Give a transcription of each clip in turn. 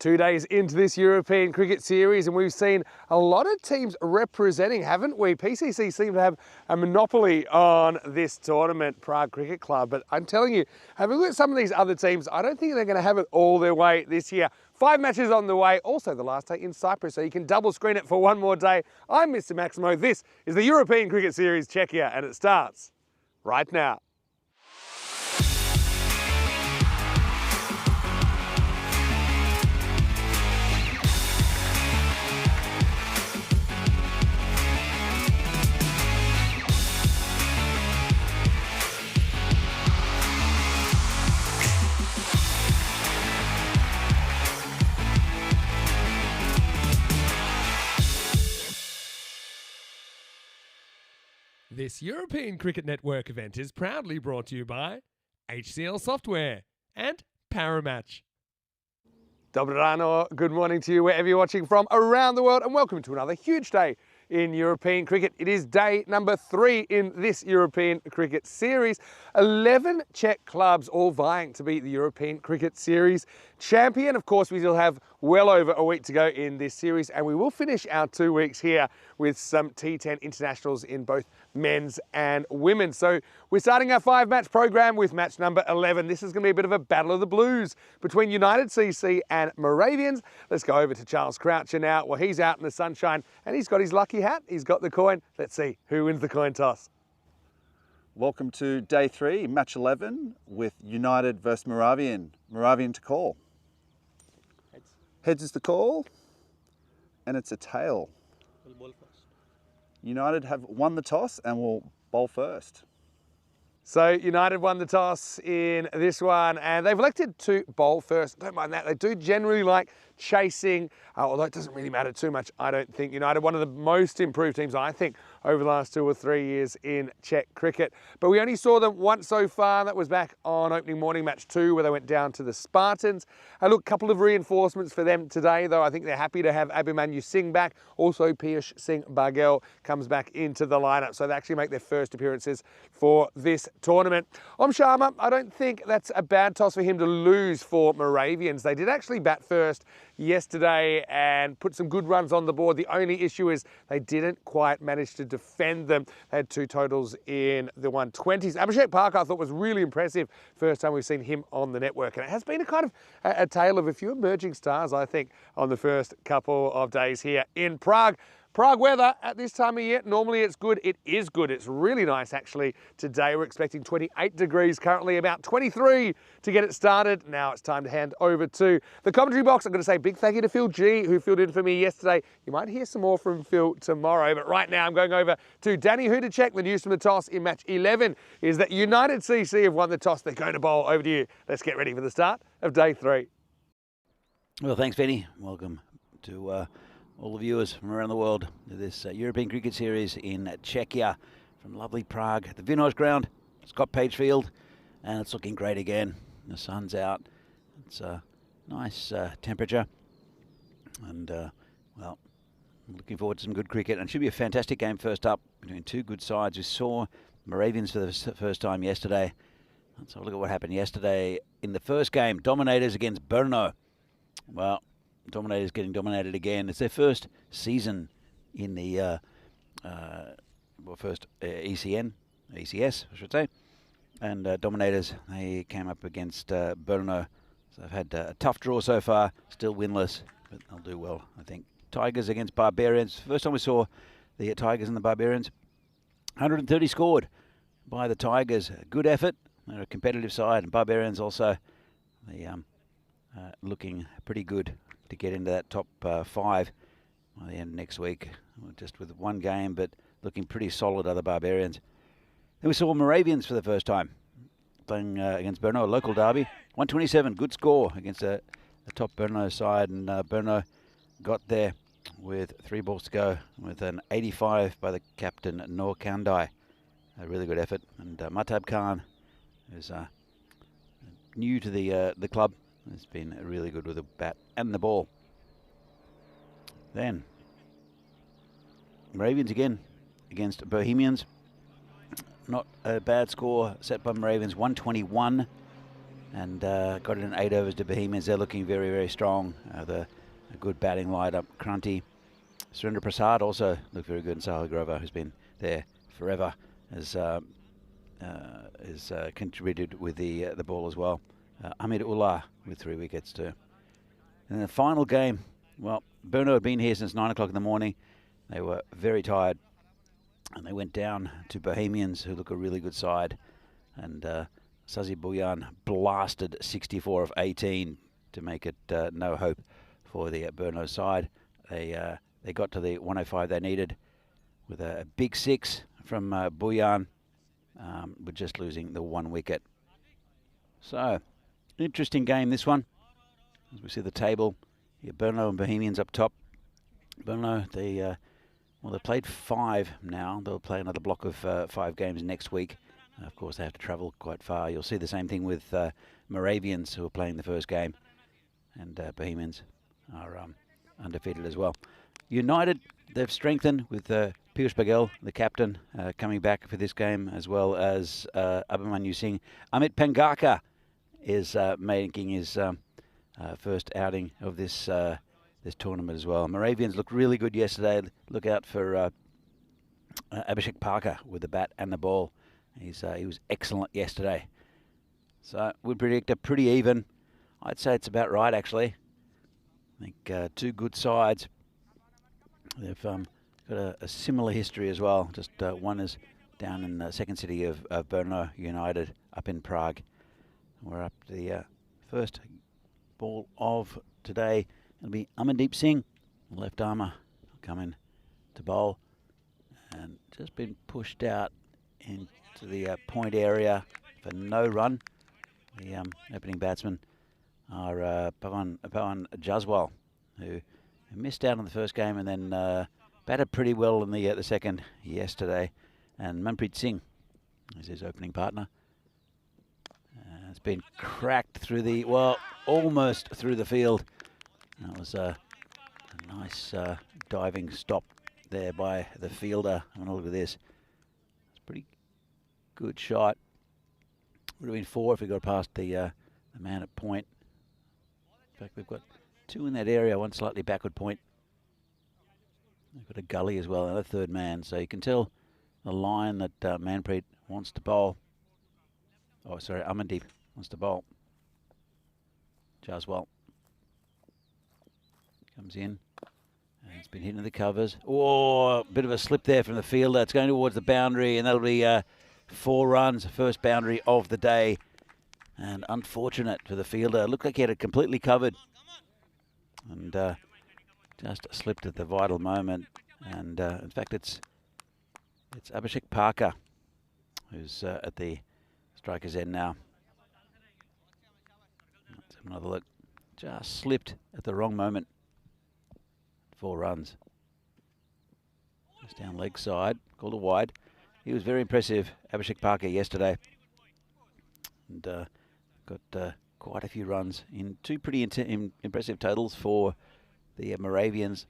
2 days into this European Cricket Series, and we've seen a lot of teams representing, haven't we? PCC seem to have a monopoly on this tournament, Prague Cricket Club, but I'm telling you, having looked at some of these other teams, I don't think they're going to have it all their way this year. 5 matches on the way, also the last day in Cyprus, so you can double screen it for one more day. I'm Mr. Maximo. This is the European Cricket Series Czechia, and it starts right now. This European Cricket Network event is proudly brought to you by HCL Software and Paramatch. Dobrano, good morning to you wherever you're watching from around the world, and welcome to another huge day in European cricket. It is day number 3 in this European Cricket Series. 11 Czech clubs all vying to be the European Cricket Series champion. Of course, we still have well over a week to go in this series, and we will finish our 2 weeks here with some T10 internationals in both men's and women's. So we're starting our 5-match program with match number 11. This is going to be a bit of a battle of the blues between United CC and Moravians. Let's go over to Charles Croucher now. Well, he's out in the sunshine and he's got his lucky hat. He's got the coin. Let's see who wins the coin toss. Welcome to day 3, match 11 with United versus Moravian. Moravian to call. Heads. Heads is the call, and it's a tail. We'll bowl first. United have won the toss and will bowl first. So United won the toss in this one, and they've elected to bowl first. Don't mind that. They do generally like chasing, although it doesn't really matter too much, I don't think. United, one of the most improved teams, I think, over the last 2 or 3 years in Czech cricket. But we only saw them once so far. That was back on opening morning match 2, where they went down to the Spartans. Look, a couple of reinforcements for them today, though. I think they're happy to have Abhimanyu Singh back. Also, Piyush Singh Baghel comes back into the lineup. So they actually make their first appearances for this tournament. Sharma, I don't think that's a bad toss for him to lose for Moravians. They did actually bat first yesterday and put some good runs on the board. The only issue is they didn't quite manage to defend them. They had 2 totals in the 120s. Abhishek Parker, I thought, was really impressive. First time we've seen him on the network. And it has been a kind of a tale of a few emerging stars, I think, on the first couple of days here in Prague. Prague weather at this time of year, normally it's good. It is good. It's really nice, actually. Today we're expecting 28 degrees, currently about 23 to get it started. Now it's time to hand over to the commentary box. I'm going to say big thank you to Phil G, who filled in for me yesterday. You might hear some more from Phil tomorrow, but right now I'm going over to Danny Hudacek. The news from the toss in match 11 is that United CC have won the toss. They're going to bowl. Over to you. Let's get ready for the start of day 3. Well, thanks, Benny. Welcome to all the viewers from around the world to this European Cricket Series in Czechia from lovely Prague. The Vinohrady ground, Scott Page Field, and it's looking great again. The sun's out. It's a nice temperature, and well, looking forward to some good cricket. And it should be a fantastic game first up between 2 good sides. We saw Moravians for the first time yesterday. Let's have a look at what happened yesterday in the first game. Dominators against Brno. Well, Dominators getting dominated again. It's their first season in the first ECS, I should say. And Dominators, they came up against Brno. So they've had a tough draw so far, still winless, but they'll do well, I think. Tigers against Barbarians. First time we saw the Tigers and the Barbarians. 130 scored by the Tigers. Good effort. They're a competitive side. And Barbarians also, they looking pretty good to get into that top 5 by the end of next week. Just with 1 game, but looking pretty solid, other Barbarians. Then we saw Moravians for the first time playing against Brno, a local derby. 127, good score against a top Brno side, and Brno got there with 3 balls to go with an 85 by the captain Noor Kandai. A really good effort, and Mahtab Khan, who's new to the club, has been really good with the bat and the ball. Then Moravians again against Bohemians. Not a bad score set by Moravians, 121. and got it in 8 overs to Bohemians. They're looking very, very strong. A good batting lineup. Krunty, Surendra Prasad also looked very good, and Sahil Grover, who's been there forever, has contributed with the ball as well. Hamid Ullah with 3 wickets too. And the final game, well, Brno had been here since 9 o'clock in the morning. They were very tired, and they went down to Bohemians, who look a really good side. And Sazi Buyan blasted 64 of 18 to make it no hope for the Brno side. They got to the 105 they needed with a big 6 from Buyan, but just losing the 1 wicket. So, interesting game this one. As we see the table, Brno and Bohemians up top. Brno, they played 5 now. They'll play another block of 5 games next week. Of course, they have to travel quite far. You'll see the same thing with Moravians, who are playing the first game, and Bohemians are undefeated as well. United, they've strengthened with Piyush Paghel, the captain, coming back for this game, as well as Abhimanyu Singh. Amit Pangaka is making his first outing of this tournament as well. Moravians looked really good yesterday. Look out for Abhishek Parker with the bat and the ball. He was excellent yesterday. So we predict a pretty even. I'd say it's about right, actually. I think 2 good sides. They've got a similar history as well. Just one is down in the second city of Brno United up in Prague. We're up to the first ball of today. It'll be Amandeep Singh, left armour, come in to bowl, and just been pushed out into the point area for no run. The opening batsmen are Pawan Jaswal, who missed out on the first game and then batted pretty well in the second yesterday, and Manpreet Singh is his opening partner. It's been cracked through the, well, almost through the field. That was a nice diving stop there by the fielder. I want to look at this. It's a pretty good shot. Would have been 4 if we got past the man at point. In fact, we've got 2 in that area, 1 slightly backward point. We've got a gully as well, and a 3rd man. So you can tell the line that Manpreet wants to bowl. Oh, sorry, Amandeep wants to bowl. Jaswal comes in. And it's been hitting the covers. Oh, a bit of a slip there from the fielder. It's going towards the boundary, and that'll be 4 runs, first boundary of the day. And unfortunate for the fielder. Looked like he had it completely covered. And just slipped at the vital moment. And in fact, it's Abhishek Parker who's at the striker's end now. Let's have another look. Just slipped at the wrong moment. 4 runs. Just down leg side, called a wide. He was very impressive, Abhishek Parker, yesterday. And got quite a few runs in 2 pretty impressive totals for the Moravians.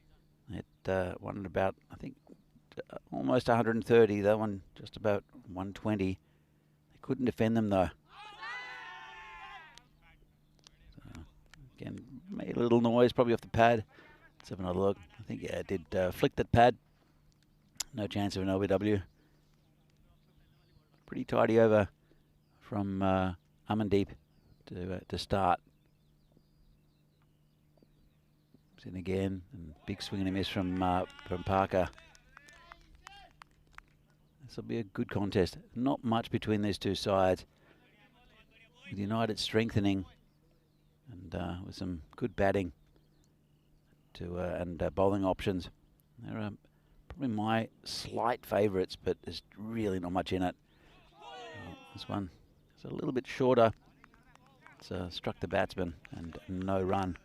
It won at about, I think, almost 130. That one just about 120. They couldn't defend them though. So, again, made a little noise, probably off the pad. Let's have another look. I think, yeah, it did flick that pad. No chance of an LBW. Pretty tidy over from Amandeep to start. In again, and big swing and a miss from Parker. This will be a good contest. Not much between these 2 sides. With United strengthening and with some good batting and bowling options. They're probably my slight favourites, but there's really not much in it. This one is a little bit shorter. It's struck the batsman and no run.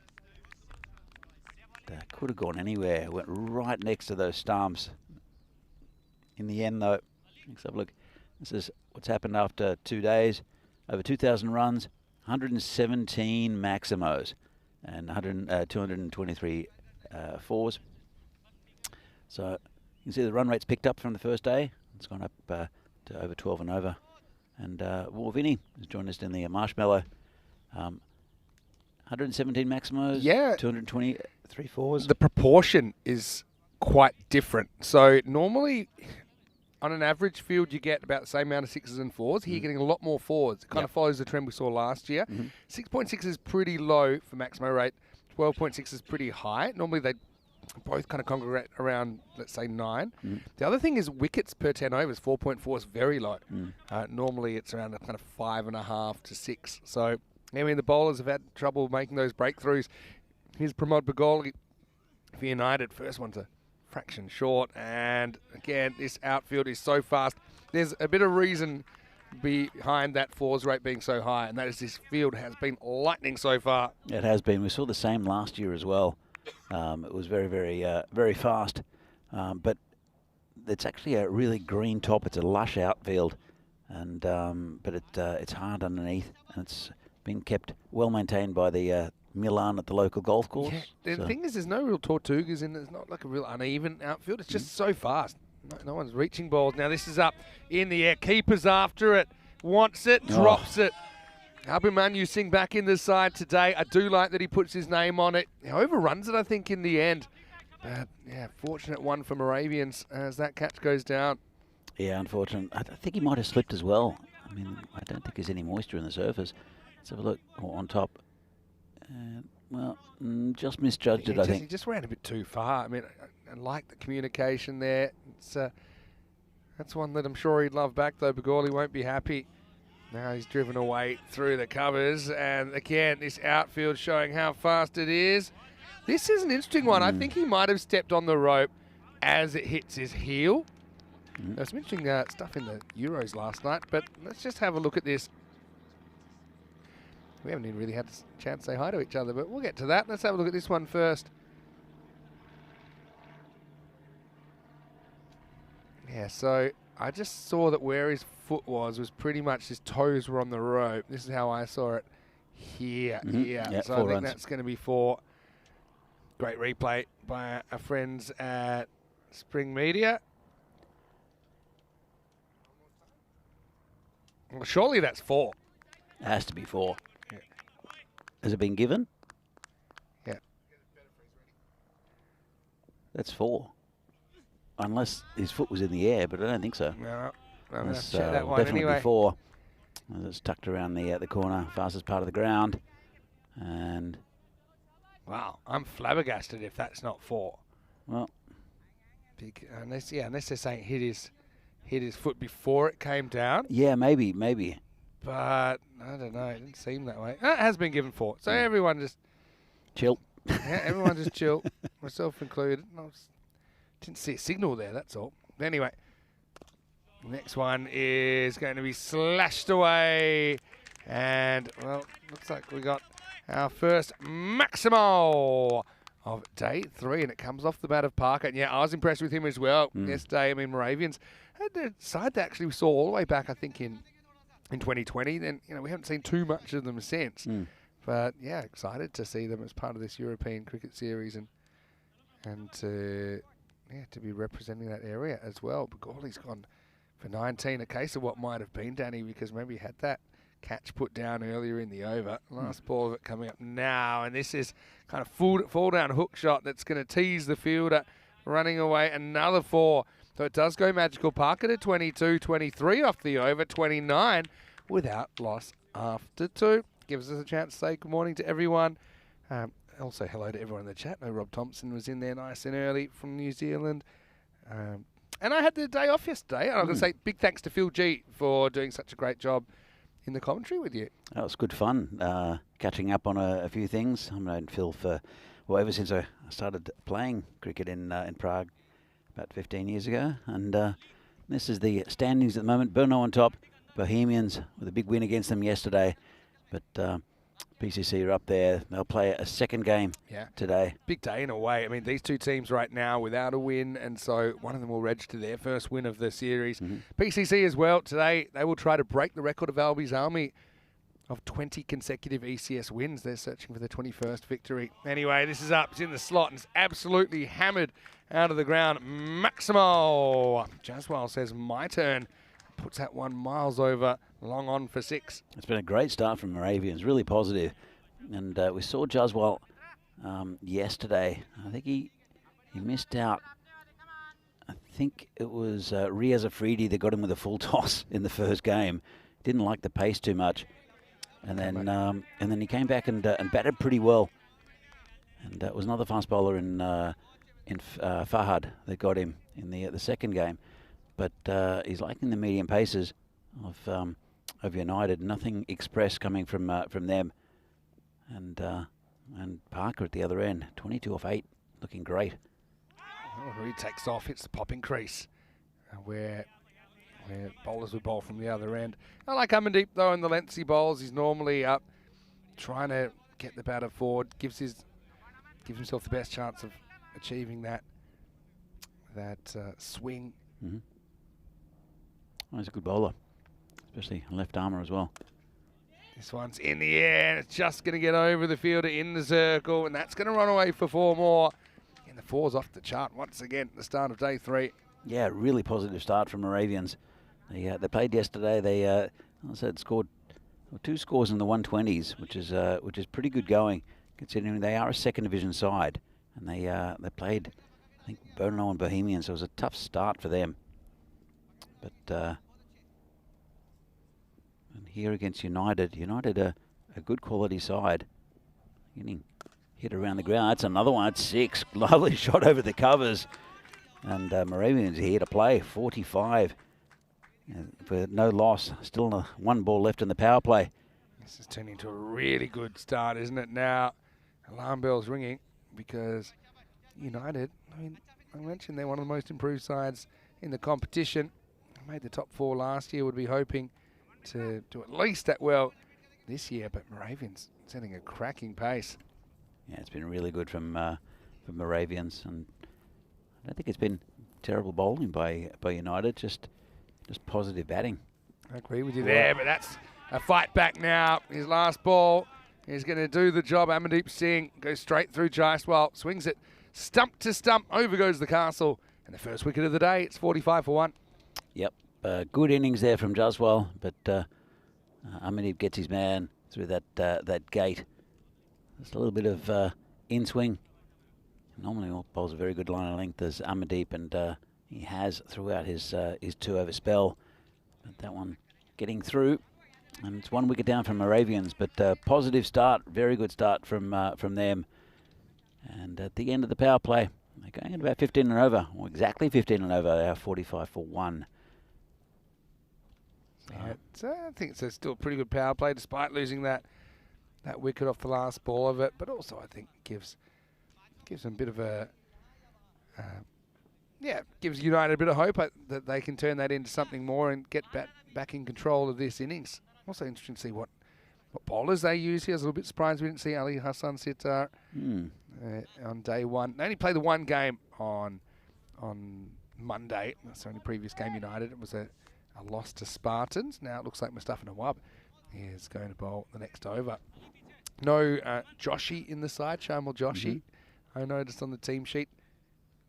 Could have gone anywhere. Went right next to those stumps. In the end, though, let's have a look. This is what's happened after 2 days. Over 2,000 runs, 117 maximos, and 223 fours. So you can see the run rate's picked up from the first day. It's gone up to over 12 and over. And Vinny has joined us in the Marshmallow 117 Maximos, Yeah. 223 fours. The proportion is quite different. So normally on an average field you get about the same amount of 6s and 4s. Here you're getting a lot more 4s. It kind of follows the trend we saw last year. 6.6 is pretty low for maximo rate. 12.6 is pretty high. Normally they both kind of congregate around, let's say, 9. The other thing is wickets per 10 overs. 4.4 is very low. Normally it's around a kind of 5.5 to 6. So, I mean, the bowlers have had trouble making those breakthroughs. Here's Pramod Bagoli for United. First one's a fraction short. And, again, this outfield is so fast. There's a bit of reason behind that 4s rate being so high, and that is this field has been lightning so far. It has been. We saw the same last year as well. It was very, very fast. But it's actually a really green top. It's a lush outfield, and but it's hard underneath, and it's been kept well maintained by the Milan at the local golf course. Yeah, the thing is, there's no real Tortugas in it. It's not like a real uneven outfield. It's just so fast. No one's reaching balls. Now this is up in the air. Keeper's after it. Wants it. Drops it. Abhimanyu Singh back in the side today. I do like that he puts his name on it. He overruns it, I think, in the end. But, yeah, fortunate one for Moravians as that catch goes down. Yeah, unfortunate. I think he might have slipped as well. I mean, I don't think there's any moisture in the surface. Let's have a look on top. Well, just misjudged it, I think. He just ran a bit too far. I mean, I like the communication there. It's that's one that I'm sure he'd love back, though. Bagoli won't be happy. Now he's driven away through the covers. And, again, this outfield showing how fast it is. This is an interesting one. I think he might have stepped on the rope as it hits his heel. There's some interesting stuff in the Euros last night, but let's just have a look at this. We haven't even really had a chance to say hi to each other, but we'll get to that. Let's have a look at this one first. Yeah, so I just saw that where his foot was pretty much his toes were on the rope. This is how I saw it here. Yeah, so I think that's going to be 4. Great replay by our friends at Spring Media. Well, surely that's 4. It has to be 4. Yeah. Has it been given? Yeah. That's 4. Unless his foot was in the air, but I don't think so. No, I'm going to It's, check that one definitely anyway. 4. It's tucked around the corner, fastest part of the ground. And Wow, I'm flabbergasted if that's not 4. well, Unless they're saying hit his foot before it came down. yeah, maybe. But I don't know. It didn't seem that way. It has been given 4. So everyone just Chill. Yeah, everyone just chill, myself included. Didn't see a signal there, that's all. Anyway, next one is going to be slashed away. And, well, looks like we got our first Maximo of day 3, and it comes off the bat of Parker. And, yeah, I was impressed with him as well yesterday. I mean, Moravians had a side that actually we saw all the way back, I think, in 2020. Then, we haven't seen too much of them since. But, yeah, excited to see them as part of this European cricket series and to be representing that area as well. Bagoli's gone for 19, a case of what might have been, Danny, because maybe he had that catch put down earlier in the over. Last ball of it coming up now, and this is kind of fall down hook shot that's going to tease the fielder, running away another 4. So it does go magical. Parker to 22, 23 off the over, 29 without loss after 2. Gives us a chance to say good morning to everyone. Also, hello to everyone in the chat. No, Rob Thompson was in there nice and early from New Zealand. And I had the day off yesterday. And I'm going to say big thanks to Phil G for doing such a great job in the commentary with you. That was good fun, catching up on a few things. I've known Phil for, ever since I started playing cricket in Prague about 15 years ago. And this is the standings at the moment. Brno on top, Bohemians with a big win against them yesterday. But PCC are up there. They'll play a second game today. Big day in a way. I mean, these two teams right now without a win, and so one of them will register their first win of the series. PCC as well today. They will try to break the record of Albies Army of 20 consecutive ECS wins. They're searching for their 21st victory. Anyway, this is up. It's in the slot, and it's absolutely hammered out of the ground. Maximo. Jaswal says, my turn. puts that one miles over, long on for 6. It's been a great start from Moravians, really positive. And we saw Juswell yesterday. I think he missed out. I think it was Riaz Afridi that got him with a full toss in the first game. Didn't like the pace too much. And then he came back and batted pretty well. And it was another fast bowler in Fahad that got him in the second game. But he's liking the medium paces of United. Nothing express coming from them. And Parker at the other end, 22 off 8, looking great. Oh, he takes off, hits the popping crease, where bowlers would bowl from the other end. I like Amandeep though in the lengths he bowls. He's normally up, trying to get the batter forward. Gives himself the best chance of achieving that swing. Mm-hmm. Oh, he's a good bowler, especially left armour as well. This one's in the air. It's just going to get over the fielder in the circle, and that's going to run away for 4 more. And the 4's off the chart once again at the start of day 3. Yeah, really positive start from Moravians. They played yesterday. They scored 2 scores in the 120s, which is pretty good going, considering they are a second division side, and they played, I think, Bournemouth and Bohemians. So it was a tough start for them. But and here against United a good quality side. Getting hit around the ground. That's another one at 6. Lovely shot over the covers. And Moravians here to play, 45. For no loss. Still 1 ball left in the power play. This is turning into a really good start, isn't it? Now, alarm bells ringing because United, I mentioned they're one of the most improved sides in the competition. Made the top 4 last year, would be hoping to do at least that well this year, but Moravians setting a cracking pace. Yeah, it's been really good from Moravians, and I don't think it's been terrible bowling by United, just positive batting. I agree with you there, but that's a fight back now. His last ball is going to do the job. Amandeep Singh goes straight through Jaiswal, swings it stump to stump, over goes the castle, and the first wicket of the day. It's 45 for 1. Yep, good innings there from Juswell, but Amandeep gets his man through that gate. Just a little bit of in-swing. Normally all bowls a very good line of length as Amandeep, and he has throughout his 2-over spell. But that one getting through, and it's 1 wicket down from Moravians, but positive start, very good start from them. And at the end of the power play, they're going at about 15 and over, or exactly 15 and over. They are 45 for 1. Yeah, I think it's still a pretty good power play despite losing that wicket off the last ball of it, but also I think gives them a bit of a gives United a bit of hope that they can turn that into something more and get back in control of this innings. Also interesting to see what bowlers they use here. I was a little bit surprised we didn't see Ali Hassan Sitar on day 1. They only played the 1 game on Monday. That's the only previous game United. It was a loss to Spartans. Now it looks like Mustafa Nawab is going to bowl the next over. No Joshi in the side, Shamal Joshi. I noticed on the team sheet.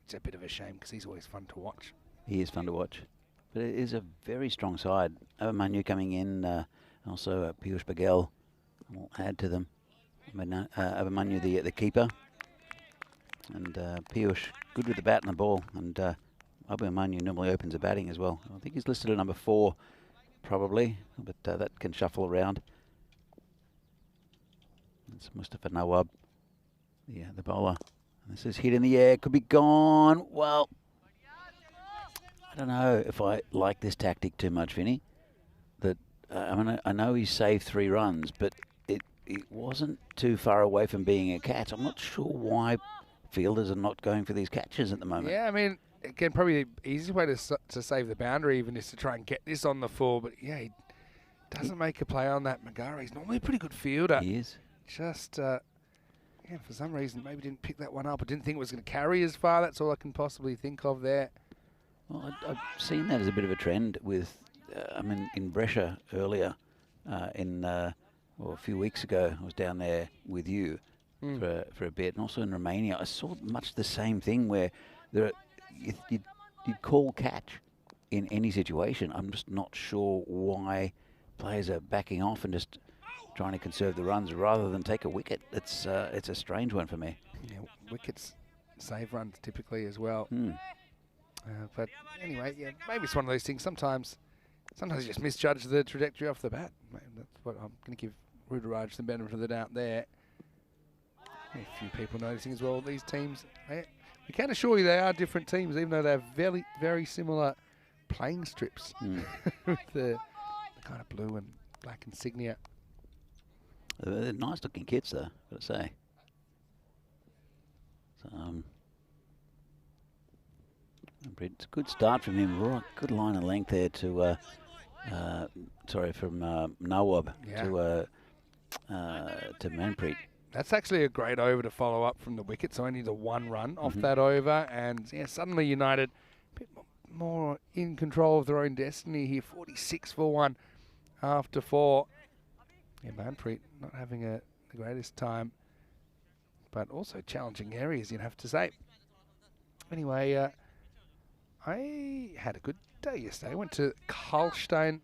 It's a bit of a shame because he's always fun to watch. He is fun to watch. But it is a very strong side. Abhimanyu coming in, also Piyush Baghel will add to them. Abhimanyu the keeper. And Piyush good with the bat and the ball. And Abhimanyu normally opens the batting as well. I think he's listed at number 4 probably, but that can shuffle around. It's Mustafa Nawab, the bowler. This is hit in the air, could be gone. Well, I don't know if I like this tactic too much, Vinny. That I know he saved 3 runs, but it wasn't too far away from being a catch. I'm not sure why fielders are not going for these catches at the moment. Yeah, I mean, again, probably the easiest way to save the boundary even is to try and get this on the full. But yeah, he doesn't make a play on that. Magara, he's normally a pretty good fielder. He is. Just, for some reason, maybe didn't pick that one up. I didn't think it was going to carry as far. That's all I can possibly think of there. Well, I've seen that as a bit of a trend with, in Brescia earlier, a few weeks ago, I was down there with you for a bit, and also in Romania, I saw much the same thing where you'd call catch, in any situation. I'm just not sure why players are backing off and just trying to conserve the runs rather than take a wicket. It's a strange one for me. Yeah, wickets save runs typically as well. But anyway, yeah, maybe it's one of those things. Sometimes you just misjudge the trajectory off the bat. That's what I'm going to give Rudraj the benefit of the doubt there. A few people noticing as well, these teams, we can assure you they are different teams, even though they have very, very similar playing strips with the kind of blue and black insignia. They're nice looking kits though, I've got to say. So, it's a good start from him. Right, good line of length there to, from Nawab to Manpreet. That's actually a great over to follow up from the wicket, so only the one run off that over, and yeah, suddenly United a bit more in control of their own destiny here. 46 for 1 after 4. Yeah, Manpreet not having the greatest time, but also challenging areas, you'd have to say. Anyway, I had a good day yesterday. I went to Karlstein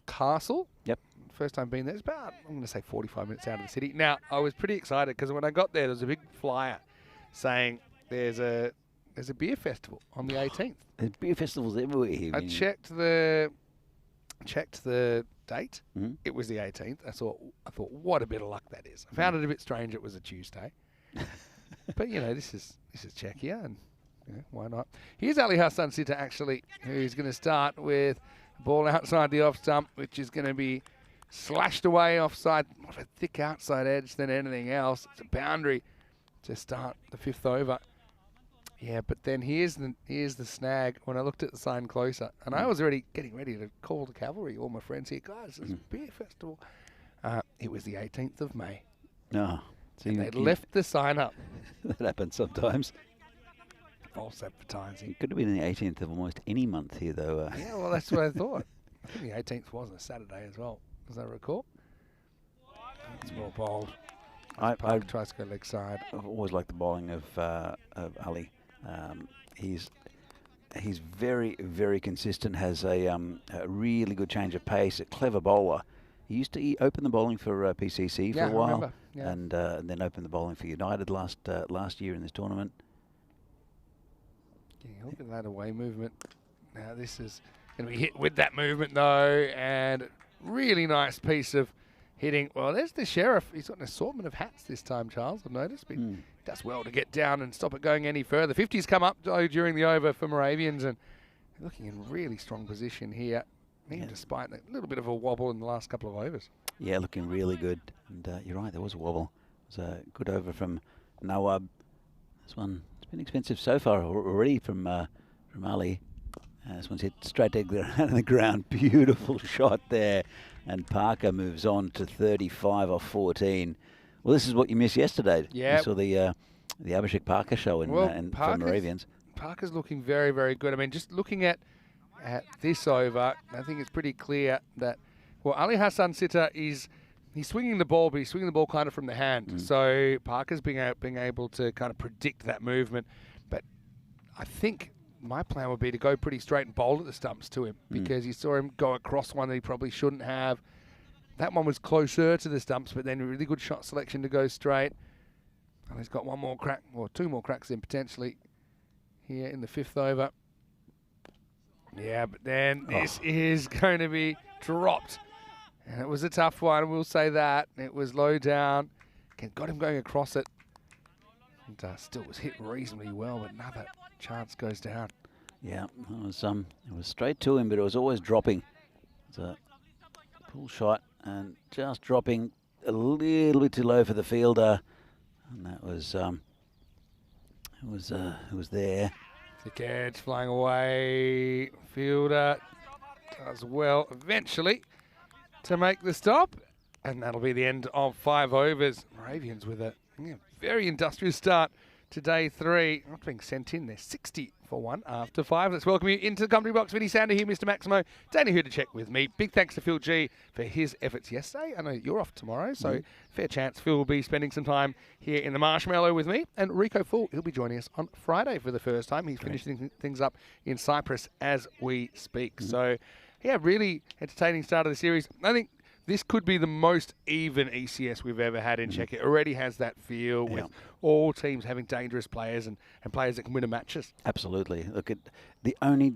Castle. Yep. First time being there. It's about, I'm going to say 45 minutes out of the city. Now, I was pretty excited because when I got there was a big flyer saying there's a beer festival on the 18th. There's beer festivals everywhere here. I checked the date. It was the 18th. I thought, what a bit of luck that is. I found it a bit strange it was a Tuesday. But, you know, this is Czechia, and yeah, why not? Here's Ali Hassan Sitta, actually, who's going to start with a ball outside the off stump, which is going to be slashed away offside, more of a thick outside edge than anything else. It's a boundary to start the 5th over. Yeah, but then here's the snag when I looked at the sign closer, and I was already getting ready to call the cavalry, all my friends here, guys, there's a beer festival. It was the 18th of May. No. So they left the sign up. That happens sometimes. False advertising. It could have been the 18th of almost any month here, though. Yeah, well, that's what I thought. I think the 18th was a Saturday as well, as I recall. It's more bold. I tries to go leg side. I've always liked the bowling of Ali. He's very, very consistent, has a really good change of pace, a clever bowler. He used to open the bowling for PCC for a while, I remember. Yeah. and then opened the bowling for United last year in this tournament. Yeah, look at that away movement. Now this is going to be hit with that movement though, and really nice piece of hitting. Well, there's the Sheriff. He's got an assortment of hats this time, Charles, I've noticed. But he does well to get down and stop it going any further. 50's come up though during the over for Moravians, and looking in really strong position here, even despite a little bit of a wobble in the last couple of overs. Yeah, looking really good. And you're right, there was a wobble. It was a good over from Nawab. This one, it's been expensive so far already from Ali. This one's hit straight to the ground. Beautiful shot there. And Parker moves on to 35 off 14. Well, this is what you missed yesterday. Yeah. You saw the Abhishek Parker show in for Moravians. Parker's looking very, very good. I mean, just looking at this over, I think it's pretty clear that, well, Ali Hassan Sitta he's swinging the ball, but he's swinging the ball kind of from the hand. So Parker's being able to kind of predict that movement. But I think my plan would be to go pretty straight and bowl at the stumps to him, because you saw him go across one that he probably shouldn't have. That one was closer to the stumps, but then a really good shot selection to go straight. And he's got one more crack, or two more cracks in potentially here in the 5th over. Yeah, but then this is going to be dropped. And it was a tough one, we'll say that. It was low down. Got him going across it. And still was hit reasonably well, but another chance goes down. Yeah, it was straight to him, but it was always dropping. It's a pull shot and just dropping a little bit too low for the fielder. And that was it was there. Thick edge flying away. Fielder does well eventually to make the stop. And that'll be the end of 5 overs. Moravians with a very industrious start to day 3. Not being sent in there. 60 for for 1 after 5. Let's welcome you into the commentary box. Vinny Sander here, Mr. Maximo. Danny here to check with me. Big thanks to Phil G for his efforts yesterday. I know you're off tomorrow, so fair chance Phil will be spending some time here in the Marshmallow with me. And Rico Full, he'll be joining us on Friday for the first time. He's finishing things up in Cyprus as we speak. So, yeah, really entertaining start of the series. I think this could be the most even ECS we've ever had in Czechia. It already has that feel with all teams having dangerous players and players that can win matches. Absolutely. Look, at the only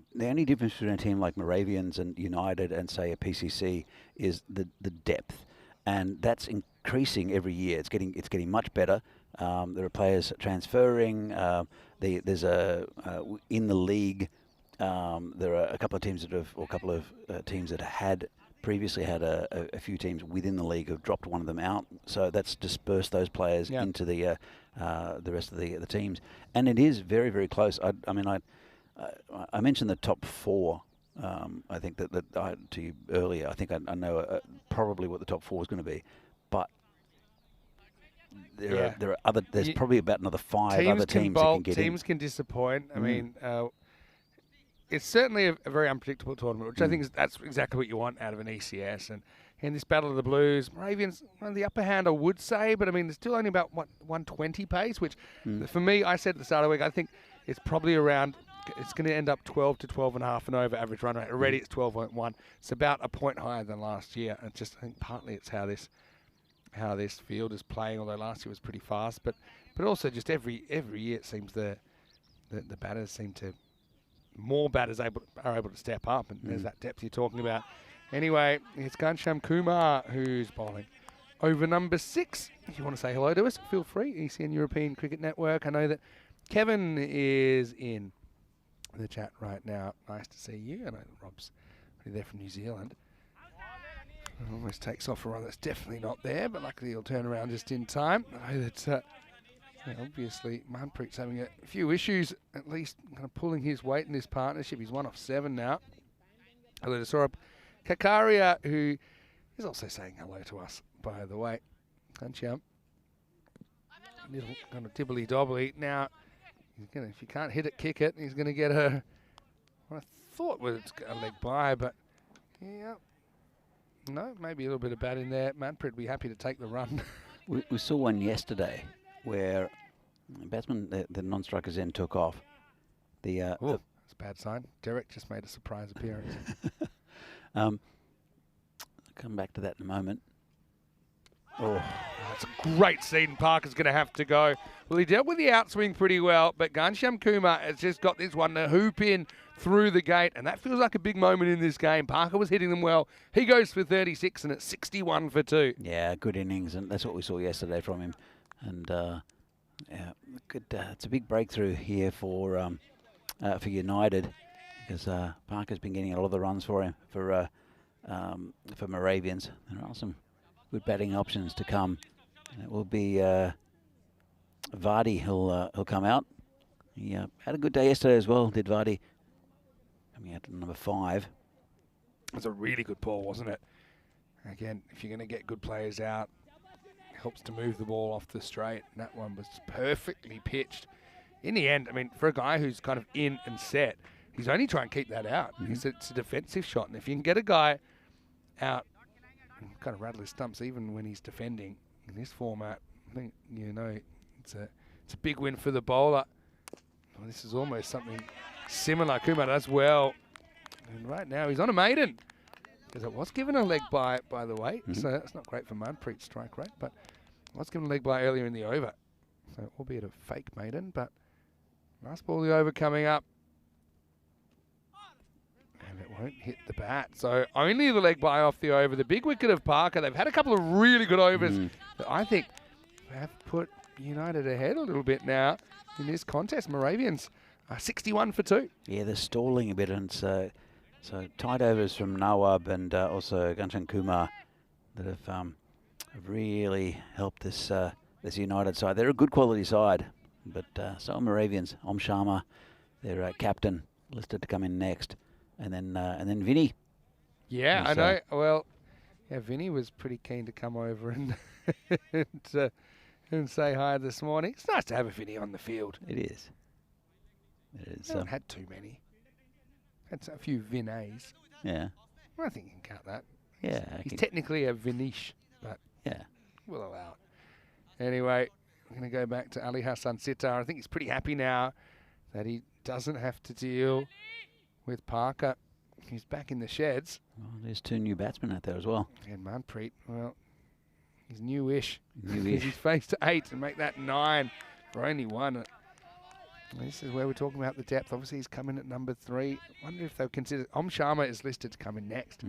difference between a team like Moravians and United and, say, a PCC is the depth. And that's increasing every year. It's getting much better. There are players transferring. There's in the league, there are a couple of teams teams that had previously had a few teams within the league have dropped one of them out, so that's dispersed those players into the rest of the teams, and it is very, very close. I mentioned the top 4. I think that to you earlier. I think I know probably what the top 4 is going to be, but there are other. There's probably about another 5 other teams that can get in. Teams can disappoint. I mean. It's certainly a very unpredictable tournament, which I think that's exactly what you want out of an ECS. And in this Battle of the Blues, Moravians on the upper hand, I would say, but I mean, there's still only about 120 pace, which for me, I said at the start of the week, I think it's probably around, it's going to end up 12 to 12.5 and over average run rate. Already it's 12.1. It's about a point higher than last year. And just I think partly it's how this field is playing, although last year was pretty fast, but also just every year it seems the batters seem to. More batters are able to step up, and there's that depth you're talking about. Anyway, it's Ghanshyam Kumar who's bowling over number 6. If you want to say hello to us, feel free. ECN European Cricket Network. I know that Kevin is in the chat right now. Nice to see you. I know that Rob's already there from New Zealand. Almost takes off a run that's definitely not there, but luckily he'll turn around just in time. I know that obviously Manpreet's having a few issues, at least kind of pulling his weight in this partnership. He's 1 off 7 now. Hello to Saurabh Kakaria, who is also saying hello to us, by the way. Ghanshyam. Little kind of dibbly-dobbly. Now, if you can't hit it, kick it. He's going to get what I thought was a leg by, but yeah. No, maybe a little bit of bat in there. Manpreet would be happy to take the run. We saw one yesterday where the batsman, the non-striker's end took off. That's a bad sign. Derek just made a surprise appearance. I'll come back to that in a moment. That's a great scene. Parker's going to have to go. Well, he dealt with the outswing pretty well, but Ghanshyam Kumar has just got this one to hoop in through the gate, and that feels like a big moment in this game. Parker was hitting them well. He goes for 36, and it's 61 for 2. Yeah, good innings, and that's what we saw yesterday from him. And good. It's a big breakthrough here for United, because Parker's been getting a lot of the runs for him for Moravians. There are some good batting options to come. And it will be Vardy who'll come out. He had a good day yesterday as well, did Vardy. Coming out to number 5. It was a really good ball, wasn't it? Again, if you're going to get good players out, it helps to move the ball off the straight. And that one was perfectly pitched. In the end, I mean, for a guy who's kind of in and set, he's only trying to keep that out. It's a defensive shot. And if you can get a guy out and kind of rattle his stumps even when he's defending in this format, I think, it's a big win for the bowler. Well, this is almost something similar. Kumar does well. And right now he's on a maiden. Because it was given a leg by the way. So that's not great for Manpreet's strike rate, but it was given a leg by earlier in the over. So albeit a fake maiden, but last ball of the over coming up. And it won't hit the bat. So only the leg by off the over. The big wicket of Parker. They've had a couple of really good overs that I think have put United ahead a little bit now in this contest. Moravians are 61 for 2. Yeah, they're stalling a bit, and so tight overs from Nawab and also Ghanshyam Kumar that have really helped this United side. They're a good quality side, but so are Moravians. Om Sharma, their captain, listed to come in next, and then Vinny. Yeah, I know. Well, yeah, Vinny was pretty keen to come over and and say hi this morning. It's nice to have a Vinny on the field. It is. It is. Haven't had too many. Had a few Vinets. Yeah. Well, I think you can count that. Yeah. He's technically a Vinish, but yeah. we'll allow it. Anyway, I'm going to go back to Ali Hassan Sitar. I think he's pretty happy now that he doesn't have to deal with Parker. He's back in the sheds. Well, there's 2 new batsmen out there as well. And Manpreet, well, he's newish. Newish. He's faced 8 and make that 9 for only 1. This is where we're talking about the depth. Obviously, he's coming at number 3. I wonder if they'll consider. Om Sharma is listed to come in next.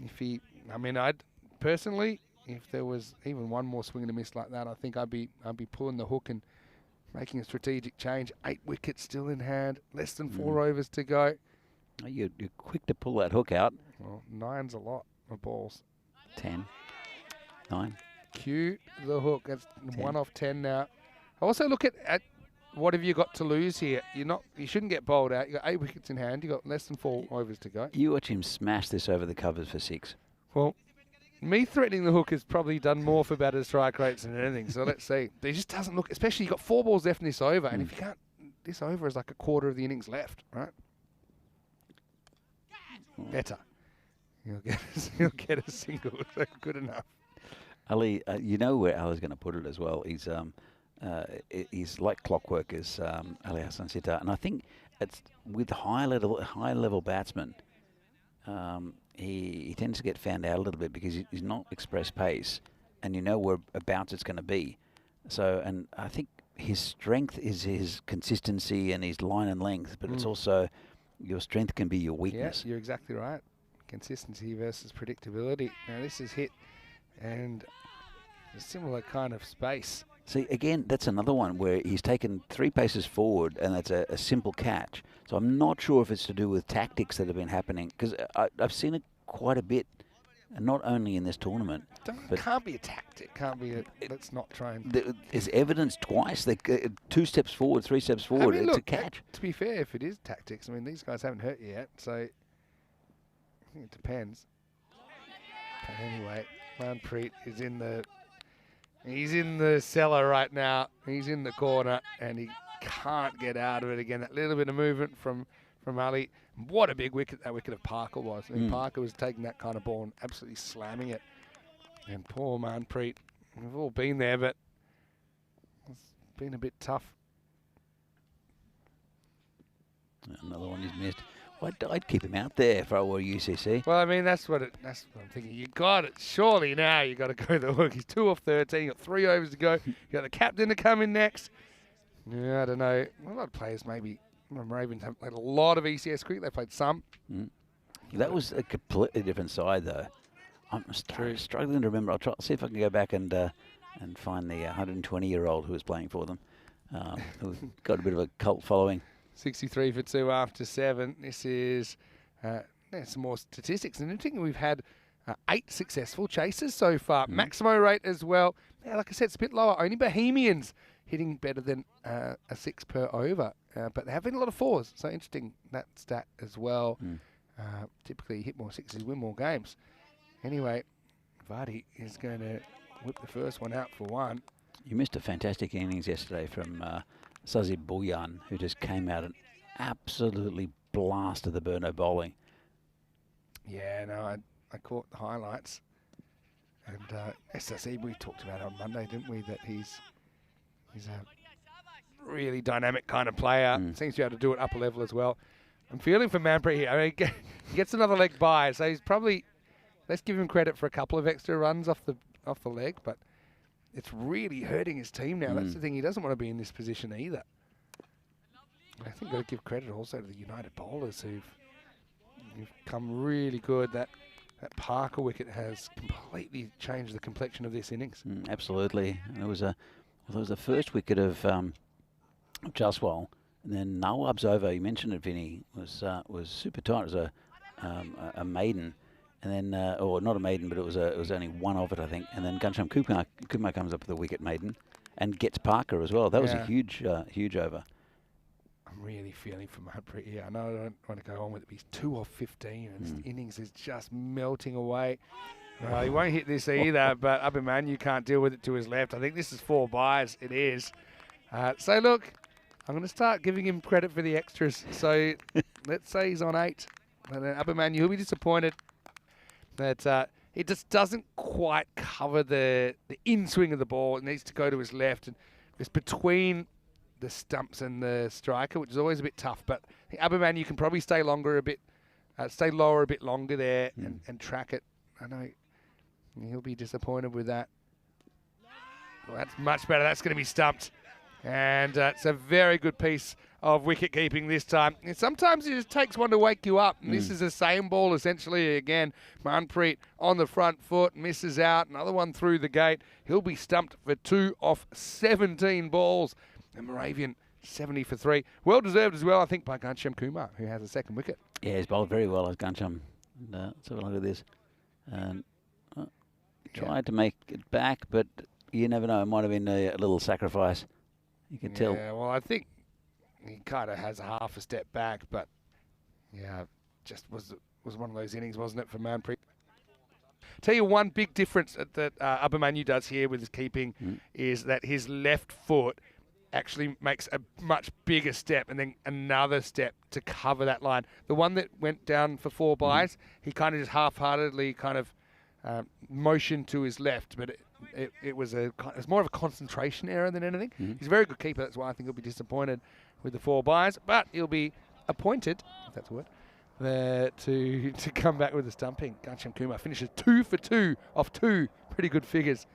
If he, I mean, I'd personally, if there was even one more swing and a miss like that, I think I'd be pulling the hook and making a strategic change. 8 wickets still in hand, less than 4 overs to go. You're quick to pull that hook out. Well, 9's a lot of balls. 10, 9. Cue the hook. That's 10. 1 off 10 now. Also look at what have you got to lose here. You shouldn't get bowled out. You got 8 wickets in hand. You got less than 4 overs to go. You watch him smash this over the covers for 6. Well, me threatening the hook has probably done more for batter strike rates than anything. So let's see. It just doesn't look. Especially you got 4 balls left in this over, and if you can't, this over is like a quarter of the innings left, right? Better. He'll get a single. So good enough. Ali, you know where Ali's going to put it as well. He's like clockwork as Ali Hassan Sitar, and I think it's with high level batsmen. He tends to get found out a little bit because he's not express pace, and you know whereabouts it's going to be. So, and I think his strength is his consistency and his line and length, but it's also your strength can be your weakness. Yes, you're exactly right. Consistency versus predictability. Now this is hit, and a similar kind of space. See, again, that's another one where he's taken 3 paces forward, and that's a simple catch. So I'm not sure if it's to do with tactics that have been happening, because I've seen it quite a bit, and not only in this tournament. It can't be a tactic. Can't be a. Let's not try and. There's evidence twice. They 2 steps forward, 3 steps forward. I mean, it's look, a catch. To be fair, if it is tactics, I mean, these guys haven't hurt you yet, so I think it depends. But anyway, Manpreet is in the. He's in the cellar right now. He's in the corner, and he can't get out of it again. That little bit of movement from Ali. What a big wicket that wicket of Parker was. I mean, Parker was taking that kind of ball and absolutely slamming it. And poor Manpreet. We've all been there, but it's been a bit tough. Another one he's missed. Well, I'd keep him out there if I were UCC. Well, I mean, that's what I'm thinking. You got it. Surely now you got to go the hook. He's 2 off 13. You got 3 overs to go. You got the captain to come in next. Yeah, I don't know. A lot of players maybe. Moravians have played a lot of ECS cricket. They played some. That was a completely different side, though. I'm struggling to remember. I'll see if I can go back and find the 120-year-old who was playing for them. Who got a bit of a cult following. 63 for 2 after 7. This is some more statistics. And interesting, we've had 8 successful chases so far. Maximo rate as well. Yeah, like I said, it's a bit lower. Only Bohemians hitting better than a 6 per over. But there have been a lot of 4s. So interesting, that stat as well. Typically, you hit more 6s, win more games. Anyway, Vardy is going to whip the first one out for 1. You missed a fantastic innings yesterday from Sazib Bulyan, who just came out and absolutely blasted the Burno bowling. Yeah, no, I caught the highlights. And Sazib, we talked about on Monday, didn't we, that he's a really dynamic kind of player. Seems to be able to do it upper level as well. I'm feeling for Manpreet here. I mean, he gets another leg by, so he's probably, let's give him credit for a couple of extra runs off the leg, but it's really hurting his team now. That's the thing. He doesn't want to be in this position either. I think you've got to give credit also to the United bowlers who've come really good. That Parker wicket has completely changed the complexion of this innings. Absolutely. It was the first wicket of Jaswal, and then Nawab's over. You mentioned it, Vinny, was super tight. It was a maiden. And then, or not a maiden, but it was only 1 of it, I think. And then Ghanshyam Kumar comes up with a wicket maiden and gets Parker as well. That was a huge over. I'm really feeling for Manpreet here. I know I don't want to go on with it, but he's 2 off 15, and his innings is just melting away. He won't hit this either, but Abhimanyu can't deal with it to his left. I think this is 4 byes. It is. So look, I'm going to start giving him credit for the extras. So let's say he's on 8. And then Abermanu, he'll be disappointed that it just doesn't quite cover the in-swing of the ball. It needs to go to his left. And it's between the stumps and the striker, which is always a bit tough. But Abermanu, you can probably stay lower a bit longer there and track it. I know he'll be disappointed with that. Well, that's much better. That's going to be stumped. And it's a very good piece of wicket keeping this time. And sometimes it just takes one to wake you up. And this is the same ball essentially again. Manpreet on the front foot, misses out. Another one through the gate. He'll be stumped for 2 off 17 balls. And Moravian 70 for 3. Well deserved as well, I think, by Ghanshyam Kumar, who has a second wicket. Yeah, he's bowled very well as Ghanshyam. And, let's have a look at this. And tried to make it back, but you never know. It might have been a little sacrifice. You can tell. Yeah, well, I think he kind of has a half a step back, but yeah, just was one of those innings, wasn't it, for Manpreet? Tell you one big difference that Abermanu does here with his keeping is that his left foot actually makes a much bigger step and then another step to cover that line. The one that went down for 4 byes, he kind of just half-heartedly kind of motioned to his left, but it was more of a concentration error than anything. He's a very good keeper. That's why I think he'll be disappointed with the 4 byes, but he'll be appointed, if that's a word, to come back with the stumping. Ghanshyam Kumar finishes 2 for 2 off 2 pretty good figures.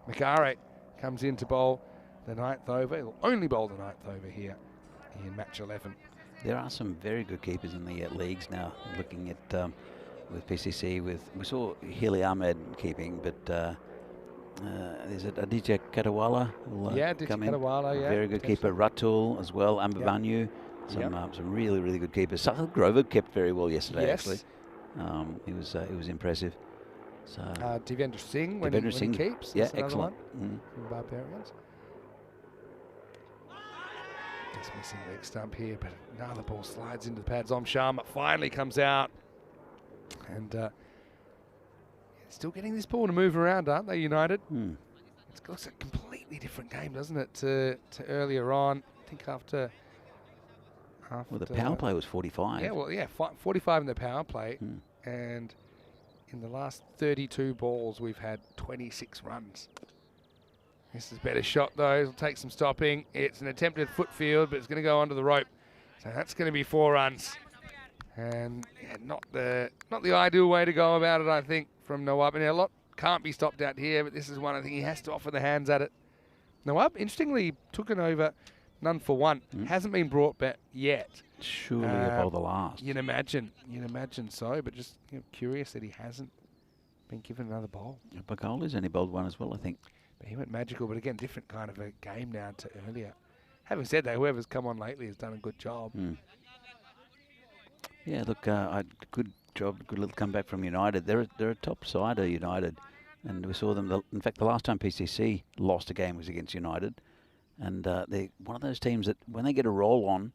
Makare comes in to bowl the 9th over. He'll only bowl the 9th over here in match 11. There are some very good keepers in the leagues now. Looking at with PCC, we saw Hili Ahmed keeping, but is it Aditya Katawala? Aditya Katawala, yeah. Very good keeper. Ratul as well. Abermanu. Some really good keepers. Sahil Grover kept very well yesterday. Actually, he was impressive. So Devendra Singh when he keeps. Yeah, excellent. From Barbarians. Just missing leg stump here, but now the ball slides into the pads. Om Sharma finally comes out, and still getting this ball to move around, aren't they, United? It looks a completely different game, doesn't it, to earlier on? I think after well, the power play was 45. Yeah, 45 in the power play, and in the last 32 balls, we've had 26 runs. This is a better shot, though. It'll take some stopping. It's an attempted foot field, but it's going to go onto the rope. So that's going to be 4 runs. And not the ideal way to go about it, I think, from Nawab. And a lot can't be stopped out here, but this is one I think he has to offer the hands at it. Nawab, interestingly, took an over, none for 1. Hasn't been brought back yet. Surely above the last. You'd imagine so, but just curious that he hasn't been given another bowl. Bakoli's only bowled 1 as well, I think. But he went magical, but again, different kind of a game now to earlier. Having said that, whoever's come on lately has done a good job. Yeah, look, good job, good little comeback from United. They're a top side of United, and we saw them. In fact, the last time PCC lost a game was against United, and they're one of those teams that when they get a roll on,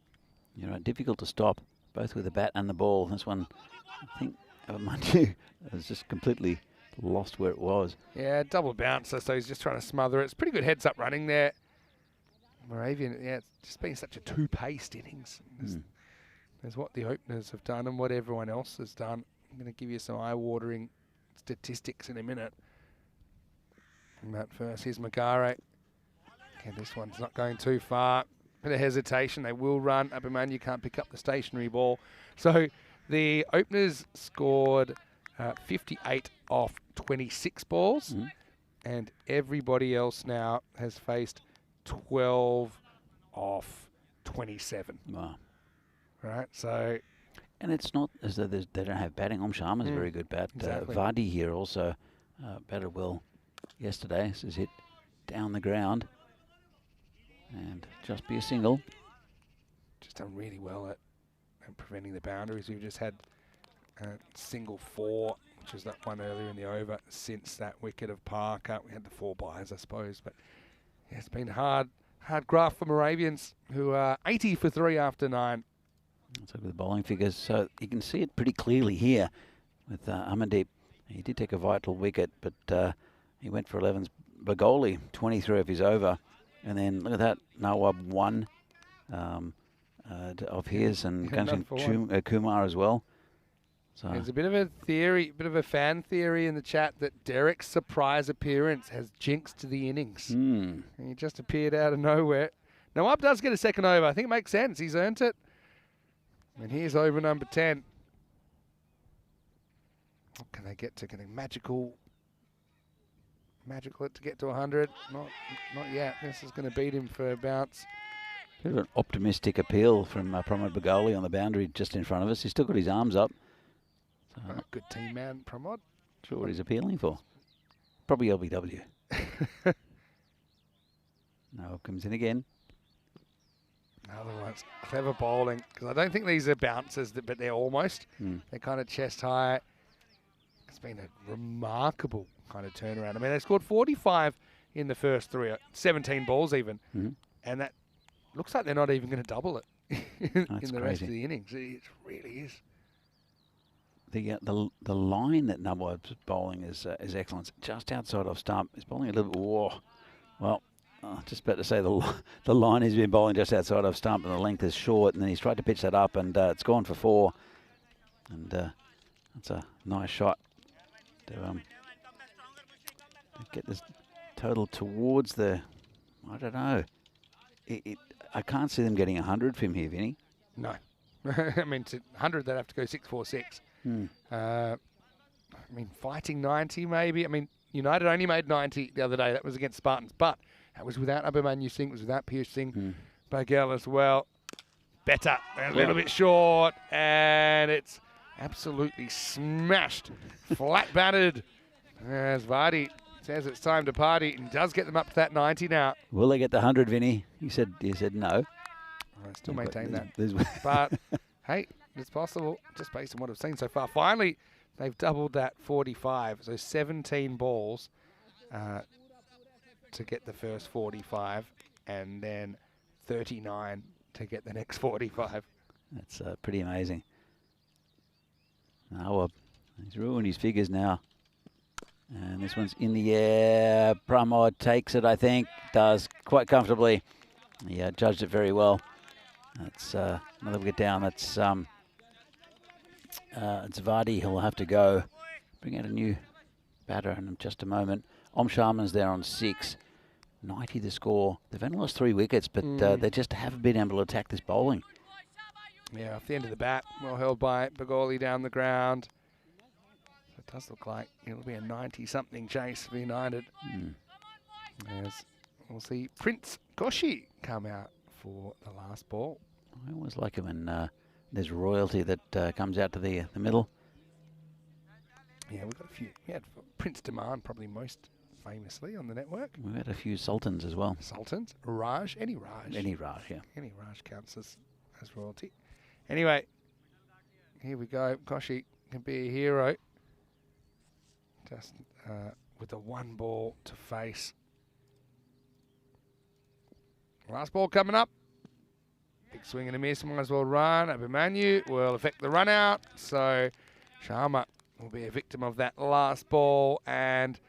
difficult to stop, both with the bat and the ball. This one, I think, Manju has just completely lost where it was. Yeah, double bouncer, so he's just trying to smother it. It's pretty good heads-up running there. Moravian, it's just been such a two-paced innings. There's what the openers have done and what everyone else has done. I'm going to give you some eye-watering statistics in a minute. From that first, here's Makare. Okay, this one's not going too far. Bit of hesitation. They will run. Abermanu can't pick up the stationary ball. So the openers scored 58 off 26 balls, and everybody else now has faced 12 off 27. Wow. Right, so... And it's not as though they don't have batting. Om Sharma's a very good bat. Exactly. Vardy here also batted well yesterday. This is hit down the ground. And just be a single. Just done really well at preventing the boundaries. We've just had single 4, which was that one earlier in the over. Since that wicket of Parker, we had the 4 byes, I suppose. But yeah, it's been hard graft for Moravians, who are 80 for 3 after 9. Let's look at the bowling figures. So you can see it pretty clearly here with Amandeep. He did take a vital wicket, but he went for 11's Bagoli, 23 of his over. And then look at that, Nawab 1, of his, and Yeah, none for one. Kumar as well. So There's a bit of a theory, bit of a fan theory in the chat that Derek's surprise appearance has jinxed the innings. And he just appeared out of nowhere. Nawab does get a second over. I think it makes sense. He's earned it. And here's over number 10. What can they get to? Can they magical it to get to 100? Not yet. This is going to beat him for a bounce. bit of an optimistic appeal from Pramod Bagoli on the boundary just in front of us. He's still got his arms up. So Good team man, Pramod. sure what he's appealing for. Probably LBW. No, comes in again. Another one's clever bowling, because I don't think these are bouncers, but they're almost. They're kind of chest high. It's been a remarkable kind of turnaround. I mean, they scored 45 in the first 17 balls even, and that looks like they're not even going to double it in the rest of the innings. It really is. The line that Nawab's bowling is excellent. Just outside off stump. He's bowling a little bit. Well, just about to say the line he's been bowling just outside off stump, and the length is short, and then he's tried to pitch that up, and it's gone for 4. And that's a nice shot to get this total towards the. I don't know. I can't see them getting 100 from here, Vinny. No. I mean, to 100, they'd have to go 6-4-6. I mean, fighting 90 maybe. I mean, United only made 90 the other day. That was against Spartans, but that was without Abhimanyu Singh. It was without Piyush Singh. Bagel as well. Better. A little bit short, and it's absolutely smashed. Flat battered. As Vardy says it's time to party, and does get them up to that 90 now. Will they get the 100, Vinny? You said no. I still maintain that. But, hey, it's possible, just based on what I've seen so far. Finally, they've doubled that 45. So 17 balls to get the first 45, and then 39 to get the next 45. That's pretty amazing. Now, he's ruined his figures now. And this one's in the air. Pramod takes it, I think. Does quite comfortably. He judged it very well. That's another wicket down. That's it's Vardy. He'll have to go. Bring out a new batter in just a moment. Om Sharma's there on 6. 90 the score. They've only lost 3 wickets, but they just haven't been able to attack this bowling. Yeah, off the end of the bat. Well held by Bagoli down the ground. So it does look like it'll be a 90-something chase for United. As we'll see Prince Goshi come out for the last ball. I always like it when there's royalty that comes out to the middle. Yeah, we've got a few. We had Prince Demand probably most famously on the network. We've had a few sultans as well. Sultans, Raj, any Raj. Any Raj, yeah. Any Raj counts as royalty. Anyway, here we go. Goshi can be a hero. Just with the 1 ball to face. Last ball coming up. Big swing and a miss. Might as well run. Abhimanyu will affect the run out. So Sharma will be a victim of that last ball, and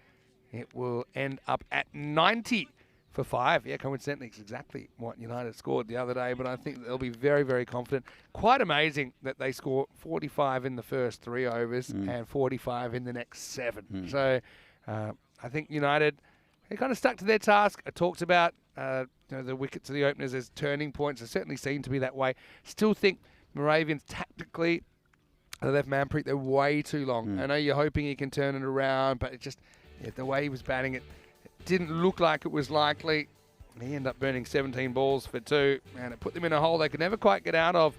it will end up at 90 for 5. Yeah, coincidentally, it's exactly what United scored the other day, but I think they'll be very, very confident. Quite amazing that they score 45 in the first 3 overs and 45 in the next 7. So I think United, they kind of stuck to their task. I talked about the wickets of the openers as turning points. It certainly seemed to be that way. Still think Moravians tactically, they left Manpreet, they're way too long. I know you're hoping he can turn it around, but it just, the way he was batting it, didn't look like it was likely. He ended up burning 17 balls for 2, and it put them in a hole they could never quite get out of,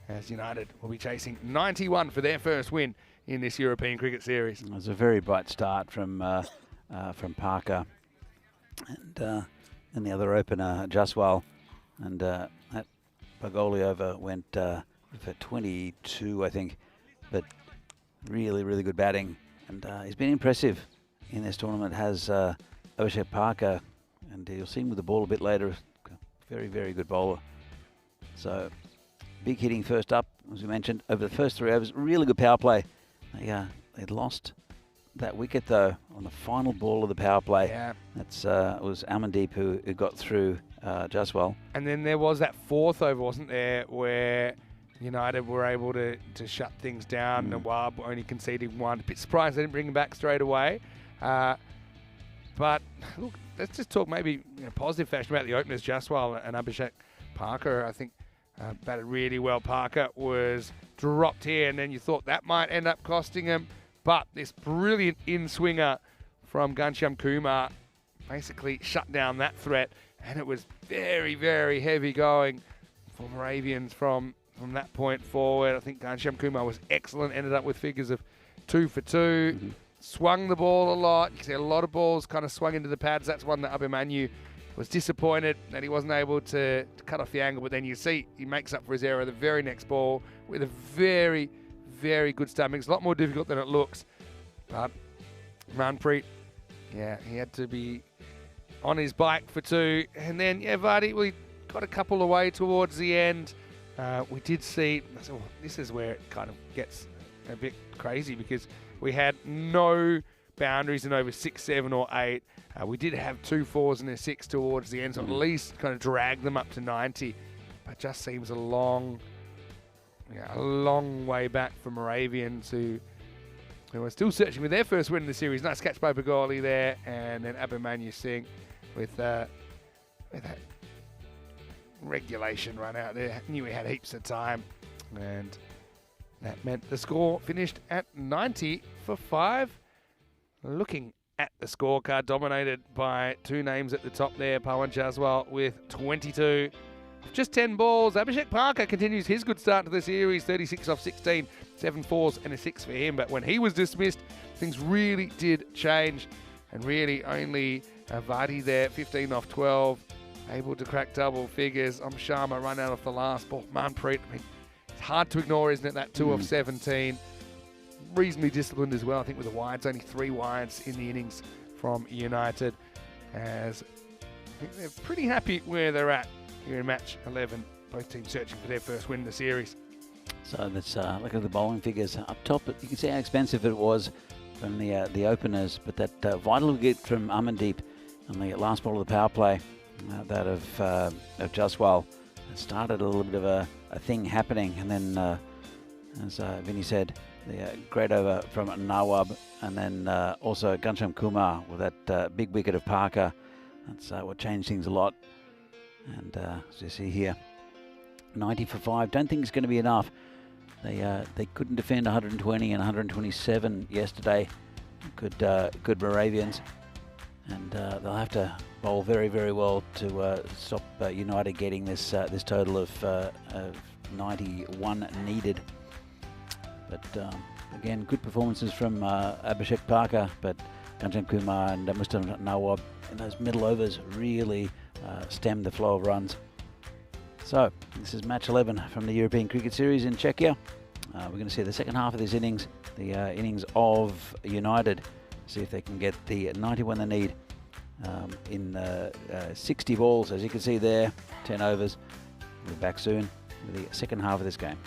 as United will be chasing 91 for their first win in this European Cricket Series. It was a very bright start from Parker and the other opener, Jaswal. And that Bagoli over went for 22, I think. But really, really good batting. And he's been impressive in this tournament, has Abhishek Parker, and you'll see him with the ball a bit later. Very, very good bowler. So, big hitting first up, as we mentioned, over the first 3 overs. Really good power play. They lost that wicket though on the final ball of the power play. Yeah. That's it was Amandeep who got through Jaswal. And then there was that fourth over, wasn't there, where United were able to shut things down. Nawab only conceding one. A bit surprised they didn't bring him back straight away. But look, let's just talk maybe in a positive fashion about the openers, Jaswal and Abhishek Parker. I think batted really well. Parker was dropped here, and then you thought that might end up costing him. But this brilliant in-swinger from Ghanshyam Kumar basically shut down that threat, and it was very, very heavy going for Moravians from that point forward. I think Ghanshyam Kumar was excellent, ended up with figures of 2 for 2. Swung the ball a lot. You can see a lot of balls kind of swung into the pads. That's one that Abhimanyu was disappointed that he wasn't able to cut off the angle, but then you see he makes up for his error the very next ball with a very, very good start. It's a lot more difficult than it looks. But Manpreet, yeah, he had to be on his bike for 2. And then, yeah, Vardy, we got a couple away towards the end. We did see, this is where it kind of gets a bit crazy because we had no boundaries in over 6, 7 or 8. We did have 2 4s and a 6 towards the end, so at least kind of drag them up to 90. But just seems a long way back for Moravians who are still searching for their first win in the series. Nice catch by Bagoli there, and then Abhimanyu Singh with that regulation run out there. Knew he had heaps of time, and that meant the score finished at 90 for 5. Looking at the scorecard, dominated by 2 names at the top there. Pawan Jaswal with 22. Just 10 balls. Abhishek Parker continues his good start to the series. 36 off 16, 7 4s and a 6 for him. But when he was dismissed, things really did change. And really only Vardy there, 15 off 12, able to crack double figures. Sharma run out off the last ball. Manpreet, I mean, it's hard to ignore, isn't it, that 2 off 17. Reasonably disciplined as well, I think, with the wides. Only 3 wides in the innings from United, as I think they're pretty happy where they're at here in match 11. Both teams searching for their first win in the series. So let's look at the bowling figures up top. You can see how expensive it was from the openers, but that vital wicket from Amandeep on the last ball of the power play, that of Jaswal, started a little bit of a thing happening, and then as Vinny said, the great over from Nawab, and then also Ghanshyam Kumar with that big wicket of Parker. That's what changed things a lot. And as you see here, 90 for 5. Don't think it's going to be enough. They couldn't defend 120 and 127 yesterday. Good Moravians, and they'll have to bowl very, very well to stop United getting this total of 91 needed. But again, good performances from Abhishek Parker, but Ghanshyam Kumar and Mustam Nawab in those middle overs really stemmed the flow of runs. So this is match 11 from the European Cricket Series in Czechia. We're going to see the second half of this innings, the innings of United, see if they can get the 91 they need in 60 balls. As you can see there, 10 overs. We'll be back soon with the second half of this game.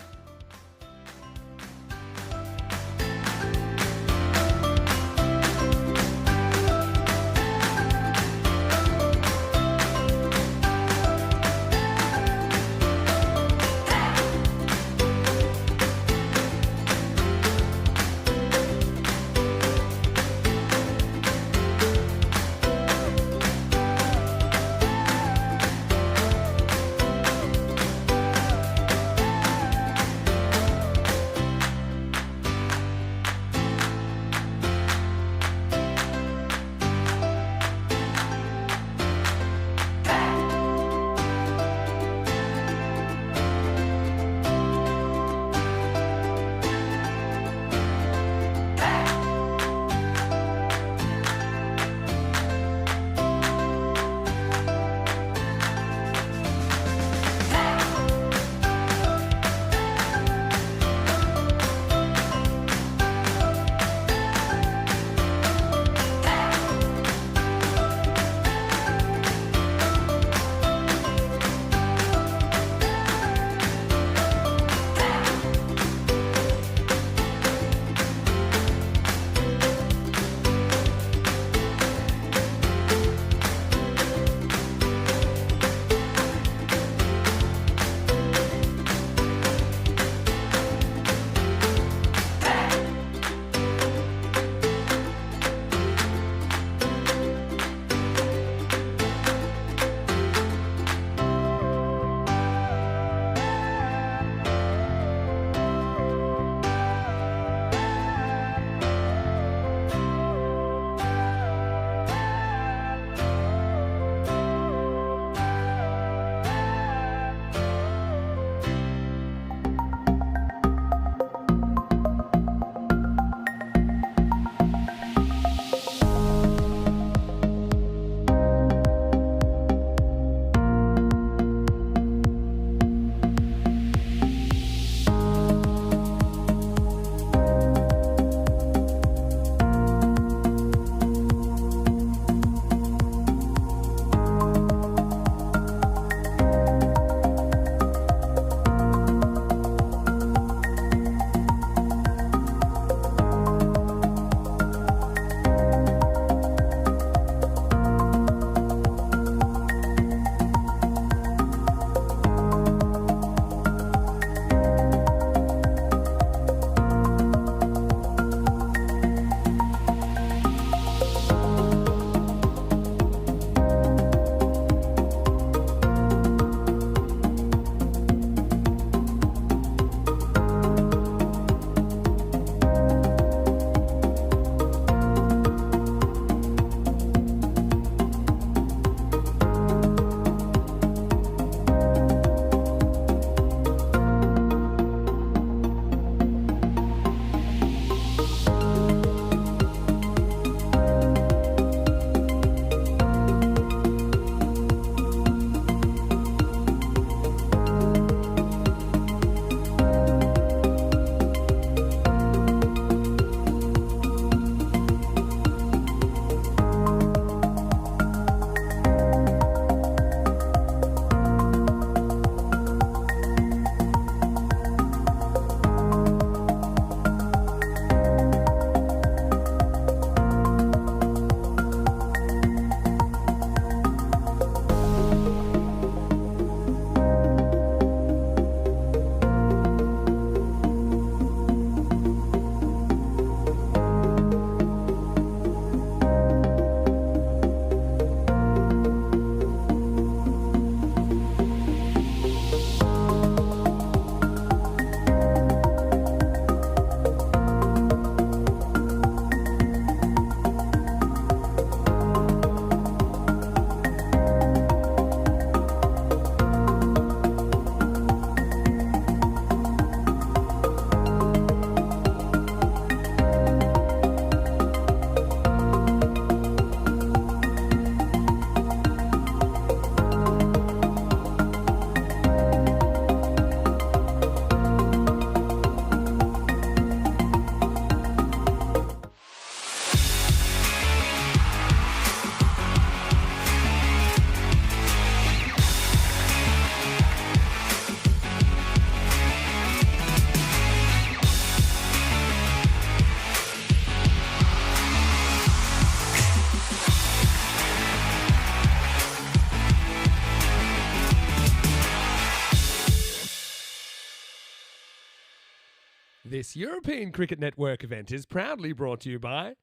This European Cricket Network event is proudly brought to you by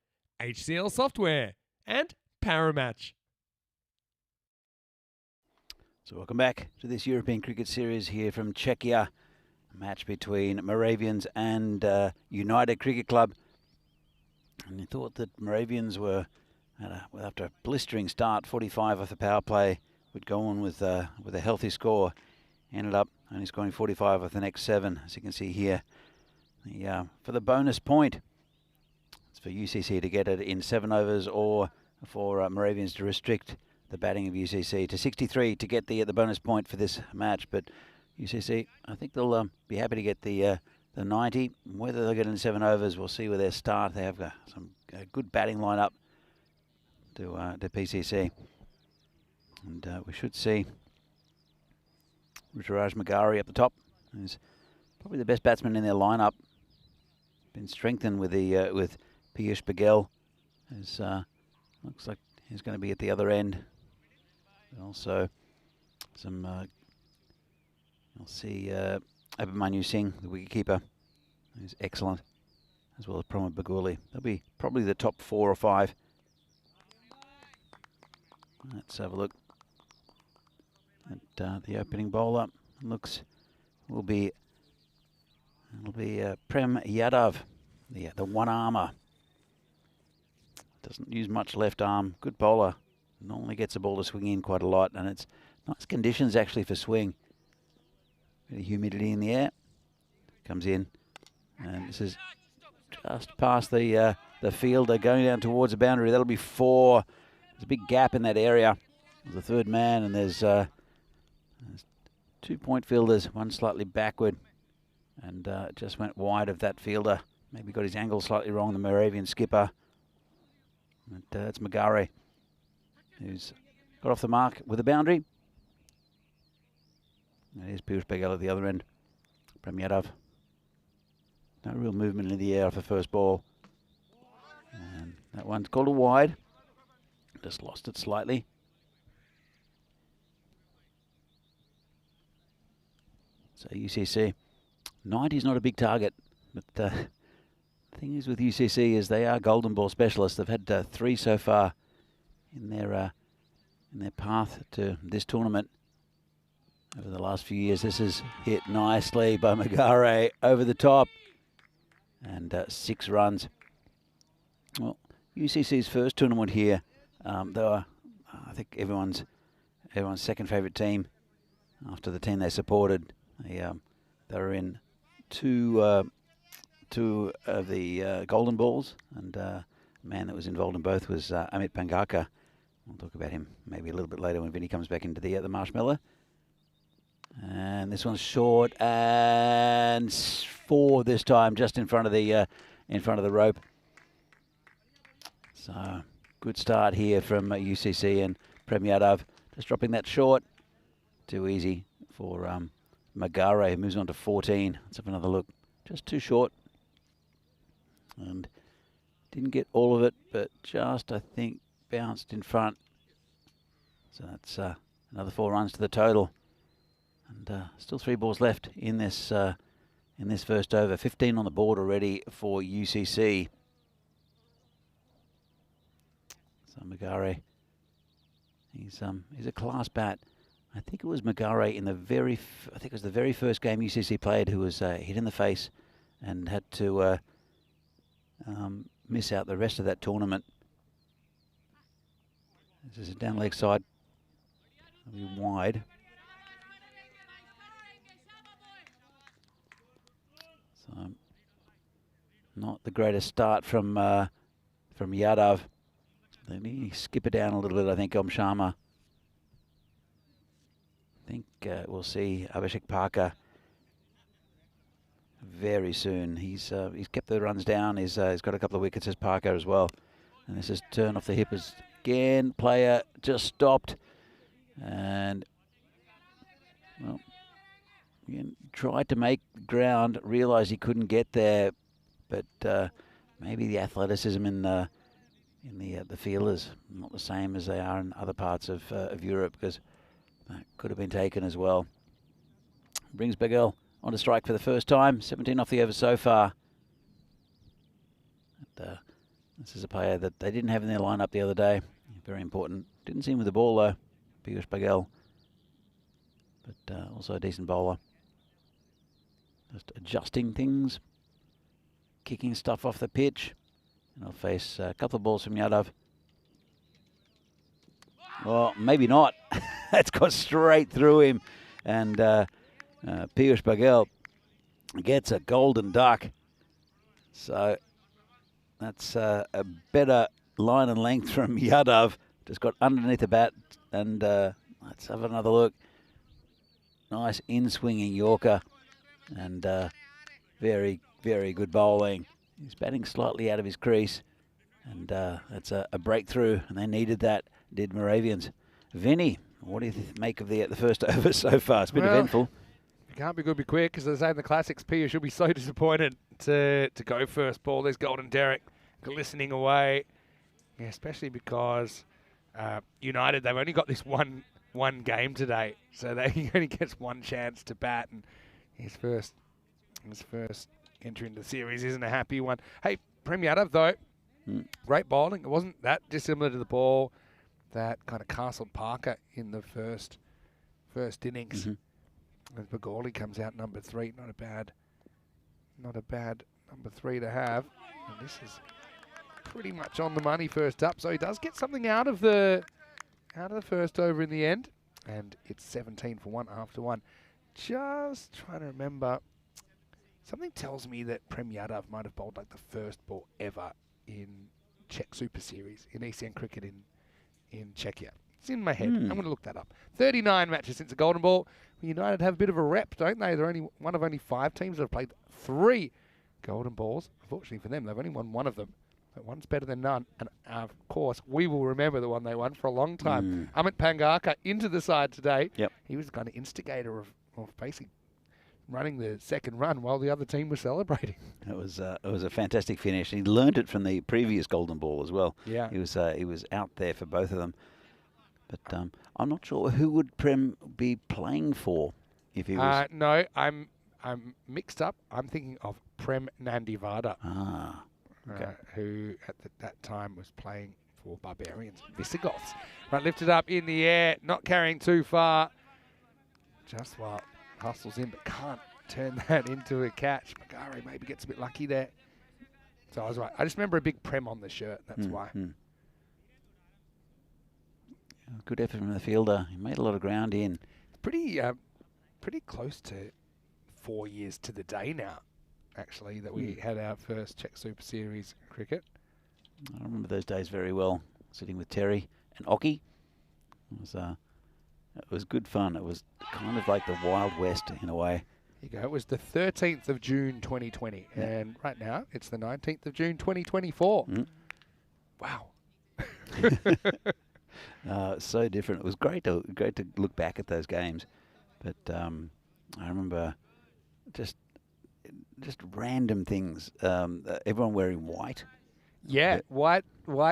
HCL Software and Paramatch. So welcome back to this European Cricket Series here from Czechia. A match between Moravians and United Cricket Club. And you thought that Moravians were, after a blistering start, 45 off the power play, would go on with a healthy score. Ended up only scoring 45 off the next 7, as you can see here. For the bonus point, it's for UCC to get it in 7 overs, or for Moravians to restrict the batting of UCC to 63 to get the bonus point for this match. But UCC, I think they'll be happy to get the 90. Whether they'll get in 7 overs, we'll see with their start. They have some good batting lineup to PCC, and we should see Ruturaj Magari up the top. He's probably the best batsman in their lineup. Been strengthened with with Piyush Paghel. Looks like he's going to be at the other end. And also some you'll see Abhimanyu Singh, the wicketkeeper, who's excellent, as well as Pramod Baguli. They'll be probably the top 4 or 5. Let's have a look at the opening bowler. Will be Prem Yadav, the one-armer. Doesn't use much left arm. Good bowler. Normally gets the ball to swing in quite a lot, and it's nice conditions actually for swing. Bit of humidity in the air. Comes in, and this is just past the fielder, going down towards the boundary. That'll be 4. There's a big gap in that area. There's the third man, and there's 2 point fielders, one slightly backward, and just went wide of that fielder. Maybe got his angle slightly wrong, the Moravian skipper. And it's Magari, who's got off the mark with a boundary. There's Piyush Paghel at the other end. Prem Yadav. No real movement in the air off the first ball. And that one's called a wide. Just lost it slightly. So UCC, 90 is not a big target, but the thing is with UCC is they are golden ball specialists. They've had 3 so far in their path to this tournament over the last few years. This is hit nicely by Magare over the top, and 6 runs. Well, UCC's first tournament here, they were, I think, everyone's second favourite team after the team they supported. They were in 2 of the golden balls, and the man that was involved in both was Amit Pangaka. We'll talk about him maybe a little bit later when Vinny comes back into the marshmallow. And this one's short, and 4 this time, just in front of the rope. So good start here from UCC, and Prem Yadav just dropping that short. Too easy for Magare, who moves on to 14. Let's have another look. Just too short. And didn't get all of it, but just, I think, bounced in front. So that's another 4 runs to the total. And still 3 balls left in this first over. 15 on the board already for UCC. So Magare, he's a class bat. I think it was Magare in the very first game UCC played who was hit in the face and had to miss out the rest of that tournament. This is a down leg side. It'll be wide. So not the greatest start from Yadav. Let me skip it down a little bit. I think Om Sharma. I think we'll see Abhishek Parker very soon. He's kept the runs down. He's got a couple of wickets as Parker as well. And this is turn off the hip again. Player just stopped, and well, again, tried to make ground. Realised he couldn't get there, but maybe the athleticism in the fielders not the same as they are in other parts of Europe, because that could have been taken as well. Brings Paghel on to strike for the first time. 17 off the over so far. And, this is a player that they didn't have in their lineup the other day. Very important. Didn't see him with the ball though, Piyush Baghel. But also a decent bowler. Just adjusting things, kicking stuff off the pitch. And I'll face a couple of balls from Yadav. Well, maybe not. That's got straight through him. And Piyush Baghel gets a golden duck. So that's a better line and length from Yadav. Just got underneath the bat. And let's have another look. Nice in-swinging Yorker. And very, very good bowling. He's batting slightly out of his crease. And that's a breakthrough. And they needed that, did Moravians. Vinny, what do you make of the first over so far? It's been eventful. It can't be good, be quick, as they say in the classics. Pia should be so disappointed to go first ball. There's Golden Derek glistening away, yeah, especially because United, they've only got this one game today, so he only gets one chance to bat, and his first entry into the series isn't a happy one. Hey, Prem Yadav, though, great bowling. It wasn't that dissimilar to the ball that kind of castled Parker in the first innings. As Bagorli comes out number 3, not a bad number 3 to have. And this is pretty much on the money first up, so he does get something out of the first over in the end, and it's 17 for 1 after 1. Just trying to remember. Something tells me that Prem Yadav might have bowled like the first ball ever in Czech Super Series in ECN cricket in Czechia. It's in my head. I'm going to look that up. 39 matches since the Golden Ball. United have a bit of a rep, don't they? They're only one of only 5 teams that have played 3 Golden Balls. Unfortunately for them, they've only won 1 of them. But one's better than none. And of course, we will remember the one they won for a long time. Amit Pangaka into the side today. Yep. He was the kind of instigator of basically running the second run while the other team was celebrating. It was a fantastic finish. He learned it from the previous Golden Ball as well. Yeah. He was out there for both of them. But I'm not sure who would Prem be playing for if he was. No, I'm mixed up. I'm thinking of Prem Nandivada, Okay. who at that time was playing for Barbarians, Visigoths. Right, lifted up in the air, not carrying too far. Just while hustles in, but can't turn that into a catch. Magare maybe gets a bit lucky there. So I was right. I just remember a big Prem on the shirt. That's why. Good effort from the fielder. He made a lot of ground in. Pretty close to 4 years to the day now, actually, that we had our first Czech Super Series cricket. I remember those days very well, sitting with Terry and Oki. It was good fun. It was kind of like the Wild West in a way. Here you go. It was the 13th of June 2020, and right now it's the 19th of June 2024. Wow. So different. It was great to look back at those games, but I remember just random things. Everyone wearing white. Yeah, white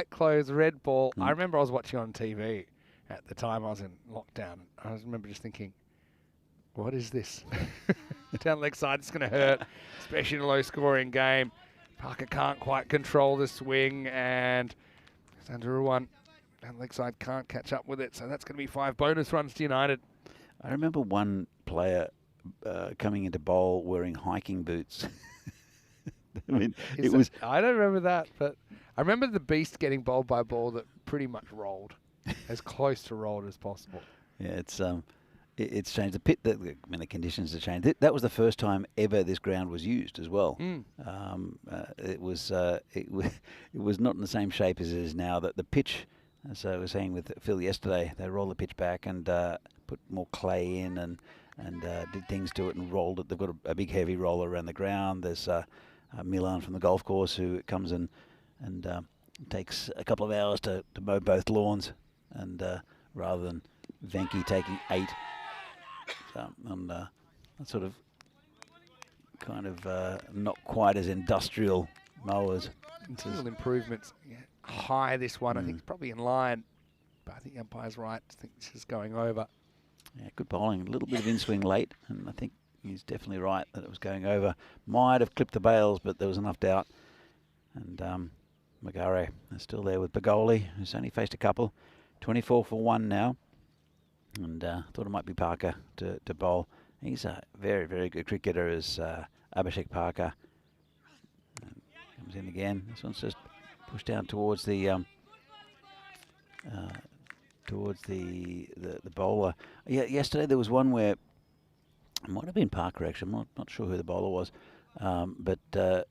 clothes, red ball. I remember I was watching on TV at the time. I was in lockdown. I remember just thinking, what is this? Down the leg side, it's going to hurt, especially in a low-scoring game. Parker can't quite control the swing, and Sandra one down the leg side can't catch up with it. So that's going to be 5 bonus runs to United. I remember one player coming into bowl wearing hiking boots. I mean, I don't remember that, but I remember the Beast getting bowled by a ball that pretty much rolled, as close to rolled as possible. Yeah, it's changed. The pit, the conditions have changed. That was the first time ever this ground was used as well. It was not in the same shape as it is now. That the pitch, as I was saying with Phil yesterday, they rolled the pitch back and put more clay in and did things to it and rolled it. They've got a big heavy roller around the ground. There's Milan from the golf course who comes in and takes a couple of hours to mow both lawns, and rather than Venki taking 8. And that's sort of kind of not quite as industrial mowers. Continual improvements. Yeah. High this one. I think it's probably in line, but I think the umpire's right. I think this is going over. Yeah, good bowling. A little bit of in-swing late, and I think he's definitely right that it was going over. Might have clipped the bails, but there was enough doubt. And Magare is still there with Bagoli, who's only faced a couple. 24 for 1 now. And thought it might be Parker to bowl. He's a very, very good cricketer, as Abhishek Parker. Comes in again. This one's just pushed down towards the bowler. Yeah, yesterday there was one where it might have been Parker actually. I'm not sure who the bowler was, but the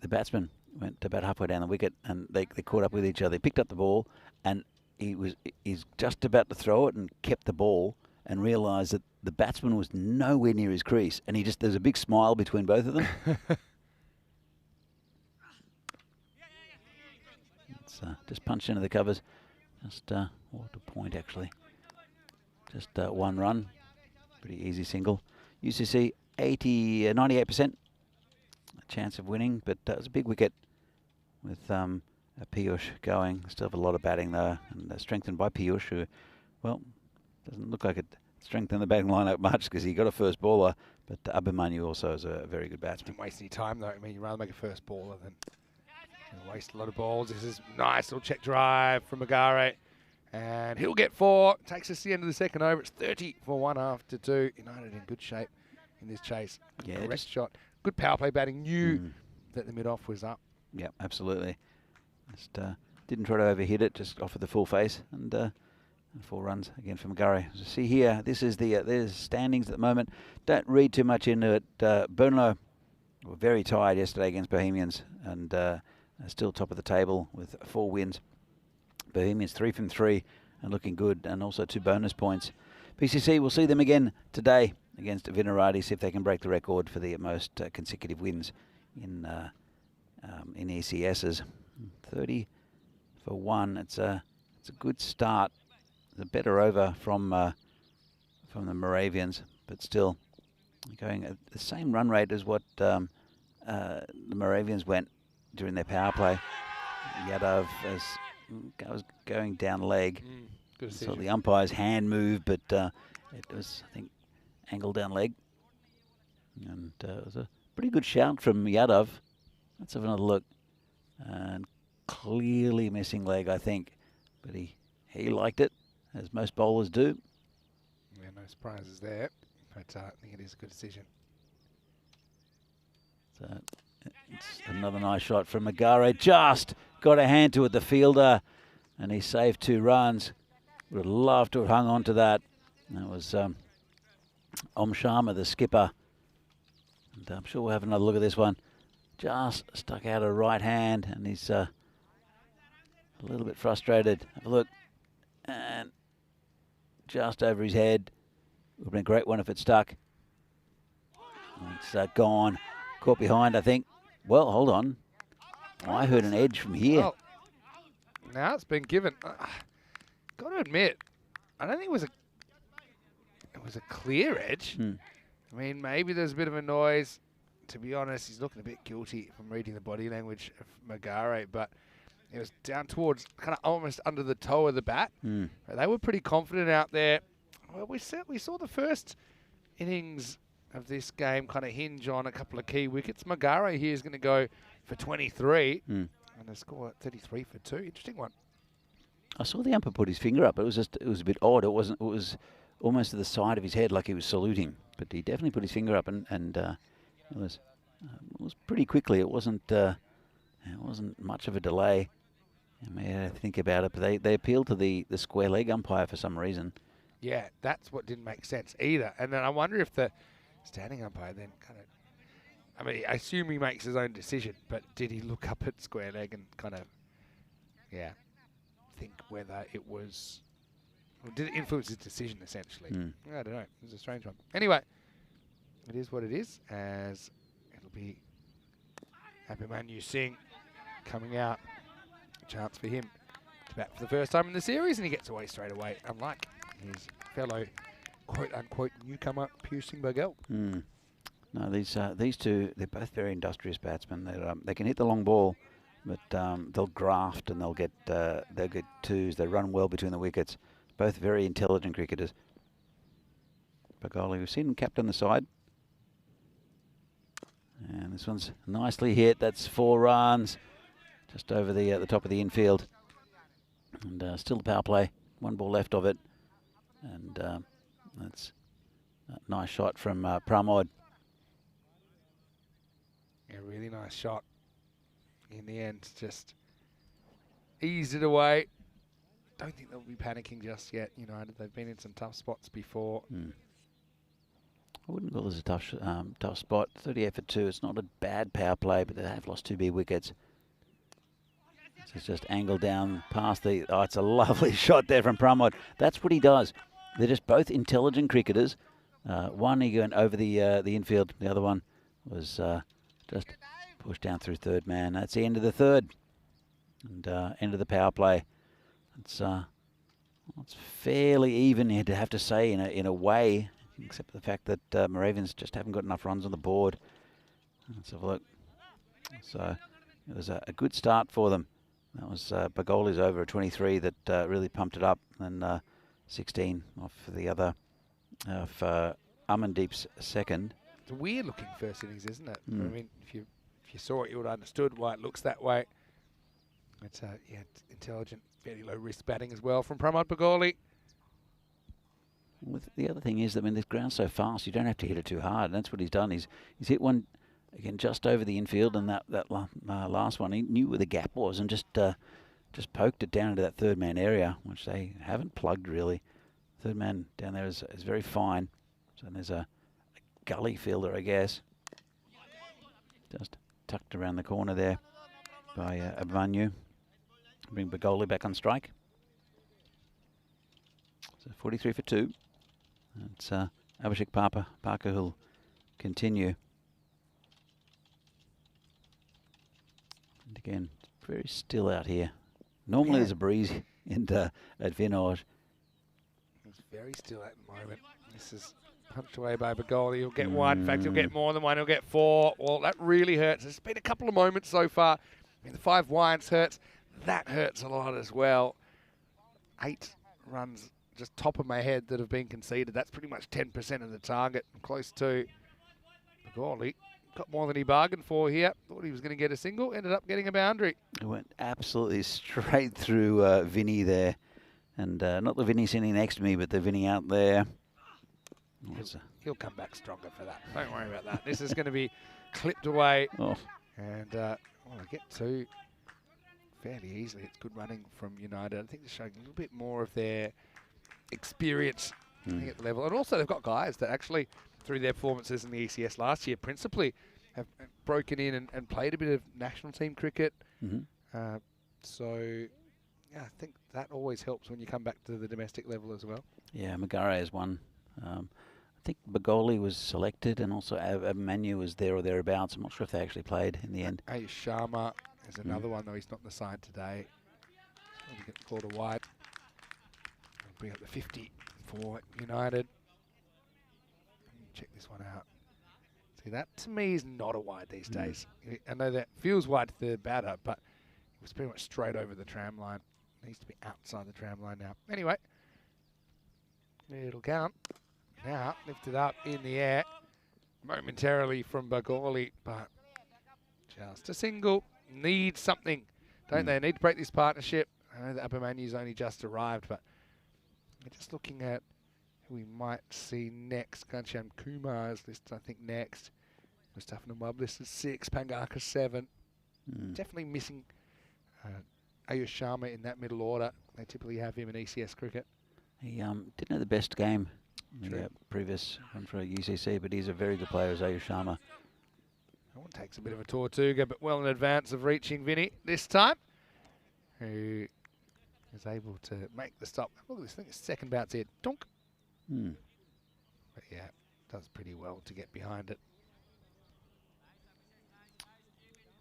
batsman went about halfway down the wicket and they caught up with each other. They picked up the ball and he's just about to throw it and kept the ball and realised that the batsman was nowhere near his crease, and there's a big smile between both of them. It's just punched into the covers. Just what a point actually. Just 1 run. Pretty easy single. UCC 98% chance of winning, but it was a big wicket with Piyush going. Still have a lot of batting though, and strengthened by Piyush, who, well, doesn't look like it strengthened the batting lineup much because he got a first bowler, but Abhimanyu also is a very good batsman. Didn't waste any time though. I mean, you'd rather make a first bowler than waste a lot of balls. This is nice little check drive from Magare, and he'll get 4. Takes us to the end of the second over. It's 30 for 1 after 2. United in good shape in this chase. Good rest shot. Good power play batting. Knew that the mid-off was up. Yeah, absolutely. Just didn't try to overhit it. Just offered the full face, and 4 runs again from Magare. So see here, this is there's standings at the moment. Don't read too much into it. Burnlow were very tired yesterday against Bohemians, and still top of the table with 4 wins. Bohemians 3 from 3 and looking good, and also 2 bonus points. PCC, we'll see them again today against Vinohrady, see if they can break the record for the most consecutive wins in ECSs. 30 for 1. It's a good start. It's a better over from the Moravians, but still going at the same run rate as what the Moravians went during their power play. Yadav was going down leg. Good Saw the umpire's hand move, but it was, I think, angle down leg. And it was a pretty good shout from Yadav. Let's have another look. And clearly missing leg, I think. But he liked it, as most bowlers do. Yeah, no surprises there. But I think it is a good decision. So it's another nice shot from Magare. Just got a hand to it, the fielder, and he saved 2 runs. Would have loved to have hung on to that. That was Om Sharma, the skipper. And I'm sure we'll have another look at this one. Just stuck out a right hand, and he's a little bit frustrated. Have a look. And just over his head. Would have been a great one if it stuck. It's gone. Caught behind, I think. Well, hold on. I heard an edge from here. Well, now it's been given. Got to admit, I don't think it was a clear edge. I mean, maybe there's a bit of a noise. To be honest, he's looking a bit guilty from reading the body language of Magare, but it was down towards kind of almost under the toe of the bat. They were pretty confident out there. Well, we saw the first innings of this game kind of hinge on a couple of key wickets. Magare here is going to go for 23 and a score 33 for 2. Interesting one. I saw the umpire put his finger up. It was a bit odd. It was almost to the side of his head like he was saluting, but he definitely put his finger up, and it was pretty quickly. It wasn't much of a delay. I may think about it, but they appealed to the square leg umpire for some reason. Yeah, that's what didn't make sense either. And then I wonder if the standing umpire then kind of, I mean, I assume he makes his own decision, but did he look up at square leg and kind of, think whether it was, or did it influence his decision essentially? I don't know. It was a strange one. Anyway, it is what it is, as it'll be Abhimanyu Singh coming out. A chance for him to bat for the first time in the series, and he gets away straight away, unlike his fellow quote-unquote newcomer, Piyush Singh Baghel. No, these two, they're both very industrious batsmen. They can hit the long ball, but they'll graft and they'll get twos. They run well between the wickets. Both very intelligent cricketers. Bagoli, we've seen him captain the side And this one's nicely hit. That's 4 runs, just over the top of the infield. And still the power play. 1 ball left of it. And that's a nice shot from Pramod. Yeah, really nice shot. In the end, just eased it away. Don't think they'll be panicking just yet, United. They've been in some tough spots before. I wouldn't call this a tough spot. 38 for 2. It's not a bad power play, but they have lost 2 big wickets. So it's just angled down past the... Oh, it's a lovely shot there from Pramod. That's what he does. They're just both intelligent cricketers. One he went over the infield. The other one was just pushed down through third man. That's the end of the third. And end of the power play. It's fairly even, you'd have to say, in a way, except for the fact that Moravians just haven't got enough runs on the board. Let's have a look. So it was a good start for them. That was Bagoli's over at 23 that really pumped it up, and 16 off for the other for Amandeep's second. It's a weird looking first innings, isn't it? I mean, if you saw it, you would have understood why it looks that way. It's yeah, it's intelligent, fairly low risk batting as well from Pramod Bagoli. With the other thing is that when this ground's so fast, you don't have to hit it too hard. And that's what he's done. He's hit one again just over the infield, and that last one he knew where the gap was and just poked it down into that third man area, which they haven't plugged really. Third man down there is very fine. So there's a gully fielder, I guess, just tucked around the corner there by Abhimanyu. Bring Bagoli back on strike. So 43 for 2. It's Abhishek Parker who'll continue. And again, it's very still out here. Normally there's a breeze at Vinohrady. It's very still at the moment. This is punched away by Bagoli. He'll get one. In fact, he'll get more than one. He'll get 4. Well, that really hurts. There's been a couple of moments so far. I mean, the 5 winds hurts. That hurts a lot as well. 8 runs just top of my head that have been conceded. That's pretty much 10% of the target. Close to Bagoli. Got more than he bargained for here. Thought he was going to get a single. Ended up getting a boundary. It went absolutely straight through Vinny there. And not the Vinny sitting next to me, but the Vinny out there. He'll come back stronger for that. Don't worry about that. This is going to be clipped away. Oh. And well, I get 2 fairly easily. It's good running from United. I think they're showing a little bit more of their experience at the level. And also they've got guys that actually, through their performances in the ECS last year, principally have broken in and played a bit of national team cricket. So, yeah, I think that always helps when you come back to the domestic level as well. Yeah, Magara has one. I think Bagoli was selected, and also Abhimanyu was there or thereabouts. I'm not sure if they actually played in the end. Ayush Sharma is another one, though he's not on the side today. So we get called a wide. Bring up the 50 for United. Check this one out. See, that to me is not a wide these days. I know that feels wide to the batter, but it was pretty much straight over the tram line. It needs to be outside the tram line now. Anyway, it'll count. Now, lifted up in the air momentarily from Bagoli, but just a single. Needs something, don't they? Need to break this partnership. I know that Abhimanyu's only just arrived, but we're just looking at who we might see next. Kancham Kumar's list, I think, next. Mustafa Nawab listed 6, Pangaka 7. Definitely missing Ayush Sharma in that middle order. They typically have him in ECS cricket. He didn't have the best game in the previous one for UCC, but he's a very good player as Ayush Sharma. That one takes a bit of a Tortuga, but well in advance of reaching Vinny this time, who is able to make the stop. Look at this thing, second bounce here, donk. But yeah, does pretty well to get behind it.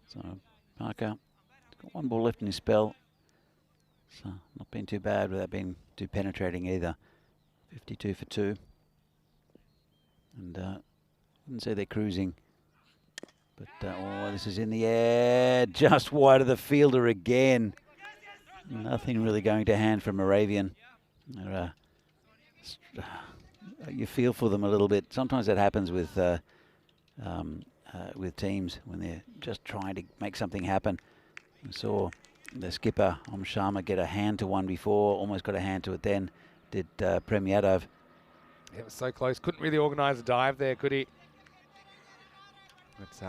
So Parker got 1 ball left in his spell. So not been too bad without being too penetrating either. 52 for 2. And wouldn't say they're cruising. But oh, this is in the air, just wide of the fielder again. Nothing really going to hand from Moravian. You feel for them a little bit. Sometimes that happens with with teams when they're just trying to make something happen. We saw the skipper Sharma get a hand to one before, almost got a hand to it then, did Prem Yadav. Yeah, it was so close. Couldn't really organise a dive there, could he? That's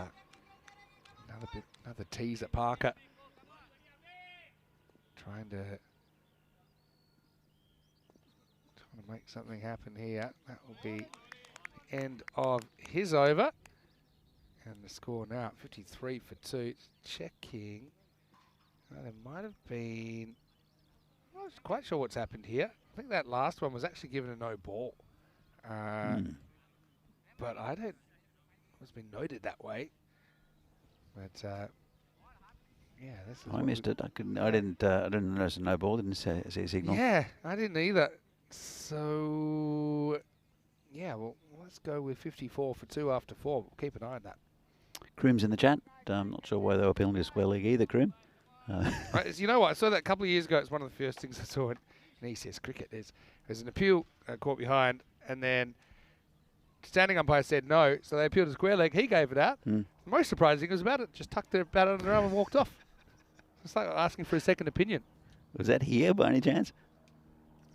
another tease at Parker. Trying to make something happen here. That will be the end of his over. And the score now 53 for 2. Checking. There might have been. I'm not quite sure what's happened here. I think that last one was actually given a no ball. But I don't. It's been noted that way. But yeah, this is. I missed it. I didn't notice a no ball. Didn't see a signal. Yeah, I didn't either. So yeah, well, let's go with 54 for 2 after 4. We'll keep an eye on that. Crim's in the chat. I'm not sure why they were appealing to Square League either, Crim. Right, you know what? I saw that a couple of years ago. It's one of the first things I saw in ECS cricket. There's an appeal caught behind, and then standing umpire said no, so they appealed to Square Leg. He gave it out. The most surprising was about it. Just tucked their bat under their arm and walked off. It's like asking for a second opinion. Was that here by any chance?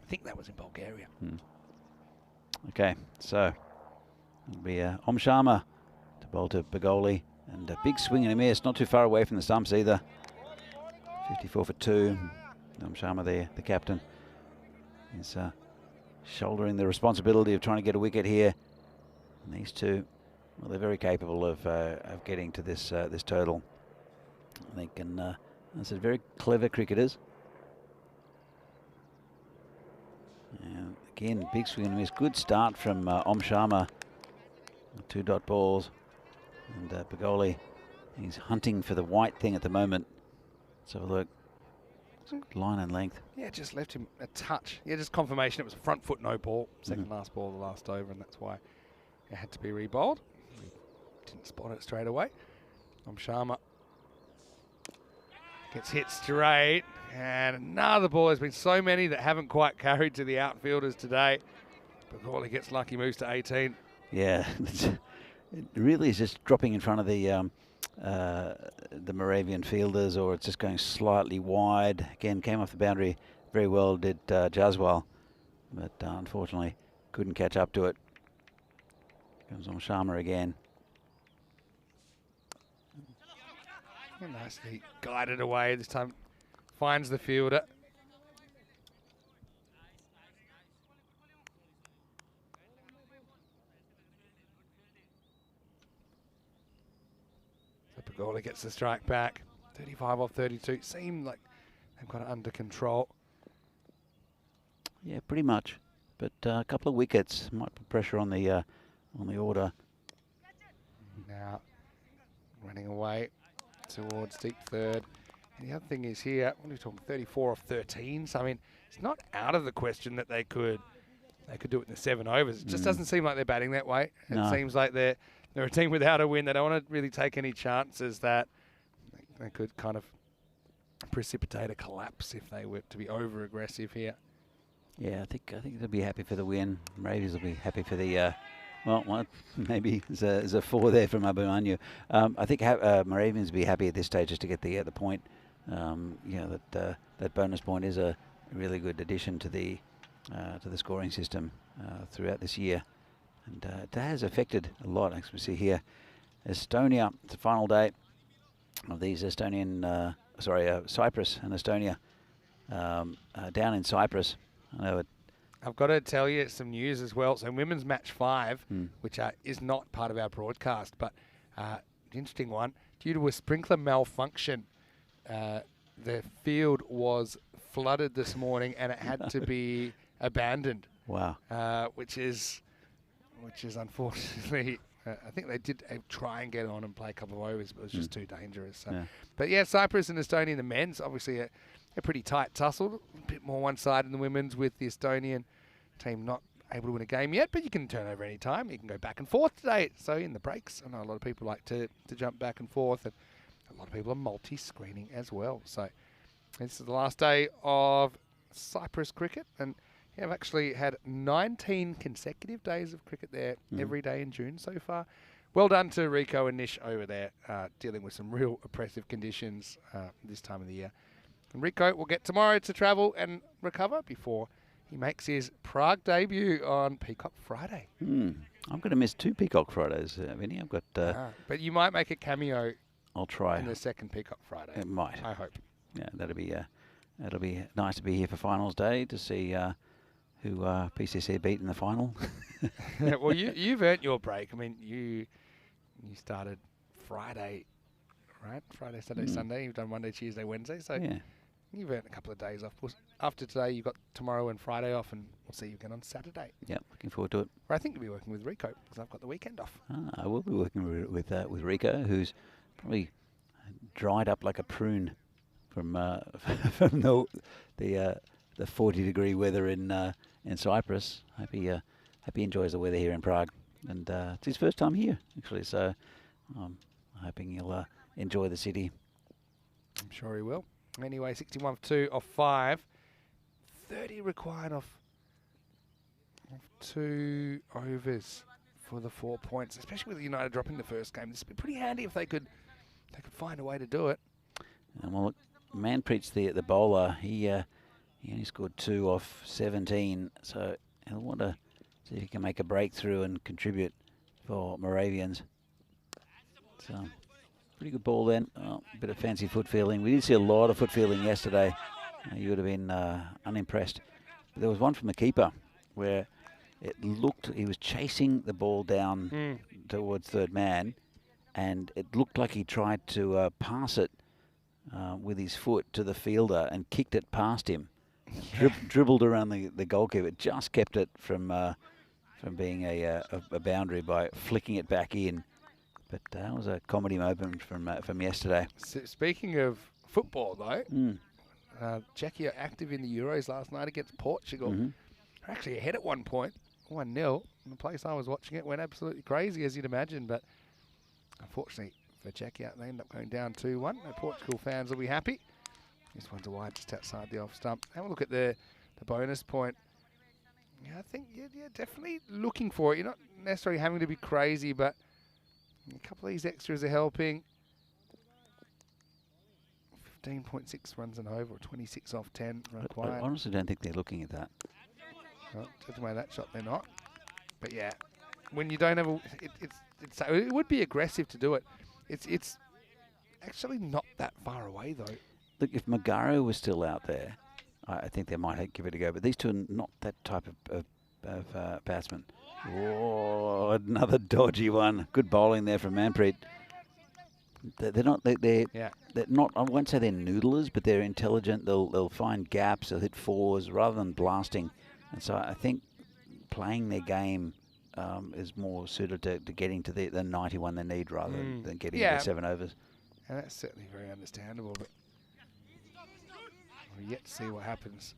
I think that was in Bulgaria. Okay, so it'll be Sharma to bowl to Bagoli, and a big swing and a miss, not too far away from the stumps either. 54 for 2. Sharma there, the captain, is shouldering the responsibility of trying to get a wicket here. And these two, well, they're very capable of getting to this this total. They can, as I said, very clever cricketers. And again, big swing and miss. Good start from Sharma. 2 dot balls. And Bagoli, he's hunting for the white thing at the moment. Let's have a look. Line and length. Yeah, just left him a touch. Yeah, just confirmation it was a front foot no ball. Second last ball of the last over, and that's why it had to be re-bowled. Didn't spot it straight away. Sharma gets hit straight, and another ball. There's been so many that haven't quite carried to the outfielders today. Bagoli gets lucky, moves to 18. Yeah, it really is just dropping in front of the Moravian fielders, or it's just going slightly wide. Again, came off the boundary very well, did Jaswal, but unfortunately couldn't catch up to it. Comes on Sharma again. Nicely guided away. This time finds the fielder. Bagoli gets the strike back. 35 off 32. Seemed like they've got it under control. Yeah, pretty much. But a couple of wickets might put pressure on the order. Now running away towards deep third. And the other thing is here, what are we talking? 34 off 13. So I mean, it's not out of the question that they could do it in the 7 overs. It just doesn't seem like they're batting that way. It seems like they're a team without a win. They don't want to really take any chances that they could kind of precipitate a collapse if they were to be over aggressive here. Yeah, I think they'll be happy for the win. Raiders will be happy for the well, maybe there's a 4 there from Abhimanyu. I think Moravians will be happy at this stage just to get the point. You know, that bonus point is a really good addition to the scoring system throughout this year. And that has affected a lot, as we see here. Estonia, it's the final day of these Estonian, Cyprus and Estonia down in Cyprus. I know I've got to tell you some news as well. So women's match 5, which is not part of our broadcast, but an interesting one. Due to a sprinkler malfunction, the field was flooded this morning and it had to be abandoned. Wow. Which is unfortunately, I think they did try and get on and play a couple of overs, but it was just too dangerous. So. Yeah. But yeah, Cyprus and Estonia, the men's, obviously a pretty tight tussle. A bit more one side in the women's, with the Estonian team not able to win a game yet, but you can turn over any time. You can go back and forth today. So in the breaks, I know a lot of people like to jump back and forth, and a lot of people are multi-screening as well. So this is the last day of Cyprus cricket, and yeah, I've actually had 19 consecutive days of cricket there every day in June so far, well done to Rico and Nish over there, dealing with some real oppressive conditions this time of the year. And Rico will get tomorrow to travel and recover before he makes his Prague debut on Peacock Friday. I'm going to miss 2 Peacock Fridays, Vinny. I've got... but you might make a cameo I'll try. in the second Peacock Friday. It might. I hope. Yeah, that'll be nice to be here for finals day to see who PCC beat in the final. Well, you've earned your break. I mean, you started Friday, right? Friday, Saturday, Sunday. You've done Monday, Tuesday, Wednesday. So Yeah. you've earned a couple of days off. After today, you've got tomorrow and Friday off, and we'll see you again on Saturday. Yeah, looking forward to it. Or I think you'll be working with Rico because I've got the weekend off. I will be working with Rico, who's probably dried up like a prune from from the 40-degree weather in Cyprus. Hope he enjoys the weather here in Prague, and it's his first time here actually. So I'm hoping he'll enjoy the city. I'm sure he will. Anyway, 61 for 2 off 5. 30 required off 2 overs for the 4 points, especially with United dropping the first game. This would be pretty handy if they could find a way to do it. And well, look, Manpreet's the bowler. He only scored 2 off 17, so he'll want to see if he can make a breakthrough and contribute for Moravians. So, pretty good ball then. Oh, a bit of fancy foot feeling. We did see a lot of foot feeling yesterday. You would have been unimpressed. But there was one from the keeper where it looked, he was chasing the ball down towards third man, and it looked like he tried to pass it with his foot to the fielder and kicked it past him. Dribbled around the goalkeeper, just kept it from being a boundary by flicking it back in. But that was a comedy moment from yesterday. Speaking of football, though, Czechia active in the Euros last night against Portugal. They're actually ahead at one point, 1-0. The place I was watching it went absolutely crazy, as you'd imagine. But unfortunately for Czechia, they end up going down 2-1. No Portugal fans will be happy. This one's a wide just outside the off stump. Have a look at the bonus point. Yeah, I think you're definitely looking for it. You're not necessarily having to be crazy, but a couple of these extras are helping. 15.6 runs and over, 26 off 10 required. I honestly don't think they're looking at that. Well, judging by that shot, they're not. But yeah, when you don't have it would be aggressive to do it. It's actually not that far away though. Look, if Magaro was still out there, I think they might give it a go. But these two are not that type of batsman. Oh, another dodgy one. Good bowling there from Manpreet. They're not. They're not. I won't say they're noodlers, but they're intelligent. They'll find gaps. They'll hit fours rather than blasting. And so I think playing their game is more suited to getting to the 91 they need rather than getting to 7 overs. And that's certainly very understandable. But we're yet to see what happens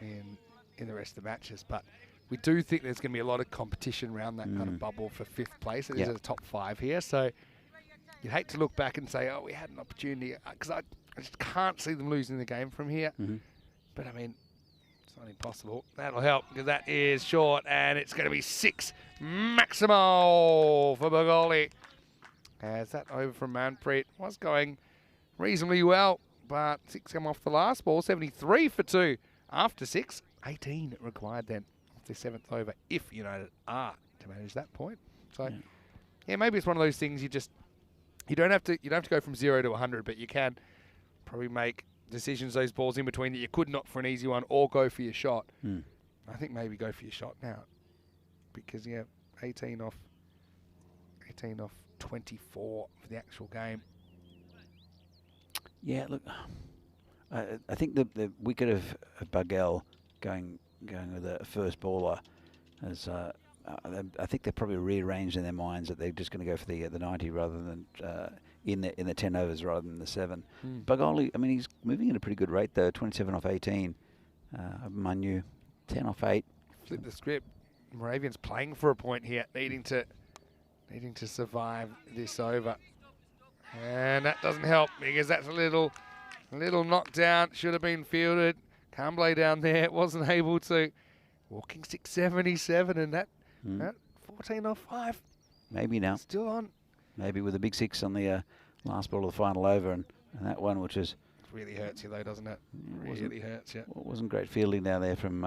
in the rest of the matches. But we do think there's going to be a lot of competition around that kind of bubble for 5th place. It is a top 5 here, so you'd hate to look back and say, oh, we had an opportunity, because I just can't see them losing the game from here. But I mean, it's not impossible. That'll help, because that is short, and it's going to be 6 maximal for Bagoli. As that over from Manpreet was going reasonably well, but 6 come off the last ball, 73 for 2 after 6, 18 required then off the 7th over if United are to manage that point. So yeah, maybe it's one of those things you don't have to go from 0 to 100, but you can probably make decisions, those balls in between that you could not for an easy one, or go for your shot. I think maybe go for your shot now, because 18 off 24 for the actual game. Yeah, look, I think the wicket of Bagel going with a first bowler has. I think they're probably rearranged in their minds that they're just going to go for the 90 rather than in the 10 overs rather than the 7. Bagoli, I mean, he's moving at a pretty good rate though. 27 off 18. Manu, 10 off 8. Flip the script. Moravians playing for a point here, needing to survive this over, and that doesn't help because that's a little knockdown. Should have been fielded. Camblay down there wasn't able to. Walking 677, and that 14 off 5. maybe now. Still on. Maybe with a big 6 on the last ball of the final over, and that one, which is Really hurts you though, doesn't it? wasn't- Really hurts you. well, wasn't great fielding down there from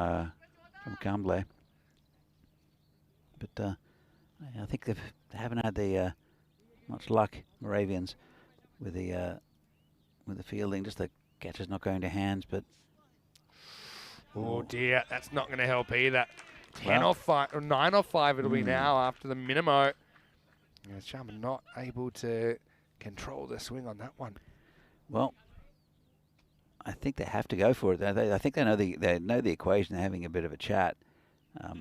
Camblay. But I think they haven't had the much luck, Moravians, with the fielding. Just the catcher's not going to hands, but Oh dear, that's not going to help either. 10 Well- off 5, or 9 off 5 it'll be now after the minimo. Yeah, Sharma not able to control the swing on that one. well, I think they have to go for it. I think they know the equation. They're having a bit of a chat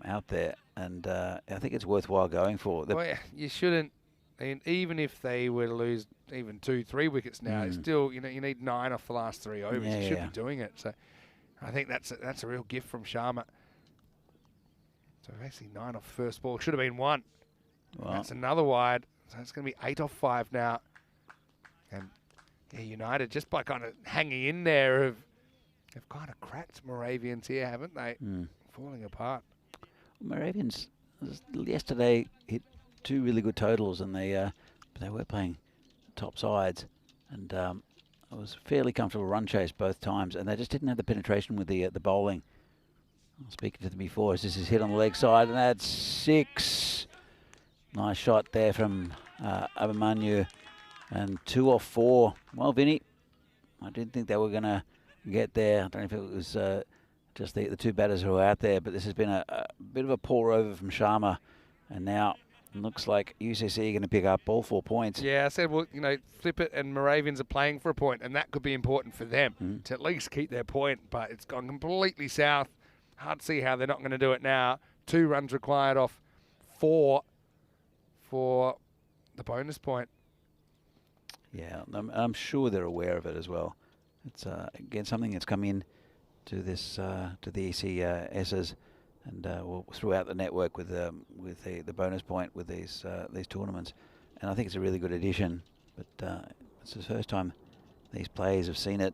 out there, and I think it's worthwhile going for. Well, yeah, you shouldn't. And even if they were to lose even 2-3 wickets now, it's still, you need 9 off the last 3 overs. Yeah, you should yeah. be doing it. So I think that's a real gift from Sharma. So actually 9 off first ball. Should have been 1. Well, That's another wide. So it's going to be 8 off 5 now. And yeah, United, just by kind of hanging in there, have kind of cracked Moravians here, haven't they? Falling apart. Moravians yesterday hit 2 really good totals, and they were playing top sides, and it was a fairly comfortable run chase both times, and they just didn't have the penetration with the bowling. I was speaking to them before, as this is hit on the leg side, and that's 6. Nice shot there from Abhimanyu, and 2 off 4. Well, Vinny, I didn't think they were going to get there. I don't know if it was just the 2 batters who were out there, but this has been a bit of a pour over from Sharma, and now it looks like UCC are going to pick up all 4 points. Yeah, I said, well, flip it, and Moravians are playing for a point, and that could be important for them to at least keep their point, but it's gone completely south. Hard to see how they're not going to do it now. 2 runs required off 4 for the bonus point. Yeah, I'm sure they're aware of it as well. It's again something that's come in to this to the ECSs and throughout the network with the bonus point with these tournaments, and I think it's a really good addition. But it's the first time these players have seen it.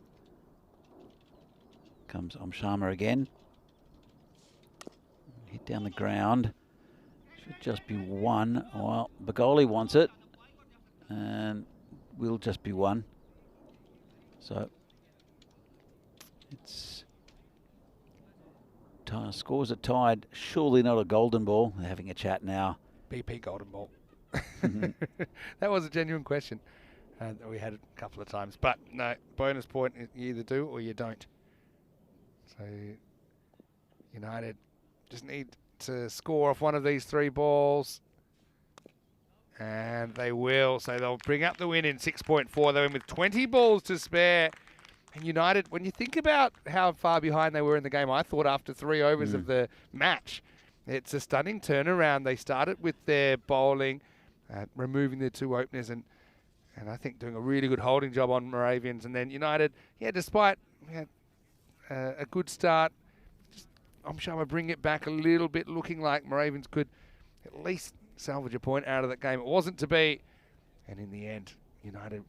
Comes Sharma again. Hit down the ground. Should just be 1. Well, Bagoli wants it, and will just be 1. So it's scores are tied. Surely not a golden ball. They're having a chat now. BP golden ball. That was a genuine question that we had a couple of times. But no, bonus point, you either do or you don't. So United just need to score off one of these 3 balls. And they will. So they'll bring up the win in 6.4. They're in with 20 balls to spare. And United, when you think about how far behind they were in the game, I thought after 3 overs of the match, it's a stunning turnaround. They started with their bowling, removing their 2 openers, and I think doing a really good holding job on Moravians. And then United, despite a good start, Sharma bring it back a little bit, looking like Moravians could at least salvage a point out of that game. It wasn't to be. And in the end, United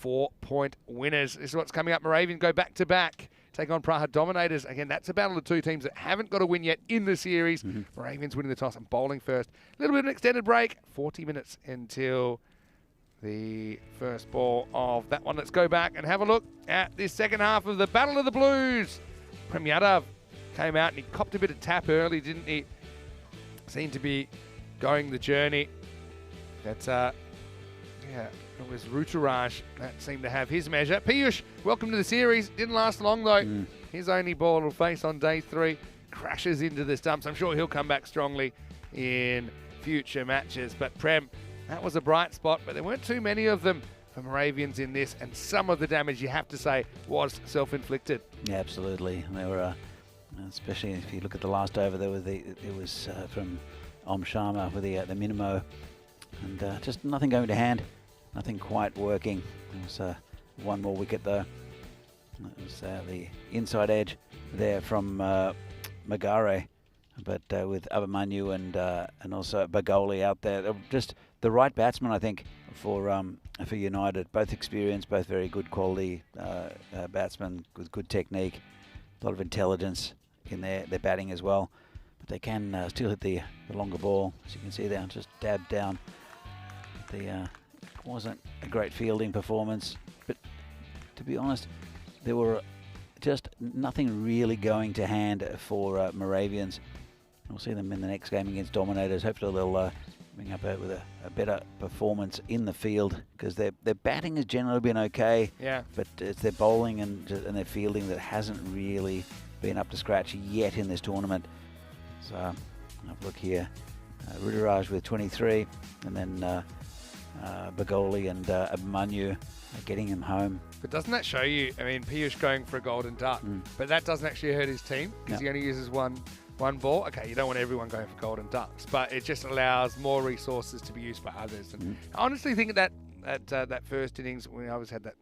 4-point winners. This is what's coming up. Moravian go back-to-back. Take on Prague Dominators. Again, that's a battle of 2 teams that haven't got a win yet in the series. Moravians winning the toss and bowling first. A little bit of an extended break. 40 minutes until the first ball of that one. Let's go back and have a look at this second half of the Battle of the Blues. Prem Yadav came out and he copped a bit of tap early, didn't he? Seemed to be going the journey. That's it was Ruturaj that seemed to have his measure. Piyush, welcome to the series. Didn't last long though. His only ball will face on day 3. Crashes into the stumps. I'm sure he'll come back strongly in future matches. But Prem, that was a bright spot, but there weren't too many of them for Moravians in this, and some of the damage, you have to say, was self-inflicted. Yeah, absolutely. They were, especially if you look at the last over, it was from Sharma with the minimo, and just nothing going to hand. Nothing quite working. It was 1 more wicket though. It was the inside edge there from Magare, but with Abhimanyu and also Bagoli out there. Just the right batsman, I think, for United. Both experienced, both very good quality batsmen with good technique, a lot of intelligence in their batting as well. But they can still hit the longer ball, as you can see there, just dabbed down wasn't a great fielding performance, but to be honest, there were just nothing really going to hand for Moravians. We'll see them in the next game against Dominators. Hopefully they'll bring up with a better performance in the field, because their batting has generally been okay. Yeah. But it's their bowling and their fielding that hasn't really been up to scratch yet in this tournament. So have a look here. Rudiraj with 23, and then Bagoli and Abhimanyu getting him home. But doesn't that show you, I mean, Piyush going for a golden duck, but that doesn't actually hurt his team, because he only uses one ball. Okay, you don't want everyone going for golden ducks, but it just allows more resources to be used by others. And I honestly think that first innings, when I always had that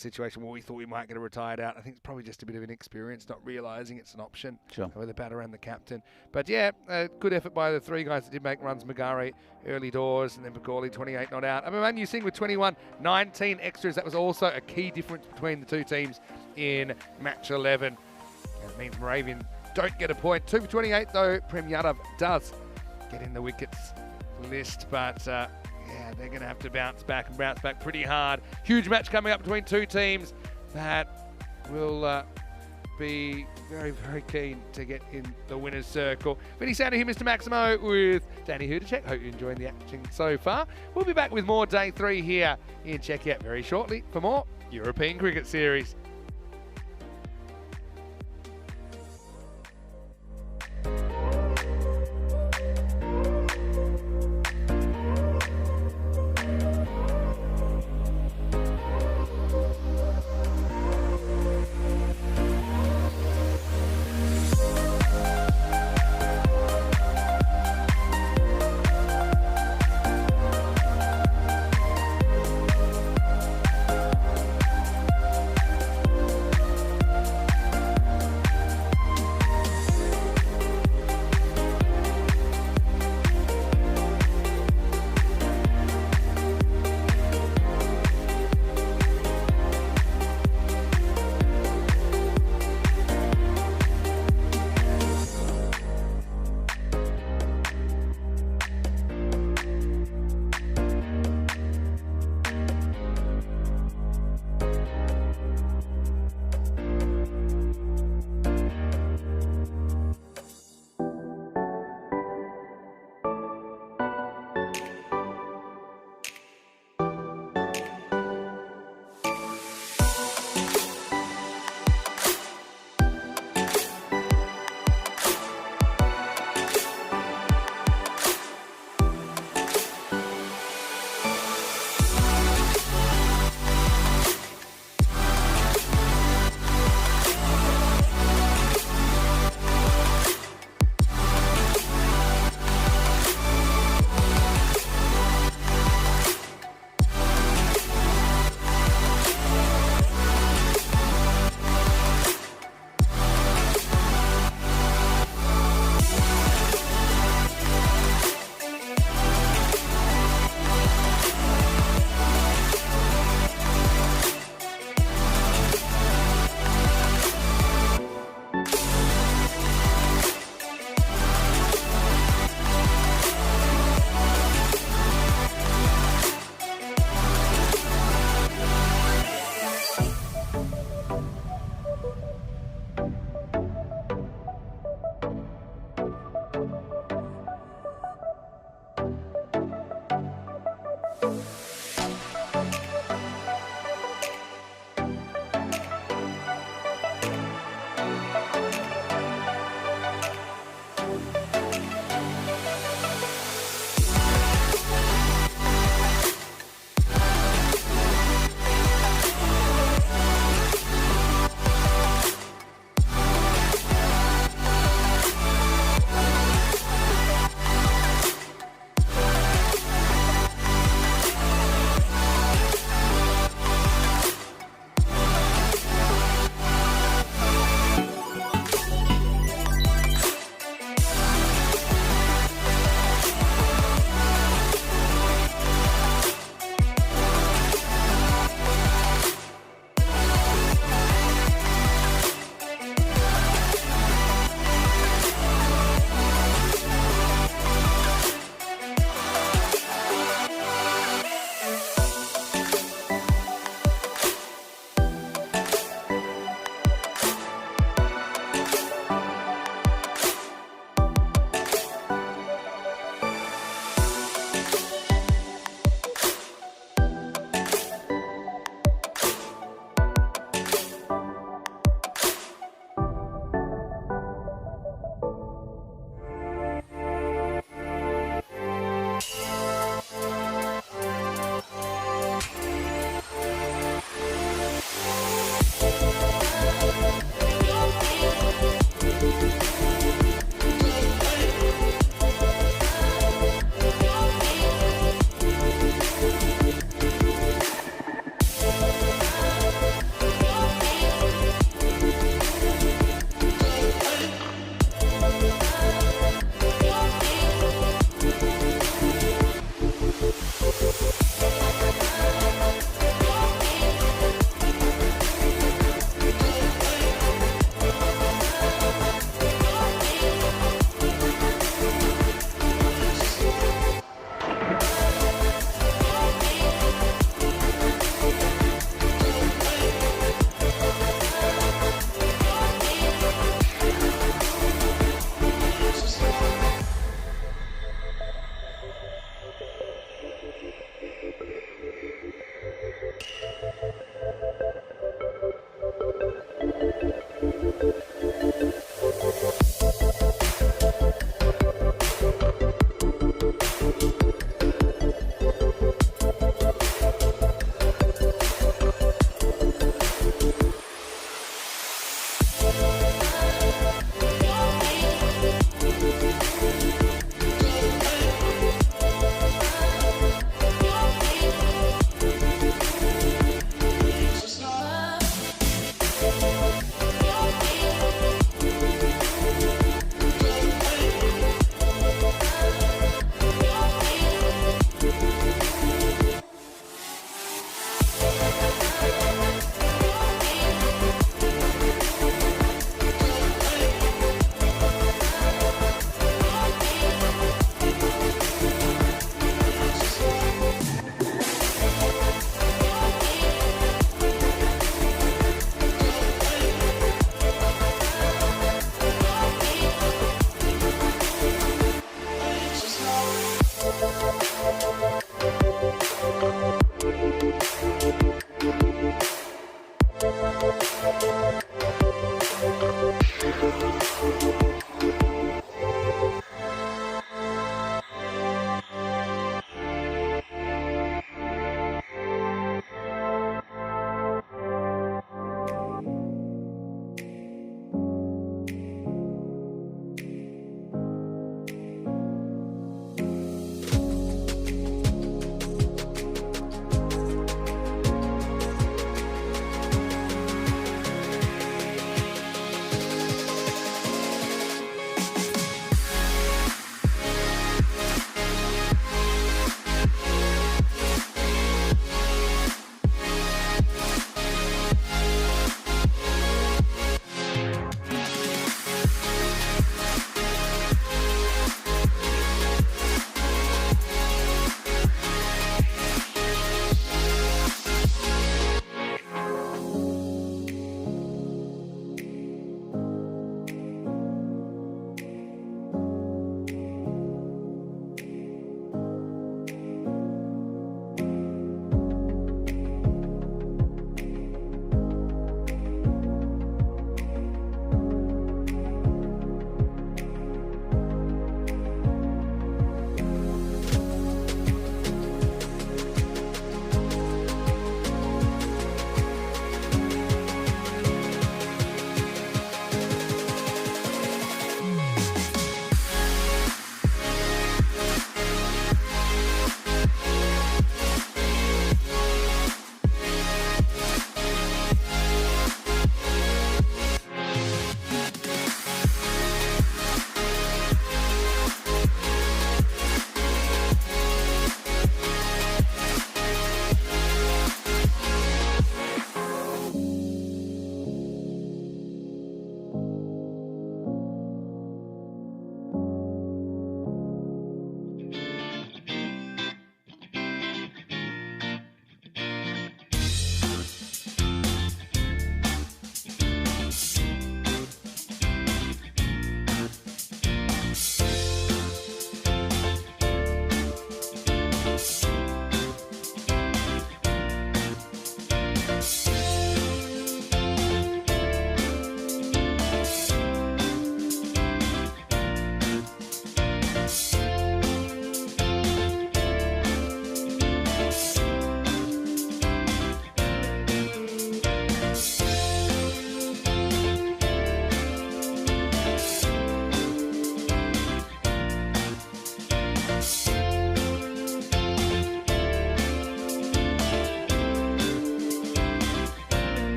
situation where we thought we might get a retired out, I think it's probably just a bit of inexperience, not realising it's an option with the batter and the captain. But yeah, good effort by the three guys that did make runs. Magari early doors, and then Bagoli 28 not out. Abhimanyu Singh with 21, 19 extras. That was also a key difference between the two teams in match 11. That means Moravian don't get a point. 2 for 28 though. Prem Yadav does get in the wickets list, but yeah, they're going to have to bounce back pretty hard. Huge match coming up between two teams that will be very, very keen to get in the winner's circle. Vinny Sander here, Mr. Maximo, with Danny Hudacek. Hope you're enjoying the action so far. We'll be back with more Day 3 here in Czechia very shortly for more European Cricket Series.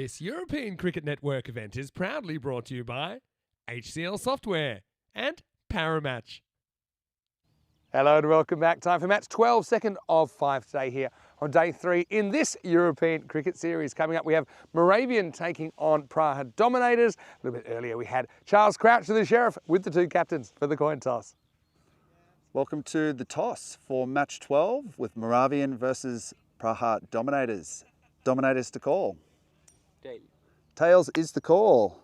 This European Cricket Network event is proudly brought to you by HCL Software and Paramatch. Hello and welcome back. Time for match 12, second of 5 today here on day 3 in this European Cricket Series. Coming up, we have Moravian taking on Prague Dominators. A little bit earlier, we had Charles Crouch to the Sheriff with the two captains for the coin toss. Welcome to the toss for match 12 with Moravian versus Prague Dominators. Dominators to call. Tail. Tails is the call.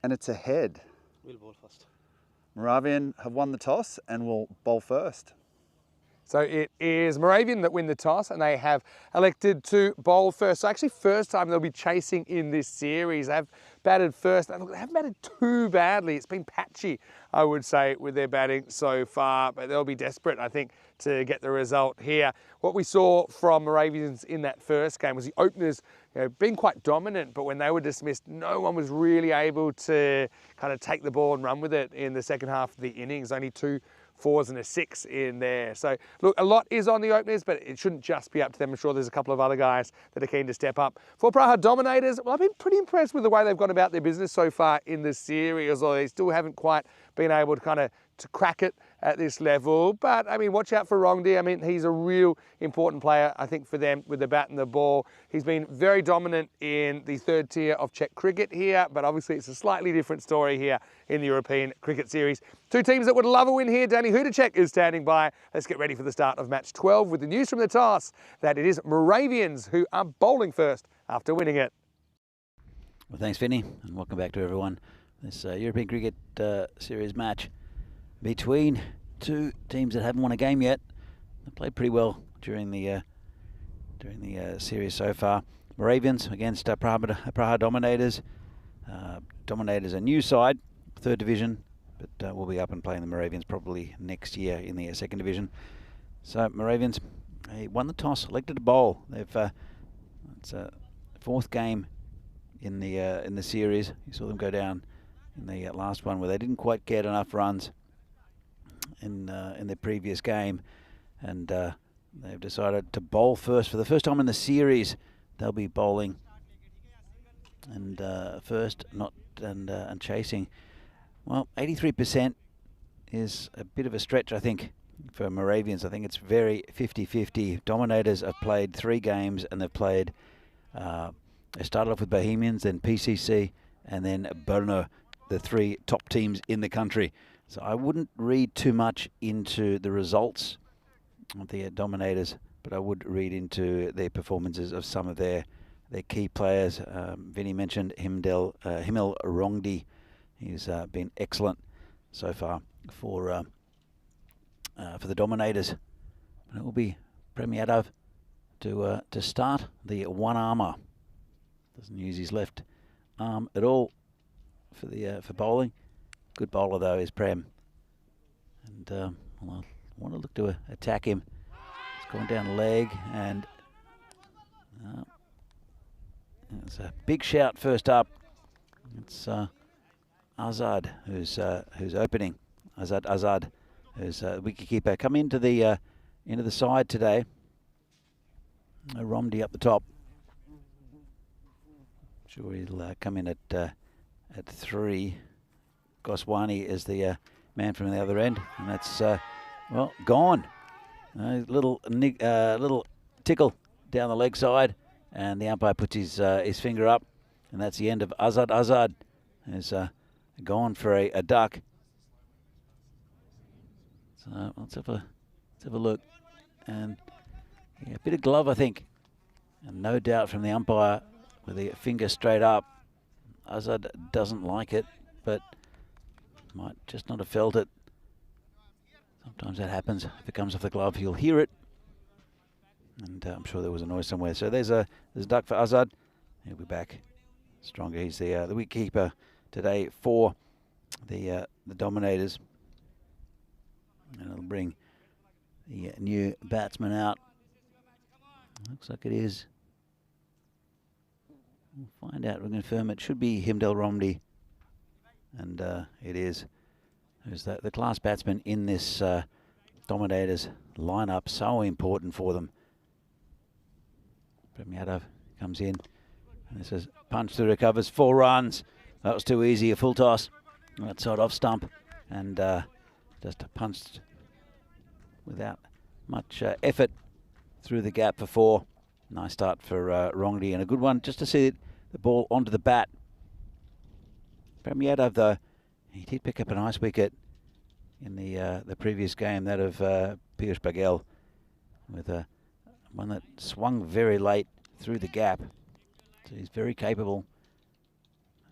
And it's a head. We'll bowl first. Moravian have won the toss and will bowl first. So it is Moravian that win the toss and they have elected to bowl first. So actually first time they'll be chasing in this series. They've batted first. They haven't batted too badly. It's been patchy, I would say, with their batting so far, but they'll be desperate, I think, to get the result here. What we saw from Moravians in that first game was the openers being quite dominant, but when they were dismissed, no one was really able to kind of take the ball and run with it in the second half of the innings. Only 2 4s and a 6 in there. So look, a lot is on the openers, but it shouldn't just be up to them. I'm sure there's a couple of other guys that are keen to step up. For Prague Dominators, well, I've been pretty impressed with the way they've gone about their business so far in this series, although they still haven't quite been able to kind of crack it at this level. But I mean, watch out for Rongdi. I mean, he's a real important player, I think, for them with the bat and the ball. He's been very dominant in the 3rd tier of Czech cricket here, but obviously it's a slightly different story here in the European Cricket Series. Two teams that would love a win here. Danny Hudacek is standing by. Let's get ready for the start of match 12 with the news from the toss that it is Moravians who are bowling first after winning it. Well, thanks, Vinny, and welcome back to everyone. This European Cricket Series match between two teams that haven't won a game yet. They played pretty well during the series so far. Moravians against Prague Dominators. Dominators a new side, 3rd division, but we'll be up and playing the Moravians probably next year in the 2nd division. So Moravians, they won the toss, elected to bowl. They've it's a 4th game in the series. You saw them go down in the last one where they didn't quite get enough runs in their previous game, and they've decided to bowl first for the first time in the series. They'll be bowling and first, and chasing. Well, 83% is a bit of a stretch, I think, for Moravians. I think it's very 50-50. Dominators have played 3 games, and they've played. They started off with Bohemians, then PCC, and then Brno, the 3 top teams in the country. So I wouldn't read too much into the results of the Dominators, but I would read into their performances of some of their key players. Vinny mentioned Himmel Rongdi. He's been excellent so far for the Dominators. And it will be Premiadov to start the one-armer. Doesn't use his left arm at all for bowling. Good bowler though is Prem, and well, I want to look to attack him. It's gone down the leg, and it's a big shout first up. It's Azad who's opening. Azad who's wicketkeeper. Come into the side today. Romdi up the top. Sure he'll come in at 3. Goswani is the man from the other end, and that's well gone. Little tickle down the leg side, and the umpire puts his finger up, and that's the end of Azad. Azad has gone for a duck. So let's have a look, and yeah, a bit of glove, I think, and no doubt from the umpire with the finger straight up. Azad doesn't like it, but might just not have felt it. Sometimes that happens. If it comes off the glove, you'll hear it. And I'm sure there was a noise somewhere. So there's a duck for Azad. He'll be back stronger. He's the wicketkeeper today for the Dominators. And it'll bring the new batsman out. Looks like it is. We'll find out. We'll confirm it. Should be Himmel Romdi. And it is. Who's the class batsman in this Dominators lineup. So important for them. Premiadov comes in. This is punch through, recovers, 4 runs. That was too easy, a full toss. Outside off stump, and just punched without much effort through the gap for 4. Nice start for Vinohrady, and a good one just to see the ball onto the bat. Pramiadov, though, he did pick up a nice wicket in the previous game, that of Piyush Baghel, with one that swung very late through the gap. So he's very capable.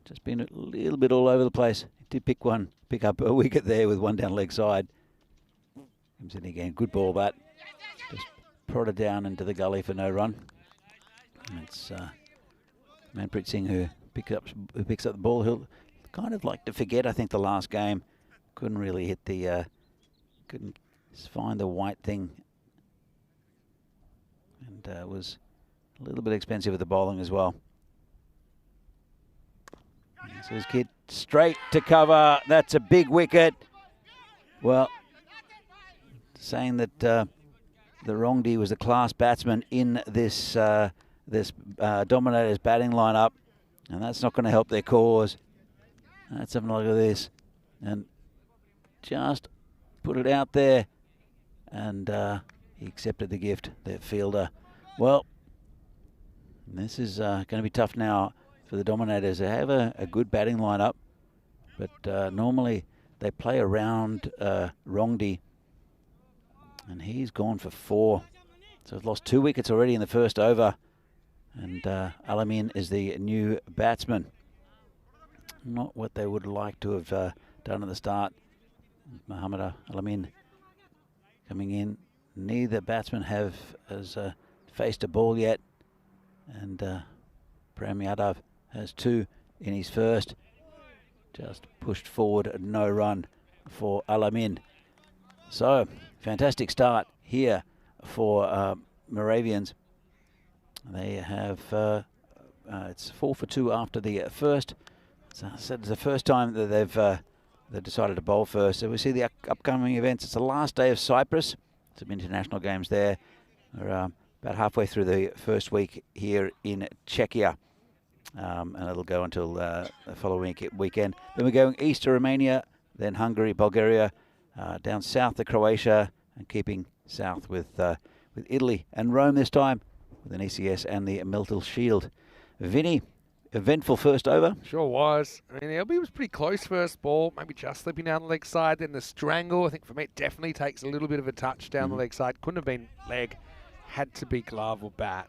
Just been a little bit all over the place. He did pick up a wicket there with one down leg side. Comes in again, good ball that. Just prodded down into the gully for no run. And it's Manpreet Singh who picks up the ball. He'll kind of like to forget, I think, the last game. Couldn't really hit the, couldn't find the white thing. And was a little bit expensive with the bowling as well. So his kid straight to cover. That's a big wicket. Well, saying that the Vinohrady was a class batsman in this Dominators batting lineup, and that's not going to help their cause. Let's have a look at this, and just put it out there, and he accepted the gift, their fielder. Well, this is going to be tough now for the Dominators. They have a good batting lineup, but normally they play around Vinohrady, and he's gone for 4. So he's lost 2 wickets already in the first over, and Alamin is the new batsman. Not what they would like to have done at the start. Muhammad Alamin coming in. Neither batsman has faced a ball yet, and Prem Yadav has 2 in his first. Just pushed forward, no run for Alamin. So, fantastic start here for Moravians. They have, it's 4 for 2 after the first. So it's the first time that they've decided to bowl first. So we see the upcoming events. It's the last day of Cyprus. Some international games there. We're about halfway through the first week here in Czechia. And it'll go until the following weekend. Then we're going east to Romania, then Hungary, Bulgaria, down south to Croatia, and keeping south with Italy and Rome this time, with an ECS and the Miltel Shield. Vinny, eventful first over. Sure was. I mean, the LB was pretty close first ball, maybe just slipping down the leg side. Then the strangle, I think for me, it definitely takes a little bit of a touch down the leg side. Couldn't have been leg, had to be glove or bat.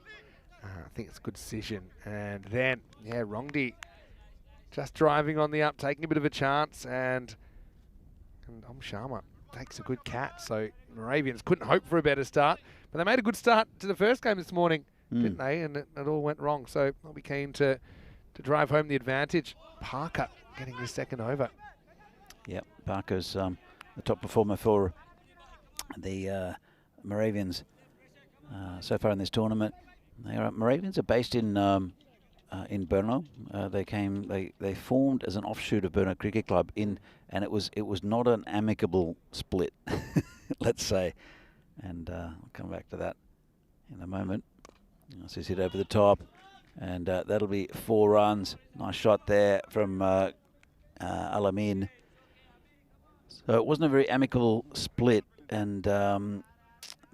I think it's a good decision. And then, yeah, Vinohrady just driving on the up, taking a bit of a chance, and Sharma takes a good catch. So Moravians couldn't hope for a better start, but they made a good start to the first game this morning, didn't they? And it all went wrong. So I'll be keen to drive home the advantage. Parker getting the second over. Yep, Parker's the top performer for the Moravians so far in this tournament. Moravians are based in Brno. They formed as an offshoot of Brno Cricket Club and it was not an amicable split, let's say. And I'll come back to that in a moment. So he's hit over the top, and that'll be 4 runs. Nice shot there from Alamin. So it wasn't a very amicable split, and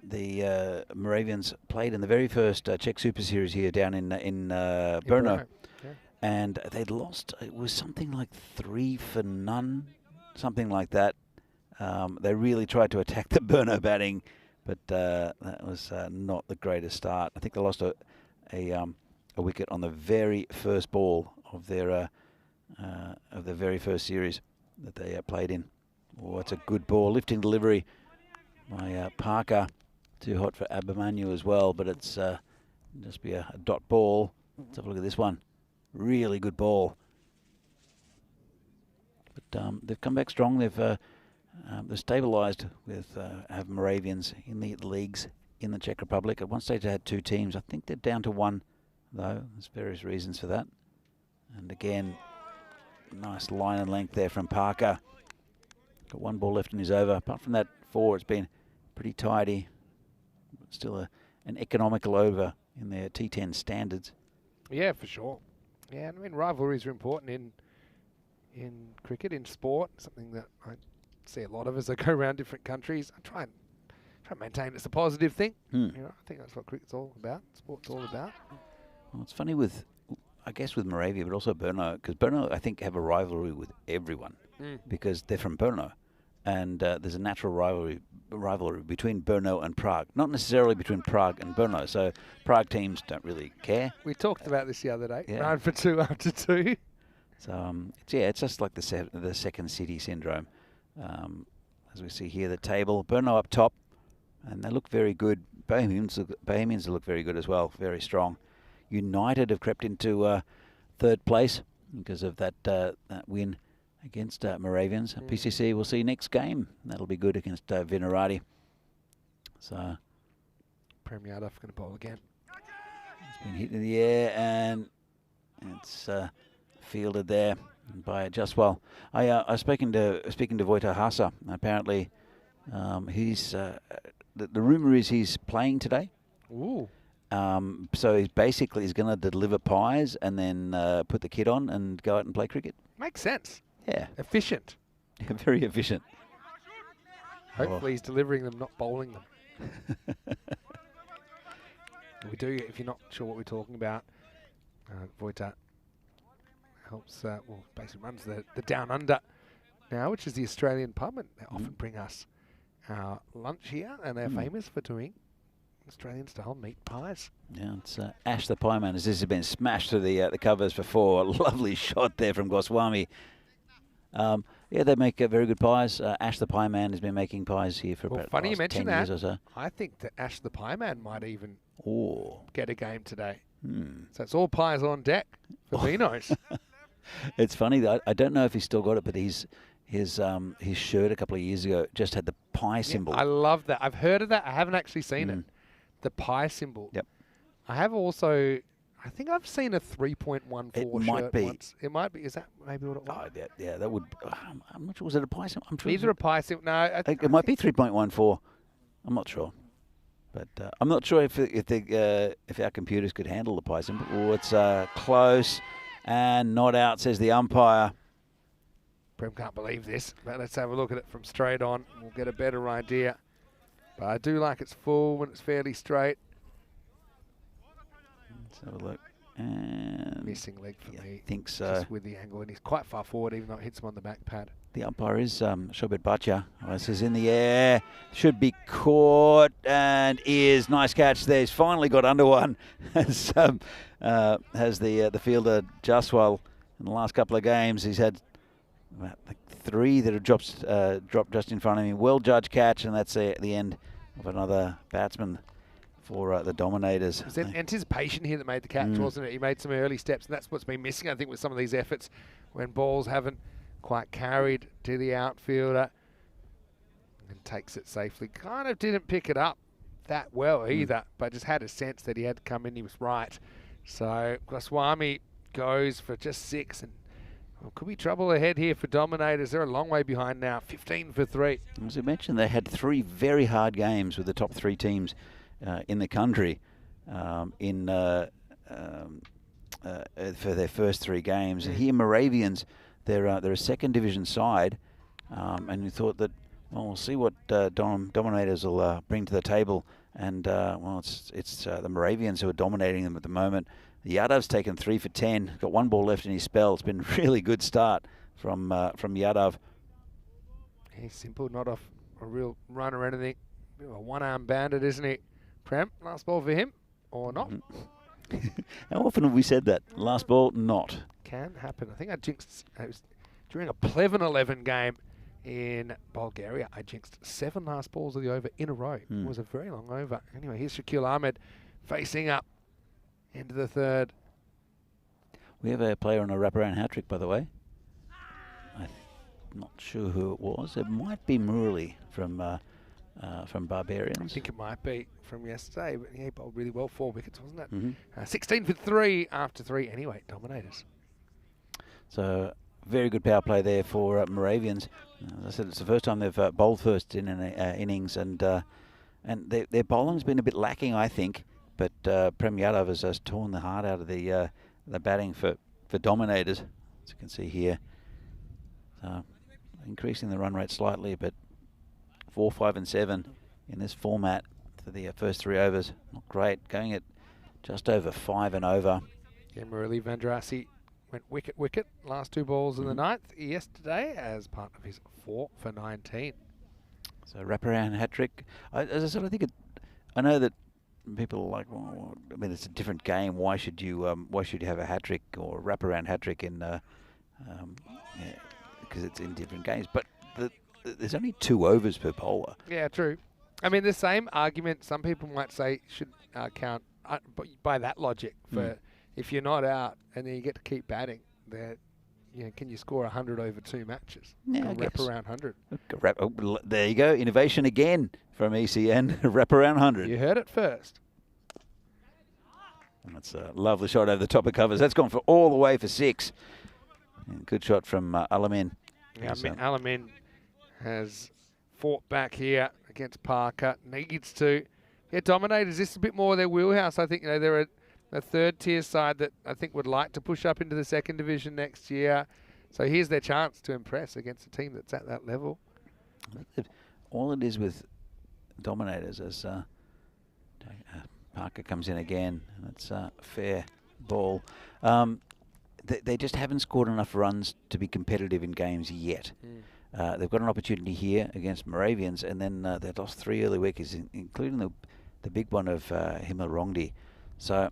the Moravians played in the very first Czech Super Series here down in Brno, yeah. And they'd lost. It was something like 3 for none, something like that. They really tried to attack the Brno batting, but that was not the greatest start. I think they lost a wicket on the very first ball of their very first series that they played in. Oh, it's a good ball, lifting delivery by Parker. Too hot for Abhimanyu as well, but it's just be a dot ball. Let's have a look at this one. Really good ball. But they've come back strong. They've stabilised with have Moravians in the leagues in the Czech Republic. At one stage they had 2 teams. I think they're down to 1, though. There's various reasons for that. And again, nice line and length there from Parker. Got 1 ball left in his over. Apart from that 4, it's been pretty tidy. Still an economical over in their T10 standards. Yeah, for sure. Yeah, I mean, rivalries are important in cricket, in sport, something that I see a lot of as I go around different countries. I try and maintain it's a positive thing. You know, I think that's what cricket's all about, sport's all about. Well, it's funny with, I guess with Moravia, but also Brno, because Brno, I think, have a rivalry with everyone because they're from Brno. And there's a natural rivalry between Brno and Prague. Not necessarily between Prague and Brno. So Prague teams don't really care. We talked about this the other day. Yeah. 9 for 2 after 2. So it's just like the second city syndrome. As we see here, the table, Brno up top, and they look very good. Bohemians look very good as well, very strong. United have crept into third place because of that win against Moravians. PCC will see next game. That'll be good against Vinohrady. So Prem Yadav going to bowl again. It's been hit in the air and it's fielded there by Justwal. I was speaking to Vojta Hasa. Apparently, he's the rumor is he's playing today. Ooh. So he's going to deliver pies and then put the kit on and go out and play cricket. Makes sense. Yeah. Efficient. Very efficient. Hopefully he's delivering them, not bowling them. We do, if you're not sure what we're talking about, Vojta helps, basically runs the Down Under now, which is the Australian pub, and they often bring us our lunch here, and they're famous for doing Australian-style meat pies. Yeah, it's Ash the Pie Man. As this has been smashed through the covers before. A lovely shot there from Goswami. Yeah, they make very good pies. Ash the Pie Man has been making pies here for about funny you mention 10 that. years or so. I think that Ash the Pie Man might even Oh. get a game today. So it's all pies on deck for Vinos. It's funny that I don't know if he's still got it, but his shirt a couple of years ago just had the pie symbol. I love that. I've heard of that. I haven't actually seen it. The pie symbol. Yep. I have also, I think I've seen a 3.14 It might shirt be. once. It might be. Is that maybe what it was? Oh, yeah, that would. I'm not sure. Was it a pie symbol? I'm sure Either a pie symbol. No, it might be 3.14. I'm not sure, but I'm not sure if our computers could handle the pie symbol. Oh, it's close and not out, says the umpire. Prem can't believe this, but let's have a look at it from straight on. We'll get a better idea. But I do like it's full when it's fairly straight. Let's have a look. And Missing leg for me. I think so. Just with the angle, and he's quite far forward, even though it hits him on the back pad. The umpire is Shobit Bhatia. This is in the air. Should be caught and is. Nice catch there. He's finally got under one. Has the fielder Jaswal in the last couple of games. He's had about 3 that have dropped just in front of him. Well judged catch, and that's the end of another batsman for the Dominators. It was anticipation here that made the catch, wasn't it? He made some early steps, and that's what's been missing, I think, with some of these efforts when balls haven't quite carried to the outfielder and takes it safely. Kind of didn't pick it up that well either, but just had a sense that he had to come in. He was right. So Goswami goes for just 6, and could be trouble ahead here for Dominators. They're a long way behind now, 15 for 3. As I mentioned, they had 3 very hard games with the top 3 teams in the country for their first 3 games. Here, Moravians, they're a second division side, and we thought that, well, we'll see what Dominators will bring to the table. And it's the Moravians who are dominating them at the moment. Yadav's taken 3 for 10. Got 1 ball left in his spell. It's been a really good start from Yadav. He's simple, not off a real run or anything. Bit of a one-arm bandit, isn't he? Prem, last ball for him, or not? How often have we said that? Last ball, not. Can happen. I think I jinxed, it was during a Pleven 11 game in Bulgaria. I jinxed 7 last balls of the over in a row. It was a very long over. Anyway, here's Shakil Ahmed facing up into the third. We have a player on a wraparound hat-trick, by the way. I'm not sure who it was. It might be Murali from Barbarians. I think it might be from yesterday, but he bowled really well. 4 wickets, wasn't it? 16 for 3 after 3. Anyway, Dominators. So very good power play there for Moravians. As I said, it's the first time they've bowled first in an innings, and their bowling's been a bit lacking, I think. But Prem Yadav has torn the heart out of the batting for for Dominators, as you can see here. Increasing the run rate slightly, but 4, 5 and 7 in this format for the first 3 overs, not great. Going at just over 5 and over. Yeah, Murali Vandrasi went wicket last 2 balls in the 9th yesterday as part of his 4 for 19. So wraparound hat trick. As I said, I think I know that people are like, well, I mean, it's a different game. Why should you have a hat trick or wraparound hat trick in? Because it's in different games. But there's only 2 overs per bowler. Yeah, true. I mean, the same argument some people might say should count by that logic for if you're not out and then you get to keep batting. That can you score 100 over 2 matches? Yeah, I guess. Wrap around 100. There you go. Innovation again from ECN. Wrap around 100. You heard it first. And that's a lovely shot over the top of covers. That's gone for all the way for 6. And good shot from Alamin. Yeah, Alamin has fought back here against Parker. Needs to. Yeah, Dominators, this is a bit more their wheelhouse. I think they're a 3rd tier side that I think would like to push up into the 2nd division next year. So here's their chance to impress against a team that's at that level. All it is with Dominators is Parker comes in again, and it's a fair ball. They just haven't scored enough runs to be competitive in games yet. They've got an opportunity here against Moravians, and then they lost 3 early wickets, including the big one of Vinohrady. So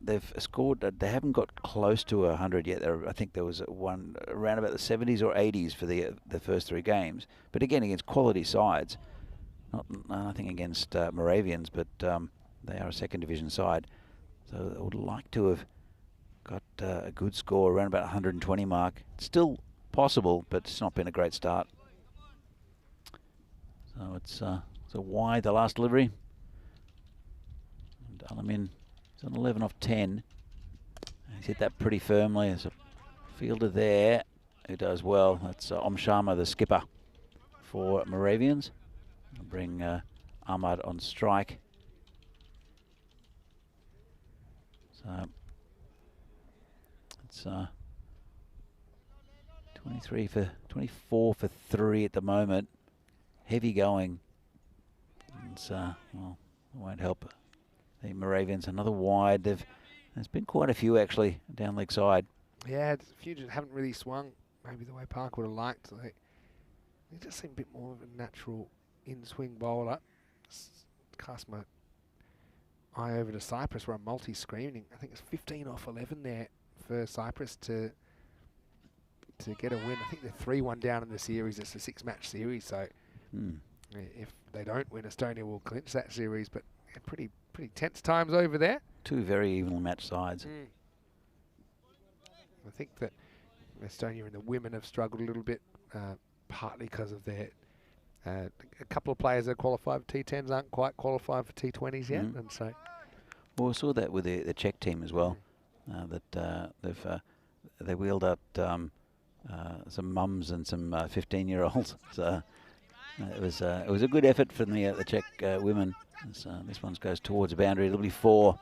they've scored. They haven't got close to 100 yet. I think there was one around about the 70s or 80s for the first 3 games. But again, against quality sides, nothing against Moravians, but they are a 2nd division side. So I would like to have got a good score around about 120 mark. It's still possible, but it's not been a great start. So it's so wide the last delivery. And Alamin is on 11 off 10. He's hit that pretty firmly. There's a fielder there who does well. That's Om Sharma, the skipper for Moravians. I'll bring Ahmad on strike. So it's 24 for 3 at the moment. Heavy going. It's well, it won't help the Moravians. Another wide. There's been quite a few actually down leg side. Yeah, a few just haven't really swung maybe the way Park would have liked. They just seem a bit more of a natural in-swing bowler. Cast my eye over to Cyprus where I'm multi-screening. I think it's 15 off 11 there for Cyprus to get a win. I think they're 3-1 down in the series. It's a 6-match series, so if they don't win, Estonia will clinch that series. But yeah, pretty tense times over there. 2 very evenly matched sides. I think that Estonia and the women have struggled a little bit, partly because of their a couple of players that qualified for T10s aren't quite qualified for T20s yet, and so. Well, we saw that with the Czech team as well. That they wheeled out some mums and some 15-year-olds. So it was a good effort from the Czech women. This one goes towards the boundary. It'll be 4.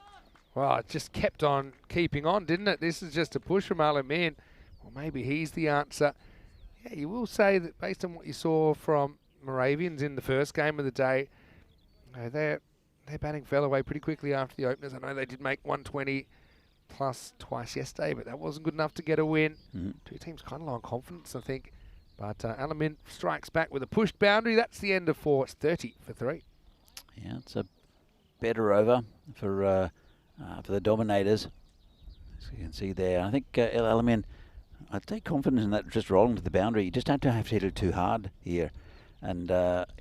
Well, it just kept on keeping on, didn't it? This is just a push from Alamin. Well, maybe he's the answer. Yeah, you will say that based on what you saw from Moravians in the first game of the day, their batting fell away pretty quickly after the openers. I know they did make 120 plus twice yesterday, but that wasn't good enough to get a win. 2 teams kind of low on confidence, I think. But Alamin strikes back with a pushed boundary. That's the end of 4. It's 30 for 3. Yeah, it's a better over for the Dominators. As you can see there, I think Alamin, I'd take confidence in that just rolling to the boundary. You just don't have to hit it too hard here. And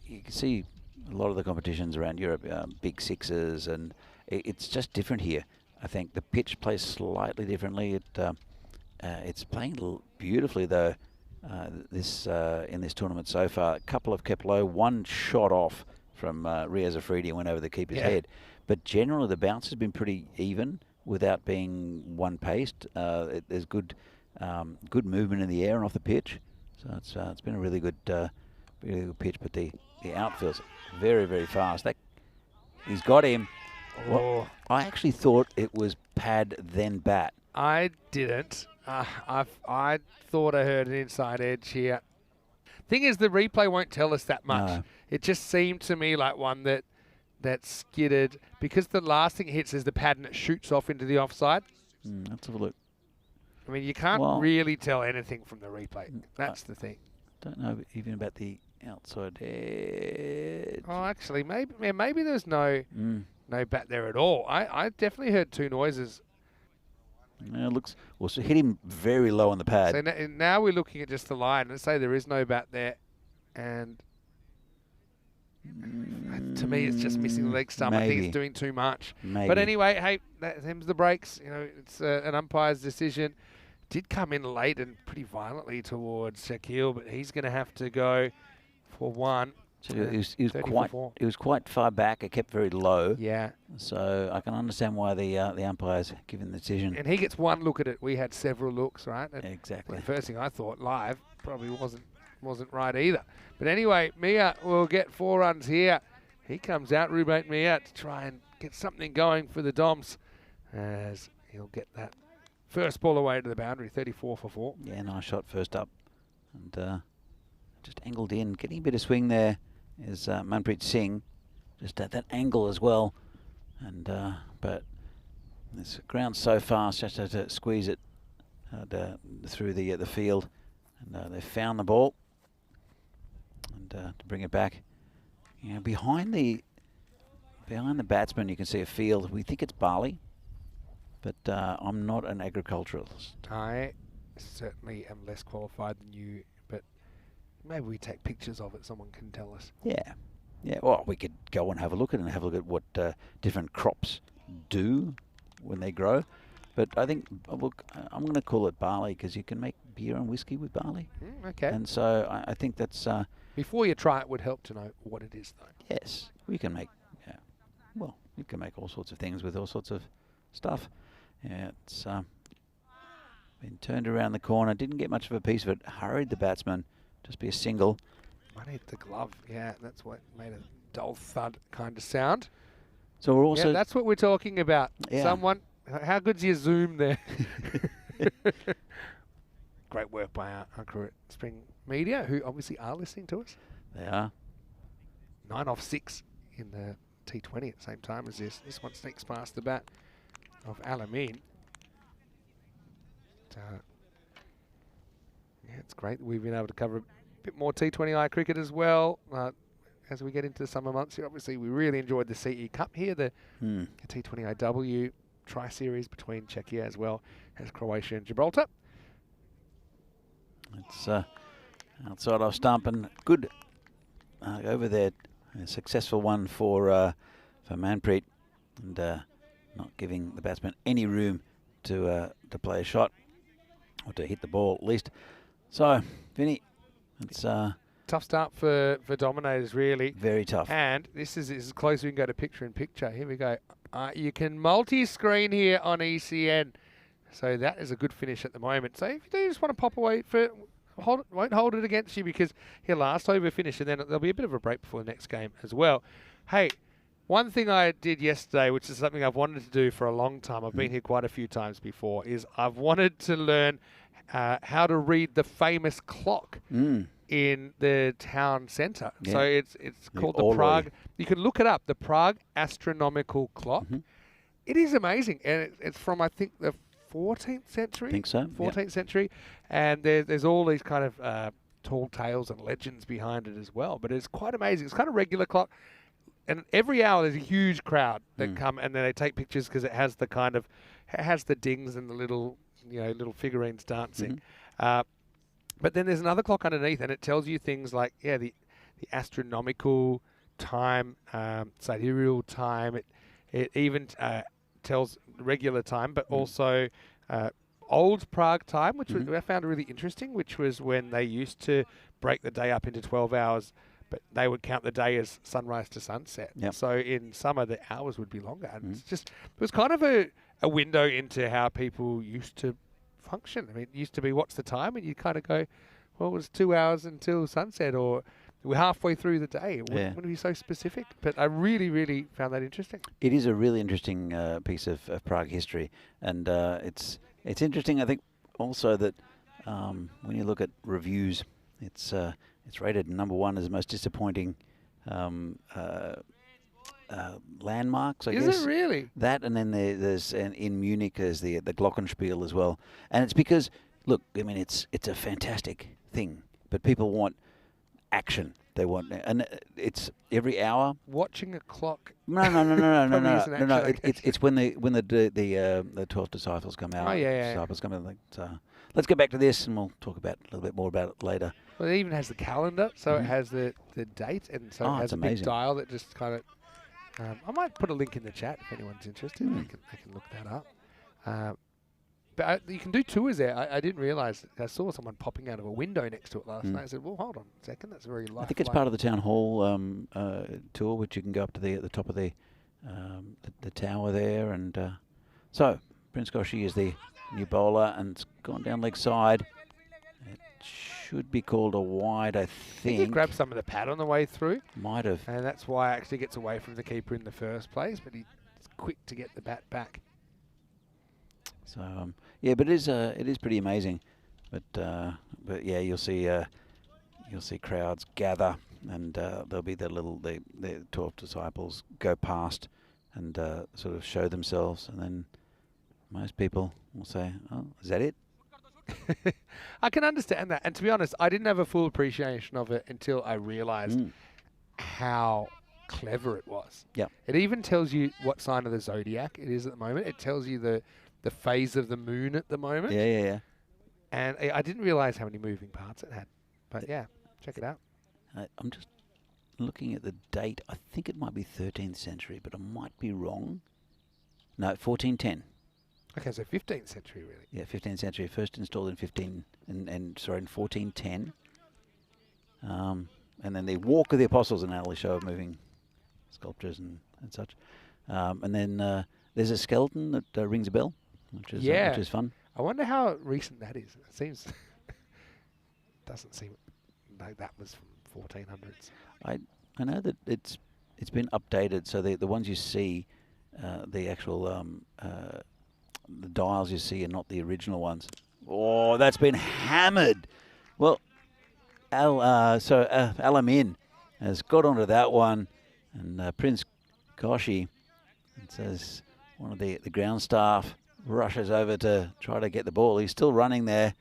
you can see a lot of the competitions around Europe, big 6s, and it's just different here. I think the pitch plays slightly differently. It's playing beautifully though. In this tournament so far, a couple have kept low. One shot off from Riaz Afridi and went over the keeper's head. But generally, the bounce has been pretty even without being one-paced. There's good movement in the air and off the pitch. So it's been a really good pitch. But the outfield's very, very fast. He's got him. Oh. I actually thought it was pad then bat. I didn't. I thought I heard an inside edge here. Thing is, the replay won't tell us that much. No. It just seemed to me like one that skidded, because the last thing it hits is the pad and it shoots off into the offside. Let's have a look. I mean, you can't really tell anything from the replay. That's the thing. Don't know even about the outside edge. Oh, actually, maybe there's no bat there at all. I definitely heard two noises. Yeah, it looks. Well, so hit him very low on the pad. So now we're looking at just the line. Let's say there is no bat there, and to me, it's just missing the leg stump. I think it's doing too much. Maybe. But anyway, hey, them's the breaks. You know, it's an umpire's decision. Did come in late and pretty violently towards Czechia, but he's going to have to go for one. So he was quite far back. It kept very low. Yeah. So I can understand why the umpire's given the decision. And he gets one look at it. We had several looks, right? And exactly. the first thing I thought live probably wasn't right either. But anyway, Mia will get 4 runs here. He comes out, Rubate Mia, to try and get something going for the Doms, as he'll get that first ball away to the boundary, 34 for 4. Yeah, nice shot first up. And just angled in. Getting a bit of swing there is Manpreet Singh. Just at that angle as well. And but this ground's so fast, just have to squeeze it through the field. And they found the ball. And to bring it back. You know, behind the batsman, you can see a field. We think it's barley. But I'm not an agriculturalist. I certainly am less qualified than you, but maybe we take pictures of it. Someone can tell us. Yeah. Yeah, well, we could go and have a look at what different crops do when they grow. But I think, look, I'm going to call it barley because you can make beer and whiskey with barley. Okay. And so I think that's... Before you try it, would help to know what it is, though. Yes, we can make... well, you can make all sorts of things with all sorts of stuff. Yeah, it's been turned around the corner. Didn't get much of a piece of it. Hurried the batsman. Just be a single. Might hit the glove. Yeah, that's what made a dull thud kind of sound. So we're also... Yeah, that's what we're talking about. Yeah. Someone... How good's your Zoom there? Great work by our crew at Spring Media, who obviously are listening to us. They are. 9 off 6 in the T20 at the same time as this. This one sneaks past the bat of Alamin. Yeah, it's great that we've been able to cover a bit more T20I cricket as well. As we get into the summer months here, obviously we really enjoyed the CE Cup here, the T20IW tri-series between Czechia as well as Croatia and Gibraltar. It's outside off stump and good over there. A successful one for Manpreet, and not giving the batsman any room to play a shot or to hit the ball at least. So, Vinny, it's tough start for Dominators, really. Very tough. And this is as close as we can go to picture-in-picture. Here we go. You can multi-screen here on ECN. So that is a good finish at the moment. So if you do just want to pop away won't hold it against you, because he'll last over finish, and then there'll be a bit of a break before the next game as well. Hey, one thing I did yesterday, which is something I've wanted to do for a long time, I've been here quite a few times before, is I've wanted to learn how to read the famous clock in the town centre. Yeah. So it's called the Prague. You can look it up, the Prague Astronomical Clock. It is amazing, and it's from, I think, the 14th century. I think so. 14th century, and there's all these kind of tall tales and legends behind it as well. But it's quite amazing. It's kind of regular clock, and every hour there's a huge crowd that come, and then they take pictures because it has the kind of the dings and the little figurines dancing. But then there's another clock underneath, and it tells you things like the astronomical time, sidereal time. It even tells regular time, but also old Prague time, which I found really interesting, which was when they used to break the day up into 12 hours, but they would count the day as sunrise to sunset. So in summer, the hours would be longer. And it was kind of a window into how people used to function. I mean, it used to be, what's the time? And you kind of go, well, it was 2 hours until sunset, or we're halfway through the day. It wouldn't be so specific. But I really, really found that interesting. It is a really interesting piece of Prague history. And it's interesting, I think, also that when you look at reviews, it's rated number 1 as the most disappointing landmarks, I guess. Is it really? That, and then there's in Munich there's the Glockenspiel as well, and it's because, look, I mean, it's a fantastic thing, but people want action. They want, and it's every hour. Watching a clock. No. It's when the 12 disciples come out. Oh, yeah. Disciples come out. Like, so let's get back to this, and we'll talk about a little bit more about it later. Well, it even has the calendar, so it has the date, and so it has a big dial that just kind of. I might put a link in the chat if anyone's interested. They can look that up. But you can do tours there. I didn't realise. I saw someone popping out of a window next to it last night. I said, well, hold on a second. That's very lifelike. I think it's part of the town hall tour, which you can go up to at the top of the tower there. And so Prince Koshi is the new bowler, and it's gone down leg side. It should be called a wide, I think. He grabbed some of the pad on the way through. Might have. And that's why it actually gets away from the keeper in the first place, but he's quick to get the bat back. So yeah, but it is pretty amazing. But yeah, you'll see crowds gather, and there'll be the 12 disciples go past and sort of show themselves, and then most people will say, "Oh, is that it?" I can understand that, and to be honest, I didn't have a full appreciation of it until I realised how clever it was. Yeah. It even tells you what sign of the zodiac it is at the moment. It tells you the phase of the moon at the moment. Yeah. And I didn't realise how many moving parts it had. But yeah, check it out. I'm just looking at the date. I think it might be 13th century, but I might be wrong. No, 1410. Okay, so 15th century, really. Yeah, 15th century. First installed in 1410. And then the Walk of the Apostles, an early show of moving sculptures and such. And then there's a skeleton that rings a bell, which is fun. I wonder how recent that is. It seems doesn't seem like that was from 1400s. I know that it's been updated, so the ones you see, the actual the dials you see are not the original ones. Oh, that's been hammered. Well, Alamin has got onto that one, and Prince Koshi, it says one of the ground staff rushes over to try to get the ball. He's still running there.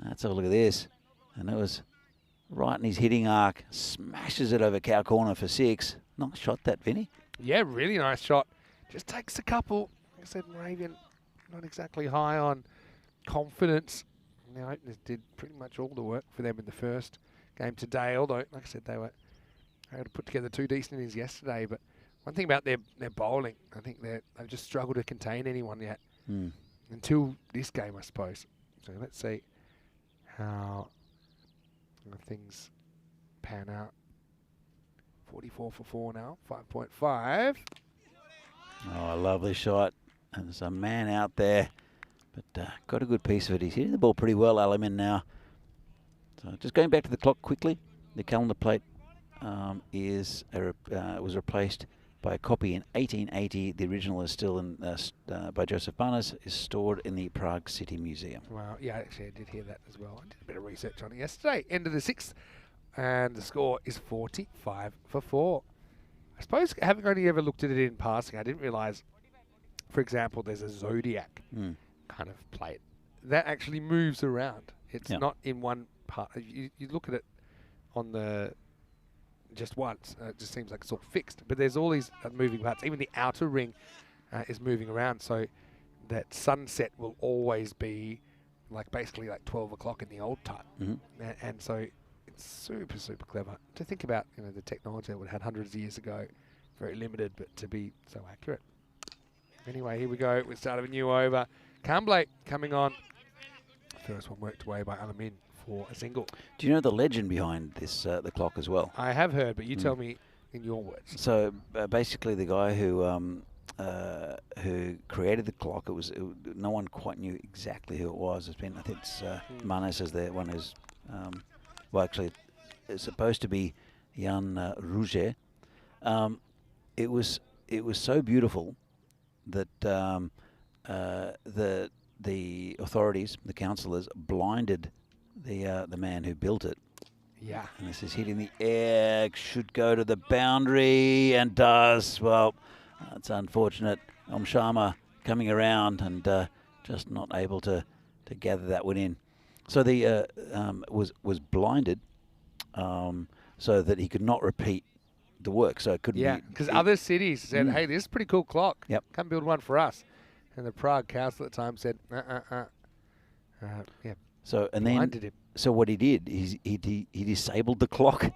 Let's have a look at this. And it was right in his hitting arc. Smashes it over cow corner for 6. Nice shot that, Vinny. Yeah, really nice shot. Just takes a couple. Like I said, Moravian not exactly high on confidence. The openers did pretty much all the work for them in the first game today, although, like I said, they were able to put together 2 decent innings yesterday. But one thing about their bowling, I think they've just struggled to contain anyone yet until this game, I suppose. So let's see how things pan out. 44 for 4 now, 5.5. Oh, a lovely shot. And there's a man out there, but got a good piece of it. He's hitting the ball pretty well, Alamin, now. So just going back to the clock quickly, the calendar plate was replaced by a copy in 1880. The original is still in by Joseph Barnes, is stored in the Prague City Museum. Wow, yeah, actually I did hear that as well. I did a bit of research on it yesterday. End of the 6th, and the score is 45 for 4. I suppose, having only ever looked at it in passing, I didn't realise, for example, there's a zodiac kind of plate that actually moves around. It's not in one part. You look at it on the just once, it just seems like it's all fixed. But there's all these moving parts. Even the outer ring is moving around, so that sunset will always be basically 12 o'clock in the old time. And so it's super, super clever to think about. The technology that we had hundreds of years ago, very limited, but to be so accurate. Anyway, here we go. We start of a new over. Camblay coming on. First one worked away by Alamin for a single. Do you know the legend behind this the clock as well? I have heard, but you tell me in your words. So basically, the guy who created the clock, no one quite knew exactly who it was. I think it's Manes is the one who's actually it's supposed to be Jan Rouget. It was so beautiful that the authorities, the councillors, blinded the man who built it. Yeah. And this is hitting the air, should go to the boundary, and does. Well, it's unfortunate. Sharma coming around and just not able to gather that one in. So the was blinded so that he could not repeat the work. So it couldn't be. Yeah, because other cities said, hey, this is a pretty cool clock. Yep. Come build one for us. And the Prague council at the time said, yeah. So and blinded then him. So what he did is he disabled the clock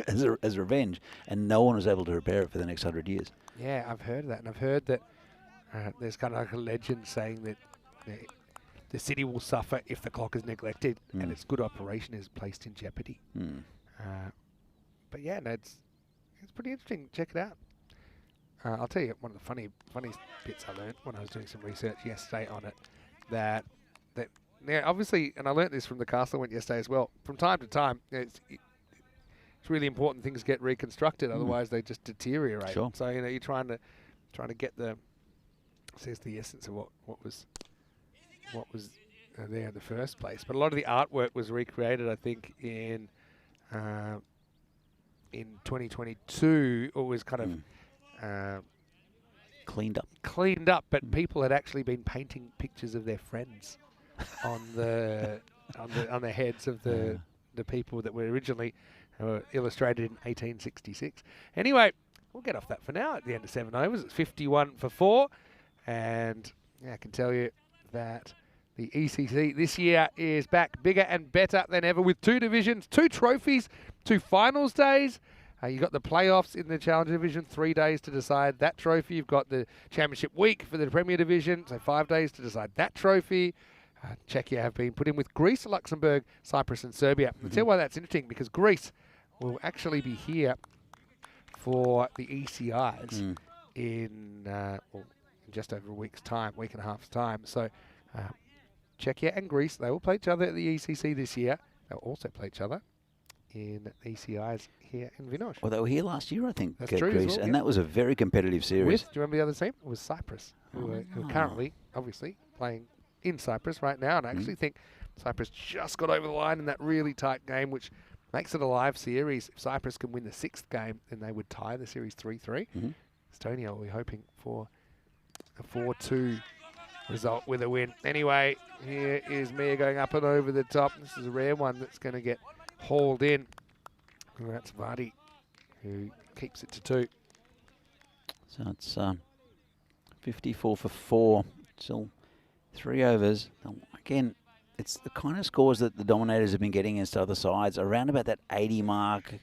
as revenge, and no one was able to repair it for the next 100 years. Yeah, I've heard of that, and I've heard that there's kind of like a legend saying that the city will suffer if the clock is neglected and its good operation is placed in jeopardy. But yeah, no, it's pretty interesting. Check it out. I'll tell you one of the funniest bits I learned when I was doing some research yesterday on it. That yeah, obviously, and I learnt this from the castle I went yesterday as well. From time to time, it's really important things get reconstructed, otherwise they just deteriorate. Sure. So you're trying to get the essence of what was there in the first place. But a lot of the artwork was recreated, I think, in 2022. It was kind of cleaned up, but people had actually been painting pictures of their friends on the heads of the people that were originally illustrated in 1866. Anyway, we'll get off that for now. At the end of 7 overs, it's 51 for 4, and yeah, I can tell you that the ECC this year is back bigger and better than ever, with 2 divisions, 2 trophies, 2 finals days. You've got the playoffs in the Challenger Division, 3 days to decide that trophy. You've got the Championship week for the Premier Division, so 5 days to decide that trophy. Czechia have been put in with Greece, Luxembourg, Cyprus and Serbia. I'll tell you why that's interesting, because Greece will actually be here for the ECIs in just over a week and a half's time. So Czechia and Greece, they will play each other at the ECC this year. They'll also play each other in ECIs here in Vinohrady. Well, they were here last year, I think, That's true as Greece, well, and that was a very competitive series. Do you remember the other team? It was Cyprus, who are currently, obviously, playing in Cyprus right now. And I actually think Cyprus just got over the line in that really tight game, which makes it a live series. If Cyprus can win the 6th game, then they would tie the series 3-3. Estonia will be hoping for a 4-2 result with a win. Anyway, here is Mia going up and over the top. This is a rare one that's going to get hauled in. And that's Vardy, who keeps it to 2. So it's 54 for 4. Still 3 overs. Again, it's the kind of scores that the Dominators have been getting against other sides, around about that 80 mark.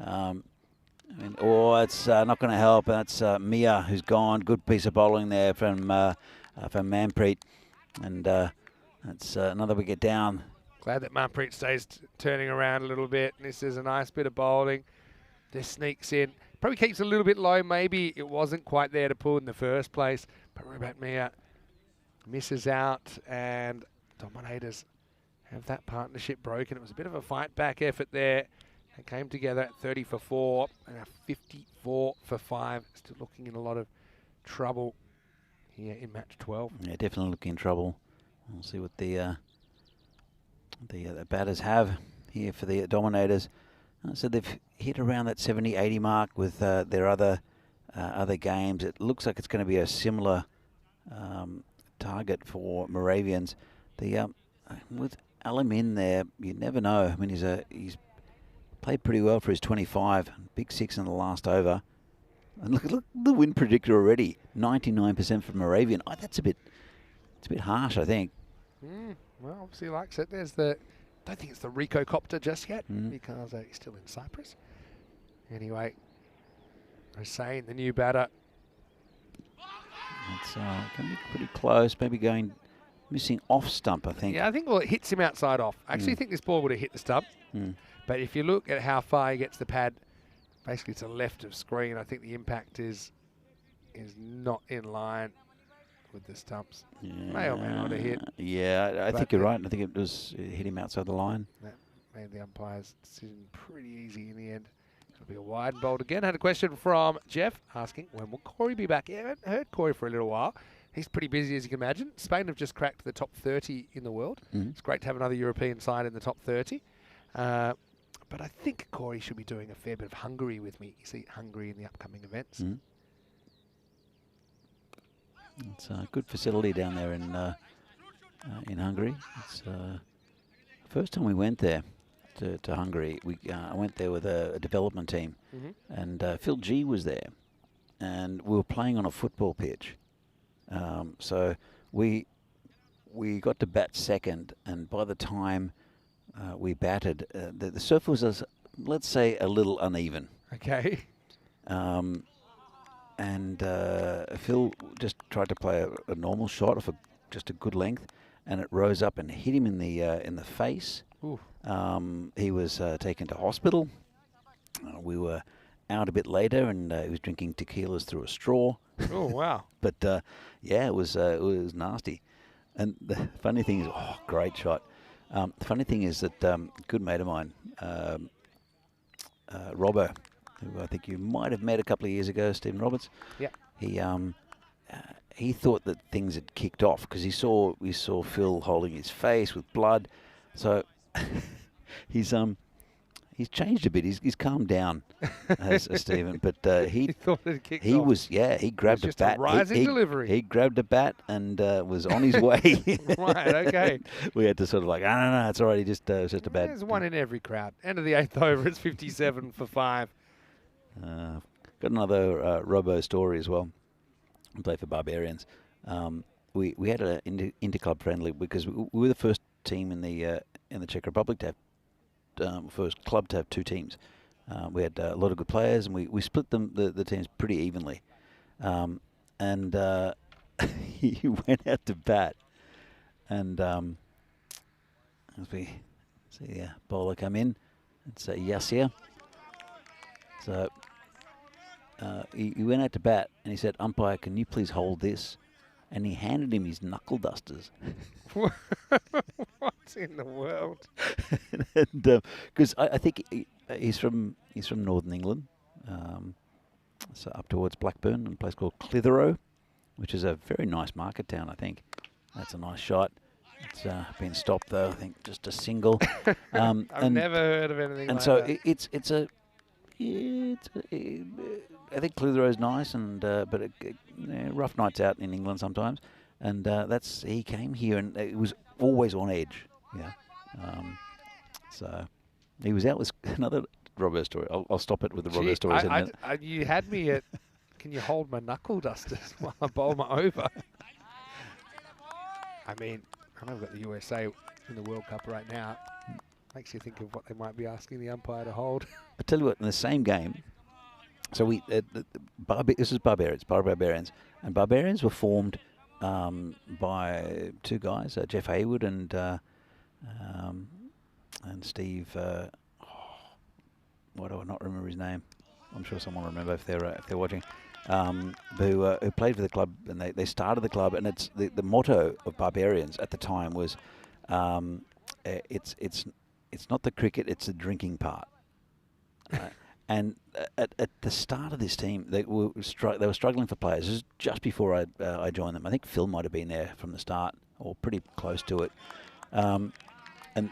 It's not going to help. That's Mia, who's gone. Good piece of bowling there from Manpreet. And that's another wicket down. Glad that Manpreet stays turning around a little bit. This is a nice bit of bowling. This sneaks in. Probably keeps a little bit low. Maybe it wasn't quite there to pull in the first place. But Rubat Mia misses out, and Dominators have that partnership broken. It was a bit of a fight back effort there. They came together at 30 for 4 and a 54 for 5. Still looking in a lot of trouble here in match 12. Yeah, definitely looking in trouble. We'll see what the batters have here for the Dominators. So they've hit around that 70-80 mark with their other games. It looks like it's going to be a similar target for Moravians. With Alam in there, you never know. I mean, he's played pretty well for his 25, big 6 in the last over. And look at the win predictor already, 99% for Moravian. Oh, it's a bit harsh, I think. Well, obviously he likes it. Don't think it's the Rico copter just yet because he's still in Cyprus. Anyway, Hussein, the new batter. It's going to be pretty close. Maybe missing off stump, I think. Yeah, I think it hits him outside off. I actually think this ball would have hit the stump. But if you look at how far he gets the pad, basically to the left of screen, I think the impact is not in line with the stumps. Yeah. May or may not have hit. Yeah, I think you're right. I think it hit him outside the line. That made the umpire's decision pretty easy in the end. It'll be a wide bowled again. Had a question from Jeff asking, when will Corey be back? Yeah, I haven't heard Corey for a little while. he's pretty busy, as you can imagine. Spain have just cracked the top 30 in the world. It's great to have another European side in the top 30. But I think Corey should be doing a fair bit of Hungary with me. You see Hungary in the upcoming events. It's a good facility down there in Hungary. It's first time we went there to Hungary. I went there with a development team, and Phil G was there, and we were playing on a football pitch. So we got to bat second, and by the time we batted, the surf was, let's say, a little uneven. Okay. And Phil just tried to play a normal shot of just a good length, and it rose up and hit him in the face. He was taken to hospital. We were out a bit later, and he was drinking tequilas through a straw. Oh wow! But yeah, it was nasty. And the funny thing is, great shot. The funny thing is that a good mate of mine, Robbo, who I think you might have met a couple of years ago, Stephen Roberts. Yeah. He thought that things had kicked off because we saw Phil holding his face with blood. So he's changed a bit. He's calmed down, as Stephen. But he thought it kicked he off. was he grabbed Just a bat. a rising delivery. He grabbed a bat and was on his way. Right. Okay. We had to sort of like, no, it's all right. He just it was just a bad. There's one in every crowd. End of the 8th over. It's 57 for 5. Got another Robo story as well. I play for Barbarians. We had an inter-club friendly because we were the first team in the Czech Republic to have first club to have 2 teams. We had a lot of good players, and we split the teams pretty evenly. And he went out to bat, and as we see the bowler come in, it's Yassir. So he went out to bat, and he said, "Umpire, can you please hold this?" And he handed him his knuckle dusters. What in the world? And because I think he's from Northern England, so up towards Blackburn, in a place called Clitheroe, which is a very nice market town. I think that's a nice shot. It's been stopped though. I think just a single. I've never heard of anything. And like so that. I think Clitheroe's nice, and but rough nights out in England sometimes. And he came here, and it was always on edge. Yeah. So he was out with another Robert story. I'll stop it with the Robert stories in a minute. You had me at, can you hold my knuckle dusters while I bowl my over? I mean, I know we've got the USA in the World Cup right now. Makes you think of what they might be asking the umpire to hold. I tell you what, in the same game, so this is Barbarians, and Barbarians were formed by 2 guys, Jeff Hayward and Steve. Why do I not remember his name? I'm sure someone will remember if they're watching. Who played for the club, and they started the club, and it's the motto of Barbarians at the time was, it's not the cricket, it's the drinking part. And at the start of this team, they were struggling for players. This is just before I joined them. I think Phil might have been there from the start, or pretty close to it. And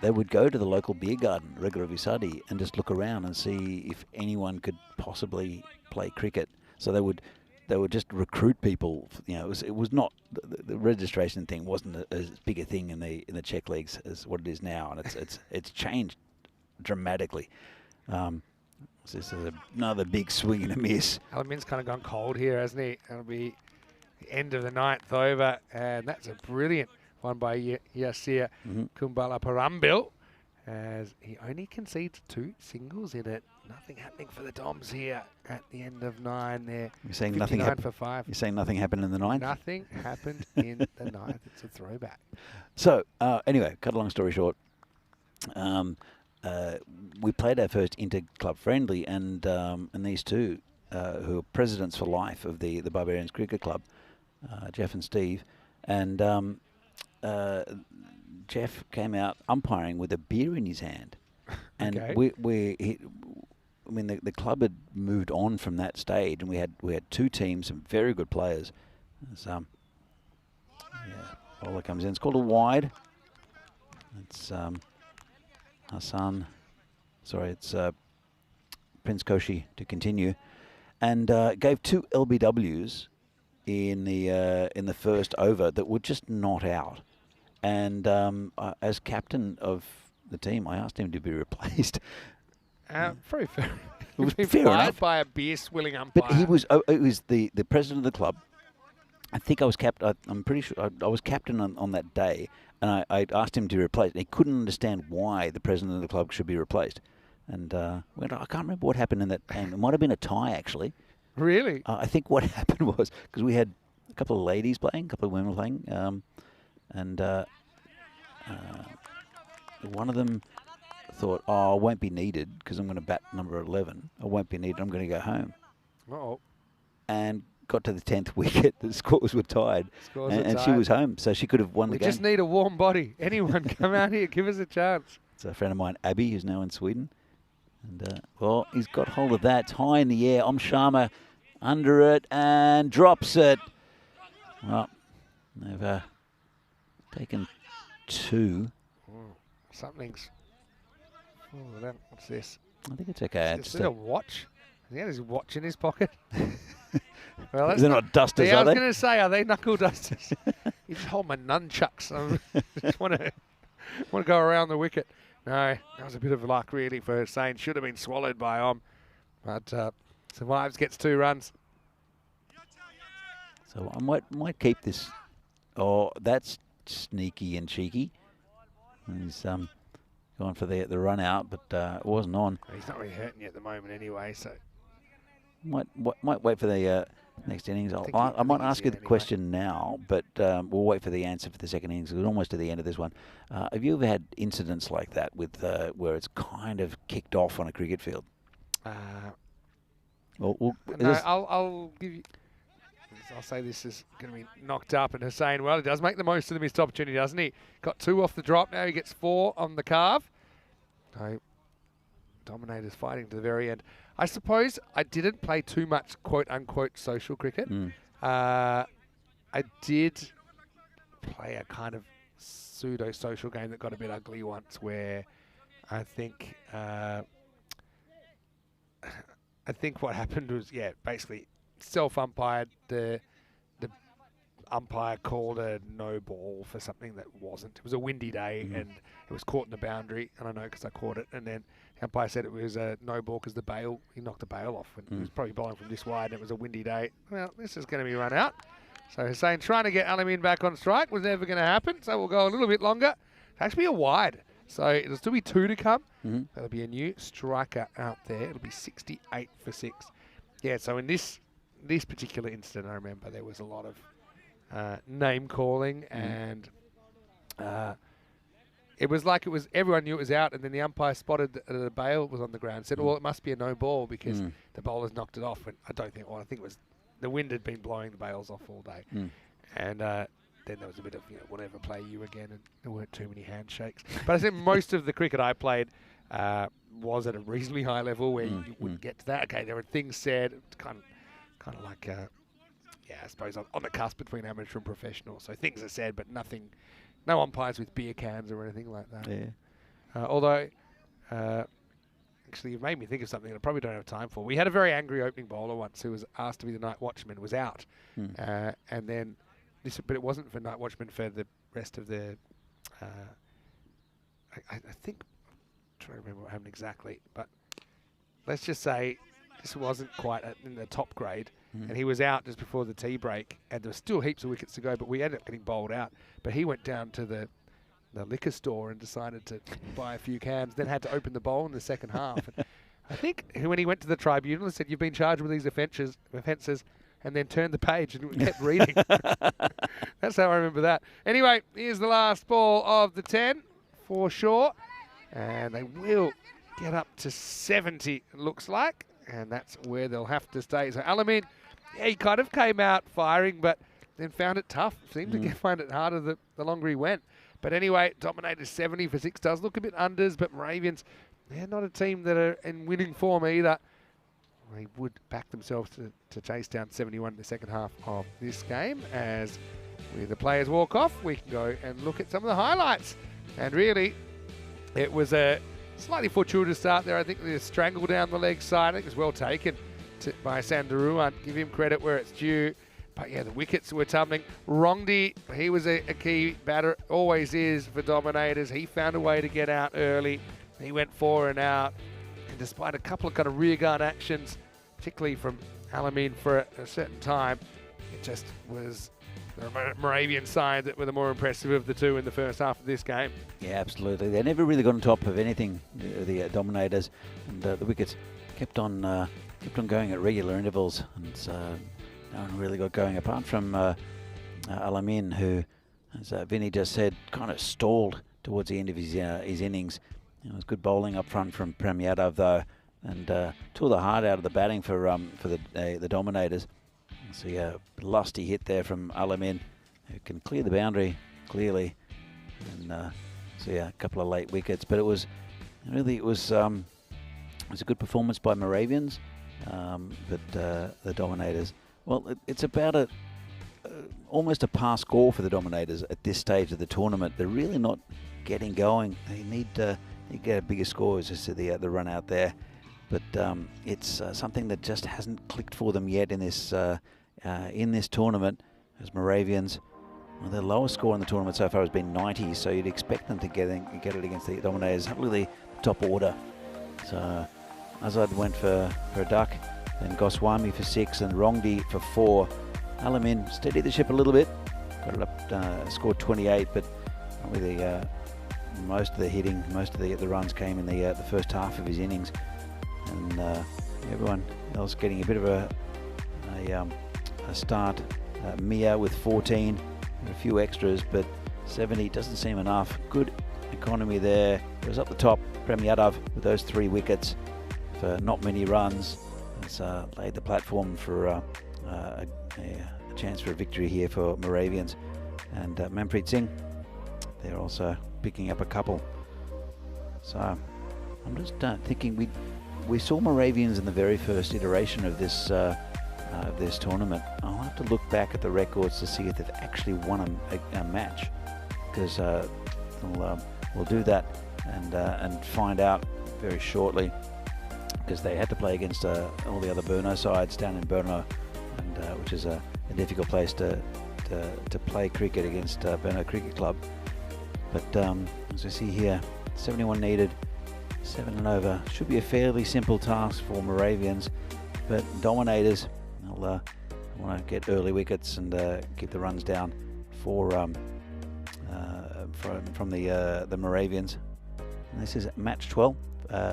they would go to the local beer garden, Regula Vinohrady, and just look around and see if anyone could possibly play cricket. So they would just recruit people. You know, it was not the registration thing wasn't as big a thing in the Czech leagues as what it is now, and it's changed dramatically. This is another big swing and a miss. Alamin's kind of gone cold here, hasn't he? That'll be the end of the 9th over, and that's a brilliant one by Yassir Kumbala Parambil, as he only concedes 2 singles in it. Nothing happening for the Doms here at the end of 9 there. You're saying nothing happened for 5. You're saying nothing happened in the 9th? Nothing happened in the 9th. It's a throwback. So anyway, cut a long story short. We played our first inter-club friendly, and these 2, who are presidents for life of the Barbarians Cricket Club, Jeff and Steve, and Jeff came out umpiring with a beer in his hand, and okay. The club had moved on from that stage, and we had 2 teams, some very good players. Bowler comes in. It's called a wide. It's Hassan. Sorry, it's Prince Koshi to continue, and gave 2 LBWs in the first over that were just not out. And as captain of the team, I asked him to be replaced. Very fair. It was Been fair fired enough. by a beer-swilling umpire. But he was the president of the club. I think I was I'm pretty sure I was captain on that day, and I asked him to be replaced. And he couldn't understand why the president of the club should be replaced. And I can't remember what happened in that game. It might have been a tie, actually. Really? I think what happened was, because we had a couple of ladies playing, a couple of women playing, and one of them thought, I won't be needed because I'm going to bat number 11. I won't be needed. I'm going to go home. Uh-oh. And got to the 10th wicket. The scores were tied. Scores And, were and she tied. was home, so she could have won We the game. just need a warm body. Anyone come out here, give us a chance. It's a friend of mine, Abby, who's now in Sweden. And, well, he's got hold of that. It's high in the air. Sharma under it and drops it. Well, they've taken 2. Something's... Oh, what's this? I think it's okay. Is it a watch? He had his watch in his pocket. Well, they're not dusters, yeah, I are was they? going to say, are they knuckle dusters? You just hold my nunchucks. I just want to go around the wicket. No, that was a bit of luck, really, for Hussain. Should have been swallowed by but survives, gets 2 runs. So I might keep this. Oh, that's sneaky and cheeky. He's going for the run out, but it wasn't on. He's not really hurting you at the moment anyway, so... Might wait for the next innings. I might ask you the question now, but we'll wait for the answer for the second innings. We're almost to the end of this one. Have you ever had incidents like that with Uh, where it's kind of kicked off on a cricket field? No, I'll give you... I'll say this is going to be knocked up, and Hussain, well, he does make the most of the missed opportunity, doesn't he? Got 2 off the drop, now he gets 4 on the carve. So, Dominators fighting to the very end. I suppose I didn't play too much quote-unquote social cricket. I did play a kind of pseudo-social game that got a bit ugly once, where I think what happened was, basically self-umpired. The umpire called a no ball for something that wasn't. It was a windy day and it was caught in the boundary, and I know because I caught it. And then the umpire said it was a no ball because he knocked the bail off, and he was probably bowling from this wide, and it was a windy day. Well, this is going to be run out. So Hussain trying to get Alamin back on strike was never going to happen, so we'll go a little bit longer. It'll actually be a wide. So it'll still be 2 to come. There'll be a new striker out there. It'll be 68 for 6. Yeah, so in this particular incident, I remember there was a lot of name calling, and it was like everyone knew it was out, and then the umpire spotted that the bail was on the ground, said, well, it must be a no ball because the bowlers knocked it off. And I think it was the wind had been blowing the bails off all day. And then there was a bit of, whatever, play you again, and there weren't too many handshakes. But I think most of the cricket I played was at a reasonably high level where you wouldn't get to that. Okay, there were things said, kind of like... I suppose on the cusp between amateur and professional. So things are said, but nothing, no umpires with beer cans or anything like that. Yeah. Although, actually, you've made me think of something that I probably don't have time for. We had a very angry opening bowler once who was asked to be the night watchman, was out. And then, but it wasn't for night watchman, for the rest of the, I think, I'm trying to remember what happened exactly, but let's just say this wasn't quite in the top grade. And he was out just before the tea break, and there were still heaps of wickets to go, but we ended up getting bowled out. But he went down to the liquor store and decided to buy a few cans, then had to open the bowl in the second half. And I think when he went to the tribunal, he said, you've been charged with these offences, and then turned the page and kept reading. That's how I remember that. Anyway, here's the last ball of the 10 for sure. And they will get up to 70, it looks like. And that's where they'll have to stay. So Alamin, he kind of came out firing, but then found it tough. Seemed to find it harder the longer he went. But anyway, Dominators 70 for 6 does look a bit unders, but Moravians, they're not a team that are in winning form either. They would back themselves to chase down 71 in the second half of this game, as with the players walk off, we can go and look at some of the highlights. And really, it was a slightly fortuitous start there. I think the strangle down the leg side, I think it was well taken by Sandaruan. Give him credit where it's due. But yeah, the wickets were tumbling. Rongdi, he was a key batter, always is for Dominators. He found a way to get out early. He went 4 and out. And despite a couple of kind of rearguard actions, particularly from Alamin for a certain time, it just was the Moravian side that were the more impressive of the two in the first half of this game. Yeah, absolutely. They never really got on top of anything, the Dominators, and the wickets kept on going at regular intervals, and no one really got going apart from Alamin, who, as Vinny just said, kind of stalled towards the end of his innings. It was good bowling up front from Prem Yadav though, and tore the heart out of the batting for the Dominators. See a lusty hit there from Alamin, who can clear the boundary clearly, and see a couple of late wickets. But it was a good performance by Moravians, but the Dominators. Well, it's about almost a pass score for the Dominators at this stage of the tournament. They're really not getting going. They need to get a bigger score, as I said, the run out there. But it's something that just hasn't clicked for them yet in this tournament. As Moravians, well, their lowest score in the tournament so far has been 90, so you'd expect them to get it against the Dominators, really top order. So Azad went for a duck, then Goswami for 6 and Rongdi for 4. Alamin steadied the ship a little bit, got it up, scored 28, but really most of the hitting, most of the runs came in the first half of his innings, and everyone else getting a bit of a start. Mia with 14, a few extras, but 70 doesn't seem enough. Good economy there. It was up the top, Prem Yadav with those 3 wickets for not many runs. It's laid the platform for a chance for a victory here for Moravians. And Manpreet Singh, they're also picking up a couple. So I'm just thinking, we saw Moravians in the very first iteration of this tournament. I'll have to look back at the records to see if they've actually won a match, because we'll do that and find out very shortly, because they had to play against all the other Brno sides down in Brno, and which is a difficult place to play cricket against Brno Cricket Club. But as we see here, 71 needed, 7 and over. Should be a fairly simple task for Moravians, but Dominators, they'll want to get early wickets and keep the runs down for from the Moravians. And this is match 12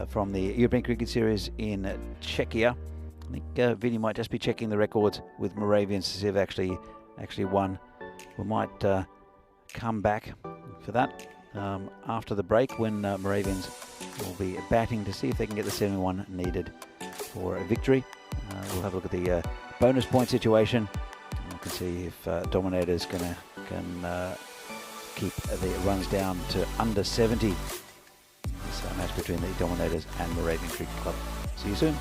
from the European Cricket Series in Czechia. I think Vinny might just be checking the records with Moravians to see if they've actually won. We might come back for that after the break, when Moravians will be batting to see if they can get the 71 needed for a victory. We'll have a look at the bonus point situation, and we can see if Dominators can keep the runs down to under 70. It's a match between the Dominators and Moravian Cricket Club. See you soon.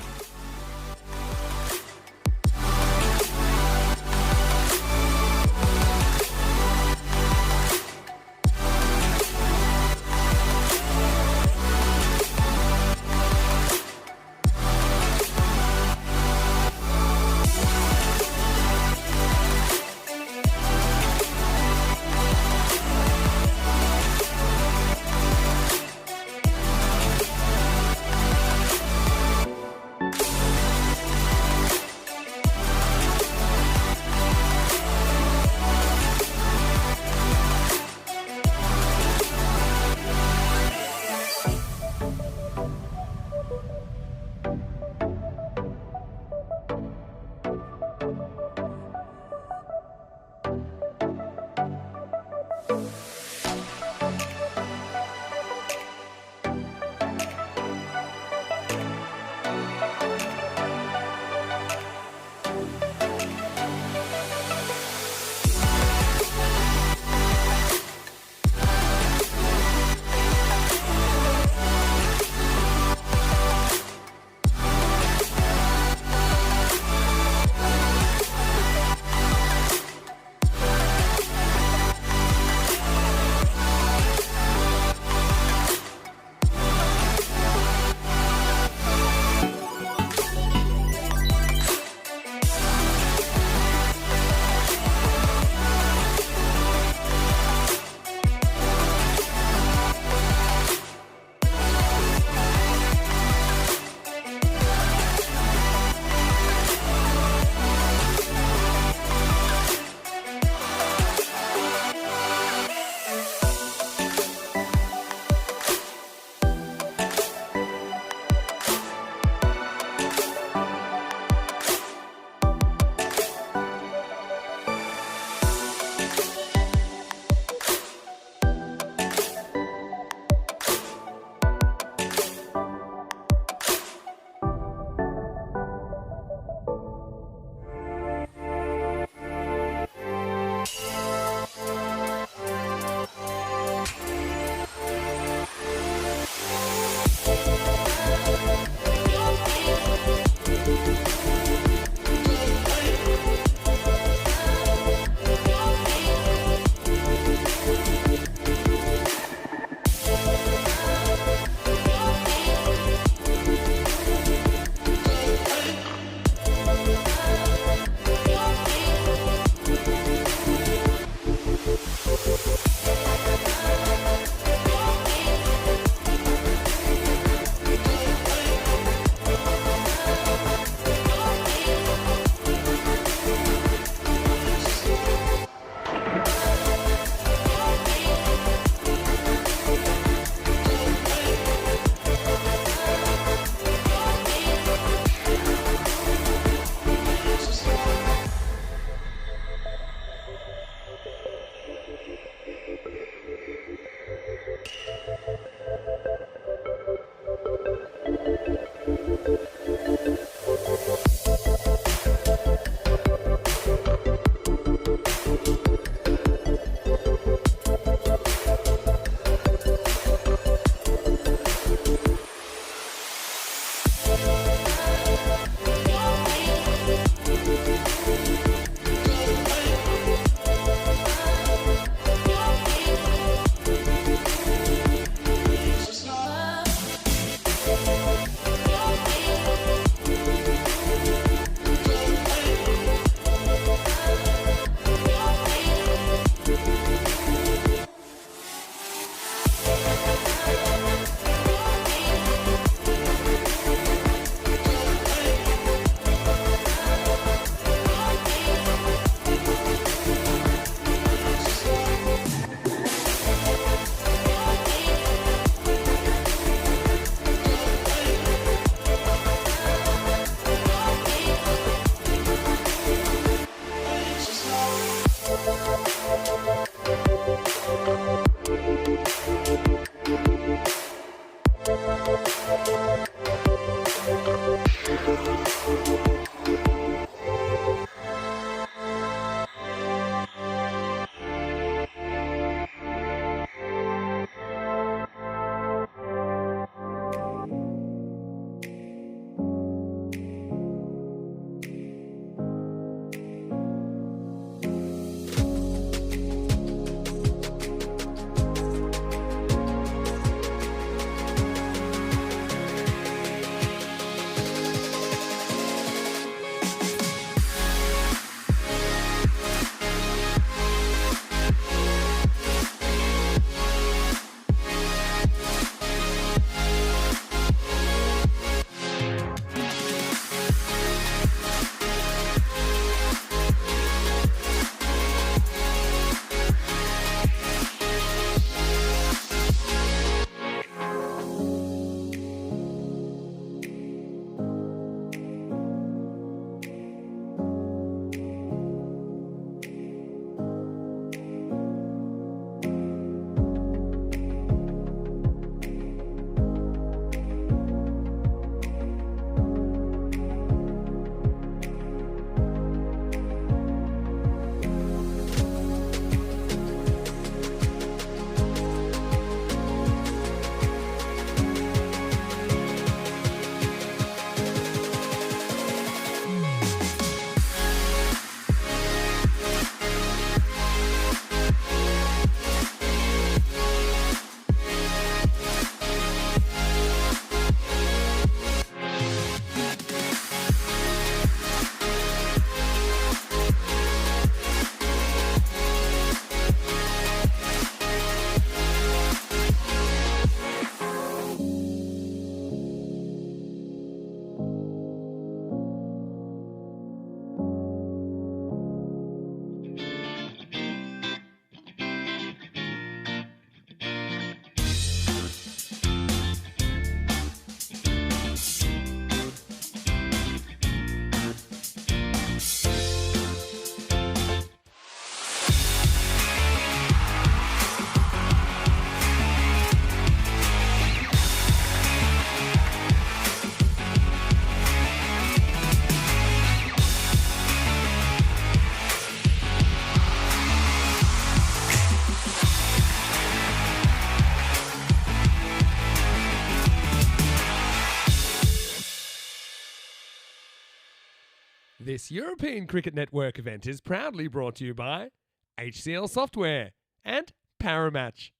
This European Cricket Network event is proudly brought to you by HCL Software and Paramatch.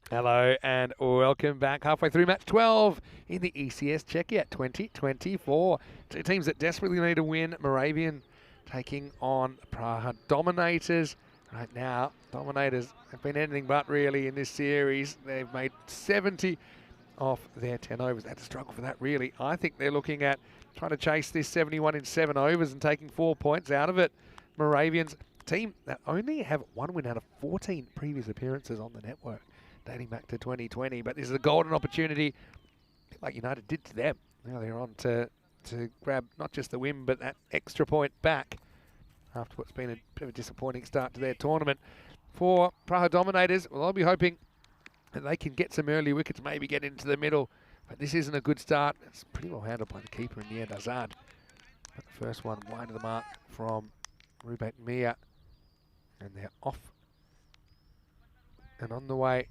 Hello and welcome back. Halfway through match 12 in the ECS Czechia 2024. Two teams that desperately need a win. Moravian taking on Prague Dominators. Right now, Dominators have been anything but really in this series. They've made 70 off their 10 overs. They had to struggle for that really. I think they're looking at trying to chase this 71 in 7 overs and taking 4 points out of it. Moravians, team that only have one win out of 14 previous appearances on the network, dating back to 2020. But this is a golden opportunity, like United did to them. Now they're on to grab not just the win, but that extra point back after what's been a bit of a disappointing start to their tournament. For Prague Dominators, well, I'll be hoping that they can get some early wickets, maybe get into the middle But this isn't a good start. It's pretty well handled by the keeper in the end, Azad. But the first one wide of the mark from Rubate Mia. And they're off and on the way.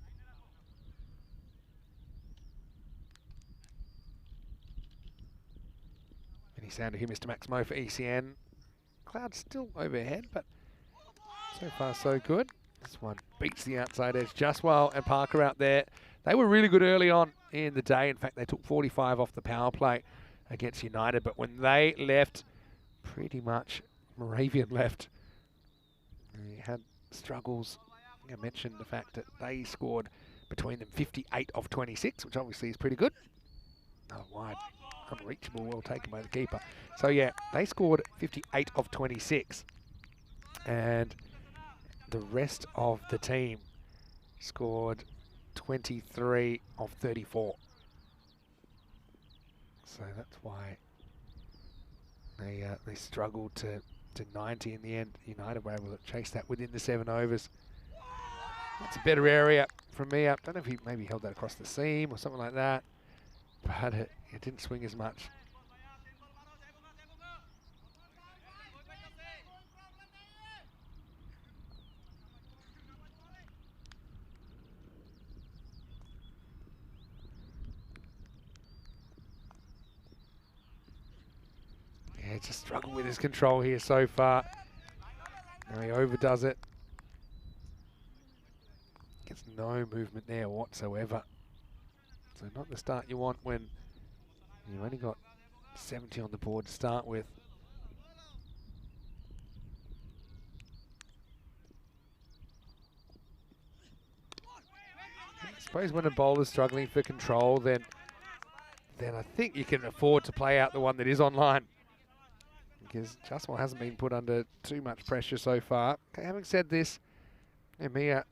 Any sound to hear Mr. Maximo for ECN. Cloud's still overhead, but so far so good. This one beats the outside edge. Justwell and Parker out there. They were really good early on in the day. In fact, they took 45 off the power play against United. But when they left, pretty much Moravian left. They had struggles. I think I mentioned the fact that they scored between them 58 of 26, which obviously is pretty good. Oh, wide. Unreachable, well taken by the keeper. So yeah, they scored 58 of 26. And the rest of the team scored 23 of 34. So that's why they struggled to 90 in the end. United were able to chase that within the 7 overs. That's a better area from me. I don't know if he maybe held that across the seam or something like that, but it didn't swing as much. Yeah, just struggled with his control here so far. Now he overdoes it. Gets no movement there whatsoever. So not the start you want when you've only got 70 on the board to start with. I suppose when a bowler's struggling for control, then I think you can afford to play out the one that is online, because Justwell hasn't been put under too much pressure so far. Okay, having said this, Mia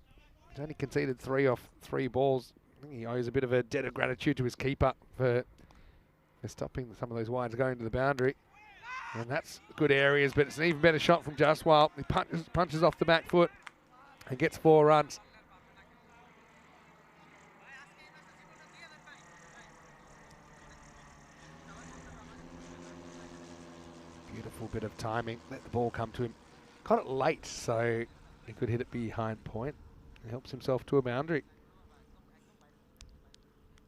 has only conceded 3 off 3 balls. I think he owes a bit of a debt of gratitude to his keeper for stopping some of those wides going to the boundary. And that's good areas, but it's an even better shot from Justwell. He punches off the back foot and gets 4 runs. Beautiful bit of timing. Let the ball come to him. Got it late, so he could hit it behind point. He helps himself to a boundary.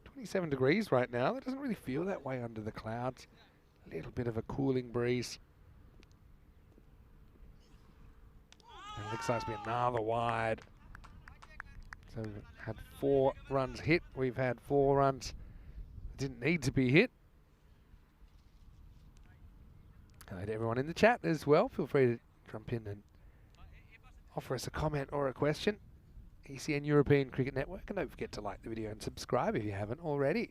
27 degrees right now. It doesn't really feel that way under the clouds. A little bit of a cooling breeze. And it looks like it's been another wide. So we've had 4 runs hit. We've had 4 runs that didn't need to be hit. Hello to everyone in the chat as well. Feel free to jump in and offer us a comment or a question. ECN European Cricket Network, and don't forget to like the video and subscribe if you haven't already.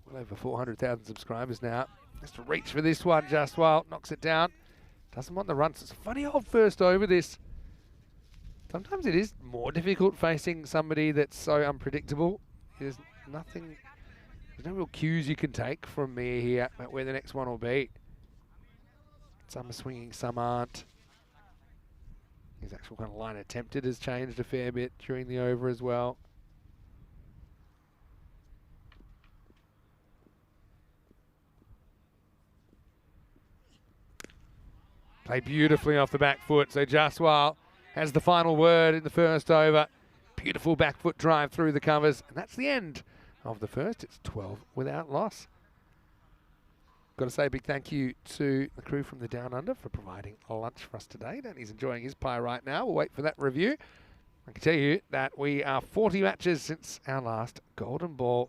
Well over 400,000 subscribers now. Just to reach for this one, Justwell knocks it down. Doesn't want the runs. It's a funny old first over this. Sometimes it is more difficult facing somebody that's so unpredictable. There's nothing, there's no real cues you can take from me here about where the next one will be. Some are swinging, some aren't. His actual kind of line attempted has changed a fair bit during the over as well. Played beautifully off the back foot, so Justwell has the final word in the first over. Beautiful back foot drive through the covers, and that's the end of the first. It's 12 without loss. Got to say a big thank you to the crew from the Down Under for providing lunch for us today. Danny's enjoying his pie right now. We'll wait for that review. I can tell you that we are 40 matches since our last Golden Ball.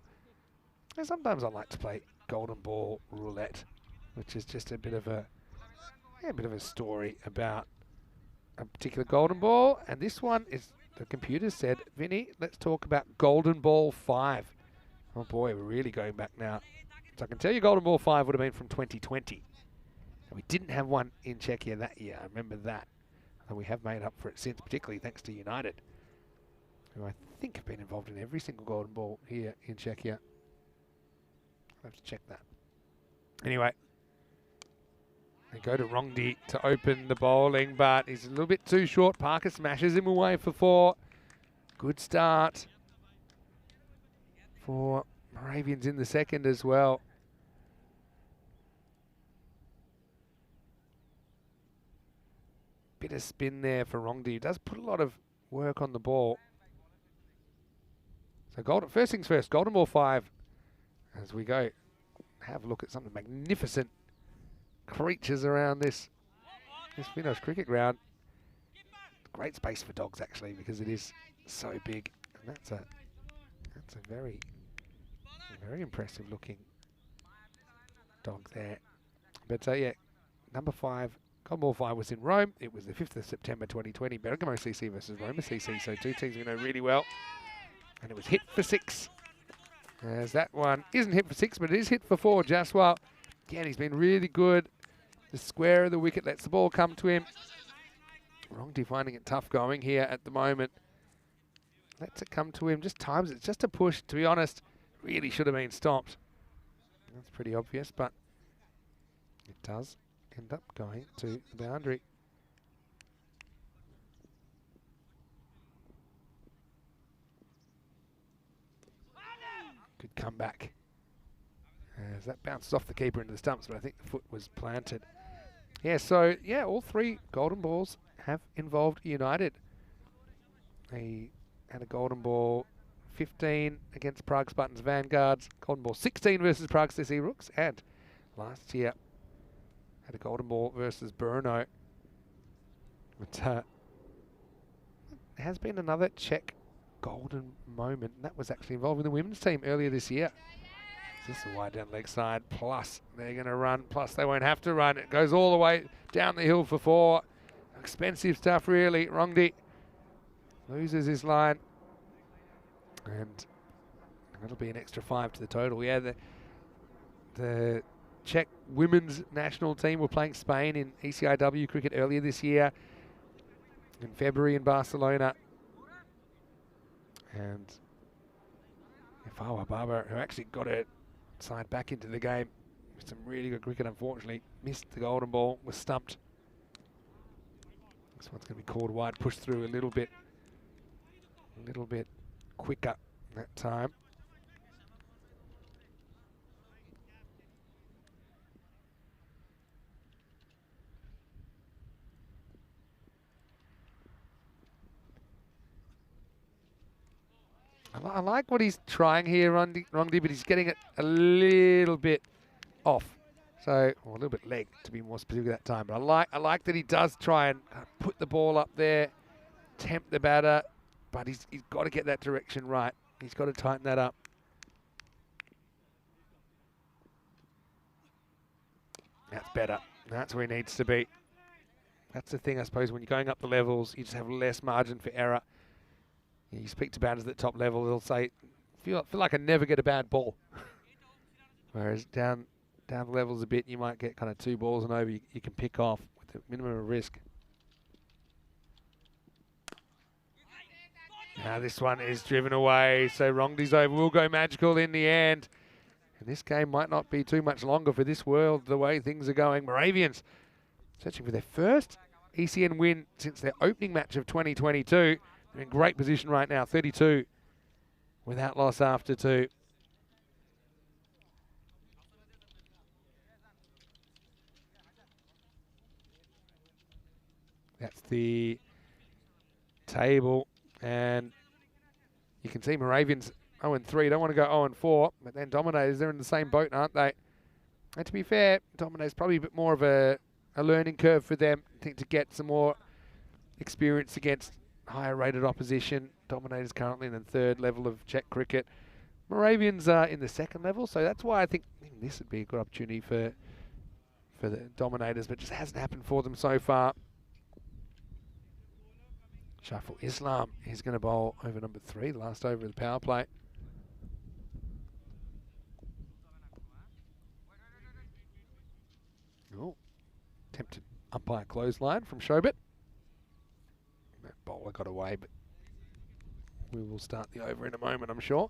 And sometimes I like to play Golden Ball Roulette, which is just a bit of a story about a particular Golden Ball. And this one is, the computer said, Vinny, let's talk about Golden Ball 5. Oh boy, we're really going back now. So I can tell you Golden Ball 5 would have been from 2020. And we didn't have one in Czechia that year. I remember that. And we have made up for it since, particularly thanks to United, who I think have been involved in every single Golden Ball here in Czechia. I'll have to check that. Anyway, they go to Rongdi to open the bowling, but he's a little bit too short. Parker smashes him away for 4. Good start for Moravians in the second as well. Bit of spin there for Rongdi. Does put a lot of work on the ball. So first things first, golden ball 5 as we go. Have a look at some of the magnificent creatures around this Vinohrady cricket ground. Great space for dogs actually, because it is so big. And that's a very impressive looking dog there. But yeah, number 5, golden ball 5 was in Rome. It was the 5th of September 2020, Bergamo CC versus Roma CC. So 2 teams we know really well. And it was hit for 6. As that one isn't hit for 6, but it is hit for 4. Jaswal, again, he's been really good. The square of the wicket lets the ball come to him. Rongdi finding it tough going here at the moment. Lets it come to him, just times it. Just a push, to be honest, really should have been stopped. That's pretty obvious, but it does end up going to the boundary. Good comeback. As that bounces off the keeper into the stumps, but I think the foot was planted. Yeah, so, yeah, all 3 golden balls have involved United. They had a golden ball 15 against Prague Spartans Vanguards, golden ball 16 versus Prague CC Rooks, and last year had a golden ball versus Brno. But there has been another Czech golden moment, and that was actually involving the women's team earlier this year. This is a wide down leg side, plus they're going to run, plus they won't have to run. It goes all the way down the hill for 4. Expensive stuff, really. Rongdi loses his line, and that'll be an extra 5 to the total. Yeah, the Czech women's national team were playing Spain in ECIW cricket earlier this year, in February in Barcelona. And Ifawa Baba, who actually got it side back into the game with some really good cricket, unfortunately missed the golden ball, was stumped. This one's going to be called wide, pushed through a little bit quicker that time. I like what he's trying here, Rongdi, but he's getting it a little bit off. So, or a little bit leg, to be more specific that time. But I like that he does try and put the ball up there, tempt the batter, but he's got to get that direction right. He's got to tighten that up. That's better. That's where he needs to be. That's the thing, I suppose, when you're going up the levels, you just have less margin for error. You speak to batters at the top level, they'll say, feel like I never get a bad ball. Whereas down the levels a bit, you might get kind of 2 balls and over you can pick off with a minimum of risk. Now this one is driven away, so Rongdi's over will go magical in the end. And this game might not be too much longer for this world, the way things are going. Moravians searching for their first ECN win since their opening match of 2022. They're in great position right now, 32 without loss after 2. That's the table, and you can see Moravians 0-3, don't want to go 0-4, but then Dominators, they're in the same boat, aren't they? And to be fair, Dominators probably a bit more of a learning curve for them, I think, to get some more experience against higher rated opposition. Dominators currently in the 3rd level of Czech cricket. Moravians are in the 2nd level, so that's why I think this would be a good opportunity for the Dominators, but it just hasn't happened for them so far. Shaful Islam is going to bowl over number 3, the last over of the power play. Oh, attempted umpire clothesline from Shobit. That bowler got away, but we will start the over in a moment, I'm sure.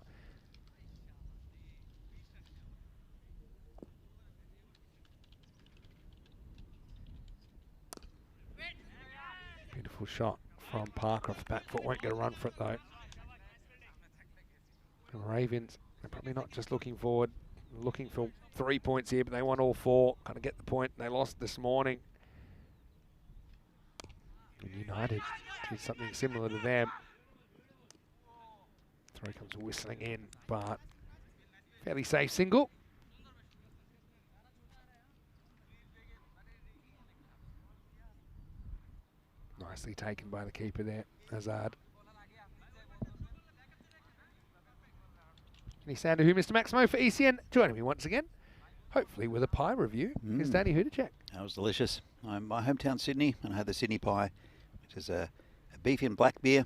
Beautiful shot from Parker off the back foot. Won't get a run for it though. The Moravians They're probably not just looking forward, looking for 3 points here, but they want all 4. Kind of get the point they lost this morning. And United did something similar to them. Throw comes whistling in, but fairly safe single. Nicely taken by the keeper there, Hazard. Any sound to who, Mr. Maximo for ECN? Joining me once again, hopefully with a pie review, is Danny Hudacek. That was delicious. I'm my hometown Sydney, and I had the Sydney pie, which is a beef in black beer.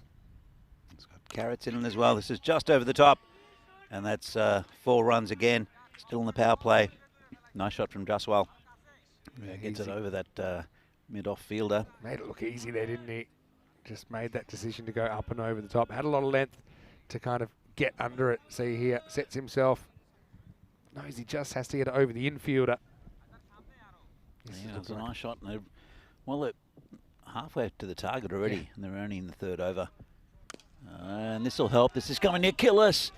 It's got carrots in it as well. This is just over the top, and that's 4 runs again. Still in the power play. Nice shot from Jaswal. Yeah, gets it over that mid-off fielder. Made it look easy there, didn't he? Just made that decision to go up and over the top. Had a lot of length to kind of get under it. See here, sets himself. Knows he just has to get it over the infielder. Yeah, it was a nice shot. And well, they're halfway to the target already, and they're only in the 3rd over. And this will help. This is coming near kill us.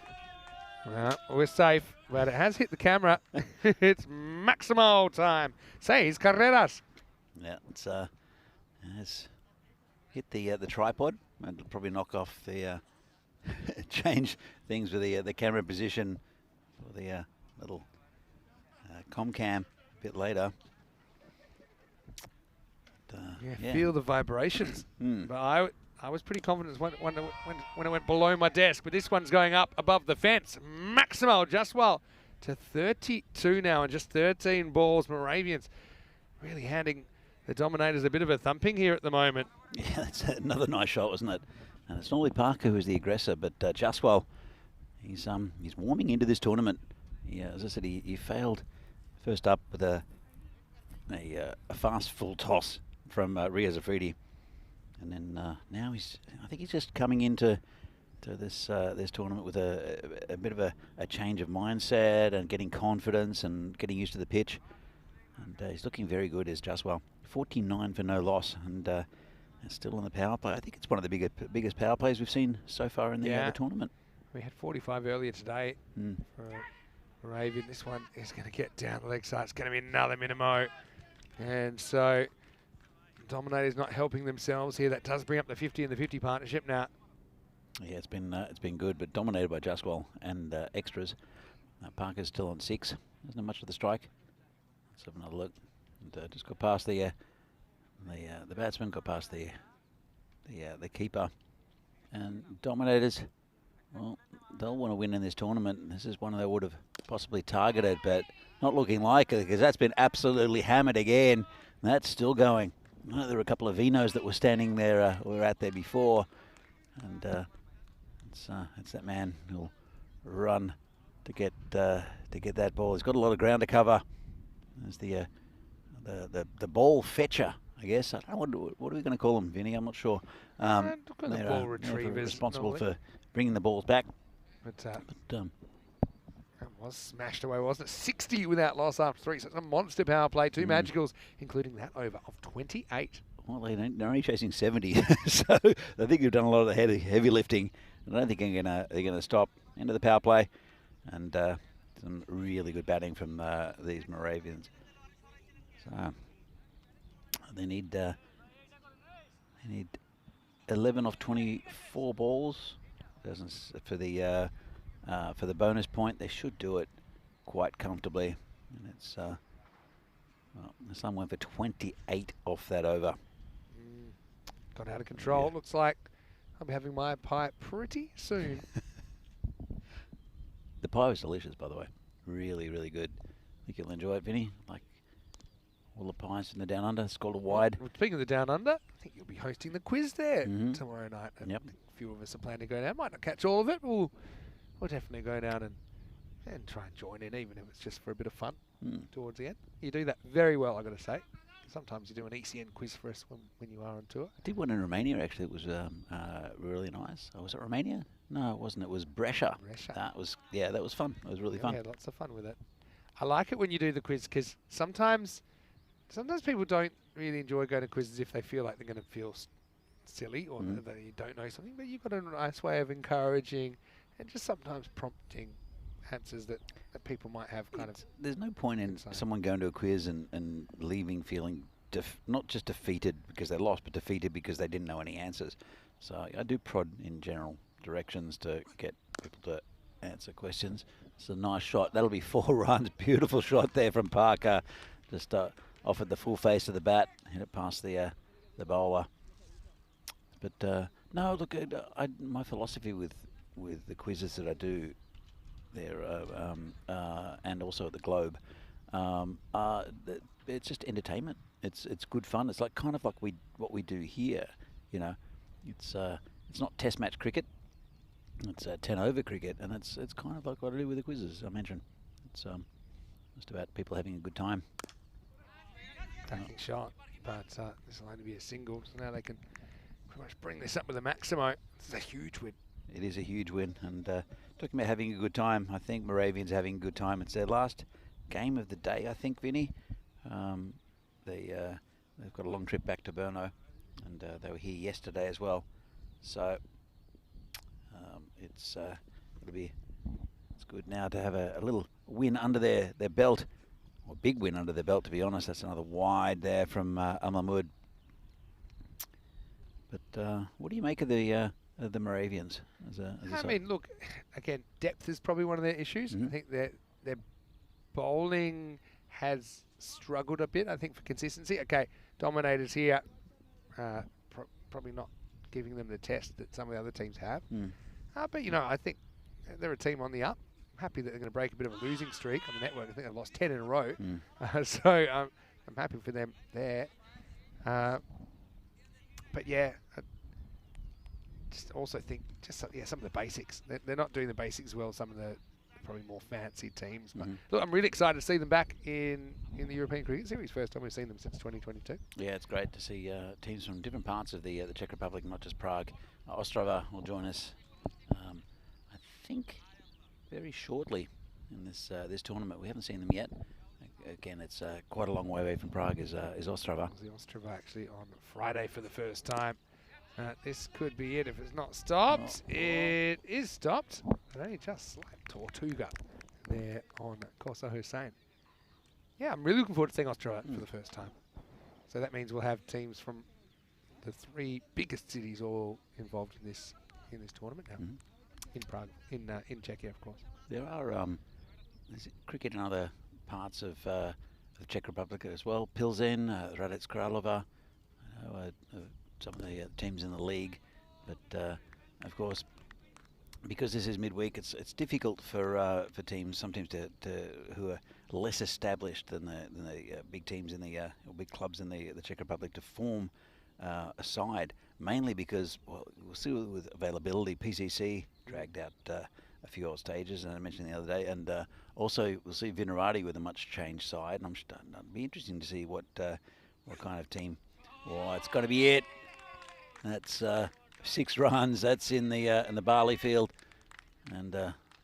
Well, we're safe, but it has hit the camera. It's Maximo time. 6 carreras. Yeah, it's hit the tripod. And it'll probably knock off the change things with the camera position for the little comcam a bit later. But, yeah, feel the vibrations. But I was pretty confident when it went below my desk, but this one's going up above the fence. Maximo Jaswal to 32 now, and just 13 balls. Moravians really handing the Dominators a bit of a thumping here at the moment. Yeah, that's another nice shot, wasn't it? And it's normally Parker who's the aggressor, but Jaswal, he's warming into this tournament. Yeah, as I said, he failed first up with a fast full toss from Vinohrady, and then now I think he's just coming into this tournament with a bit of a change of mindset and getting confidence and getting used to the pitch. And he's looking very good as Jaswal. 49 for no loss, and still in the power play. I think it's one of the biggest power plays we've seen so far in the tournament. We had 45 earlier today for Moravian. This one is going to get down the leg side. It's going to be another minimo. And so Dominators not helping themselves here. That does bring up the 50 and the 50 partnership now. Yeah, it's been good, but dominated by Jaswal and extras. Parker's still on 6. Doesn't have much of the strike. Let's have another look. And, just got past the batsman, got past the keeper, and Dominators. Well, they'll want to win in this tournament. This is one they would have possibly targeted, but not looking like it, because that's been absolutely hammered again. And that's still going. I know there were a couple of Vinos that were standing there, were out there before, and it's that man who'll run to get that ball. He's got a lot of ground to cover. There's the ball fetcher, I guess. I don't know what are we going to call them, Vinny? I'm not sure. The ball retrievers responsible normally for bringing the balls back. But that was smashed away, wasn't it? 60 without loss after 3. So it's a monster power play. 2 magicals, including that over of 28. Well, they're only chasing 70, so I think they've done a lot of the heavy lifting. I don't think they're going to stop. Into the power play, and some really good batting from these Moravians. So they need 11 of 24 balls. For the bonus point, they should do it quite comfortably. And it's some went for 28 off that over. Got out of control. Yeah. Looks like I'll be having my pie pretty soon. The pie was delicious, by the way. Really, really good. I think you'll enjoy it, Vinny. Like all the pies in the Down Under. It's called a wide. Well, speaking of the Down Under, I think you'll be hosting the quiz there tomorrow night. And a few of us are planning to go down. Might not catch all of it. We'll definitely go down and try and join in, even if it's just for a bit of fun towards the end. You do that very well, I've got to say. Sometimes you do an ECN quiz for us when you are on tour. I did one in Romania, actually. It was really nice. Oh, was it Romania? No, it wasn't. It was Brescia. That was fun. It was really fun. We had lots of fun with it. I like it when you do the quiz, because sometimes people don't really enjoy going to quizzes if they feel like they're going to feel silly or that you don't know something. But you've got a nice way of encouraging and just sometimes prompting answers that people might have kind of. There's no point in inside. someone going to a quiz and leaving feeling not just defeated because they lost, but defeated because they didn't know any answers. So I do prod in general directions to get people to answer questions. It's a nice shot. That'll be 4 runs. Beautiful shot there from Parker. Just offered the full face of the bat, hit it past the bowler. But no, look, my philosophy with the quizzes that I do there, and also at the Globe, it's just entertainment. It's good fun. It's like kind of like what we do here. You know, it's not Test match cricket. It's 10 over cricket, and it's kind of like what I do with the quizzes I mentioned. It's just about people having a good time. Attacking shot, but this will only be a single, so now they can pretty much bring this up with a Maximo. This is a huge win. It is a huge win, and talking about having a good time, I think Moravian's having a good time. It's their last game of the day, I think, Vinny. They've got a long trip back to Brno, and they were here yesterday as well. So it's good now to have a little win under their belt, or big win under their belt, to be honest. That's another wide there from Al Mahmood. But what do you make of the Moravians? I mean, look, again, depth is probably one of their issues. I think their bowling has struggled a bit, I think, for consistency. Okay, Dominators here, probably not giving them the test that some of the other teams have. But, you know, I think they're a team on the up. I'm happy that they're going to break a bit of a losing streak on the network. I think they've lost 10 in a row. So I'm happy for them there. But, yeah, I just also think some of the basics. They're not doing the basics well, some of the probably more fancy teams. But look, I'm really excited to see them back in the European Cricket Series. First time we've seen them since 2022. Yeah, it's great to see teams from different parts of the Czech Republic, not just Prague. Ostrava will join us, I think, very shortly in this tournament. We haven't seen them yet. Again, it's quite a long way away from Prague. Is Ostrava? The Ostrava actually on Friday for the first time. This could be it if it's not stopped. It is stopped. It only just slapped Tortuga there on Corsa Hussein. Yeah, I'm really looking forward to seeing Ostrava for the first time. So that means we'll have teams from the 3 biggest cities all involved in this tournament now. In Prague, in Czechia, of course. There are there's cricket in other parts of the Czech Republic as well. Pilsen, Hradec Králové, some of the teams in the league, but of course, because this is midweek, it's difficult for teams, some teams who are less established than the big teams in the or big clubs in the Czech Republic to form a side, mainly because, well, we'll see with availability. PCC dragged out a few odd stages, and I mentioned the other day, and also we'll see Vinohrady with a much changed side, and it'll be interesting to see what kind of team. Oh, it's got to be it. That's 6 runs. That's in the barley field, and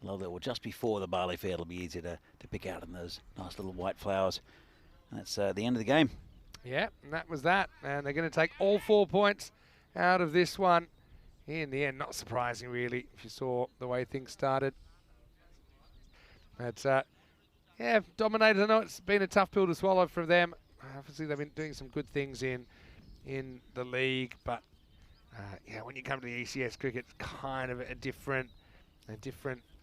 love that. Well, just before the barley field, it'll be easier to pick out in those nice little white flowers. And that's the end of the game. Yeah, and that was that. And they're going to take all 4 points out of this one. In the end, not surprising really, if you saw the way things started. But yeah, Dominators, I know it's been a tough pill to swallow for them. Obviously, they've been doing some good things in the league, but yeah, when you come to the ECS cricket, it's kind of a different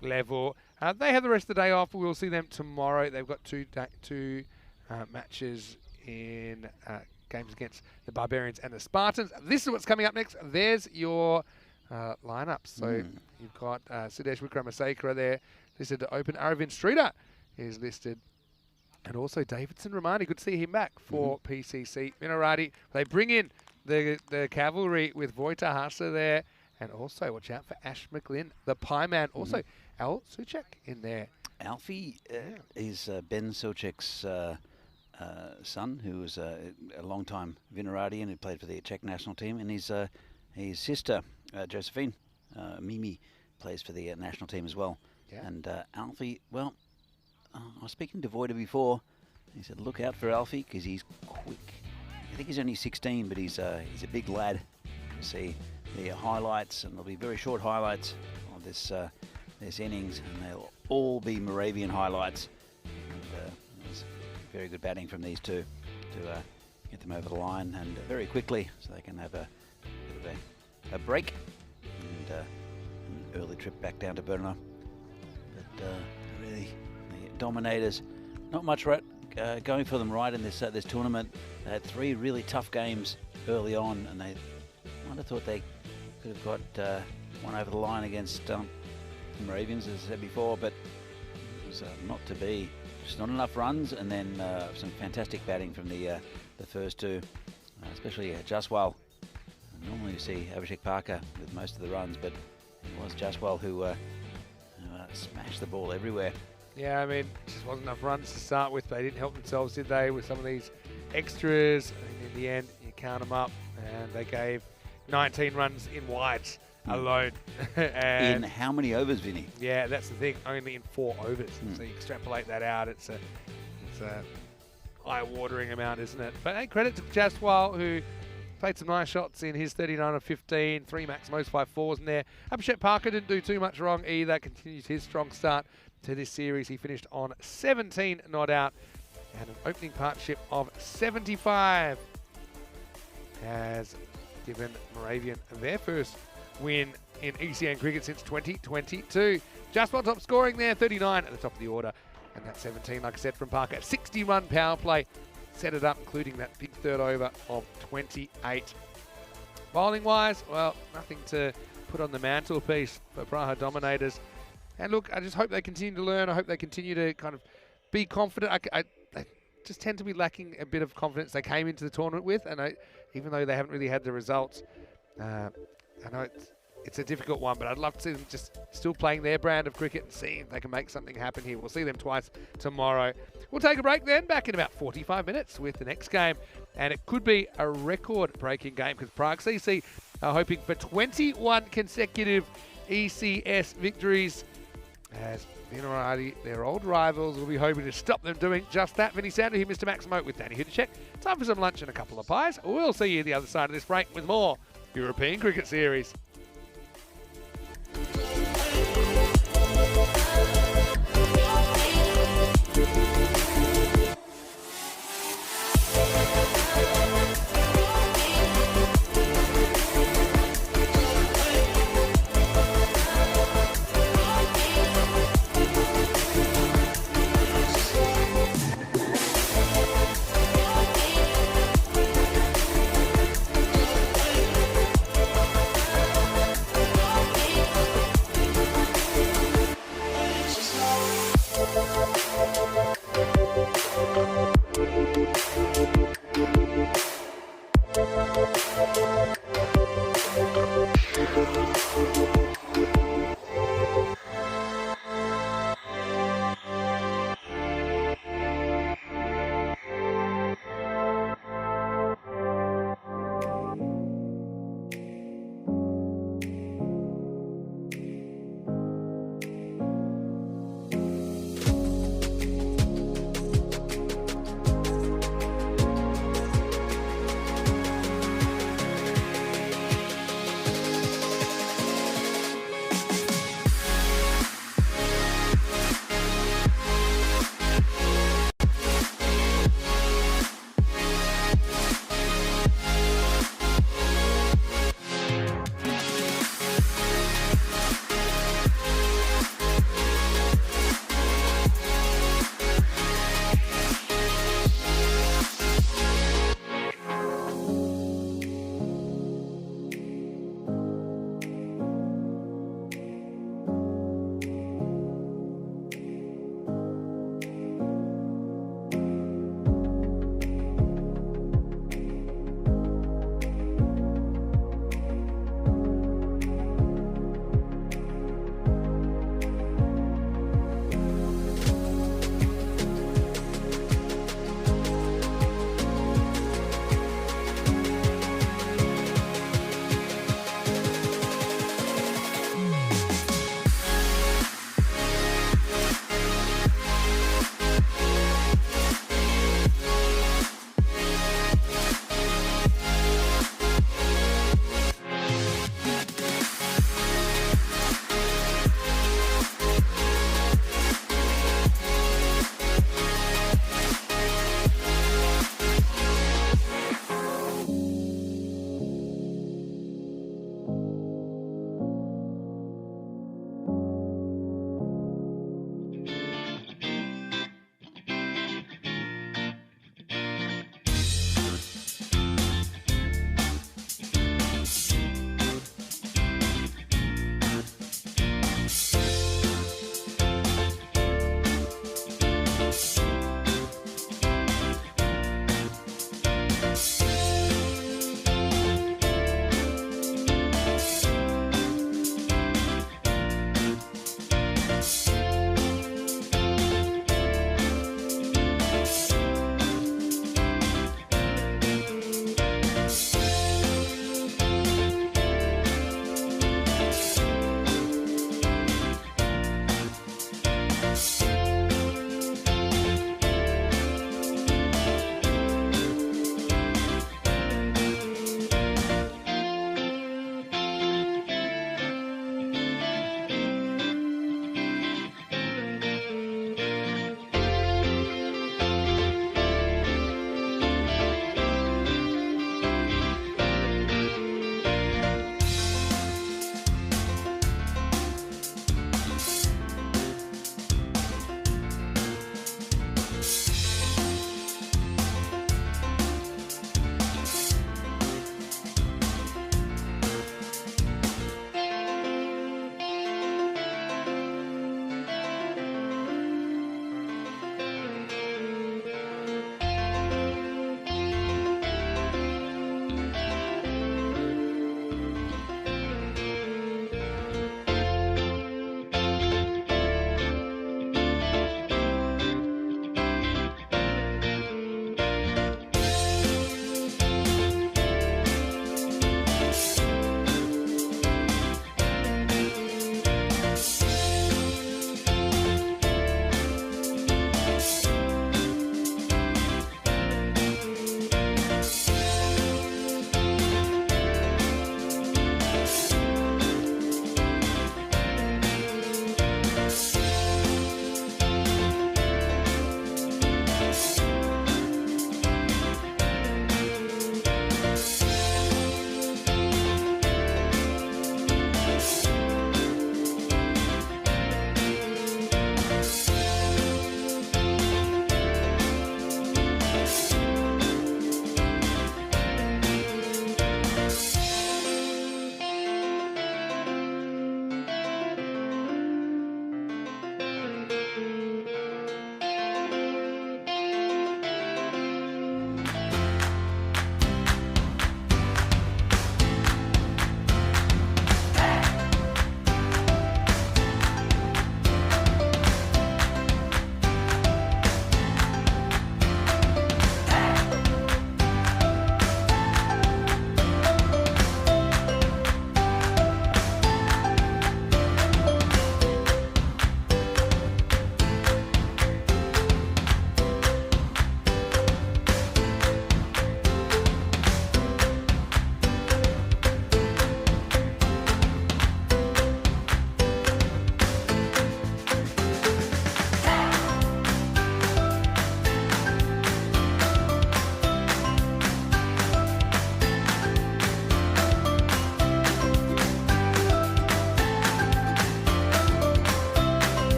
level. They have the rest of the day off. We'll see them tomorrow. They've got two matches in games against the Barbarians and the Spartans. This is what's coming up next. There's your lineup. So you've got Sudesh Wickramasekara there listed to open. Aravind Streeter is listed. And also Davidson Romani. Good to see him back for PCC. Vinohrady. They bring in the cavalry with Vojta Hasa there. And also, watch out for Ash McGlynn, the Pie Man. Also, Al Suchek in there. Alfie is Ben Suchek's son, who was a long-time Vinohradian who played for the Czech national team. And his sister, Josephine, Mimi, plays for the national team as well. Yeah. And Alfie, well, I was speaking to Vojta before. He said, look out for Alfie because he's quick. I think he's only 16, but he's a big lad. You'll see the highlights, and there'll be very short highlights of this innings, and they'll all be Moravian highlights. And, it was very good batting from these two to get them over the line and very quickly, so they can have a bit of a break and an early trip back down to Brno. But really, the Dominators, not much going for them right in this tournament. They had 3 really tough games early on, and they might have thought they could have got one over the line against the Moravians, as I said before, but it was not to be. Just not enough runs, and then some fantastic batting from the first two, especially Jaswal. Normally you see Abhishek Parker with most of the runs, but it was Jaswal who smashed the ball everywhere. Yeah, I mean, just wasn't enough runs to start with. They didn't help themselves, did they, with some of these extras? And in the end, you count them up, and they gave 19 runs in wides alone. And in how many overs, Vinny? Yeah, that's the thing. Only in 4 overs. So you extrapolate that out. It's a eye-watering amount, isn't it? But hey, credit to Jaswal, who played some nice shots in his 39 of 15, 3 max most 5 fours in there. Abhishek Parker didn't do too much wrong either. Continues his strong start to this series. He finished on 17 not out and an opening partnership of 75 has given Moravian their first win in ECN cricket since 2022. Jaswal top scoring there, 39 at the top of the order. And that 17, like I said, from Parker. 60-run power play set it up, including that big third over of 28. Bowling-wise, well, nothing to put on the mantelpiece for Prague Dominators. And look, I just hope they continue to learn. I hope they continue to kind of be confident. They just tend to be lacking a bit of confidence they came into the tournament with. And even though they haven't really had the results, I know it's a difficult one, but I'd love to see them just still playing their brand of cricket and see if they can make something happen here. We'll see them twice tomorrow. We'll take a break then, back in about 45 minutes with the next game. And it could be a record-breaking game because Prague CC are hoping for 21 consecutive ECS victories as Vinohrady, their old rivals, will be hoping to stop them doing just that. Vinny Sander here, Mr. Maximo with Danny Hudacek. Time for some lunch and a couple of pies. We'll see you the other side of this break with more European Cricket Series.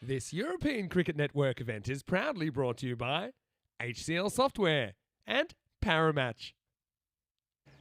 This European Cricket Network event is proudly brought to you by HCL Software and Paramatch.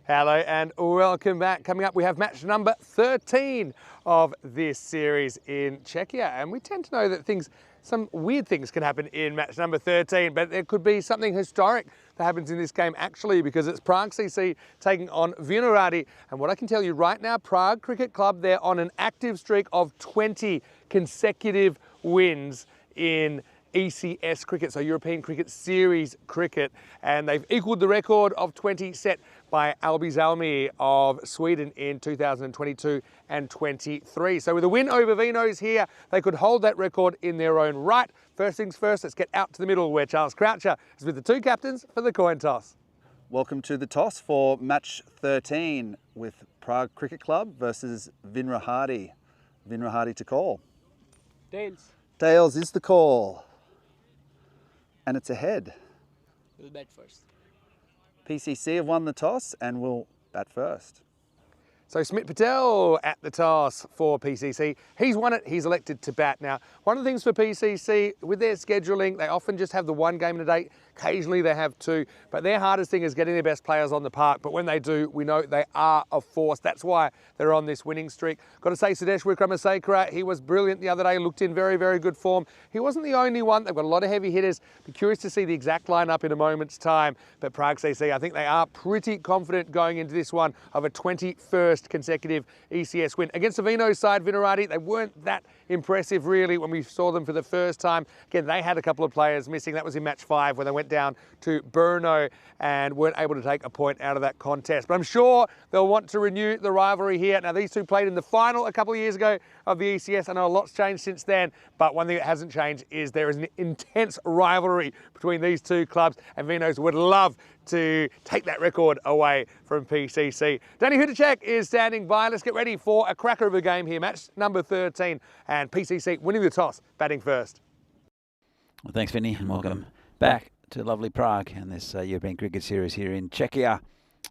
Hello and welcome back. Coming up, we have match number 13 of this series in Czechia. And we tend to know that some weird things can happen in match number 13, but there could be something historic that happens in this game actually, because it's Prague CC taking on Vinohrady. And what I can tell you right now, Prague Cricket Club, they're on an active streak of 20 consecutive wins in ECS cricket, so European Cricket Series cricket, and they've equalled the record of 20 set by Albi Zalmi of Sweden in 2022 and 23. So with a win over Vinos here, they could hold that record in their own right. First things first, let's get out to the middle where Charles Croucher is with the two captains for the coin toss. Welcome to the toss for match 13 with Prague Cricket Club versus Vinohrady. Vinohrady to call. Tails. Tails is the call. And it's ahead. We'll bat first. PCC have won the toss and will bat first. So Smit Patel at the toss for PCC. He's won it, he's elected to bat. Now, one of the things for PCC, with their scheduling, they often just have the one game in a day. Occasionally they have two, but their hardest thing is getting their best players on the park. But when they do, we know they are a force. That's why they're on this winning streak. Got to say, Sudesh Wickramasekara, he was brilliant the other day, looked in very, very good form. He wasn't the only one. They've got a lot of heavy hitters. Be curious to see the exact lineup in a moment's time. But Prague CC, I think they are pretty confident going into this one of a 21st consecutive ECS win. Against the Vino side, Vinohrady, they weren't that impressive really when we saw them for the first time. Again, they had a couple of players missing. That was in match 5 when they went down to Brno and weren't able to take a point out of that contest. But I'm sure they'll want to renew the rivalry here. Now, these two played in the final a couple of years ago of the ECS. I know a lot's changed since then, but one thing that hasn't changed is there is an intense rivalry between these two clubs, and Vinos would love to take that record away from PCC. Danny Hudacek is standing by. Let's get ready for a cracker of a game here. Match number 13, and PCC winning the toss, batting first. Well, thanks, Vinny, and welcome back to lovely Prague and this European Cricket Series here in Czechia.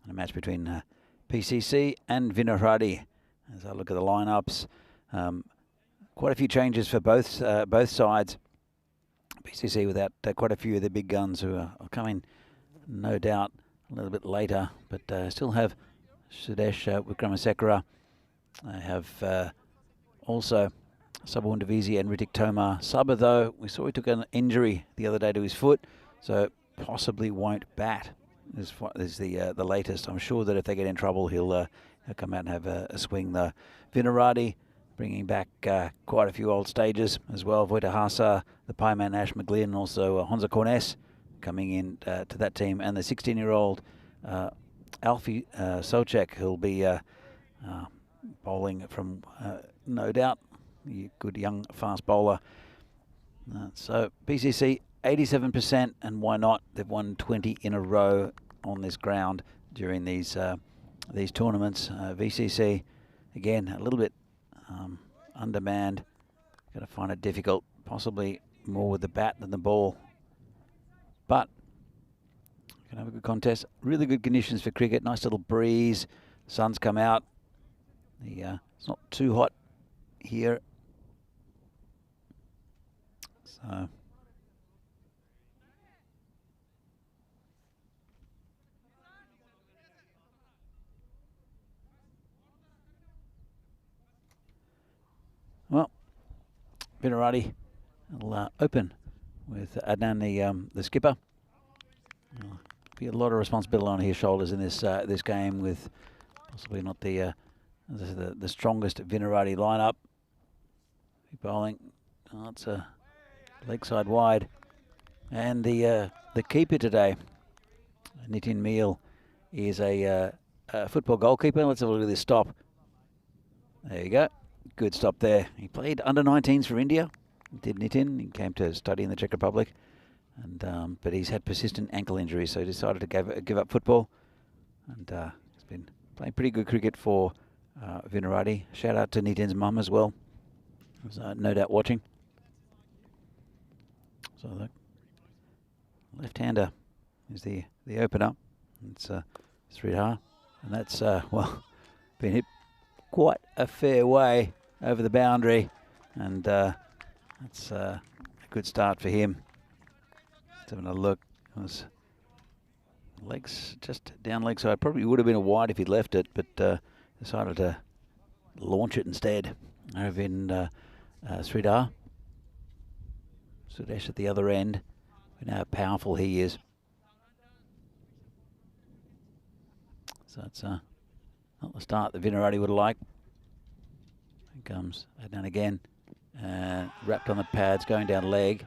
A match between PCC and Vinohrady. As I look at the lineups, quite a few changes for both sides. PCC without quite a few of the big guns who are coming, no doubt, a little bit later, but still have Sudesh Wickramasekara. I have also Sabun Divisi and Ritik Tomar. Sabah, though, we saw he took an injury the other day to his foot, so possibly won't bat. This is the latest. I'm sure that if they get in trouble, he'll come out and have a swing. The Vinohrady bringing back quite a few old stages as well. Vojta Hasa, the Pieman Ash McGlynn, and also Honza Cornes coming in to that team, and the 16-year-old Alfie Socek, who'll be bowling from no doubt good young fast bowler. So PCC 87%, and why not? They've won 20 in a row on this ground during these tournaments. VCC again a little bit undermanned. Going to find it difficult, possibly more with the bat than the ball. But going to have a good contest. Really good conditions for cricket. Nice little breeze. Sun's come out. It's not too hot here. So well, Vinohrady will open with Adnan, the skipper. Be a lot of responsibility on his shoulders in this game, with possibly not the strongest Vinohrady lineup. Bowling, it's a leg side wide, and the keeper today, Nitin Meal, is a football goalkeeper. Let's have a look at this stop. There you go, good stop there. He played under-19s for India, did Nitin. He came to study in the Czech Republic, and but he's had persistent ankle injuries, so he decided to give up football, and he's been playing pretty good cricket for Vinohrady. Shout out to Nitin's mum as well, who's no doubt watching. So the left-hander is the opener. It's Sridhar, and that's well, been hit quite a fair way over the boundary, and That's a good start for him. Let's have another look. It was legs, just down leg side. Probably would have been a wide if he'd left it, but decided to launch it instead. Over in Sridhar. Sudesh at the other end. We know how powerful he is. So it's not the start that Vinohrady would have liked. Here comes Adnan again. Wrapped on the pads, going down leg.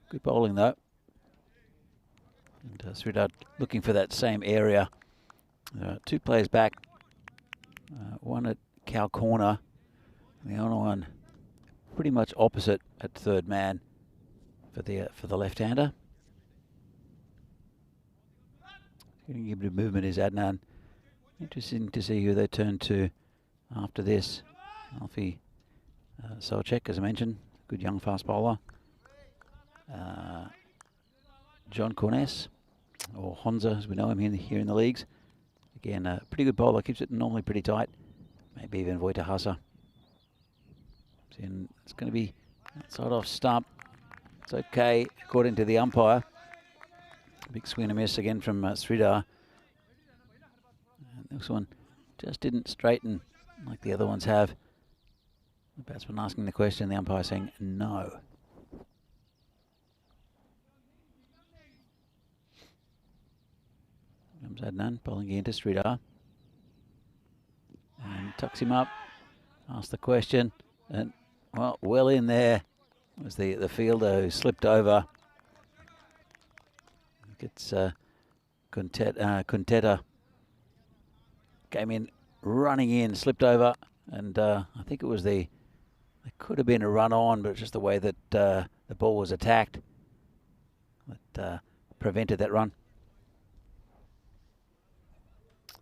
Good bowling though. And Sridhar looking for that same area. Two players back. One at cow corner. The other one pretty much opposite at third man for the left-hander. Getting a bit of movement is Adnan. Interesting to see who they turn to after this. Alfie Solchek, as I mentioned, good young fast bowler. John Corness, or Honza as we know him here in the leagues. Again, a pretty good bowler, keeps it normally pretty tight. Maybe even Voitahasa. It's going to be outside off stump. It's okay, according to the umpire. Big swing and a miss again from Sridhar. And this one just didn't straighten like the other ones have. The batsman asking the question, the umpire saying no. Comes Adnan, bowling into Sridhar. And tucks him up, asks the question, and well in there was the fielder who slipped over. It's Kunteta came in running in, slipped over, and I think it was there could have been a run on, but it's just the way that the ball was attacked that prevented that run.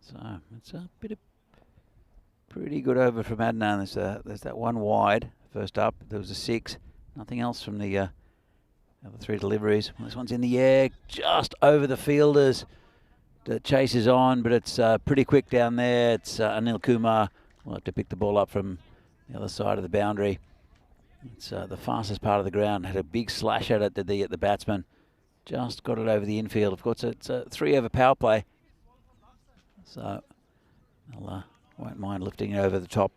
So it's a bit of pretty good over from Adnan. There's that one wide first up. There was a 6. Nothing else from the other 3 deliveries. Well, this one's in the air, just over the fielders. The chase is on, but it's pretty quick down there. It's Anil Kumar. We'll have to pick the ball up from the other side of the boundary. It's the fastest part of the ground. Had a big slash at it, the batsman. Just got it over the infield. Of course, it's a 3-over power play. So I won't mind lifting it over the top.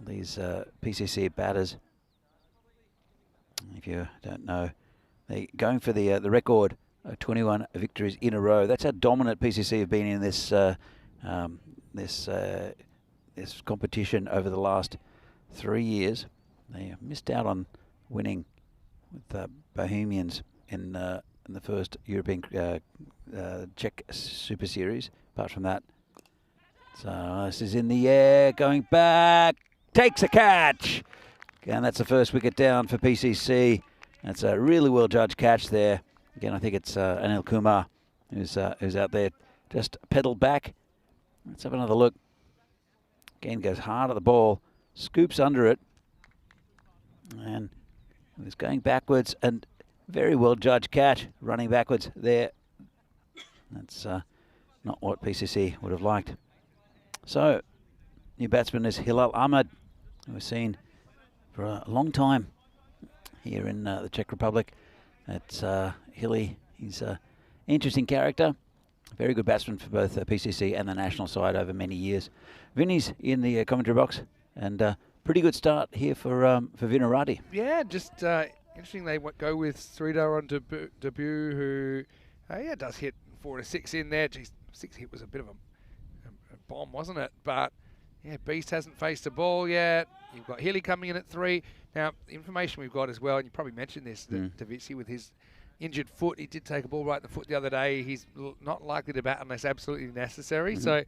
These PCC batters, if you don't know, they're going for the record of 21 victories in a row. That's how dominant PCC have been in this this competition over the last 3 years. They missed out on winning with Bohemians in the first European Czech Super Series. Apart from that, so this is in the air, going back, takes a catch, and that's the first wicket down for PCC. That's a really well judged catch there. Again, I think it's Anil Kumar who's out there, just pedalled back. Let's have another look. Again, goes hard at the ball, scoops under it, and it's going backwards, and very well judged catch, running backwards there. That's not what PCC would have liked. So, new batsman is Hilal Ahmed, who we've seen for a long time here in the Czech Republic. It's Hilly. He's an interesting character. Very good batsman for both PCC and the national side over many years. Vinny's in the commentary box, and pretty good start here for Vinohrady. Yeah, just interesting they go with Sridhar on debut, who does hit 4 to 6 in there. Geez, 6 hit was a bit of a bomb, wasn't it? But yeah, Beast hasn't faced a ball yet. You've got Hilly coming in at 3. Now, the information we've got as well, and you probably mentioned this, that Davizzi with his injured foot, he did take a ball right in the foot the other day. He's not likely to bat unless absolutely necessary. So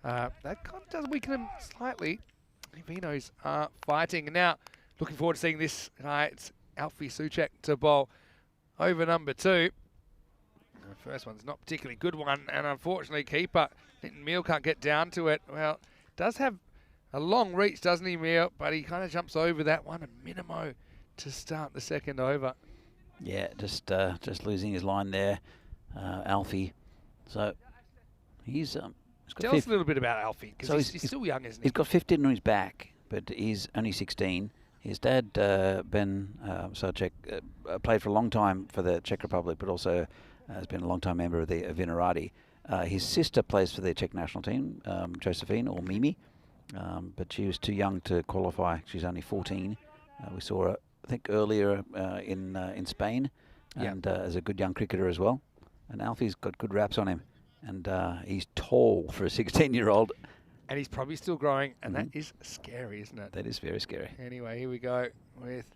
that kind of does weaken him slightly. Vinos are fighting. Now, looking forward to seeing this. It's Alfie Souček to bowl over number 2. The first one's not a particularly good one, and unfortunately, keeper Nitin Meal can't get down to it. Well, does have a long reach, doesn't he, Meal? But he kind of jumps over that one, a minimo to start the second over. Yeah, just losing his line there, Alfie. So he's got Tell us a little bit about Alfie, because he's still young, isn't he? He's got 15 on his back, but he's only 16. His dad, Ben Sarček, played for a long time for the Czech Republic, but also has been a long-time member of the Vinohrady. His sister plays for the Czech national team, Josephine, or Mimi, but she was too young to qualify. She's only 14. We saw her, I think, earlier in Spain, and as a good young cricketer as well. And Alfie's got good raps on him, and he's tall for a 16-year-old. And he's probably still growing, and that is scary, isn't it? That is very scary. Anyway, here we go with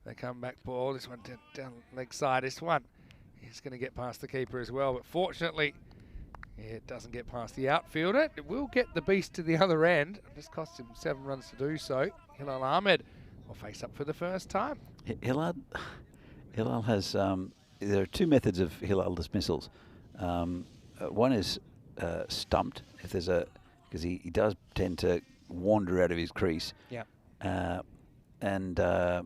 the comeback ball. This one down leg side. This one is going to get past the keeper as well, but fortunately, it doesn't get past the outfielder. It will get the beast to the other end. It just cost him 7 runs to do so. Hilal Ahmed will face up for the first time. Hilal has, there are 2 methods of Hilal dismissals. One is stumped, if there's because he does tend to wander out of his crease. Yeah. And the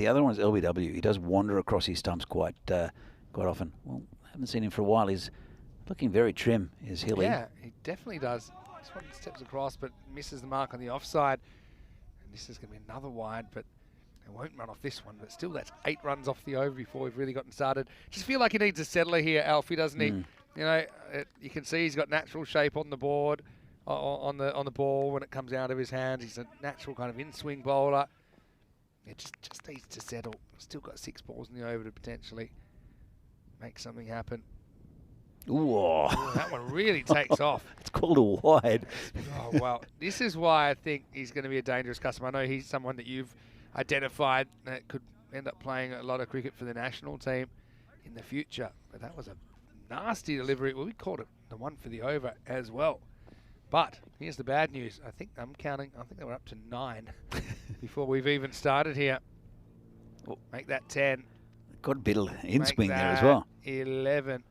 other one is LBW. He does wander across his stumps quite often. Well, I haven't seen him for a while. He's looking very trim, is Hilly. Yeah, he definitely does. This one steps across, but misses the mark on the offside. And this is going to be another wide, but they won't run off this one. But still, that's 8 runs off the over before we've really gotten started. Just feel like he needs a settler here, Alfie, doesn't he? You know, you can see he's got natural shape on the board, on the ball when it comes out of his hands. He's a natural kind of in-swing bowler. It just needs to settle. Still got 6 balls in the over to potentially make something happen. Ooh. That one really takes off. It's called a wide. Oh, well, this is why I think he's going to be a dangerous customer. I know he's someone that you've identified that could end up playing a lot of cricket for the national team in the future. But that was a nasty delivery. Well, we called it the one for the over as well. But here's the bad news. I think I'm counting. I think they were up to 9 before we've even started here. Make that 10. Got a bit of in-swing there as well. 11.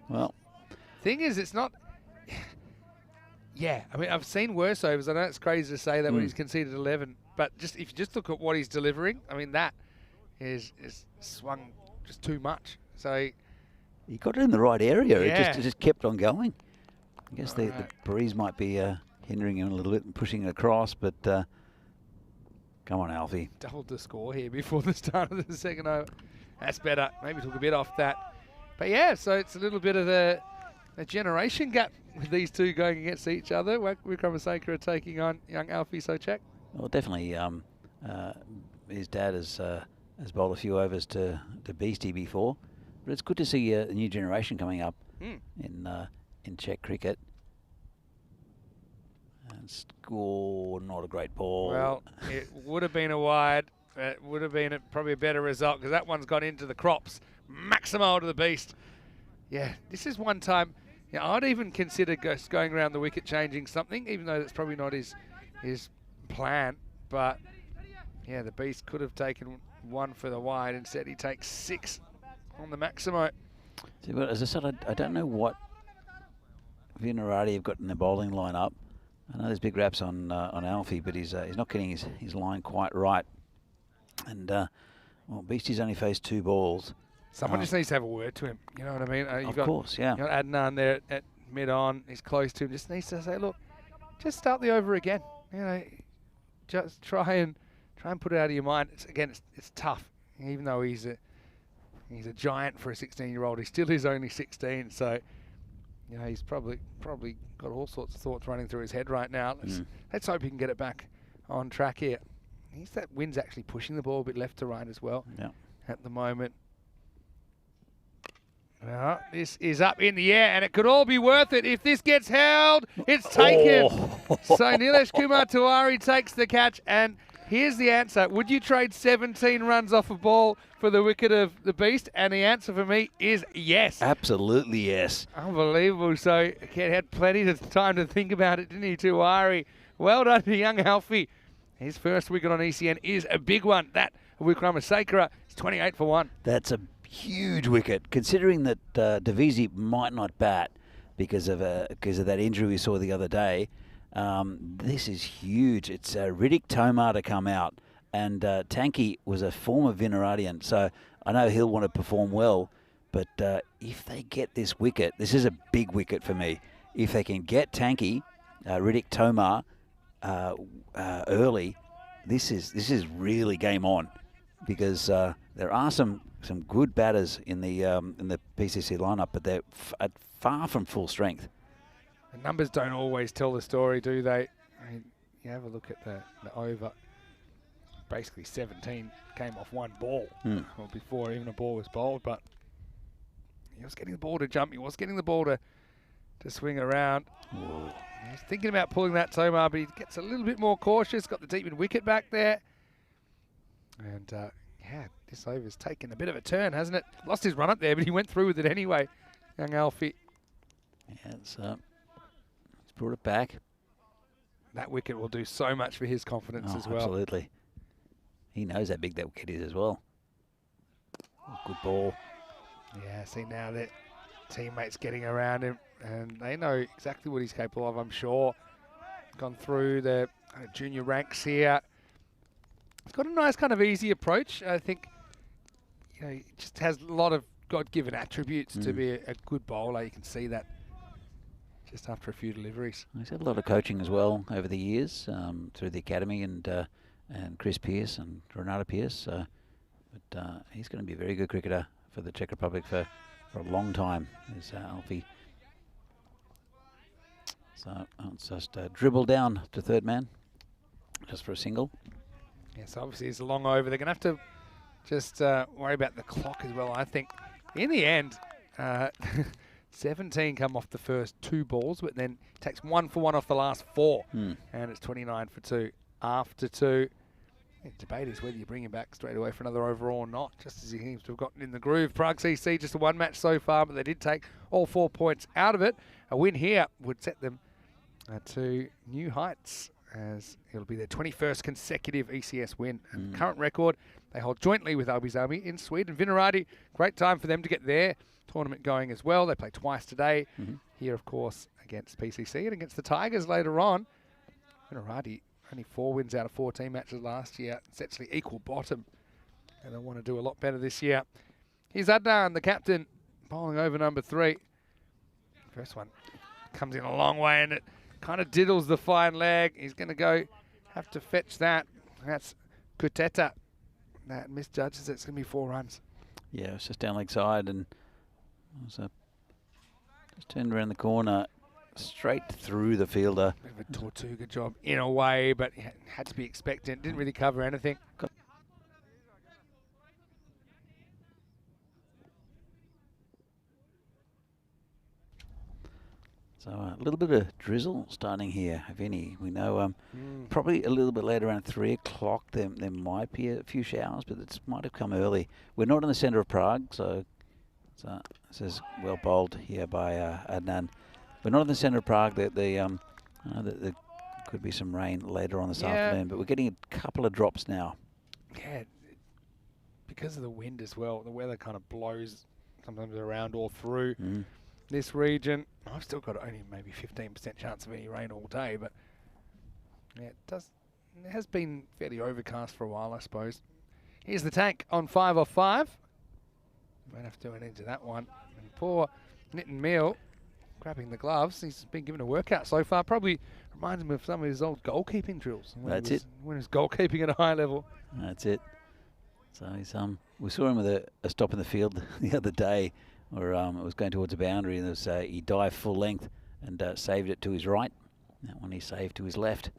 Well, thing is, it's not. Yeah, I mean, I've seen worse overs. I know it's crazy to say that when he's conceded 11, but just if you just look at what he's delivering, I mean, that is swung just too much. So he got it in the right area. Yeah. It just kept on going. I guess the breeze might be hindering him a little bit and pushing it across, but come on, Alfie. Doubled the score here before the start of the second over. That's better. Maybe took a bit off that. But yeah, so it's a little bit of a generation gap with these two going against each other. Wickramasinghe taking on young Alfie Sarček. Well, definitely. His dad has bowled a few overs to Beastie before, but it's good to see a new generation coming up in Czech cricket. And score, not a great ball. Well, it would have been a wide. It would have been probably a better result because that one's gone into the crops. Maximo to the beast. Yeah, this is one time. Yeah, I'd even consider going around the wicket changing something, even though that's probably not his plan. But yeah, the beast could have taken 1 for the wide. Instead, he takes 6 on the Maximo. See, well, as I said, I don't know what Vinohrady have got in the bowling lineup. I know there's big raps on Alfie, but he's not getting his line quite right. And well, Beastie's only faced 2 balls. Someone just needs to have a word to him. You know what I mean? Of course, yeah. You got Adnan there at mid-on. He's close to him. Just needs to say, look, just start the over again. You know, just try and put it out of your mind. It's tough. Even though he's a giant for a 16-year-old, he still is only 16. So, you know, he's probably got all sorts of thoughts running through his head right now. Let's hope he can get it back on track here. That wind's actually pushing the ball a bit left to right as well at the moment. Well, this is up in the air, and it could all be worth it. If this gets held, it's taken. So Nilesh Kumar Tiwari takes the catch, and here's the answer. Would you trade 17 runs off a ball for the wicket of the beast? And the answer for me is yes. Absolutely yes. Unbelievable. So he had plenty of time to think about it, didn't he, Tiwari? Well done to young Alfie. His first wicket on ECN is a big one. That Wickramasinghe is 28 for 1. That's a huge wicket, considering that Davisi might not bat because of that injury we saw the other day. This is huge. It's Riddick Tomar to come out, and Tanky was a former Vinohradian, so I know he'll want to perform well. But if they get this wicket, this is a big wicket for me. If they can get Tanky, Riddick Tomar early, this is really game on, because there are some good batters in the PCC lineup, but they're far from full strength. The numbers don't always tell the story, do they? I mean, you have a look at the over. Basically 17 came off one ball, well, before even a ball was bowled, but he was getting the ball to jump, he was getting the ball to swing around. Ooh. He's thinking about pulling that Tomar, but he gets a little bit more cautious, got the deep mid wicket back there. And yeah, this over's taken a bit of a turn, hasn't it? Lost his run up there, but he went through with it anyway, young Alfie. Yeah, he's brought it back. That wicket will do so much for his confidence as well. Absolutely. He knows how big that wicket is as well. Oh, good ball. Yeah, see now that teammates getting around him, and they know exactly what he's capable of, I'm sure. Gone through the junior ranks here. He's got a nice kind of easy approach. I think, you know, he just has a lot of God-given attributes to be a good bowler. You can see that just after a few deliveries. He's had a lot of coaching as well over the years, through the academy and Chris Pearce and Renato Pearce. But he's going to be a very good cricketer for the Czech Republic for a long time, is Alfie. So it's just dribble down to third man, just for a single. Yes, obviously it's a long over. They're going to have to just worry about the clock as well, I think. In the end, 17 come off the first 2 balls, but then takes 1 for 1 off the last 4. And it's 29 for 2 after 2. The debate is whether you bring him back straight away for another over or not, just as he seems to have gotten in the groove. Prague CC, just a 1 match so far, but they did take all 4 points out of it. A win here would set them to new heights, as it'll be their 21st consecutive ECS win. And the current record they hold jointly with Abu Dhabi in Sweden. Vinohrady, great time for them to get their tournament going as well. They play twice today. Here, of course, against PCC and against the Tigers later on. Vinohrady, only 4 wins out of 14 matches last year. It's actually equal bottom, and they want to do a lot better this year. Here's Adnan, the captain, bowling over number 3. First one comes in a long way, and it kind of diddles the fine leg. He's going to have to fetch that. That's Kuteta. That misjudges it. It's going to be 4 runs. Yeah, it's just down leg side, and just turned around the corner, straight through the fielder. Bit of a Tortuga job in a way, but had to be expectant. Didn't really cover anything. So a little bit of drizzle starting here, if any. We know probably a little bit later, around 3 o'clock, there might be a few showers, but it might have come early. We're not in the centre of Prague, so this is well bowled here by Adnan. We're not in the centre of Prague. There could be some rain later on this afternoon, but we're getting a couple of drops now. Yeah, because of the wind as well. The weather kind of blows sometimes around or through this region. I've still got only maybe 15% chance of any rain all day, but yeah, it has been fairly overcast for a while, I suppose. Here's the tank on 5 off 5. Won't have to do an end to that one. And poor Nitin Meal grabbing the gloves. He's been given a workout so far. Probably reminds him of some of his old goalkeeping drills. When he was goalkeeping at a high level. That's it. So he's we saw him with a stop in the field the other day, where it was going towards a boundary, and he dived full length and saved it to his right. That one he saved to his left.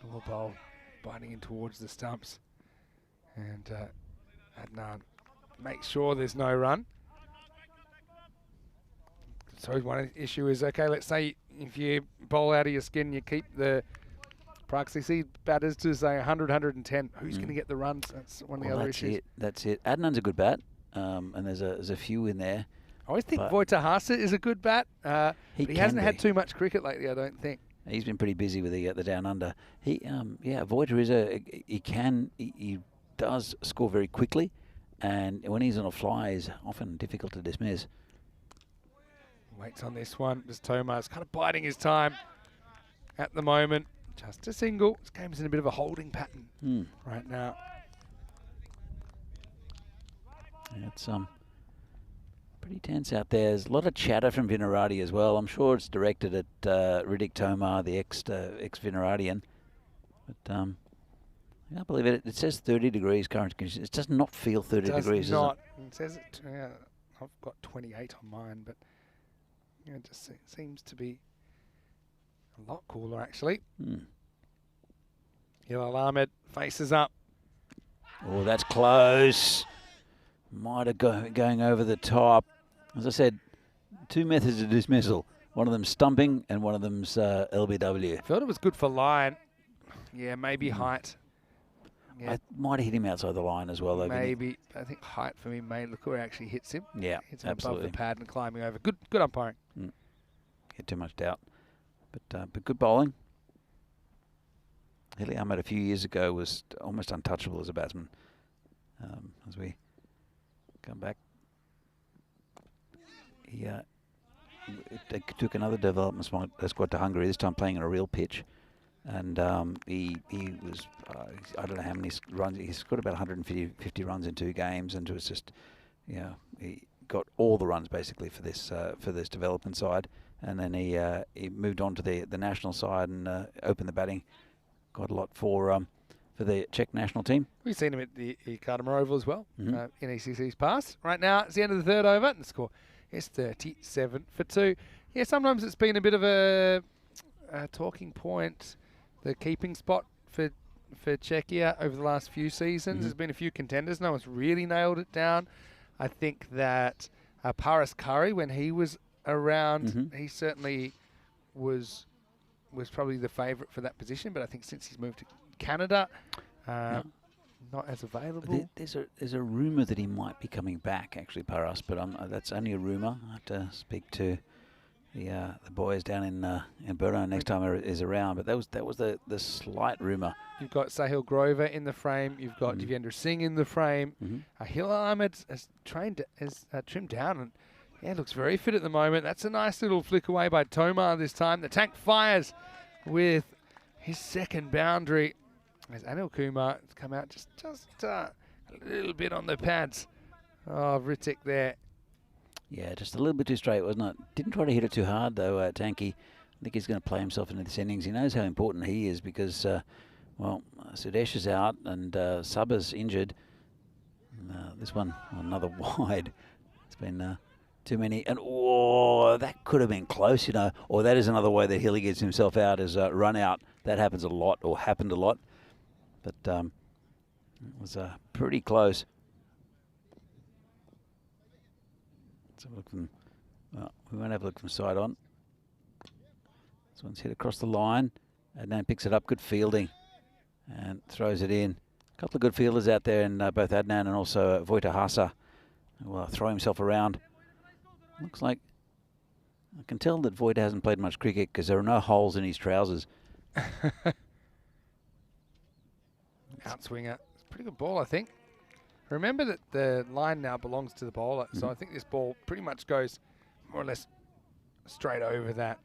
Little bowl biting in towards the stumps. And Adnan makes sure there's no run. So one issue is, okay, let's say if you bowl out of your skin, you keep the Prague CC batters to say 100, 110. Who's going to get the runs? That's one of the other issues. That's it. Adnan's a good bat, and there's a few in there. I always think Vojta is a good bat. But he hasn't had too much cricket lately, I don't think. He's been pretty busy with the down under. Vojta is he does score very quickly, and when he's on a fly, he's often difficult to dismiss. Waits on this one. Just Tomar's kind of biding his time at the moment. Just a single. This game's in a bit of a holding pattern right now. It's Pretty tense out there. There's a lot of chatter from Vinohrady as well. I'm sure it's directed at Riddick Tomar, the ex-Vinohradian. But I can't believe it. It says 30 degrees current conditions. It does not feel 30 degrees, does not. does It says it. I've got 28 on mine, but it just seems to be a lot cooler, actually. Hilal Ahmed faces up. Oh, that's close. Might have going over the top. As I said, 2 methods of dismissal. One of them stumping and one of them's LBW. Felt it was good for line. Yeah, maybe height. Yeah. I might have hit him outside the line as well, though. Maybe. I think height for me, mate. Look where it actually hits him. Yeah, hits him absolutely. above the pad and climbing over. Good umpiring. Get too much doubt. But good bowling. Hilal Ahmed a few years ago was almost untouchable as a batsman. As we come back, they took another development squad to Hungary, this time playing on a real pitch. And he was, I don't know how many runs, he scored about 150 runs in 2 games, and it was just, he got all the runs basically for this development side. And then he moved on to the national side and opened the batting. Got a lot for the Czech national team. We've seen him at the Cardamom Oval as well in ECC's past. Right now, it's the end of the 3rd over, and the score is 37 for 2. Yeah, sometimes it's been a bit of a talking point, the keeping spot for Czechia over the last few seasons. There's been a few contenders. No one's really nailed it down. I think that Paris Curry, when he was around, he certainly was probably the favourite for that position. But I think since he's moved to Canada, not as available. There's a rumour that he might be coming back, actually, Paras, but that's only a rumour. I have to speak to the boys down in Brno next time is around. But that was the slight rumour. You've got Sahil Grover in the frame. You've got Devendra Singh in the frame. Hilal Ahmed has trimmed down, and yeah, looks very fit at the moment. That's a nice little flick away by Tomar this time. The tank fires with his 2nd boundary. As Anil Kumar has come out just a little bit on the pads. Oh, Hrithik there. Yeah, just a little bit too straight, wasn't it? Didn't try to hit it too hard, though, Tanky. I think he's going to play himself into this innings. He knows how important he is because, Sudesh is out and Sabba's injured. This one, another wide. It's been too many. And, that could have been close, Or that is another way that Hilly gets himself out, is run out. That happens a lot, or happened a lot. But it was pretty close. Let's have a look from, we won't have a look from side on. This one's hit across the line. Adnan picks it up, good fielding, and throws it in. A couple of good fielders out there, in both Adnan and also Vojta Hasa, who will throw himself around. Looks like, I can tell that Vojta hasn't played much cricket because there are no holes in his trousers. Outswinger. It's a pretty good ball, I think. Remember that the line now belongs to the bowler, so I think this ball pretty much goes more or less straight over that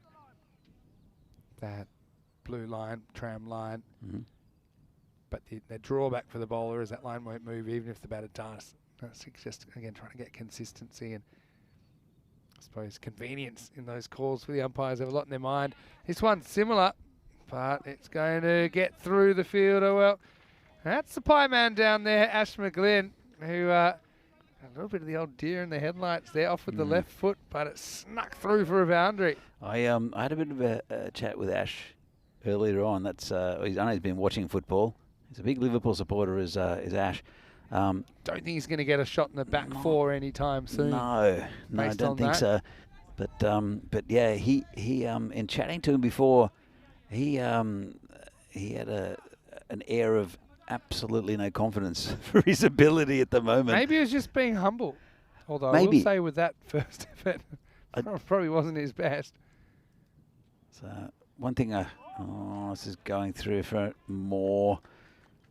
blue line, tram line. But the drawback for the bowler is that line won't move even if the batter does. That's just, again, trying to get consistency and, I suppose, convenience in those calls for the umpires. Have a lot in their mind. This one's similar, but it's going to get through the field. Oh, well. That's the pie man down there, Ash McGlynn, who a little bit of the old deer in the headlights there, off with the left foot, but it snuck through for a boundary. I had a bit of a chat with Ash earlier on. That's I know he's been watching football. He's a big Liverpool supporter, is Ash. Don't think he's going to get a shot in the back four anytime soon. No, I don't think so. But yeah, he in chatting to him before, he had an air of absolutely no confidence for his ability at the moment. Maybe he was just being humble. Although Maybe. I will say with that first effort, probably wasn't his best. So one thing, this is going through for more.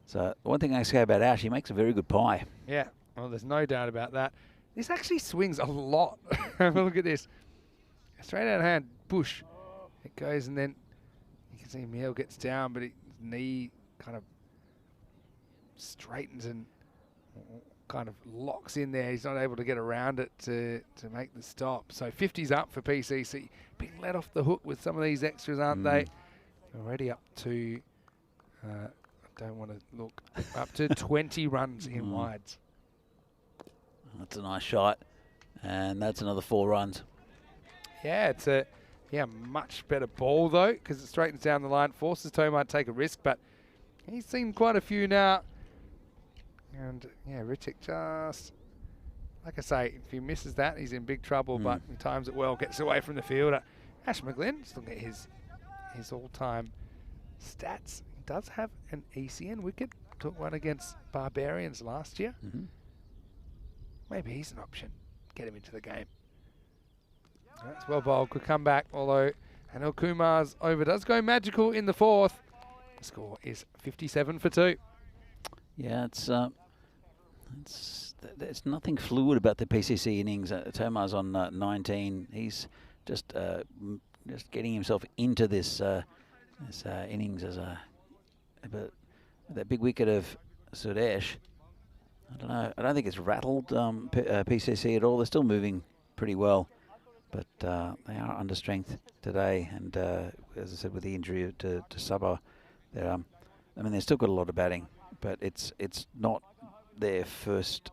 So one thing I say about Ash, he makes a very good pie. Yeah, well, there's no doubt about that. This actually swings a lot. Have a look at this. Straight out of hand, bush. It goes, and then you can see Miel gets down, but his knee kind of straightens and kind of locks in there. He's not able to get around it to make the stop. So 50's up for PCC. Being let off the hook with some of these extras, aren't they? Already up to, I don't want to look, up to 20 runs in wides. That's a nice shot. And that's another 4 runs. Yeah, it's a much better ball, though, because it straightens down the line. Forces Tomar to take a risk, but he's seen quite a few now. And, yeah, Ritik just, like I say, if he misses that, he's in big trouble, but he times it well, gets away from the fielder. Ash McGlynn, still get his all-time stats. He does have an ECN wicket. Took one against Barbarians last year. Maybe he's an option. Get him into the game. That's well bowled. Could come back, although Anil Kumar's over does go magical in the 4th. The score is 57 for 2. Yeah, there's nothing fluid about the PCC innings. Tomar's on 19. He's just getting himself into this innings as but that big wicket of Sudesh. I don't know. I don't think it's rattled PCC at all. They're still moving pretty well, but they are under strength today. And as I said, with the injury to Sabah, they've still got a lot of batting, but it's not their first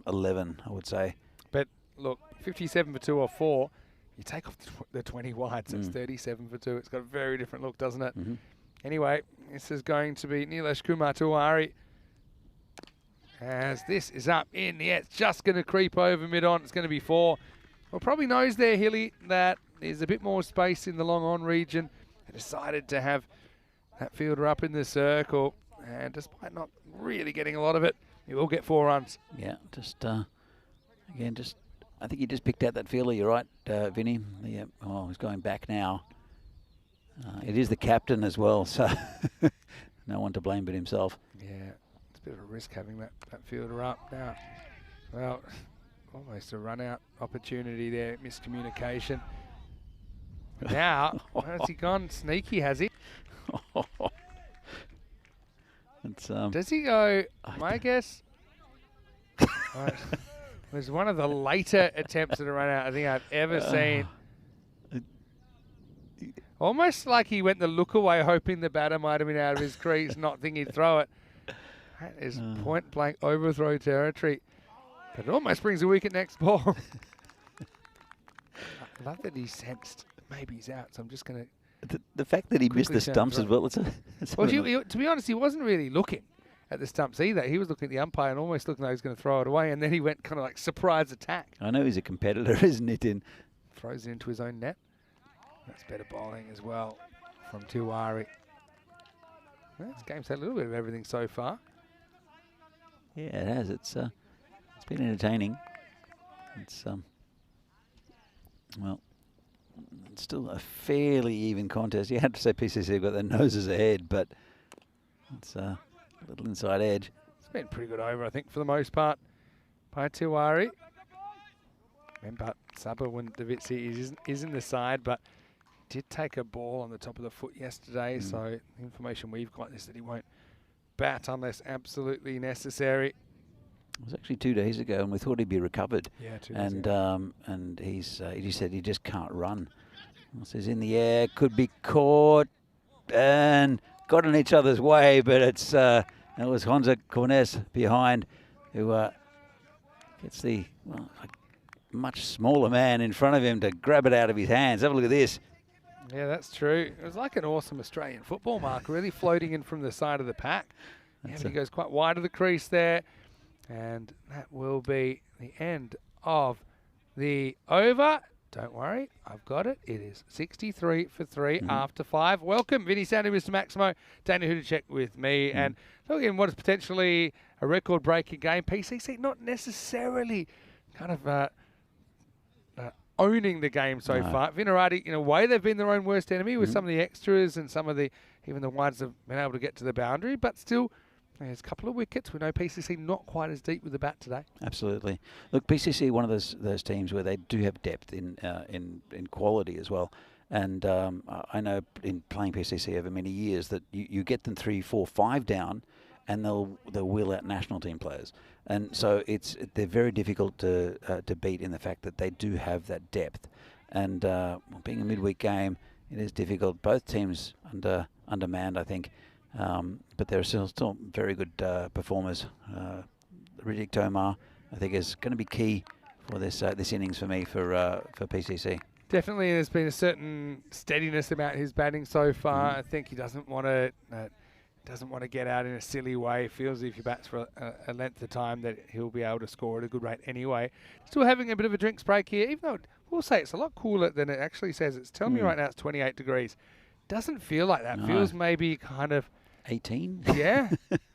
11, I would say. But look, 57 for 2 or 4. You take off the 20 wides, it's 37 for 2. It's got a very different look, doesn't it? Anyway, this is going to be Nilesh Kumar Tiwari. As this is up in the air, it's just going to creep over mid-on. It's going to be 4. Well, probably knows there, Hilly, that there's a bit more space in the long-on region. They decided to have that fielder up in the circle. And despite not really getting a lot of it, he will get 4 runs. Yeah, again, I think you just picked out that fielder. You're right, Vinny. He's going back now. It is the captain as well, so no one to blame but himself. Yeah, it's a bit of a risk having that fielder up now. Well, almost a run-out opportunity there, miscommunication. But now, where's he gone? Sneaky, has he? Does he go, my guess? It was one of the later attempts at a run-out I think I've ever seen. Almost like he went the look away, hoping the batter might have been out of his crease, not thinking he'd throw it. That is point-blank overthrow territory. But it almost brings a wicket next ball. I love that he sensed maybe he's out, so I'm just going to... The fact that he missed the stumps as well. Well, to be honest, he wasn't really looking at the stumps either. He was looking at the umpire and almost looking like he was going to throw it away, and then he went kind of like surprise attack. I know he's a competitor, isn't he, Tin? Throws it into his own net. That's better bowling as well from Tiwari. Well, this game's had a little bit of everything so far. Yeah, it has. It's been entertaining. It's it's still a fairly even contest. You had to say PCC have got their noses ahead, but it's a little inside edge. It's been pretty good over, I think, for the most part by Tiwari. Remember, Sabah when Davitsi is in the side, but did take a ball on the top of the foot yesterday, so the information we've got is that he won't bat unless absolutely necessary. It was actually 2 days ago, and we thought he'd be recovered. Yeah, 2 days ago. And he said he just can't run. He's in the air, could be caught, and got in each other's way, but it's that was Honza Cornes behind, who gets the much smaller man in front of him to grab it out of his hands. Have a look at this. Yeah, that's true. It was like an awesome Australian football mark, really floating in from the side of the pack. Yeah, but he goes quite wide of the crease there. And that will be the end of the over. Don't worry, I've got it. It is 63 for 3 after 5. Welcome, Vinny Sandy, Mr. Maximo, Daniel Hudacek with me. And looking at what is potentially a record-breaking game. PCC not necessarily kind of owning the game so far. Vinohrady, in a way, they've been their own worst enemy with some of the extras and some of the, even the wides have been able to get to the boundary, but still, there's a couple of wickets. We know PCC not quite as deep with the bat today. Absolutely. Look, PCC, one of those teams where they do have depth in quality as well. And I know in playing PCC over many years that you get them 3, 4, 5 down, and they'll wheel out national team players. And so they're very difficult to beat in the fact that they do have that depth. And being a midweek game, it is difficult. Both teams undermanned, I think, but they're still very good performers. Riddick Tomar, I think, is going to be key for this innings for me for PCC. Definitely, there's been a certain steadiness about his batting so far. I think he doesn't want to get out in a silly way. Feels if he bats for a length of time that he'll be able to score at a good rate anyway. Still having a bit of a drinks break here, even though we'll say it's a lot cooler than it actually says. It's telling me right now it's 28 degrees. Doesn't feel like that. No. Feels maybe kind of 18? Yeah,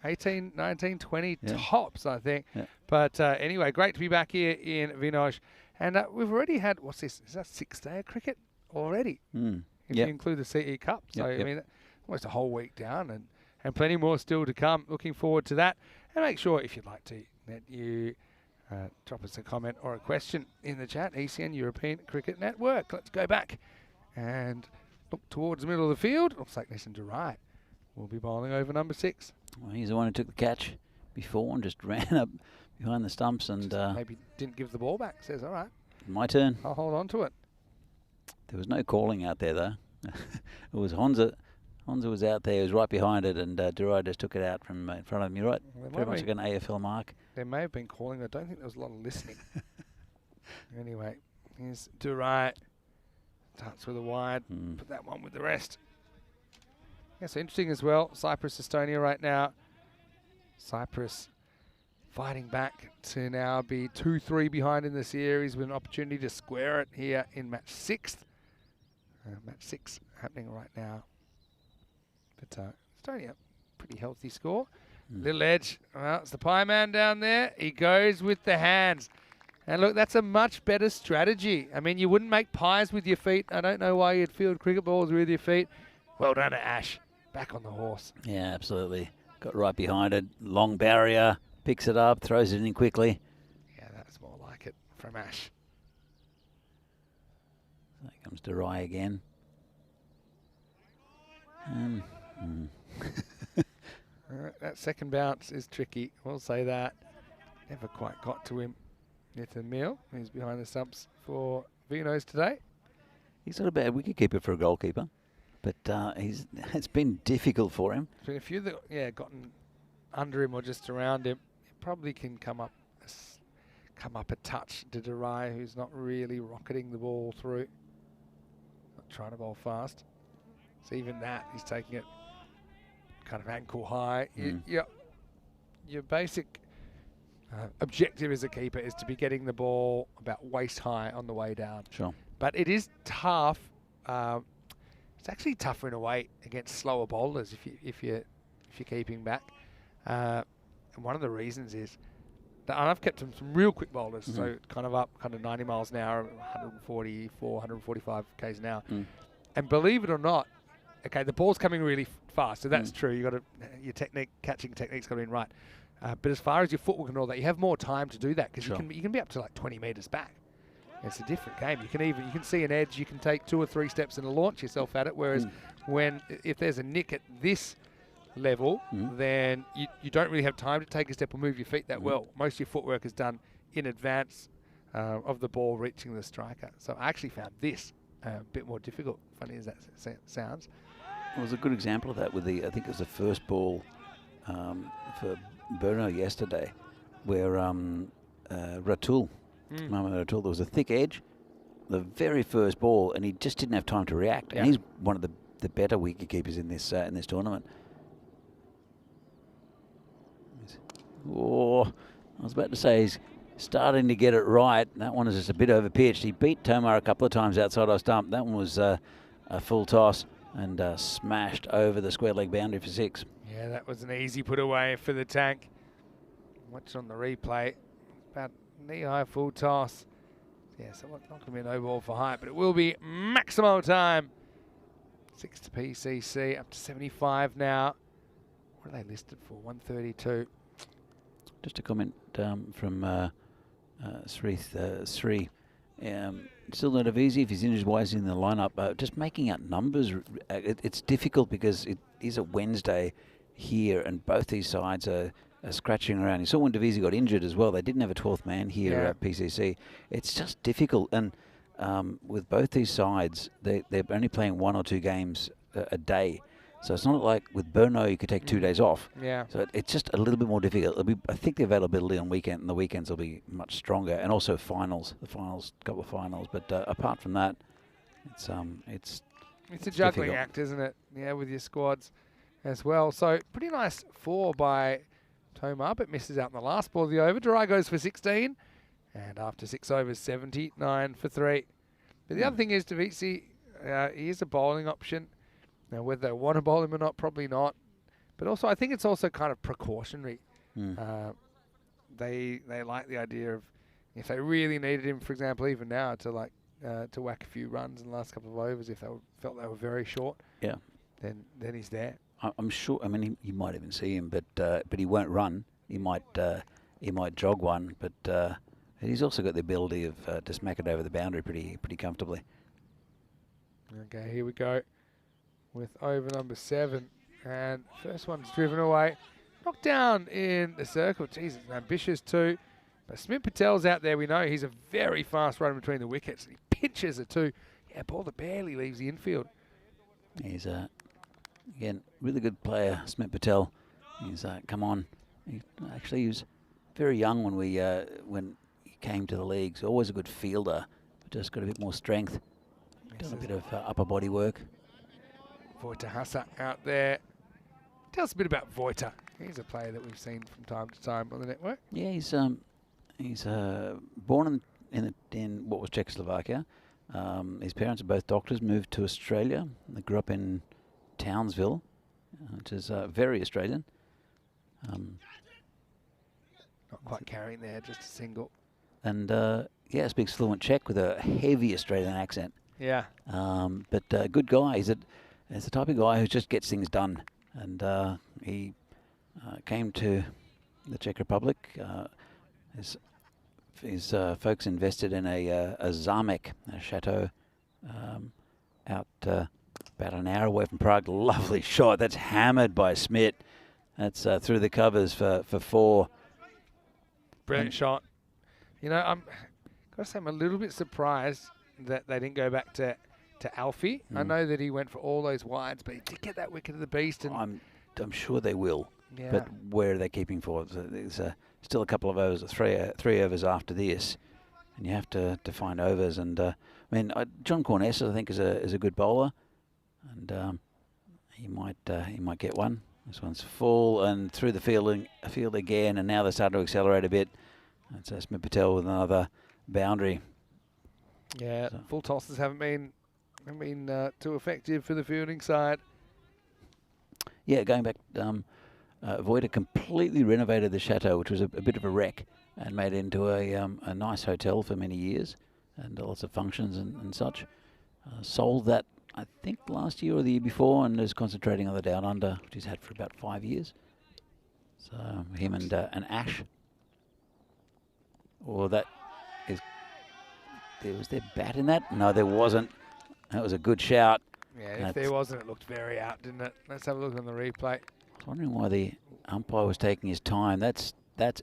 18, 19, 20 tops, I think. Yeah. But anyway, great to be back here in Vinohrady. And we've already had, what's this? Is that 6th day of cricket already? If you include the CE Cup. So, I mean, almost a whole week down and plenty more still to come. Looking forward to that. And make sure, if you'd like to, that you drop us a comment or a question in the chat. ECN European Cricket Network. Let's go back and look towards the middle of the field. Looks like Nissan Durai will be bowling over number 6. Well, he's the one who took the catch before and just ran up behind the stumps and maybe didn't give the ball back. Says, all right, my turn. I'll hold on to it. There was no calling out there though. It was Honza. Honza was out there. He was right behind it, and Durai just took it out from in front of him. You're right. Very much like an AFL mark. There may have been calling. I don't think there was a lot of listening. Anyway, here's Durai. Starts with a wide. Put that one with the rest. Yeah, so interesting as well. Cyprus, Estonia right now. Cyprus fighting back to now be 2-3 behind in the series with an opportunity to square it here in match 6. Match 6 happening right now. But Estonia, pretty healthy score. Little edge. Well, it's the pie man down there. He goes with the hands. And look, that's a much better strategy. I mean, you wouldn't make pies with your feet. I don't know why you'd field cricket balls with your feet. Well done to Ash. Back on the horse. Yeah, absolutely. Got right behind it. Long barrier. Picks it up. Throws it in quickly. Yeah, that's more like it from Ash. There comes Durai again. That second bounce is tricky. We'll say that. Never quite got to him. Nathan Meal, who's behind the stumps for Vinos today. He's not a bad wicketkeeper for a goalkeeper, but it's been difficult for him. There's been a few that gotten under him or just around him. He probably can come up a touch to Durai, who's not really rocketing the ball through. Not trying to bowl fast. So even that, he's taking it kind of ankle high. Your basic objective as a keeper is to be getting the ball about waist high on the way down. Sure. But it is tough. It's actually tougher in a way against slower bowlers if you're keeping back. And one of the reasons is that I've kept some real quick bowlers, so kind of up, kind of 90 miles an hour, 144, 145 k's an hour. And believe it or not, okay, the ball's coming really fast, so that's true. You got to your catching technique's got to be right. But as far as your footwork and all that, you have more time to do that because you can be up to like 20 meters back. It's a different game. You can see an edge. You can take 2 or 3 steps and launch yourself at it. Whereas if there's a nick at this level, then you don't really have time to take a step or move your feet that well. Most of your footwork is done in advance of the ball reaching the striker. So I actually found this a bit more difficult, funny as that sounds. It was a good example of that with I think it was the first ball for Brno yesterday, where Ratul, Mohamed Ratul, there was a thick edge, the very first ball, and he just didn't have time to react. And he's one of the better wicketkeepers in this tournament. Oh, I was about to say he's starting to get it right. That one is just a bit over pitched. He beat Tomar a couple of times outside our stump. That one was a full toss and smashed over the square leg boundary for 6. Yeah, that was an easy put away for the tank. Watch on the replay. About knee-high full toss. Yeah, so not going to be a no ball for height, but it will be maximum time. 6 to PCC, up to 75 now. What are they listed for? 132. Just a comment from Sri. Still not easy if he's injured wise in the lineup. Just making out numbers, it's difficult because it is a Wednesday. here, and both these sides are scratching around. You saw when Divisi got injured as well. They didn't have a 12th man here at PCC. It's just difficult, and with both these sides, they're only playing 1 or 2 games a day. So it's not like with Brno you could take 2 days off. Yeah. So it's just a little bit more difficult. I think the availability on weekend and the weekends will be much stronger, and also finals. The finals, couple of finals. But apart from that, it's a juggling difficult. act, isn't it? Yeah, with your squads as well. So pretty nice 4 by Tomar, but misses out in the last ball of the over. Durai goes for 16, and after 6 overs, 79 for 3. But the other thing is, Divisi, he is a bowling option. Now, whether they want to bowl him or not, probably not. But also, I think it's also kind of precautionary. They like the idea of, if they really needed him, for example, even now, to whack a few runs in the last couple of overs, if they felt they were very short, then he's there. I'm sure. I mean, you might even see him, but he won't run. He might jog one, but he's also got the ability of to smack it over the boundary pretty comfortably. Okay, here we go with over number 7, and first one's driven away, knocked down in the circle. Jesus, ambitious too. But Smith Patel's out there. We know he's a very fast runner between the wickets. He pinches it too. Yeah, ball that barely leaves the infield. He's again really good player, Smith Patel. He's come on. He was very young when he came to the leagues. Always a good fielder, but just got a bit more strength. Done a bit of upper body work. Voita Hassa out there. Tell us a bit about Voita. He's a player that we've seen from time to time on the network. Yeah, he's born in what was Czechoslovakia. His parents are both doctors. Moved to Australia. They grew up in Townsville, which is very Australian. Not quite carrying there, just a single. And speaks fluent Czech with a heavy Australian accent. Yeah. But good guy. He's the type of guy who just gets things done. And he came to the Czech Republic. His folks invested in a zamek, a chateau, out about an hour away from Prague. Lovely shot. That's hammered by Smit. That's through the covers for 4. Brilliant shot. You know, I'm got to say I'm a little bit surprised that they didn't go back to Alfie. I know that he went for all those wides, but he did get that wicket of the beast. And I'm sure they will. Yeah. But where are they keeping for? So there's still a couple of overs, three overs after this, and you have to find overs. And John Corness, I think, is a good bowler, and he might get one. This one's full and through the field again, and now they're starting to accelerate a bit. And so Smith Patel with another boundary. Yeah, full tosses haven't been too effective for the fielding side. Yeah, going back, Voita completely renovated the chateau, which was a bit of a wreck, and made it into a nice hotel for many years, and lots of functions and such. Sold that, I think, last year or the year before, and is concentrating on the Down Under, which he's had for about 5 years. So him and Ash. Or that is... Was there bat in that? No, there wasn't. That was a good shout. Yeah, if there wasn't, it looked very out, didn't it? Let's have a look on the replay. I was wondering why the umpire was taking his time. That's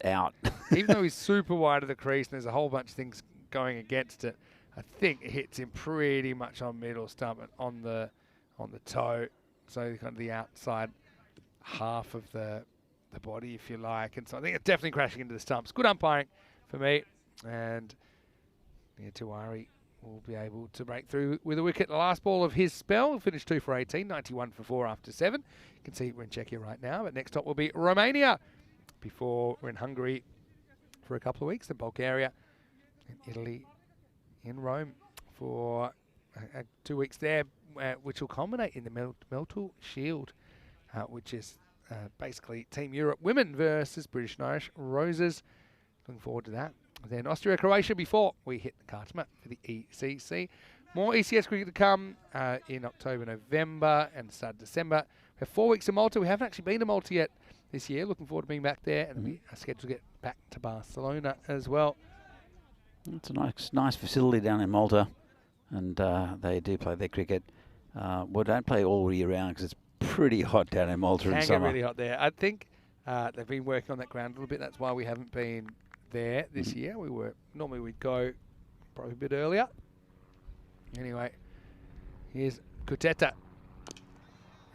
out. Even though he's super wide of the crease and there's a whole bunch of things going against it, I think it hits him pretty much on middle stump and on the toe. So kind of the outside half of the body, if you like. And so I think it's definitely crashing into the stumps. Good umpiring for me. And Tuwari will be able to break through with a wicket. The last ball of his spell, finished 2 for 18, 91 for 4 after 7. You can see we're in Czechia right now, but next stop will be Romania before we're in Hungary for a couple of weeks, then Bulgaria and Italy in Rome for 2 weeks there, which will culminate in the Meltle Shield, which is basically Team Europe Women versus British and Irish Roses. Looking forward to that. Then Austria-Croatia before we hit the Kartma for the ECC. More ECS cricket to come in October, November and start of December. We have 4 weeks in Malta. We haven't actually been to Malta yet this year. Looking forward to being back there, and we are scheduled to get back to Barcelona as well. It's a nice facility down in Malta, and they do play their cricket. Well, don't play all year round because it's pretty hot down in Malta in Can get summer. really hot there. I think they've been working on that ground a little bit. That's why we haven't been there this year. Normally we'd go probably a bit earlier. Anyway, here's Kuteta.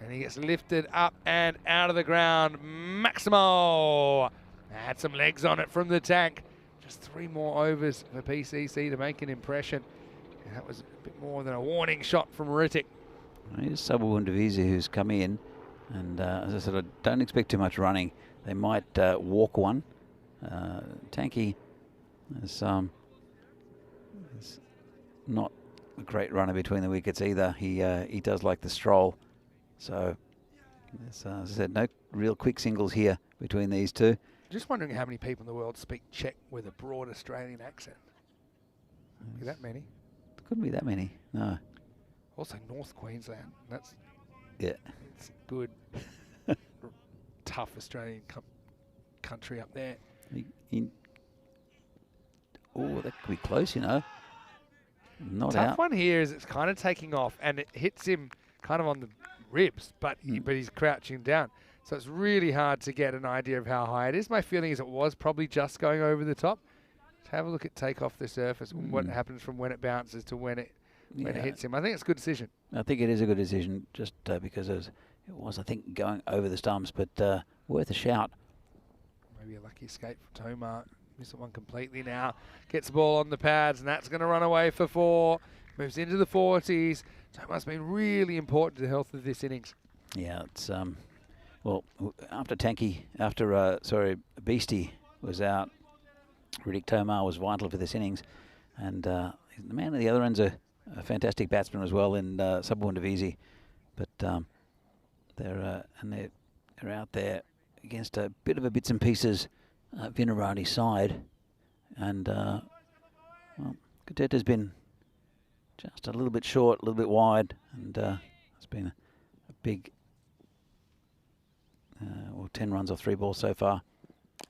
And he gets lifted up and out of the ground. Maximo had some legs on it from the tank. Just 3 more overs for PCC to make an impression. And that was a bit more than a warning shot from Ritik. Here's Sabawun Divisi who's come in. And as I said, I don't expect too much running. They might walk one. Tanky is not a great runner between the wickets either. He does like the stroll. So, as I said, no real quick singles here between these two. Just wondering how many people in the world speak Czech with a broad Australian accent. Be that many? There couldn't be that many, no. Also North Queensland. That's Yeah. It's good, tough Australian country up there. Oh, that could be close, you know. Not Tough out. one here is it's kind of taking off and it hits him kind of on the ribs, but he's crouching down. So it's really hard to get an idea of how high it is. My feeling is it was probably just going over the top. Let's have a look at take off the surface and what happens from when it bounces to when it hits him. I think it's a good decision. I think it is a good decision just because it was, I think, going over the stumps, but worth a shout. Maybe a lucky escape from Tomar. Missed one completely now. Gets the ball on the pads, and that's going to run away for 4. Moves into the 40s. Tomar's been really important to the health of this innings. Yeah, it's well, after Beastie was out, Ritik Tomar was vital for this innings, and the man at the other end's a fantastic batsman as well in Sabawun Divisi, but they're out there against a bit of a bits and pieces Vinohrady side, and well, Kuteta's been just a little bit short, a little bit wide, and it's been a big 10 runs off 3 balls so far.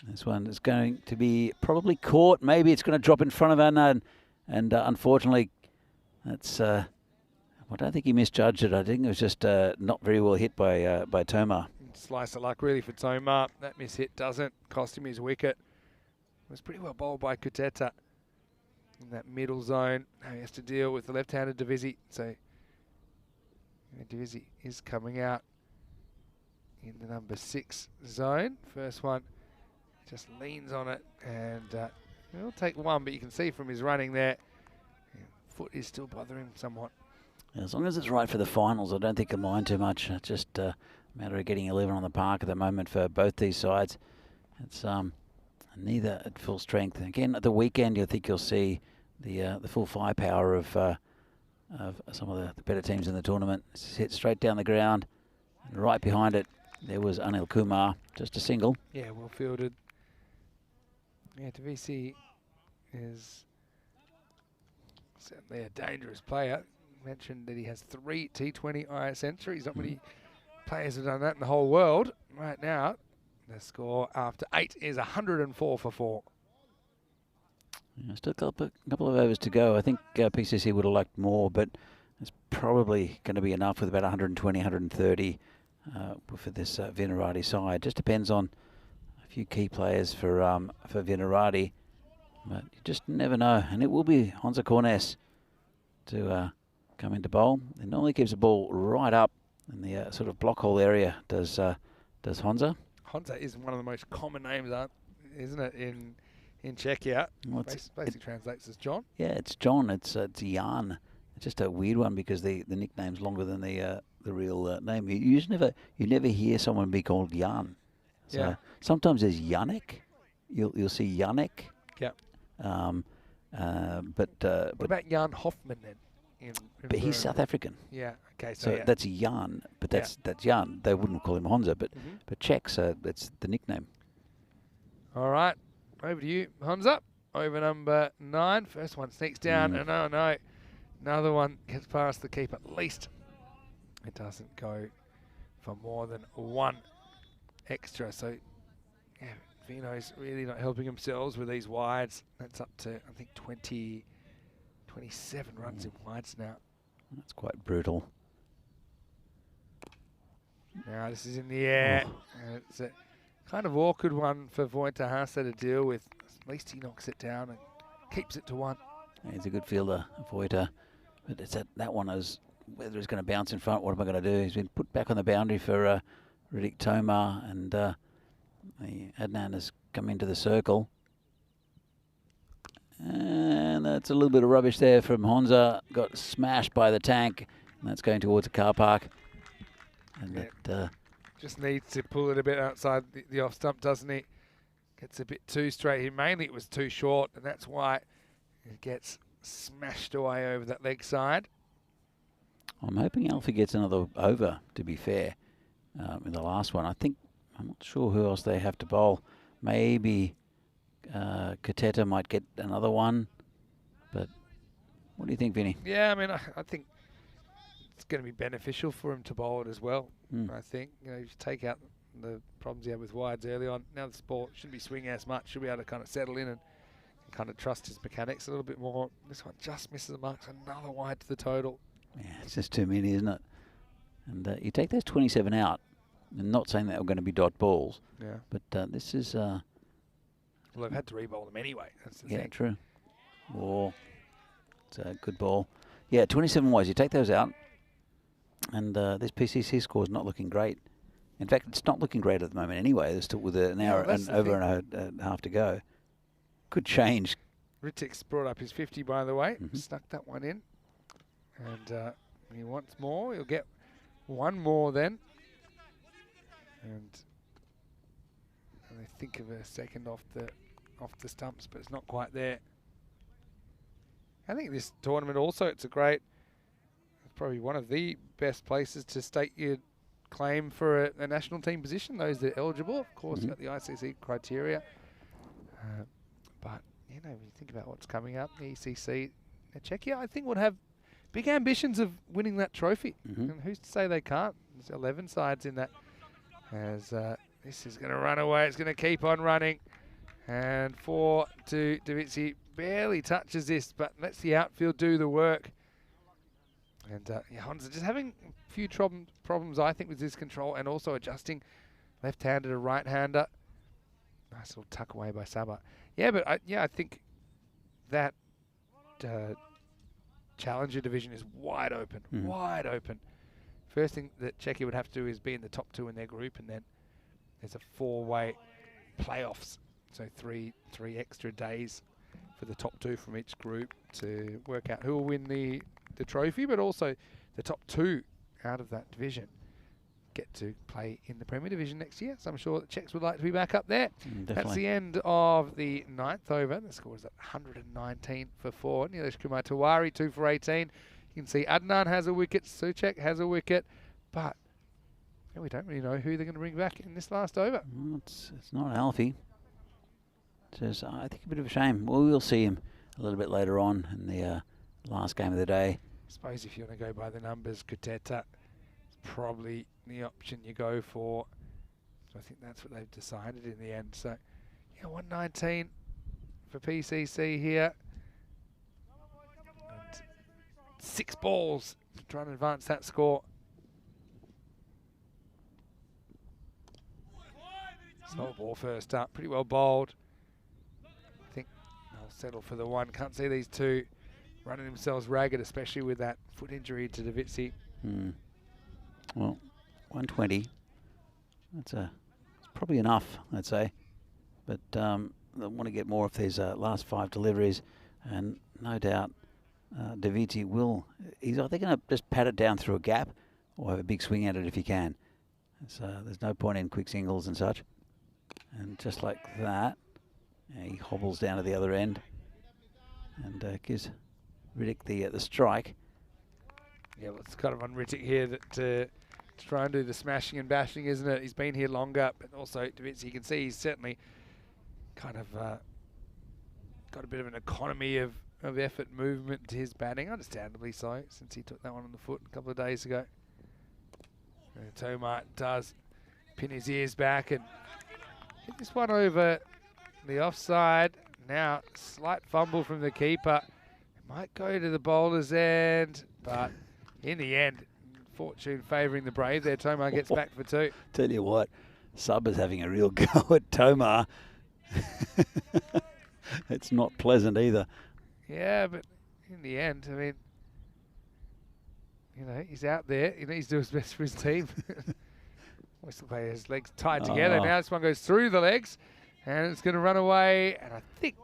This one is going to be probably caught. Maybe it's going to drop in front of Anna, and unfortunately, that's. I don't think he misjudged it. I think it was just not very well hit by Tomar. Slice of luck really for Tomar. That miss hit doesn't cost him his wicket. It was pretty well bowled by Kuteta in that middle zone. Now he has to deal with the left-handed Divisi. So Divisi is coming out in the number 6 zone. First one just leans on it, and he'll take 1, but you can see from his running there, foot is still bothering him somewhat. As long as it's right for the finals, I don't think he'll mind too much. It's just a matter of getting 11 on the park at the moment for both these sides. It's neither at full strength. Again, at the weekend, I think you'll see the full firepower of some of the better teams in the tournament. It's hit straight down the ground, and right behind it, there was Anil Kumar, just a single. Yeah, well fielded. Yeah, Divisi is certainly a dangerous player. Mentioned that he has 3 T20 IS centuries. Not many players have done that in the whole world. Right now, the score after 8 is 104 for 4. Yeah, still a couple of overs to go. I think PCC would have liked more, but it's probably going to be enough with about 120, 130 for this Vinohrady side. Just depends on a few key players for Vinohrady, but you just never know. And it will be Honza Cornes to come into bowl. He normally keeps the ball right up in the sort of block hole area. Does Honza? Honza is one of the most common names, isn't it, in Czechia? Well, basically translates as John. Yeah, it's John. It's Jan. It's just a weird one because the nickname's longer than the real name. You never hear someone be called Jan. So Yeah. sometimes there's Yannick. You'll see Yannick. Yeah. But What about Jan Hoffman then? But he's South African. Yeah. Okay. So yeah. that's Jan, but that's Jan. They wouldn't call him Honza, but Czechs, that's the nickname. All right. Over to you, Honza. Over number 9. First one sneaks down, and oh no, another one gets past the keeper. At least it doesn't go for more than 1 extra. So yeah, Vino's really not helping themselves with these wides. That's up to I think 27 runs in wides now. That's quite brutal. Now this is in the air. It's a kind of awkward one for Vinohrady to deal with. At least he knocks it down and keeps it to 1. Yeah, he's a good fielder, Vinohrady. But it's that one is whether he's going to bounce in front. What am I going to do? He's been put back on the boundary for Riddick Tomar, and Adnan has come into the circle. And that's a little bit of rubbish there from Honza. Got smashed by the tank, and that's going towards the car park. And yeah. Just needs to pull it a bit outside the off stump, doesn't he? Gets a bit too straight here. Mainly it was too short, and that's why it gets smashed away over that leg side. I'm hoping Alfie gets another over, to be fair, in the last one. I'm not sure who else they have to bowl. Maybe Kateta might get another one. But what do you think, Vinny? Yeah, I mean, I think it's going to be beneficial for him to bowl it as well. I think, you know, you take out the problems he had with wides early on. Now the sport shouldn't be swinging as much. Should be able to kind of settle in and kind of trust his mechanics a little bit more. This one just misses the marks. Another wide to the total. Yeah, it's just too many, isn't it? And you take those 27 out. I'm not saying that we're going to be dot balls. Yeah. But this is... well, they've had to re-bowl them anyway. That's the thing. Yeah, true. Or it's a good ball. Yeah, 27 wides. You take those out. And this PCC score is not looking great. In fact, it's not looking great at the moment anyway. There's still with an hour and over and a half to go. Could change. Rittik's brought up his 50, by the way. Stuck that one in. And he wants more. He'll get one more then. And they think of a second off the stumps, but it's not quite there. I think this tournament also, it's probably one of the best places to stake your claim for a national team position. Those that are eligible, of course, got the ICC criteria. But, you know, when you think about what's coming up, the ECC, Czechia, I think would have big ambitions of winning that trophy. And who's to say they can't? There's 11 sides in that. As this is going to run away. It's going to keep on running. And 4 to Davitsi. Barely touches this, but lets the outfield do the work. And yeah, Honza just having a few problems, I think, with his control and also adjusting left-hander to right-hander. Nice little tuck away by Sabah. Yeah, but I think that Challenger division is wide open, wide open. First thing that Czechia would have to do is be in the top 2 in their group, and then there's a 4-way playoffs. So three extra days for the top 2 from each group to work out who will win the trophy, but also the top 2 out of that division get to play in the Premier Division next year. So I'm sure the Czechs would like to be back up there. That's the end of the 9th over. The score is at 119 for 4. Nilesh Kumar Tiwari 2 for 18. You can see Adnan has a wicket, Suchek has a wicket, but we don't really know who they're going to bring back in this last over. Well, it's not Alfie. It's I think a bit of a shame. Well, we'll see him a little bit later on in the last game of the day. I suppose if you want to go by the numbers, Kuteta is probably the option you go for. So I think that's what they've decided in the end. So, yeah, 119 for PCC here. And 6 balls to try and advance that score. Small ball first up, pretty well bowled. I think they'll settle for the 1. Can't see these 2 running themselves ragged, especially with that foot injury to Davitsi. Well, 120. It's probably enough, I'd say. But they want to get more of these last 5 deliveries, and no doubt Daviti will. He's either going to just pat it down through a gap or have a big swing at it if he can. There's no point in quick singles and such. And just like that, he hobbles down to the other end and gives Riddick the strike. Yeah, well, it's kind of on Riddick here that to try and do the smashing and bashing, isn't it? He's been here longer, but also Davitsi, you can see he's certainly kind of got a bit of an economy of effort movement to his batting, understandably so, since he took that one on the foot a couple of days ago. And Tomar does pin his ears back and hit this one over the offside. Now, slight fumble from the keeper. It might go to the bowler's end, but in the end, fortune favouring the brave there. Tomar gets back for 2. Tell you what, Sub is having a real go at Tomar. It's not pleasant either. Yeah, but in the end, I mean, you know, he's out there. He needs to do his best for his team. Whistle player, his legs tied together. Now this one goes through the legs, and it's going to run away. And I think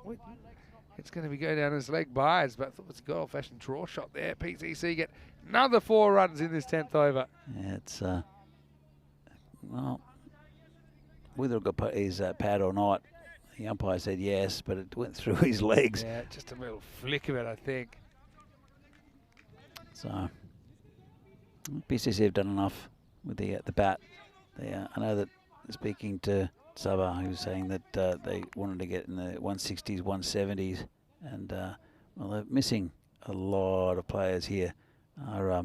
it's going to be go down his leg byes, but I thought it was a good old-fashioned draw shot there. PCC get another 4 runs in this 10th over. Yeah, it's, well, whether it got his pad or not, the umpire said yes, but it went through his legs. Yeah, just a little flick of it, I think. So, PCC have done enough with the bat. I know that speaking to Saba, he was saying that they wanted to get in the 160s, 170s, and well, they're missing a lot of players here. Are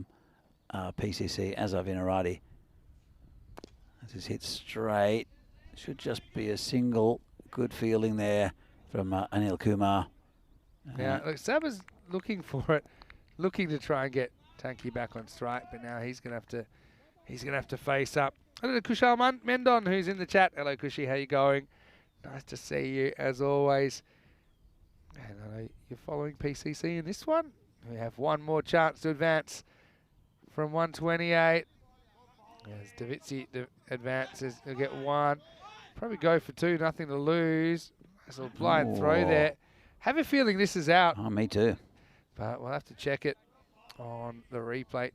PCC, as are Vinohrady. This is hit straight. Should just be a single. Good fielding there from Anil Kumar. Yeah, look, Saba's looking for it, looking to try and get Tanki back on strike, but now he's gonna have to face up. Hello to Kushal Mendon, who's in the chat. Hello, Kushi, how you going? Nice to see you as always. And I know you're following PCC in this one. We have one more chance to advance from 128. As Davitsi advances, he'll get 1. Probably go for 2, nothing to lose. Nice little blind throw there. Have a feeling this is out. Oh, me too. But we'll have to check it on the replay.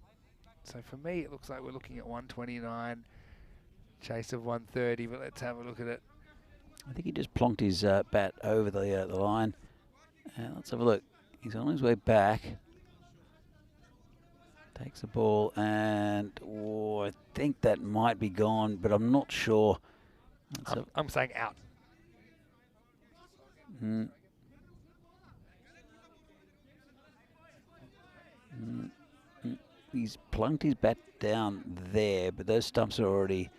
So for me, it looks like we're looking at 129. Chase of 130, but let's have a look at it. I think he just plonked his bat over the line. Let's have a look. He's on his way back. Takes the ball, and I think that might be gone, but I'm not sure. I'm saying out. He's plunked his bat down there, but those stumps are already.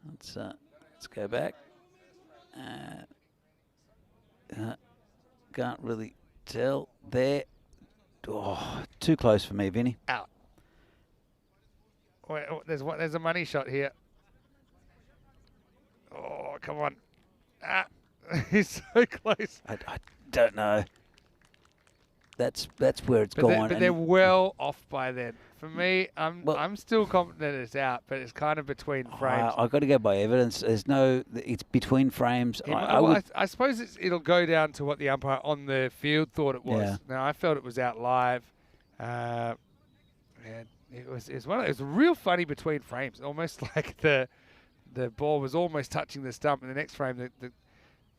Let's go back. Can't really tell there. Oh, too close for me, Vinny. Out. Wait, oh, there's a money shot here. Oh, come on. He's so close. I don't know. That's where it's gone. But they're well off by then. For me, I'm still confident it's out, but it's kind of between frames. I've got to go by evidence. It's between frames. I suppose it'll go down to what the umpire on the field thought it was. Yeah. Now I felt it was out live, and it was real funny between frames, almost like the ball was almost touching the stump, and the next frame they'd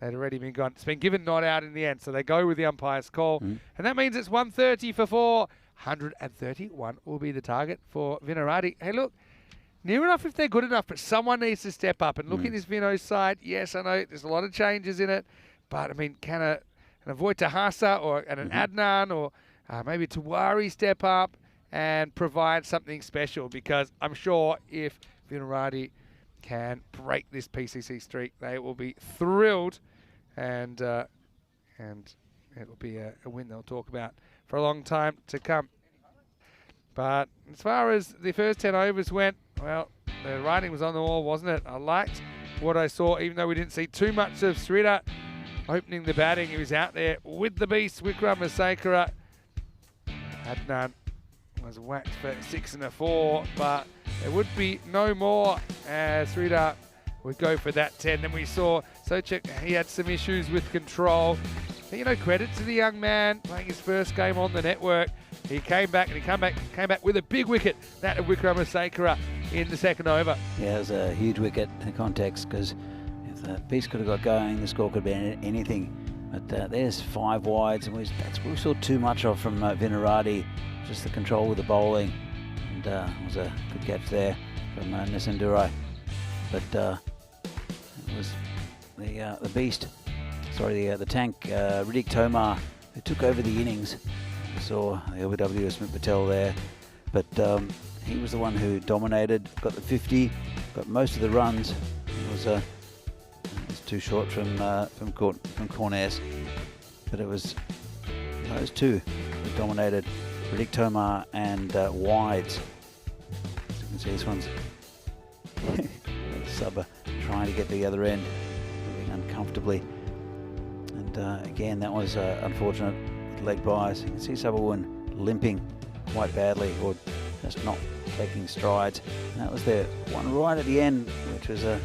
already been gone. It's been given not out in the end, so they go with the umpire's call, and that means it's 130 for 4. 131 will be the target for Vinohrady. Hey, look, near enough if they're good enough, but someone needs to step up. And look at this Vino's side. Yes, I know there's a lot of changes in it, but I mean, can an Avoid Tahasa or an Adnan or maybe Tawari step up and provide something special? Because I'm sure if Vinohrady can break this PCC streak, they will be thrilled, and it'll be a win they'll talk about for a long time to come. But as far as the first 10 overs went, well, the writing was on the wall, wasn't it? I liked what I saw, even though we didn't see too much of Sridhar opening the batting. He was out there with the beast, Wickramasinghe. Adnan was whacked for 6 and a 4, but there would be no more as Sridhar would go for that 10. Then we saw Sochek, he had some issues with control. But, you know, credit to the young man playing his first game on the network. He came back, and he came back with a big wicket, that of Wickramasinghe in the second over. Yeah, it was a huge wicket in context, because if the beast could have got going, the score could have been anything. But there's 5 wides, and that's what we saw too much of from Vinohrady, just the control with the bowling. And it was a good catch there from Nesendurai. But it was the beast. Sorry, the tank, Riddick Tomar, who took over the innings. We saw the LBW Smith Patel there, but he was the one who dominated, got the 50, got most of the runs. It was too short from Corners, but it was those two who dominated, Riddick Tomar and wides. You can see this one's Subba trying to get to the other end, moving uncomfortably. And again, that was unfortunate with leg bias. You can see Subba limping quite badly, or just not taking strides. And that was the one right at the end, which was a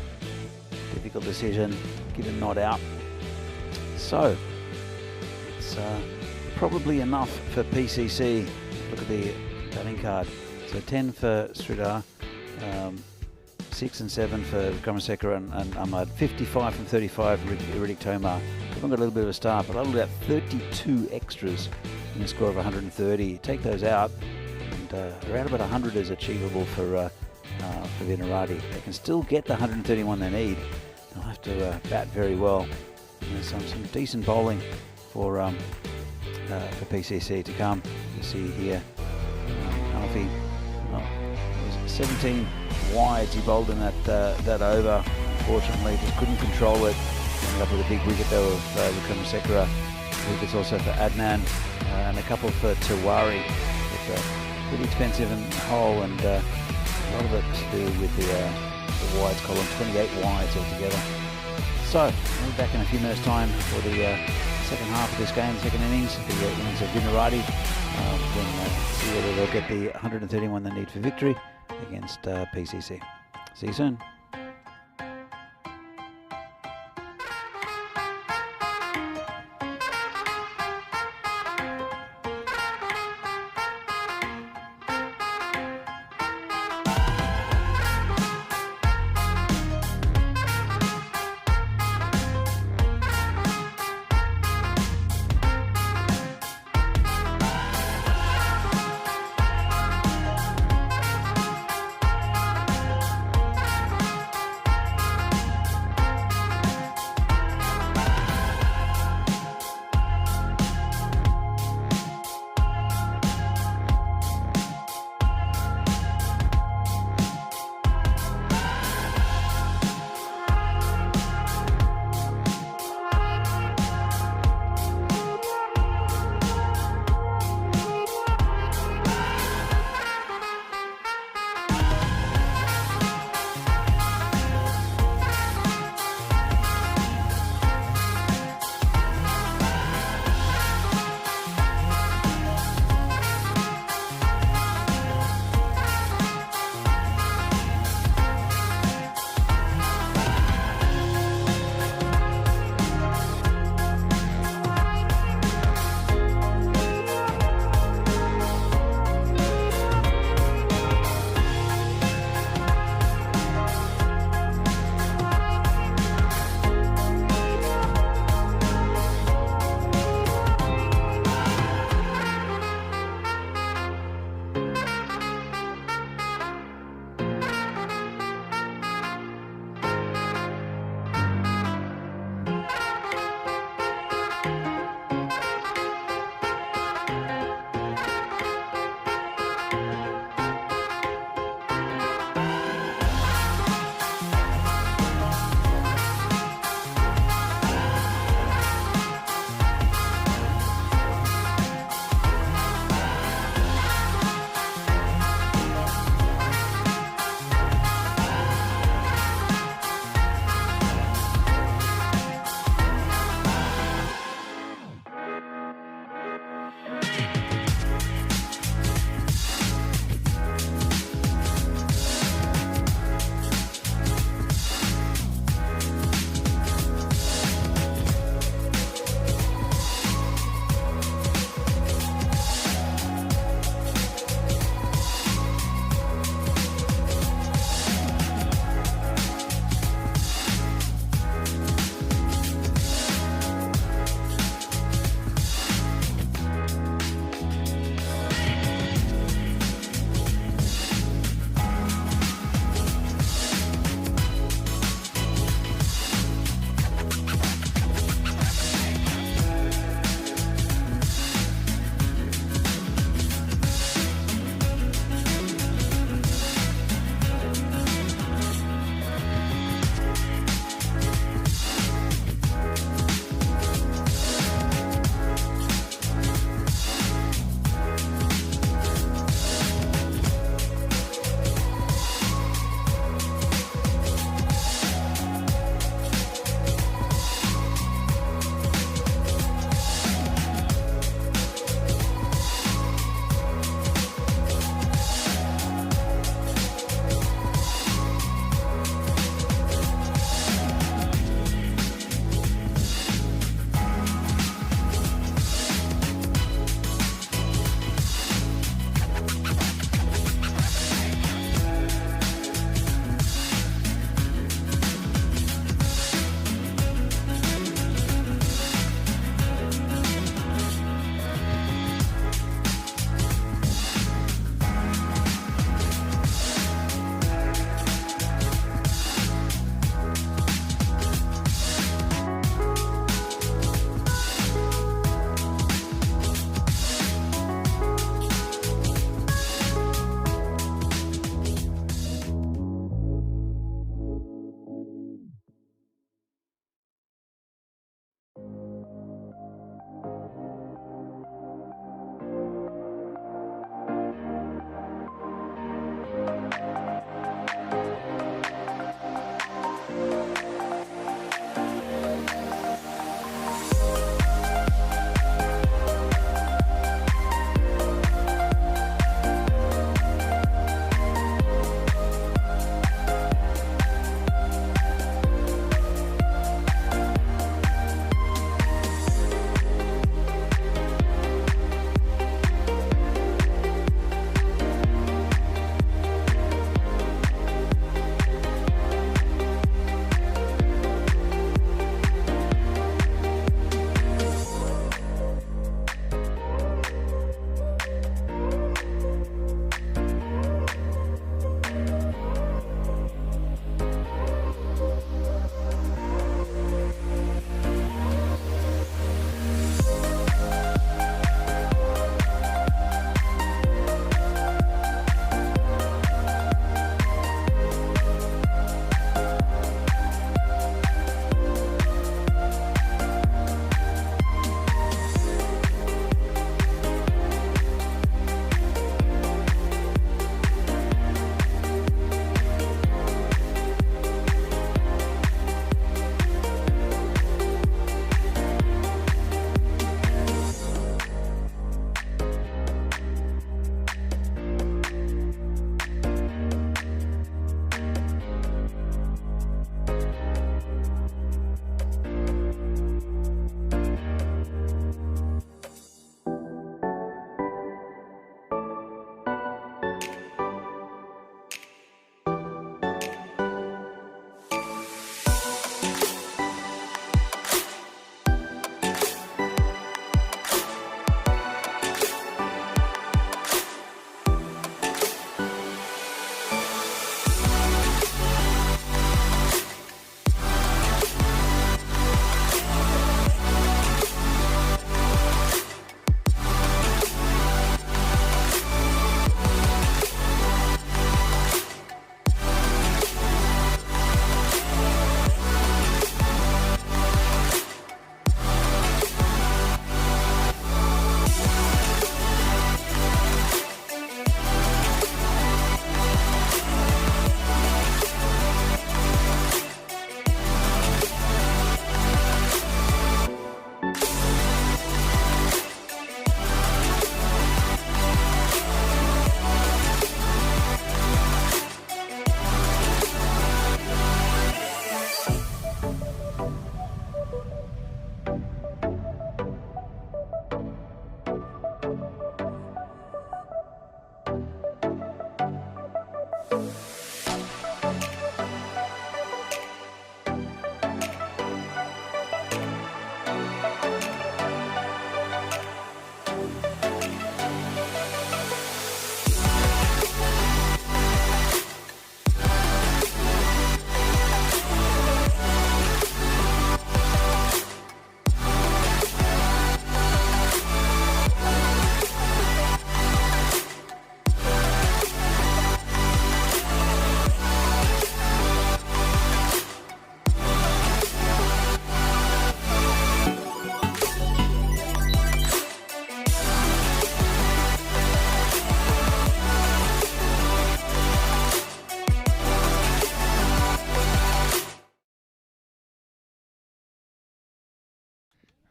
difficult decision, given not out. So it's probably enough for PCC. Look at the batting card. So 10 for Sridhar, 6 and 7 for Vikramaseka and Ahmad, 55 from 35 for Riddick Tomar. We've got a little bit of a start, but I'll about 32 extras in a score of 130. Take those out, and around about 100 is achievable for Vinohrady. They can still get the 131 they need. They'll have to bat very well. And there's some decent bowling for PCC to come. You see here, Alfie, well, it was 17 wides he bowled in that over. Unfortunately, just couldn't control it. Ended up with a big wicket though of Vikramaseka. Wickets also for Adnan and a couple for Tiwari. It's pretty expensive and whole, and a lot of it has to do with the wides column, 28 wides altogether. So, we'll be back in a few minutes' time for the second half of this game, second innings, the innings of Vinohrady. Then see whether they'll get the 131 they need for victory against PCC. See you soon.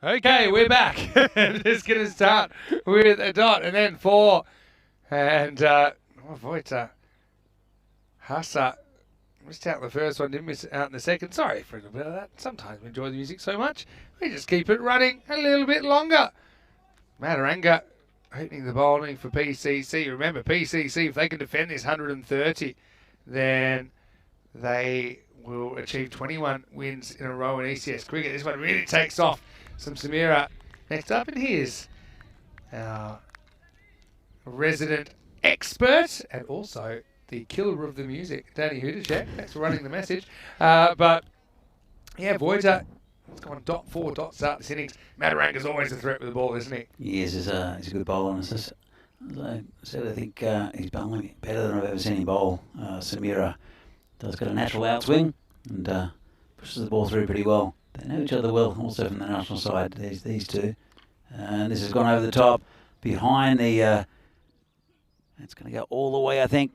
Okay, we're back. Just going to start with a dot and then 4. And Vojta Hasa missed out the first one, didn't miss out in the second. Sorry for a little bit of that. Sometimes we enjoy the music so much, we just keep it running a little bit longer. Mataranga opening the bowling for PCC. Remember, PCC, if they can defend this 130, then they will achieve 21 wins in a row in ECS cricket. This one really takes off. Some Samira next up, and here's our resident expert and also the killer of the music, Danny Hudacek. Thanks for running the message. But yeah, Vojta, let's go on dot 4, dot start this innings. Mataranga's always a threat with the ball, isn't he? Yes, he's a good bowler. As I said, I think he's bowling better than I've ever seen him bowl. Samira does got a natural outswing and pushes the ball through pretty well. They know each other well, also from the national side, these two. And this has gone over the top, behind the... it's going to go all the way, I think,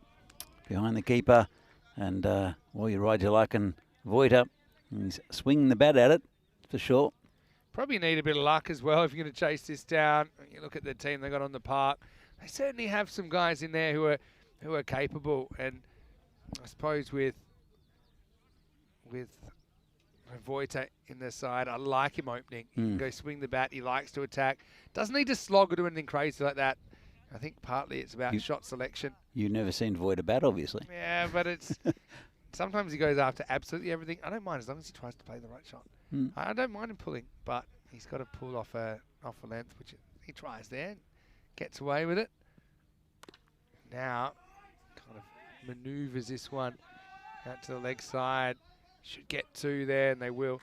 behind the keeper. And, well, you ride your luck and Vojta. He's swinging the bat at it, for sure. Probably need a bit of luck as well if you're going to chase this down. You look at the team they got on the park. They certainly have some guys in there who are capable. And I suppose with Vojta in the side, I like him opening. He can go swing the bat. He likes to attack. Doesn't need to slog or do anything crazy like that. I think partly it's about shot selection. You've never seen Vojta bat, obviously. Yeah, but it's sometimes he goes after absolutely everything. I don't mind as long as he tries to play the right shot. I don't mind him pulling, but he's got to pull off a length, which he tries there, gets away with it. Now, kind of manoeuvres this one out to the leg side. Should get 2 there, and they will.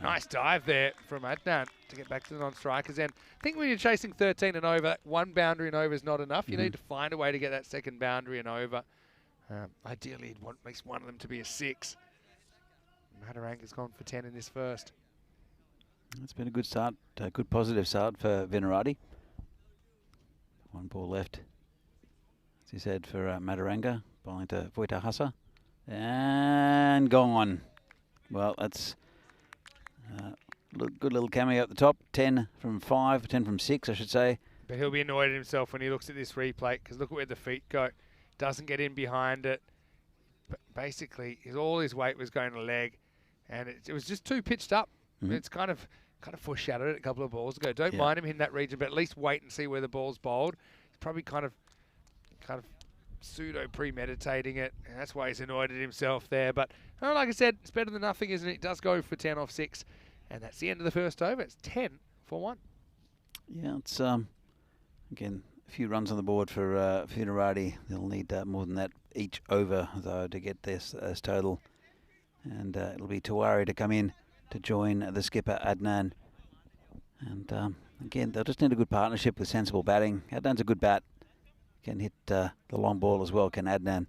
Nice dive there from Adnan to get back to the non-strikers end. I think when you're chasing 13 and over, 1 boundary and over is not enough. You need to find a way to get that second boundary and over. Ideally, you'd want at least one of them to be a 6. Mataranga's gone for 10 in this first. It's been a good start, a good positive start for Vinohrady. 1 ball left, as he said, for Mataranga, bowling to Vojta Hasa. And gone. Well, that's good little cameo at the top. 10 from 5, 10 from 6, I should say. But he'll be annoyed at himself when he looks at this replay, because look at where the feet go. Doesn't get in behind it. But basically, all his weight was going to leg, and it was just too pitched up. It's kind of foreshadowed it a couple of balls ago. Don't mind him in that region, but at least wait and see where the ball's bowled. He's probably kind of pseudo premeditating it, and that's why he's annoyed at himself there. But like I said, it's better than nothing, isn't it? It does go for 10 off 6, and that's the end of the first over. It's 10 for 1. Yeah, it's again a few runs on the board for Vinohrady. They'll need more than that each over though to get this as total, and it'll be Tawari to come in to join the skipper Adnan. And again, they'll just need a good partnership with sensible batting. Adnan's a good bat. Can hit the long ball as well, can Adnan.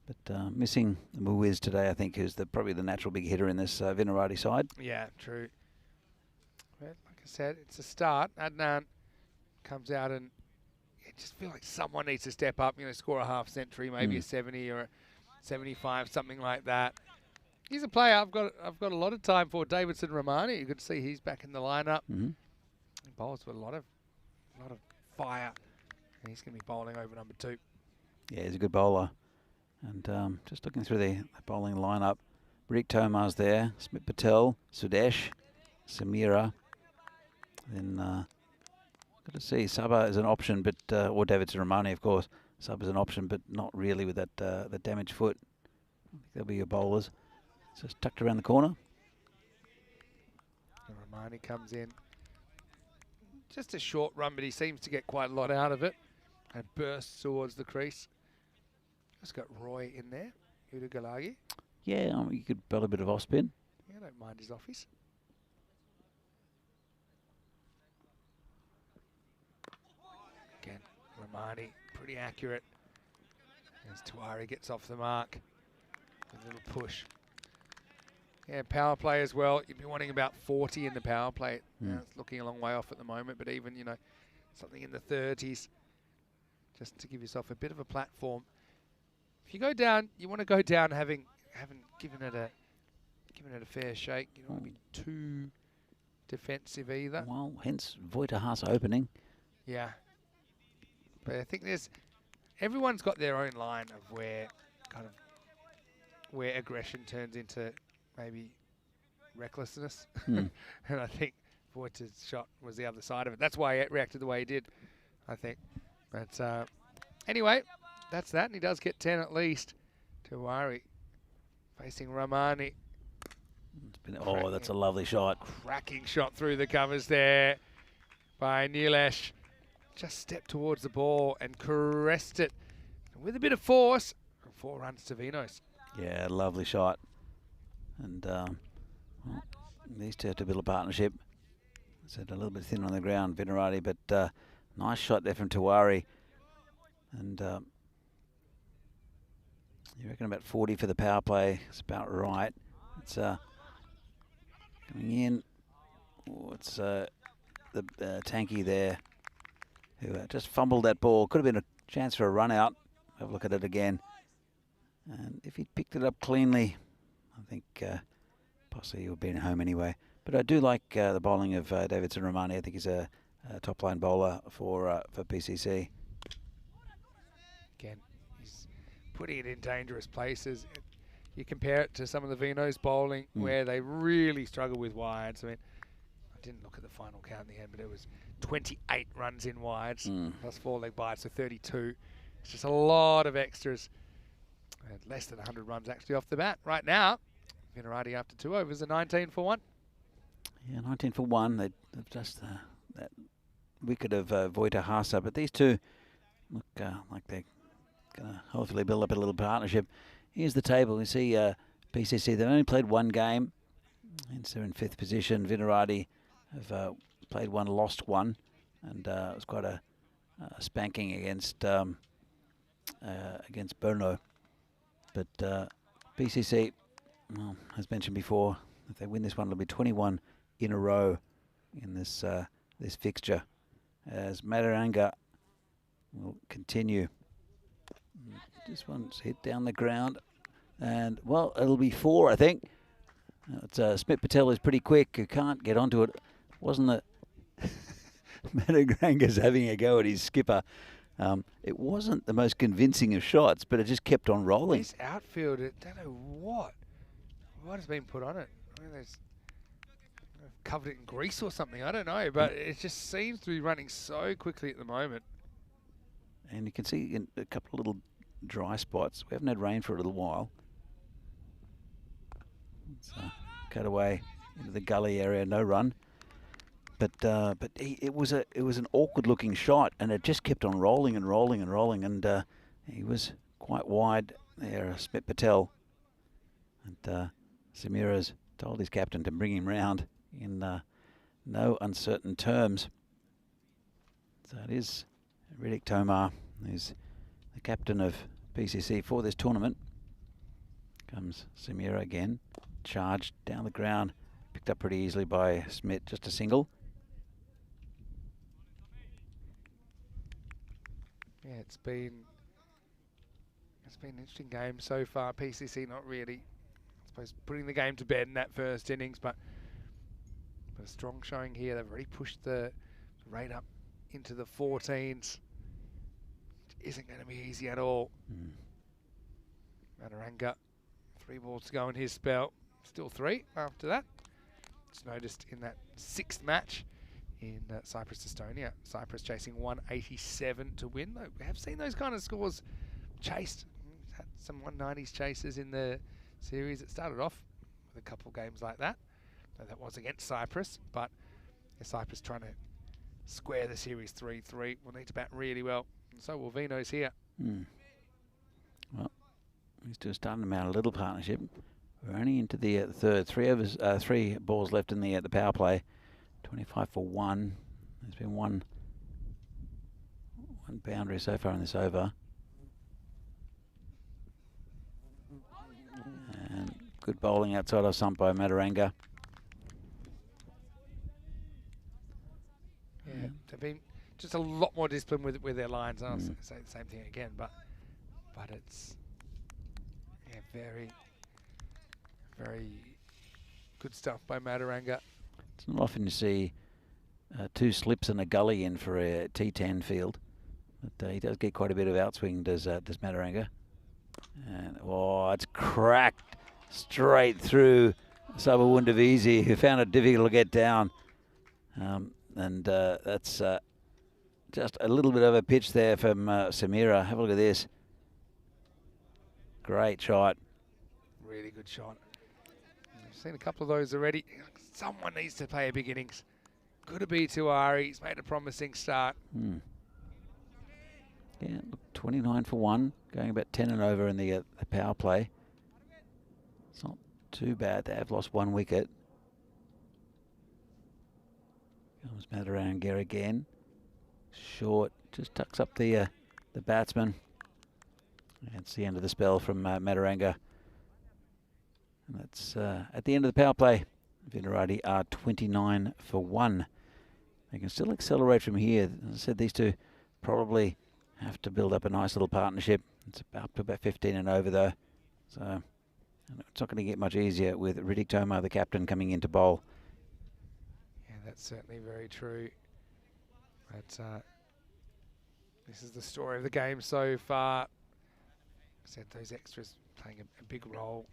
But missing Muiz today, I think, who's probably the natural big hitter in this Vinohrady side. Yeah, true. But like I said, it's a start. Adnan comes out and I just feel like someone needs to step up, score a half century, maybe a 70 or a 75, something like that. He's a player I've got a lot of time for. Davidson Romani, you could see he's back in the lineup. He bowls with a lot of fire. And he's going to be bowling over number 2. Yeah, he's a good bowler. And just looking through the bowling lineup, Rick Tomar's there, Smith Patel, Sudesh, Samira. Then got to see Sabah is an option, but or Davidson Romani, of course. Sabah's an option, but not really with that the damaged foot. I think they'll be your bowlers. It's just tucked around the corner. And Romani comes in. Just a short run, but he seems to get quite a lot out of it. And bursts towards the crease. Just got Roy in there, Uda Galagi. Yeah, you could bowl a bit of off spin. Yeah, I don't mind his office. Again, Romani, pretty accurate. As Tawari gets off the mark. A little push. Yeah, power play as well. You'd be wanting about 40 in the power play. It's looking a long way off at the moment, but even, something in the 30s. Just to give yourself a bit of a platform. If you go down, you want to go down having given it a fair shake. You don't want to be defensive either. Well, hence Vinohrady opening. Yeah. But I think everyone's got their own line of where aggression turns into maybe recklessness. Hmm. And I think Vojta's shot was the other side of it. That's why he reacted the way he did, I think. But anyway, that's that. And he does get 10 at least. Tawari facing Ramani. Oh, that's a lovely shot. Cracking shot through the covers there by Nilesh. Just stepped towards the ball and caressed it with a bit of force. 4 runs to Vinos. Yeah, lovely shot. And well, these two have to build a partnership. Said a little bit thin on the ground, Vinohrady, but nice shot there from Tawari. And you reckon about 40 for the power play. It's about right. It's coming in. Oh, it's the Tanky there who just fumbled that ball. Could have been a chance for a run out. Have a look at it again. And if he'd picked it up cleanly, I think possibly he would have been home anyway. But I do like the bowling of Davidson Ramani. I think he's a top-line bowler for PCC. Again, he's putting it in dangerous places. You compare it to some of the Vinos bowling where they really struggle with wides. I mean, I didn't look at the final count in the end, but it was 28 runs in wides, plus 4 leg bites, so 32. It's just a lot of extras. And less than 100 runs actually off the bat. Right now, Vinohrady after 2 overs, a 19 for 1. Yeah, 19 for 1. They've just that wicket of Vinohrady, but these two look like they're going to hopefully build up a little partnership. Here's the table. You see PCC, they've only played 1 game, and so in 5th position. Vinohrady have played 1, lost 1, and it was quite a spanking against Brno. But PCC, well, as mentioned before, if they win this one, it'll be 21 in a row in this this fixture, as Madaranga will continue. This one's hit down the ground, and well, it'll be 4, I think. It's Smith Patel is pretty quick. You can't get onto it. Wasn't it? Madaranga's having a go at his skipper. It wasn't the most convincing of shots, but it just kept on rolling. This outfield, I don't know what has been put on it. I mean, they've covered it in grease or something. I don't know, but it just seems to be running so quickly at the moment. And you can see in a couple of little dry spots. We haven't had rain for a little while. So cut away into the gully area, no run. But it was an awkward looking shot, and it just kept on rolling and rolling and rolling, and he was quite wide there, Smith Patel. And Samira's told his captain to bring him round in no uncertain terms. So it is Riddick Tomar, who's the captain of PCC for this tournament. Comes Samira again, charged down the ground, picked up pretty easily by Smith, just a single. Yeah, it's been an interesting game so far. PCC not really, I suppose, putting the game to bed in that first innings, but a strong showing here. They've already pushed the rate up into the 14s. It isn't going to be easy at all. Madaranga, 3 balls to go in his spell. Still 3 after that. It's noticed in that 6th match in Cyprus, Estonia. Cyprus chasing 187 to win. We have seen those kind of scores chased. We've had some 190s chases in the series. It started off with a couple of games like that. So that was against Cyprus, but Cyprus trying to square the series 3-3 will need to bat really well. And so will Vinos here. Well, these two are starting to mount a little partnership. We're only into the 3rd. 3 balls left in the power play. 25 for 1. There's been one boundary so far in this over. And good bowling outside of stump by Madaranga. Yeah, they've been just a lot more disciplined with their lines. I'll say the same thing again, but it's very, very good stuff by Madaranga. It's not often you see 2 slips and a gully in for a T10 field. But he does get quite a bit of outswing, does Mataranga. And, oh, it's cracked straight through Sabawundavisi, who found it difficult to get down. And that's just a little bit of a pitch there from Samira. Have a look at this. Great shot. Really good shot. We've seen a couple of those already. Someone needs to play a big innings. Could it be Tuari? He's made a promising start. Yeah, look, 29 for 1, going about 10 and over in the power play. It's not too bad. They have lost 1 wicket. Comes Mataranga again. Short, just tucks up the batsman. That's the end of the spell from Mataranga. And that's at the end of the power play. Vinohrady are 29 for 1. They can still accelerate from here. As I said, these two probably have to build up a nice little partnership. It's up to about 15 and over though. So it's not going to get much easier with Riddick Toma, the captain, coming into bowl. Yeah, that's certainly very true. But this is the story of the game so far. I said those extras playing a big role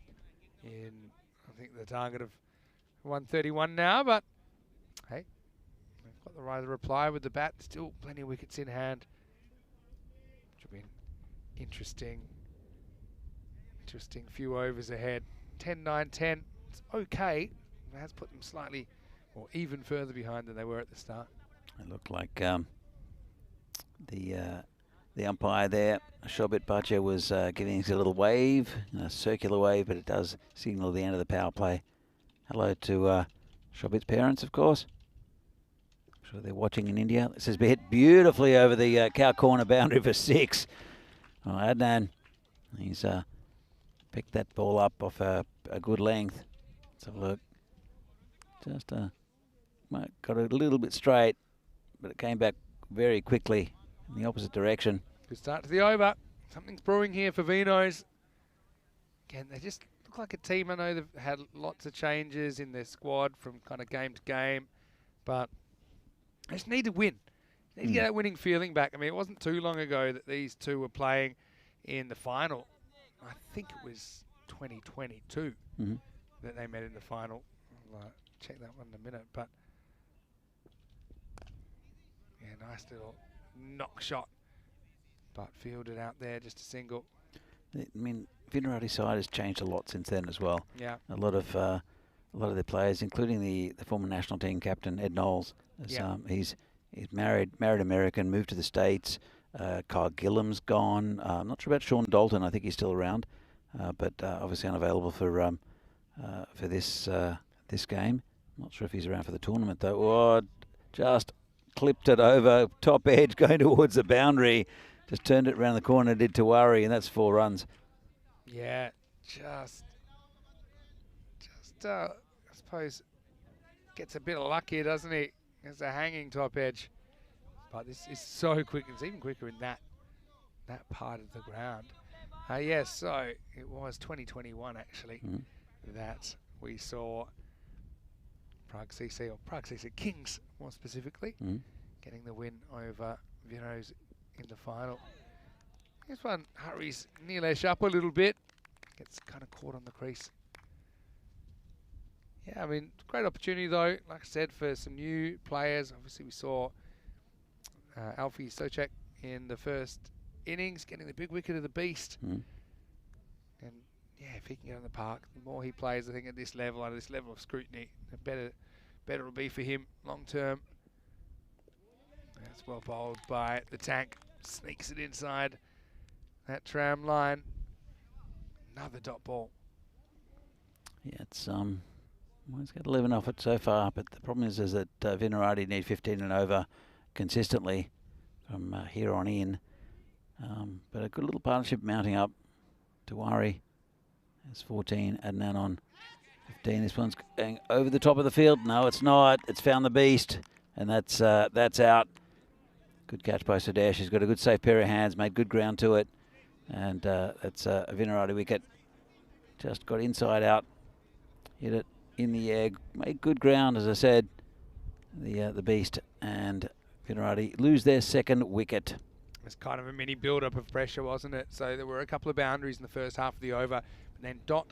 in, I think, the target of 131 now, but hey, they've got the right reply with the bat. Still plenty of wickets in hand. Which will be an interesting few overs ahead. 10-9-10. It's okay. It has put them slightly or even further behind than they were at the start. It looked like the umpire there, Shobit Bhatia, was giving us a little wave, a circular wave, but it does signal the end of the power play. Hello to Shobit's parents, of course. I'm sure they're watching in India. This has been hit beautifully over the cow corner boundary for 6. Oh, Adnan, he's picked that ball up off a good length. Let's have a look. Just got a little bit straight, but it came back very quickly in the opposite direction. Good start to the over. Something's brewing here for Vinos. Again, they just look like a team. I know they've had lots of changes in their squad from kind of game to game, but they just need to win. They need to get that winning feeling back. I mean, it wasn't too long ago that these two were playing in the final. I think it was 2022 that they met in the final. I'll check that one in a minute, but yeah, nice little knock shot, but fielded out there, just a single. I mean, Vinohrady's side has changed a lot since then as well. Yeah, a lot of their players, including the former national team captain Ed Knowles. He's married American, moved to the States. Kyle Gillam's gone. I'm not sure about Sean Dalton. I think he's still around, but obviously unavailable for this game. I'm not sure if he's around for the tournament though. Oh, just clipped it over top edge, going towards the boundary. Just turned it around the corner, did Tuari, and that's 4 runs. Yeah, just I suppose gets a bit of luck here, doesn't he? It's a hanging top edge, but this is so quick. It's even quicker in that part of the ground. Yes, so it was 2021 actually that we saw Prague CC, or Prague CC Kings more specifically, getting the win over Vinos in the final. This one hurries Nilesh up a little bit, gets kind of caught on the crease. Yeah, I mean, great opportunity though, like I said, for some new players. Obviously we saw Alfie Socek in the first innings getting the big wicket of the beast. And yeah, if he can get on the park, the more he plays, I think at this level, under this level of scrutiny, the better it'll be for him long term. That's well bowled by the tank. Sneaks it inside that tram line. Another dot ball. Yeah, it's well, he's got 11 off it so far, but the problem is that Vinohrady need 15 and over consistently from here on in. But a good little partnership mounting up. Tuari has 14, Adnan on 15. This one's going over the top of the field. No, it's not. It's found the beast, and that's out. Good catch by Sudesh. He's got a good safe pair of hands, made good ground to it, and that's a Vinohrady wicket. Just got inside out, hit it in the air, made good ground, as I said. The Beast and Vinohrady lose their second wicket. It was kind of a mini build-up of pressure, wasn't it? So there were a couple of boundaries in the first half of the over, but then dot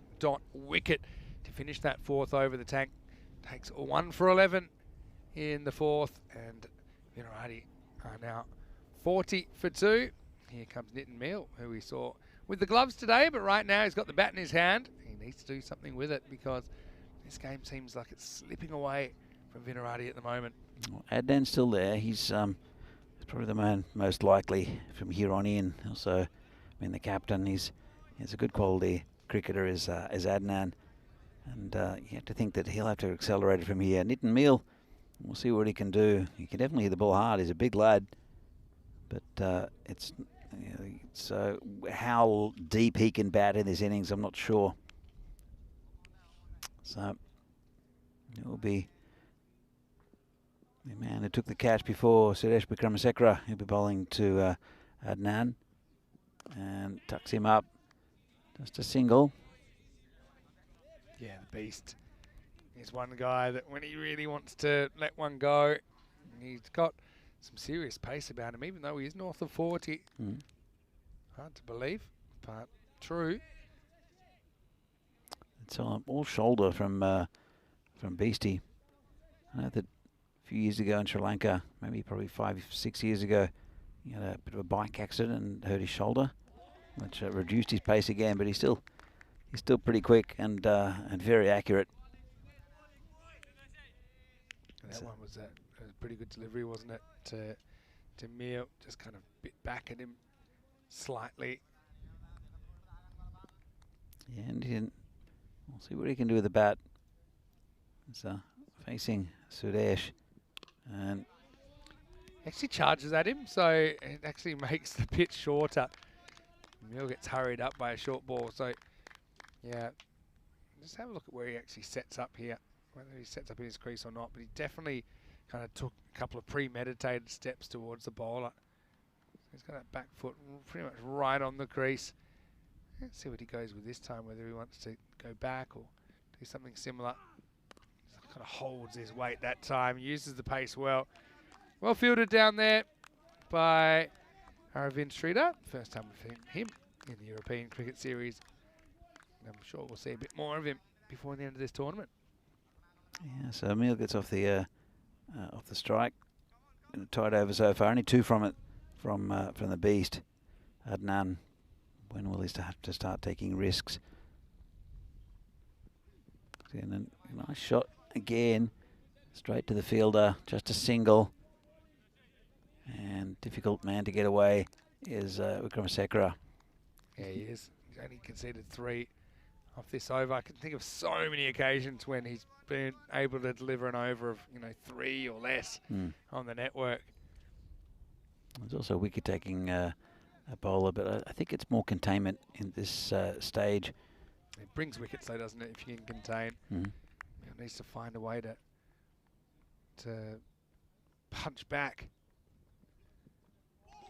wicket to finish that fourth over. The tank takes 1 for 11 in the fourth, and Vinohrady are now 40 for 2. Here comes Nitin Meal, who we saw with the gloves today, but right now he's got the bat in his hand. He needs to do something with it because this game seems like it's slipping away from Vinohrady at the moment. Well, Adnan's still there. He's probably the man most likely from here on in. Also, I mean, the captain, he's a good quality cricketer is Adnan. And you have to think that he'll have to accelerate it from here. Nitin Meal, we'll see what he can do. He can definitely hit the ball hard. He's a big lad. But it's how deep he can bat in this innings, I'm not sure. So it will be the man who took the catch before, Suresh Wickramasekera. He'll be bowling to Adnan and tucks him up. Just a single. Yeah, the Beast is one guy that when he really wants to let one go, he's got some serious pace about him, even though he is north of 40. Hard to believe, but true. It's all shoulder from Beastie. I know that a few years ago in Sri Lanka, maybe probably 5, 6 years ago, he had a bit of a bike accident and hurt his shoulder, which reduced his pace again. But he's still pretty quick and very accurate. That one was a pretty good delivery, wasn't it? To Meal, just kind of bit back at him slightly. Yeah, and we'll see what he can do with the bat. It's facing Suresh, and actually charges at him, so it actually makes the pitch shorter. Meal gets hurried up by a short ball, so yeah, just have a look at where he actually sets up here, whether he sets up in his crease or not, but he definitely kind of took a couple of premeditated steps towards the bowler. He's got that back foot pretty much right on the crease. Let's see what he goes with this time, whether he wants to go back or do something similar. Kind of holds his weight that time, uses the pace well. Well fielded down there by Aravind Sridhar. First time we've seen him in the European Cricket Series. I'm sure we'll see a bit more of him before the end of this tournament. Yeah, so Emil gets off the strike. In a tight over so far, only 2 from it from the Beast. Adnan, when will he have to start taking risks? And a nice shot again, straight to the fielder, just a single. And difficult man to get away is Wickramasekera. Yeah, he is. He's only conceded 3 off this over. I can think of so many occasions when he's been able to deliver an over of 3 or less on the network. There's also wicket-taking a bowler, but I think it's more containment in this stage. It brings wickets though, doesn't it, if you can contain. He needs to find a way to punch back.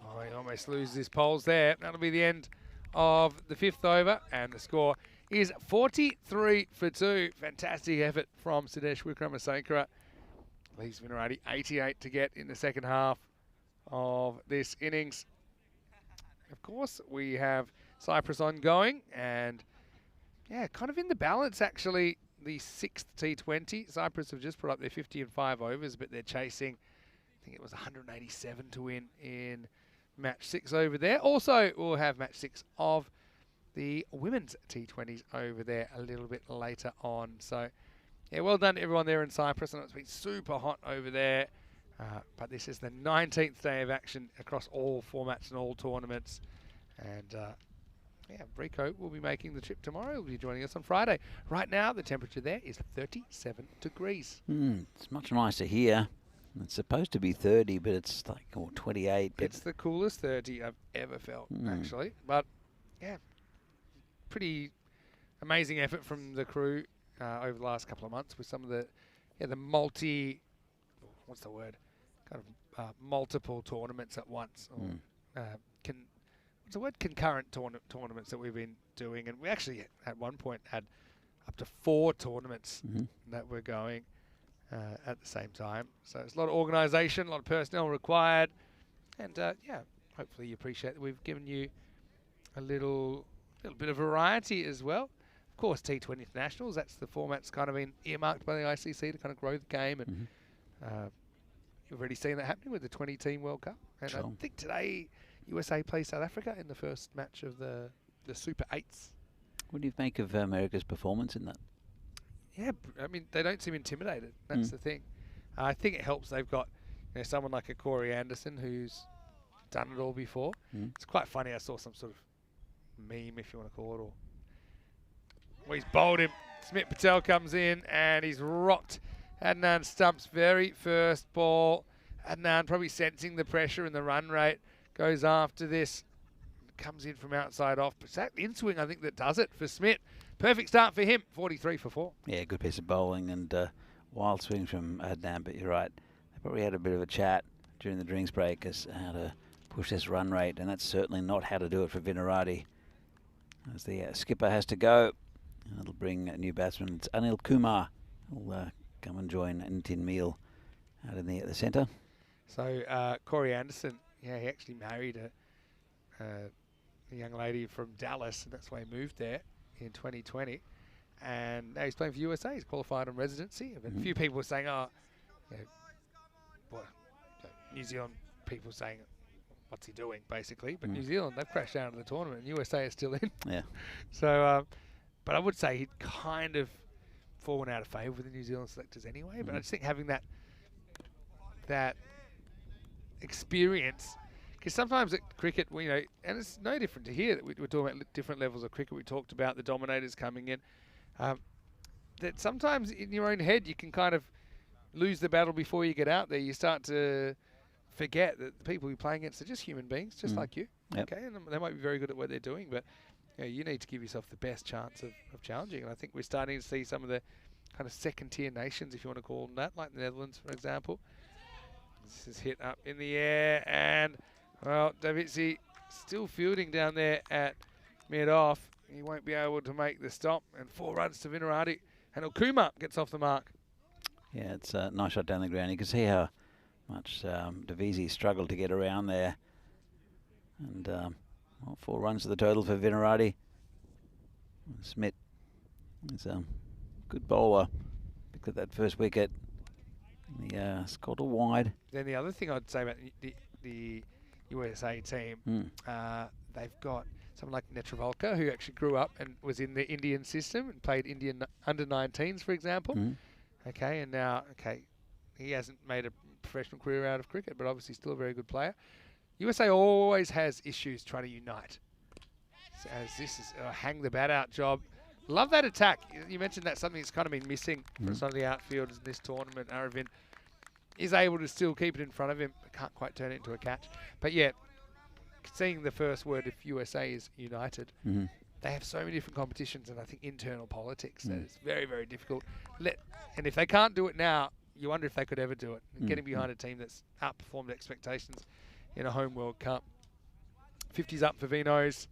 Oh, he almost loses his poles there. That'll be the end of the 5th over, and the score is 43 for 2. Fantastic effort from Suresh Wickramasekera. Leaves Vinohrady 88 to get in the second half of this innings. Of course, we have Cyprus ongoing, and yeah, kind of in the balance actually. The 6th T20. Cyprus have just put up their 50 and 5 overs, but they're chasing, I think it was 187 to win in match 6 over there. Also, we'll have match 6 of the women's T20s over there a little bit later on. So, yeah, well done to everyone there in Cyprus. I know it's been super hot over there, but this is the 19th day of action across all formats and all tournaments. And yeah, Rico will be making the trip tomorrow. He'll be joining us on Friday. Right now, the temperature there is 37 degrees. It's much nicer here. It's supposed to be 30, but it's like 28. But it's the coolest 30 I've ever felt, actually. But, yeah, pretty amazing effort from the crew over the last couple of months with some of the multiple tournaments at once. Concurrent tournaments that we've been doing. And we actually, at one point, had up to 4 tournaments that we're going at the same time. So it's a lot of organisation, a lot of personnel required. And yeah, hopefully you appreciate that we've given you a little bit of variety as well. Of course, T20 Internationals, that's the format's kind of been earmarked by the ICC to kind of grow the game. And you've already seen that happening with the 20-team World Cup. And I think today USA plays South Africa in the first match of the Super 8s. What do you make of America's performance in that? Yeah, I mean, they don't seem intimidated. That's the thing. I think it helps they've got someone like a Corey Anderson who's done it all before. It's quite funny. I saw some sort of meme, if you want to call it, or well, he's bowled him. Smit Patel comes in and he's rocked Adnan Stump's very first ball. Adnan probably sensing the pressure and the run rate, goes after this, comes in from outside off. But it's that in-swing, I think, that does it for Smit. Perfect start for him, 43 for 4. Yeah, good piece of bowling and wild swing from Adnan, but you're right. They probably had a bit of a chat during the drinks break as how to push this run rate, and that's certainly not how to do it for Vinohrady. As the skipper has to go, and it'll bring a new batsman. It's Anil Kumar who'll come and join Nitin Meal out in the centre. So Corey Anderson, yeah, he actually married a young lady from Dallas, and that's why he moved there in 2020. And now he's playing for USA. He's qualified on residency. But a few people were saying, New Zealand people saying, what's he doing, basically? But New Zealand, they've crashed out of the tournament, and USA is still in. Yeah. So, but I would say he'd kind of fallen out of favour with the New Zealand selectors anyway. But I just think having that experience, because sometimes at cricket, and it's no different to here that we're talking about different levels of cricket. We talked about the Dominators coming in. That sometimes in your own head you can kind of lose the battle before you get out there. You start to forget that the people you're playing against are just human beings, just like you. Yep. Okay, and they might be very good at what they're doing, but you need to give yourself the best chance of challenging. And I think we're starting to see some of the kind of second-tier nations, if you want to call them that, like the Netherlands, for example. This is hit up in the air, and well, Davitsi still fielding down there at mid-off. He won't be able to make the stop, and 4 runs to Vinohrady. And Okuma gets off the mark. Yeah, it's a nice shot down the ground. You can see how much Davisi struggled to get around there. And 4 runs to the total for Vinohrady. Smit is a good bowler. Picked up that first wicket. The scored a wide. Then the other thing I'd say about the USA team, they've got someone like Netravolka, who actually grew up and was in the Indian system and played Indian under-19s, for example. Okay, and now, he hasn't made a professional career out of cricket, but obviously still a very good player. USA always has issues trying to unite. So as this is a hang the bat out job. Love that attack. You mentioned that's something that's kind of been missing from some of the outfielders in this tournament. Aravind is able to still keep it in front of him, but can't quite turn it into a catch. But yeah, seeing the first word of USA is united. They have so many different competitions, and I think internal politics that it's very, very difficult. And if they can't do it now, you wonder if they could ever do it. Getting behind a team that's outperformed expectations in a home World Cup. 50's up for Vinos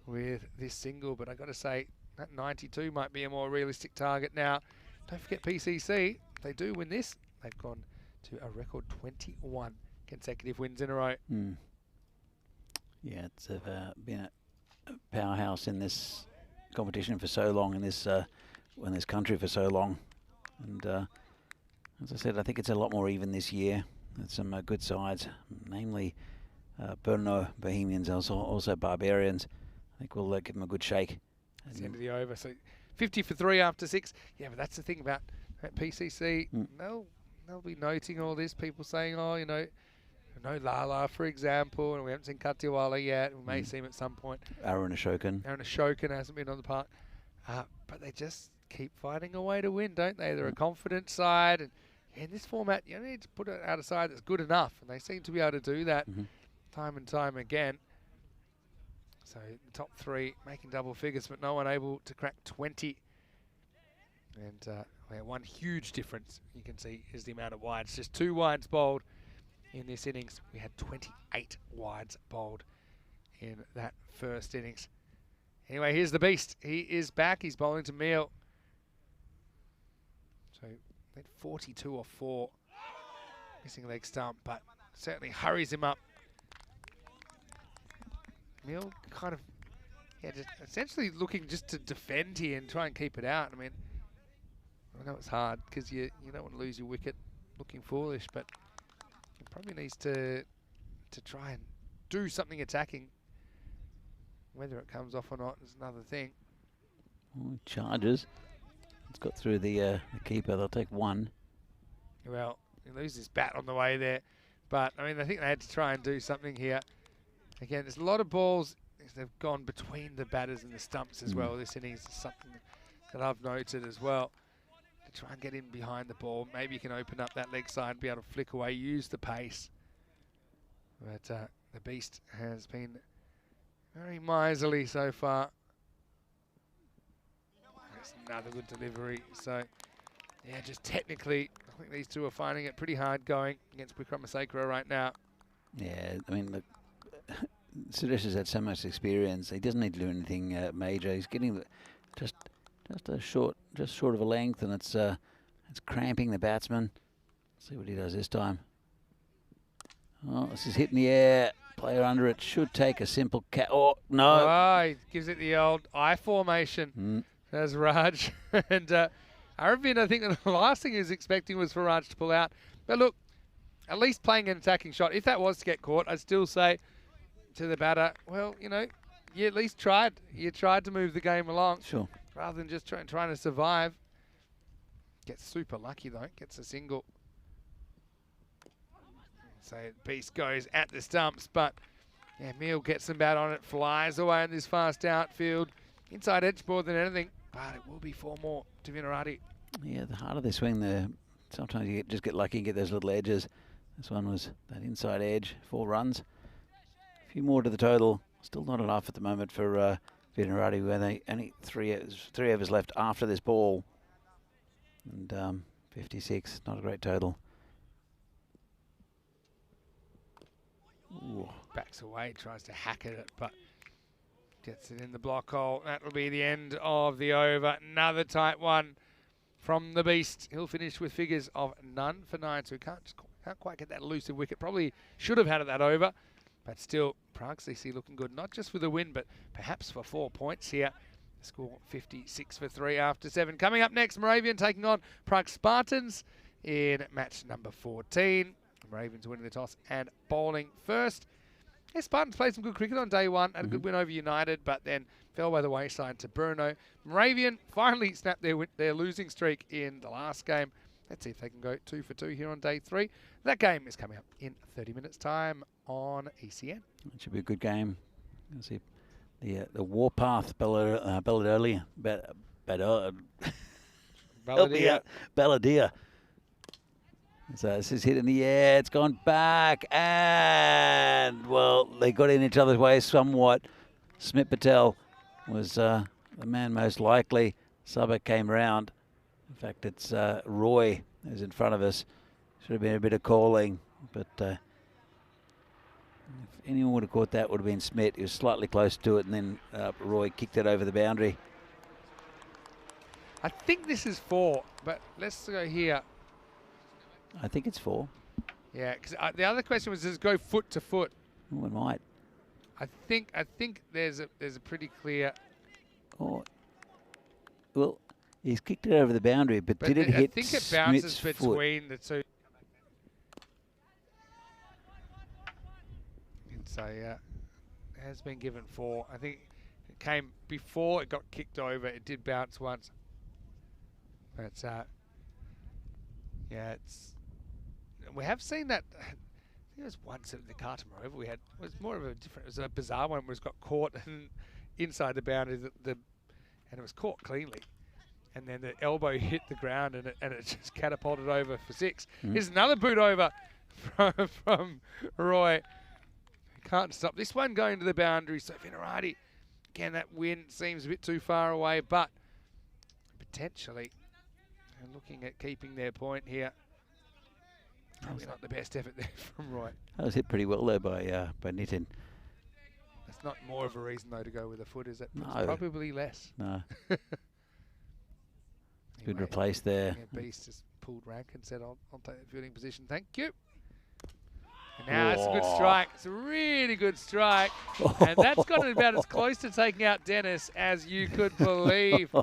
with this single, but I got to say that 92 might be a more realistic target now. Don't forget PCC. If they do win this, they've gone to a record 21 consecutive wins in a row. Yeah, it's been a powerhouse in this competition for so long, in this country for so long, and as I said, I think it's a lot more even this year. There's some good sides, namely Brno, Bohemians, also Barbarians. I think we'll give them a good shake. It's the end of the over. So 50 for 3 after 6. Yeah, but that's the thing about PCC. They'll be noting all this. People saying, no Lala, for example, and we haven't seen Katiwala yet. We may see him at some point. Aaron Ashokan hasn't been on the park. But they just keep finding a way to win, don't they? They're a confident side. And in this format, you need to put out a side that's good enough. And they seem to be able to do that time and time again. So the top 3 making double figures, but no one able to crack 20. And one huge difference you can see is the amount of wides. Just 2 wides bowled in this innings. We had 28 wides bowled in that first innings. Anyway, here's the beast. He is back. He's bowling to Meal. So at 42 or 4, missing leg stump, but certainly hurries him up. Mill kind of, yeah, just essentially looking just to defend here and try and keep it out. I mean, I know it's hard because you don't want to lose your wicket looking foolish, but he probably needs to try and do something attacking. Whether it comes off or not is another thing. Oh, charges. It's got through the keeper. They'll take 1. Well, he loses his bat on the way there, but I mean, I think they had to try and do something here. Again, there's a lot of balls. They've gone between the batters and the stumps as well. This innings is something that I've noted as well. To try and get in behind the ball. Maybe you can open up that leg side, be able to flick away, use the pace. But the beast has been very miserly so far. That's another good delivery. So, yeah, just technically, I think these two are finding it pretty hard going against Wickramasacra right now. Yeah, I mean, look, Suresh has had so much experience. He doesn't need to do anything major. He's getting just short of a length, and it's cramping the batsman. Let's see what he does this time. Oh, this is hit in the air. Player under it should take a simple oh, no. Oh, he gives it the old I formation. There's Raj. And Aravind, I think the last thing he was expecting was for Raj to pull out. But look, at least playing an attacking shot. If that was to get caught, I'd still say to the batter, well, you know, you at least tried. You tried to move the game along. Sure. Rather than just trying to survive. Gets super lucky, though. Gets a single. So Beast goes at the stumps, but yeah, Meal gets some bat on it, flies away in this fast outfield. Inside edge more than anything, but it will be 4 more to Vinohrady. Yeah, the harder they swing, sometimes you just get lucky and get those little edges. This one was that inside edge, 4 runs. A few more to the total. Still not enough at the moment for Vinohrady, where they only 3 overs left after this ball. And 56, not a great total. Ooh. Backs away, tries to hack at it, but gets it in the block hole. That will be the end of the over. Another tight one from the Beast. He'll finish with figures of none for 9, so he can't quite get that elusive wicket. Probably should have had it that over, but still, Prague CC looking good, not just for the win, but perhaps for 4 points here. Score 56 for 3 after 7. Coming up next, Moravian taking on Prague Spartans in match number 14. Moravians winning the toss and bowling first. Yeah, Spartans played some good cricket on day 1, had a good win over United, but then fell by the wayside to Brno. Moravian finally snapped their losing streak in the last game. Let's see if they can go 2 for 2 here on day 3. That game is coming up in 30 minutes' time on ECN. It should be a good game. Let's see the Warpath Balladeer. So this is hit in the air, it's gone back, and, well, they got in each other's way somewhat. Smit Patel was the man most likely. Subba came round. In fact, it's Roy who's in front of us. Should have been a bit of calling, but if anyone would have caught that, would have been Smit. He was slightly close to it, and then Roy kicked it over the boundary. I think this is 4, but let's go here. I think it's 4. Yeah, because the other question was, does it go foot to foot? Oh, it might. I think there's a pretty clear. Oh, well, he's kicked it over the boundary, but did it hit? I think it bounces Smit's between the two. And so yeah, it has been given 4. I think it came before it got kicked over. It did bounce once. But yeah, we have seen that. I think it was once at the Carter Moreover it was more of a different. It was a bizarre one where it got caught inside the boundary, and it was caught cleanly, and then the elbow hit the ground and it just catapulted over for 6. Here's another boot over from Roy. Can't stop this one going to the boundary. So Vinohrady, again, that win seems a bit too far away, but potentially. And looking at keeping their point here. Probably not the best effort there from Roy. That was hit pretty well there by Nitin. That's not more of a reason though to go with a foot, is it? No. It's probably less. No. Good Anyway, replace there. Yeah, Beast just pulled rank and said, I'll take the fielding position. Thank you. And now it's a good strike. It's a really good strike. And that's gotten about as close to taking out Dennis as you could believe.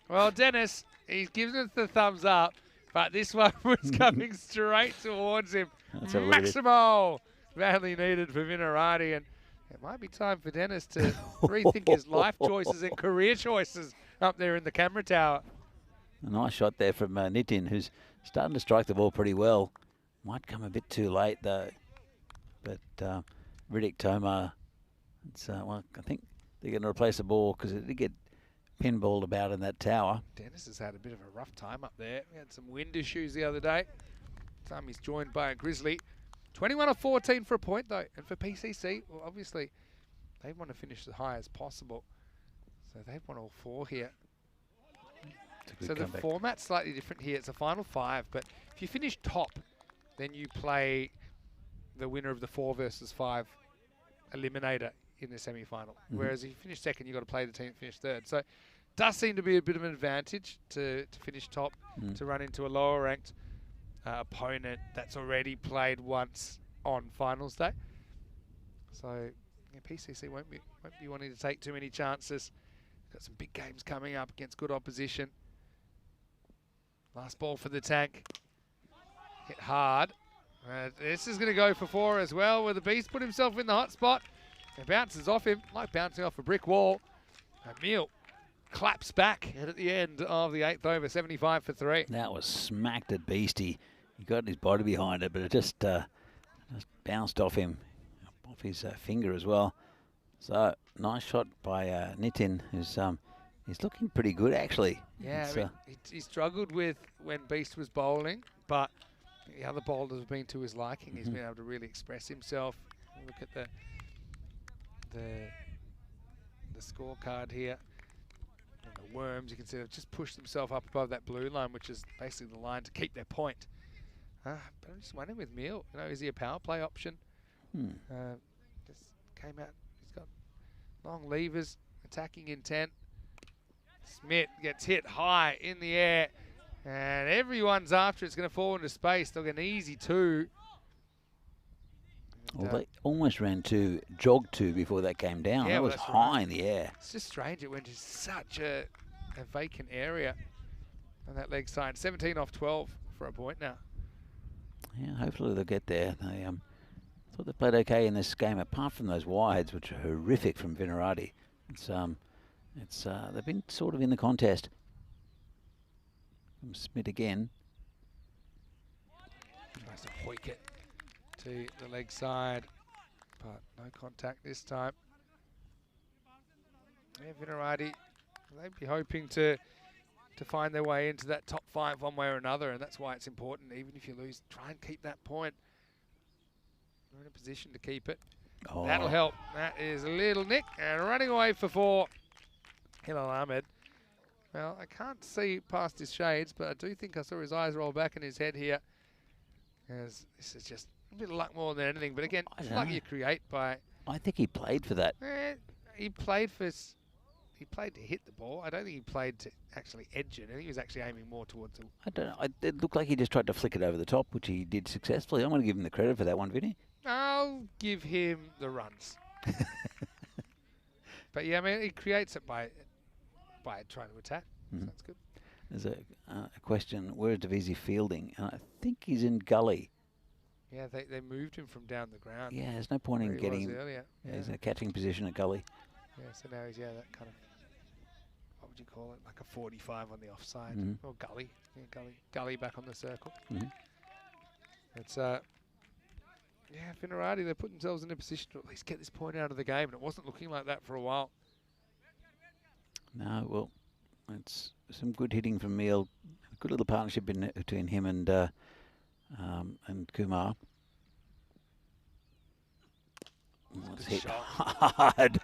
Well, Dennis, he's given us the thumbs up, but this one was coming straight towards him. Maximo badly needed for Vinohrady, and it might be time for Dennis to rethink his life choices and career choices up there in the camera tower. A nice shot there from Nitin, who's starting to strike the ball pretty well. Might come a bit too late though. But Riddick Tomar, well, I think they're going to replace the ball because it did get pinballed about in that tower. Dennis has had a bit of a rough time up there. We had some wind issues the other day. Time he's joined by a Grizzly. 21 of 14 for a point though. And for PCC, well, obviously, they want to finish as high as possible. So they've won all 4 here. So the format's slightly different here. It's a final 5, but if you finish top, then you play the winner of the 4 versus 5 eliminator in the semi-final. Whereas if you finish second, you've got to play the team that finished third. So it does seem to be a bit of an advantage to finish top, to run into a lower ranked opponent that's already played once on finals day. So yeah, PCC won't be wanting to take too many chances. Got some big games coming up against good opposition. Last ball for the tank. Hit hard. This is going to go for 4 as well, where the Beast put himself in the hot spot. It bounces off him, like bouncing off a brick wall. Emil claps back at the end of the 8th over, 75 for 3. That was smacked at Beastie. He got his body behind it, but it just bounced off him, off his finger as well. So nice shot by Nitin, who's he's looking pretty good actually. Yeah, I mean, he struggled with when Beast was bowling, but the other bowlers have been to his liking. He's been able to really express himself. Look at the scorecard here. And the Worms, you can see they've just pushed themselves up above that blue line, which is basically the line to keep their point. But I'm just wondering with Meal, you know, is he a power play option? Just came out. He's got long levers, attacking intent. Smith gets hit high in the air, and everyone's after it's going to fall into space. They'll get an easy 2. Well, they almost ran 2, jogged 2 before that came down. Yeah, that well, was high in the air. It's just strange. It went to such a vacant area on that leg side. 17 off 12 for a point now. Yeah, hopefully they'll get there. They thought they played okay in this game, apart from those wides, which are horrific from Vinohrady. They've been sort of in the contest. From Smith again. Tries to hoik it to the leg side, but no contact this time. Yeah, Vinohrady, they'd be hoping to find their way into that top 5 one way or another, and that's why it's important. Even if you lose, try and keep that point. You're in a position to keep it. Oh. That'll help. That is a little nick, and running away for 4. Hilal Ahmed. Well, I can't see past his shades, but I do think I saw his eyes roll back in his head here. As this is just a bit of luck more than anything. But again, it's luck you create by... I think he played for that. He played for... He played to hit the ball. I don't think he played to actually edge it. I think he was actually aiming more towards the... I don't know. It looked like he just tried to flick it over the top, which he did successfully. I'm going to give him the credit for that one, Vinny. I'll give him the runs. But yeah, I mean, he creates it by trying to attack. So that's good. There's a question, where is Davisi fielding? And I think he's in gully. Yeah, they moved him from down the ground. Yeah, there's no point in getting him. Earlier. Yeah, he's in a catching position at gully. Yeah, so now he's, that kind of, what would you call it? Like a 45 on the offside. Or gully. Yeah, gully back on the circle. It's, yeah, Vinohrady, they put themselves in a position to at least get this point out of the game, and it wasn't looking like that for a while. No, well, it's some good hitting from Meal. A good little partnership between him and Kumar. Let's hit hard.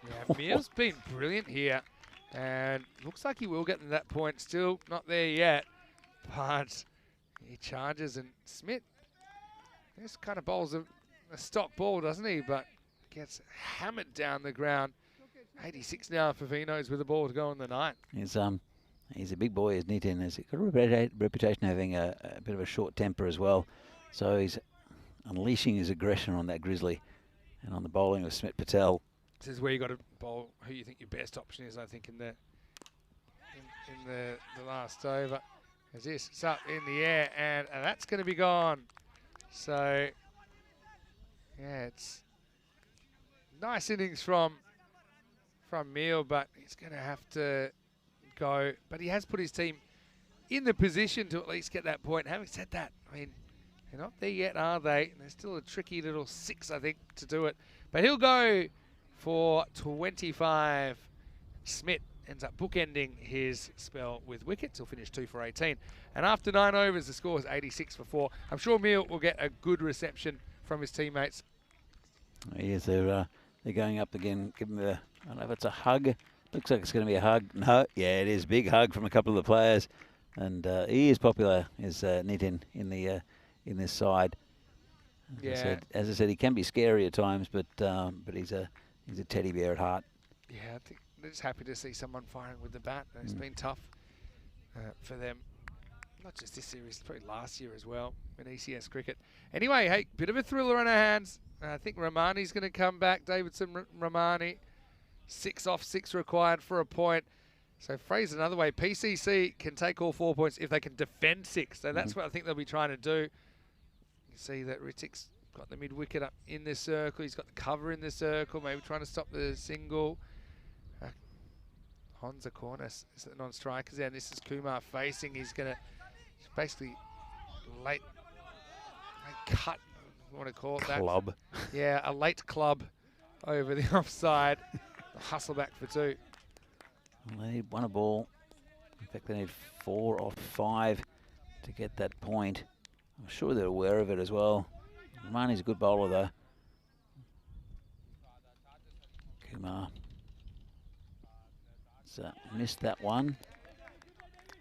Yeah, Meal's been brilliant here, and looks like he will get to that point. Still not there yet, but he charges, and Smith, this kind of bowls a stock ball, doesn't he? But gets hammered down the ground. 86 now for Vinos with the ball to go on the 9. He's He's a big boy, is Nitin. He's got a reputation of having a bit of a short temper as well. So he's unleashing his aggression on that Grizzly. And on the bowling of Smit Patel. This is where you got to bowl who you think your best option is, I think, in the last over. As this, it's up in the air, and that's going to be gone. So, yeah, it's nice innings from Meal, but he's going to have to go. But he has put his team in the position to at least get that point. Having said that, I mean, they're not there yet, are they? There's still a tricky little 6, I think, to do it. But he'll go for 25. Smit ends up bookending his spell with wickets. He'll finish 2 for 18. And after 9 overs, the score is 86 for 4. I'm sure Meal will get a good reception from his teammates. Yes, they're going up again. Give him a, I don't know if it's a hug. Looks like it's going to be a hug. No, yeah, it is. Big hug from a couple of the players. And he is popular, is Nitin, in this side. As I said, he can be scary at times, but he's a teddy bear at heart. Yeah, I think they're just happy to see someone firing with the bat. It's been tough for them, not just this series, probably last year as well in ECS cricket. Anyway, hey, bit of a thriller on our hands. I think Ramani's going to come back. Davidson Ramani, 6 off, 6 required for a point. So phrased another way, PCC can take all 4 points if they can defend 6. So that's what I think they'll be trying to do. You see that Ritik's got the mid-wicket up in this circle. He's got the cover in the circle, maybe trying to stop the single. Honza Cornice is the non-strikers there, and this is Kumar facing. He's going to basically late cut, I want to call it that. Club. Yeah, a late club over the offside. Hustle back for 2. Well, they need 1 a ball. In fact, they need 4 off 5 to get that point. I'm sure they're aware of it as well. Ramani's a good bowler, though. Kumar. So missed that one.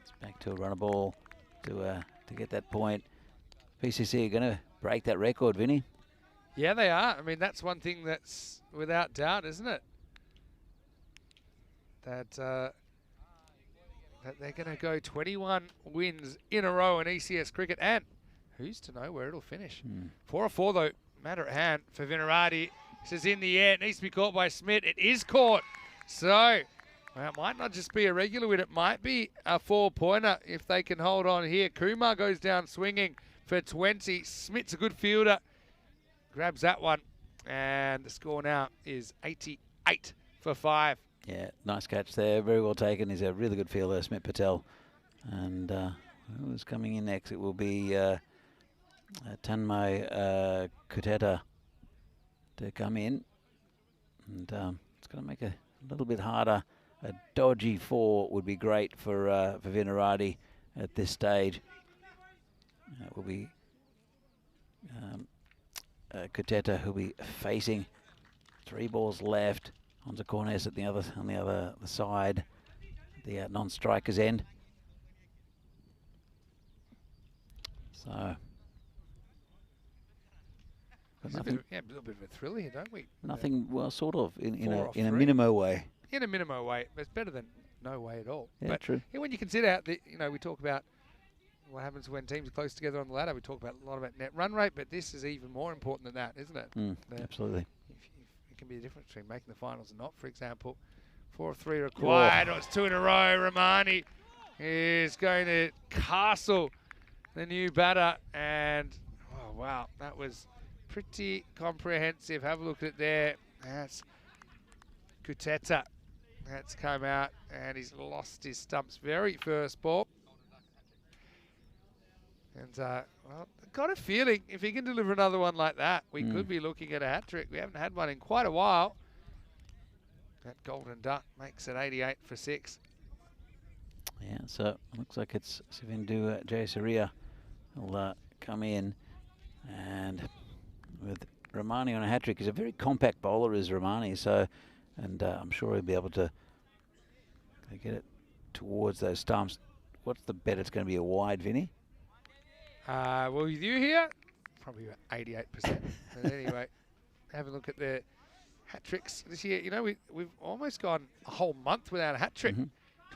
It's back to a runner ball to get that point. PCC are going to break that record, Vinny. Yeah, they are. I mean, that's one thing that's without doubt, isn't it? That they're going to go 21 wins in a row in ECS cricket, and who's to know where it'll finish? 4 or 4 though, matter at hand for Vinohrady. This is in the air. It needs to be caught by Smit. It is caught. So well, it might not just be a regular win. It might be a 4-pointer if they can hold on here. Kumar goes down swinging for 20. Smit's a good fielder. Grabs that one. And the score now is 88 for 5. Yeah, nice catch there. Very well taken. He's a really good fielder, Smit Patel. And who's coming in next? It will be Tanmay Kuteta to come in. And it's going to make a little bit harder. A dodgy 4 would be great for Vinohrady at this stage. It will be Kuteta who'll be facing. 3 balls left. Honza Cornes at on the other side, the non-strikers end. So, but nothing. A little bit of a thrill here, don't we? Nothing. Well, sort of in a 3. minimo way. In a minimo way, but it's better than no way at all. Yeah, but true. When you consider that, we talk about what happens when teams are close together on the ladder. We talk about a lot about net run rate, but this is even more important than that, isn't it? Absolutely. It can be the difference between making the finals and not. For example, 4 of 3 required. Oh, it's 2 in a row. Ramani is going to castle the new batter, and oh wow, that was pretty comprehensive. Have a look at it there. That's Kuteta. That's come out, and he's lost his stumps very first ball. And well, got a feeling if he can deliver another one like that, we could be looking at a hat-trick. We haven't had one in quite a while. That golden duck makes it 88 for 6. Yeah, so it looks like it's Sivindu Jayasuriya will come in, and with Ramani on a hat-trick. He's a very compact bowler, is Ramani, so, and I'm sure he'll be able to get it towards those stumps. What's the bet? It's going to be a wide, Vinny? Well, with you here, probably about 88%. But anyway, have a look at the hat tricks this year. We've almost gone a whole month without a hat trick.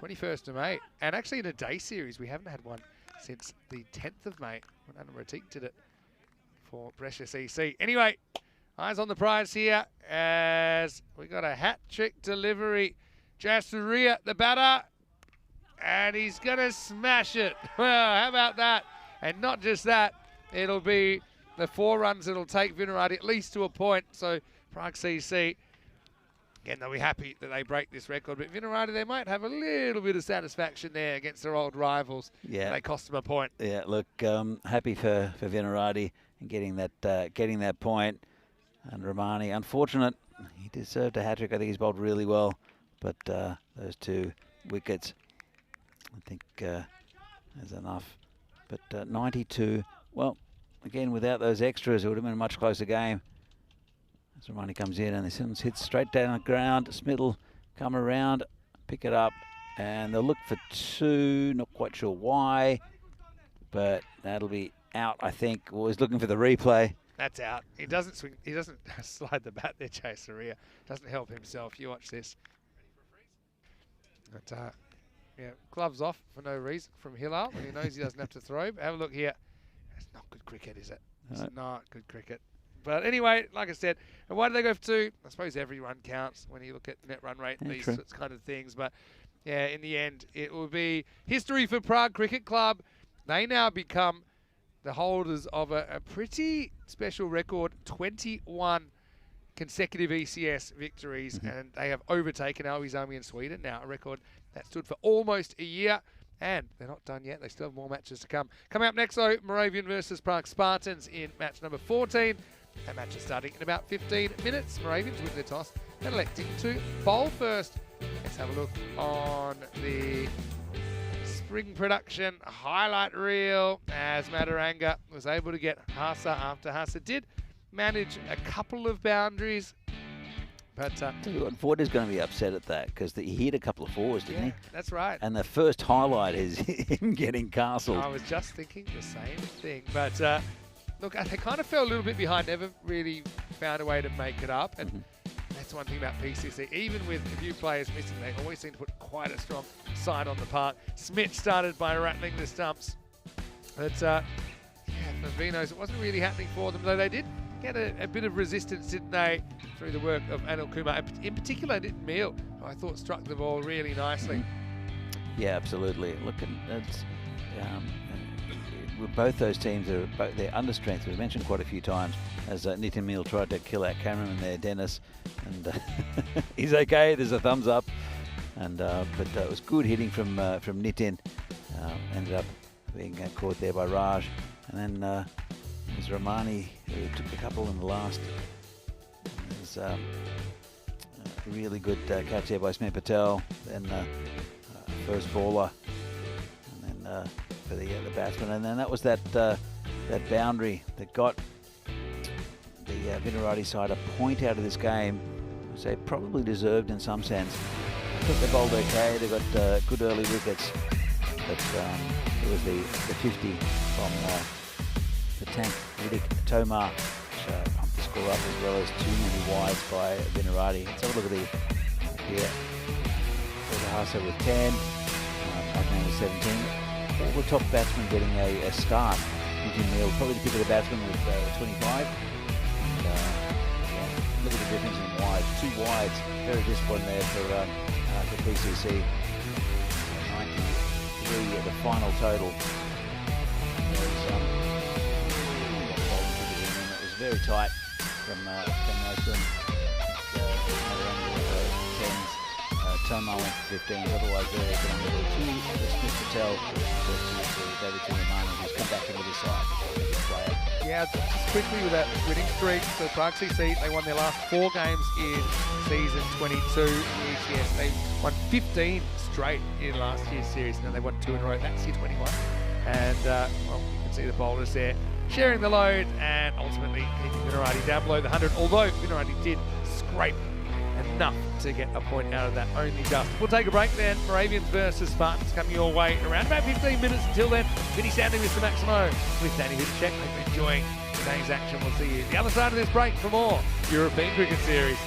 21st of May. And actually in a day series, we haven't had one since the 10th of May when Anna Ratik did it for Precious EC. Anyway, eyes on the prize here as we got a hat-trick delivery. Jasuria, the batter, and he's going to smash it. Well, how about that? And not just that, it'll be the 4 runs it'll take Vinohrady at least to a point. So Prague CC, again, they'll be happy that they break this record. But Vinohrady, they might have a little bit of satisfaction there against their old rivals. Yeah. They cost them a point. Yeah, look, happy for Vinohrady and getting that point. And Romani, unfortunate, he deserved a hat-trick. I think he's bowled really well. But those 2 wickets, I think is enough. But 92, well, again, without those extras, it would have been a much closer game. As Romani comes in and this hits straight down the ground. Smith will come around, pick it up, and they'll look for 2. Not quite sure why, but that'll be out, I think. Well, he's looking for the replay. That's out. He doesn't swing. He doesn't slide the bat there, Jasuria. Doesn't help himself. You watch this. But, yeah, gloves off for no reason from Hilal when he knows he doesn't have to throw. But have a look here. It's not good cricket, is it? It's not good cricket. But anyway, like I said, and why do they go for 2? I suppose every run counts when you look at net run rate and these sorts kind of things. But yeah, in the end, it will be history for Prague Cricket Club. They now become the holders of a pretty special record, 21 consecutive ECS victories, and they have overtaken Alby's Army in Sweden now, a record that stood for almost a year, and they're not done yet. They still have more matches to come. Coming up next, though, Moravian versus Prague Spartans in match number 14. That match is starting in about 15 minutes. Moravians win their toss and electing to bowl first. Let's have a look on the spring production highlight reel as Madaranga was able to get Hasa after Hasa did manage a couple of boundaries, but Vorder's going to be upset at that because he hit a couple of 4s, didn't he? That's right. And the first highlight is him getting castled. I was just thinking the same thing, but look, they kind of fell a little bit behind, never really found a way to make it up, and that's one thing about PCC. Even with a few players missing, they always seem to put quite a strong side on the park. Smith started by rattling the stumps, but yeah, for Vinos, it wasn't really happening for them, though they did get a bit of resistance, didn't they, through the work of Anil Kumar. In particular, didn't Meal, who I thought struck the ball really nicely. Yeah, absolutely. Look, it's, both those teams are they're under strength. We've mentioned quite a few times as Nitin Meal tried to kill our cameraman there, Dennis, and he's okay. There's a thumbs up, and but it was good hitting from Nitin. Ended up being caught there by Raj, and then it was Romani who took the couple in the last. It was a really good catch there by Smith Patel, then first baller, and then for the batsman, and then that was that boundary that got the Vinohrady side a point out of this game, which they probably deserved in some sense. I think they bowled okay. They got good early wickets, but it was the 50 from the tank Riddick Tomar, which pumped the score up, as well as 2 many wides by Vinohrady. Let's have a look at here. Hasa with 10, Adnan with 17. All the top batsmen getting a start. Nitin Meal, probably the pick of the batsman with 25. And, yeah, look at the difference in wides. 2 wides, very disciplined there for PCC. 93 at the final total. It was very tight from most of them. Tomar went for 15, otherwise very economical. 2 Smith Patel, David Timmerman, who's come back into the side. Yeah, just quickly with that winning streak, so Prague CC, they won their last 4 games in season 22 in the ECS. They won 15 straight in last year's series. Now they won 2 in a row. That's year 21. And, well, you can see the bowlers there sharing the load and ultimately keeping Vinohrady down below the 100, although Vinohrady did scrape enough to get a point out of that, only just. We'll take a break then. Moravians versus Spartans coming your way in around about 15 minutes. Until then, Vinny Sounding, Mr. Maximo with Danny Hitchcheck. Hope you're enjoying today's action. We'll see you the other side of this break for more European Cricket Series.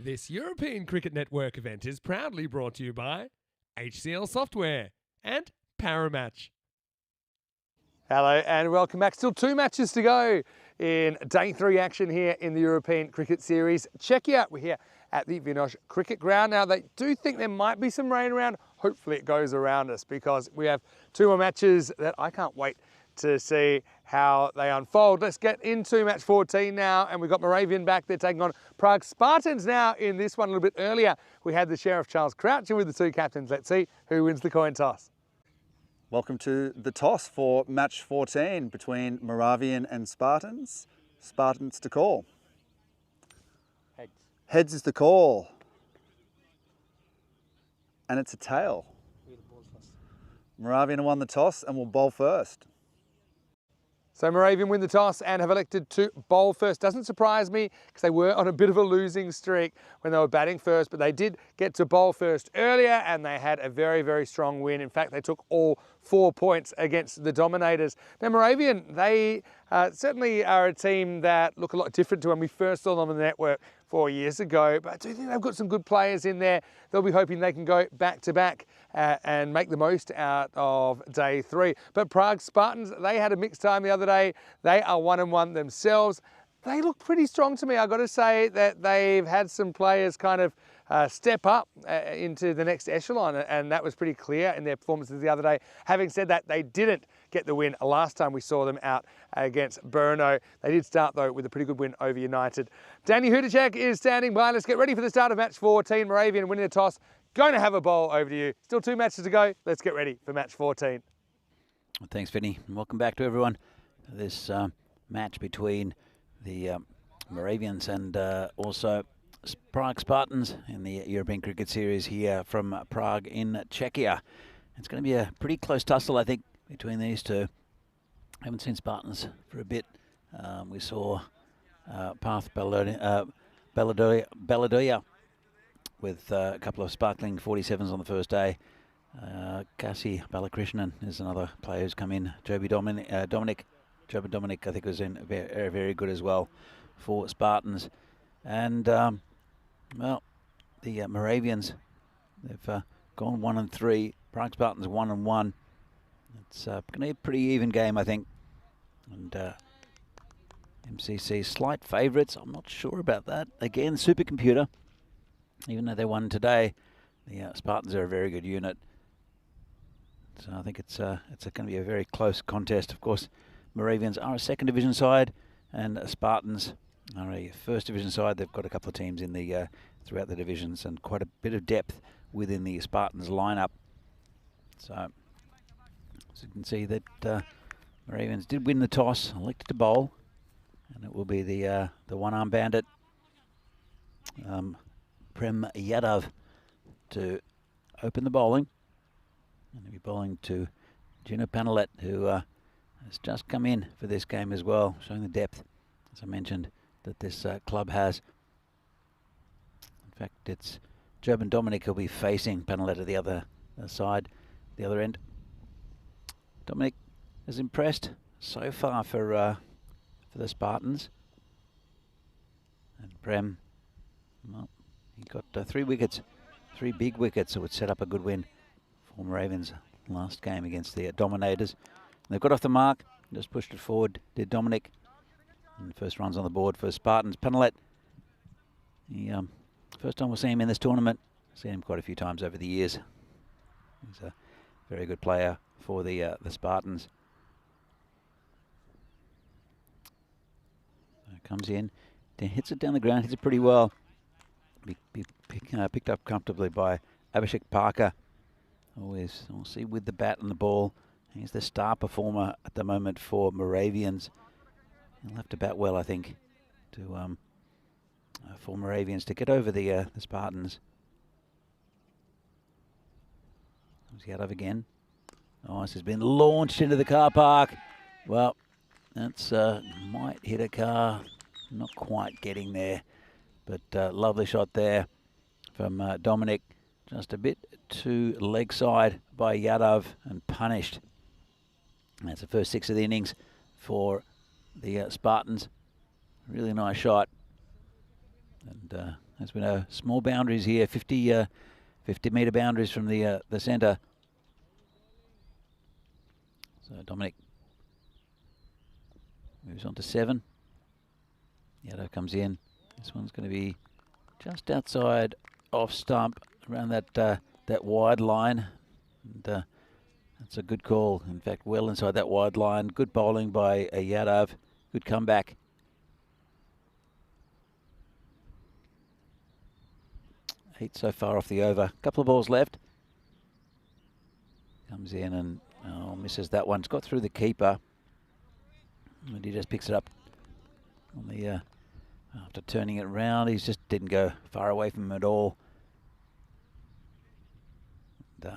This European Cricket Network event is proudly brought to you by HCL Software and Paramatch. Hello and welcome back. Still 2 matches to go in day 3 action here in the European Cricket Series. Czechia, we're here at the Vinohrady Cricket Ground. Now, they do think there might be some rain around. Hopefully it goes around us because we have 2 more matches that I can't wait to see how they unfold. Let's get into match 14 now, and we've got Moravian back. They're taking on Prague Spartans now in this one. A little bit earlier, we had the Sheriff Charles Croucher with the 2 captains. Let's see who wins the coin toss. Welcome to the toss for match 14 between Moravian and Spartans. Spartans to call. Heads. Heads is the call. And it's a tail. We'll bowl first. Moravian won the toss and will bowl first. So Moravian win the toss and have elected to bowl first. Doesn't surprise me because they were on a bit of a losing streak when they were batting first, but they did get to bowl first earlier and they had a very, very strong win. In fact, they took all 4 points against the Dominators. Now Moravian, they certainly are a team that look a lot different to when we first saw them on the network 4 years ago, but I do think they've got some good players in there. They'll be hoping they can go back to back and make the most out of day 3. But Prague Spartans, they had a mixed time the other day. They are 1-1 themselves. They look pretty strong to me. I've got to say that they've had some players kind of step up into the next echelon, and that was pretty clear in their performances the other day. Having said that, they didn't get the win last time we saw them out against Brno. They did start, though, with a pretty good win over United. Danny Hudacek is standing by. Let's get ready for the start of match 14. Moravian winning the toss. Going to have a bowl. Over to you. Still 2 matches to go. Let's get ready for match 14. Well, thanks, Vinny, and welcome back to everyone. This match between the Moravians and also Prague Spartans in the European Cricket Series here from Prague in Czechia. It's going to be a pretty close tussle, I think, between these two. I haven't seen Spartans for a bit. We saw Path Beladoya with a couple of sparkling 47s on the first day. Kasi Balakrishnan is another player who's come in. Joby Dominic, I think, was in very, very good as well for Spartans. And, well, the Moravians, they've gone 1-3. Prague Spartans 1-1. It's going to be a pretty even game, I think. And MCC slight favourites. I'm not sure about that. Again, supercomputer. Even though they won today, the Spartans are a very good unit. So I think it's going to be a very close contest. Of course, Moravians are a 2nd division side, and Spartans are a 1st division side. They've got a couple of teams in the throughout the divisions and quite a bit of depth within the Spartans lineup. So as you can see that Moravians did win the toss, elected to bowl, and it will be the one-arm bandit Prem Yadav to open the bowling. And he'll be bowling to Gino Panelet, who has just come in for this game as well, showing the depth, as I mentioned, that this club has. In fact, it's Joban Dominic who'll be facing Panelet at the other side, the other end. Dominic has impressed so far for the Spartans. And Prem, well, he got 3 wickets, 3 big wickets, so would set up a good win for Moravians last game against the Dominators. And they've got off the mark, just pushed it forward, did Dominic. And first runs on the board for Spartans. Panelet, first time we'll see him in this tournament. Seen him quite a few times over the years. He's a very good player for the Spartans. So comes in, then hits it down the ground, hits it pretty well. Picked up comfortably by Abhishek Parker. Always, we'll see, with the bat and the ball. He's the star performer at the moment for Moravians. He'll have to bat well, I think, to for Moravians to get over the Spartans. Comes Yadav again. Oh, this has been launched into the car park. Well, that's might hit a car. Not quite getting there, but lovely shot there from Dominic. Just a bit too leg side by Yadav and punished. That's the first 6 of the innings for the Spartans. Really nice shot. And There's been a small boundaries here, 50 metre boundaries from the centre. So Dominic moves on to 7. Yaddo comes in. This one's going to be just outside off stump, around that wide line. And that's a good call. In fact, well inside that wide line. Good bowling by Yadav. Good comeback. Eight so far off the over. Couple of balls left. Comes in and misses that one. It's got through the keeper. And he just picks it up on the after turning it round. He just didn't go far away from him at all. And,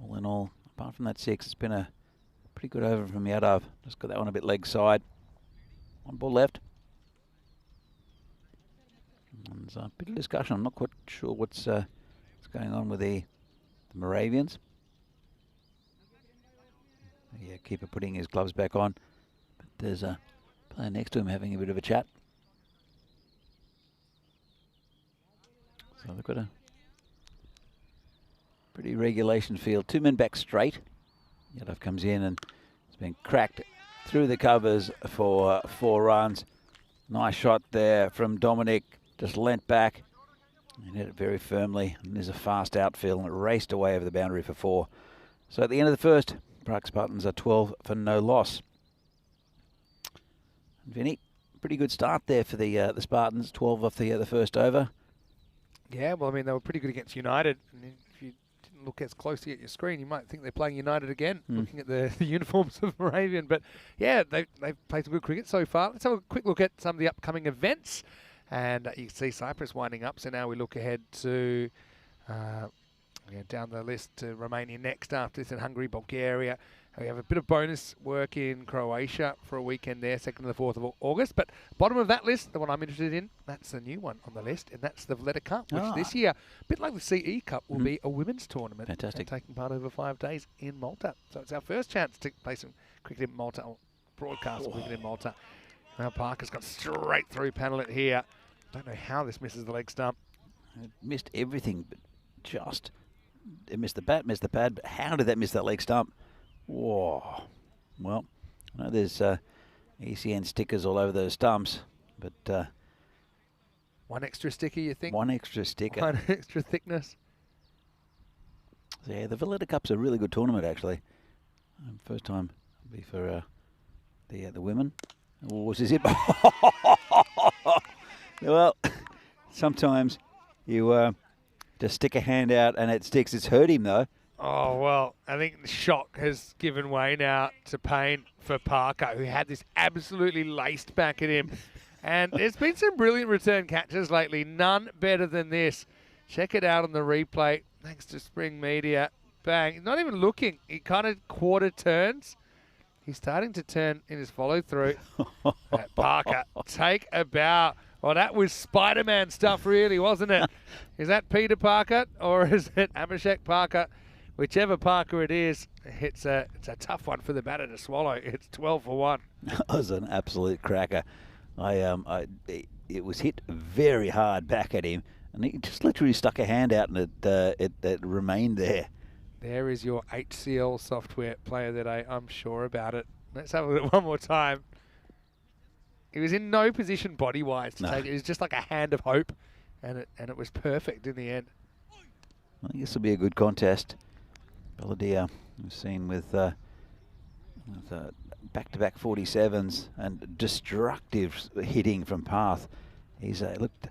all in all, apart from that 6, it's been a pretty good over from Yadav. Just got that one a bit leg side. One ball left. And there's a bit of discussion. I'm not quite sure what's going on with the Moravians. Yeah, keeper putting his gloves back on. But there's a player next to him having a bit of a chat. So they've got a pretty regulation field. 2 men back straight. Yadav comes in and it's been cracked through the covers for 4 runs. Nice shot there from Dominic. Just leant back and hit it very firmly. And there's a fast outfield and it raced away over the boundary for 4. So at the end of the first, Prague Spartans are 12 for no loss. And Vinny, pretty good start there for the Spartans. 12 off the first over. Yeah, well, I mean, they were pretty good against United. And if you didn't look as closely at your screen, you might think they're playing United again, looking at the uniforms of Moravian. But yeah, they've played some good cricket so far. Let's have a quick look at some of the upcoming events. And you can see Cyprus winding up. So now we look ahead to down the list to Romania next after this, in Hungary, Bulgaria. We have a bit of bonus work in Croatia for a weekend there, 2nd to the 4th of August. But bottom of that list, the one I'm interested in, that's the new one on the list, and that's the Valletta Cup, which this year, a bit like the CE Cup, will be a women's tournament. Fantastic. Taking part over 5 days in Malta. So it's our first chance to play some cricket in Malta, or broadcast cricket in Malta. Now Parker's got straight through panel it here. Don't know how this misses the leg stump. It missed everything, but just it missed the bat, missed the pad. But how did that miss that leg stump? Whoa. Well, I know there's ECN stickers all over those stumps, but one extra sticker, you think? One extra sticker. One extra thickness. So yeah, the Valletta Cup's a really good tournament, actually. First time will be for the women. Oh, this is it. Well, sometimes you just stick a hand out and it sticks. It's hurt him, though. Oh, well, I think the shock has given way now to pain for Parker, who had this absolutely laced back at him. And there's been some brilliant return catches lately. None better than this. Check it out on the replay. Thanks to Spring Media. Bang. He's not even looking. He kind of quarter turns. He's starting to turn in his follow-through. Parker, take a bow. Well, that was Spider-Man stuff, really, wasn't it? Is that Peter Parker or is it Abhishek Parker? Whichever Parker it is, it's a tough one for the batter to swallow. It's 12 for 1. That was an absolute cracker. It was hit very hard back at him, and he just literally stuck a hand out, and it remained there. There is your HCL software player of the day. I'm sure about it. Let's have a look one more time. He was in no position body-wise to take it. It was just like a hand of hope, and it was perfect in the end. I think this will be a good contest. Balladeer, we've seen with back-to-back 47s and destructive hitting from Path. He's looked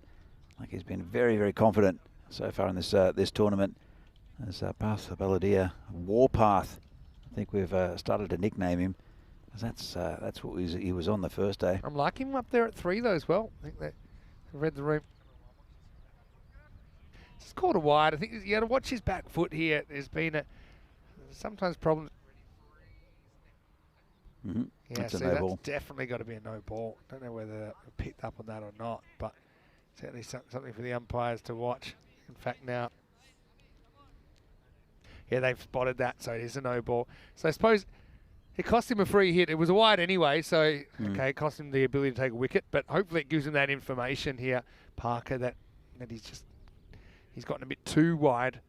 like he's been very, very confident so far in this tournament. As Path Balladeer, Warpath, I think we've started to nickname him. That's what he was on the first day. I'm liking him up there at 3 though as well. I think that read the room. It's caught a wide. I think you got to watch his back foot here. There's been sometimes problems. Mm-hmm. Yeah, that's so a no that's ball. definitely got to be a no ball. Don't know whether they picked up on that or not, but certainly something for the umpires to watch. In fact, now, yeah, they've spotted that, so it is a no ball. So I suppose It cost him a free hit. It was a wide anyway, so okay, it cost him the ability to take a wicket. But hopefully it gives him that information here, Parker, that he's gotten a bit too wide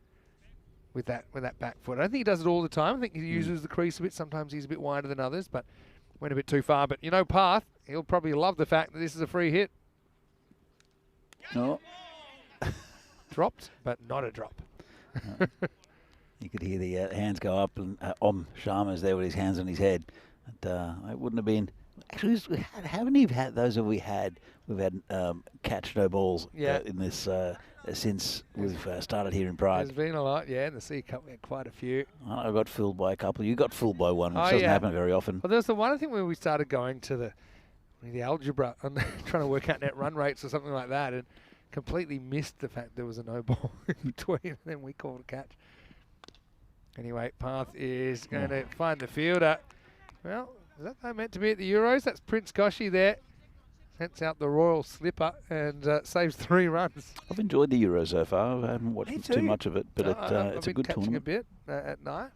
with that back foot. I don't think he does it all the time. I think he uses the crease a bit. Sometimes he's a bit wider than others, but went a bit too far. But you know, Parth, he'll probably love the fact that this is a free hit. Oh. Dropped, but not a drop. You could hear the hands go up, and Sharma's there with his hands on his head. And, it wouldn't have been. Actually, how many have had those have we had? We've had catch no balls in this since we've started here in Prague. There's been a lot, in the C Cup we had quite a few. I got fooled by a couple. You got fooled by one, which doesn't happen very often. Well, there's the one I think when we started going to the algebra and trying to work out net run rates or something like that, and completely missed the fact there was a no ball in between, and then we called a catch. Anyway, Parth is going to find the fielder. Well, is that meant to be at the Euros? That's Prince Koshi there. Sends out the royal slipper and saves 3 runs. I've enjoyed the Euros so far. I haven't watched too much of it, but it's a good tournament. A bit at night.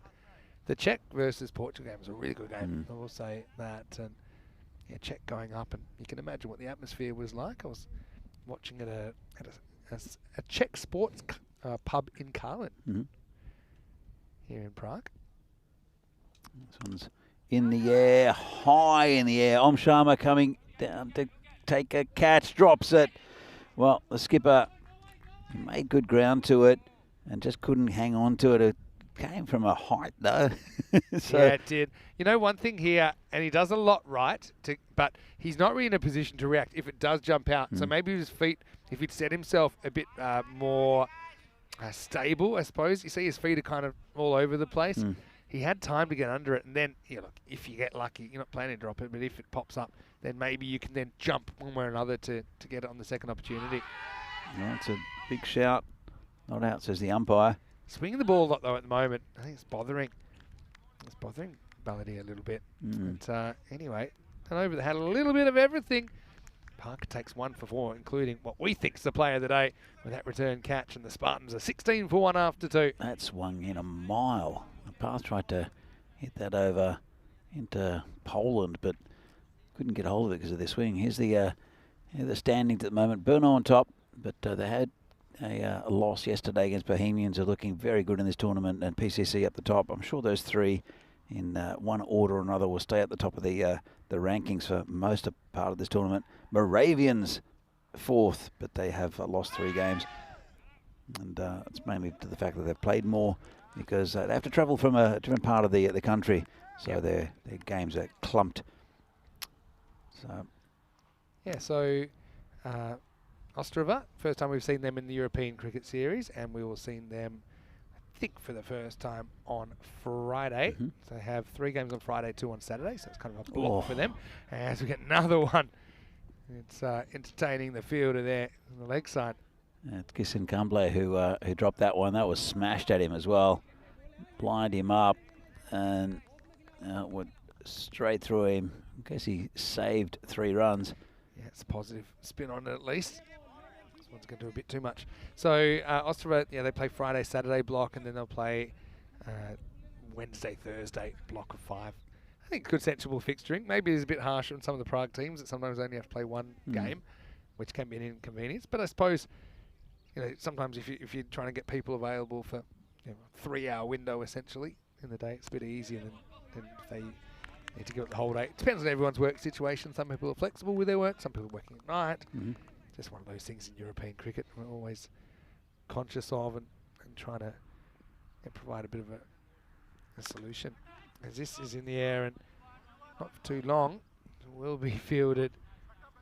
The Czech versus Portugal game was a really good game. I will say that. And Czech going up, and you can imagine what the atmosphere was like. I was watching it at a Czech sports pub in Karlin here in Prague. This one's in the air, high in the air. Om Sharma coming down to take a catch, drops it. Well, the skipper made good ground to it and just couldn't hang on to it. It came from a height, though. Yeah, it did. You know, one thing here, and he does a lot right, but he's not really in a position to react if it does jump out. So maybe his feet, if he'd set himself a bit more stable, I suppose. You see his feet are kind of all over the place. He had time to get under it, and then, look, if you get lucky, you're not planning to drop it, but if it pops up, then maybe you can then jump one way or another to get it on the second opportunity. Well, it's a big shout. Not out, says the umpire. Swinging the ball a lot, though, at the moment. I think it's bothering. It's bothering Ballady a little bit. But anyway, and over had a little bit of everything. Parker takes 1 for 4, including what we think is the player of the day with that return catch, and the Spartans are 16 for 1 after 2. That swung in a mile. The Parth tried to hit that over into Poland, but couldn't get hold of it because of their swing. Here's the standings at the moment. Brno on top, but they had a loss yesterday against Bohemians. Are looking very good in this tournament, and PCC up the top. I'm sure those 3 in one order or another will stay at the top of the rankings for most of part of this tournament. Moravians 4th, but they have lost 3 games, and it's mainly to the fact that they've played more because they have to travel from a different part of the country, so their games are clumped. So Ostrava, first time we've seen them in the European Cricket Series, and we will see them, I think, for the first time on Friday. So they have 3 games on Friday, 2 on Saturday, so it's kind of a block for them. As we get another one, it's entertaining the fielder there on the leg side. It's Kisan Kumble who dropped that one. That was smashed at him as well. Blind him up and went straight through him. I guess he saved 3 runs. Yeah, it's a positive spin on it at least. This one's going to do a bit too much. So Ostrava, they play Friday, Saturday block, and then they'll play Wednesday, Thursday block of 5. I think good sensible fixturing. Maybe it's a bit harsh on some of the Prague teams that sometimes only have to play 1 game, which can be an inconvenience. But I suppose, sometimes if you're trying to get people available for a 3-hour window essentially in the day, it's a bit easier than if they need to give it the whole day. It depends on everyone's work situation. Some people are flexible with their work. Some people are working at night. Just one of those things in European cricket we're always conscious of and trying to provide a bit of a solution. As this is in the air and not for too long, it will be fielded.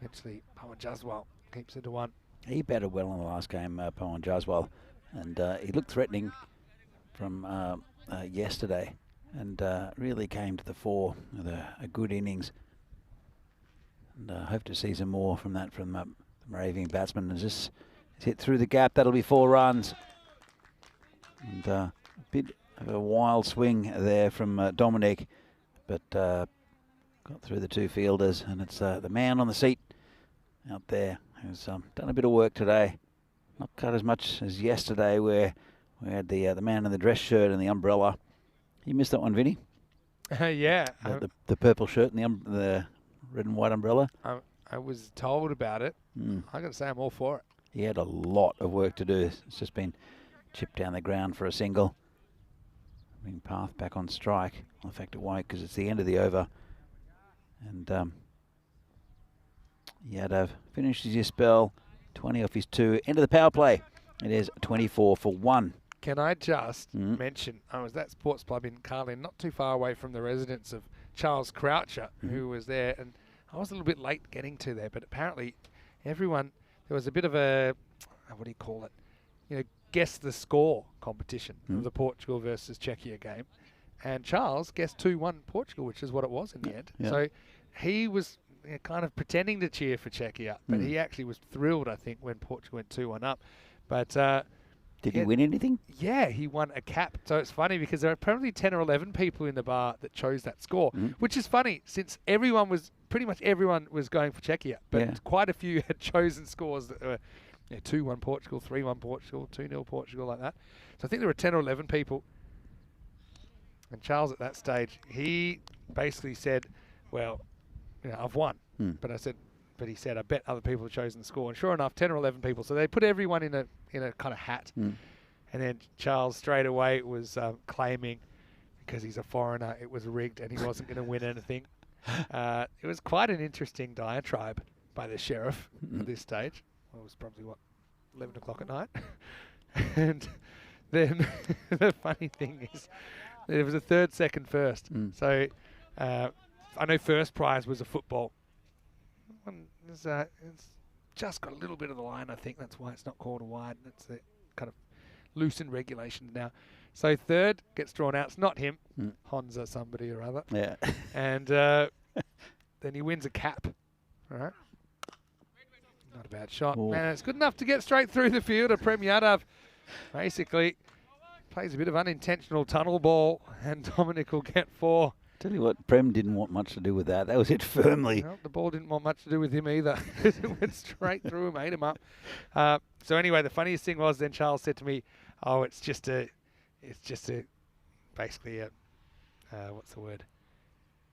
Eventually, Pawan Jaswal keeps it to 1. He batted well in the last game, Pawan Jaswal, and he looked threatening from yesterday, and really came to the fore with a good innings. And hope to see some more from that from the Moravian batsman. As this is hit through the gap, that'll be 4 runs. And a bit of a wild swing there from Dominic, but got through the 2 fielders, and it's the man on the seat out there who's done a bit of work today. Not cut as much as yesterday, where we had the man in the dress shirt and the umbrella. You missed that one, Vinny? Yeah. The purple shirt and the red and white umbrella. I was told about it. I got to say, I'm all for it. He had a lot of work to do. It's just been chipped down the ground for a single. Bring Path back on strike. Well, in fact, it won't because it's the end of the over. And Yadav finishes his spell. 20 off his 2. End of the power play. It is 24 for 1. Can I just mention, I was at Sports Club in Carlin, not too far away from the residence of Charles Croucher, who was there, and I was a little bit late getting to there, but apparently everyone, there was a bit of a, what do you call it, guess the score competition of the Portugal versus Czechia game, and Charles guessed 2-1 Portugal, which is what it was in the end. Yeah. So he was kind of pretending to cheer for Czechia, but he actually was thrilled, I think, when Portugal went 2-1 up. But did he win anything? Yeah, he won a cap. So it's funny because there are apparently 10 or 11 people in the bar that chose that score, which is funny since pretty much everyone was going for Czechia, but quite a few had chosen scores that were 2-1 Portugal, 3-1 Portugal, 2-0 Portugal, like that. So I think there were 10 or 11 people. And Charles at that stage, he basically said, well, I've won. But he said, I bet other people have chosen the score. And sure enough, 10 or 11 people. So they put everyone in a kind of hat. And then Charles straight away was claiming, because he's a foreigner, it was rigged and he wasn't going to win anything. It was quite an interesting diatribe by the sheriff at this stage. Well, it was probably, 11 o'clock at night. And then the funny thing is, there was a third, second, first. So I know first prize was a football. It's just got a little bit of the line, I think. That's why it's not called a wide. That's the kind of loosened regulations now. So third gets drawn out. It's not him. Honza somebody or other. Yeah. And then he wins a cap. All right. Not a bad shot. Ooh. And it's good enough to get straight through the field. Prem Yadav basically plays a bit of unintentional tunnel ball, and Dominic will get 4. Tell you what, Prem didn't want much to do with that. That was hit firmly. Well, the ball didn't want much to do with him either. It went straight through him, ate him up. So anyway, the funniest thing was then Charles said to me, "Oh, it's just a, basically a, what's the word?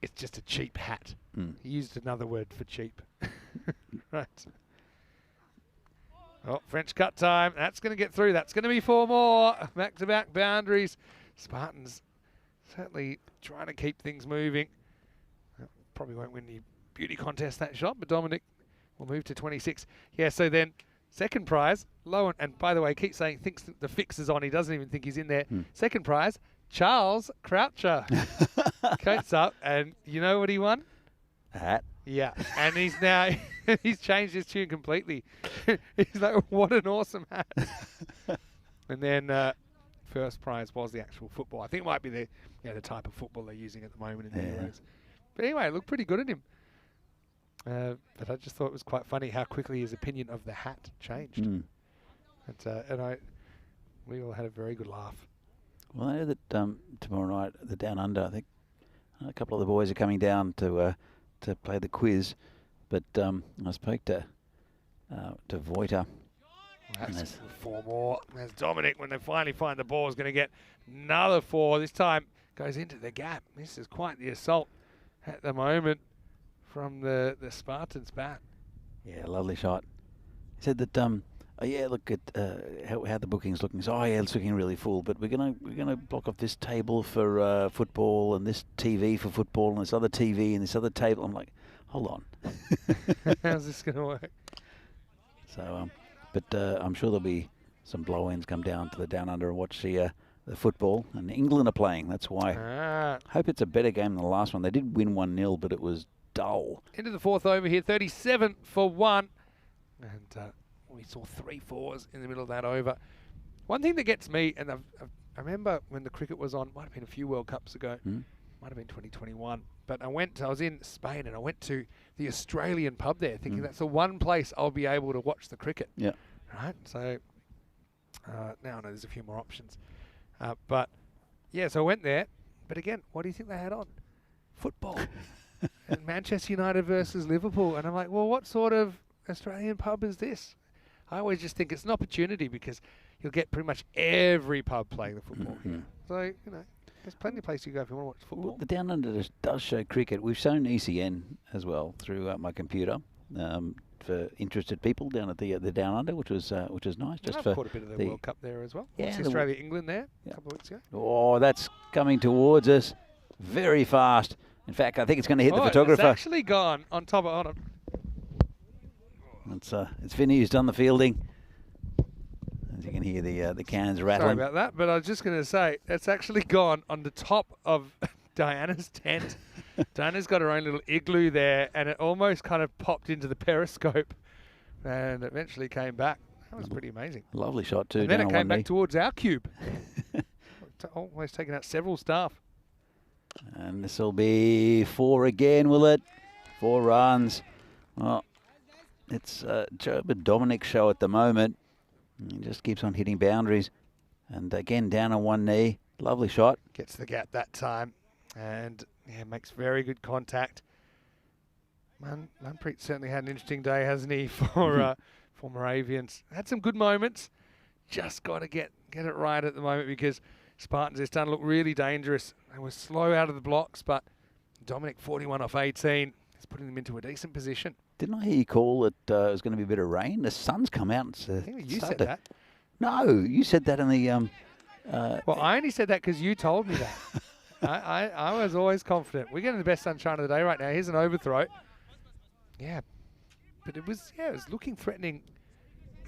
It's just a cheap hat." He used another word for cheap. Right. Oh, French cut time. That's going to get through. That's going to be 4 more. Back-to-back boundaries. Spartans certainly trying to keep things moving. Probably won't win the beauty contest, that shot, but Dominic will move to 26. Yeah, so then second prize, low, and by the way, keep saying thinks that the fix is on. He doesn't even think he's in there. Second prize, Charles Croucher. Coats up, and you know what he won? A hat. Yeah, and he's now, he's changed his tune completely. He's like, what an awesome hat. And then first prize was the actual football. I think it might be the type of football they're using at the moment in the Euros. But anyway, it looked pretty good at him. But I just thought it was quite funny how quickly his opinion of the hat changed. We all had a very good laugh. Well, I know that tomorrow night, the Down Under, I think a couple of the boys are coming down to play the quiz. But I spoke to Voiter. That's 4 more. There's Dominic when they finally find the ball is going to get another 4. This time goes into the gap. This is quite the assault at the moment from the Spartans bat. Yeah, lovely shot. He said that look at how the booking's looking. So it's looking really full, but we're gonna block off this table for football and this TV for football and this other TV and this other table. I'm like, hold on. How's this going to work? So but I'm sure there'll be some blow-ins come down to the Down Under and watch the football. And England are playing. That's why. Hope it's a better game than the last one. They did win 1-0, but it was dull. Into the 4th over here, 37 for 1. And we saw 3 4s in the middle of that over. One thing that gets me, and I remember when the cricket was on, might have been a few World Cups ago, might have been 2021, but I was in Spain and I went to the Australian pub there thinking that's the one place I'll be able to watch the cricket. Yeah. Right? So now I know there's a few more options. But yeah, so I went there. But again, what do you think they had on? Football. And Manchester United versus Liverpool. And I'm like, well, what sort of Australian pub is this? I always just think it's an opportunity because you'll get pretty much every pub playing the football here. So, There's plenty of places you go if you want to watch football. Well, the Down Under does show cricket. We've shown ECN as well through my computer for interested people down at the Down Under, which was nice. Just I've caught a bit of the World Cup there as well. Yeah, Australia-England there a couple of weeks ago. Oh, that's coming towards us very fast. In fact, I think it's going to hit the photographer. It's actually gone on top of it. It's Vinny who's done the fielding. As you can hear the cans rattling. Sorry about that, but I was just going to say, it's actually gone on the top of Diana's tent. Diana's got her own little igloo there, and it almost kind of popped into the periscope and eventually came back. That was pretty amazing. Lovely shot too. And then it came back towards our cube. Almost taking out several staff. And this will be 4 again, will it? 4 runs. Well, it's Job and Dominic's show at the moment. He just keeps on hitting boundaries. And again, down on one knee. Lovely shot. Gets the gap that time. And makes very good contact. Manpreet certainly had an interesting day, hasn't he, for Moravians. Had some good moments. Just got to get it right at the moment because Spartans are starting to look really dangerous. They were slow out of the blocks, but Dominic 41 off 18 is putting them into a decent position. Didn't I hear you call it was going to be a bit of rain? The sun's come out. And I think you said that. No, you said that in the... well, I only said that because you told me that. I was always confident. We're getting the best sunshine of the day right now. Here's an overthrow. Yeah, but it was looking threatening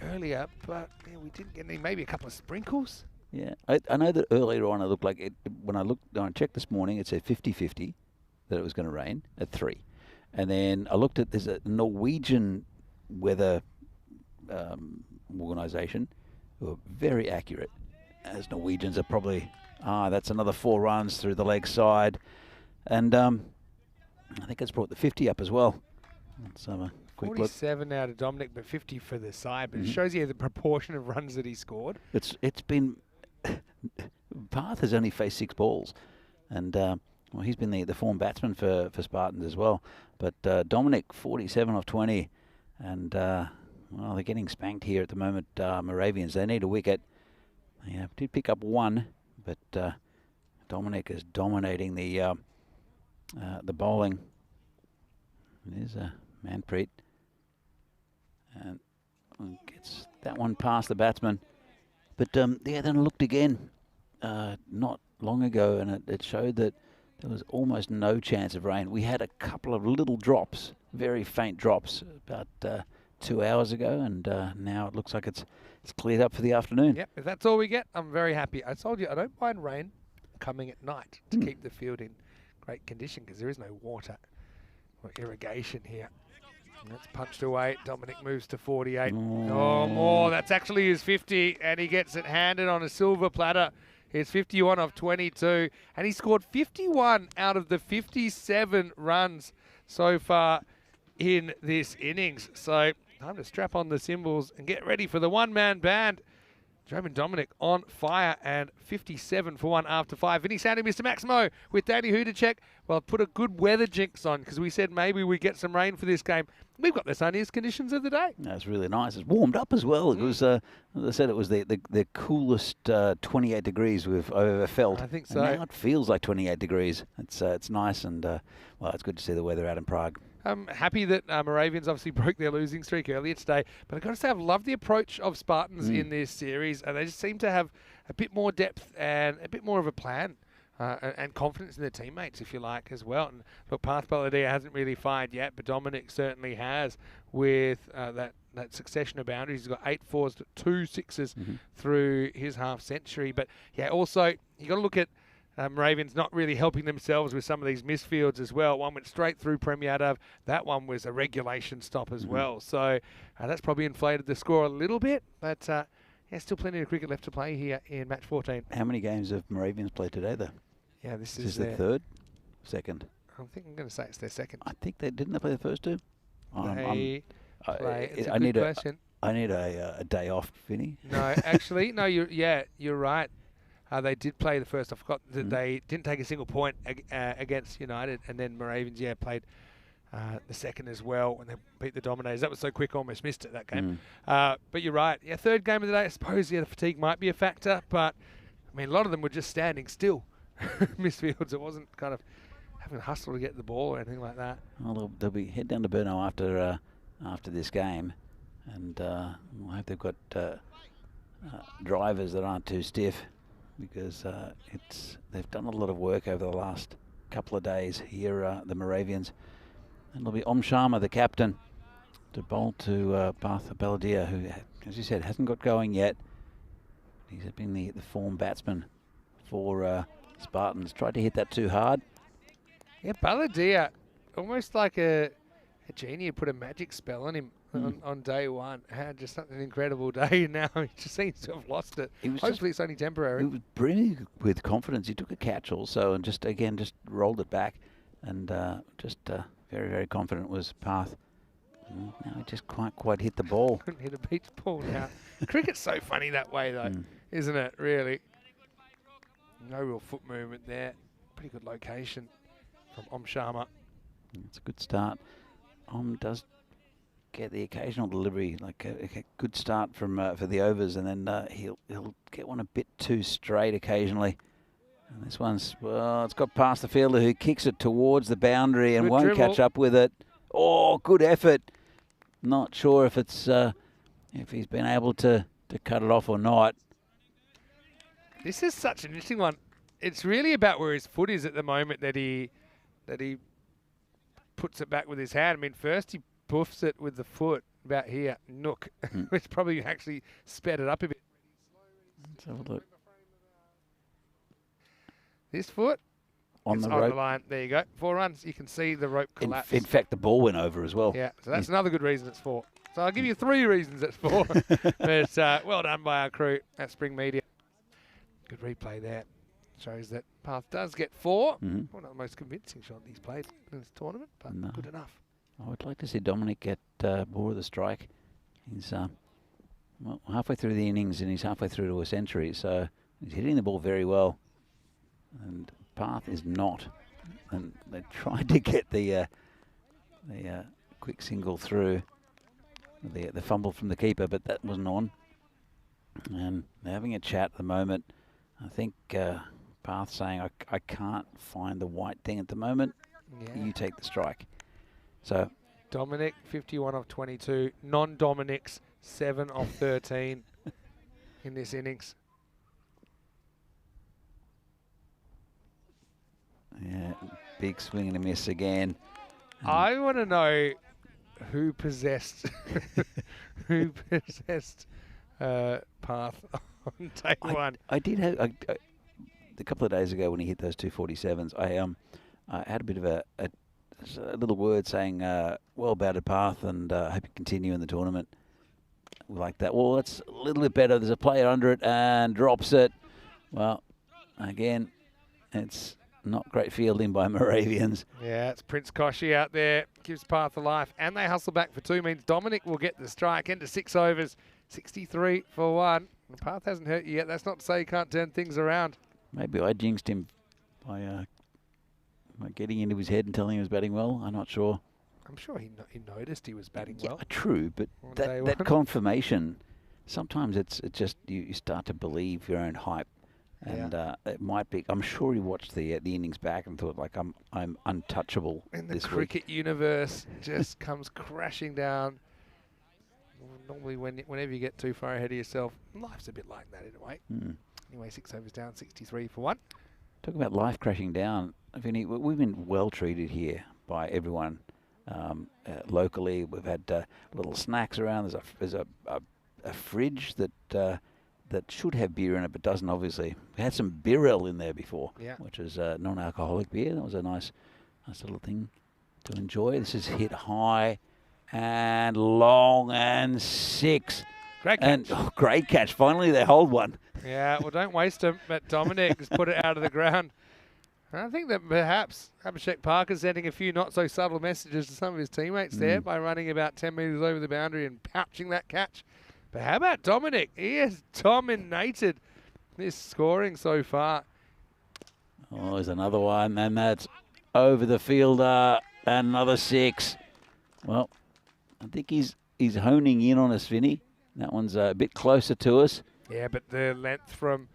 earlier, but we didn't get any, maybe a couple of sprinkles. Yeah, I know that earlier on it looked like it, when I checked this morning, it said 50-50 that it was going to rain at 3. And then I looked at, there's a Norwegian weather organisation who are very accurate, as Norwegians are probably, that's another 4 runs through the leg side. And I think it's brought the 50 up as well. Let's have a quick 47 now to Dominic, but 50 for the side. But it shows you the proportion of runs that he scored. It's been... Parth has only faced 6 balls. And... well, he's been the form batsman for Spartans as well. But Dominic, 47 off 20. And, well, they're getting spanked here at the moment, Moravians. They need a wicket. They did pick up 1, but Dominic is dominating the bowling. There's Manpreet. And gets that one past the batsman. But, then I looked again not long ago, and it showed that there was almost no chance of rain. We had a couple of little drops, very faint drops, about 2 hours ago, and now it looks like it's cleared up for the afternoon. Yep, if that's all we get, I'm very happy. I told you, I don't mind rain coming at night to keep the field in great condition because there is no water or irrigation here. And that's punched away. Dominic moves to 48. Oh, more. That's actually his 50, and he gets it handed on a silver platter. He's 51 off 22, and he scored 51 out of the 57 runs so far in this innings. So time to strap on the cymbals and get ready for the one-man band. Job and Dominic on fire, and 57 for 1 after 5. Vinny sounding Mr. Maximo with Danny Hudacek. Well, put a good weather jinx on because we said maybe we get some rain for this game. We've got the sunniest conditions of the day. That's really nice. It's warmed up as well. It was, as I said, it was the coolest 28 degrees we've ever felt. I think so. And now it feels like 28 degrees. It's nice, and well, it's good to see the weather out in Prague. I'm happy that Moravians obviously broke their losing streak earlier today, but I've got to say I've loved the approach of Spartans in this series, and they just seem to have a bit more depth and a bit more of a plan and confidence in their teammates, if you like, as well. And look, Parth Baladia hasn't really fired yet, but Dominic certainly has with that succession of boundaries. He's got 8 4s, 2 6s through his half century. But yeah, also you got to look at Moravians not really helping themselves with some of these misfields as well. One went straight through Premyatov. That one was a regulation stop as well. So that's probably inflated the score a little bit. But yeah, still plenty of cricket left to play here in match 14. How many games have Moravians played today, though? Yeah, this is their third? Second? I think I'm going to say it's their second. I think didn't they play the first 2? It's a I good question. I need a day off, Vinny. No, actually, no. You're right. They did play the first. I forgot that they didn't take a single point against United, and then Moravians, played the second as well when they beat the Dominators. That was so quick, almost missed it, that game. But you're right. Yeah, third game of the day. I suppose the fatigue might be a factor, but I mean, a lot of them were just standing still misfields. It wasn't kind of having a hustle to get the ball or anything like that. Well, they'll be head down to Burno after this game, and I hope they've got drivers that aren't too stiff, because they've done a lot of work over the last couple of days here, the Moravians. And it'll be Om Sharma, the captain, to bowl to Parth Baladia, who, as you said, hasn't got going yet. He's been the form batsman for Spartans. Tried to hit that too hard. Yeah, Baladia, almost like a genie who put a magic spell on him on day one. Had just such an incredible day, and now he just seems to have lost it. Hopefully it's only temporary. He was brilliant with confidence. He took a catch also and just rolled it back, and very, very confident was Parth. Now he just can't quite hit the ball. Couldn't hit a beach ball now. Cricket's so funny that way though, isn't it, really? No real foot movement there. Pretty good location from Om Sharma. It's a good start. Om does get the occasional delivery, like a good start from for the overs, and then he'll get one a bit too straight occasionally. And this one's, well, it's got past the fielder, who kicks it towards the boundary and won't catch up with it. Oh, good effort. Not sure if it's if he's been able to cut it off or not. This is such an interesting one. It's really about where his foot is at the moment that he puts it back with his hand. I mean, first he buffs it with the foot about here, nook, which probably actually sped it up a bit. Let's have a look. This foot on the rope. line. There you go. 4 runs. You can see the rope collapse. In fact, the ball went over as well. Yeah, so that's another good reason it's 4. So I'll give you 3 reasons it's 4. But well done by our crew at Spring Media. Good replay there. Shows that Parth does get 4. Well, not the most convincing shot he's played in this tournament, but good enough. I would like to see Dominic get more of the strike. He's well, halfway through the innings, and he's halfway through to a century, so he's hitting the ball very well. And Parth is not. And they tried to get the quick single through, the fumble from the keeper, but that wasn't on. And they're having a chat at the moment. I think Parth saying, I can't find the white thing at the moment. Yeah. You take the strike. So Dominic, 51 of 22. Non-Dominics, 7 of 13 in this innings. Yeah, big swing and a miss again. I want to know who possessed Parth on day one. I did have a couple of days ago when he hit those 247s. I had a bit of a little word saying, well batted Parth, and hope you continue in the tournament like that. Well, it's a little bit better. There's a player under it and drops it. Well, again, it's not great fielding by Moravians. Yeah, it's Prince Koshi out there. Gives Parth a life. And they hustle back for 2. Means Dominic will get the strike into 6 overs. 63 for 1. The Parth hasn't hurt you yet. That's not to say he can't turn things around. Maybe I jinxed him by getting into his head and telling him he was batting well. I'm not sure. I'm sure he noticed he was batting well. True, but that confirmation, sometimes it's just you start to believe your own hype. And it might be. I'm sure he watched the innings back and thought, like, I'm untouchable. And the this cricket universe just comes crashing down. Normally, whenever you get too far ahead of yourself, life's a bit like that in a way. Anyway, 6 overs down, 63 for 1. Talk about life crashing down. Vinny, we've been well treated here by everyone locally. We've had little snacks around. There's a fridge that should have beer in it, but doesn't, obviously. We had some beer ale in there before, which is non-alcoholic beer. That was a nice little thing to enjoy. This is hit high and long and 6. Great catch. And great catch. Finally, they hold one. Yeah, well, don't waste them. But Dominic has put it out of the ground. And I think that perhaps Abhishek Parker's sending a few not so subtle messages to some of his teammates there by running about 10 metres over the boundary and pouching that catch. But how about Dominic? He has dominated this scoring so far. Oh, there's another one, and that's over the fielder, and another 6. Well, I think he's honing in on us, Vinny. That one's a bit closer to us. Yeah, but the length from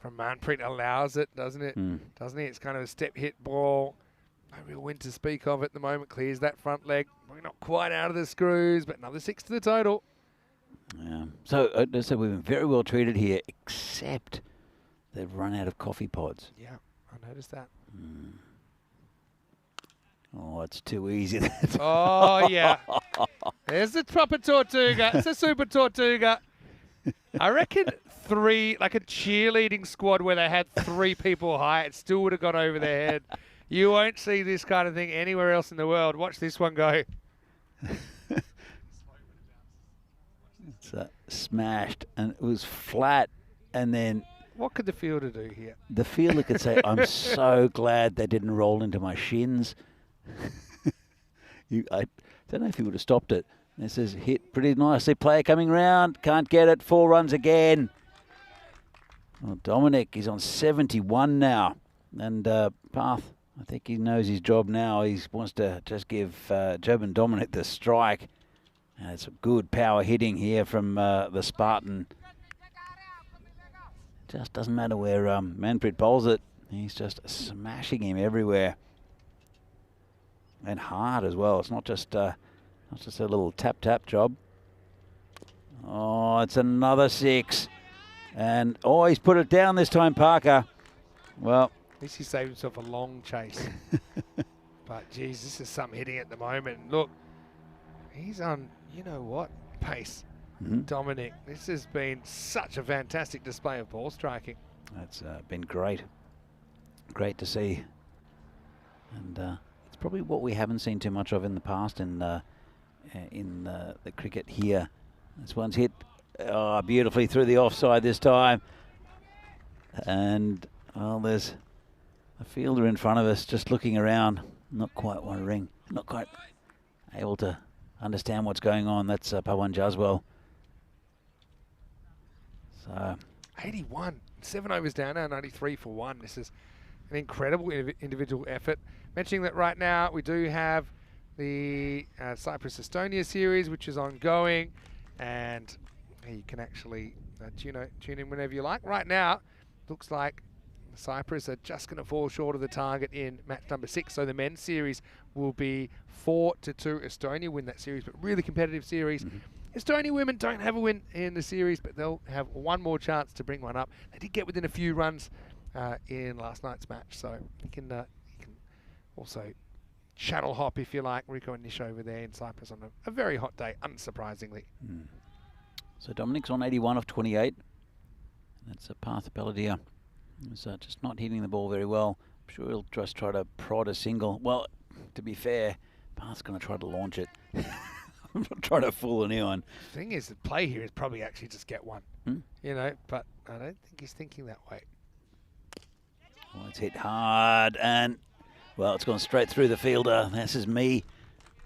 from Manpreet allows it, doesn't it? Doesn't he? It's kind of a step hit ball. No real wind to speak of at the moment. Clears that front leg. We're not quite out of the screws, but another 6 to the total. Yeah. So we've been very well treated here, except they've run out of coffee pods. Yeah, I noticed that. Oh, it's too easy. Oh, yeah. There's the proper Tortuga. It's a super Tortuga. I reckon 3, like a cheerleading squad where they had 3 people high, it still would have gone over their head. You won't see this kind of thing anywhere else in the world. Watch this one go. It's smashed, and it was flat, and then... What could the fielder do here? The fielder could say, I'm so glad they didn't roll into my shins. I don't know if he would have stopped it. This is hit pretty nicely. Player coming round. Can't get it. 4 runs again. Well, Dominic, he's on 71 now. And Path, I think he knows his job now. He wants to just give Job and Dominic the strike. And it's good power hitting here from the Spartan. Just doesn't matter where Manpreet bowls it. He's just smashing him everywhere. And hard as well. It's not just a little tap job. Oh, it's another 6. And oh, he's put it down this time, Parker. Well, at least he saved himself a long chase. But geez, this is some hitting at the moment. Look, he's on, you know what, pace. Dominic, this has been such a fantastic display of ball striking. That's been great. Great to see. And it's probably what we haven't seen too much of in the past in the cricket here. This one's hit beautifully through the offside this time. And, well, there's a fielder in front of us just looking around. Not quite one ring. Not quite able to understand what's going on. That's Pawan Jaswal. So 81, 7 overs down now, 93 for 1. This is an incredible individual effort. Mentioning that right now we do have the Cyprus Estonia series, which is ongoing, and you can actually tune in whenever you like. Right now, looks like Cyprus are just going to fall short of the target in match number 6. So the men's series will be 4-2. Estonia win that series, but really competitive series. Estonia women don't have a win in the series, but they'll have one more chance to bring one up. They did get within a few runs in last night's match, so you can also channel hop, if you like, Rico and Nish over there in Cyprus on a very hot day, unsurprisingly. So Dominic's on 81 of 28. That's a Path Pelladier. He's just not hitting the ball very well. I'm sure he'll just try to prod a single. Well, to be fair, Path's going to try to launch it. I'm not trying to fool anyone. The thing is, the play here is probably actually just get one. You know, but I don't think he's thinking that way. Well, it's hit hard, and, well, it's gone straight through the fielder. This is me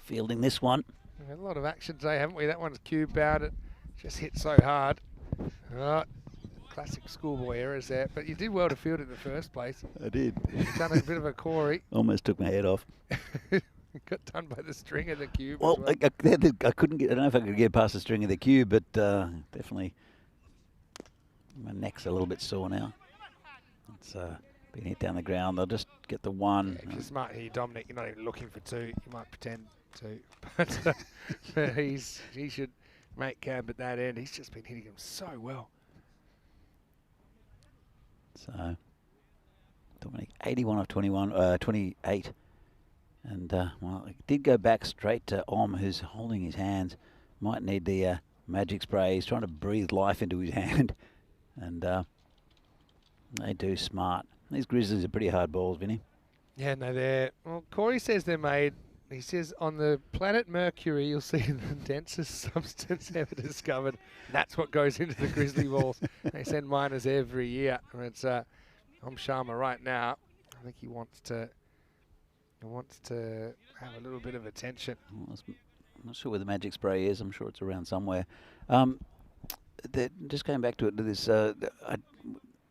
fielding this one. We've had a lot of action today, haven't we? That one's cube bound. It just hit so hard. Classic schoolboy errors there, but you did well to field it in the first place. I did. You've done a bit of a Corey. Almost took my head off. Got done by the string of the cube. Well, as well. I couldn't get. I don't know if I could get past the string of the cube, but definitely my neck's a little bit sore now. It's been hit down the ground. They'll just get the one. Yeah, if you're smart here, Dominic, you're not even looking for 2. You might pretend to, but he should make camp at that end. He's just been hitting him so well. So Dominic, 81 of 28. And, well, it did go back straight to Om, who's holding his hands. Might need the magic spray. He's trying to breathe life into his hand. And they do smart. These Grizzlies are pretty hard balls, Vinny. Yeah, no, they're... Well, Corey says they're made... He says on the planet Mercury, you'll see the densest substance ever discovered. That's what goes into the Grizzly balls. They send miners every year. And it's Om Sharma right now. I think he wants to have a little bit of attention. Well, I'm not sure where the magic spray is. I'm sure it's around somewhere. Just going back to it, I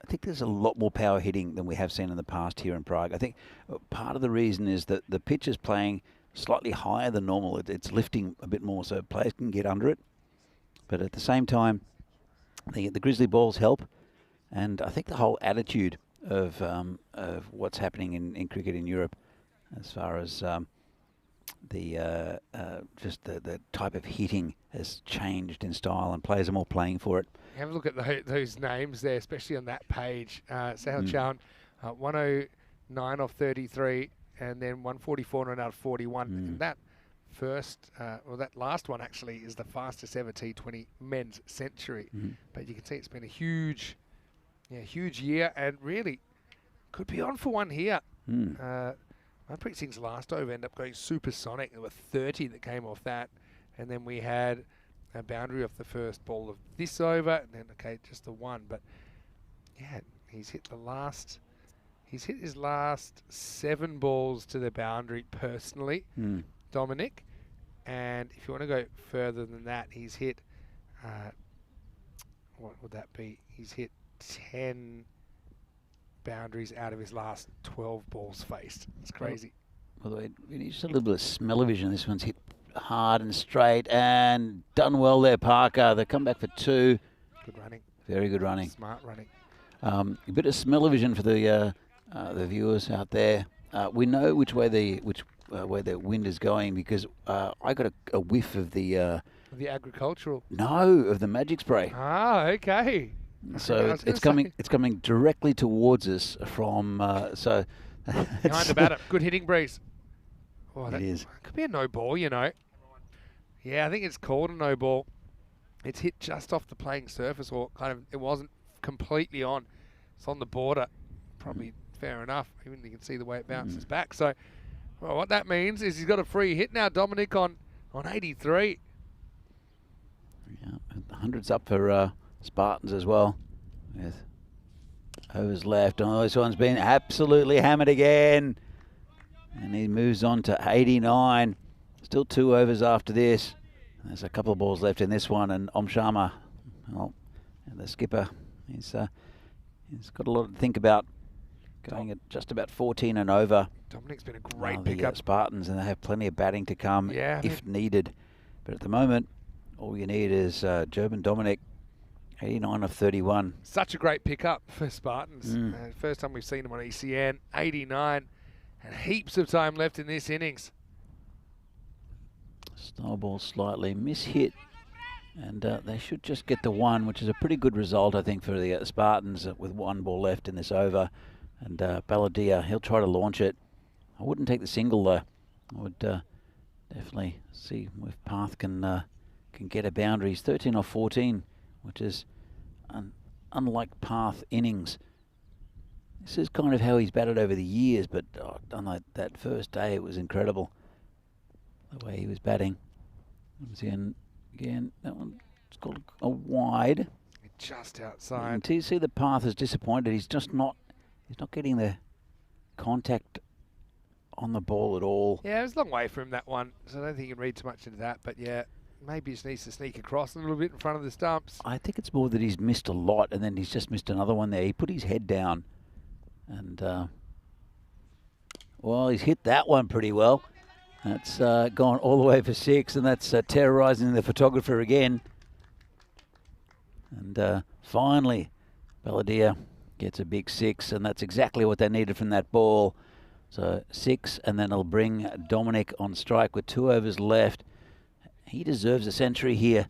think there's a lot more power hitting than we have seen in the past here in Prague. I think part of the reason is that the pitch is playing slightly higher than normal. It's lifting a bit more so players can get under it. But at the same time, the Grizzly balls help. And I think the whole attitude of what's happening in cricket in Europe, as far as just the type of hitting has changed in style, and players are more playing for it. Have a look at those names there, especially on that page. Sahil Chauhan, 109 off 33, and then 144 and out of 41. And that first, that last one actually is the fastest ever T20 men's century. But you can see it's been a huge year, and really could be on for one here. Manpreet Singh's last over ended up going supersonic. There were 30 that came off that, and then we had a boundary off the first ball of this over, and then just the one. But yeah, he's hit his last 7 balls to the boundary personally, Dominic. And if you want to go further than that, he's hit what would that be? He's hit 10 boundaries out of his last 12 balls faced. It's crazy. By the way, just a little bit of smell-o-vision. This one's hit hard and straight and done well there, Parker. They come back for 2. Good running. Very good running. Smart running. A bit of smell-o-vision for the viewers out there. We know which way where the wind is going, because I got a whiff of the agricultural. No, of the magic spray. Ah, okay. So it's coming directly towards us from so behind the batter. Good hitting breeze. Oh, it is. Could be a no ball, you know. Yeah, I think it's called a no ball. It's hit just off the playing surface, or it wasn't completely on. It's on the border. Probably fair enough. Even you can see the way it bounces back. So, well, what that means is he's got a free hit now, Dominic, on 83. Yeah, 100's up for Spartans as well. With overs left. Oh, this one's been absolutely hammered again. And he moves on to 89. Still 2 overs after this. There's a couple of balls left in this one, and Om Sharma, well, the skipper, he's got a lot to think about. Going at just about 14 and over. Dominic's been a great pickup. Spartans, and they have plenty of batting to come if needed. But at the moment, all you need is German Dominic, 89 of 31. Such a great pickup for Spartans. First time we've seen him on ECN, 89, and heaps of time left in this innings. Style ball slightly mishit, and they should just get the 1, which is a pretty good result, I think, for the Spartans with 1 ball left in this over. And Balladia, he'll try to launch it. I wouldn't take the single though. I would definitely see if Path can get a boundary. He's 13 off 14, which is unlike Path innings. This is kind of how he's batted over the years, but unlike that first day, it was incredible the way he was batting. Again, that one's got a wide. Just outside. Until you see the Path is disappointed. He's not getting the contact on the ball at all. Yeah, it was a long way from him, that one, so I don't think you can read too much into that. But yeah, maybe he just needs to sneak across a little bit in front of the stumps. I think it's more that he's missed a lot, and then he's just missed another one there. He put his head down, and well, he's hit that one pretty well. That's gone all the way for 6, and that's terrorising the photographer again. And finally, Balladia gets a big 6, and that's exactly what they needed from that ball. So 6, and then it'll bring Dominic on strike with 2 overs left. He deserves a century here,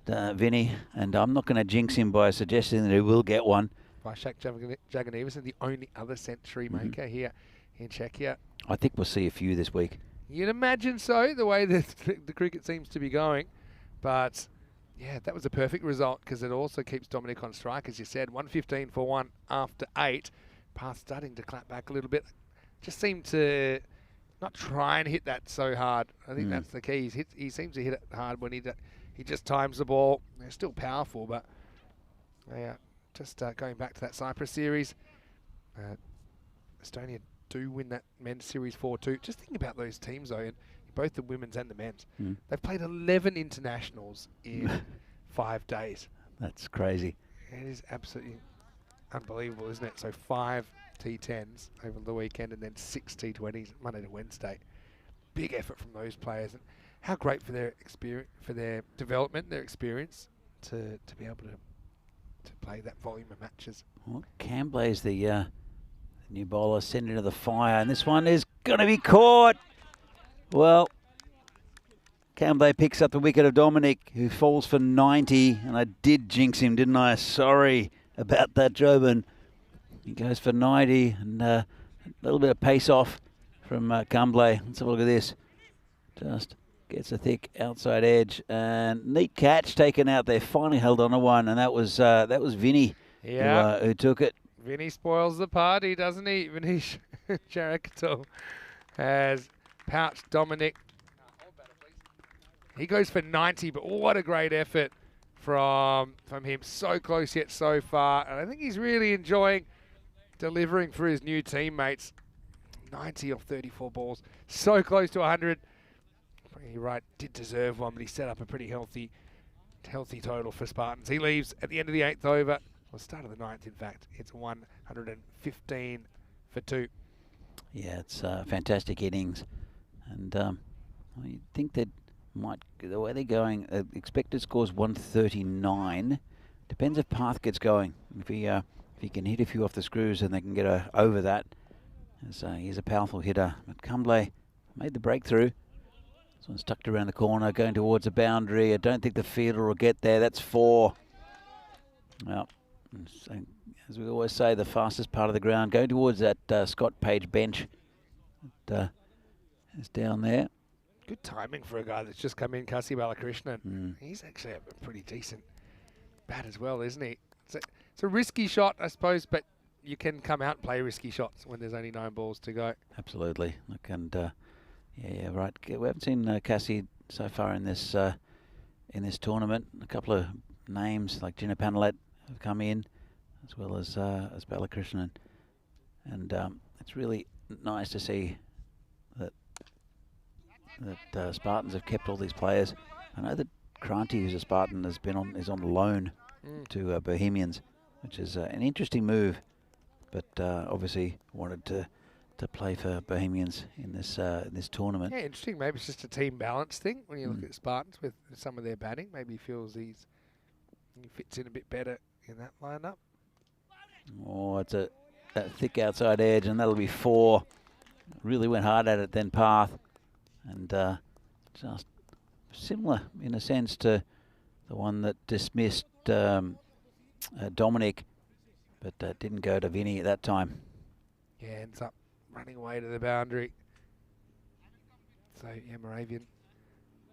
Vinny, and I'm not going to jinx him by suggesting that he will get one. Vaishak Jagannathan, the only other century maker here in Czechia. I think we'll see a few this week. You'd imagine so, the way that the cricket seems to be going. But yeah, that was a perfect result, because it also keeps Dominic on strike, as you said. 115 for 1 after 8. Path starting to clap back a little bit. Just seemed to not try and hit that so hard. I think that's the key. He seems to hit it hard when he just times the ball. They're still powerful, but yeah, just going back to that Cyprus series, Estonia do win that men's series 4-2. Just think about those teams though, and both the women's and the men's. They've played 11 internationals in 5 days. That's crazy. It is absolutely unbelievable, isn't it? So 5 T10s over the weekend, and then 6 T20s Monday to Wednesday. Big effort from those players, and how great for their experience, for their development, their experience to be able to play play that volume of matches. Well, Camblay's the new bowler sent into the fire, and this one is going to be caught. Well, Cambay picks up the wicket of Dominic, who falls for 90, and I did jinx him, didn't I? Sorry about that, Jobin. He goes for 90, and a little bit of pace off from Cambay. Let's have a look at this. Just gets a thick outside edge, and neat catch taken out there. Finally held on to one, and that was Vinny who took it. Vinny spoils the party, doesn't he? Vinny Charakato has pouched Dominic. He goes for 90, but what a great effort from him. So close yet so far, and I think he's really enjoying delivering for his new teammates. 90 off 34 balls, so close to 100. You're right, did deserve one, but he set up a pretty healthy total for Spartans. He leaves at the end of the 8th over, or start of the 9th in fact. It's 115 for 2. Yeah, it's a fantastic innings, and you'd think that the way they're going, expected score's 139. Depends if Path gets going. If he can hit a few off the screws, and they can get over that. So he's a powerful hitter. But Cambay made the breakthrough. This one's tucked around the corner, going towards the boundary. I don't think the fielder will get there. That's 4. Well, so, as we always say, the fastest part of the ground, going towards that Scott Page bench. It's down there. Good timing for a guy that's just come in, Kasi Balakrishnan. He's actually a pretty decent bat as well, isn't he? It's a risky shot, I suppose, but you can come out and play risky shots when there's only 9 balls to go. Absolutely. Look, and yeah, right. We haven't seen Cassie so far in this tournament. A couple of names like Gina Panalet have come in, as well as Balakrishnan, and it's really nice to see that Spartans have kept all these players. I know that Kranti, who's a Spartan, is on loan to Bohemians, which is an interesting move, but obviously wanted to play for Bohemians in this tournament. Yeah, interesting. Maybe it's just a team balance thing when you look at Spartans with some of their batting. Maybe he feels he fits in a bit better in that lineup. Oh, it's that thick outside edge, and that'll be 4. Really went hard at it then, Path, and just similar in a sense to the one that dismissed Dominic, but didn't go to Vinny at that time. Yeah, ends up running away to the boundary. So yeah, Moravian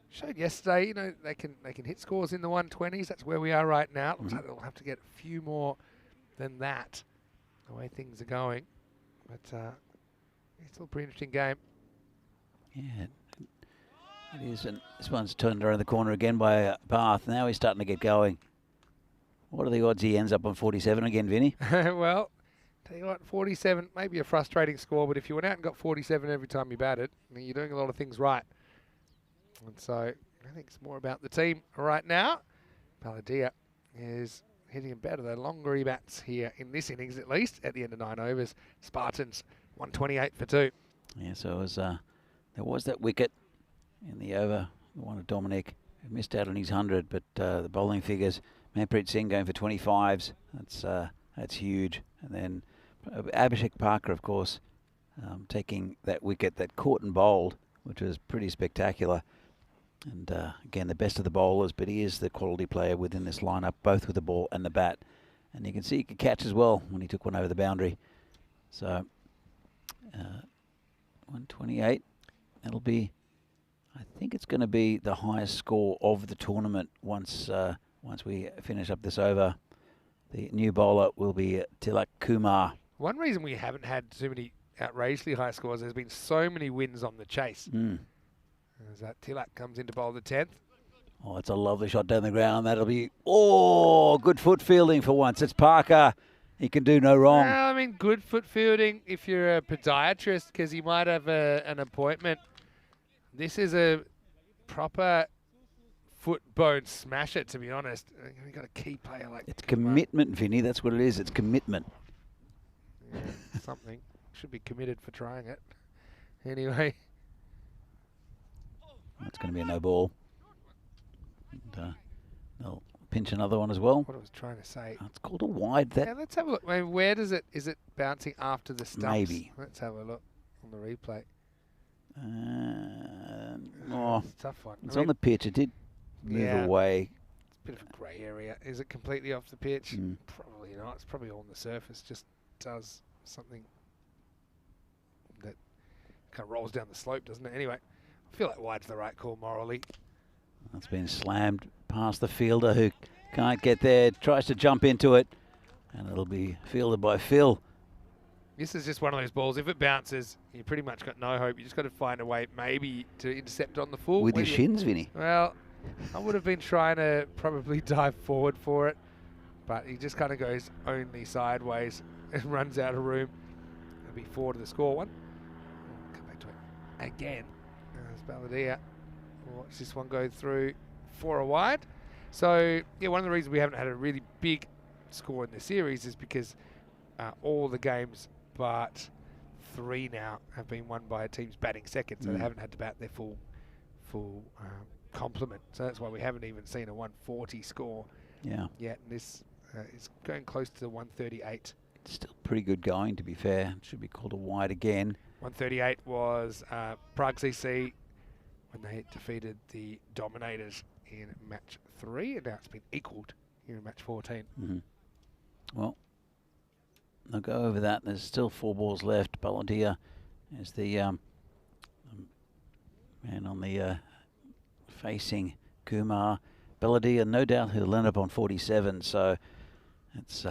showed yesterday, you know, they can hit scores in the 120s. That's where we are right now. Looks like they'll have to get a few more than that, the way things are going. But it's still a pretty interesting game. Yeah, it is. And this one's turned around the corner again by Path. Now he's starting to get going. What are the odds he ends up on 47 again, Vinny? Well, tell you what, 47 may be a frustrating score, but if you went out and got 47 every time you batted, I mean, you're doing a lot of things right. And so I think it's more about the team right now. Paladia is hitting better the longer he bats here in this innings, at least at the end of 9 overs. Spartans 128 for 2. Yeah, so it was, there was that wicket in the over, the one of Dominic, who missed out on his 100, but the bowling figures, Manpreet Singh going for 25s, that's huge. And then Abhishek Parker, of course, taking that wicket that caught and bowled, which was pretty spectacular. And again, the best of the bowlers, but he is the quality player within this lineup, both with the ball and the bat. And you can see he could catch as well when he took one over the boundary. So 128, that'll be, I think it's going to be the highest score of the tournament once we finish up this over. The new bowler will be Tilak Kumar. One reason we haven't had too many outrageously high scores, there's been so many wins on the chase. As that Tilak comes in to bowl the 10th. Oh, it's a lovely shot down the ground. That'll be, good foot fielding for once. It's Parker. He can do no wrong. Well, I mean, good foot fielding if you're a podiatrist, because you might have an appointment. This is a proper foot bone smasher, to be honest. You've got a key player like it's commitment, Vinny. That's what it is. It's commitment. Yeah, something. Should be committed for trying it. Anyway. It's going to be a no ball. And, they'll pinch another one as well. What I was trying to say. Oh, it's called a wide. That Yeah, let's have a look. I mean, where does it? Is it bouncing after the stumps? Maybe. Let's have a look on the replay. oh, It's a tough one. it's on the pitch. It did move Yeah. away. It's a bit of a grey area. Is it completely off the pitch? Mm. Probably not. It's probably on the surface. Just does something that kind of rolls down the slope, doesn't it? Anyway, I feel like wide's the right call morally. It's been slammed past the fielder who can't get there. Tries to jump into it, and it'll be fielded by Phil. This is just one of those balls. If it bounces, you pretty much got no hope. You just got to find a way maybe to intercept on the full. With your shins, Vinny. Well, I would have been trying to probably dive forward for it, but he just kind of goes only sideways and runs out of room. It'll be 4 to the score one. Come back to it again. There's Balladia. Watch this one go through for a wide. So, yeah, one of the reasons we haven't had a really big score in the series is because all the games but 3 now have been won by teams batting second, so they haven't had to bat their full complement. So that's why we haven't even seen a 140 score yet. And this is going close to the 138. It's still pretty good going, to be fair. It should be called a wide again. 138 was Prague CC when they defeated the Dominators in match 3, and now it's been equalled here in match 14. Well, I'll go over that. There's still 4 balls left. Balladia is the man on the facing Kumar. Balladia, no doubt he'll end up on 47, so it's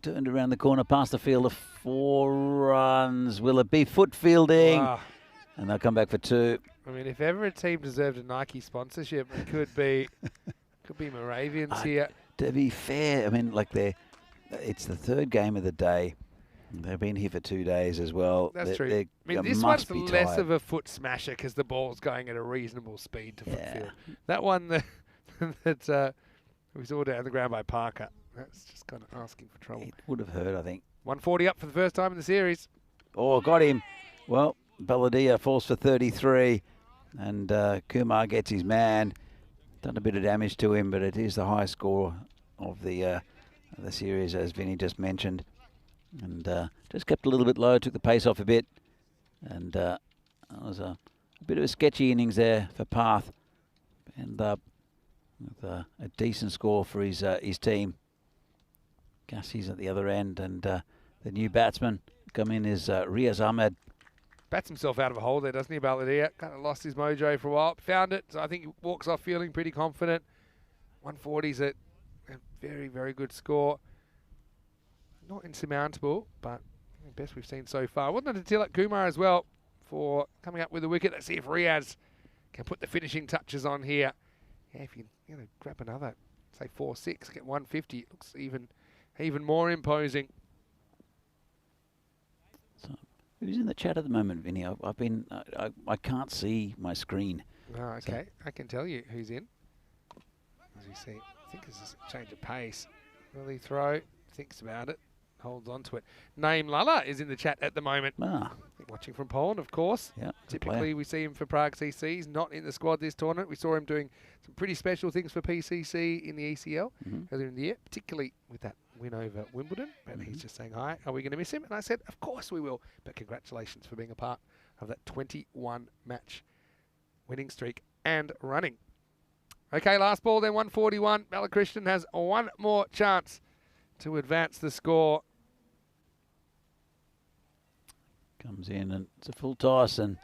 turned around the corner past the field of 4 runs. Will it be foot fielding? Wow. And they'll come back for 2. I mean, if ever a team deserved a Nike sponsorship, it could be Moravians here. To be fair, I mean, like it's the 3rd game of the day. They've been here for 2 days as well. That's true. I mean, this one's less of a foot smasher because the ball's going at a reasonable speed to foot field. That one that we saw down the ground by Parker, that's just kind of asking for trouble. It would have hurt, I think. 140 up for the first time in the series. Oh, got him. Well, Balladia falls for 33, and Kumar gets his man. Done a bit of damage to him, but it is the high score of the series, as Vinny just mentioned. And just kept a little bit low, took the pace off a bit. And that was a bit of a sketchy innings there for Path. Ended up with a decent score for his team. Gassi's at the other end, and the new batsman come in is Riaz Ahmed. Bats himself out of a hole there, doesn't he, Balladia? Kind of lost his mojo for a while. Found it, so I think he walks off feeling pretty confident. 140's a very, very good score. Not insurmountable, but the best we've seen so far. Wasn't it Tilak Kumar as well for coming up with a wicket? Let's see if Riaz can put the finishing touches on here. Yeah, if you grab another, say 4-6, get 150, it looks even more imposing. So, who's in the chat at the moment, Vinny? I can't see my screen. Oh, okay, so I can tell you who's in. As you see, I think it's a change of pace. Early throw, thinks about it, holds on to it. Naeem Lala is in the chat at the moment. Watching from Poland, of course. Yeah, typically we see him for Prague CC. He's not in the squad this tournament. We saw him doing some pretty special things for PCC in the ECL earlier in the year, particularly with that win over Wimbledon. And he's just saying, hi, are we going to miss him? And I said, of course we will. But congratulations for being a part of that 21 match winning streak and running. Okay, last ball then, 141. Balakrishnan has one more chance to advance the score. Comes in and it's a full toss and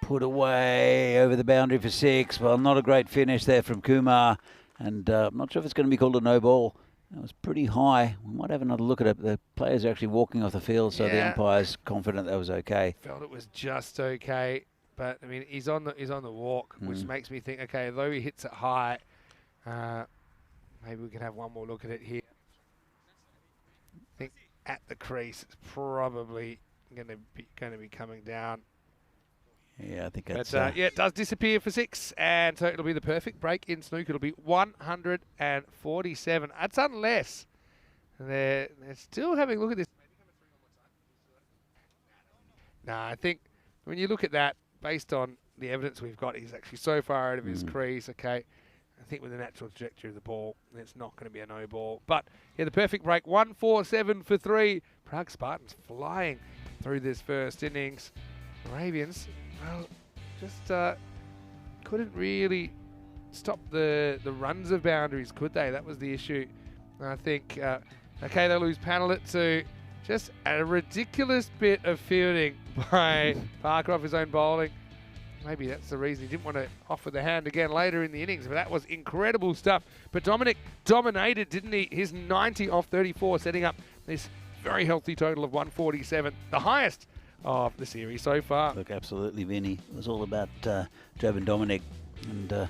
put away over the boundary for 6. Well, not a great finish there from Kumar. And I'm not sure if it's going to be called a no ball. It was pretty high. We might have another look at it. The players are actually walking off the field, so the umpire's confident that was okay. Felt it was just okay. But, I mean, he's on the walk, which makes me think, okay, though he hits it high, maybe we can have one more look at it here. I think at the crease, it's probably going to be coming down. Yeah, I think that's... But, yeah, it does disappear for 6, and so it'll be the perfect break in snooker. It'll be 147. That's unless they're still having a look at this. Nah, I think when you look at that, based on the evidence we've got, he's actually so far out of his crease, okay. I think with the natural trajectory of the ball, it's not going to be a no ball. But yeah, the perfect break, 1-4-7 for 3. Prague Spartans flying through this first innings. Moravians, well, just couldn't really stop the runs of boundaries, could they? That was the issue. I think, okay, they lose Panelet to just a ridiculous bit of fielding by Parker off his own bowling. Maybe that's the reason he didn't want to offer the hand again later in the innings, but that was incredible stuff. But Dominic dominated, didn't he? His 90 off 34, setting up this very healthy total of 147, the highest of the series so far. Look, absolutely, Vinny. It was all about Job and Dominic, and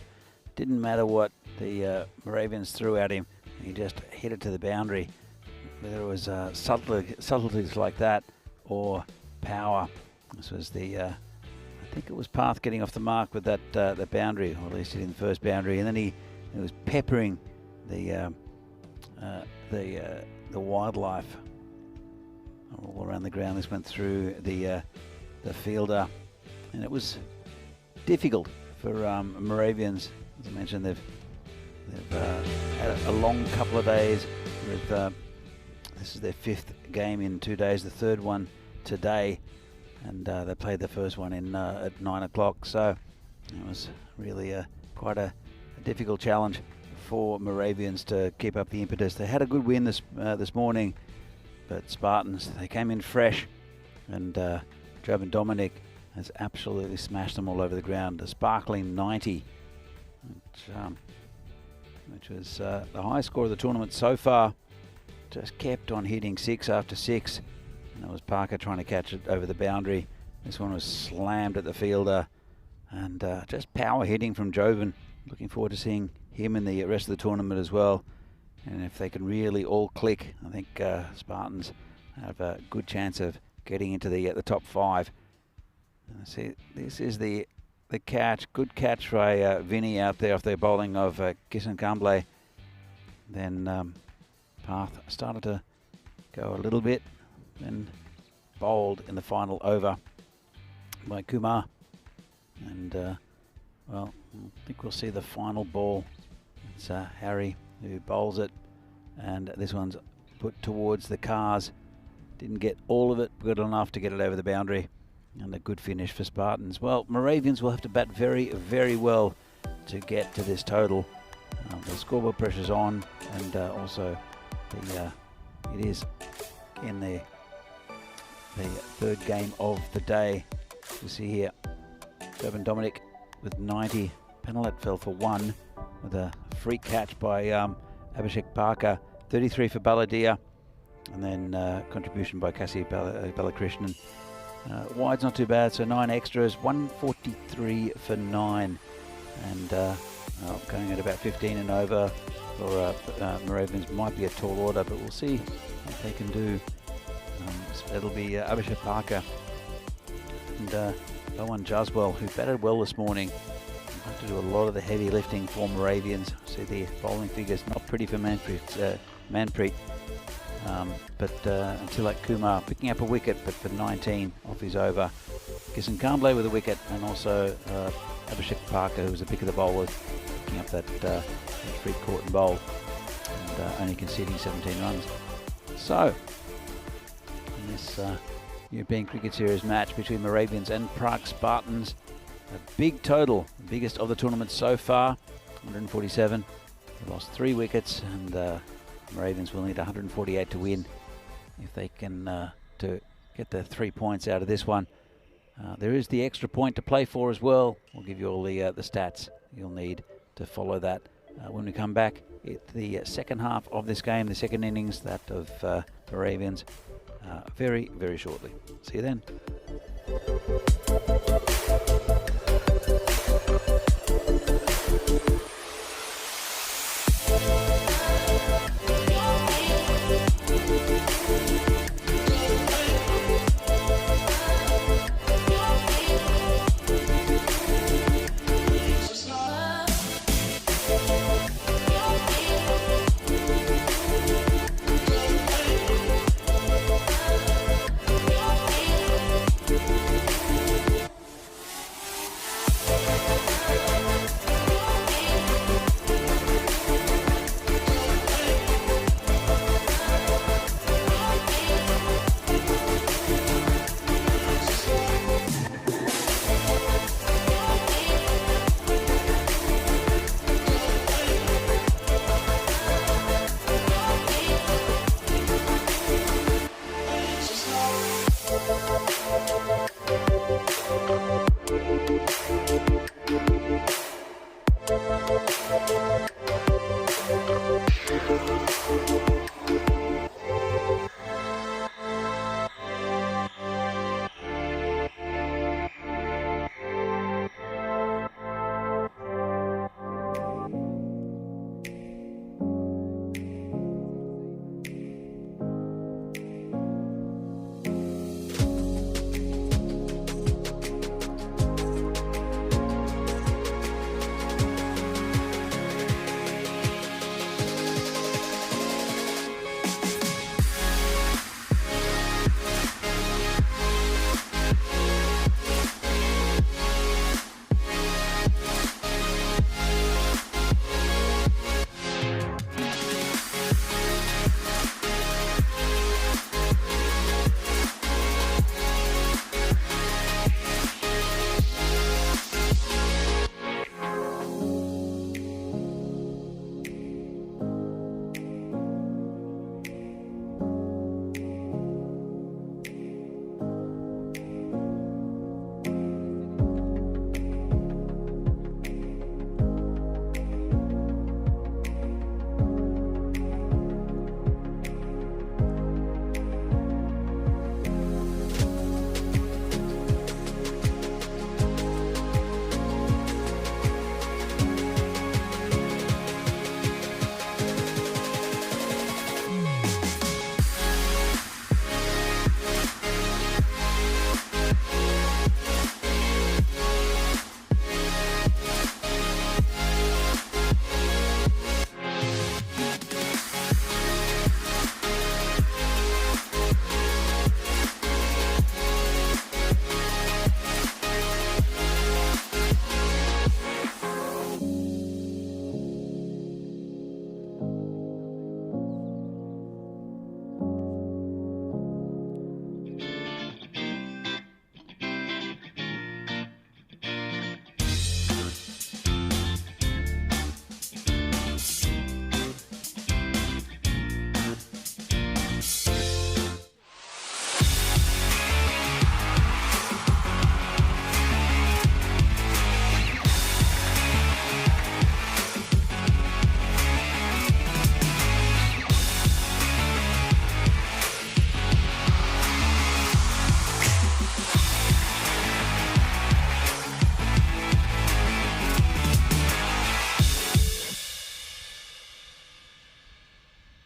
didn't matter what the Moravians threw at him. He just hit it to the boundary. Whether it was subtleties like that or power. This was the, I think it was Path getting off the mark with that the boundary, or at least hitting the first boundary, and then he was peppering the wildlife all around the ground. This went through the fielder, and it was difficult for Moravians. As I mentioned, they've had a long couple of days with. This is their 5th game in 2 days, the 3rd one today, and they played the first one in at 9 o'clock. So it was really quite a difficult challenge for Moravians to keep up the impetus. They had a good win this morning, but Spartans, they came in fresh, and Job and Dominic has absolutely smashed them all over the ground. A sparkling 90, which was the highest score of the tournament so far. Just kept on hitting 6 after 6. And that was Parker trying to catch it over the boundary. This one was slammed at the fielder. And just power hitting from Jovan. Looking forward to seeing him in the rest of the tournament as well. And if they can really all click, I think Spartans have a good chance of getting into the top 5. See, this is the catch. Good catch by Vinny out there off their bowling of Kisan Kamble. Then Path started to go a little bit, then bowled in the final over by Kumar. And, well, I think we'll see the final ball. It's Harry who bowls it, and this one's put towards the cars. Didn't get all of it, good enough to get it over the boundary, and a good finish for Spartans. Well, Moravians will have to bat very, very well to get to this total. The scoreboard pressure's on, and also it is in the 3rd game of the day. You see here, Job and Dominic with 90. Penelet fell for 1 with a free catch by Abhishek Parker. 33 for Baladia, and then contribution by Kasi Balakrishnan. Wide's not too bad, so 9 extras. 143 for 9, and going at about 15 and over for Moravians. Might be a tall order, but we'll see what they can do. It'll be Abhishek Parker and Bowen Jaswell, who batted well this morning. Have to do a lot of the heavy lifting for Moravians. See the bowling figures not pretty for Manpreet. But until like Kumar picking up a wicket, but for 19 off his over. Kisan Kamble with a wicket, and also Abhishek Parker, who was a pick of the bowlers, picking up that free court and bowl, and only conceding 17 runs. So, in this European Cricket Series match between Moravians and Prague Spartans, a big total, the biggest of the tournament so far, 147. They lost 3 wickets, and Moravians will need 148 to win if they can to get the 3 points out of this one. There is the extra point to play for as well. We'll give you all the stats you'll need to follow that when we come back. It's the second half of this game, the second innings, that of Moravians, very, very shortly. See you then.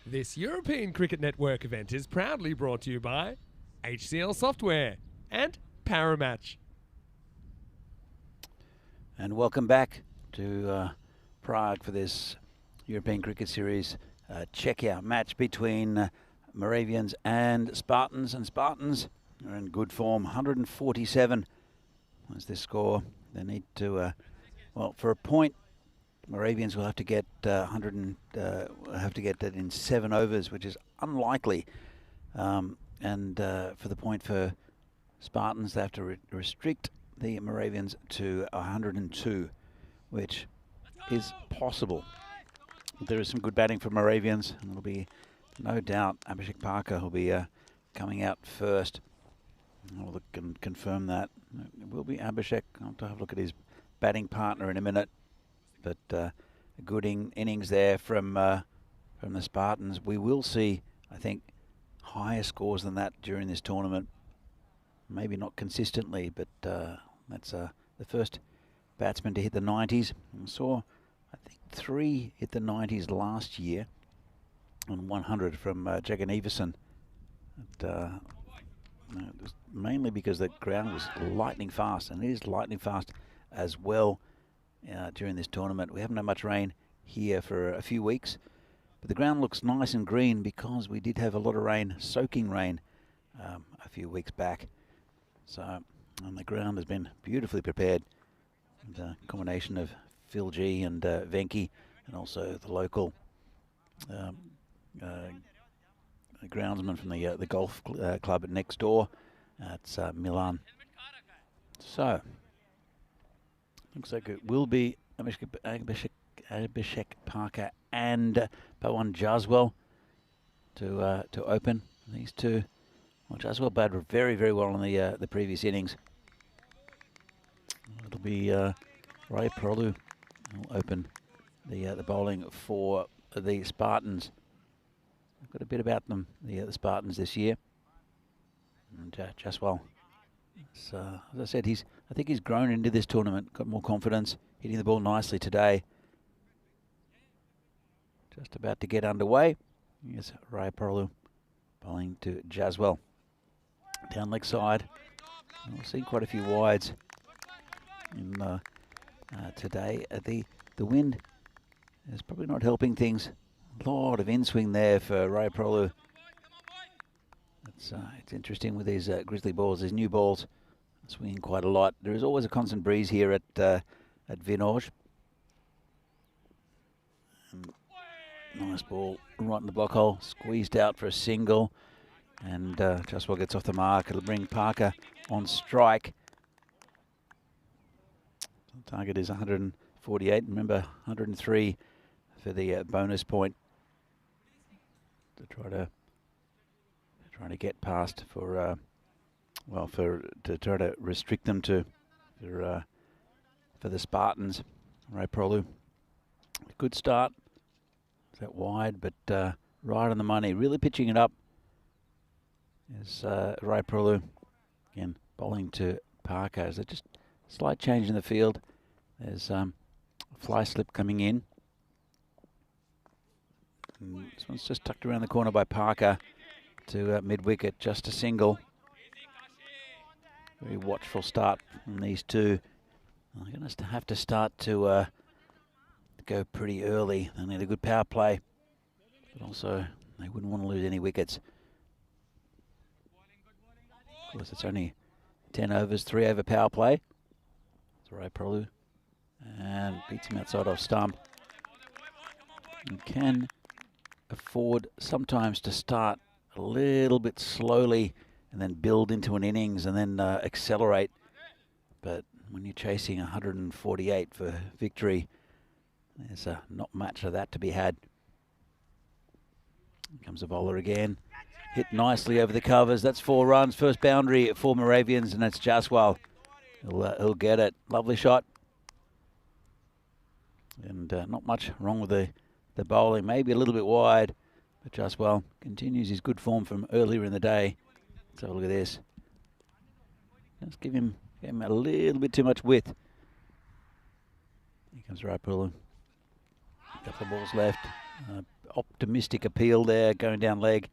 This European Cricket Network event is proudly brought to you by HCL Software and Paramatch. And welcome back to Prague for this European Cricket Series Czechia match between Moravians and Spartans. And Spartans are in good form. 147 was this score. They need to, well, for a point, Moravians will have to get have to get that in 7 overs, which is unlikely. And for the point for Spartans, they have to restrict the Moravians to 102, which is possible. There is some good batting for Moravians, and it'll be no doubt Abhishek Parker will be coming out first. I'll look and confirm that. It will be Abhishek. I'll have to have a look at his batting partner in a minute. But a good innings there from the Spartans. We will see, I think, higher scores than that during this tournament. Maybe not consistently, but that's the first batsman to hit the 90s. We saw, I think, 3 hit the 90s last year, and 100 from Jagan Everson. It was mainly because the ground was lightning fast, and it is lightning fast as well during this tournament. We haven't had much rain here for a few weeks, but the ground looks nice and green because we did have a lot of rain, soaking rain, a few weeks back. So, and the ground has been beautifully prepared. The combination of Phil G and Venki, and also the local groundsman from the golf club next door. It's Milan. So, looks like it will be Abhishek Parker and Pawan Jaswal to open. These two, well, Jaswal batted very, very well in the previous innings. It'll be Ray Prolu will open the bowling for the Spartans. I've got a bit about them, the Spartans this year. And Jaswal, as I said, I think he's grown into this tournament, got more confidence, hitting the ball nicely today. Just about to get underway. Here's Ray Prolu bowling to Jaswal. Down leg side. We've seen quite a few wides in today. The wind is probably not helping things. A lot of in-swing there for Ray Prolu. It's interesting with these grizzly balls, these new balls, swinging quite a lot. There is always a constant breeze here at Vinohrady. Nice ball right in the block hole, squeezed out for a single, and Jaswal gets off the mark. It'll bring Parker on strike. The target is 148. Remember, 103 for the bonus point to try to get past for to try to restrict them to for the Spartans. Ray Prolu, good start. Is that wide, but right on the money. Really pitching it up is Ray Prolu. Again, bowling to Parker. Is it just a slight change in the field? There's a fly slip coming in. And this one's just tucked around the corner by Parker to mid-wicket, just a single. Very watchful start from these two. They're going to have to start to go pretty early. They need a good power play, but also they wouldn't want to lose any wickets. Of course, it's only 10 overs, 3 over power play. It's Ray Prolu, and beats him outside off stump. You can afford sometimes to start a little bit slowly and then build into an innings and then accelerate. But when you're chasing 148 for victory, there's not much of that to be had. Here comes the bowler again. Hit nicely over the covers. That's 4 runs. First boundary for Moravians, and that's Jaswal. He'll get it. Lovely shot. And not much wrong with the bowling. Maybe a little bit wide, but Jaswal continues his good form from earlier in the day. Let's have a look at this. Let's give him a little bit too much width. Here comes Ray Prolu. A couple of balls left. optimistic appeal there, going down leg.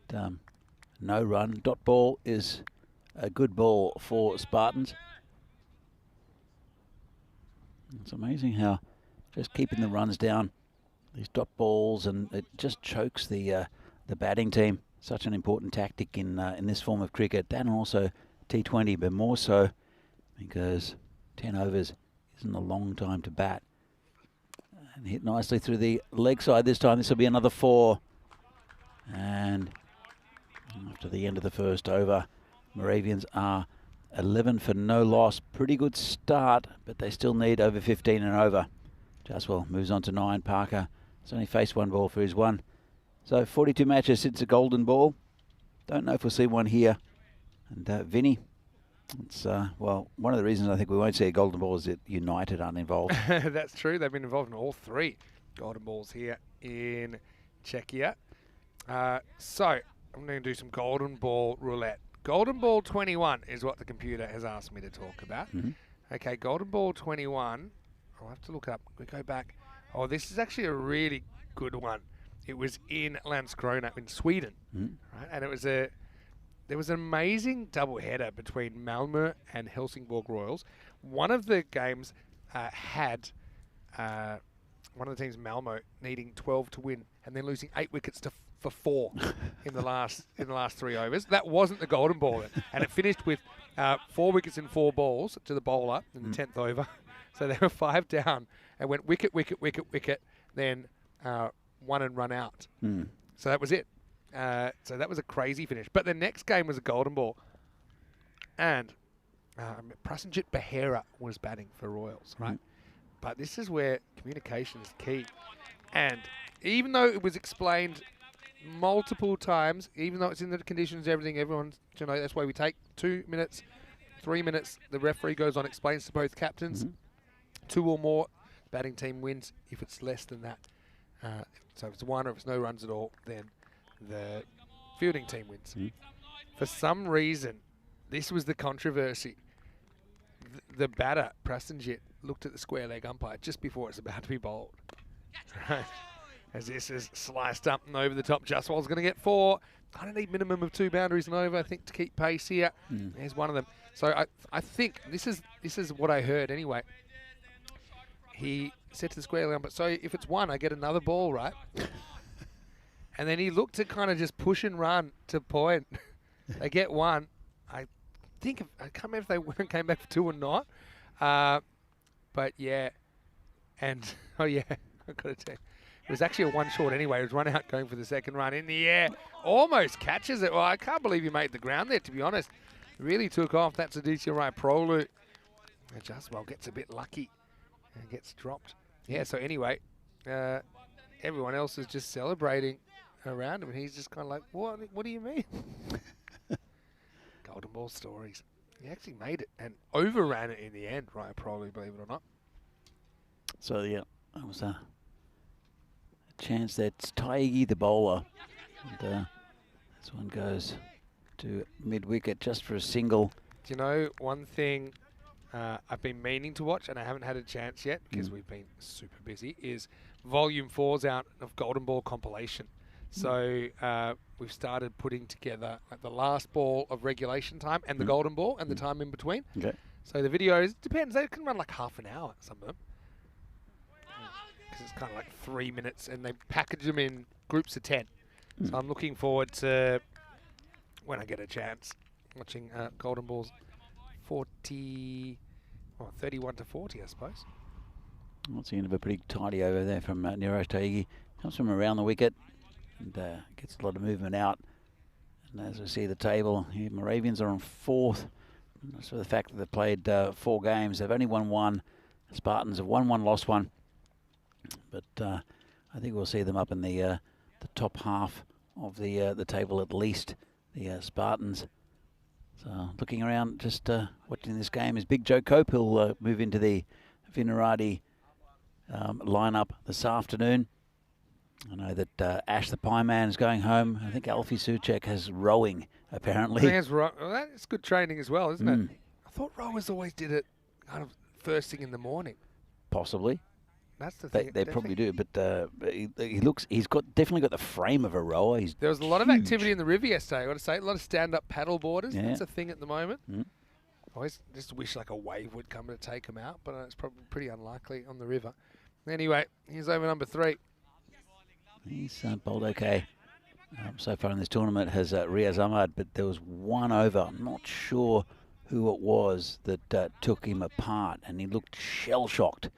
But no run. Dot ball is a good ball for Spartans. It's amazing how just keeping the runs down, these dot balls, and it just chokes the batting team. Such an important tactic in this form of cricket, and also T20, but more so because 10 overs isn't a long time to bat. And hit nicely through the leg side this time. This will be another 4. And after the end of the first over, Moravians are 11 for no loss. Pretty good start, but they still need over 15 and over. Jaswell moves on to 9. Parker has only faced 1 ball for his 1. So 42 matches since a golden ball. Don't know if we'll see one here. And Vinny, it's well, one of the reasons I think we won't see a golden ball is that United aren't involved. That's true. They've been involved in all 3 golden balls here in Czechia. So I'm going to do some golden ball roulette. Golden ball 21 is what the computer has asked me to talk about. Okay, golden ball 21. I'll have to look up. We go back. Oh, this is actually a really good one. It was in Landskrona in Sweden, right? And there was an amazing double header between Malmö and Helsingborg Royals. One of the games had one of the teams, Malmö, needing 12 to win, and then losing 8 wickets for 4 in the last 3 overs. That wasn't the golden ball, and it finished with 4 wickets in 4 balls to the bowler in the 10th over. So they were 5 down and went wicket, wicket, wicket, wicket, then 1 and run out. So that was it. So that was a crazy finish. But the next game was a golden ball, and Prasenjit Behera was batting for Royals, right? But this is where communication is key. And even though it was explained multiple times, even though it's in the conditions, everything, everyone's, you know, that's why we take 2 minutes, 3 minutes. The referee goes on, explains to both captains. 2 or more, batting team wins. If it's less than that, so if it's 1 or if it's no runs at all, then the fielding team wins. For some reason, this was the controversy. The batter, Prasenjit, looked at the square leg umpire just before it's about to be bowled. Right. As this is sliced up and over the top. Jaswal's going to get 4. I don't need minimum of 2 boundaries and over, I think, to keep pace here. There's one of them. So I think this is what I heard anyway. He said to the square leg umpire, so if it's 1, I get another ball, right? And then he looked to kind of just push and run to point. They get 1. I can't remember if they came back for 2 or not. But yeah, and oh yeah, I've got to tell you, it was actually a 1 short anyway. It was run out going for the second run in the air. Almost catches it. Well, I can't believe he made the ground there, to be honest. Really took off. That's a DCRI Prolu. Jaswell gets a bit lucky and gets dropped. Yeah, so anyway, everyone else is just celebrating around him, and he's just kind of like, what do you mean? Golden ball stories. He actually made it and overran it in the end, right? Probably, believe it or not. So yeah, that was a chance that Taigi, the bowler, and this one goes to mid-wicket just for a single. Do you know one thing I've been meaning to watch and I haven't had a chance yet because we've been super busy, is Volume 4's out of Golden Ball compilation. So we've started putting together like the last ball of regulation time and the golden ball and the time in between. Okay. So the videos, depends, they can run like half an hour, some of them. Because it's kind of like 3 minutes and they package them in groups of 10. So I'm looking forward to, when I get a chance, watching golden balls 31 to 40, I suppose. That's the end of a pretty tidy over there from Nero Taigi. Comes from around the wicket. And gets a lot of movement out. And as we see the table, here, Moravians are on 4th. That's for the fact that they've played 4 games. They've only won 1. Spartans have won 1, lost 1. But I think we'll see them up in the top half of the table at least, the Spartans. So looking around, just watching this game is Big Joe Cope. He'll move into the Vinohrady lineup this afternoon. I know that Ash the Pie Man is going home. I think Alfie Suchek has rowing, apparently. Well, that's good training as well, isn't it? I thought rowers always did it kind of first thing in the morning. Possibly. That's the thing. They probably do, but he's definitely got the frame of a rower. There was a lot of activity in the river yesterday, I got to say. A lot of stand-up paddle boarders. Yeah. That's a thing at the moment. Mm. I always just wish like a wave would come to take them out, but it's probably pretty unlikely on the river. Anyway, here's over number 3. He's bowled okay. So far in this tournament has Riaz Ahmad, but there was one over. I'm not sure who it was that took him apart, and he looked shell-shocked.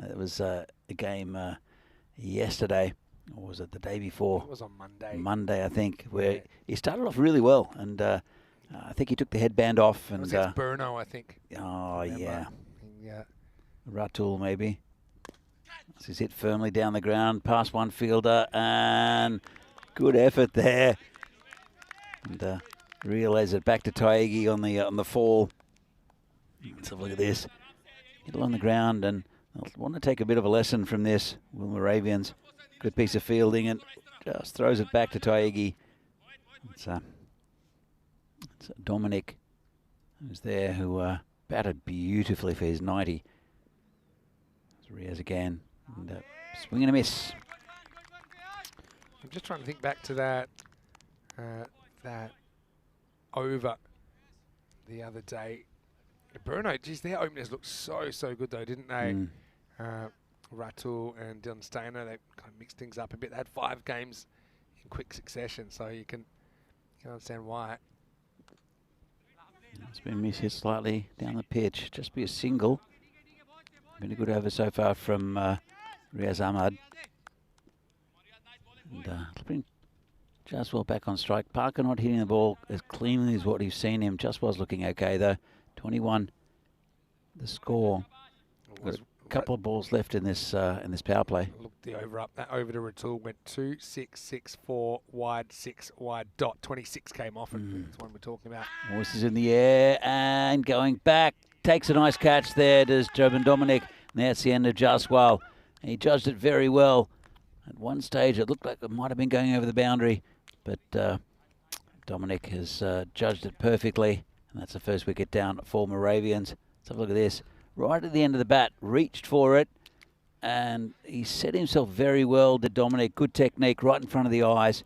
It was a game yesterday, or was it the day before? It was on Monday. Monday, I think, where he started off really well, and I think he took the headband off. And it was against Brno, I think. Oh, yeah. Yeah. Ratul, maybe. He's hit firmly down the ground, past one fielder, and good effort there. And relays it back to Taigi on the fall. Let's have a look at this. Hit along the ground, and I want to take a bit of a lesson from this. Will Moravians, good piece of fielding, and just throws it back to Taigi. It's Dominic, who's there, who batted beautifully for his 90. It's Riaz again, and swing and a miss. I'm just trying to think back to that over the other day. Brno, geez, their openers looked so good though, didn't they? Ratul and Dylan Stainer, they kind of mixed things up a bit. They had 5 games in quick succession, so you can understand why. It's been mishit slightly down the pitch. Just be a single. Been a good over so far from Riaz Ahmad. And bring Jaswal back on strike. Parker not hitting the ball as cleanly as what he's seen him. Jaswal's looking okay though. 21 the score. Got a couple of balls left in this power play. Look the over up. That over to Ratul went 2, 6, 6, 4 wide, 6 wide dot. 26 came off it. That's one we're talking about. Horse is in the air and going back. Takes a nice catch there, does Jobin Dominic. And that's the end of Jaswal. He judged it very well. At one stage it looked like it might have been going over the boundary, but Dominic has judged it perfectly. And that's the first wicket down for Moravians. Let's have a look at this. Right at the end of the bat, reached for it, and he set himself very well, did Dominic. Good technique, right in front of the eyes.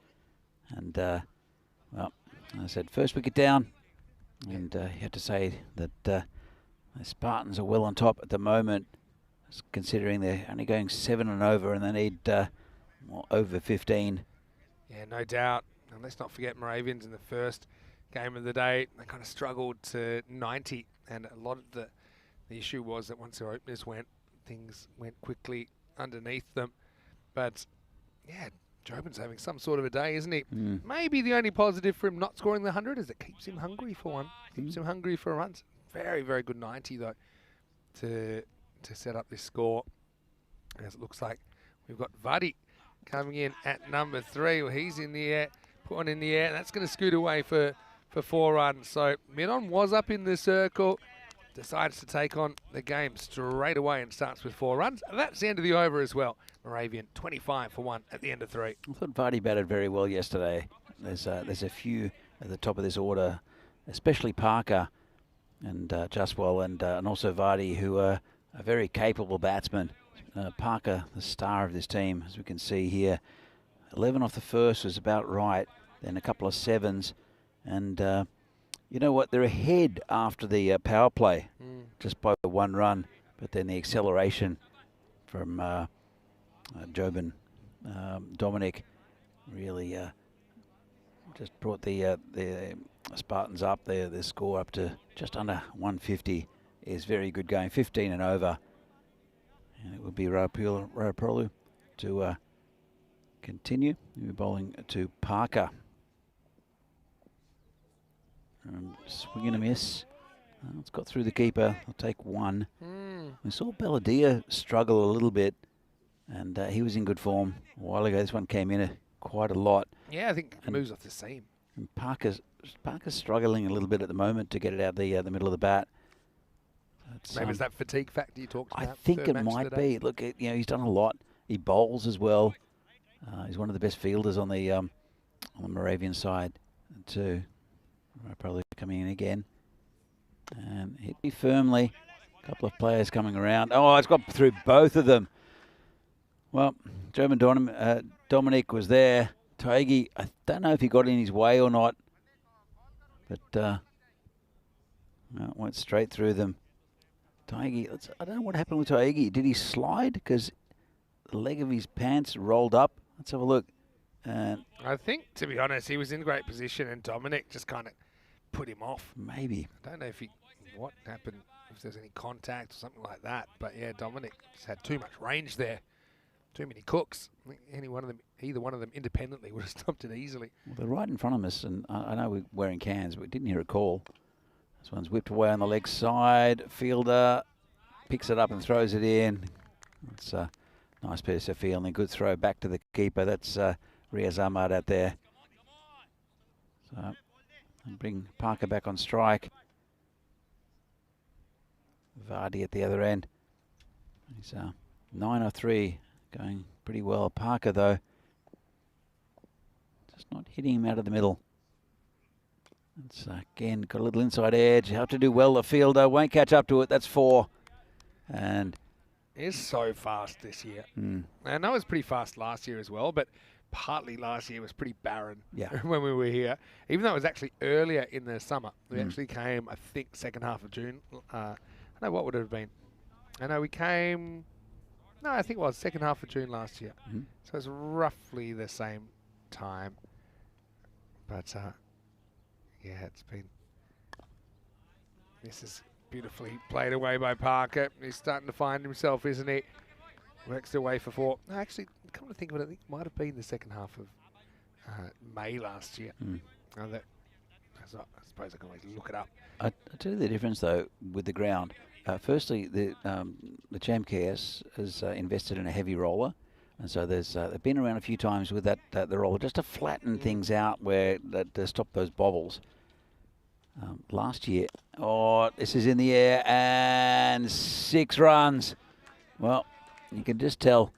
And, well, as I said, first wicket down. And you have to say that the Spartans are well on top at the moment, considering they're only going 7 and over, and they need over 15. Yeah, no doubt. And let's not forget Moravians in the first game of the day, they kind of struggled to 90, and a lot of the issue was that once their openers went, things went quickly underneath them. But yeah, Jobin's having some sort of a day, isn't he? Maybe the only positive for him not scoring the 100 is it keeps him hungry for one. Keeps him hungry for a run. Very, very good 90 though to set up this score. As it looks like we've got Vadi coming in at number 3. Well, he's in the air, put one in the air, and that's going to scoot away for 4 runs. So Minon was up in the circle, decides to take on the game straight away and starts with 4 runs. And that's the end of the over as well. Moravian 25 for 1 at the end of 3. I thought Vardy batted very well yesterday. There's a few at the top of this order, especially Parker and Jaswal and also Vardy, who are a very capable batsman. Parker, the star of this team, as we can see here. 11 off the first was about right. Then a couple of 7s. And you know what? They're ahead after the power play, just by 1 run. But then the acceleration from Jobin Dominic really just brought the Spartans up there. The score up to just under 150 is very good going. 15 and over. And it would be Rapolu to continue. We're bowling to Parker. Swing and a miss. It's got through the keeper. I'll take 1. We saw Balladia struggle a little bit, and he was in good form a while ago. This one came in quite a lot. Yeah, I think it moves off the seam. And Parker's struggling a little bit at the moment to get it out the middle of the bat. Maybe it's that fatigue factor you talked about. I think it might be. Look, he's done a lot. He bowls as well. He's one of the best fielders on the Moravian side too. Probably coming in again. And hit me firmly. A couple of players coming around. Oh, it's got through both of them. Well, German Dominic was there. Taigi, I don't know if he got in his way or not, but no, it went straight through them. Taigi, I don't know what happened with Taigi. Did he slide? Because the leg of his pants rolled up. Let's have a look. And I think, to be honest, he was in great position and Dominic just kind of put him off. maybe. I don't know what happened, if there's any contact or something like that. But yeah, Dominic just had too much range there. Too many cooks. I think either one of them independently would have stopped it easily. Well, they're right in front of us, and I know we're wearing cans, but we didn't hear a call. This one's whipped away on the leg side. Fielder picks it up and throws it in. It's a nice piece of fielding. Good throw back to the keeper. That's Riaz Ahmad out there. So, and bring Parker back on strike. Vardy at the other end. He's 9 of 3, going pretty well. Parker, though, just not hitting him out of the middle. It's again got a little inside edge. Have to do well. The fielder won't catch up to it. That's 4. And He's so fast this year. I know it was pretty fast last year as well, but partly last year was pretty barren when we were here. Even though it was actually earlier in the summer. We actually came, I think, second half of June. I don't know what would it have been. I know we came, no, I think it was second half of June last year. So it's roughly the same time. But yeah, this is beautifully played away by Parker. He's starting to find himself, isn't he? Works their way for 4. No, actually, come to think of it, I think it might have been the second half of May last year. I suppose I can always look it up. I tell you the difference, though, with the ground. Firstly, the CHAMKS has invested in a heavy roller. And so they've been around a few times with the roller just to flatten things out to stop those bobbles. Last year, this is in the air and 6 runs. Well, you can just tell.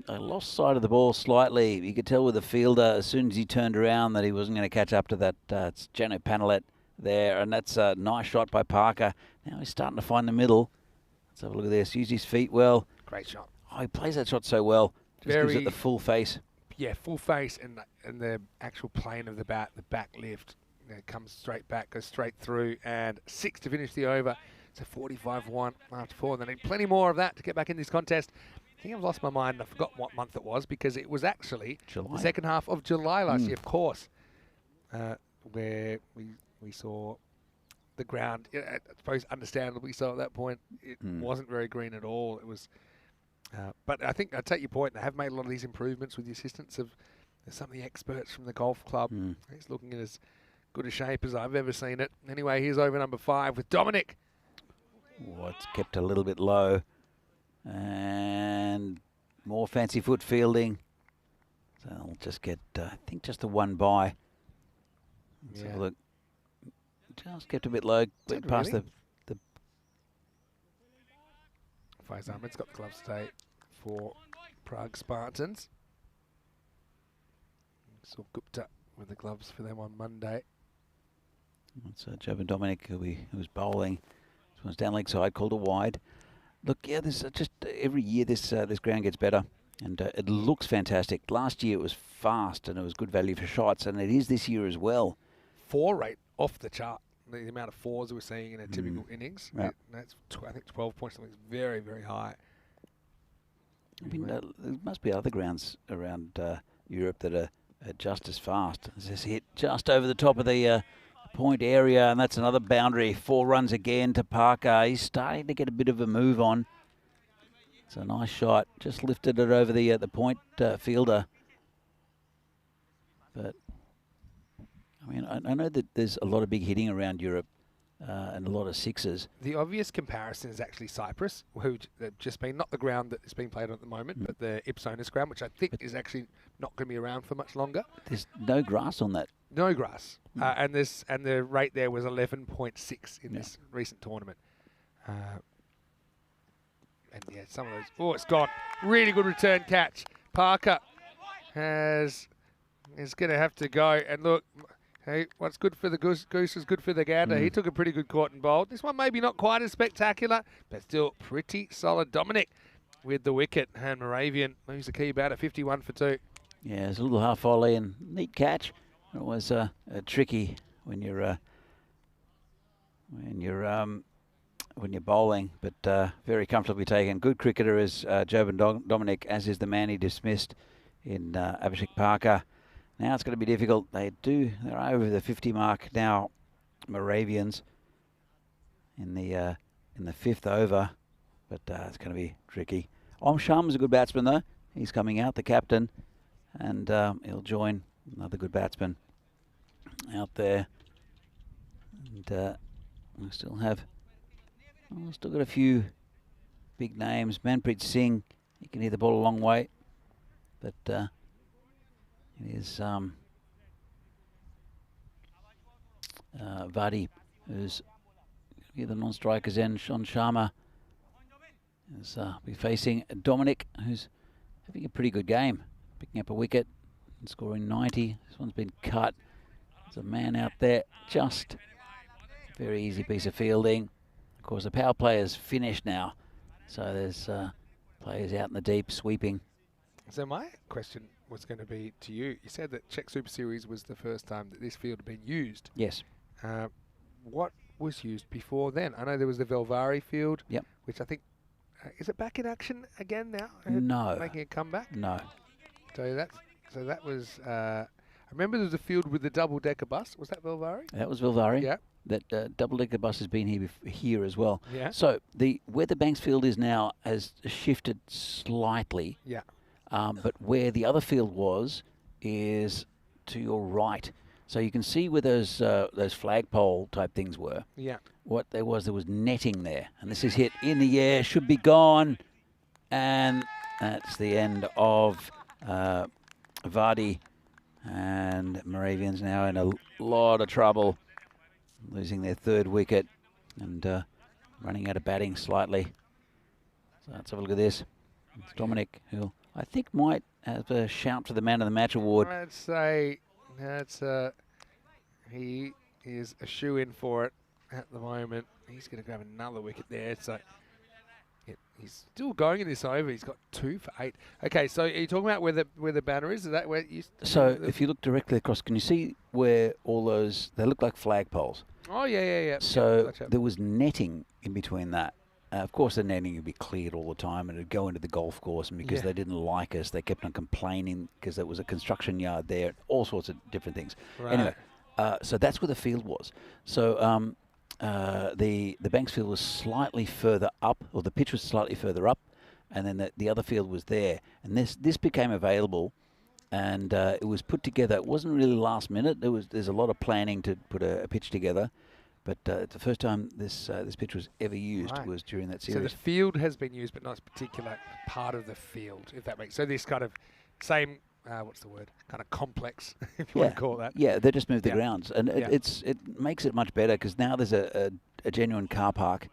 I lost sight of the ball slightly. You could tell with the fielder as soon as he turned around that he wasn't going to catch up to that. It's Jano Panelet there, and that's a nice shot by Parker. Now he's starting to find the middle. Let's have a look at this. Use his feet well. Great shot. Oh, he plays that shot so well. Just gives it the full face. Yeah, full face and the actual plane of the bat, the back lift. Comes straight back, goes straight through, and 6 to finish the over. So 45-1 after 4. They need plenty more of that to get back in this contest. I think I've lost my mind. I forgot what month it was because it was actually the second half of July last year, of course, where we saw the ground. I suppose understandably so at that point. It wasn't very green at all. It was, but I think I take your point. They have made a lot of these improvements with the assistance of some of the experts from the golf club. He's looking at as good a shape as I've ever seen it. Anyway, here's over number 5 with Dominic. It's kept a little bit low. And more fancy foot fielding. So I'll just get, I think, just the 1 by. Let's have a look. Just kept a bit low. Went past the Faiz Ahmed's got the gloves today for Prague Spartans. Saw Gupta with the gloves for them on Monday. It's Jovan Dominic who was bowling. This one's down leg side, called a wide. Look, yeah, this just every year this ground gets better, and it looks fantastic. Last year it was fast and it was good value for shots, and it is this year as well. 4 rate off the chart. The amount of 4s we're seeing in a typical innings. Yeah. That's I think 12 points. Something very, very high. I mean, there must be other grounds around Europe that are just as fast. This hit just over the top of the point area, and that's another boundary. 4 runs again to Parker. He's starting to get a bit of a move on. It's a nice shot. Just lifted it over the point fielder. But I mean, I know that there's a lot of big hitting around Europe and a lot of 6s. The obvious comparison is actually Cyprus, who they've just been, not the ground that is being played on at the moment, but the Ipsonis ground, which I think is actually not going to be around for much longer. There's no grass on that. No grass. And the rate there was 11.6 in this recent tournament. And yeah, some of those. Oh, it's gone. Really good return catch. Parker is going to have to go. And look, hey, what's good for the goose is good for the gander. He took a pretty good caught and bowled. This one maybe not quite as spectacular, but still pretty solid. Dominic with the wicket, and Moravian moves the key bat at 51 for 2. Yeah, it's a little half volley and neat catch. It was tricky when you're bowling, but very comfortably taken. Good cricketer is Joban Dominic, as is the man he dismissed in Abhishek Parker. Now it's going to be difficult. They're over the 50 mark now, Moravians, in the 5th over, but it's going to be tricky. Om Sham's a good batsman though. He's coming out, the captain, and he'll join another good batsman out there. And we still got a few big names. Manpreet Singh, he can hit the ball a long way, but it is Vadi, who's the non-strikers end. Sean Sharma is be facing Dominic, who's having a pretty good game, picking up a wicket and scoring 90. This one's been cut. There's a man out there, just very easy piece of fielding. Of course, the power play is finished now, so there's players out in the deep sweeping. So my question was going to be to you. You said that Czech Super Series was the first time that this field had been used. Yes. What was used before then? I know there was the Vinohrady field, Yep. which I think, is it back in action again now? No. Making a comeback? No. So that was, I remember there was a field with the double-decker bus. Was that Vinohrady? That was Vinohrady. Yeah. That double-decker bus has been here as well. Yeah. So where the Banks field is now has shifted slightly. Yeah. But where the other field was is to your right. So you can see where those flagpole type things were. Yeah. What there was netting there. And this is hit in the air, should be gone. And that's the end of Vardy. And Moravians now in a lot of trouble, losing their 3rd wicket and running out of batting slightly. So let's have a look at this. It's Dominic, who I think might have a shout for the Man of the Match award. I'd say he is a shoe-in for it at the moment. He's going to grab another wicket there. So he's still going in this over. He's got 2 for 8. Okay, so are you talking about where the banner is? Is that where you? So if you look directly across, can you see where all those, they look like flagpoles? Oh, yeah. So Gotcha. there was netting in between that. Of course, the netting would be cleared all the time and it would go into the golf course. And because they didn't like us, they kept on complaining because there was a construction yard there, all sorts of different things. Right. Anyway, so that's where the field was. So the Banks field was slightly further up, or the pitch was slightly further up, and then the other field was there. And this became available, and it was put together. It wasn't really last minute. There's a lot of planning to put a pitch together. But the first time this pitch was ever used was during that series. So the field has been used, but not a particular part of the field, if that makes sense. So this kind of same, what's the word? Kind of complex, if you want to call it that. Yeah, they just moved the grounds, and it makes it much better because now there's a genuine car park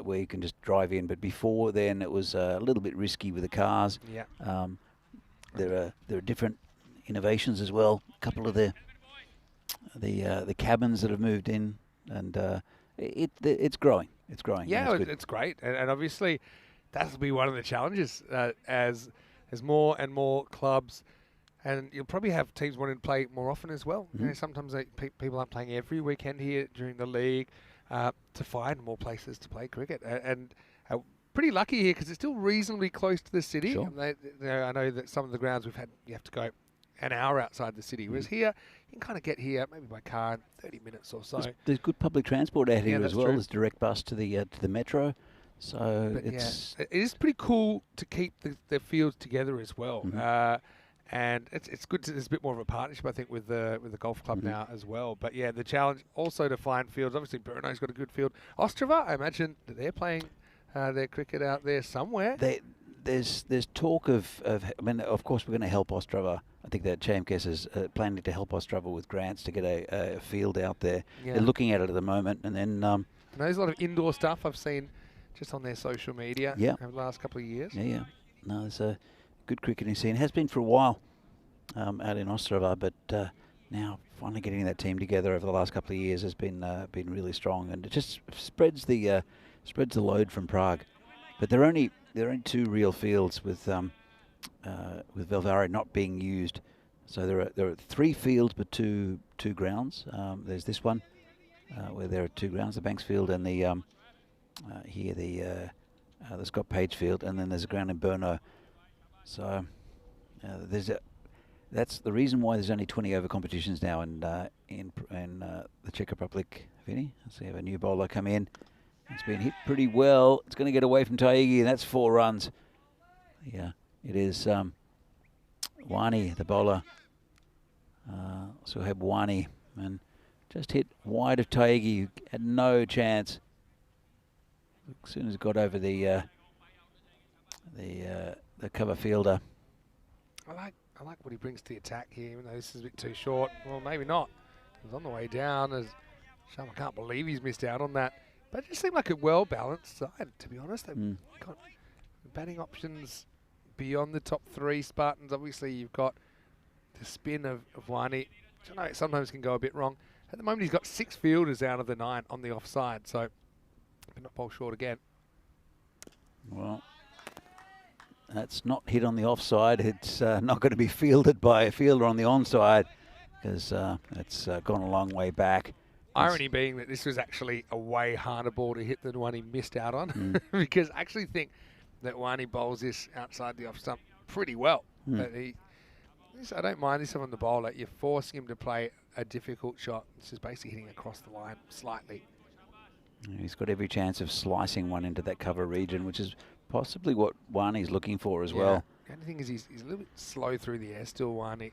where you can just drive in. But before then, it was a little bit risky with the cars. Yeah. There are different innovations as well. A couple of the cabins that have moved in. And it's growing. It's growing. Yeah, it's great. And obviously, that'll be one of the challenges as more and more clubs, and you'll probably have teams wanting to play more often as well. Mm-hmm. You know, sometimes people aren't playing every weekend here during the league to find more places to play cricket. And pretty lucky here because it's still reasonably close to the city. Sure. And I know that some of the grounds we've had, you have to go an hour outside the city. Whereas here, you can kind of get here maybe by car in 30 minutes or so. There's good public transport out here as well. True. There's direct bus to the metro. So But it's it is pretty cool to keep the fields together as well. Mm-hmm. And it's good. There's a bit more of a partnership, I think, with the golf club Mm-hmm. now as well. But yeah, the challenge also to find fields. Obviously, Brno's got a good field. Ostrava, I imagine that they're playing their cricket out there somewhere. There's talk of I mean, of course, we're going to help Ostrava. I think that Chamkes is planning to help Ostrava with grants to get a field out there. Yeah. They're looking at it at the moment, and then And there's a lot of indoor stuff I've seen just on their social media over the last couple of years. Yeah. No, there's a good cricketing scene. It has been for a while out in Ostrava, but now finally getting that team together over the last couple of years has been really strong, and it just spreads the load from Prague. But they're only there are only 2 real fields with Vinohrady not being used. So there are 3 fields but two grounds. There's this one where there are 2 grounds, the Banks Field and the here the Scott Page Field, and then there's a ground in Brno. So that's the reason why there's only 20 over competitions now in the Czech Republic. Vinny, so you have a new bowler come in. It's been hit pretty well. It's going to get away from Taigi, and that's 4 runs. Yeah, it is Wani, the bowler. Suhaib Wani, and just hit wide of Taigi, who had no chance. As soon as it got over the cover fielder. I like what he brings to the attack here, even though this is a bit too short. Well, maybe not. He's on the way down. As Sharma can't believe he's missed out on that. But it just seemed like a well-balanced side, to be honest. They've got batting options beyond the top 3 Spartans. Obviously, you've got the spin of Wani, which I know sometimes can go a bit wrong. At the moment, he's got 6 fielders out of the 9 on the offside, so not bowl short again. Well, that's not hit on the offside. It's not going to be fielded by a fielder on the onside, because it's gone a long way back. Irony being that this was actually a way harder ball to hit than one he missed out on, because I actually think that Wani bowls this outside the off stump pretty well. But I don't mind this on the bowler. You're forcing him to play a difficult shot. This is basically hitting across the line slightly. He's got every chance of slicing one into that cover region, which is possibly what Wani's looking for as well. The only thing is he's a little bit slow through the air still, Wani.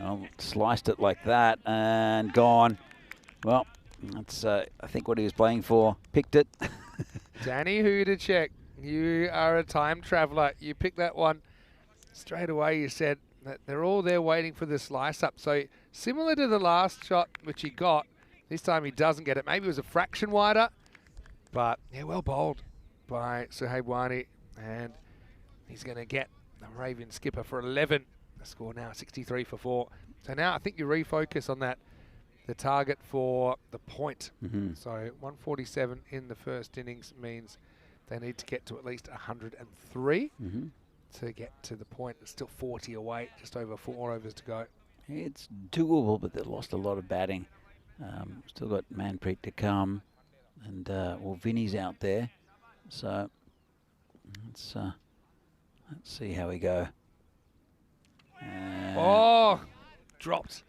Well, sliced it like that and gone. Well, that's I think what he was playing for. Picked it. Danny Hudacek, you are a time traveller. You picked that one straight away. You said that they're all there waiting for the slice up. So similar to the last shot which he got, this time he doesn't get it. Maybe it was a fraction wider, but yeah, well bowled by Suhaib Wani, and he's going to get the Moravian skipper for 11. The score now 63 for 4. So now I think you refocus on that, the target for the point. So 147 in the first innings means they need to get to at least 103 to get to the point. It's still 40 away, just over 4 overs to go. It's doable, but they lost a lot of batting. Still got Manpreet to come, and well, Vinny's out there. So let's see how we go. Oh, dropped.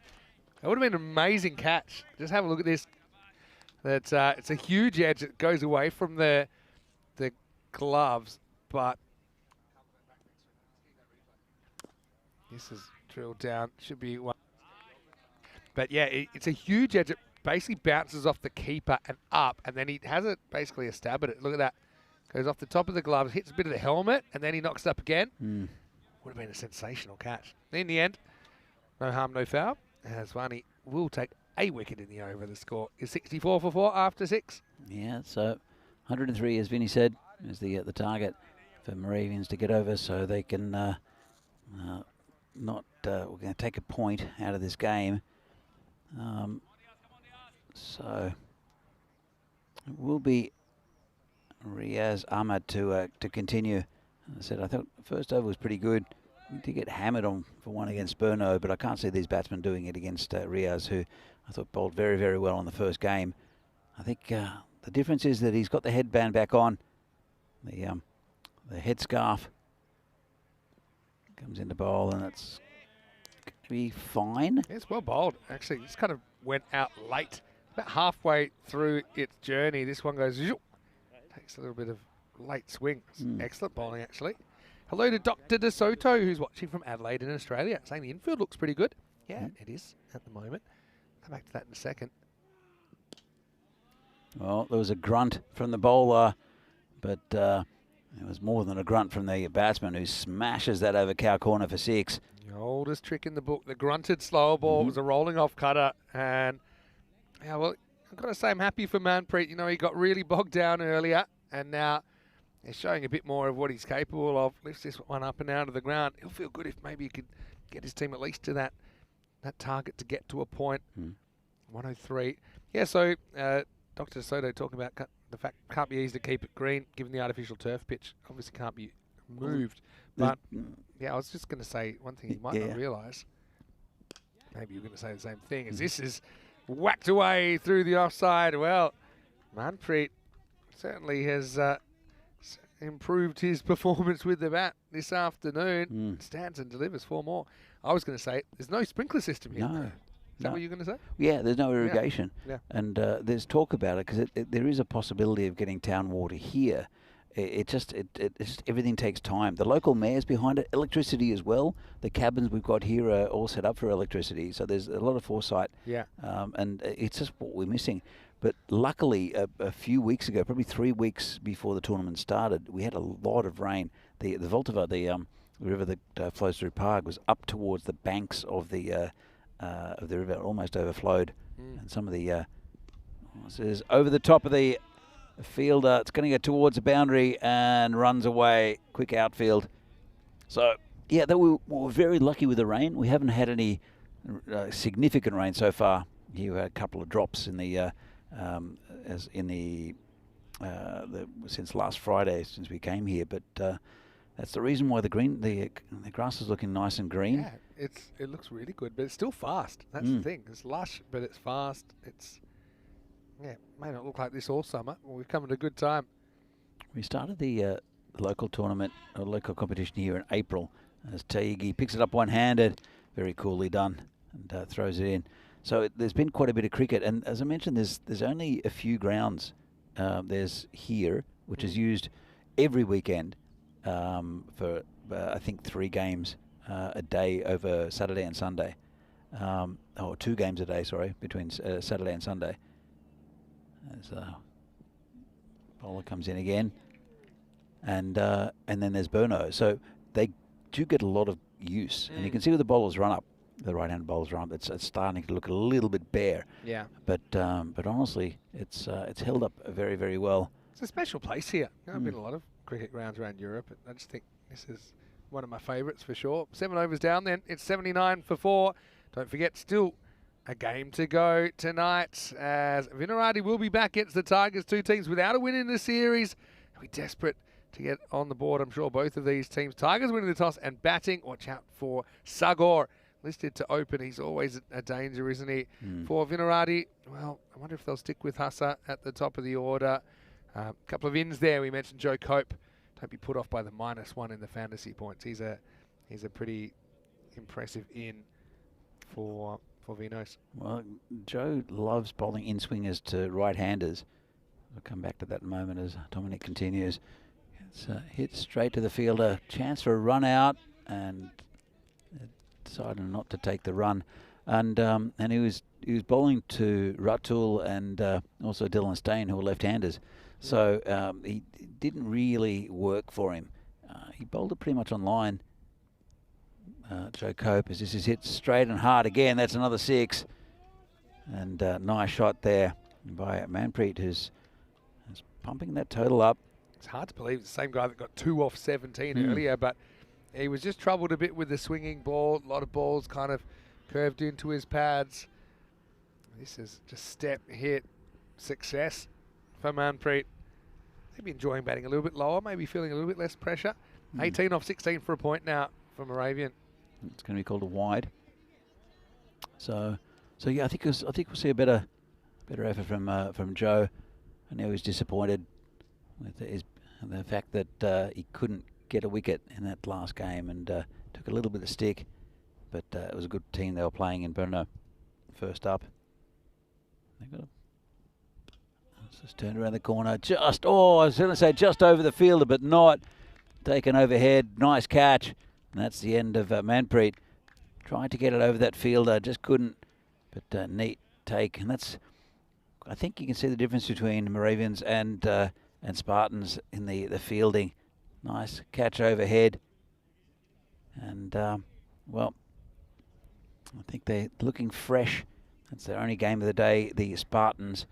That would have been an amazing catch. Just have a look at this. It's a huge edge. It goes away from the gloves, but this is drilled down. Should be one. But yeah, it's a huge edge. It basically bounces off the keeper and up, and then he has it basically a stab at it. Look at that. Goes off the top of the gloves, hits a bit of the helmet, and then he knocks it up again. Would have been a sensational catch. In the end, no harm, no foul. As Wani will take a wicket in the over. The score is 64 for 4 after 6. Yeah, so 103, as Vinny said, is the target for Moravians to get over, so they can we're going to take a point out of this game. So it will be Riaz Ahmad to continue. As I said, I thought the first over was pretty good. We did get hammered on for one against Brno, but I can't see these batsmen doing it against Riaz, who I thought bowled very, very well in the first game. I think the difference is that he's got the headband back on. The headscarf comes into bowl, and it's going to be fine. It's well bowled, actually. Just kind of went out late. About halfway through its journey, this one goes, zoop, takes a little bit of late swing. Excellent bowling, actually. Hello to Dr. De Soto, who's watching from Adelaide in Australia, saying the infield looks pretty good. Yeah, it is at the moment. Come back to that in a second. Well, there was a grunt from the bowler, but it was more than a grunt from the batsman, who smashes that over cow corner for 6. The oldest trick in the book, the grunted slower ball. It was a rolling off cutter, and yeah, well, I've got to say I'm happy for Manpreet. You know, he got really bogged down earlier, and now he's showing a bit more of what he's capable of. Lifts this one up and out of the ground. He'll feel good if maybe he could get his team at least to that target to get to a point. 103. Yeah, so Dr. Soto talking about the fact can't be easy to keep it green, given the artificial turf pitch. Obviously can't be moved. But, yeah, I was just going to say one thing you might not realise. Maybe you're going to say the same thing, as this is whacked away through the offside. Well, Manpreet certainly has improved his performance with the bat this afternoon. Stands and delivers 4 more. I was going to say there's no sprinkler system here. No. Is that what you're going to say? Yeah, there's no irrigation. Yeah. And there's talk about it because there is a possibility of getting town water here. It's just everything takes time. The local mayor's behind it, electricity as well. The cabins we've got here are all set up for electricity, so there's a lot of foresight. Yeah. And it's just what we're missing. But luckily, a few weeks ago, probably 3 weeks before the tournament started, we had a lot of rain. The Vltava, the river that flows through Prague, was up towards the banks of the river, almost overflowed, and some of the this is over the top of the fielder. It's going to go towards the boundary and runs away. Quick outfield. So yeah, we were very lucky with the rain. We haven't had any significant rain so far. You had a couple of drops in the since last Friday, since we came here, but that's the reason why the grass is looking nice and green. Yeah, it looks really good, but it's still fast. That's the thing. It's lush, but it's fast. It may not look like this all summer. Well, we've come at a good time. We started the local tournament, or local competition here in April, as Taigi picks it up one-handed, very coolly done, and throws it in. So there's been quite a bit of cricket, and as I mentioned, there's only a few grounds. There's here, which is used every weekend for I think 3 games a day over Saturday and Sunday, or 2 games a day, sorry, between Saturday and Sunday. As bowler comes in again, and then there's Brno. So they do get a lot of use, and you can see with the bowlers run up. The right-hand bowlers run up. It's starting to look a little bit bare. Yeah. But honestly, it's held up very, very well. It's a special place here. I've been a lot of cricket grounds around Europe, and I just think this is one of my favourites for sure. 7 overs down then. It's 79 for 4. Don't forget, still a game to go tonight, as Vinohrady will be back against the Tigers. 2 teams without a win in the series. They'll be desperate to get on the board, I'm sure, both of these teams. Tigers winning the toss and batting. Watch out for Sagor. Listed to open. He's always a danger, isn't he? For Vinohrady, well, I wonder if they'll stick with Hassa at the top of the order. A couple of ins there. We mentioned Joe Cope. Don't be put off by the -1 in the fantasy points. He's a pretty impressive in for Vinos. Well, Joe loves bowling in-swingers to right-handers. We'll come back to that in a moment as Dominic continues. It's hit straight to the fielder. Chance for a run out, and decided not to take the run, and he was bowling to Ratul and also Dylan Stain, who were left-handers. So he didn't really work for him. He bowled it pretty much on line. Joe Cope, as this is hit straight and hard again. That's another 6, and nice shot there by Manpreet, who's pumping that total up. It's hard to believe it's the same guy that got 2 off 17 earlier, but he was just troubled a bit with the swinging ball. A lot of balls kind of curved into his pads. This is just step, hit, success for Manpreet. Maybe enjoying batting a little bit lower, maybe feeling a little bit less pressure. 18 off 16 for a point now for Moravian. It's going to be called a wide. So yeah, I think we'll see a better effort from Joe. I know he's disappointed with the fact that he couldn't get a wicket in that last game, and took a little bit of stick, but it was a good team they were playing in Brno. First up, they got just turned around the corner, I was going to say just over the fielder, but not. Taken overhead, nice catch, and that's the end of Manpreet. Tried to get it over that fielder, just couldn't, but neat take, and that's, I think you can see the difference between Moravians and Spartans in the fielding. Nice catch overhead, and well, I think they're looking fresh. That's their only game of the day, the Spartans.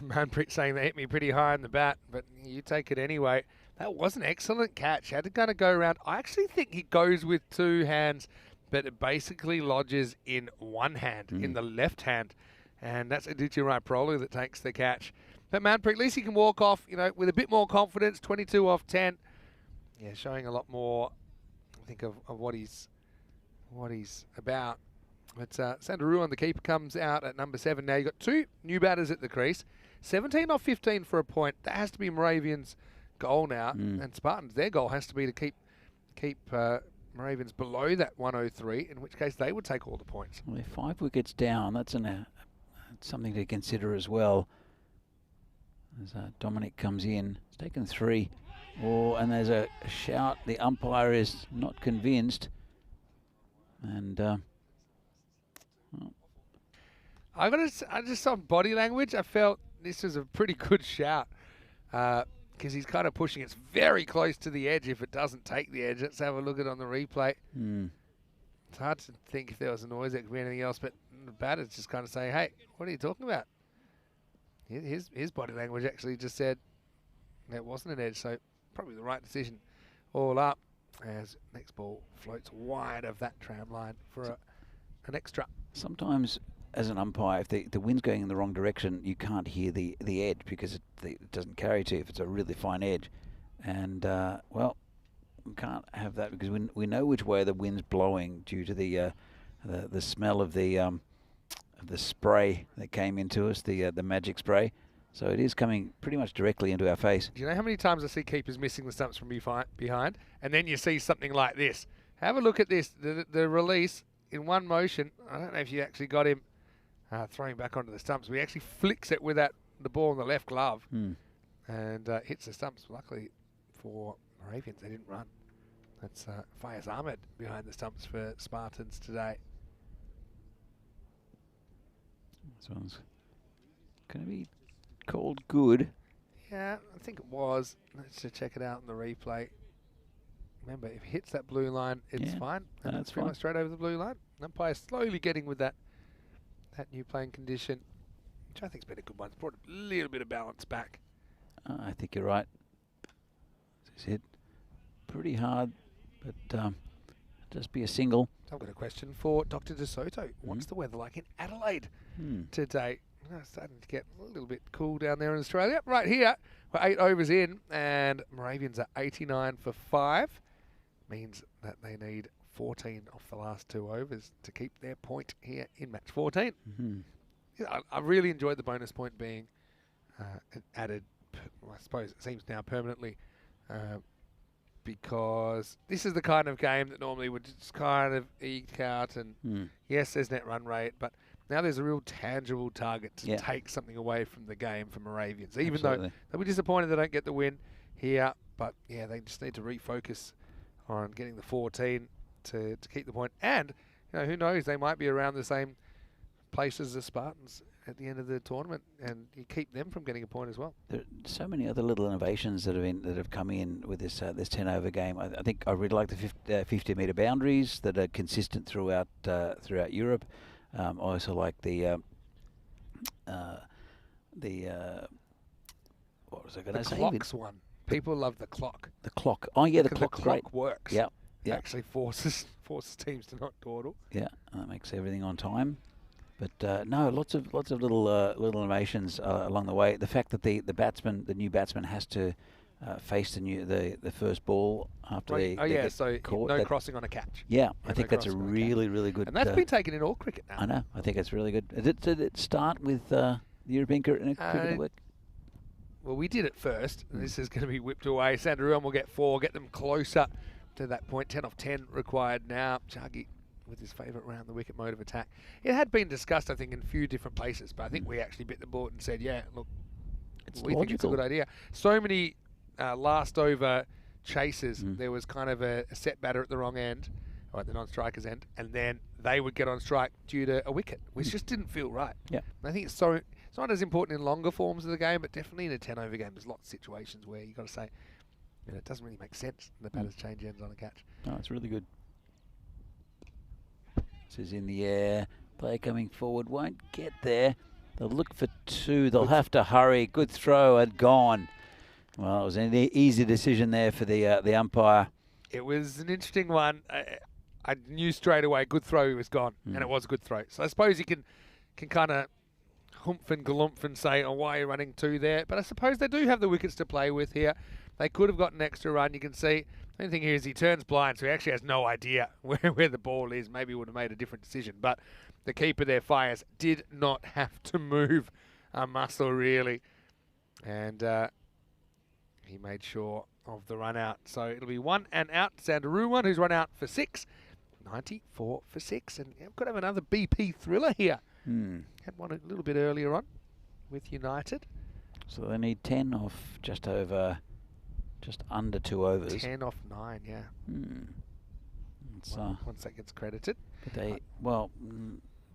Manpreet saying they hit me pretty high on the bat, but you take it anyway. That was an excellent catch. Had to kind of go around. I actually think he goes with 2 hands, but it basically lodges in 1 hand, in the left hand, and that's Aditya Rai Prolu that takes the catch. But Manpreet, at least he can walk off, you know, with a bit more confidence. 22 off 10. Yeah, showing a lot more, I think, of what he's about. But Sandaruan, the keeper, comes out at number 7 now. You've got 2 new batters at the crease. 17 off 15 for a point. That has to be Moravian's goal now. And Spartans, their goal has to be to keep Moravians below that 103, in which case they would take all the points. Well, they're 5 wickets down. That's something to consider as well. As Dominic comes in, he's taken 3. And there's a shout. The umpire is not convinced. And I just saw body language. I felt this was a pretty good shout because he's kind of pushing. It's very close to the edge if it doesn't take the edge. Let's have a look at it on the replay. It's hard to think if there was a noise, there could be anything else, but the batter's just kind of saying, hey, what are you talking about? His body language actually just said it wasn't an edge, so probably the right decision all up as next ball floats wide of that tram line for an extra. Sometimes as an umpire, if the wind's going in the wrong direction, you can't hear the edge because it doesn't carry to you if it's a really fine edge. And, well, we can't have that because we know which way the wind's blowing due to the smell of the spray that came into us, the magic spray. So it is coming pretty much directly into our face. Do you know how many times I see keepers missing the stumps from behind? And then you see something like this. Have a look at this. The release in one motion. I don't know if you actually got him throwing back onto the stumps. He actually flicks it with the ball in the left glove and hits the stumps. Luckily for Moravians, they didn't run. That's Fayez Ahmed behind the stumps for Spartans today. This one's going to be called good. Yeah, I think it was. Let's just check it out in the replay. Remember, if it hits that blue line, it's fine. And it's pretty much straight over the blue line. Umpire slowly getting with that new playing condition, which I think's been a good one. It's brought a little bit of balance back. I think you're right. It's hit pretty hard, but just be a single. I've got a question for Dr. De Soto. What's the weather like in Adelaide today? It's starting to get a little bit cool down there in Australia. Right here, we're 8 overs in, and Moravians are 89 for 5. Means that they need 14 off the last 2 overs to keep their point here in match 14. Yeah, I really enjoyed the bonus point being added, I suppose it seems now permanently, because this is the kind of game that normally would just kind of eke out, and yes, there's net run rate, but now there's a real tangible target to take something away from the game for Moravians, even though they'll be disappointed they don't get the win here, but yeah, they just need to refocus on getting the 14 to keep the point. And, you know, who knows, they might be around the same place as the Spartans at the end of the tournament, and you keep them from getting a point as well. There are so many other little innovations that have come in with this 10-over game. I think I really like the 50-metre boundaries that are consistent throughout Europe. I also like the what was I going to say? The clocks one. People love the clock. The clock. Oh yeah, the clock's great. The clock works. Yeah. It actually forces teams to not dawdle. Yeah, that makes everything on time. But no, lots of little innovations along the way. The fact that the new batsman has to face the first ball after they get so caught. No crossing on a catch. Yeah, I think that's a really good. And that's been taken in all cricket now. I know. I think it's really good. Did it start with the European Cricket Network? Well, we did it first. And this is going to be whipped away. Sandaruan will get 4, get them closer to that point. 10 off 10 required now. Chagi with his favourite round the wicket mode of attack. It had been discussed, I think, in a few different places, but I think we actually bit the bullet and said, yeah, look, we think it's a good idea. So many last over chases. There was kind of a set batter at the wrong end, or at the non-striker's end, and then they would get on strike due to a wicket, which just didn't feel right. Yeah. And I think it's not as important in longer forms of the game, but definitely in a 10-over game, there's lots of situations where you've got to say, you know, it doesn't really make sense. The batters change ends on a catch. No, it's really good. This is in the air. Player coming forward won't get there. They'll look for 2. They'll have to hurry. Good throw and gone. Well, it was an easy decision there for the umpire. It was an interesting one. I knew straight away, good throw, he was gone, and it was a good throw. So I suppose you can kind of humph and galumph and say, oh, why are you running 2 there? But I suppose they do have the wickets to play with here. They could have got an extra run. You can see, the only thing here is he turns blind, so he actually has no idea where the ball is. Maybe he would have made a different decision. But the keeper there, Fires, did not have to move a muscle, really. And he made sure of the run out. So it'll be 1 and out. Sandaroo one, who's run out for 6. 94 for 6. And we've got to have another BP thriller here. Had one a little bit earlier on with United. So they need 10 off just under 2 overs. 10 off 9, yeah. Well, once that gets credited. But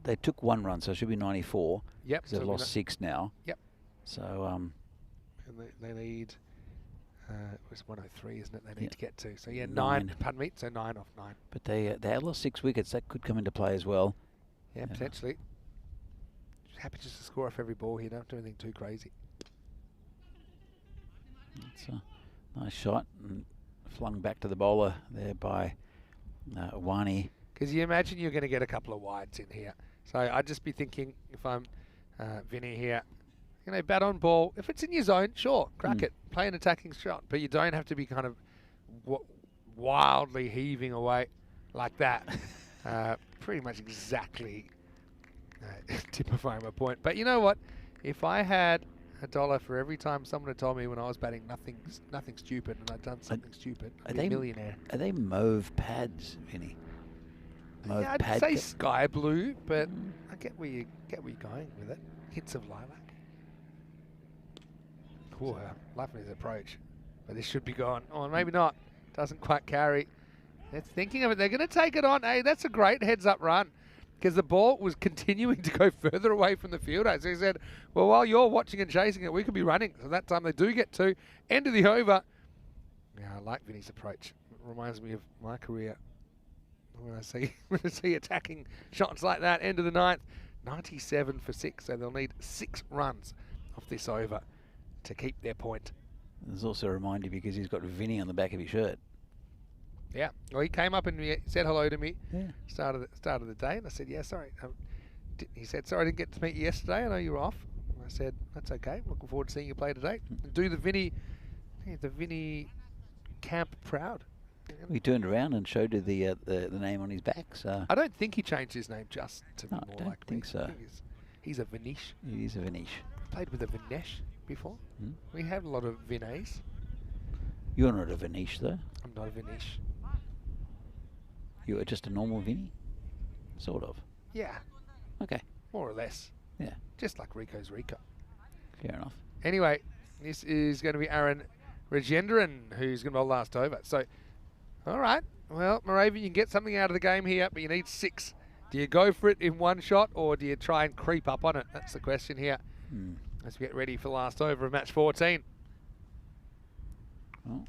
they took 1 run, so it should be 94. Yep. Because they've lost 6 now. Yep. So and they need. It was 103, isn't it? They need to get to. So yeah, 9. 9. Pardon me. So 9 off 9. But they have lost 6 wickets. That could come into play as well. Yeah, potentially. Happy just to score off every ball here. Don't do anything too crazy. It's a nice shot and flung back to the bowler there by Wani. Because you imagine you're going to get a couple of wides in here. So I'd just be thinking, if I'm Vinny here, you know, bat on ball. If it's in your zone, sure, crack it. Play an attacking shot. But you don't have to be kind of wildly heaving away like that. Pretty much exactly typifying my point. But you know what? If I had $1 for every time someone had told me when I was batting nothing stupid and I'd done something stupid, I'd be a millionaire. Are they mauve pads, Vinny? Mauve Yeah, I'd pad say sky blue, but I get where you're going with it. Hints of lilac. Ooh, lovely his approach, but this should be gone. Oh, maybe not. Doesn't quite carry. They're thinking of it. They're going to take it on. Hey, that's a great heads-up run because the ball was continuing to go further away from the fielder. So he said, well, while you're watching and chasing it, we could be running. So that time they do get to. End of the over. Yeah, I like Vinny's approach. It reminds me of my career when I see attacking shots like that. End of the 9th, 97 for 6. So they'll need 6 runs off this over to keep their point. There's also a reminder because he's got Vinny on the back of his shirt. Yeah. Well, he came up and he said hello to me. Yeah. Start of the day, and I said, "Yeah, sorry." He said, "Sorry, I didn't get to meet you yesterday. I know you were off." I said, "That's okay. Looking forward to seeing you play today. And do the Vinny camp proud." He turned around and showed you the name on his back. So I don't think he changed his name just to be No, more I don't like think me. so. I think he's a Vinish. he is a Vinish. Played with a Vinesh before. We have a lot of Vinays. You're not a Vinish though. I'm not a Vinish. You are just a normal Vinny, sort of. Yeah, Okay. more or less. Yeah. Just like Rico's Rico. Fair enough. Anyway, this is going to be Aaron Rajendran who's going to bowl last over. So, all right. Well, Moravian, you can get something out of the game here, but you need 6. Do you go for it in one shot or do you try and creep up on it? That's the question here as we get ready for last over of match 14. Oh,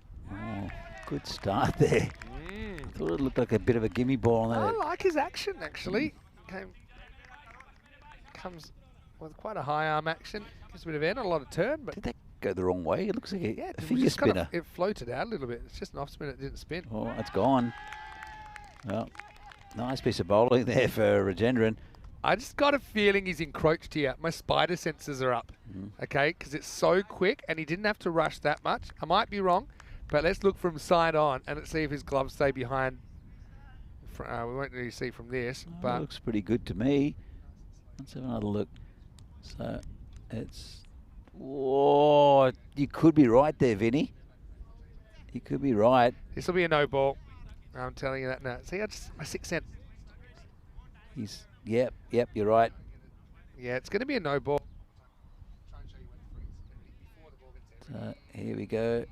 good start there. Thought it looked like a bit of a gimme ball on that. I like his action, actually. Comes with quite a high arm action. Gives a bit of air, not a lot of turn, but Did that go the wrong way? It looks like yeah, a it was finger just kind spinner. of, it floated out a little bit. It's just an off spin, it didn't spin. Oh, it's gone. Well, nice piece of bowling there for Rajendran. I just got a feeling he's encroached here. My spider senses are up, okay, because it's so quick and he didn't have to rush that much. I might be wrong, but let's look from side on and let's see if his gloves stay behind. We won't really see from this, but Looks pretty good to me. Let's have another look. So it's... Whoa, you could be right there, Vinny. You could be right. this will be a no ball. I'm telling you that now. See, my 6 cent. He's... Yep, you're right. Yeah, it's going to be a no ball. So here we go.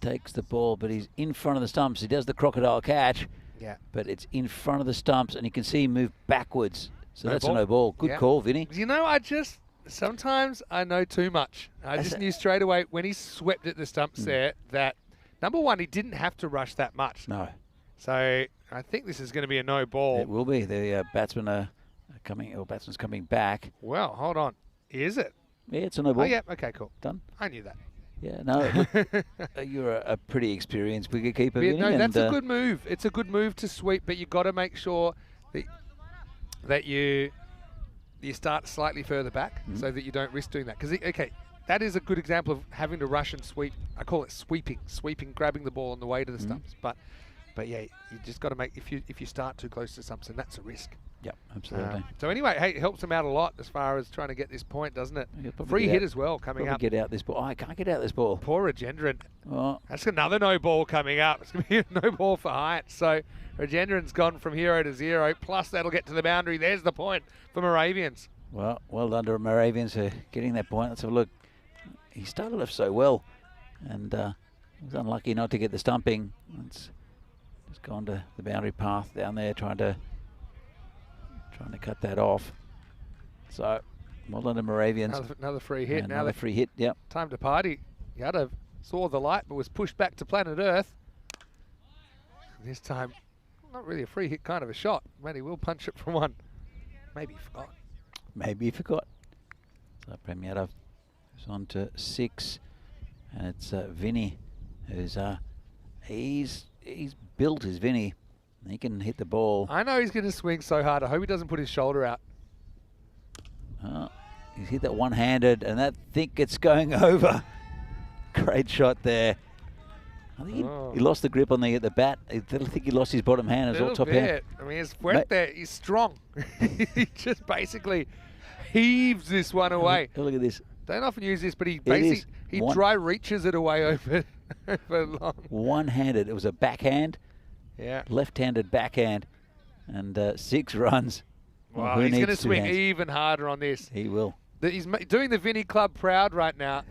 Takes the ball, but he's in front of the stumps. He does the crocodile catch. Yeah. But it's in front of the stumps, and you can see him move backwards. So No that's ball. a no ball. Good Yeah. call, Vinny. You know, sometimes I know too much. I just knew straight away when he swept at the stumps there that, number one, he didn't have to rush that much. No. So I think this is going to be a no ball. It will be. The batsman's coming back. Well, hold on. Is it? Yeah, it's a no ball. Oh, yeah. Okay, cool. Done. I knew that. Yeah, no, look, you're a pretty experienced wicketkeeper, Yeah, Vinny. no, and, that's a good move. It's a good move to sweep, but you've got to make sure that you you start slightly further back so that you don't risk doing that. Because, okay, that is a good example of having to rush and sweep. I call it sweeping, grabbing the ball on the way to the stumps. But yeah, you just got to make, if you start too close to something, that's a risk. Yep, absolutely. So anyway, hey, it helps them out a lot as far as trying to get this point, doesn't it? Free hit as well coming up. Get out this ball. Oh, I can't get out this ball. Poor Regendran. Oh. That's another no ball coming up. It's going to be a no ball for height. So Regendran's gone from 0 to 0. Plus that'll get to the boundary. There's the point for Moravians. Well done to Moravians for getting that point. Let's have a look. He started off so well, and was unlucky not to get the stumping. It's just gone to the boundary path down there, trying to cut that off. So, well done to Moravians. Another free hit. Another free hit, yep. Time to party. Yadav saw the light, but was pushed back to planet Earth. This time, not really a free hit, kind of a shot. Matty will punch it for one. Maybe he forgot. Maybe he forgot. So, Prem Yadav is on to 6. And it's Vinny, who's, he's built as Vinny. He can hit the ball. I know he's going to swing so hard. I hope he doesn't put his shoulder out. He's hit that one-handed, and that think it's going over. Great shot there. I think he lost the grip on the bat. I think he lost his bottom hand. It was all top hand. I mean, he's fuerte. He's strong. He just basically heaves this one away. Look at this. Don't often use this, but he dry reaches it away over long. One-handed. It was a backhand. Yeah. Left-handed backhand, and 6 runs. Wow, he's going to swing even harder on this. He will. He's doing the Vinny Club proud right now.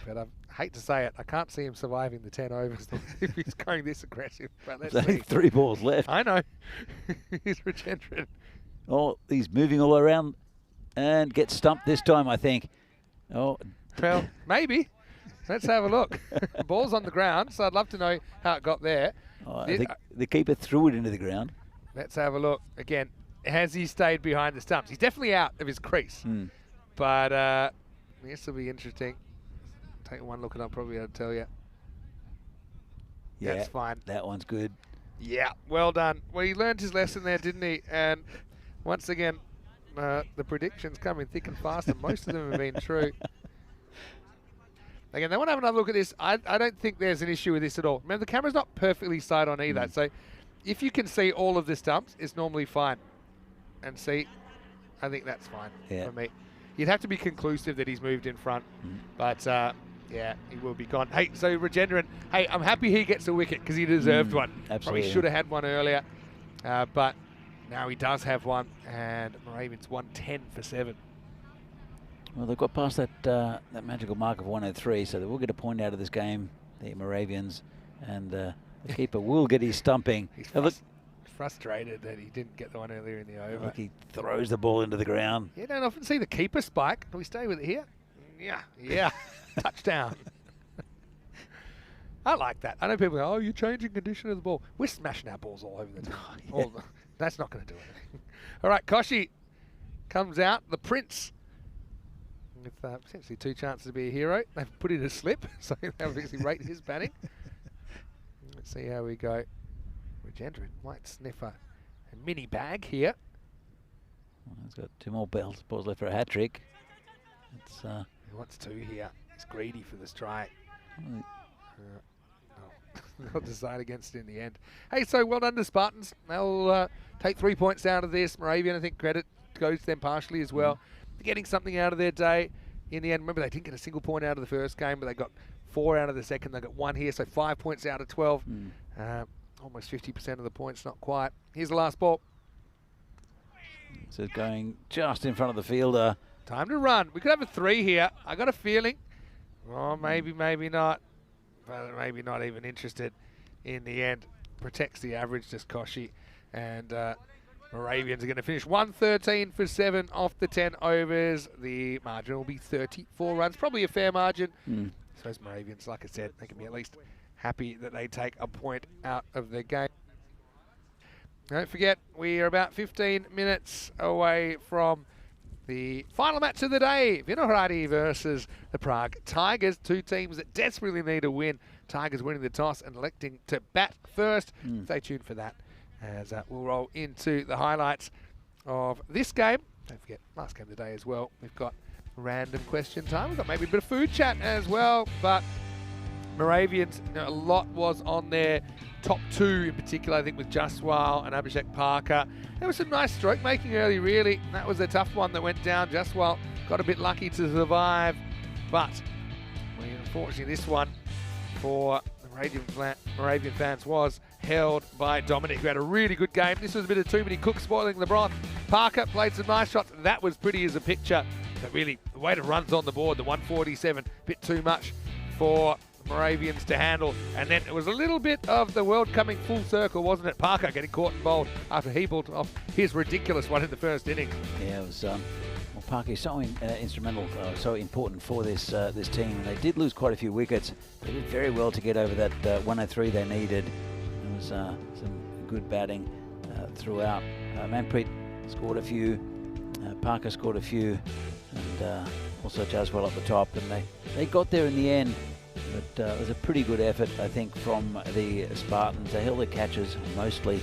But I hate to say it, I can't see him surviving the 10 overs if he's going this aggressive. But let's see. 3 balls left. I know. He's Regendran. Oh, he's moving all around and gets stumped this time, I think. Oh. Well, maybe. Let's have a look. The ball's on the ground, so I'd love to know how it got there. Oh, I think the keeper threw it into the ground. Let's have a look. Again, has he stayed behind the stumps? He's definitely out of his crease. But this will be interesting. Take one look and I'll probably be able to tell you. Yeah, that's fine. That one's good. Yeah, well done. Well, he learned his lesson there, didn't he? And once again, the predictions coming thick and fast, and most of them have been true. Again, they want to have another look at this. I don't think there's an issue with this at all. Remember, the camera's not perfectly side on either. So if you can see all of the stumps, it's normally fine. And see, I think that's fine for me. You'd have to be conclusive that he's moved in front. But, yeah, he will be gone. Hey, so Regendran, hey, I'm happy he gets a wicket because he deserved one. Absolutely. Probably should have had one earlier. But now he does have one. And Moravians won 10 for 7. Well, they've got past that magical mark of 103, so they will get a point out of this game, the Moravians, and the keeper will get his stumping. He's frustrated that he didn't get the one earlier in the over. Look, he throws the ball into the ground. You don't often see the keeper spike. Can we stay with it here? Yeah. Touchdown. I like that. I know people go, oh, you're changing condition of the ball. We're smashing our balls all over the time. That's not going to do anything. All right, Koshi comes out, the Prince, with potentially 2 chances to be a hero. They've put in a slip, so they'll obviously rate his batting. Let's see how we go. Regendran might sniff a mini bag here. Well, he's got 2 more balls left for a hat-trick. He wants 2 here. He's greedy for the strike. They'll decide against it in the end. Hey, so well done to Spartans. They'll take 3 points out of this. Moravian, I think credit goes to them partially as well. Getting something out of their day in the end. Remember, they didn't get a single point out of the first game, but they got 4 out of the second. They got 1 here, so 5 points out of 12. Almost 50% of the points, not quite. Here's the last ball. So going just in front of the fielder. Time to run. We could have a 3 here. I got a feeling. Oh, maybe not. But maybe not even interested in the end. Protects the average, just Koshi. And Moravians are going to finish 113 for 7 off the 10 overs. The margin will be 34 runs. Probably a fair margin. So as Moravians, like I said, they can be at least happy that they take a point out of the game. Don't forget, we are about 15 minutes away from the final match of the day. Vinohrady versus the Prague Tigers. 2 teams that desperately need a win. Tigers winning the toss and electing to bat first. Stay tuned for that as we'll roll into the highlights of this game don't forget, last game of the day as well, we've got random question time. We've got maybe a bit of food chat as well, but Moravians, a lot was on their top two in particular, I think, with Jaswal and Abhishek Parker. There was some nice stroke making early, really. That was a tough one that went down. Jaswal got a bit lucky to survive, but unfortunately this one for the Moravian fans was held by Dominic, who had a really good game. This was a bit of too many cooks spoiling the broth. Parker played some nice shots. That was pretty as a picture. But really, the way the runs on the board, the 147, a bit too much for Moravians to handle. And then it was a little bit of the world coming full circle, wasn't it? Parker getting caught and bowled after he bowled off his ridiculous one in the first inning. Yeah, it was. Well, Parker is so instrumental, so important for this this team. And they did lose quite a few wickets. They did very well to get over that 103 they needed. There was some good batting throughout. Manpreet scored a few. Parker scored a few, and also Jaswal up the top. And they got there in the end. But it was a pretty good effort, I think, from the Spartans. They held their catches mostly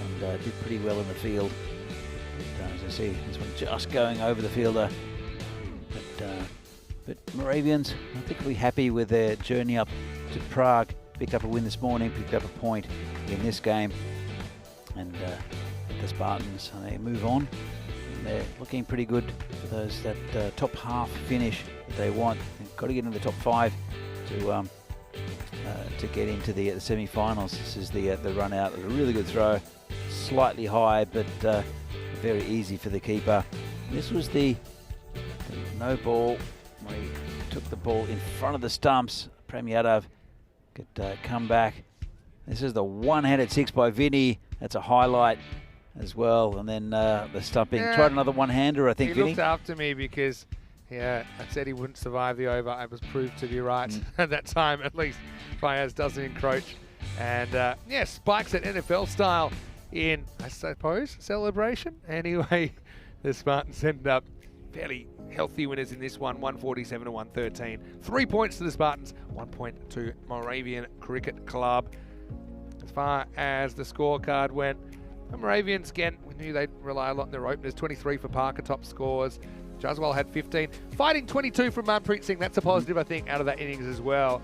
and did pretty well in the field. But, as I see, this one just going over the fielder. But Moravians, I think, will be happy with their journey up to Prague. Picked up a win this morning, picked up a point in this game. And the Spartans, they move on. And they're looking pretty good for those that top half finish that they want. They've got to get into the top 5 to get into the semi-finals. This is the run out. It was a really good throw, slightly high, but very easy for the keeper. This was the no ball where he took the ball in front of the stumps. Prem Yadav could come back. This is the one-handed 6 by Vinny. That's a highlight as well. And then the stumping. Yeah. Tried another one-hander, I think, He Vinny. looked after me because, yeah, I said he wouldn't survive the over. I was proved to be right at that time, at least. Fayez doesn't encroach. And, yeah, spikes it NFL style in, I suppose, celebration. Anyway, the Spartans ended up fairly healthy winners in this one, 147 to 113. 3 points to the Spartans, 1 point to Moravian Cricket Club. As far as the scorecard went, the Moravians, again, we knew they'd rely a lot on their openers. 23 for Parker, top scores. Jaswal had 15. Fighting 22 from Manpreet Singh. That's a positive, I think, out of that innings as well.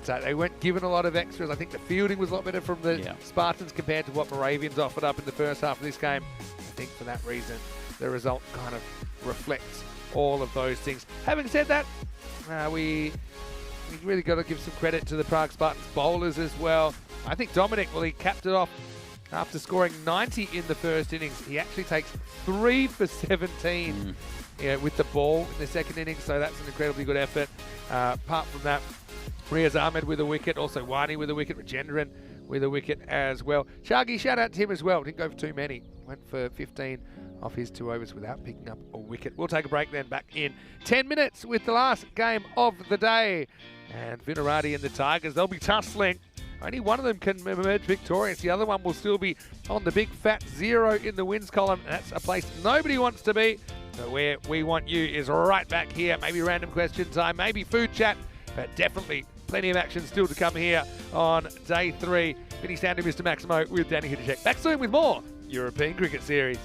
They weren't given a lot of extras. I think the fielding was a lot better from the Spartans compared to what Moravians offered up in the first half of this game. I think for that reason, the result kind of reflects all of those things. Having said that, we really got to give some credit to the Prague Spartans bowlers as well. I think Dominic, well, he capped it off after scoring 90 in the first innings. He actually takes 3 for 17 with the ball in the second innings, so that's an incredibly good effort. Apart from that, Riaz Ahmed with a wicket, also Wani with a wicket, Rajendran with a wicket as well. Shaggy, shout out to him as well. Didn't go for too many. Went for 15 off his 2 overs without picking up a wicket. We'll take a break then, back in 10 minutes with the last game of the day. And Vinohrady and the Tigers, they'll be tussling. Only one of them can emerge victorious. The other one will still be on the big fat 0 in the wins column. That's a place nobody wants to be. But where we want you is right back here. Maybe random question time, maybe food chat, but definitely plenty of action still to come here on day 3. Vinny Sandy, Mr. Maximo with Danny Hudacek. Back soon with more European Cricket Series.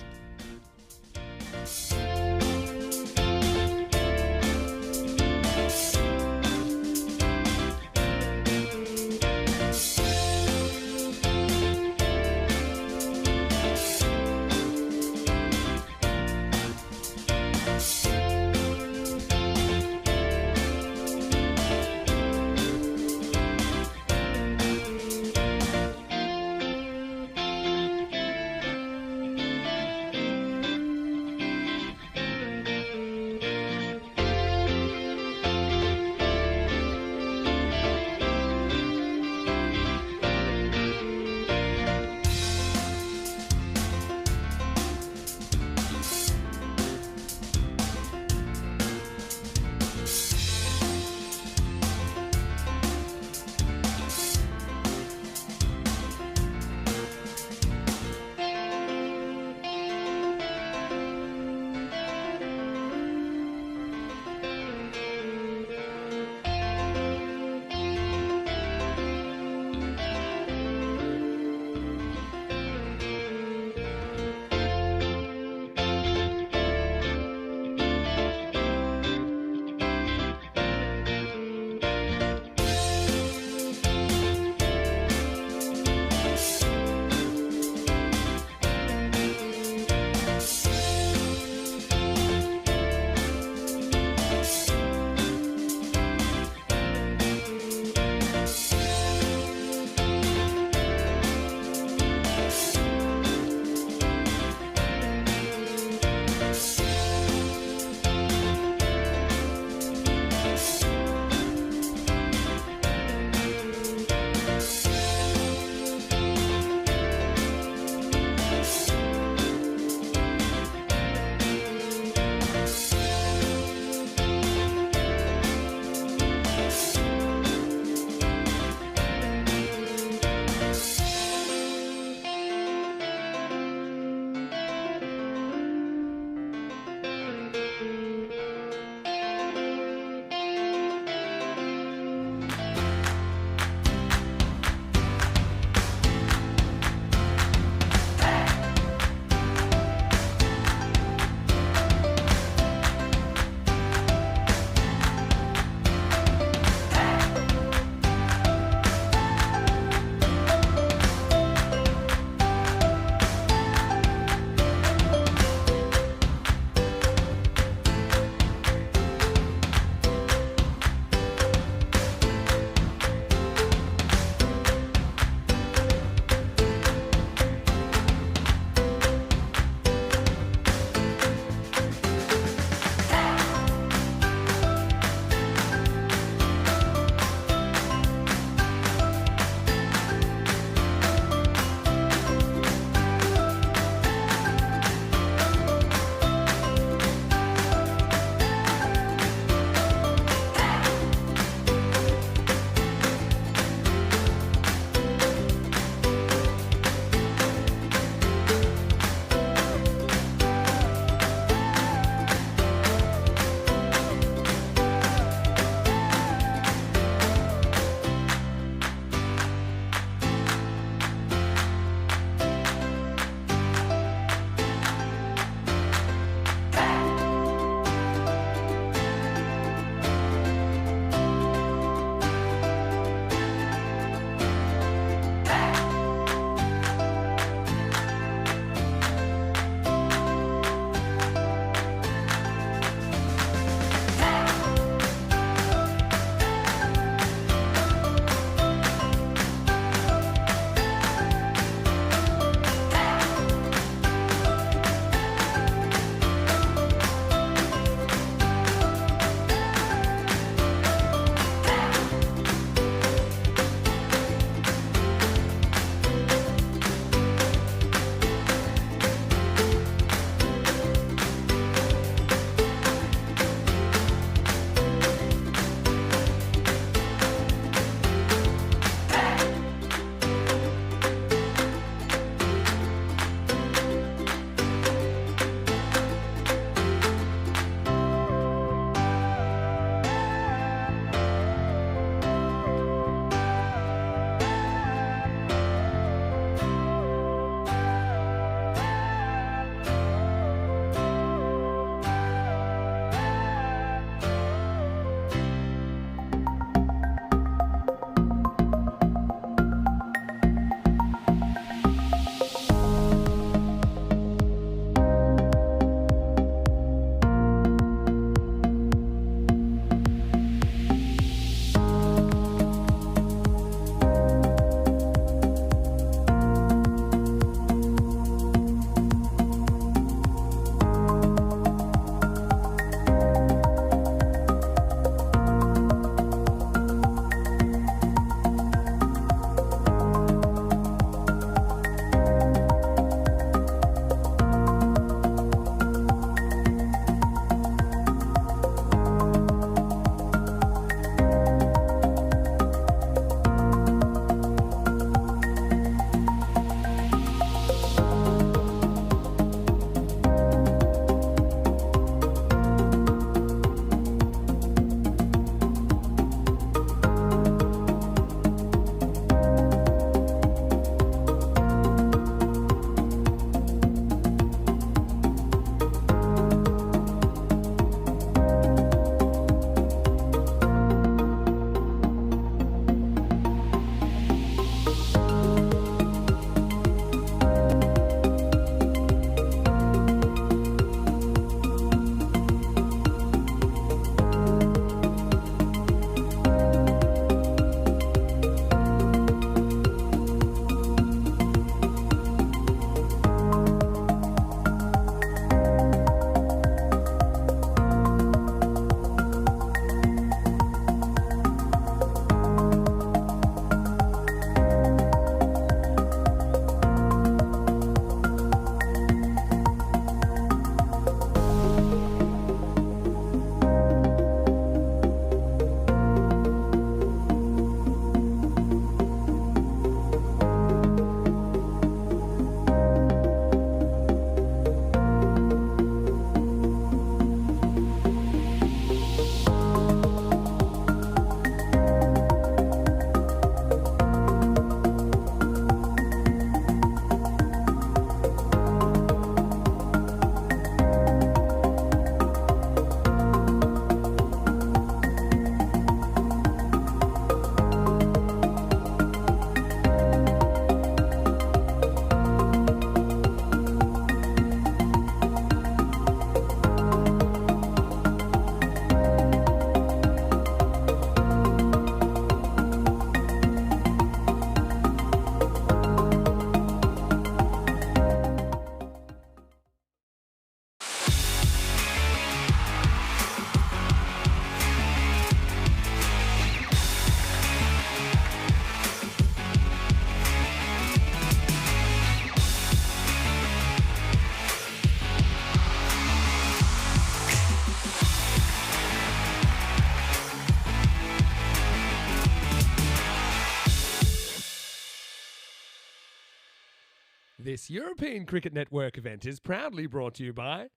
This European Cricket Network event is proudly brought to you by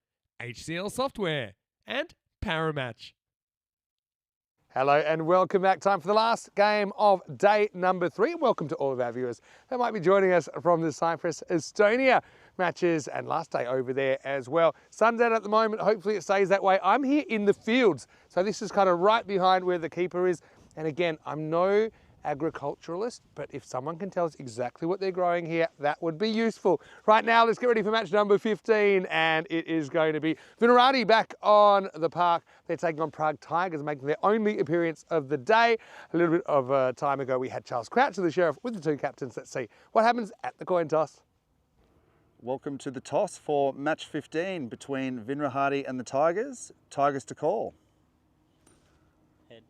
HCL Software and Paramatch. Hello and welcome back. Time for the last game of day number 3. Welcome to all of our viewers that might be joining us from the Cyprus, Estonia matches and last day over there as well. Sun's out at the moment. Hopefully it stays that way. I'm here in the fields. So this is kind of right behind where the keeper is. And again, I'm no agriculturalist, but if someone can tell us exactly what they're growing here, that would be useful. Right now, let's get ready for match number 15, and it is going to be Vinohrady back on the park. They're taking on Prague Tigers, making their only appearance of the day. A little bit of time ago, we had Charles Crouch, the sheriff, with the 2 captains. Let's see what happens at the coin toss. Welcome to the toss for match 15 between Vinohrady and the Tigers. Tigers to call. Head.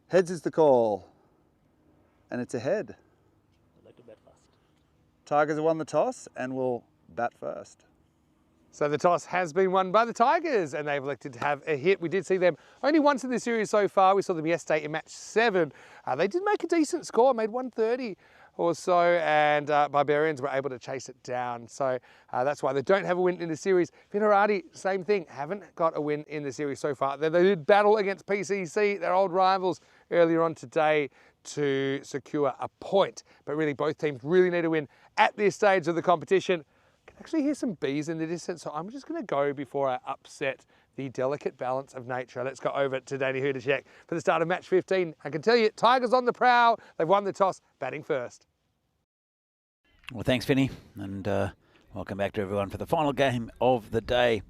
Heads is the call. And it's a head. I'd like to bet first. Tigers have won the toss and will bat first. So the toss has been won by the Tigers and they've elected to have a hit. We did see them only once in the series so far. We saw them yesterday in match 7. They did make a decent score, made 130 or so, and Barbarians were able to chase it down. So that's why they don't have a win in the series. Vinohrady, same thing, haven't got a win in the series so far. They did battle against PCC, their old rivals, earlier on today to secure a point. But really, both teams really need a win at this stage of the competition. I can actually hear some bees in the distance, so I'm just going to go before I upset the delicate balance of nature. Let's go over to Danny Hudacek for the start of match 15. I can tell you, Tigers on the prowl. They've won the toss, batting first. Well, thanks, Vinny, and welcome back to everyone for the final game of the day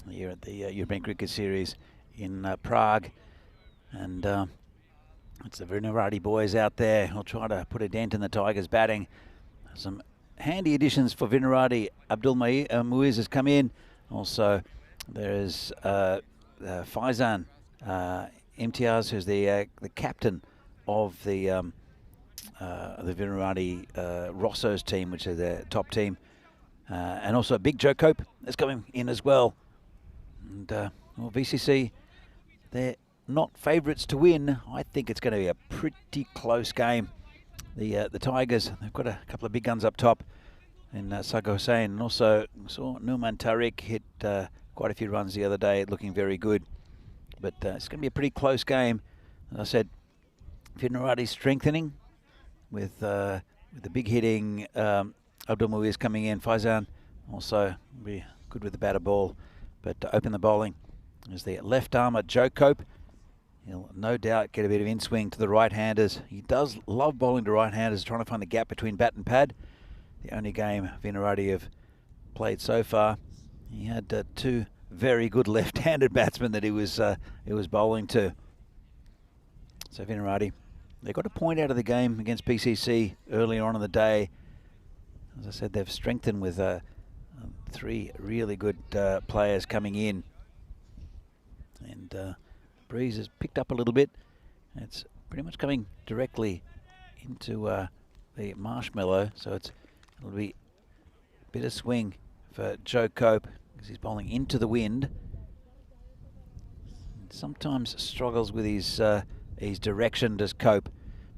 here at the European Cricket Series in Prague. And it's the Vinohrady boys out there who'll try to put a dent in the Tigers' batting. Some handy additions for Vinohrady. Abdul Muiz has come in. Also, there is Faizan Imtiaz, who's the captain of the Vinohrady Rosso's team, which is their top team. And also Big Joe Cope is coming in as well. And well, VCC, they're not favourites to win. I think it's going to be a pretty close game. The Tigers, they've got a couple of big guns up top in Sago Hussain, and also saw Numan Tariq hit quite a few runs the other day, looking very good. But it's going to be a pretty close game. As I said, Vinohrady strengthening with the big hitting Abdul Muiz coming in. Faizan also be good with the batter ball, but to open the bowling is the left armer Joe Cope. He'll no doubt get a bit of in-swing to the right-handers. He does love bowling to right-handers, trying to find the gap between bat and pad. The only game Vinohrady have played so far, he had 2 very good left-handed batsmen that he was bowling to. So Vinohrady, they got a point out of the game against PCC earlier on in the day. As I said, they've strengthened with 3 really good players coming in. And breeze has picked up a little bit. It's pretty much coming directly into the marshmallow, so it'll be a bit of swing for Joe Cope because he's bowling into the wind. And sometimes struggles with his direction, does Cope,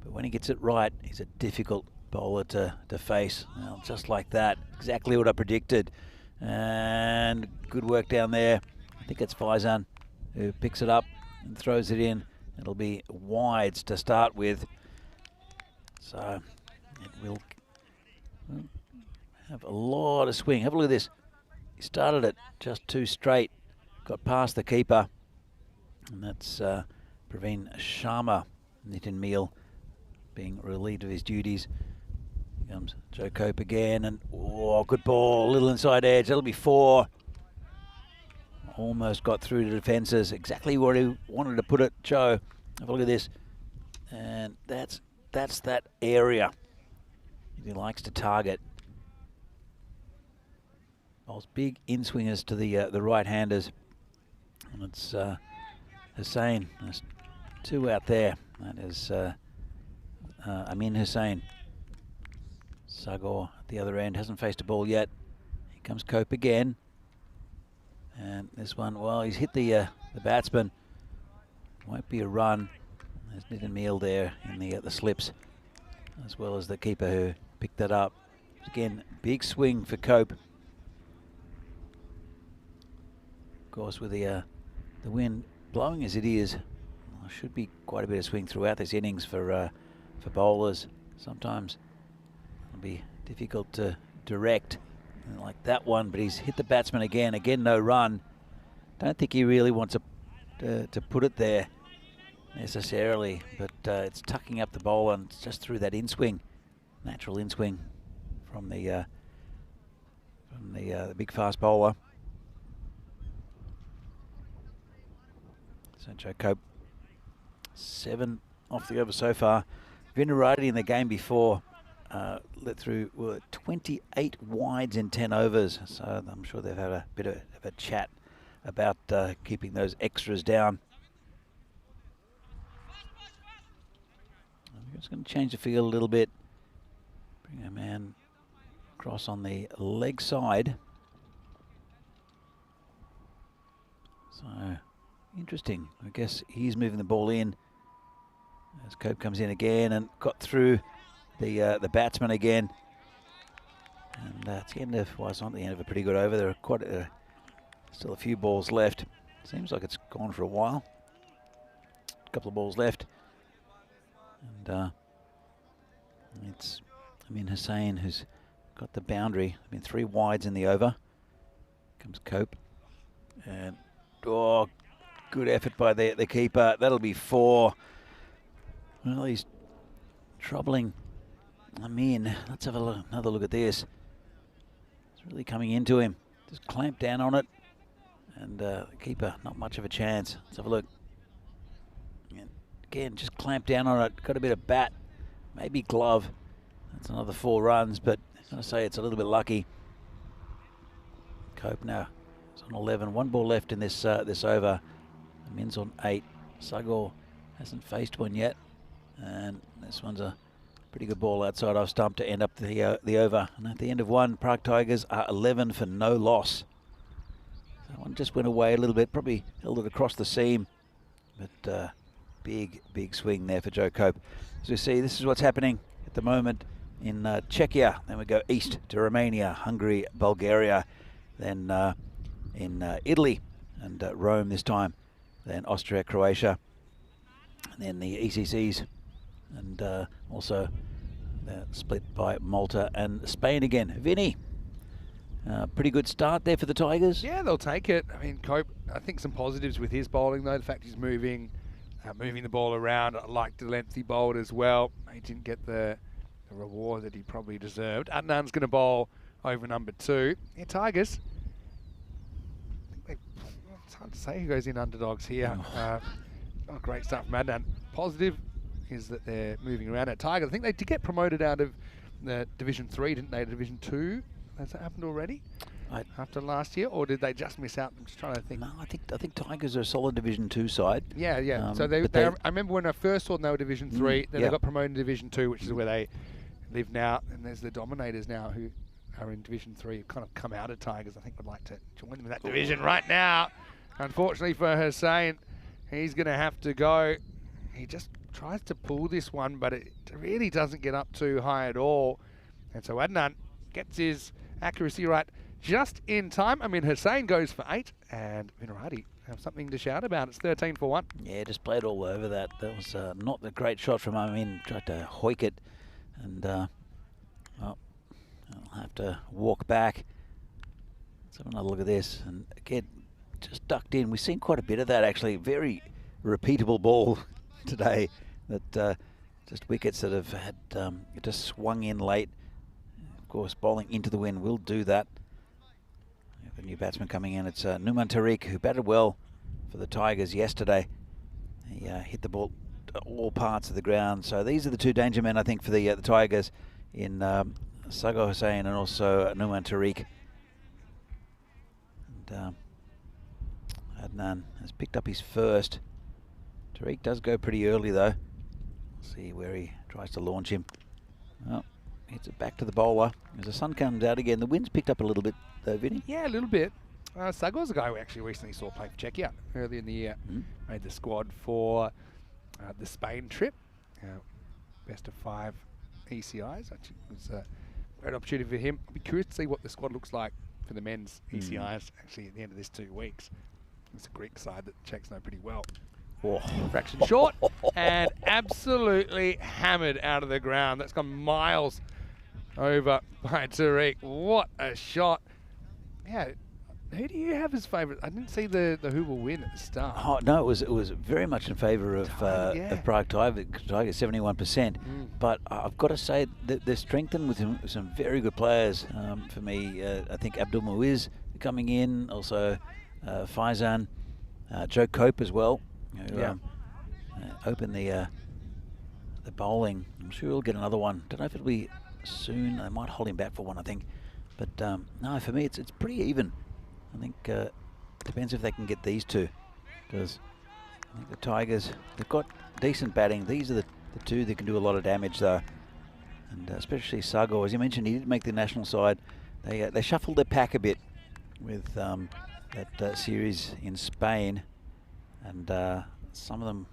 but when he gets it right, he's a difficult bowler to face. Well, just like that, exactly what I predicted. And good work down there. I think it's Faizan who picks it up and throws it in. It'll be wides to start with, so it will have a lot of swing. Have a look at this. He started it just too straight, got past the keeper, and that's Praveen Sharma, Nitin Meal, being relieved of his duties. Here comes Joe Cope again, and oh, good ball, little inside edge. That'll be 4. Almost got through the defences. Exactly where he wanted to put it, Joe. Have a look at this. And that's that area he likes to target. Bowls big in-swingers to the right-handers. And it's Hussain. There's 2 out there. That is Amin Hussain. Sagor at the other end. Hasn't faced a ball yet. Here comes Cope again. And this one, well, he's hit the batsman. Won't be a run. There's Nitin Meal there in the slips, as well as the keeper who picked that up. Again, big swing for Cope. Of course, with the wind blowing as it is, well, should be quite a bit of swing throughout this innings for bowlers. Sometimes it'll be difficult to direct like that one, but he's hit the batsman again. Again, no run. Don't think he really wants to put it there necessarily, but it's tucking up the bowler and it's just through that in swing, natural in swing from the big fast bowler. So Joe Cope, 7 off the over so far. Vinohrady in the game before let through 28 wides in 10 overs. So I'm sure they've had a bit of a chat about keeping those extras down. I'm just going to change the field a little bit. Bring a man across on the leg side. So interesting. I guess he's moving the ball in as Cope comes in again and got through the batsman again. And it's the end of, well, it's not the end of a pretty good over. There are still a few balls left. Seems like it's gone for a while. A couple of balls left. And it's Amin Hussain who's got the boundary. I mean, 3 wides in the over. Comes Cope. And, oh, good effort by the keeper. That'll be 4. Well, he's troubling Amin. Let's have another look at this. It's really coming into him. Just clamp down on it. And the keeper, not much of a chance. Let's have a look. And again, just clamp down on it. Got a bit of bat, maybe glove. That's another 4 runs, but I'm going to say it's a little bit lucky. Cope now is on 11. 1 ball left in this over. Amin's on 8. Sagor hasn't faced one yet. And this one's a pretty good ball outside off stump to end up the over. And at the end of 1, Prague Tigers are 11 for no loss. That one just went away a little bit, probably held it across the seam. But big swing there for Joe Cope. As we see, this is what's happening at the moment in Czechia. Then we go east to Romania, Hungary, Bulgaria. Then in Italy and Rome this time. Then Austria, Croatia. And then the ECCs. And also split by Malta and Spain again. Vinny, pretty good start there for the Tigers. Yeah, they'll take it. I mean, Cope, I think some positives with his bowling, though. The fact he's moving the ball around. I liked the length he bowled as well. He didn't get the reward that he probably deserved. Adnan's going to bowl over number 2. Yeah, Tigers. It's hard to say who goes in underdogs here. Great stuff from Adnan. Positive is that they're moving around at Tigers. I think they did get promoted out of the Division 3, didn't they? Division 2. Has that happened already? After last year, or did they just miss out? I'm just trying to think. No, I think Tigers are a solid Division 2 side. Yeah. So I remember when I first saw them, they were Division 3. Then they got promoted to Division 2, which is where they live now. And there's the Dominators now who are in Division 3, kind of come out of Tigers. I think would like to join them in that division right now. Unfortunately for Hussain, he's going to have to go. He just tries to pull this one, but it really doesn't get up too high at all. And so Adnan gets his accuracy right just in time. I mean, Hussain goes for 8, and Vinohrady have something to shout about. It's 13 for 1. Yeah, just played all over that. That was not a great shot from Amin. Tried to hoik it, and well, I'll have to walk back. Let's have another look at this, and again, just ducked in. We've seen quite a bit of that actually. Very repeatable ball today. That just wickets that have had just swung in late. Of course, bowling into the wind will do that. We have a new batsman coming in. It's Numan Tariq, who batted well for the Tigers yesterday. He hit the ball to all parts of the ground. So these are the 2 danger men, I think, for the Tigers in Sagor Hussain and also Numan Tariq. And Adnan has picked up his first. Tariq does go pretty early, though. See where he tries to launch him. Well, hits it back to the bowler. As the sun comes out again, the wind's picked up a little bit, though, Vinny. Yeah, a little bit. Sagor's a guy we actually recently saw play for Czechia early in the year. Made the squad for the Spain trip. Best of 5 ECIs. Actually, was great opportunity for him. I'll be curious to see what the squad looks like for the men's ECIs actually at the end of this 2 weeks. It's a Greek side that the Czechs know pretty well. Oh. Fraction short and absolutely hammered out of the ground. That's gone miles over by Tariq. What a shot. Yeah, who do you have as favourite? I didn't see the who will win at the start. Oh, no, it was very much in favour of Prague Tiger, 71%. But I've got to say that they're strengthened with some very good players. For me, I think Abdul Muiz coming in, also Faizan, Joe Cope as well. Who, open the bowling. I'm sure we'll get another one. Don't know if it'll be soon. They might hold him back for one, I think. But no, for me, it's pretty even. I think depends if they can get these two, because I think the Tigers, they've got decent batting. These are the two that can do a lot of damage, though, and especially Sago, as you mentioned, he did make the national side. They shuffled their pack a bit with that series in Spain, and some of them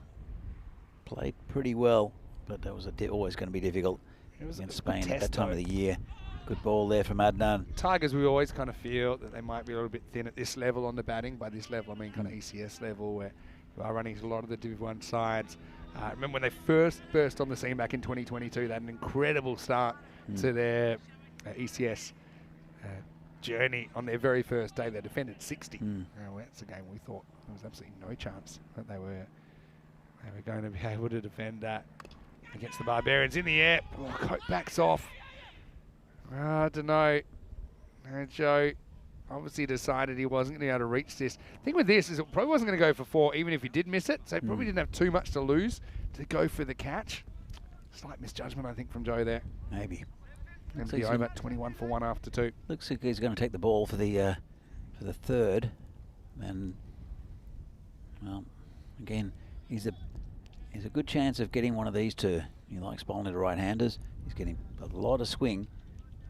played pretty well, but that was always going to be difficult against Spain at that time of the year. Good ball there from Adnan. Tigers, we always kind of feel that they might be a little bit thin at this level on the batting. By this level, I mean kind of ECS level, where you are running a lot of the Div 1 sides. Remember when they first burst on the scene back in 2022, they had an incredible start to their ECS journey. On their very first day, they defended 60. That's a game we thought there was absolutely no chance that they were going to be able to defend against the Barbarians. In the air, Cope backs off. I don't know. Joe obviously decided he wasn't going to be able to reach this. The thing with this is it probably wasn't going to go for 4, even if he did miss it. So he probably didn't have too much to lose to go for the catch. Slight misjudgment, I think, from Joe there. Maybe. And be over 21 for 1 after 2. Looks like he's going to take the ball for the third. And, well, again, he's a good chance of getting one of these two. He likes bowling to right-handers. He's getting a lot of swing.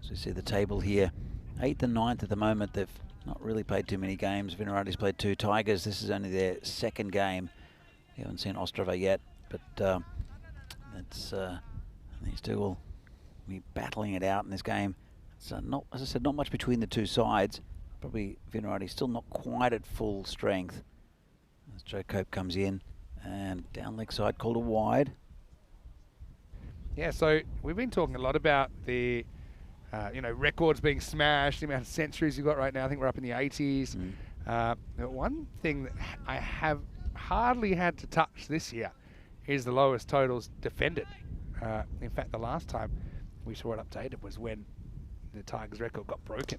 So you see the table here, 8th and 9th at the moment. They've not really played too many games. Vinohrady's played 2. Tigers, this is only their 2nd game. We haven't seen Ostrava yet, but these two will be battling it out in this game. So not, as I said, not much between the two sides. Probably Vinohrady still not quite at full strength. As Joe Cope comes in, and down leg side called a wide. Yeah, so we've been talking a lot about the records being smashed, the amount of centuries you've got right now. I think we're up in the 80s. One thing that I have hardly had to touch this year is the lowest totals defended. In fact, the last time we saw it updated was when the Tigers record got broken.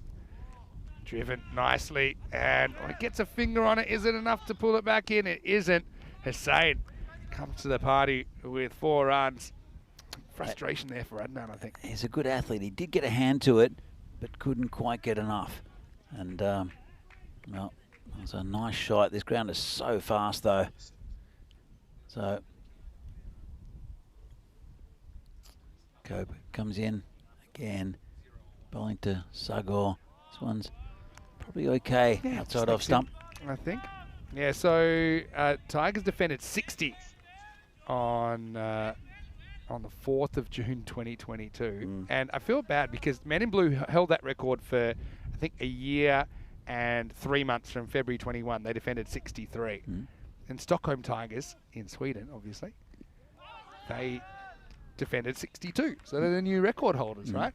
Driven nicely, and it gets a finger on it. Is it enough to pull it back in? It isn't. Hussain comes to the party with 4 runs. Frustration there for Adnan, I think. He's a good athlete. He did get a hand to it, but couldn't quite get enough. And, well, it was a nice shot. This ground is so fast, though. So, Cope comes in again, bowling to Sagor. This one's probably okay outside off stump, I think. Yeah, so Tigers defended 60 on the 4th of June 2022. And I feel bad because Men in Blue held that record for, I think, a year and 3 months from February 21. They defended 63. And Stockholm Tigers in Sweden, obviously, they defended 62. So they're the new record holders, right?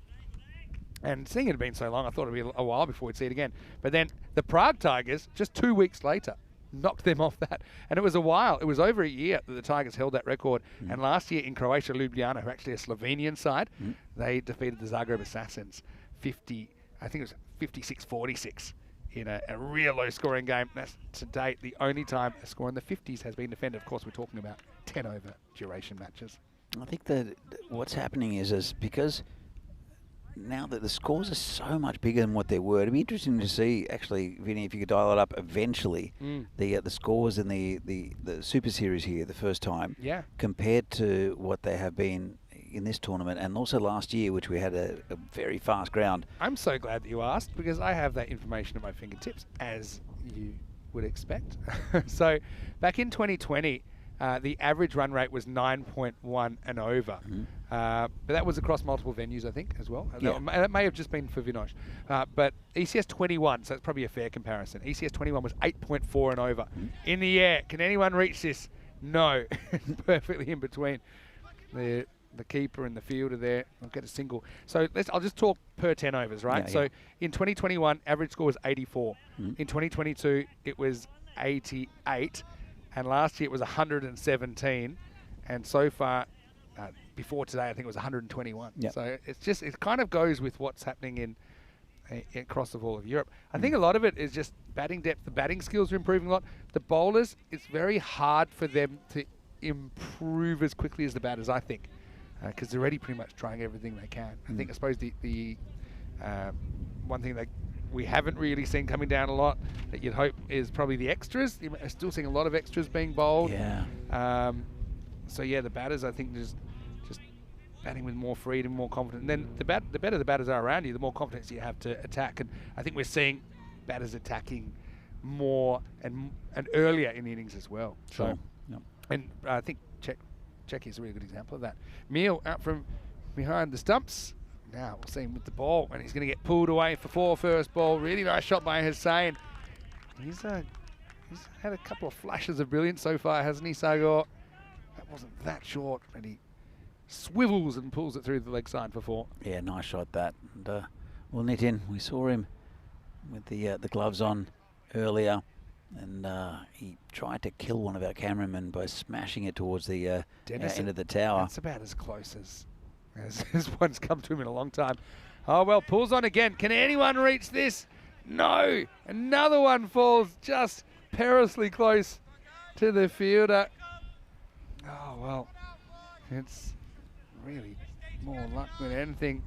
And seeing it had been so long, I thought it'd be a while before we'd see it again. But then the Prague Tigers, just 2 weeks later, knocked them off that. And it was a while. It was over a year that the Tigers held that record. And last year in Croatia, Ljubljana, who are actually a Slovenian side, they defeated the Zagreb Assassins 50, I think it was 56-46 in a real low-scoring game. That's to date the only time a score in the 50s has been defended. Of course, we're talking about 10 over duration matches. I think that what's happening is because now that the scores are so much bigger than what they were, it'd be interesting to see, actually, Vinny, if you could dial it up eventually, the scores in the Super Series here the first time, compared to what they have been in this tournament, and also last year, which we had a very fast ground. I'm so glad that you asked, because I have that information at my fingertips, as you would expect. So back in 2020, the average run rate was 9.1 and over. But that was across multiple venues, I think, as well. Yeah. That may have just been for Vinohrady. But ECS 21, so it's probably a fair comparison. ECS 21 was 8.4 and over. In the air, can anyone reach this? No. Perfectly in between the keeper and the fielder there. I'll get a single. So I'll just talk per 10 overs, right? Yeah, so yeah. in 2021, average score was 84. In 2022, it was 88. And last year it was 117. And so far, before today, I think it was 121. Yep. So it's just, it kind of goes with what's happening across the whole of Europe. I think a lot of it is just batting depth. The batting skills are improving a lot. The bowlers, it's very hard for them to improve as quickly as the batters, I think, because they're already pretty much trying everything they can. I suppose the one thing that we haven't really seen coming down a lot that you'd hope is probably the extras. You're still seeing a lot of extras being bowled. Yeah. So yeah, the batters, I think, just batting with more freedom, more confidence. And then the better the batters are around you, the more confidence you have to attack. And I think we're seeing batters attacking more and earlier in the innings as well. Sure. So, Yep. and I think Czechia is a really good example of that. Meal out from behind the stumps. Now we'll see him with the ball, and he's going to get pulled away for 4 first ball. Really nice shot by Hussain. He's had a couple of flashes of brilliance so far, hasn't he, Sagor? That wasn't that short, and he swivels and pulls it through the leg side for 4. Yeah, nice shot that. And, well, Nitin, we saw him with the gloves on earlier, and he tried to kill one of our cameramen by smashing it towards the end of the tower. That's about as close as one's come to him in a long time. Oh, well, pulls on again. Can anyone reach this? No. Another one falls just perilously close to the fielder. Oh, well, it's really more luck than anything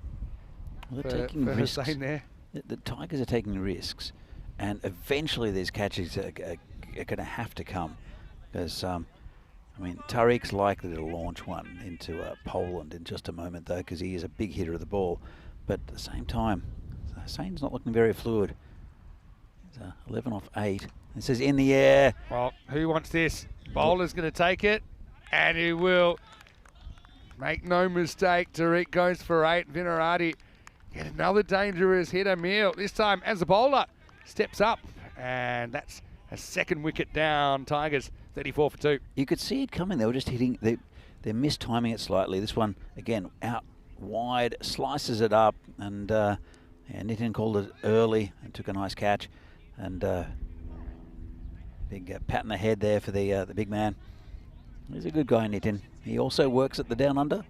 Well, for they're taking risks. Hussain there. The Tigers are taking risks, and eventually these catches are going to have to come, because I mean, Tariq's likely to launch one into Poland in just a moment, though, because he is a big hitter of the ball. But at the same time, Hussain's not looking very fluid. He's 11 off 8. It says in the air. Well, who wants this? Bowler's going to take it, and he will. Make no mistake, Tariq goes for 8. Vinohrady, yet another dangerous hitter. Meal, this time as a bowler, steps up, and that's a second wicket down. Tigers 34 for 2. You could see it coming. They were just hitting. They're mistiming it slightly. This one, again, out wide, slices it up, and Nitin called it early and took a nice catch. And big pat in the head there for the big man. He's a good guy, Nitin. He also works at the Down Under,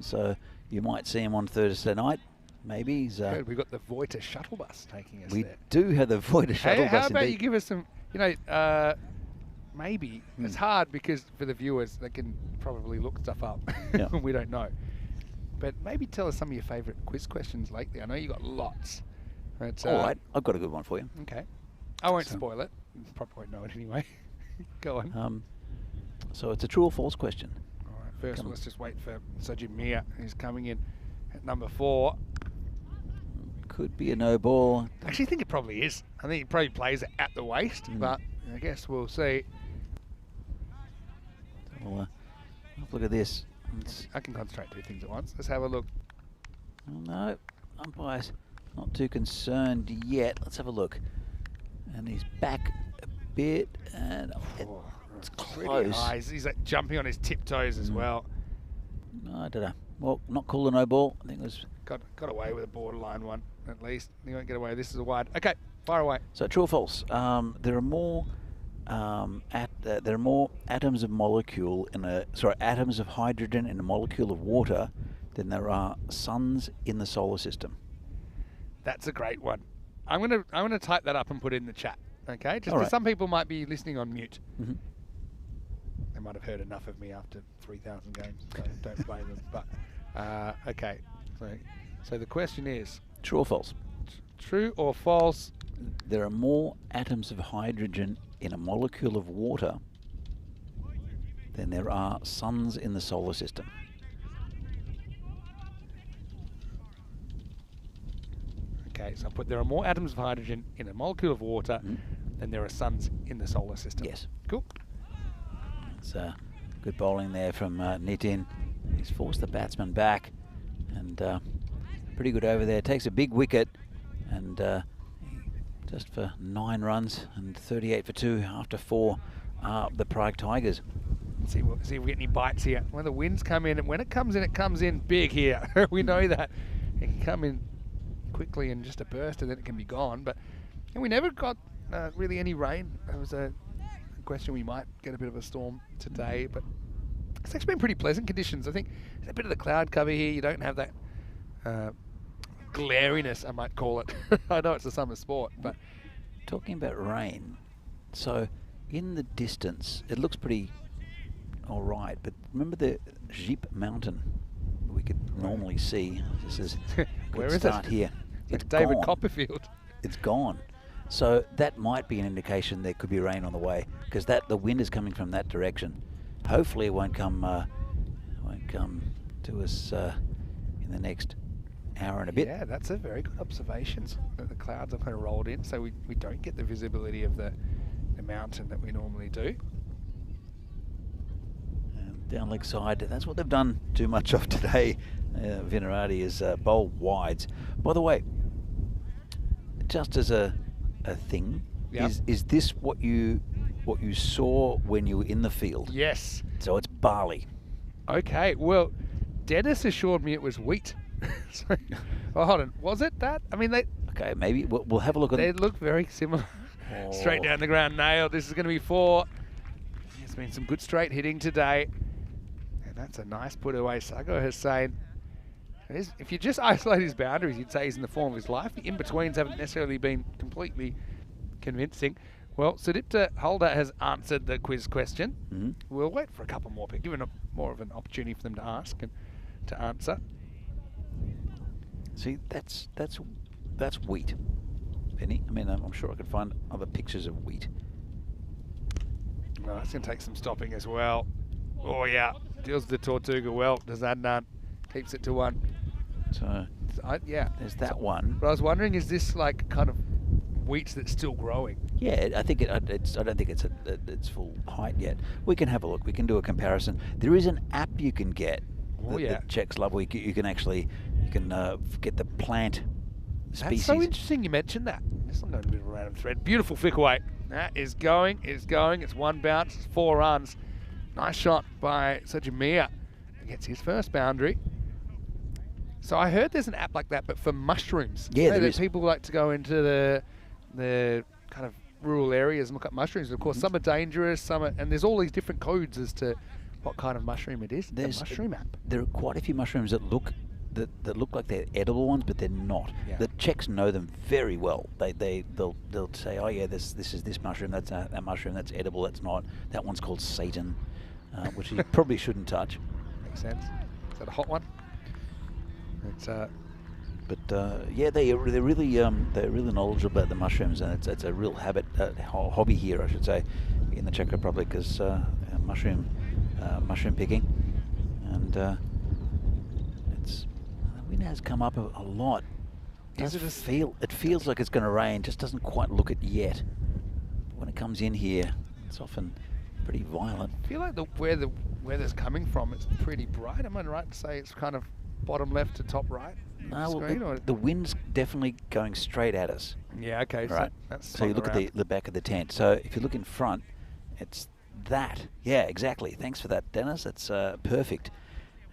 so you might see him on Thursday night. Maybe he's. Good, we've got the Voiter shuttle bus taking us We there. do have the Voiter shuttle How bus. about indeed. you give us some, maybe. It's hard because for the viewers, they can probably look stuff up. Yeah. We don't know. But maybe tell us some of your favourite quiz questions lately. I know you got lots. But, All right, I've got a good one for you. Okay. I won't So- spoil it. You probably won't know it anyway. Go on. So it's a true or false question. All right, first Come on. let's just wait for Sajid Mia, who's coming in at number 4. Could be a no ball. I actually think it probably is. I think he probably plays it at the waist, but I guess we'll see. Well, look at this. I can concentrate 2 things at once. Let's have a look. No, umpire's not too concerned yet. Let's have a look. And he's back a bit, and it's Pretty close. high. He's like jumping on his tiptoes as well. No, I don't know. Well, not call a no ball. I think it was. Got away with a borderline one, at least. He won't get away. This is a wide. Okay, fire away. So true or false? There are more atoms of molecule in atoms of hydrogen in a molecule of water than there are suns in the solar system. That's a great one. I'm gonna type that up and put it in the chat. Okay, just All because right. some people might be listening on mute. Mhm. They might have heard enough of me after 3,000 games, so don't blame them. But okay, so the question is, True or false? true or false? There are more atoms of hydrogen in a molecule of water than there are suns in the solar system. Okay, so I put there are more atoms of hydrogen in a molecule of water than there are suns in the solar system. Yes. Cool. It's good bowling there from Nitin. He's forced the batsman back, and pretty good over there. Takes a big wicket, and just for 9 runs and 38 for 2 after 4 the Prague Tigers. See if we get any bites here. When the winds come in, and when it comes in big here. We know that. It can come in quickly in just a burst, and then it can be gone. But we never got really any rain. That was a question. We might get a bit of a storm today, but it's actually been pretty pleasant conditions. I think there's a bit of the cloud cover here. You don't have that glariness, I might call it. I know it's a summer sport, but talking about rain, so in the distance it looks pretty all right, but remember the Jeep Mountain we could normally see? This is where is it? Here. It's It's David gone. Copperfield. It's gone. So that might be an indication there could be rain on the way, because the wind is coming from that direction. Hopefully it won't come to us in the next hour and a bit. Yeah, that's a very good observation. That the clouds are kind of rolled in, so we don't get the visibility of the mountain that we normally do. And down leg side, that's what they've done too much of today. Vinohrady is bowl wides. By the way, just as a thing, Yep. is this what you saw when you were in the field? Yes. So it's barley. Okay, well, Dennis assured me it was wheat. So, well, hold on, was it that? I mean, Okay, maybe we'll have a look at they look very similar. Straight down the ground, nailed. This is going to be 4. There's been some good straight hitting today. And that's a nice put away. Sago Hussain. If you just isolate his boundaries, you'd say he's in the form of his life. The in-betweens haven't necessarily been completely convincing. Well, Sudipta Holder has answered the quiz question. Mm-hmm. We'll wait for a couple more, but given more of an opportunity for them to ask and to answer. See, that's wheat, Penny. I mean, I'm sure I could find other pictures of wheat. Well, that's going to take some stopping as well. Oh, yeah. Deals the Tortuga well. Does Adnan. Keeps it to 1. So, yeah. there's that one. But I was wondering, is this like kind of wheat that's still growing? Yeah, I think it's. I don't think it's its full height yet. We can have a look. We can do a comparison. There is an app you can get. Oh, yeah. The Czechs love. You can actually get the plant species. That's so interesting you mentioned that. This will go to a bit of a random thread. Beautiful flick away. That is going. It's going. It's 1 bounce. It's 4 runs. Nice shot by Sajamir. He gets his first boundary. So I heard there's an app like that, but for mushrooms. Yeah, You know, there that is. people like to go into the kind of rural areas and look at mushrooms. Of course, some are dangerous, and there's all these different codes as to what kind of mushroom it is. There's the mushroom app. There are quite a few mushrooms that look like they're edible ones, but they're not. Yeah. The Czechs know them very well. They'll say, oh yeah, this is this mushroom. That's that mushroom. That's edible. That's not. That one's called Satan, which you probably shouldn't touch. Makes sense. Is that a hot one? It's But yeah, they're really knowledgeable about the mushrooms, and it's a real hobby here, I should say, in the Czech Republic, because mushroom picking, and the wind has come up a lot. It feels like it's going to rain, just doesn't quite look it yet. When it comes in here, it's often pretty violent. I feel like where the weather's coming from, it's pretty bright. Am I right to say it's kind of bottom left to top right? No, Screen, well, the wind's definitely going straight at us. Yeah, okay. Right. So you look at the back of the tent. So if you look in front, it's that. Yeah, exactly. Thanks for that, Dennis. That's perfect.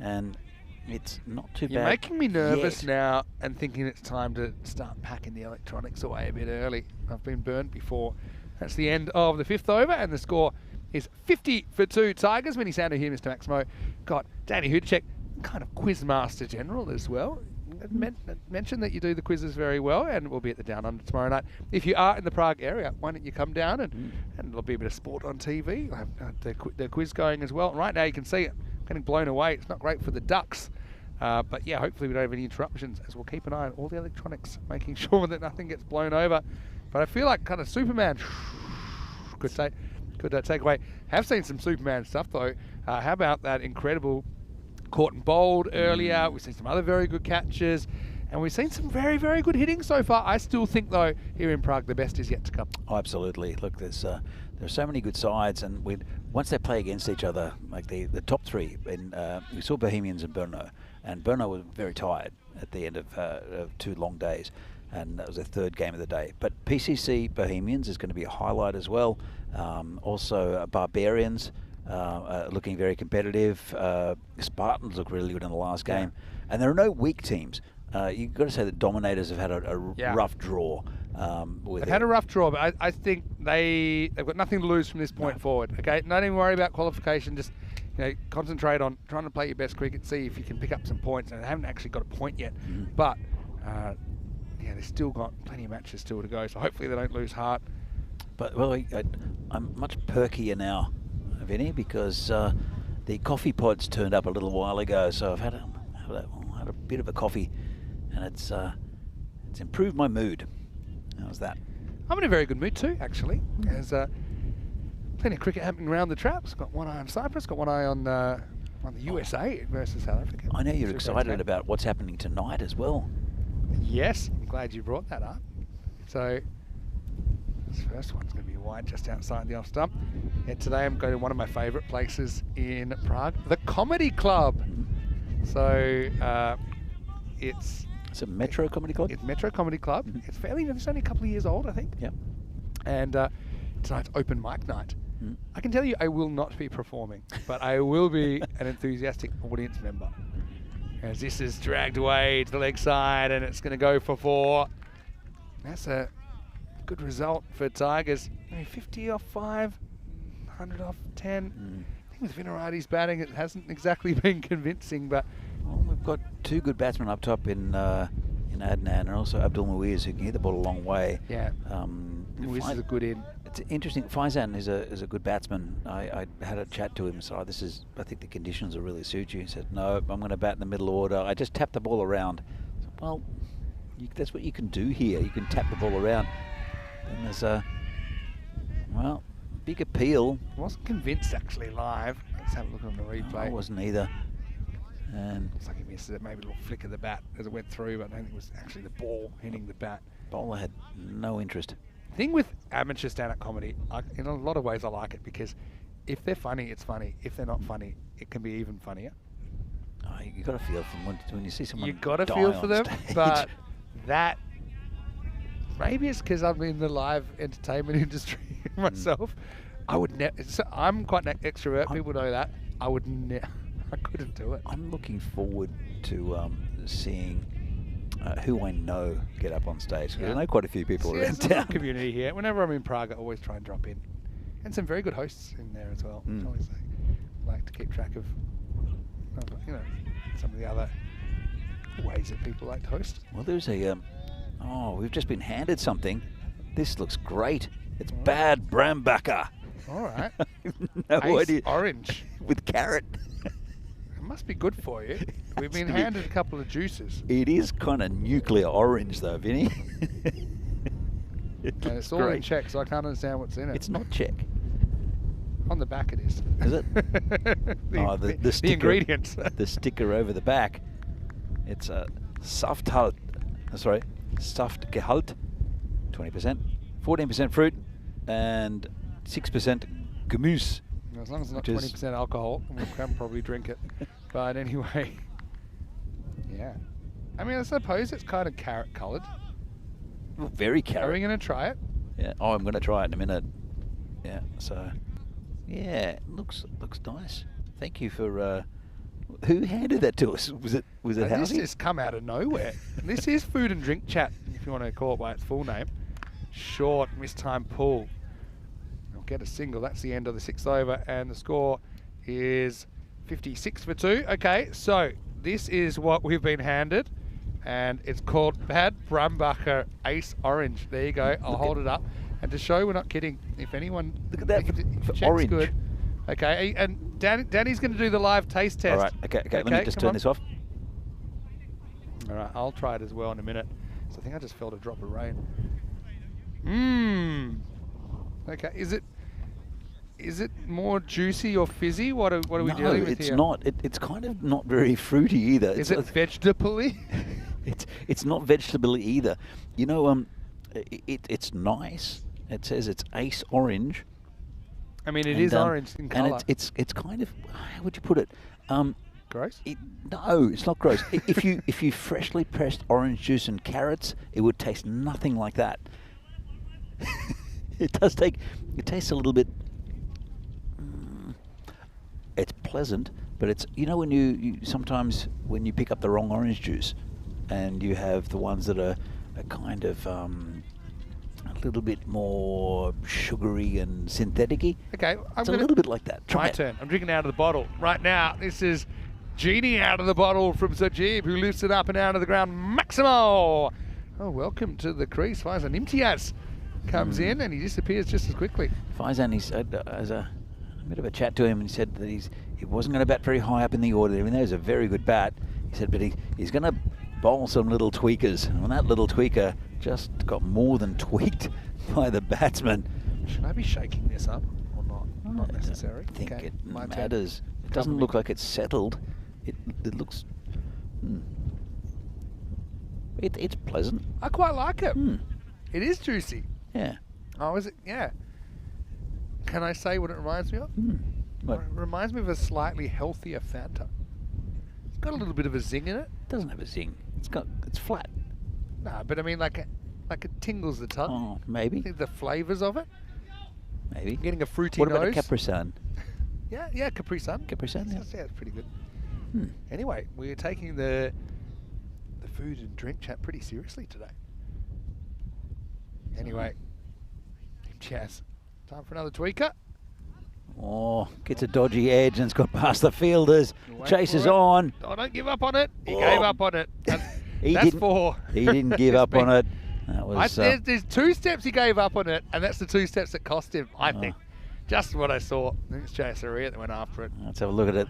And it's not too bad. You're making me nervous yet. now and thinking it's time to start packing the electronics away a bit early. I've been burnt before. That's the end of the 5th over, and the score is 50 for 2 Tigers. Many sound here, Mr. Maximo. Got Danny Hudacek, kind of quiz master general as well. Mention that you do the quizzes very well, and we'll be at the Down Under tomorrow night. If you are in the Prague area, why don't you come down and there'll be a bit of sport on TV. We'll have the quiz going as well. Right now you can see it getting blown away. It's not great for the Ducks, but yeah, hopefully we don't have any interruptions, as we'll keep an eye on all the electronics, making sure that nothing gets blown over. But I feel like kind of Superman could take away. Have seen some Superman stuff though. How about that incredible caught and bowled earlier? We've seen some other very good catches. And we've seen some very, very good hitting so far. I still think, though, here in Prague, the best is yet to come. Oh, absolutely. Look, there's so many good sides, and once they play against each other, like the top three, we saw Bohemians and Brno, and Brno was very tired at the end of 2 long days, and that was their 3rd game of the day. But PCC Bohemians is going to be a highlight as well. Also Barbarians looking very competitive. Spartans look really good in the last game, and there are no weak teams. You've got to say that Dominators have had a rough draw. They've had a rough draw, but I think they've got nothing to lose from this point forward. Okay, not even worry about qualification. Just concentrate on trying to play your best cricket. See if you can pick up some points. And they haven't actually got a point yet, but they've still got plenty of matches still to go. So hopefully they don't lose heart. But I'm much perkier now, Vinny, because the coffee pods turned up a little while ago. So I've had a bit of a coffee, and it's improved my mood. How's that? I'm in a very good mood too, actually. There's plenty of cricket happening around the traps. Got one eye on Cyprus, got one eye on the USA versus South Africa. I know you're excited about what's happening tonight as well. Yes, I'm glad you brought that up. So this first one's going to be wide just outside the off stump. And today I'm going to one of my favourite places in Prague, the Comedy Club. So it's a Metro Comedy Club? It's Metro Comedy Club. It's only a couple of years old, I think. Yep. And tonight's open mic night. I can tell you I will not be performing, but I will be an enthusiastic audience member. As this is dragged away to the leg side, and it's going to go for 4. That's a good result for Tigers. 50 off 5, 100 off 10. I think with Vinohrady's batting, it hasn't exactly been convincing, but we've got 2 good batsmen up top in Adnan and also Abdul Muiz, who can hit the ball a long way. Yeah, Muiz is a good in. It's interesting. Faizan is a good batsman. I had a chat to him. So I think the conditions will really suit you. He said, no, I'm going to bat in the middle order. I just tap the ball around. So, well, that's what you can do here. You can tap the ball around. And there's a big appeal. I wasn't convinced actually live. Let's have a look on the replay. I wasn't either. And looks like he missed it. Maybe a little flick of the bat as it went through, but I don't think it was actually the ball hitting the bat. Bowler had no interest. Thing with amateur stand-up comedy, in a lot of ways I like it, because if they're funny, it's funny. If they're not funny, it can be even funnier. Oh, you got to feel from when you see someone. You got to feel for them, but that maybe it's because I'm in the live entertainment industry myself. I would never. I'm quite an extrovert. People know that. I would never. I couldn't do it. I'm looking forward to seeing who I know get up on stage. Because I know quite a few people around town. Community here. Whenever I'm in Prague, I always try and drop in, and some very good hosts in there as well. I always like to keep track of, some of the other ways that people like to host. Well, there's a. We've just been handed something. This looks great. It's bad Brambacher. All right. No Ace idea. Orange With carrot. It must be good for you. We've been handed a couple of juices. It is kind of nuclear orange though, Vinny. And it's all in Czech, so I can't understand what's in it. It's not Czech. On the back it is. Is it? the sticker, ingredients. The sticker over the back. It's a Safthalt. Sorry, Saftgehalt. 20%. 14% fruit. And 6% Gemüse. As long as it's not 20% alcohol, we can probably drink it. But anyway, yeah. I mean, I suppose it's kind of carrot coloured. Well, very carrot. Are we going to try it? Yeah. Oh, I'm going to try it in a minute. Yeah. So, yeah, it looks nice. Thank you for. Who handed that to us? Was it Housey? This has come out of nowhere. This is Food and Drink Chat, if you want to call it by its full name. Short mistimed pull. I'll get a single. That's the end of the 6th over, and the score is 56 for 2. Okay, so this is what we've been handed, and it's called Bad Brambacher Ace Orange. There you go. I'll hold it up, and to show we're not kidding. If anyone look at that for orange. Good. Okay, and Danny's going to do the live taste test. All right. Okay. Let me just turn this off. All right, I'll try it as well in a minute. So I think I just felt a drop of rain. Okay, is it more juicy or fizzy? What are we dealing with here? No, it's not. It's kind of not very fruity either. Is it vegetable-y? It's not vegetable either. You know, it's nice. It says it's Ace Orange. I mean, it is orange in colour. And it's kind of, how would you put it? Gross? No, it's not gross. if you freshly pressed orange juice and carrots, it would taste nothing like that. It tastes a little bit. It's pleasant, but it's, you know, when you sometimes when you pick up the wrong orange juice, and you have the ones that are kind of a little bit more sugary and synthetic-y. Okay, It's a little bit like that. Try my it. turn. I'm drinking out of the bottle right now. This is Genie out of the bottle from Sajib, who lifts it up and out of the ground. Maximo! Oh, welcome to the crease. Faizan Imtiaz comes in and he disappears just as quickly. Faizan, he said, as a bit of a chat to him, and he said that he wasn't going to bat very high up in the order. Even though he's a very good bat, he said, but he's going to bowl some little tweakers. And that little tweaker just got more than tweaked by the batsman. Should I be shaking this up or not? Not necessary. I think Okay, it my turn. matters. It doesn't look like it's settled. It looks. It's pleasant. I quite like it. Hmm. It is juicy. Yeah. Oh, is it? Yeah. Can I say what it reminds me of? What? It reminds me of a slightly healthier Fanta. It's got a little bit of a zing in it. It doesn't have a zing. It's flat. Nah, but I mean, like it tingles the tongue. Oh, maybe. I think the flavours of it. Maybe. Getting a fruity What nose. about a Capri Sun? Yeah, Capri Sun. Capri Sun, yeah. Yeah, it's pretty good. Hmm. Anyway, we're taking the food and drink chat pretty seriously today. Anyway, Chaz, time for another tweaker. Oh, gets a dodgy edge and it's got past the fielders. Wait Chase for is it. on. Oh, don't give up on it. He Oh. gave up on it. That's He that's didn't. four. He didn't give up on it. That was. There's 2 steps he gave up on it, and that's the 2 steps that cost him, I think. Just what I saw. I think it's Jaceria that went after it. Let's have a look at it.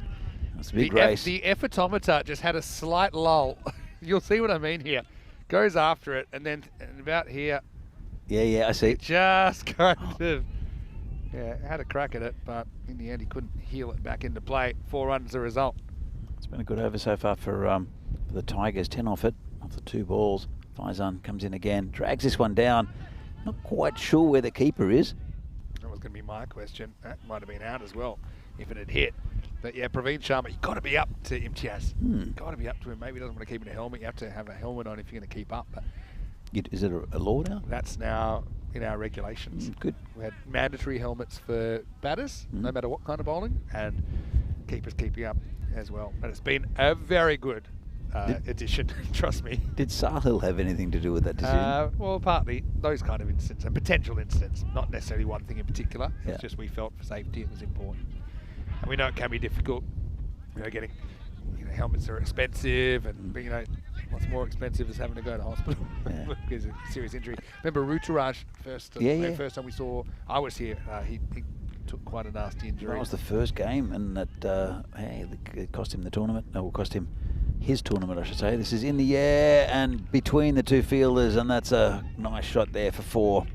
It's a big race. The effetometer just had a slight lull. You'll see what I mean here. Goes after it, and then about here, Yeah, I see. just kind of, had a crack at it, but in the end he couldn't heel it back into play. 4 runs the result. It's been a good over so far for the Tigers. 10 off it, off the 2 balls. Faizan comes in again, drags this one down. Not quite sure where the keeper is. That was going to be my question. That might have been out as well if it had hit. But yeah, Praveen Sharma, you've got to be up to Imtiaz. Got to be up to him. Maybe he doesn't want to keep in a helmet. You have to have a helmet on if you're going to keep up. But Is it a law now? that's now in our regulations. Good. We had mandatory helmets for batters, no matter what kind of bowling, and keepers keeping up as well. But it's been a very good addition, trust me. Did Sahil have anything to do with that decision? Well, partly those kind of incidents and potential incidents, not necessarily one thing in particular. Yeah. It's just we felt for safety it was important. And we know it can be difficult. Getting helmets are expensive, and what's more expensive is having to go to hospital because of serious injury. Remember Ruturaj first time we saw, I was here, he took quite a nasty injury. That was the first game, and that it cost him the tournament. No, it cost him his tournament, I should say. This is in the air and between the 2 fielders, and that's a nice shot there for 4.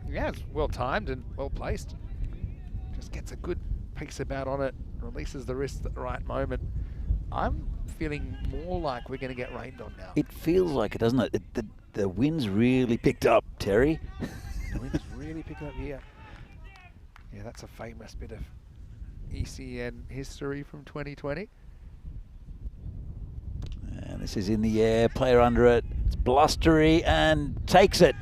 Yeah, it's well timed and well placed. Just gets a good piece of bat on it, releases the wrist at the right moment. I'm feeling more like we're going to get rained on now. It feels like it, doesn't it? The wind's really picked up, Terry. The wind's really picking up here. Yeah, that's a famous bit of ECN history from 2020. And this is in the air, player under it. It's blustery and takes it.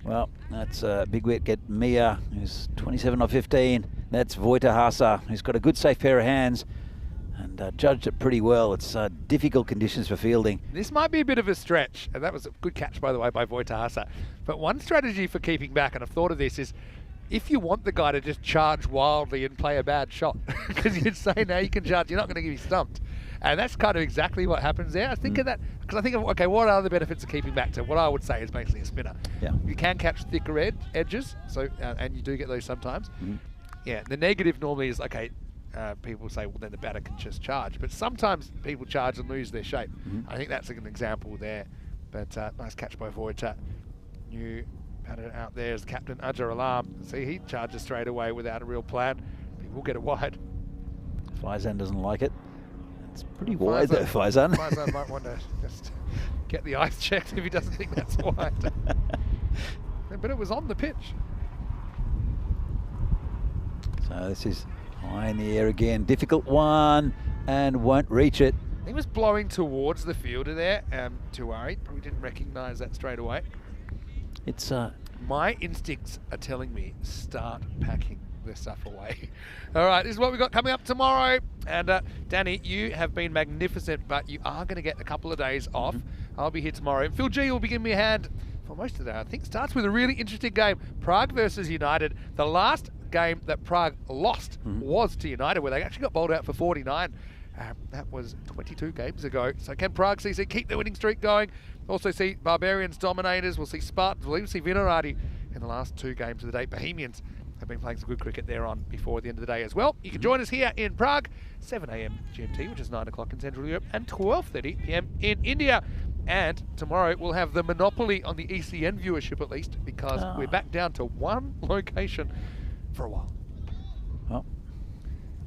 Well, that's a big wicket. Mia, who's 27 off 15. That's Vinohrady, who's got a good safe pair of hands and judged it pretty well. It's difficult conditions for fielding. This might be a bit of a stretch, and that was a good catch, by the way, by Vinohrady. But one strategy for keeping back, and I've thought of this, is if you want the guy to just charge wildly and play a bad shot, because you'd say, now you can charge, you're not going to get stumped. And that's kind of exactly what happens there. I think of that, because I think of, okay, what are the benefits of keeping back? To what I would say is basically a spinner. Yeah. You can catch thicker edges, so and you do get those sometimes. Yeah, the negative normally is, okay, people say, well, then the batter can just charge. But sometimes people charge and lose their shape. I think that's an example there. But nice catch by Vinohrady. New batter out there is captain Ajar Alam. See, he charges straight away without a real plan. People get it wide. Faizan doesn't like it. It's pretty wide though, Faizan. Faizan might want to just get the ice checked if he doesn't think that's wide. But it was on the pitch. So this is high in the air again. Difficult one, and won't reach it. He was blowing towards the fielder there, too worried. Probably didn't recognise that straight away. It's My instincts are telling me start packing this stuff away. All right, this is what we've got coming up tomorrow. And Danny, you have been magnificent, but you are going to get a couple of days off. I'll be here tomorrow. And Phil G will be giving me a hand for most of the day. I think starts with a really interesting game. Prague versus United. The last game that Prague lost was to United, where they actually got bowled out for 49. That was 22 games ago. So can Prague CC keep their winning streak going? Also see Barbarians, Dominators. We'll see Spartans. We'll even see Vinohrady in the last 2 games of the day. Bohemians have been playing some good cricket there on before the end of the day as well. You can join us here in Prague, 7 a.m. GMT, which is 9 o'clock in Central Europe, and 12:30 p.m. in India. And tomorrow we'll have the monopoly on the ECN viewership, at least, because we're back down to one location for a while. Well,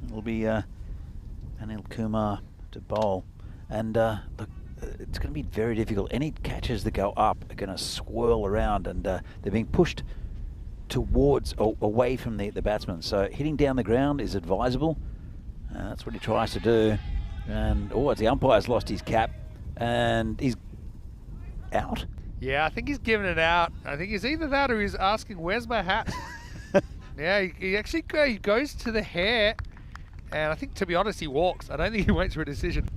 it'll be Anil Kumar to bowl, and look, it's going to be very difficult. Any catches that go up are going to swirl around, and they're being pushed towards or away from the batsman. So hitting down the ground is advisable. That's what he tries to do. And it's the umpire's lost his cap, and he's out. Yeah, I think he's giving it out. I think he's either that or he's asking, "Where's my hat?" Yeah, he actually goes to the hair, and I think, to be honest, he walks. I don't think he waits for a decision.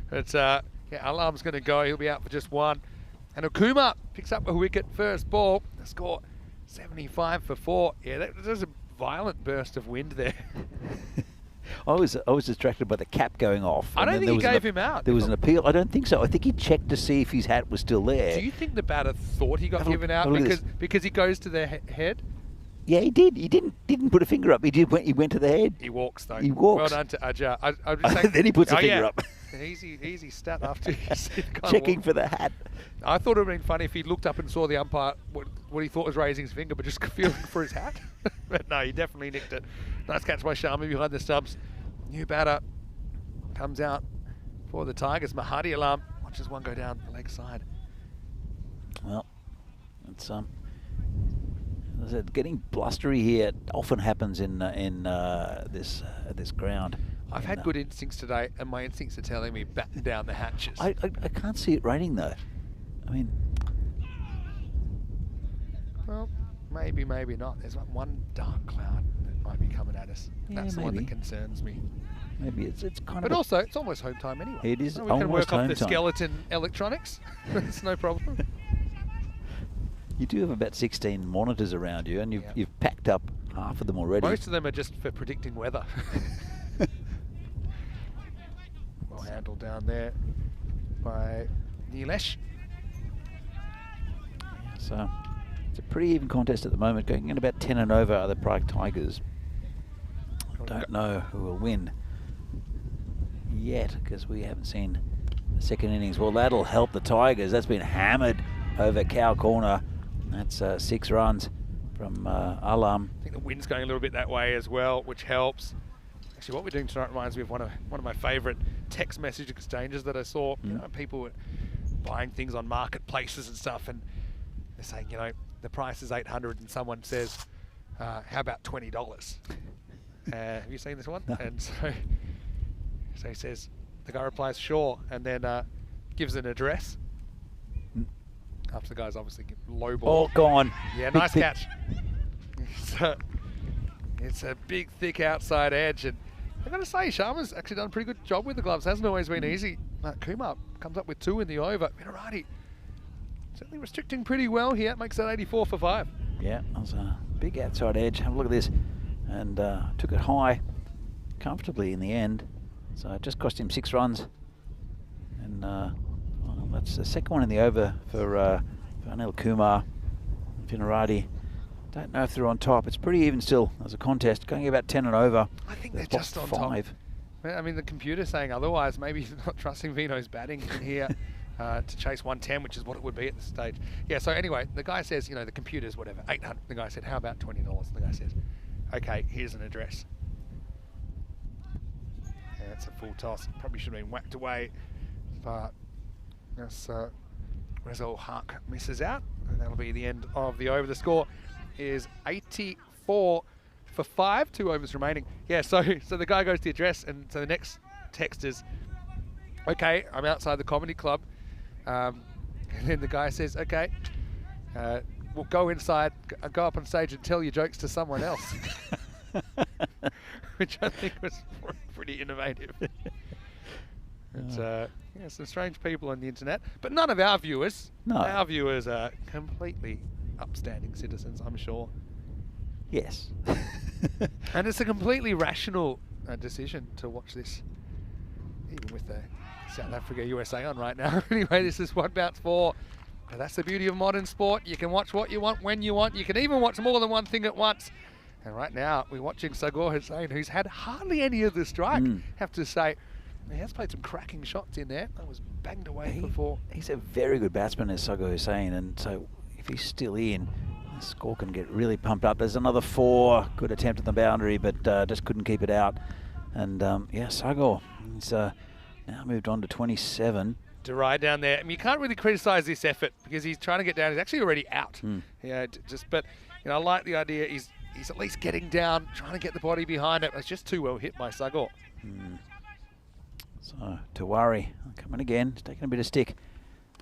But yeah, Alarm's going to go. He'll be out for just one. And Okuma picks up a wicket first ball. The score 75 for 4. Yeah, that was a violent burst of wind there. I was distracted by the cap going off. I don't think he gave him out. There was an appeal. I don't think so. I think he checked to see if his hat was still there. Do you think the batter thought he got given out because he goes to the head? Yeah, he did. He didn't put a finger up. He went to the head. He walks though. He walks. Well done to Ajah. I'm just saying, then he puts a finger up. Easy stat after you see the guy checking walk. for the hat. I thought it would have been funny if he looked up and saw the umpire, what he thought was raising his finger, but just feeling for his hat. But no, he definitely nicked it. Nice catch by Sharma behind the stumps. New batter comes out for the Tigers. Vinohrady Alarm watches one go down the leg side. Well, it's getting blustery here. It often happens in this ground. I've had good instincts today, and my instincts are telling me batten down the hatches. I can't see it raining though. I mean, well, maybe not. There's one dark cloud that might be coming at us. Yeah, that's the one that concerns me. Maybe it's kind of. But also, it's almost home time anyway. It is we can work almost off home the time. skeleton electronics. It's no problem. You do have about 16 monitors around you, and you've packed up half of them already. Most of them are just for predicting weather. Well handled down there by Nilesh. So it's a pretty even contest at the moment, going in about 10 and over are the Prague Tigers. Don't know who will win yet, because we haven't seen the second innings. Well, that'll help the Tigers. That's been hammered over Cow Corner. That's 6 runs from Alam. I think the wind's going a little bit that way as well, which helps. Actually, what we're doing tonight reminds me of one of my favourite text message exchanges that I saw. You know, people were buying things on marketplaces and stuff, and they're saying, you know, the price is $800, and someone says, how about $20? Have you seen this one? No. And so he says, the guy replies, sure, and then gives an address. After the guy's obviously low ball. Oh, gone. Yeah, nice catch. It's a big, thick outside edge, and I've got to say, Sharma's actually done a pretty good job with the gloves. Hasn't always been easy. Kumar comes up with 2 in the over. Vinohrady certainly restricting pretty well here. Makes that 84 for 5. Yeah, that was a big outside edge. Have a look at this. And took it high comfortably in the end. So it just cost him 6 runs. And well, that's the second one in the over for Anil Kumar. Vinohrady. Don't know if they're on top. It's pretty even still as a contest, going about 10 and over. I think they're just on 5. Top. I mean, the computer's saying otherwise. Maybe he's not trusting Vino's batting in here to chase 110, which is what it would be at this stage. Yeah, so anyway, the guy says, you know, the computer's whatever, 800. The guy said, how about $20? The guy says, okay, here's an address. Yeah, that's a full toss. Probably should have been whacked away, but Whereas old Hark misses out, and that'll be the end of the over. The score is 84 for 5, 2 overs remaining. Yeah, so the guy goes to the address, and so the next text is, okay, I'm outside the comedy club. And then the guy says, okay, we'll go inside, go up on stage and tell your jokes to someone else. Which I think was pretty innovative. It's, some strange people on the internet, but none of our viewers. No. Our viewers are completely upstanding citizens, I'm sure. Yes. And it's a completely rational decision to watch this, even with the South Africa USA on right now. Anyway, this is one bounce 4. But that's the beauty of modern sport. You can watch what you want when you want. You can even watch more than one thing at once. And right now, we're watching Sagor Hussain, who's had hardly any of the strike, have to say. He has played some cracking shots in there. That was banged away before. He's a very good batsman, as Sagor Hussain, and so if he's still in, the score can get really pumped up. There's another 4. Good attempt at the boundary, but just couldn't keep it out. And yeah, Sagor, he's now moved on to 27. To ride down there. I mean, you can't really criticise this effort because he's trying to get down. He's actually already out. Yeah, but I like the idea. He's at least getting down, trying to get the body behind it. It's just too well hit by Sagor. So Tawari coming again. He's taking a bit of stick.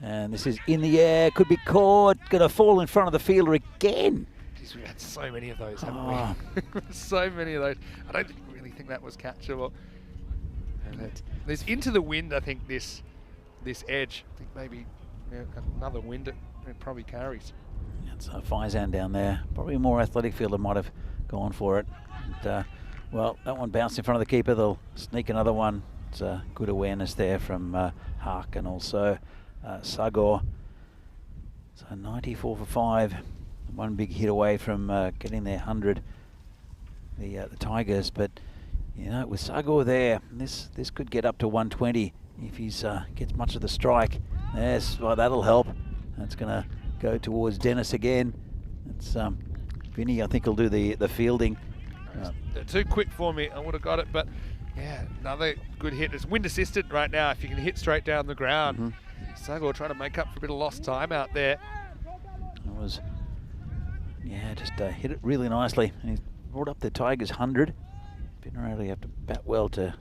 And this is in the air. Could be caught. Going to fall in front of the fielder again. Jeez, we've had so many of those, haven't we? So many of those. I don't really think that was catchable. And there's into the wind, I think, this edge. I think maybe another wind it probably carries. It's Faizan down there. Probably a more athletic fielder might have gone for it. And, well, that one bounced in front of the keeper. They'll sneak another one. It's good awareness there from Hark and also Sagor. So 94 for 5. One big hit away from getting their 100, the Tigers. But, with Sagor there, this could get up to 120 if he gets much of the strike. Yes, well, that'll help. That's going to go towards Dennis again. It's Vinny, I think, will do the fielding. They're too quick for me. I would have got it, but yeah, another good hit. It's wind assisted right now. If you can hit straight down the ground, Sagor trying to make up for a bit of lost time out there. It was, just hit it really nicely. And he's brought up the Tigers 100. Vinohrady have to bat well to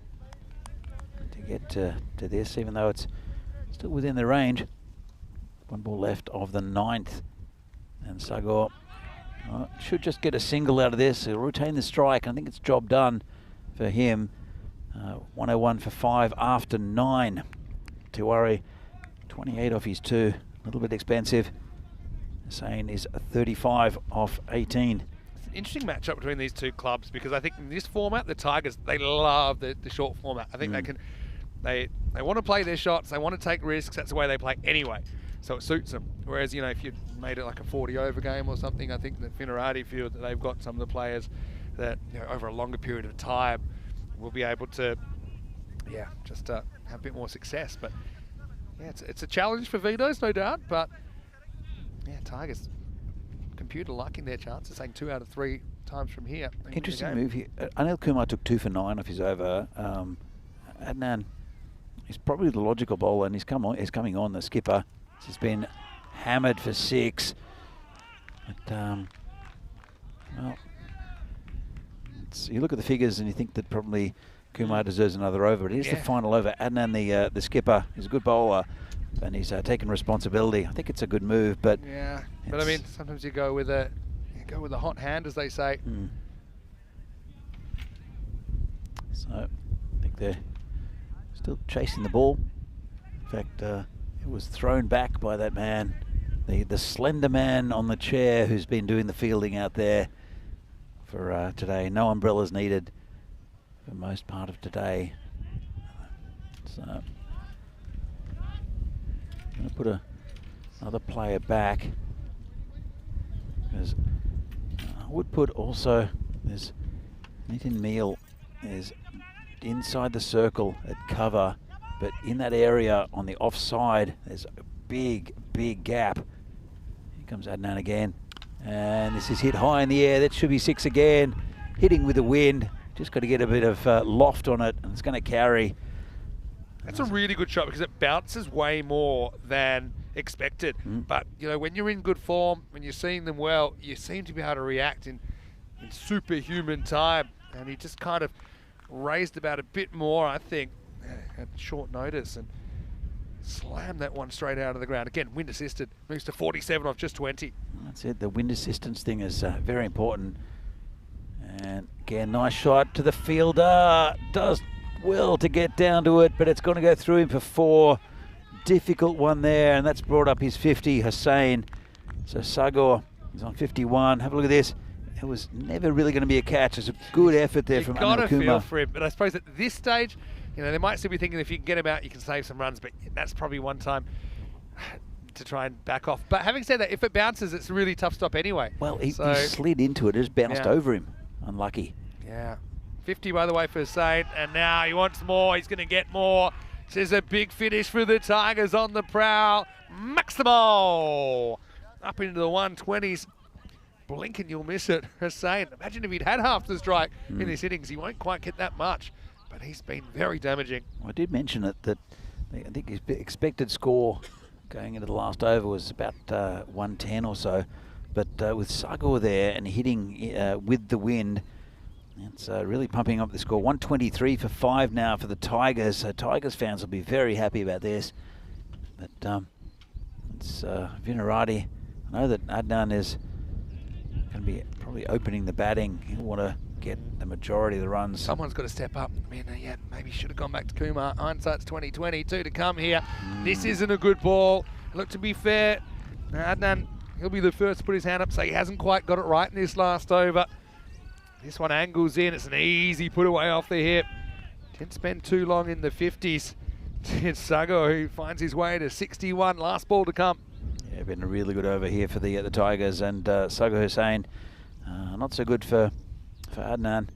get to this, even though it's still within the range. One ball left of the 9th, and Sagor should just get a single out of this. He'll retain the strike. I think it's job done for him. 101 for 5 after 9. Tiwari, 28 off his 2. A little bit expensive. Hussain is 35 off 18. It's an interesting matchup between these two clubs because I think in this format, the Tigers, they love the short format. I think they want to play their shots. They want to take risks. That's the way they play anyway. So it suits them. Whereas, if you made it like a 40 over game or something, I think that Vinohrady feel that they've got some of the players that over a longer period of time will be able to, just have a bit more success. But yeah, it's a challenge for Vinos, no doubt. But yeah, Tigers, computer liking their chances, saying 2 out of 3 times from here. Interesting move here. Anil Kumar took 2 for 9 off his over. Adnan is probably the logical bowler, and he's coming on. The skipper has been hammered for 6. But well, you look at the figures and you think that probably Kumar deserves another over. But here's the final over. Adnan, the skipper, is a good bowler, and he's taken responsibility. I think it's a good move, but but I mean, sometimes you go with a hot hand, as they say. So I think they're still chasing the ball. In fact, it was thrown back by that man, the slender man on the chair who's been doing the fielding out there for today. No umbrellas needed for most part of today. So I'm going to put another player back, because I would put also, there's Nitin Meal is inside the circle at cover, but in that area on the offside, there's a big gap. Here comes Adnan again, and this is hit high in the air. That should be 6 again, hitting with the wind. Just got to get a bit of loft on it, and it's going to carry. That's a really good shot because it bounces way more than expected. But, you know, when you're in good form, when you're seeing them well, you seem to be able to react in superhuman time. And he just kind of raised about a bit more, I think, at short notice, and slammed that one straight out of the ground. Again, wind assisted, moves to 47 off just 20. That's it. The wind assistance thing is very important. And again, nice shot to the fielder. Does well to get down to it, but it's going to go through him for 4. Difficult one there, and that's brought up his 50, Hussein. So Sagor is on 51. Have a look at this. It was never really going to be a catch. It's a good effort there from Anil You've got to Kumar. feel for him. But I suppose at this stage, you know, they might still be thinking if you can get him out, you can save some runs, but that's probably one time to try and back off. But having said that, if it bounces, it's a really tough stop anyway. Well, he slid into it. It just bounced over him. Unlucky. Yeah. 50, by the way, for Hussein. And now he wants more. He's going to get more. This is a big finish for the Tigers on the prowl. Maximo! Up into the 120s. Blink and you'll miss it. Hussein, imagine if he'd had half the strike in this innings. He won't quite get that much, but he's been very damaging. Well, I did mention it that I think his expected score going into the last over was about 110 or so. But with Sagor there and hitting with the wind, it's really pumping up the score. 123 for 5 now for the Tigers. So Tigers fans will be very happy about this. But it's Vinohrady. I know that Adnan is going to be probably opening the batting. He'll want to get the majority of the runs. Someone's got to step up. I mean, yeah, maybe should have gone back to Kumar. Hindsight's 20/20. 2 to come here. This isn't a good ball. Look, to be fair, Adnan, he'll be the first to put his hand up, so he hasn't quite got it right in this last over. This one angles in. It's an easy put away off the hip. Didn't spend too long in the 50s. It's Sagor who finds his way to 61. Last ball to come. Yeah, been a really good over here for the Tigers, and Sagor Hussein, not so good for Adnan.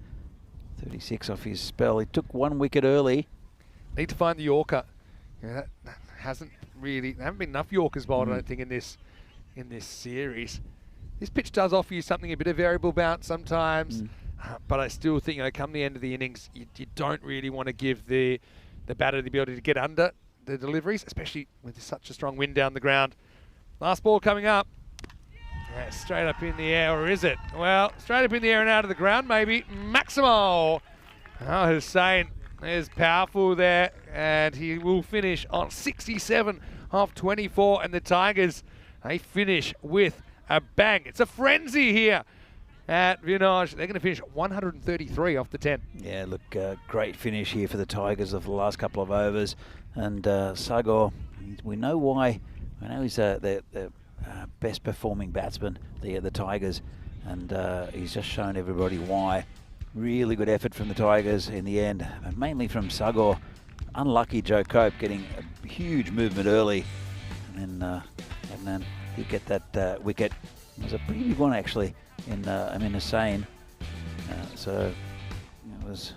36 off his spell. He took 1 wicket early. Need to find the Yorker. Yeah, that hasn't really. There haven't been enough Yorkers bowled, I don't think, in this series. This pitch does offer you something, a bit of variable bounce sometimes, but I still think, you know, come the end of the innings, you don't really want to give the batter the ability to get under the deliveries, especially with such a strong wind down the ground. Last ball coming up. Yeah, straight up in the air, or is it? Well, straight up in the air and out of the ground, maybe. Maximo! Oh, Hussein is powerful there, and he will finish on 67 off 24, and the Tigers, they finish with a bang. It's a frenzy here at Vinohrady. They're going to finish 133 off the 10. Yeah, look, great finish here for the Tigers of the last couple of overs. And Sagor, we know why. I know he's the best performing batsman, the Tigers, and he's just shown everybody why. Really good effort from the Tigers in the end, and mainly from Sagor. Unlucky Joe Cope getting a huge movement early, and then he get that wicket. It was a pretty big one actually in Hussein. So it was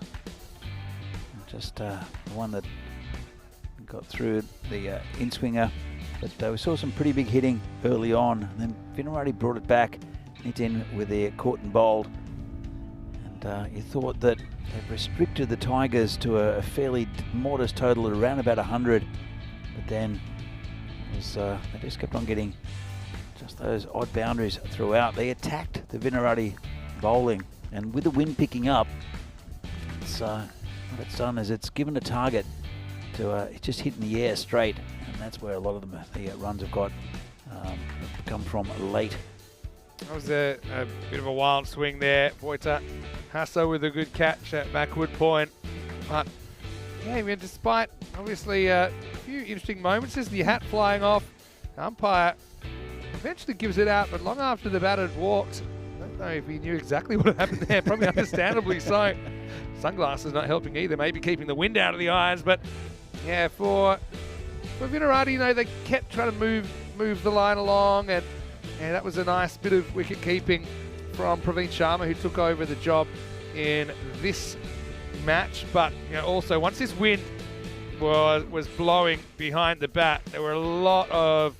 just the one that got through the in-swinger. But we saw some pretty big hitting early on. And then Vinohrady brought it back, hit in with the caught and bowled. And you thought that they've restricted the Tigers to a fairly modest total at around about 100. But then they just kept on getting just those odd boundaries throughout. They attacked the Vinohrady bowling, and with the wind picking up, what it's done is it's given a target to it's just hitting the air straight, and that's where a lot of the runs have come from late. That was a bit of a wild swing there. Voita Hasso with a good catch at backward point. But yeah, I mean, despite obviously a few interesting moments, there's the hat flying off. The umpire eventually gives it out, but long after the batter had walked. I don't know if he knew exactly what happened there, probably understandably so. Sunglasses not helping either, maybe keeping the wind out of the eyes, but yeah, for Vinohrady, you know, they kept trying to move the line along, and that was a nice bit of wicket keeping from Praveen Sharma, who took over the job in this match. But you know, also once this wind was blowing behind the bat, there were a lot of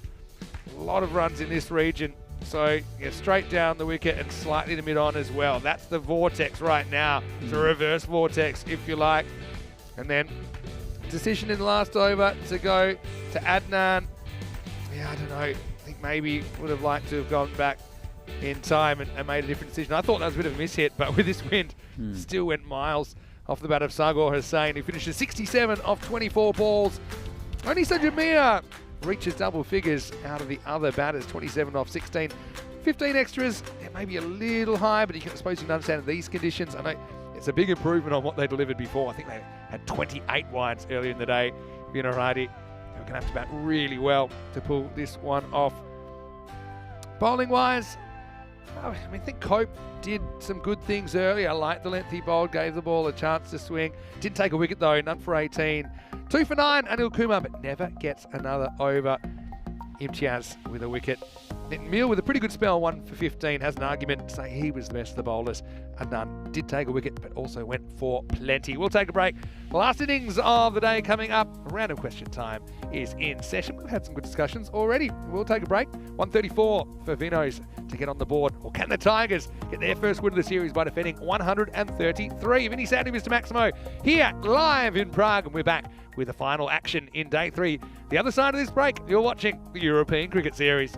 runs in this region. So yeah, straight down the wicket and slightly to mid-on as well. That's the vortex right now. It's a reverse vortex, if you like. And then decision in the last over to go to Adnan. Yeah, I don't know. I think maybe would have liked to have gone back in time and made a different decision. I thought that was a bit of a mishit, but with this wind, still went miles off the bat of Sagor Hussain, who finishes 67 off 24 balls. Only Sajamir reaches double figures out of the other batters, 27 off 16. 15 extras, it may be a little high, but I suppose you can understand in these conditions. I know it's a big improvement on what they delivered before. I think they had 28 wides earlier in the day. Vinohrady, they're going to have to bat really well to pull this one off. Bowling-wise, I think Cope did some good things earlier. I liked the length he bowled, gave the ball a chance to swing. Didn't take a wicket though, none for 18. 2 for 9, Anil Kumar, but never gets another over. Imtiaz with a wicket. Neil with a pretty good spell, 1 for 15, has an argument to say he was the best of the bowlers. Adnan did take a wicket, but also went for plenty. We'll take a break. Last innings of the day coming up. Random question time is in session. We've had some good discussions already. We'll take a break. 134 for Vinos to get on the board. Or can the Tigers get their first win of the series by defending 133? Vinny Sandy, Mr. Maximo, here live in Prague, and we're back with the final action in day 3. The other side of this break, you're watching the European Cricket Series.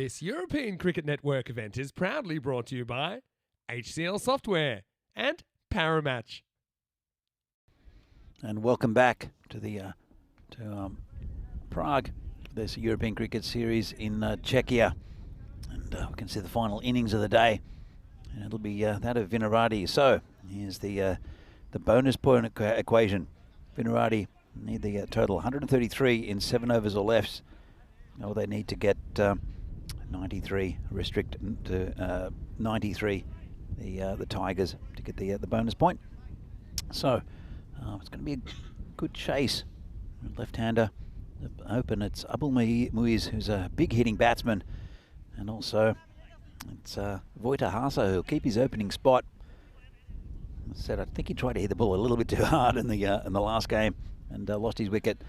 This European Cricket Network event is proudly brought to you by HCL Software and Paramatch. And welcome back to the Prague. This European Cricket Series in Czechia, and we can see the final innings of the day, and it'll be that of Vinohrady. So here's the bonus point equation. Vinohrady need the total 133 in 7 overs or less. Oh, they need to get 93, restrict to 93 the Tigers to get the bonus point. So it's going to be a good chase. Left-hander open. It's Abul Muiz, who's a big hitting batsman, and also it's Vojta Hasa, who'll keep his opening spot. As I said, I think he tried to hit the ball a little bit too hard in the last game and lost his wicket.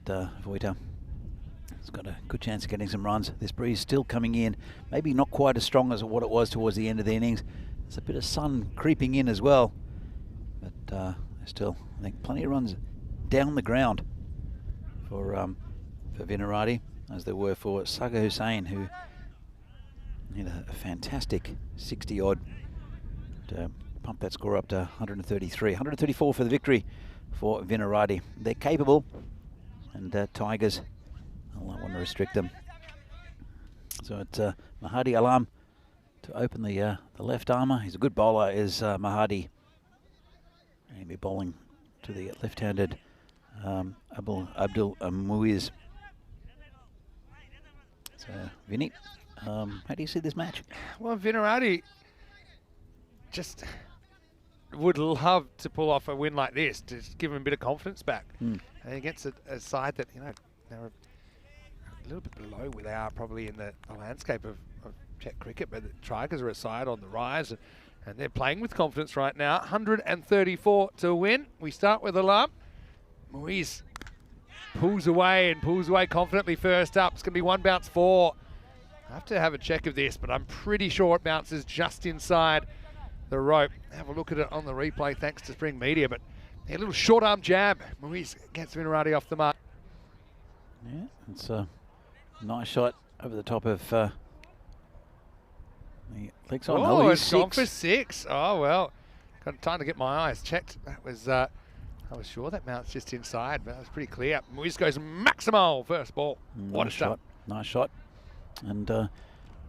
But Vojta has got a good chance of getting some runs. This breeze still coming in, maybe not quite as strong as what it was towards the end of the innings. There's a bit of sun creeping in as well, but still, I think plenty of runs down the ground for Vinohrady, as there were for Sagar Hussain, who hit a fantastic 60-odd to pump that score up to 133. 134 for the victory for Vinohrady. They're capable, and Tigers, I don't want to restrict them. So it's Mahadi Alam to open the left armour. He's a good bowler, is Mahadi. And he'll be bowling to the left-handed Abdul Muiz. So, Vinny, how do you see this match? Well, Vinohrady just would love to pull off a win like this to just give him a bit of confidence back. And against a side that, you know, they're a little bit below where they are probably in the landscape of Czech cricket, but the Tigers are a side on the rise, and they're playing with confidence right now. 134 to win. We start with Alam. Muiz pulls away confidently first up. It's going to be 1 bounce 4. I have to have a check of this, but I'm pretty sure it bounces just inside the rope. Have a look at it on the replay, thanks to Spring Media, but a little short arm jab. Muiz gets Vinohrady off the mark. Yeah, it's a nice shot over the top of the legs on. Oh, it's gone for 6. Oh, well, got time to get my eyes checked. That was, I was sure that mount's just inside, but that was pretty clear. Muiz goes maximal first ball. What a shot. Nice shot. And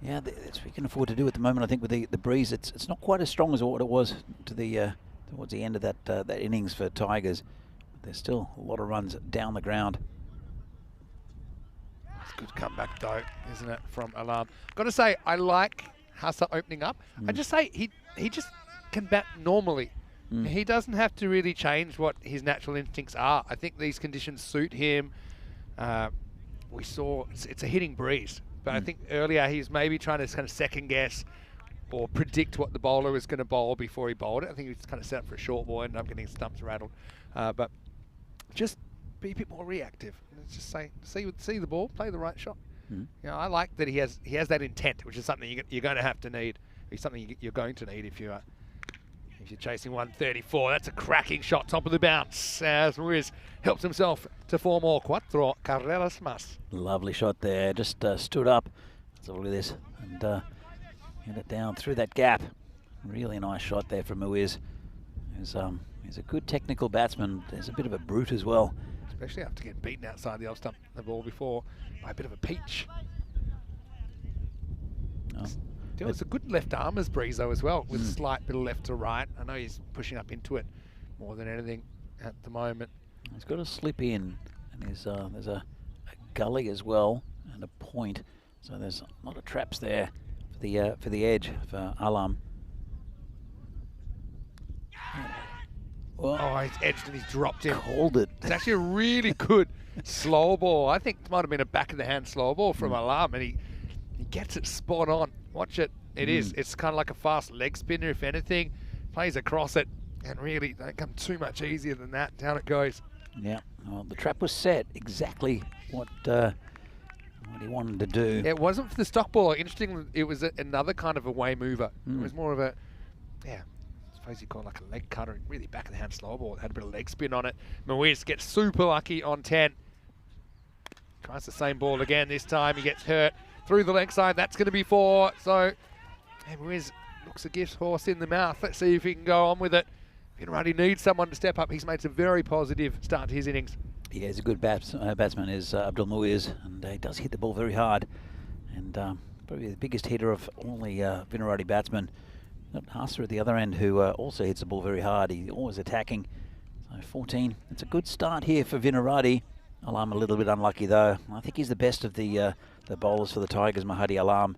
yeah, we can afford to do at the moment. I think with the breeze, it's not quite as strong as what it was to the towards the end of that innings for Tigers. But there's still a lot of runs down the ground. It's a good comeback though, isn't it, from Alam? Got to say, I like Hasa opening up. I just say he just can bat normally. He doesn't have to really change what his natural instincts are. I think these conditions suit him. We saw it's a hitting breeze, but I think earlier he's maybe trying to kind of second guess or predict what the bowler was going to bowl before he bowled it. I think he was kind of set up for a short ball, ended up getting his stumps rattled. But just be a bit more reactive. Let's just say, see the ball, play the right shot. You know, I like that he has that intent, which is something you're going to have to need. It's something you're going to need if you're chasing 134. That's a cracking shot, top of the bounce, as Muiz helps himself to 4 more. 4 carreras más. Lovely shot there, just stood up. Let's have a look at this, and hit it down through that gap. Really nice shot there from Muiz. He's a good technical batsman. There's a bit of a brute as well. Especially after getting beaten outside the off stump the ball before by a bit of a peach. It's a good left armers breeze though as well, with a slight bit of left to right. I know he's pushing up into it more than anything at the moment. He's got to slip in, and there's a gully as well and a point, so there's a lot of traps there for the edge for Alam. Oh, he's edged and he's dropped in. Called it. It's actually a really good slow ball. I think it might have been a back of the hand slow ball from Alam, and he gets it spot on. Watch it. It is. It's kind of like a fast leg spinner, if anything. Plays across it, and really don't come too much easier than that. Down it goes. Yeah. Well, the trap was set exactly what he wanted to do. It wasn't for the stock ball. Interestingly, it was another kind of a way mover. It was more of a, I suppose you call it like a leg cutter. Really back of the hand slow ball. It had a bit of leg spin on it. Muiz gets super lucky on 10. Tries the same ball again this time. He gets hurt. through the leg side. That's going to be 4. So, Muiz looks a gift horse in the mouth. Let's see if he can go on with it. Vinohrady needs someone to step up. He's made some very positive start to his innings. Yeah, he's a good batsman, is Abdul Muiz, and he does hit the ball very hard. And probably the biggest hitter of all the Vinohrady batsmen. Got Hasa at the other end, who also hits the ball very hard. He's always attacking. So 14. It's a good start here for Vinohrady. Alam a little bit unlucky though. I think he's the best of the bowlers for the Tigers, Mahadi Alam.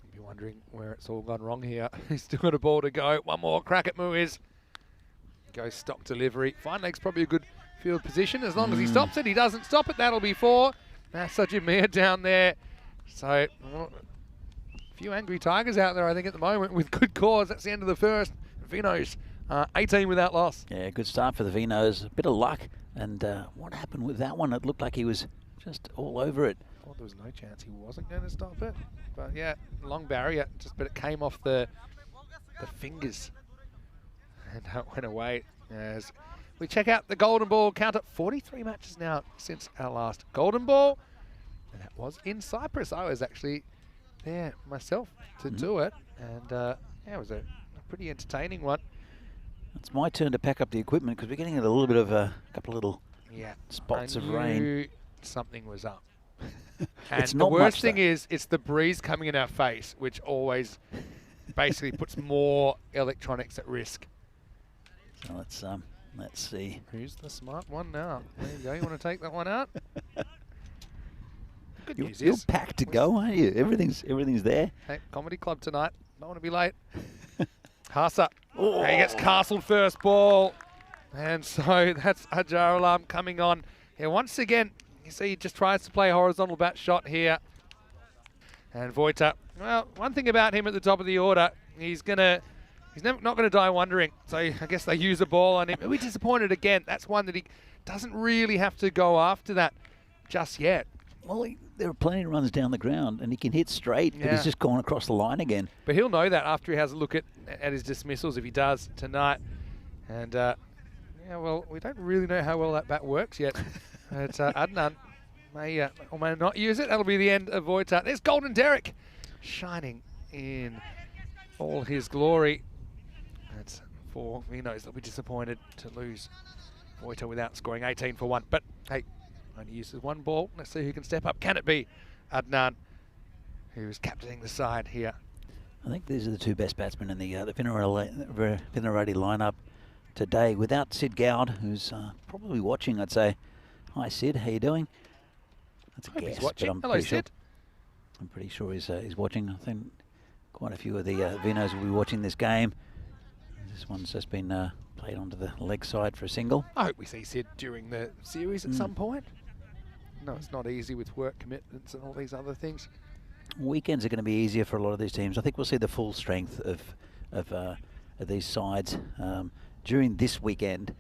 You'll be wondering where it's all gone wrong here. He's still got a ball to go. One more crack at Muiz. Goes stop delivery. Fine leg's probably a good field position. As long as he stops it, he doesn't stop it. That'll be 4. That's such a mere down there. So, a few angry Tigers out there, I think, at the moment with good cause. That's the end of the first. Vinos, 18 without loss. Yeah, good start for the Vinos. A bit of luck. And what happened with that one? It looked like he was just all over it. I thought there was no chance he wasn't going to stop it. But yeah, long barrier, but it came off the fingers. And that went away as we check out the golden ball count at 43 matches now since our last golden ball. And that was in Cyprus. I was actually there myself to do it. And yeah, it was a pretty entertaining one. It's my turn to pack up the equipment because we're getting a little bit of a couple of little spots of rain. Something was up. And It's the not worst much, thing though. is it's the breeze coming in our face, which always basically puts more electronics at risk. So let's see. Who's the smart one now? There you go. You want to take that one out? Good news You're is packed to go, aren't you? Everything's there. hey, comedy club tonight. Don't want to be late. Hasa. Oh. He gets castled first ball. And so that's Ajar Alam coming on. Yeah, once again, you see he just tries to play a horizontal bat shot here. And Vojta, well, one thing about him at the top of the order, he's not going to die wondering. So I guess they use a ball on him. We're disappointed again. That's one that he doesn't really have to go after that just yet. Well, there are plenty of runs down the ground, and he can hit straight, but he's just gone across the line again. But he'll know that after he has a look at his dismissals, if he does tonight. And, yeah, well, we don't really know how well that bat works yet. But Adnan may or may not use it. That'll be the end of Vojta. There's Golden Derek shining in all his glory. That's for Vinos. They'll be disappointed to lose Vojta without scoring 18 for 1. But, hey, only uses one ball. Let's see who can step up. Can it be Adnan, who's captaining the side here? I think these are the two best batsmen in the Vinohrady lineup today. Without Sid Gowd, who's probably watching, I'd say. Hi, Sid. How you doing? That's a guess, he's watching. but I'm Hello, pretty sure, Sid. I'm pretty sure he's watching. I think quite a few of the Vinos will be watching this game. This one's just been played onto the leg side for a single. I hope we see Sid during the series at some point. No, it's not easy with work commitments and all these other things. Weekends are going to be easier for a lot of these teams. I think we'll see the full strength of these sides during this weekend,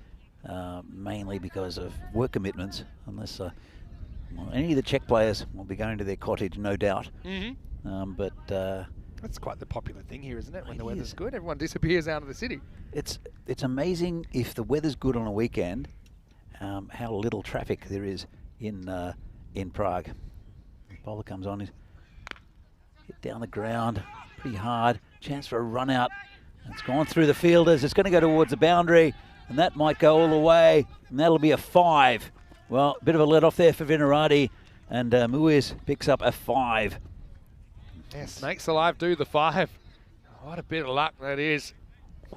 mainly because of work commitments, unless well, any of the Czech players will be going to their cottage, no doubt. But that's quite the popular thing here, isn't it? When the weather's good, everyone disappears out of the city. It's amazing if the weather's good on a weekend, how little traffic there is in Prague. The bowler comes on, he's hit down the ground pretty hard. Chance for a run out. It's gone through the fielders. It's going to go towards the boundary, and that might go all the way, and that'll be a 5. Well, a bit of a let off there for Vinohrady, and Muiz picks up a 5. Yeah, snakes alive do the 5. What a bit of luck that is.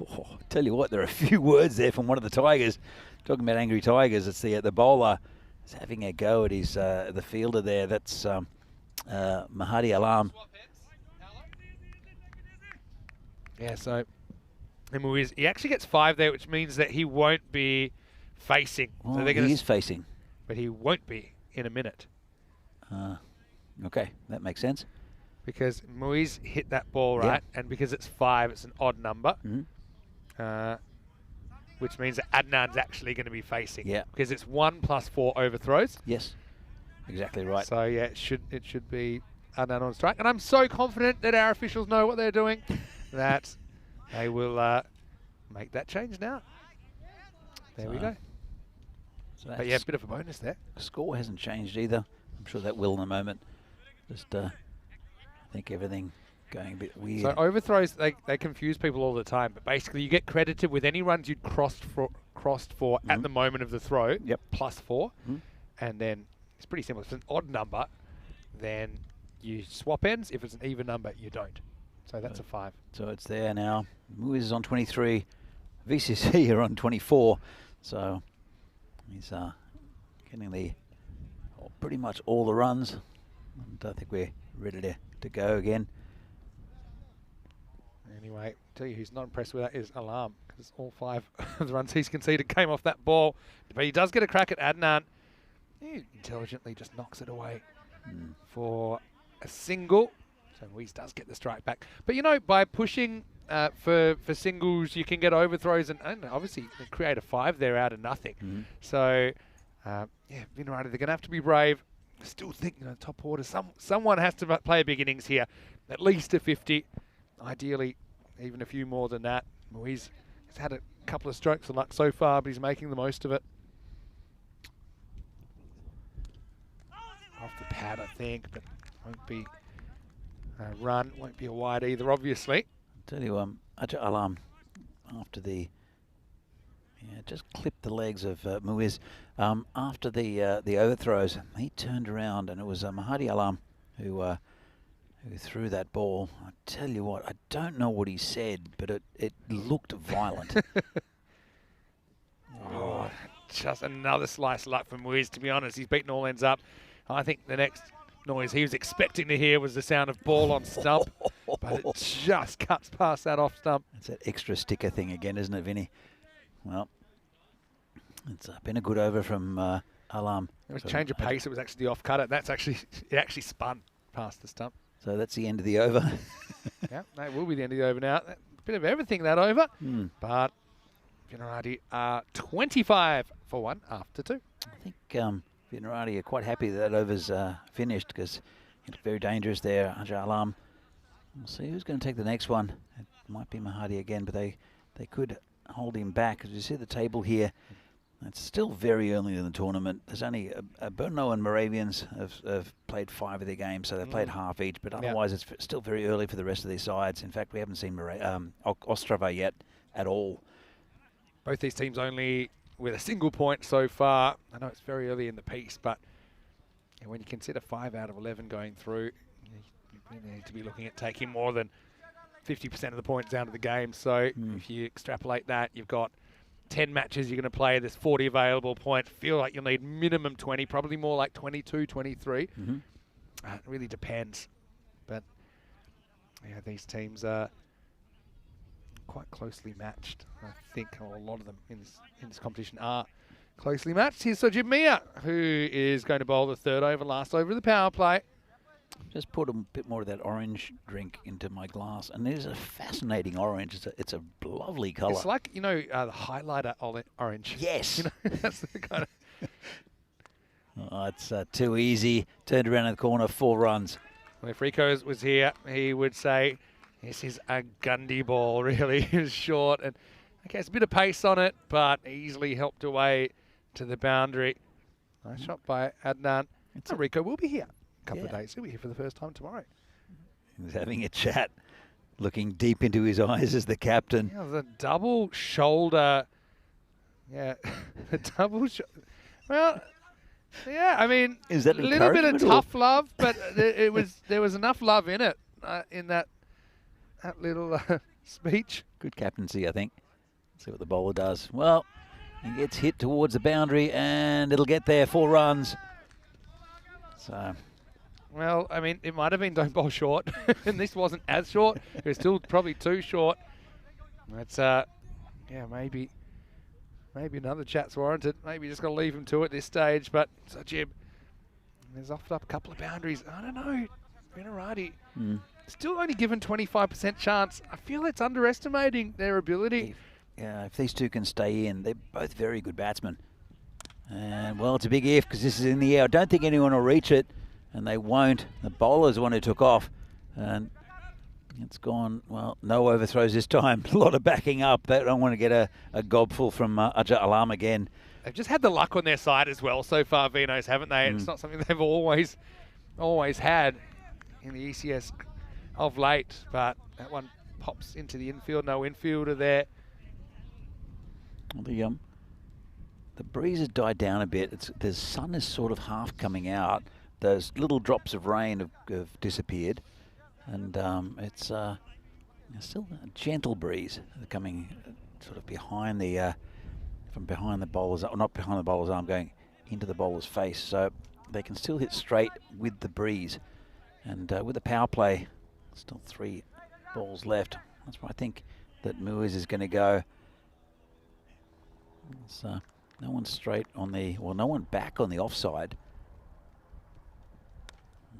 Oh, I tell you what, there are a few words there from one of the Tigers. Talking about angry Tigers, it's the bowler is having a go at his the fielder there. That's Mahadi Alam. Yeah, so Muiz, he actually gets 5 there, which means that he won't be facing. Oh, so they're he is facing. But he won't be in a minute. Okay, that makes sense. Because Muiz hit that ball, right? Yeah. And because it's 5, it's an odd number. Which means that Adnan's actually going to be facing. Yeah. Because it's 1 plus 4 overthrows. Yes, exactly right. So, yeah, it should be Adnan on strike. And I'm so confident that our officials know what they're doing that they will make that change now. There we go. So but, yeah, a bit of a bonus there. Score hasn't changed either. I'm sure that will in a moment. Just think everything going a bit weird. So overthrows, they confuse people all the time, but basically you get credited with any runs you'd crossed for at the moment of the throw, Yep. +4, and then it's pretty simple. If it's an odd number, then you swap ends. If it's an even number, you don't. So that's a 5. So it's there now. Muiz is on 23. VCC are on 24. So he's getting pretty much all the runs. And I think we're ready to go again. Anyway, tell you who's not impressed with that is Alarm, because all 5 of the runs he's conceded came off that ball. But he does get a crack at Adnan. He intelligently just knocks it away for a single. So Muiz does get the strike back. But, you know, by pushing for singles, you can get overthrows and obviously create a 5 there out of nothing. So, yeah, Vinohrady, they're going to have to be brave. I still think, you know, top order, someone has to play a big innings here. At least a 50. Ideally, even a few more than that. Muiz has had a couple of strokes of luck so far, but he's making the most of it. Off the pad, I think, but won't be a run, won't be a wide either, obviously. I'll tell you, Alam, after the just clipped the legs of Muiz. After the overthrows, he turned around and it was Vinohrady Alam who threw that ball. I tell you what, I don't know what he said, but it looked violent. Oh, just another slice of luck for Muiz, to be honest. He's beaten all ends up. I think the next noise he was expecting to hear was the sound of ball on stump, but it just cuts past that off stump. It's that extra sticker thing again, isn't it, Vinny? Well, it's been a good over from Alam. It was change of pace. It was actually the off cutter. It actually spun past the stump. So that's the end of the over. Yeah, that will be the end of the over now. A bit of everything that over, but Vinohrady are 25 for 1 after 2. I think Vinohrady are quite happy that over's finished because it's very dangerous there. Alam. We'll see who's going to take the next one. It might be Vinohrady again, but they could hold him back. As you see the table here, it's still very early in the tournament. There's only Brno and Moravians have played 5 of their games, so they played half each. But otherwise, it's still very early for the rest of these sides. In fact, we haven't seen Ostrava yet at all. Both these teams only with a single point so far. I know it's very early in the piece, but when you consider 5 out of 11 going through, you really need to be looking at taking more than 50% of the points out of the game. So if you extrapolate that, you've got 10 matches you're going to play. There's 40 available points. Feel like you'll need minimum 20, probably more like 22, 23. It really depends. But yeah, these teams are quite closely matched. I think a lot of them in this competition are closely matched. Here's Sojib Mia, who is going to bowl the 3rd over, last over of the power play. Just put a bit more of that orange drink into my glass, and it is a fascinating orange. It's a lovely colour. It's like, you know, the highlighter orange. Yes. You know, that's the kind of... Oh, it's too easy. Turned around in the corner, 4 runs. Well, if Rico was here, he would say, this is a Gundy ball, really. It's short, and okay, it's a bit of pace on it, but easily helped away to the boundary. Nice shot by Adnan. So Rico will be here. Couple of days. He'll be here for the first time tomorrow. He's having a chat, looking deep into his eyes as the captain. Yeah, the double shoulder. Yeah, the double shoulder. Well, yeah, I mean, is that a little bit of tough love, but there was enough love in it, in that little speech. Good captaincy, I think. Let's see what the bowler does. Well, he gets hit towards the boundary, and it'll get there, 4 runs. So... Well, I mean, it might have been don't bowl short, and this wasn't as short. It was still probably too short. That's, yeah, maybe another chat's warranted. Maybe just got to leave him to it this stage. But Sojib has offered up a couple of boundaries. I don't know. Vinohrady still only given 25% chance. I feel it's underestimating their ability. If these two can stay in, they're both very good batsmen. And, well, it's a big if because this is in the air. I don't think anyone will reach it. And they won't. The bowler's the one who took off. And it's gone, well, no overthrows this time. A lot of backing up. They don't want to get a gobful from Alam again. They've just had the luck on their side as well so far, Vinos, haven't they? It's not something they've always had in the ECS of late, but that one pops into the infield. No infielder there. Well, the breeze has died down a bit. The sun is sort of half coming out. Those little drops of rain have disappeared, and it's still a gentle breeze coming sort of behind the from behind the bowler's, or not behind the bowler's arm, going into the bowler's face, so they can still hit straight with the breeze. And with the power play, still 3 balls left. That's where I think that Muiz is going to go. It's, no one straight on the, well, no one back on the offside.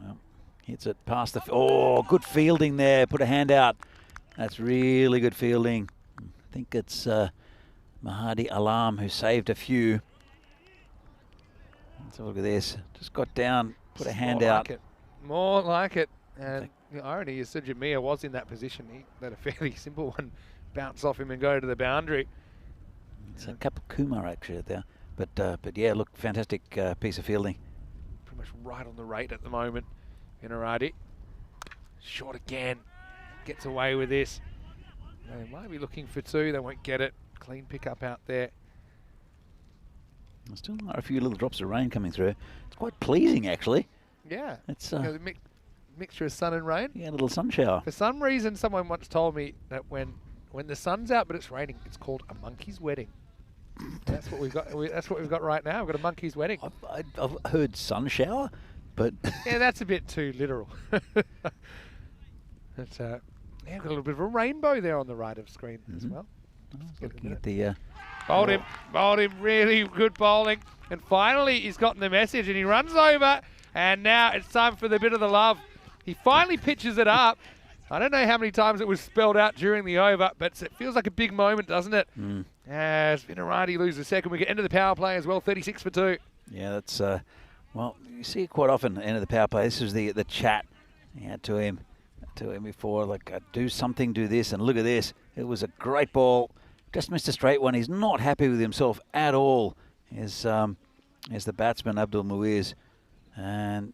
Well, hits it past the, oh, good fielding there. Put a hand out. That's really good fielding. I think it's Mahadi Alam who saved a few. Let's have a look at this. Just got down, put a hand out. More like it. And the irony is Sujamia was in that position. He let a fairly simple one bounce off him and go to the boundary. It's a Kapakuma actually there. But yeah, look, fantastic piece of fielding. Pretty much right on the rate at the moment. Vinohrady. Short again. Gets away with this. They might be looking for 2. They won't get it. Clean pickup out there. There's still a few little drops of rain coming through. It's quite pleasing actually. Yeah. It's the mixture of sun and rain. Yeah, a little sun shower. For some reason, someone once told me that when the sun's out but it's raining, it's called a monkey's wedding. That's what we've got. That's what we've got right now. We've got a monkey's wedding. I've heard sun shower, but yeah, that's a bit too literal. It's yeah, got a little bit of a rainbow there on the right of screen as well. Looking at the bowled him, really good bowling, and finally he's gotten the message and he runs over, and now it's time for the bit of the love. He finally pitches it up. I don't know how many times it was spelled out during the over, but it feels like a big moment, doesn't it? As Vinohrady loses second wicket, end of the power play as well, 36 for 2. Yeah, that's well, you see it quite often, end of the power play. This was the chat he had to him before, like do something, do this, and look at this. It was a great ball, just missed a straight one. He's not happy with himself at all. Is the batsman Abdul Muiz, and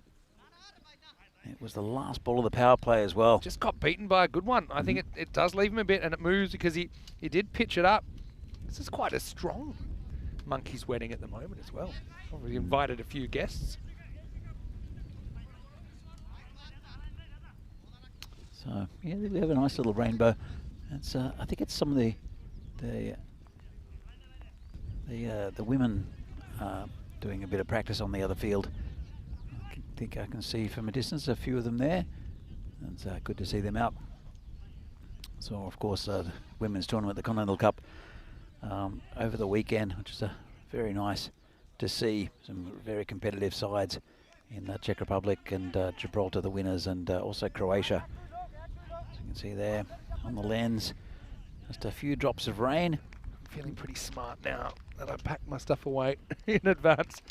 it was the last ball of the power play as well. Just got beaten by a good one. I think it does leave him a bit, and it moves because he did pitch it up. This is quite a strong monkey's wedding at the moment as well. Already invited a few guests. So yeah, we have a nice little rainbow. It's I think it's some of the women doing a bit of practice on the other field. I think I can see from a distance a few of them there. It's good to see them out. So of course the women's tournament, the Continental Cup, over the weekend, which is very nice to see. Some very competitive sides in the Czech Republic and Gibraltar, the winners, and also Croatia. As you can see there on the lens, just a few drops of rain. I'm feeling pretty smart now that I packed my stuff away in advance.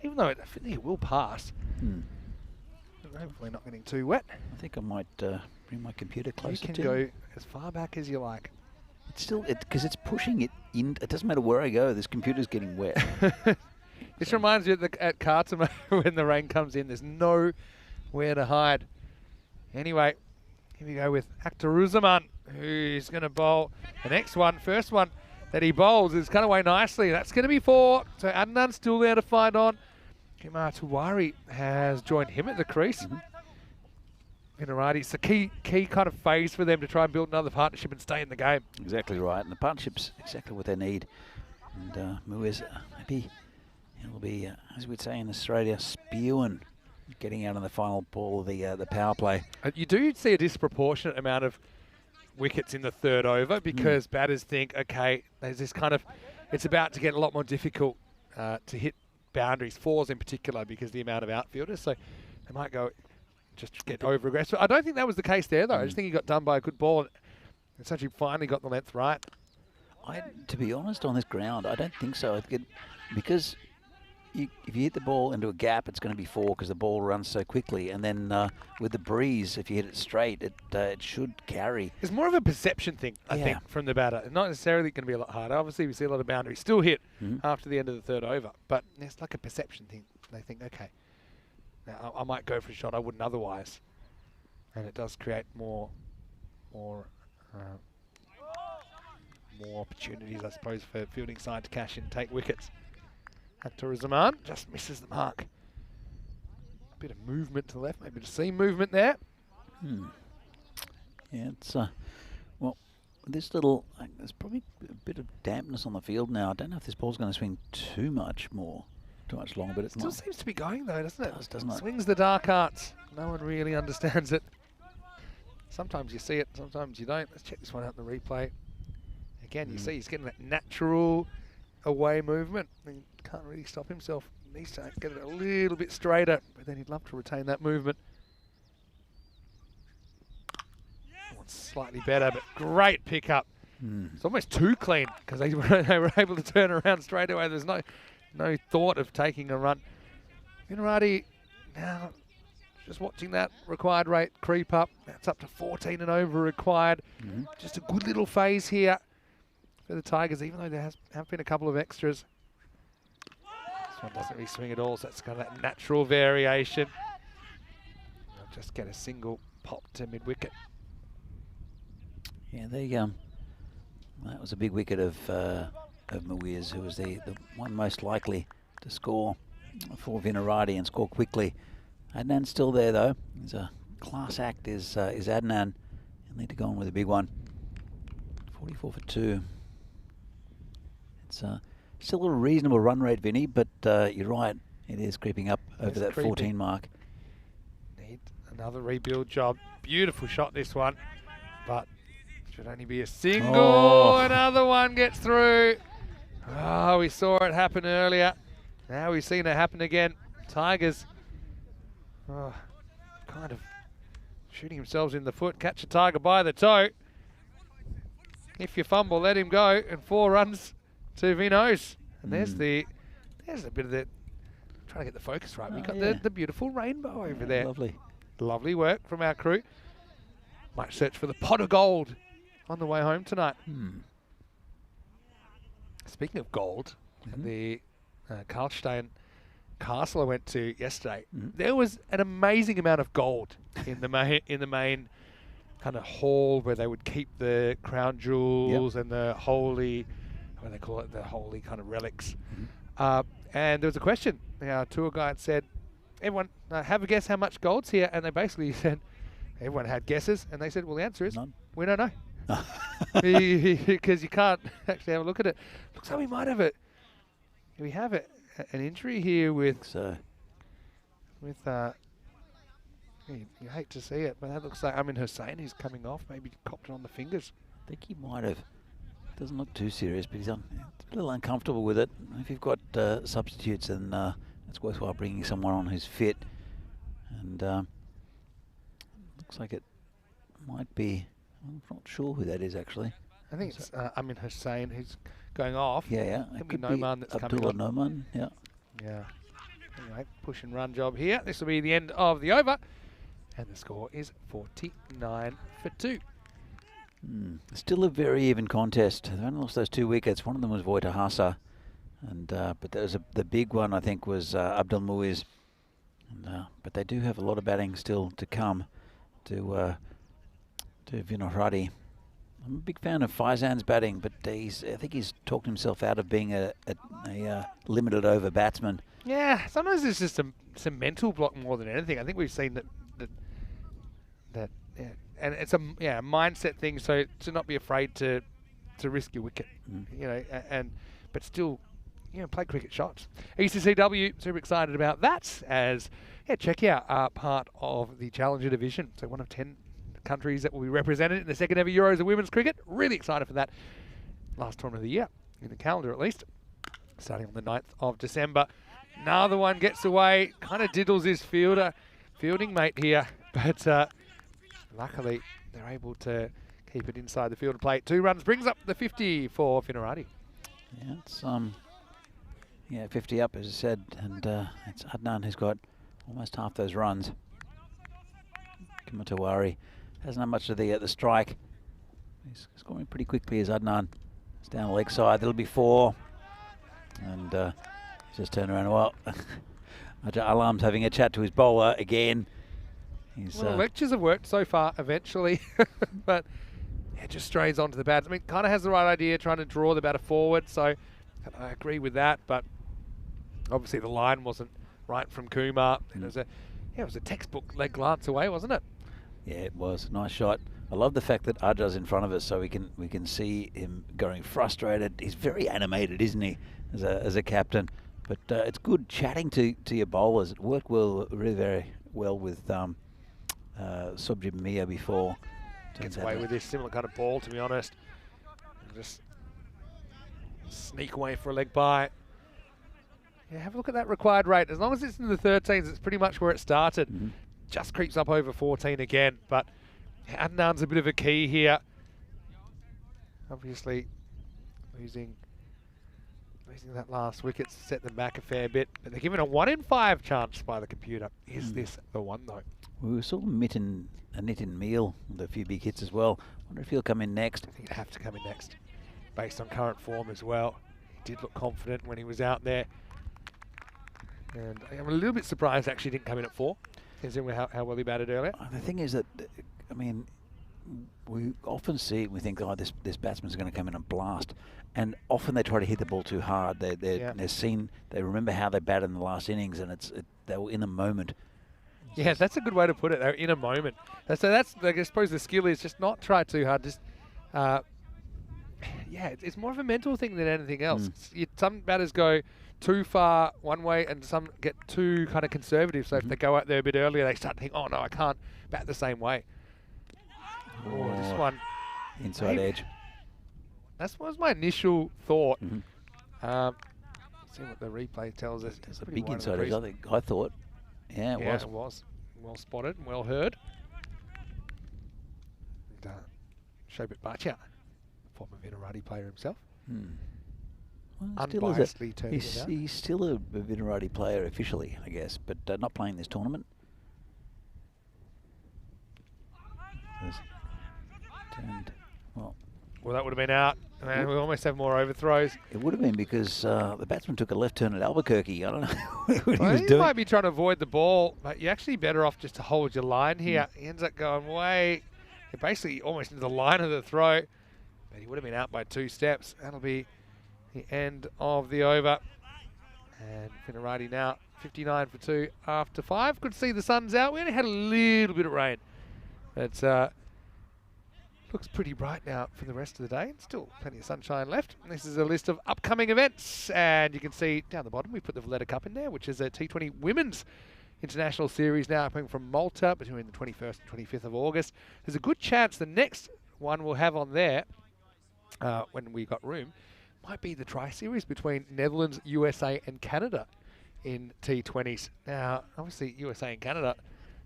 Even though I think it will pass. Hopefully not getting too wet. I think I might bring my computer closer. You can go as far back as you like. It's still, because it's pushing it in. It doesn't matter where I go, this computer's getting wet. This reminds me at Kartama when the rain comes in, there's nowhere to hide. Anyway, here we go with Akhtaruzaman, who's going to bowl the next one. First one that he bowls is cut away nicely. That's going to be 4. So Adnan's still there to fight on. Kumar Tiwari has joined him at the crease. Vinohrady, it's a key kind of phase for them to try and build another partnership and stay in the game. Exactly right, and the partnership's exactly what they need. And Muiz, maybe he'll be, as we'd say in Australia, spewing, getting out on the final ball of the power play. You do see a disproportionate amount of wickets in the third over because batters think, okay, there's this kind of, it's about to get a lot more difficult to hit boundaries, 4s in particular, because the amount of outfielders. So they might go just get over aggressive. I don't think that was the case there, though. I just think he got done by a good ball. And such he finally got the length right. To be honest, on this ground, I don't think so. Because if you hit the ball into a gap, it's going to be 4 because the ball runs so quickly. And then with the breeze, if you hit it straight, it should carry. It's more of a perception thing, I think, from the batter. It's not necessarily going to be a lot harder. Obviously, we see a lot of boundaries still hit after the end of the third over. But it's like a perception thing. They think, okay, now I might go for a shot I wouldn't otherwise. And it does create more opportunities, I suppose, for fielding side to cash in and take wickets. Hector Zaman just misses the mark. Bit of movement to the left, maybe the seam movement there. Yeah, it's well, this little, there's probably a bit of dampness on the field now. I don't know if this ball's going to swing too much longer, but it Still seems to be going though, doesn't it? It does, doesn't it? Swings the dark arts. No one really understands it. Sometimes you see it, sometimes you don't. Let's check this one out in the replay. Again, you see he's getting that natural away movement. He can't really stop himself. He needs to get it a little bit straighter, but then he'd love to retain that movement. Slightly better, but great pickup. It's almost too clean because they were able to turn around straight away. There's no thought of taking a run. Vinohrady now just watching that required rate creep up. That's up to 14 and over required. Just a good little phase here for the Tigers, even though there have been a couple of extras. This one doesn't really swing at all, so it's kind of that natural variation. They'll just get a single pop to mid-wicket. Yeah, that was a big wicket of Muiz, who was the one most likely to score for Vinohrady and score quickly. Adnan's still there though. He's a class act, is Adnan. He'll need to go on with a big one. 44 for 2. It's still a reasonable run rate, Vinny, but you're right, it is creeping up over that 14 mark. Need another rebuild job. Beautiful shot this one, but should only be a single. Oh. Another one gets through. Oh, we saw it happen earlier. Now we've seen it happen again. Tigers kind of shooting themselves in the foot. Catch a Tiger by the toe. If you fumble, let him go. And 4 runs to Vinos. And there's a bit of the, trying to get the focus right. We've got the beautiful rainbow over there. Lovely. Lovely work from our crew. Might search for the pot of gold on the way home tonight. Speaking of gold, the Karlstein Castle I went to yesterday, there was an amazing amount of gold in the main kind of hall where they would keep the crown jewels and the holy, what do they call it, the holy kind of relics. And there was a question. Our tour guide said, everyone have a guess how much gold's here, and they basically said, everyone had guesses, and they said, well, the answer is none. We don't know. Because you can't actually have a look at it. Looks like we might have it. We have it. An injury here with you hate to see it, but that looks like Hussain is coming off. Maybe copped it on the fingers. I think he might have. Doesn't look too serious, but he's a little uncomfortable with it. If you've got substitutes, then it's worthwhile bringing someone on who's fit. And looks like it might be. I'm not sure who that is actually. I think it's Hussain who's going off. Yeah. It could be Noman that's coming on. Noman, yeah. Yeah. Anyway, push and run job here. This will be the end of the over. And the score is 49 for 2. Still a very even contest. They only lost those 2 wickets. One of them was Voitahasa. And but there was the big one, I think, was Abdul Muiz. But they do have a lot of batting still to come to Vinohrady. I'm a big fan of Faizan's batting, but I think he's talked himself out of being a limited over batsman. Yeah, sometimes it's just a mental block more than anything. I think we've seen that and it's a mindset thing. So to not be afraid to risk your wicket, but still, play cricket shots. ECCW, super excited about that as Czechia are part of the Challenger division. So one of 10 countries that will be represented in the second ever Euros of women's cricket. Really excited for that. Last tournament of the year, in the calendar at least. Starting on the 9th of December. Another one gets away, kind of diddles his fielding mate here. But luckily, they're able to keep it inside the field of play. 2 runs brings up the 50 for Vinohrady. Yeah, it's 50 up, as I said. And it's Adnan who's got almost half those runs. Kamatawari hasn't had much of the strike. He's scoring pretty quickly as Adnan. It's down the leg side. That'll be 4. And he's just turned around. Well, Alam's having a chat to his bowler again. Well, lectures have worked so far eventually, but it just strays onto the bats. I mean, kind of has the right idea, trying to draw the batter forward, so I agree with that, but obviously the line wasn't right from Kumar. It was a textbook leg glance away, wasn't it? Yeah, it was. Nice shot. I love the fact that Aja's in front of us, so we can see him going frustrated. He's very animated, isn't he, as a captain? But it's good chatting to your bowlers. It worked really very well with Subjib Mia before. Gets away with this similar kind of ball, to be honest. Just sneak away for a leg bye. Yeah, have a look at that required rate. As long as it's in the 13s, it's pretty much where it started. Just creeps up over 14 again, but Adnan's a bit of a key here. Obviously, losing that last wicket set them back a fair bit, but they're given a 1 in 5 chance by the computer. Is this the one, though? We saw Nitin Meal with a few big hits as well. Wonder if he'll come in next. I think he'd have to come in next, based on current form as well. He did look confident when he was out there. And I'm a little bit surprised actually didn't come in at 4, considering how well he batted earlier. The thing is that, I mean, we often see it, we think, oh, this batsman's going to come in and blast. And often they try to hit the ball too hard. They remember how they batted in the last innings, and they were in a moment. Yeah, that's a good way to put it. They're in a moment. So that's, I suppose the skill is just not try too hard. Just, it's more of a mental thing than anything else. Some batters go too far one way and some get too kind of conservative. So if they go out there a bit earlier, they start to think, oh no, I can't bat the same way. Oh, this one. Inside edge. That was my initial thought. See what the replay tells us. It's a big inside edge, I thought. Yeah, it was. Well spotted and well heard. And, Shobit Bhatia, former Vinohrady player himself. Well, unbiasedly turning it out. He's still a Vinohrady player officially, I guess, but not playing this tournament. Well, that would have been out. Man, we almost have more overthrows. It would have been because the batsman took a left turn at Albuquerque. I don't know what he was He doing. might be trying to avoid the ball, but you're actually better off just to hold your line here. He ends up going way, basically almost into the line of the throw, but he would have been out by 2 steps. That'll be the end of the over. And Vinohrady now 59 for 2 after 5. Could see the sun's out. We only had a little bit of rain. But looks pretty bright now for the rest of the day. Still plenty of sunshine left. And this is a list of upcoming events. And you can see down the bottom, we put the Valletta Cup in there, which is a T20 Women's International Series now coming from Malta between the 21st and 25th of August. There's a good chance the next one we'll have on there, when we got room, might be the Tri-Series between Netherlands, USA and Canada in T20s. Now, obviously, USA and Canada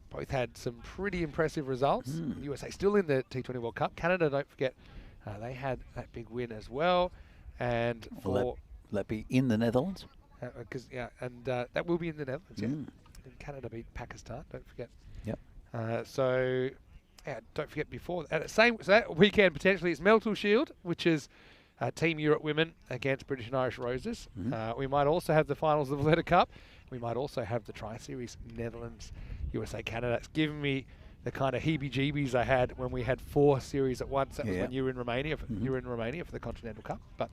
both had some pretty impressive results. USA still in the T20 World Cup. Canada, don't forget, they had that big win as well. And Will that be in the Netherlands? That will be in the Netherlands, yeah. And Canada beat Pakistan, don't forget. Yep. Don't forget before so that weekend potentially it's Meltle Shield, which is Team Europe Women against British and Irish Roses. We might also have the finals of the Valletta Cup. We might also have the Tri-Series, Netherlands, USA, Canada. It's given me the kind of heebie-jeebies I had when we had 4 series at once. That was when you were in Romania. You were in Romania for the Continental Cup. But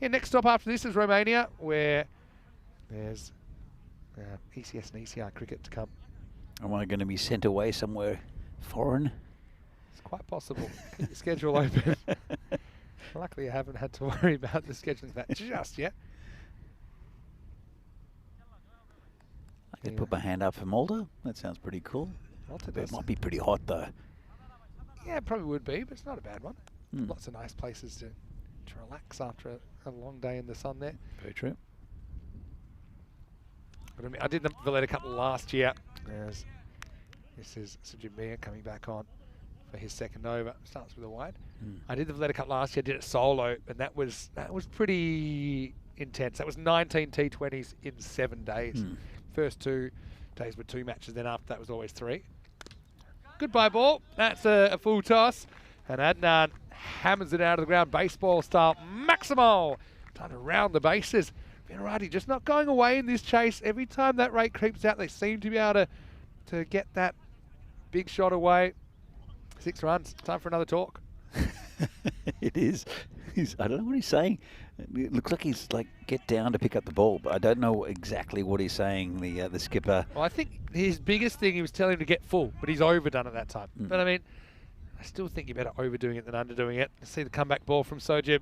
yeah, next stop after this is Romania, where there's ECS and ECI cricket to come. Am I going to be sent away somewhere foreign? It's quite possible. Keep your schedule open. Luckily, I haven't had to worry about the scheduling of that just yet. I could put my hand up for Malta. That sounds pretty cool. Malta It might be pretty hot though. Yeah, it probably would be, but it's not a bad one. Lots of nice places to relax after a long day in the sun there. Very true. But I mean, I did the Valletta Cup last year. As this is Sajid Mia coming back on for his second over. Starts with a wide. I did the Valletta Cup last year. Did it solo, and that was pretty intense. That was 19 T20s in 7 days. First 2 days were 2 matches. Then after that was always 3. Goodbye ball. That's a full toss, and Adnan hammers it out of the ground, baseball style. Maximal trying to round the bases. Vinohrady just not going away in this chase. Every time that rate creeps out, they seem to be able to get that big shot away. 6 runs. Time for another talk. It is. I don't know what he's saying. It looks like he's like, get down to pick up the ball, but I don't know exactly what he's saying, the skipper. Well, I think his biggest thing, he was telling him to get full, but he's overdone at that time. But I mean, I still think you're better overdoing it than underdoing it. You see the comeback ball from Sojib.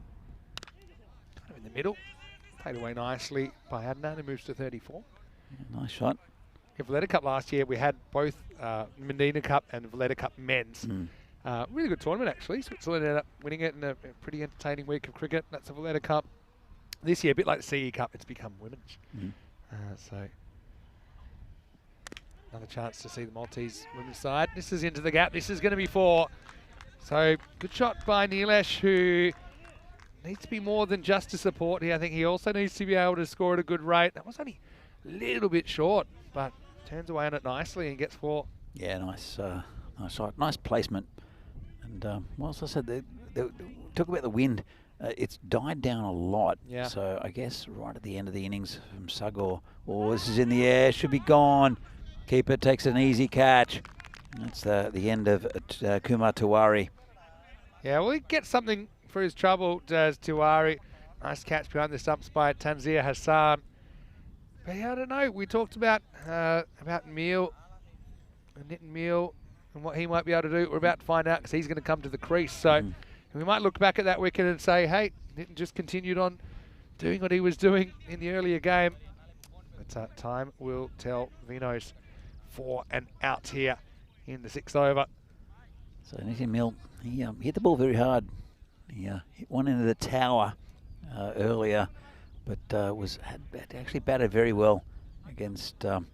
Kind of in the middle. Played away nicely by Adnan, who moves to 34. Yeah, nice shot. In Valletta Cup last year, we had both Medina Cup and Valletta Cup men's. Really good tournament, actually. Switzerland ended up winning it in a pretty entertaining week of cricket. That's the Valletta Cup. This year, a bit like the CE Cup, it's become women's. So another chance to see the Maltese women's side. This is into the gap. This is going to be 4. So good shot by Nilesh, who needs to be more than just a support here. I think he also needs to be able to score at a good rate. That was only a little bit short, but turns away on it nicely and gets 4. Yeah, nice shot. Nice placement. And whilst I said they talk about the wind, it's died down a lot. Yeah. So I guess right at the end of the innings from Sagor. Oh, this is in the air. Should be gone. Keeper takes an easy catch. That's the end of Kumar Tiwari. Yeah, well, he gets something for his trouble, does Tiwari. Nice catch behind the stumps by Tanzir Hassan. But yeah, I don't know. We talked about Neil, Nitin Meal, and what he might be able to do. We're about to find out because he's going to come to the crease. So we might look back at that wicket and say, hey, Nitin just continued on doing what he was doing in the earlier game. But time will tell. Vino's for an out here in the 6th over. So Nitin Mill, he hit the ball very hard. He hit one into the tower earlier, but had actually batted very well against the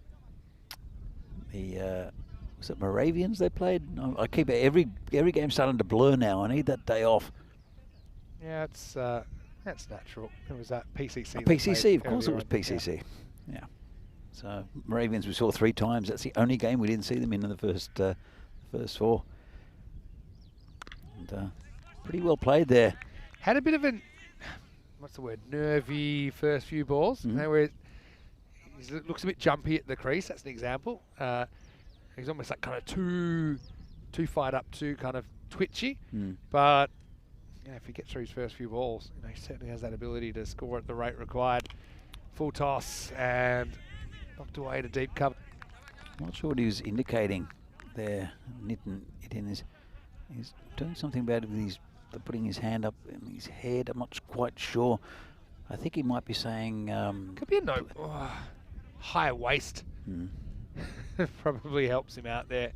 was it Moravians they played? I keep every game starting to blur now. I need that day off. Yeah, it's that's natural. It was that PCC. PCC, of course it was PCC. Yeah. So Moravians we saw 3 times. That's the only game we didn't see them in the first 4. And pretty well played there. Had a bit of an, what's the word, nervy first few balls. You know, where he looks a bit jumpy at the crease. That's an example. He's almost like kind of too fired up, too kind of twitchy. But you know, if he gets through his first few balls, you know, he certainly has that ability to score at the rate required. Full toss and knocked away to deep cover. Not sure what he was indicating there. Nitin is he's doing something about it with his putting his hand up in his head. I'm not quite sure. I think he might be saying could be a note. Higher waist. Probably helps him out there.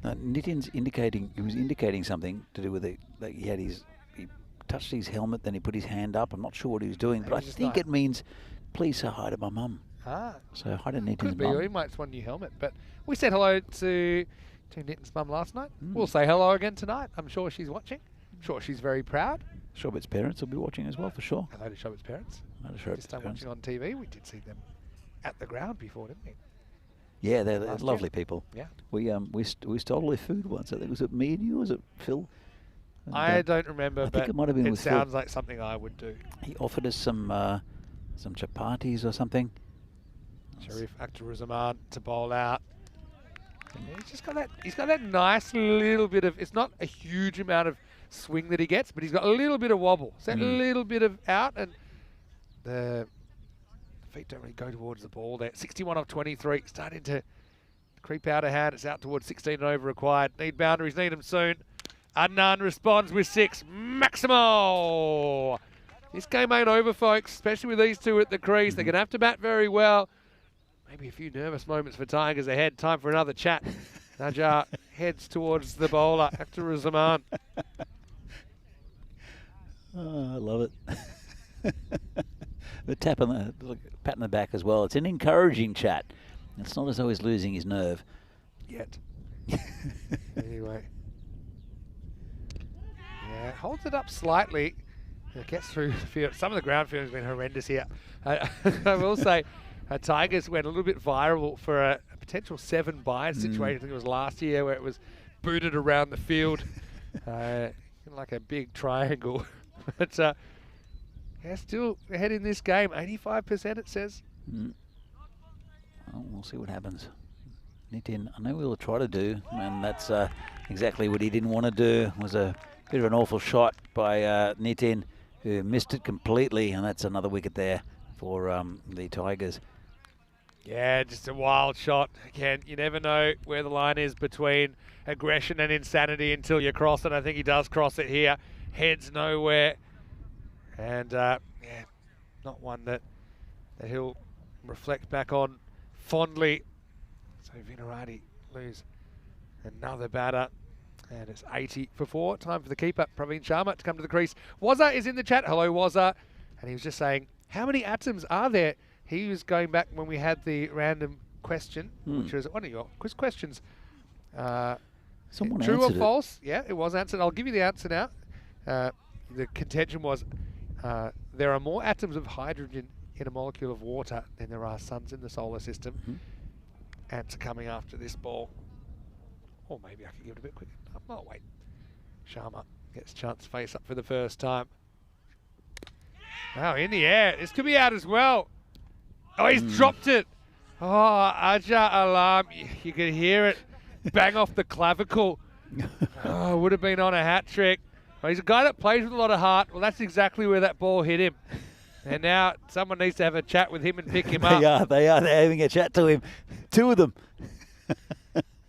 Nitin's indicating, he was indicating something to do with it. Like he touched his helmet, then he put his hand up. I'm not sure what he was doing, but I think it means, please say hi to my mum. So hi to Nitin's Could be, mum. or he might just want a new helmet. But we said hello to Nitin's mum last night. We'll say hello again tonight. I'm sure she's watching. I'm sure she's very proud. Shobit's parents will be watching as well, for sure. Hello to Shobit's parents. Hello to Shobit's This time parents. watching on TV, we did see them at the ground before, didn't we? Yeah, they're Last lovely year. people. Yeah. We stole their food once. I think was it me and you, or was it Phil? And, I don't remember, I think but it might have been it with Phil. sounds like something I would do. He offered us some chapatis or something. Sharif Akhtaruzzaman to bowl out. And he's got that nice little bit of, it's not a huge amount of swing that he gets, but he's got a little bit of wobble. It's that little bit of out, and the feet don't really go towards the ball there. 61 off 23, starting to creep out of hand. It's out towards 16 and over required. Need boundaries, need them soon. Adnan responds with 6. Maximo! This game ain't over, folks, especially with these two at the crease. They're going to have to bat very well. Maybe a few nervous moments for Tigers ahead. Time for another chat. Najjar heads towards the bowler, Akhtaruzzaman. Oh, I love it. The tap on the pat on the back as well. It's an encouraging chat. It's not as though he's losing his nerve Yet. Anyway. Yeah, holds it up slightly. It gets through the field. Some of the ground field has been horrendous here. I will say, Tigers went a little bit viral for a potential 7 bias situation. I think it was last year where it was booted around the field. Like a big triangle. But yeah, still ahead in this game. 85% it says. Well, we'll see what happens. Nitin, I know we will try to do, and that's exactly what he didn't want to do. It was a bit of an awful shot by Nitin, who missed it completely, and that's another wicket there for the Tigers. Yeah, just a wild shot. Again, you never know where the line is between aggression and insanity until you cross it. I think he does cross it here. Heads nowhere. And, yeah, not one that he'll reflect back on fondly. So Vinohrady lose another batter. And it's 80 for 4. Time for the keeper, Praveen Sharma, to come to the crease. Wazza is in the chat. Hello, Wazza. And he was just saying, how many atoms are there? He was going back when we had the random question, which was one of your quiz questions. Someone true or answered false? Yeah, it was answered. I'll give you the answer now. The contention was there are more atoms of hydrogen in a molecule of water than there are suns in the solar system. Answer coming after this ball. Or maybe I can give it a bit quicker. Oh, wait. Sharma gets a chance to face up for the first time. Oh, in the air. This could be out as well. Oh, he's dropped it. Oh, Aja alarm. You could hear it bang off the clavicle. Oh, would have been on a hat trick. Well, he's a guy that plays with a lot of heart. Well, that's exactly where that ball hit him. And now someone needs to have a chat with him and pick him up. They are. They're having a chat to him. Two of them.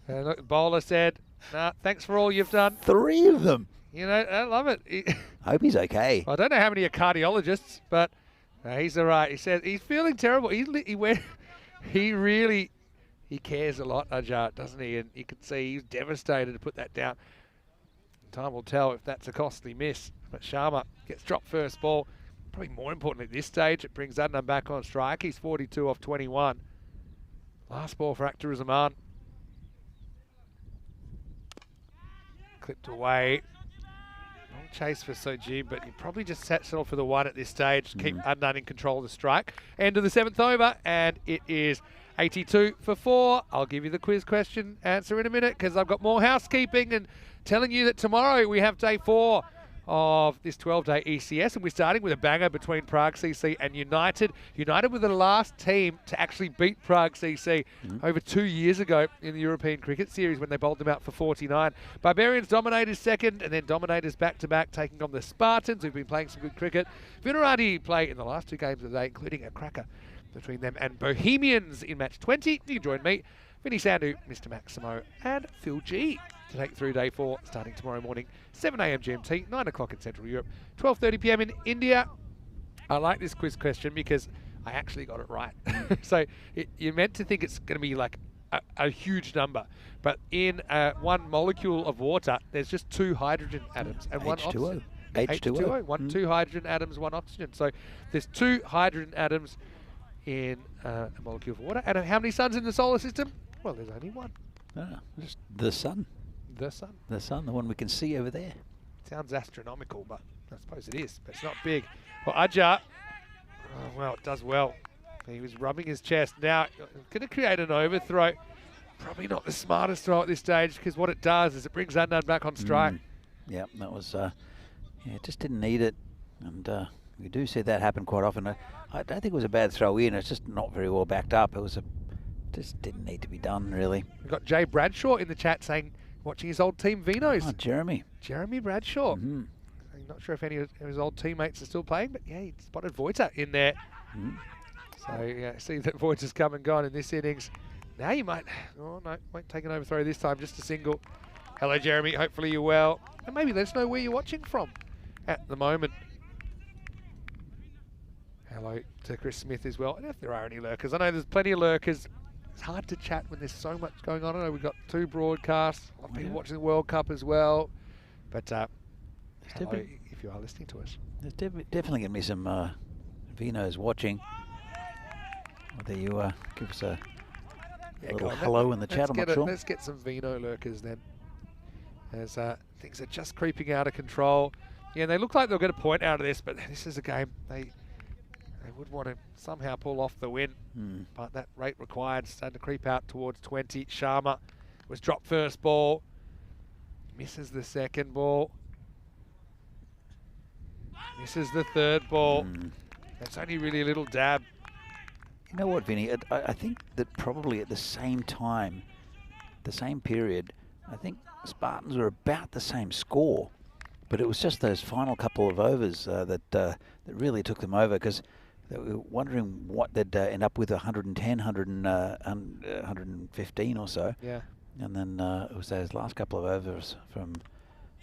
Look, the bowler said, nah, thanks for all you've done. Three of them. You know, I love it. I hope he's okay. I don't know how many are cardiologists, but he's all right. He said he's feeling terrible. He cares a lot, Ajat, doesn't he? And you can see he's devastated to put that down. Time will tell if that's a costly miss. But Sharma gets dropped first ball. Probably more important at this stage, it brings Adnan back on strike. He's 42 off 21. Last ball for Akhtar Zaman. Clipped away. Long chase for Sojib, but you probably just settle for the one at this stage. Keep Adnan in control of the strike. End of the 7th over, and it is 82 for 4. I'll give you the quiz question answer in a minute because I've got more housekeeping and telling you that tomorrow we have day 4 of this 12-day ECS, and we're starting with a banger between Prague CC and United. United were the last team to actually beat Prague CC over 2 years ago in the European Cricket Series when they bowled them out for 49. Barbarians Dominators second, and then Dominators back-to-back taking on the Spartans, who've been playing some good cricket. Vinohrady play in the last 2 games of the day, including a cracker between them and Bohemians in match 20. You can join me, Vinny Sandhu, Mr. Maximo, and Phil G to take through day 4, starting tomorrow morning, 7 a.m. GMT, 9 o'clock in Central Europe, 12:30 p.m. in India. I like this quiz question because I actually got it right. So you're meant to think it's going to be like a huge number, but in one molecule of water, there's just 2 hydrogen atoms and 1 oxygen. H2O. 2 hydrogen atoms, 1 oxygen. So there's 2 hydrogen atoms in a molecule of water. And how many suns in the solar system? Well, there's only one. Just the sun. The sun. The sun, the one we can see over there. Sounds astronomical, but I suppose it is. But it's not big. Well, Aja, well, it does well. He was rubbing his chest. Now, going to create an overthrow. Probably not the smartest throw at this stage because what it does is it brings Adnan back on strike. Yeah, that was, just didn't need it. And we do see that happen quite often. I don't think it was a bad throw in. It's just not very well backed up. It was just didn't need to be done, really. We've got Jay Bradshaw in the chat saying, watching his old team Vinos. Oh, Jeremy. Jeremy Bradshaw. I'm not sure if any of his old teammates are still playing, but yeah, he spotted Voiter in there. So yeah, see that Voiter's come and gone in this innings. Now you might, oh no, won't take an overthrow this time, just a single. Hello Jeremy, hopefully you're well. And maybe let us know where you're watching from at the moment. Hello to Chris Smith as well. I don't know if there are any lurkers. I know there's plenty of lurkers. It's hard to chat when there's so much going on. I know we've got 2 broadcasts. A lot of people watching the World Cup as well. But hello, if you are listening to us. There's definitely going to be some Vinos watching. Whether you give us a little hello in the chat, I'm not sure. Let's get some Vino lurkers then. As things are just creeping out of control. Yeah, they look like they'll get a point out of this, but this is a game they would want to somehow pull off the win. But that rate required starting to creep out towards 20. Sharma was dropped first ball. Misses the second ball. Misses the third ball. That's only really a little dab. You know what, Vinny? I think that probably at the same time the same period, I think Spartans were about the same score, but it was just those final couple of overs that really took them over, because they were wondering what they'd end up with, 110, 115 or so. Yeah. And then it was those last couple of overs from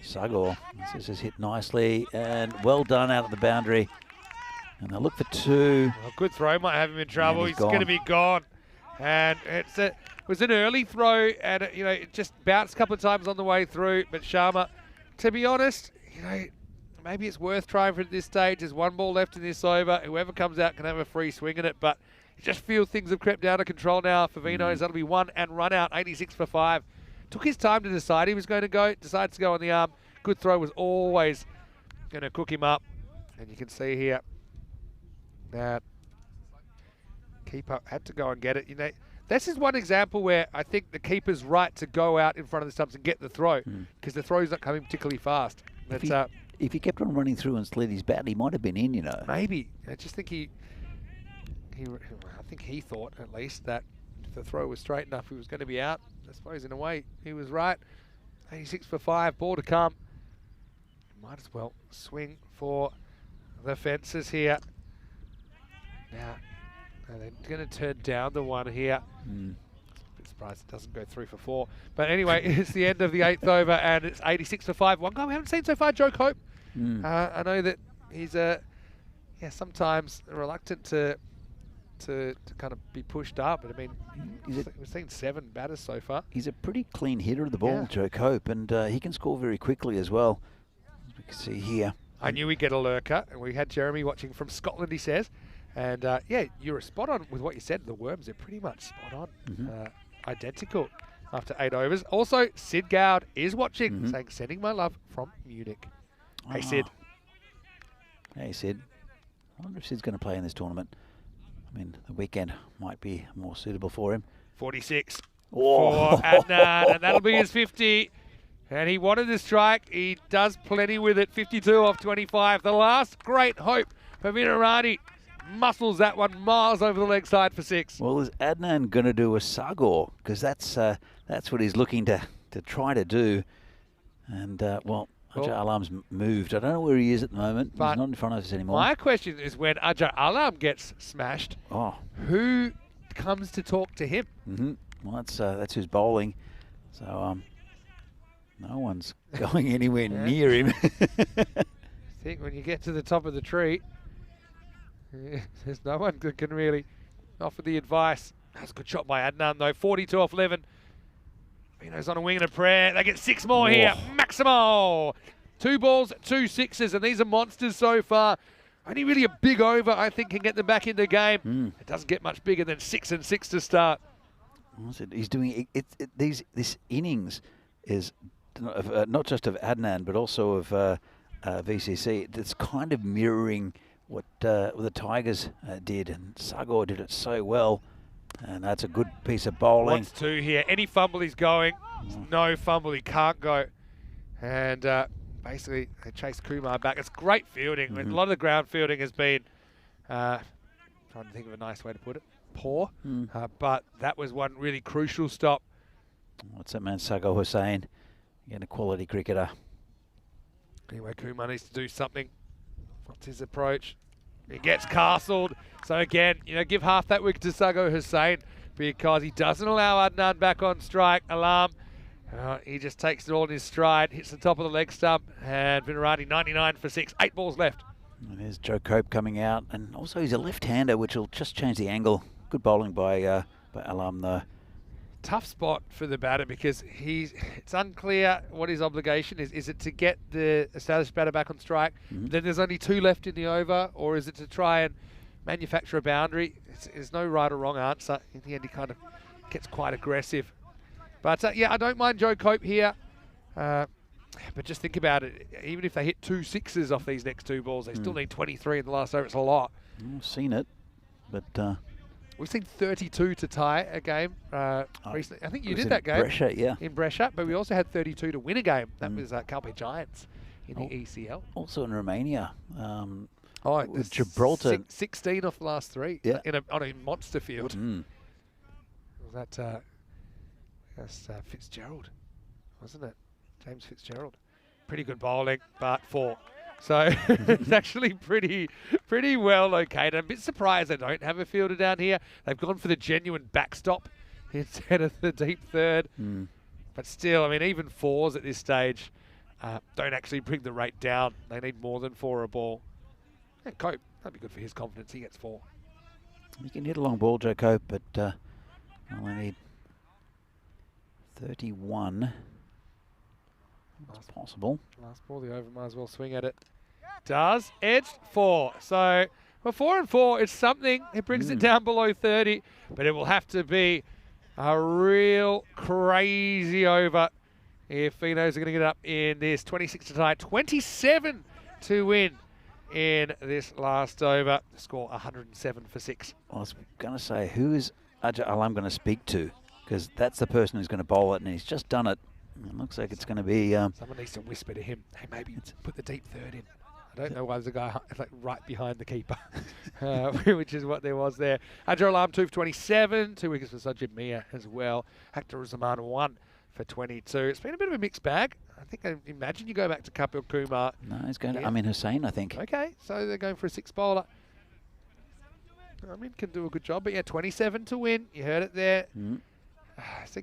Sagor. This is hit nicely and well done out of the boundary. And they'll look for 2. Well, good throw, might have him in trouble. He's He's going to be gone. And it was an early throw, and it just bounced a couple of times on the way through. But Sharma, to be honest, maybe it's worth trying for it at this stage. There's 1 ball left in this over. Whoever comes out can have a free swing at it. But you just feel things have crept out of control now for Vinos. That'll be 1 and run out, 86 for 5. Took his time to decide he was going to go. Decided to go on the arm. Good throw was always going to cook him up. And you can see here that keeper had to go and get it. This is one example where I think the keeper's right to go out in front of the stumps and get the throw, because the throw's not coming particularly fast. But, if he kept on running through and slid his bat, he might have been in, Maybe. I just think I think he thought, at least, that if the throw was straight enough, he was going to be out. I suppose in a way he was right. 86 for 5, ball to come. Might as well swing for the fences here. Now, they're going to turn down the 1 here. A bit surprised it doesn't go through for 4. But anyway, it's the end of the 8th over, and it's 86 for 5. One guy we haven't seen so far, Joe Cope. I know that he's sometimes reluctant to kind of be pushed up, but I mean, we've seen 7 batters so far. He's a pretty clean hitter of the ball, Joe Cope, and he can score very quickly as well, as we can see here. I knew we'd get a lurker, and we had Jeremy watching from Scotland, he says. And you were spot on with what you said. The worms are pretty much spot on. Identical after 8 overs. Also, Sid Gowd is watching, saying, sending my love from Munich. Hey, Sid. Hey, Sid. I wonder if Sid's going to play in this tournament. I mean, the weekend might be more suitable for him. 46 for Adnan, and that'll be his 50. And he wanted to strike. He does plenty with it. 52 off 25. The last great hope for Vinohrady. Muscles that one miles over the leg side for 6. Well, is Adnan going to do a Sagor? Because that's what he's looking to try to do. And, Ajay Alam's moved. I don't know where he is at the moment. He's not in front of us anymore. My question is, when Ajay Alam gets smashed, who comes to talk to him? Well, that's who's bowling. So no one's going anywhere near him. I think when you get to the top of the tree, there's no one that can really offer the advice. That's a good shot by Adnan, though. 42 off 11. Vino's on a wing and a prayer. They get 6 more here. Maximo. 2 balls, 2 sixes, and these are monsters so far. Only really a big over, I think, can get them back in the game. It doesn't get much bigger than 6 and 6 to start. He's doing this innings is not just of Adnan, but also of VCC. It's kind of mirroring what the Tigers did, and Sagor did it so well, and that's a good piece of bowling. Wants 2 here. Any fumble he's going. No fumble, he can't go. And basically, they chase Kumar back. It's great fielding. A lot of the ground fielding has been, trying to think of a nice way to put it, poor. But that was one really crucial stop. What's that man Sagor Hussain? Again, a quality cricketer. Anyway, Kumar needs to do something. What's his approach? He gets castled. So again, give half that wicket to Sagor Hussain, because he doesn't allow Adnan back on strike. Alam, he just takes it all in his stride, hits the top of the leg stump, and Vinohrady 99 for 6. 8 balls left. And there's Joe Cope coming out, and also he's a left-hander, which will just change the angle. Good bowling by Alam, though. Tough spot for the batter, because it's unclear what his obligation is. Is it to get the established batter back on strike? Then there's only 2 left in the over, or is it to try and manufacture a boundary? There's no right or wrong answer. In the end, he kind of gets quite aggressive. But I don't mind Joe Cope here. But just think about it. Even if they hit 2 sixes off these next 2 balls, they still need 23 in the last over. It's a lot. I've seen it, but... We've seen 32 to tie a game recently. I think you did that game. In Brescia, but we also had 32 to win a game. That was Calpe Giants in the ECL. Also in Romania. With Gibraltar. 16 off the last 3 on a monster field. That's Fitzgerald, wasn't it? James Fitzgerald. Pretty good bowling, but 4. So it's actually pretty well located. I'm a bit surprised they don't have a fielder down here. They've gone for the genuine backstop instead of the deep third. But still, I mean, even 4s at this stage don't actually bring the rate down. They need more than 4 a ball. And Cope, that'd be good for his confidence. He gets 4. You can hit a long ball, Joe Cope, but only need 31. That's possible. Last ball, the over might as well swing at it. Does. Edged 4. So for 4 and 4, it's something. It brings it down below 30, but it will have to be a real crazy over if Vinos are going to get up in this. 26 to tie, 27 to win in this last over. The score 107 for 6. I was going to say, who is Ajay Alam going to speak to? Because that's the person who's going to bowl it, and he's just done it. It looks like it's going to be... Someone needs to whisper to him, hey, maybe put the deep third in. I don't know why there's a guy like right behind the keeper, which is what there was there. Ajay Alam 2 for 27, 2 wickets for Sajid Mia as well. Hector Zaman 1 for 22. It's been a bit of a mixed bag. I imagine you go back to Kapil Kumar. No, he's going to Amin Hussain, I think. Okay, so they're going for a 6 bowler. Amin can do a good job, but yeah, 27 to win. You heard it there. So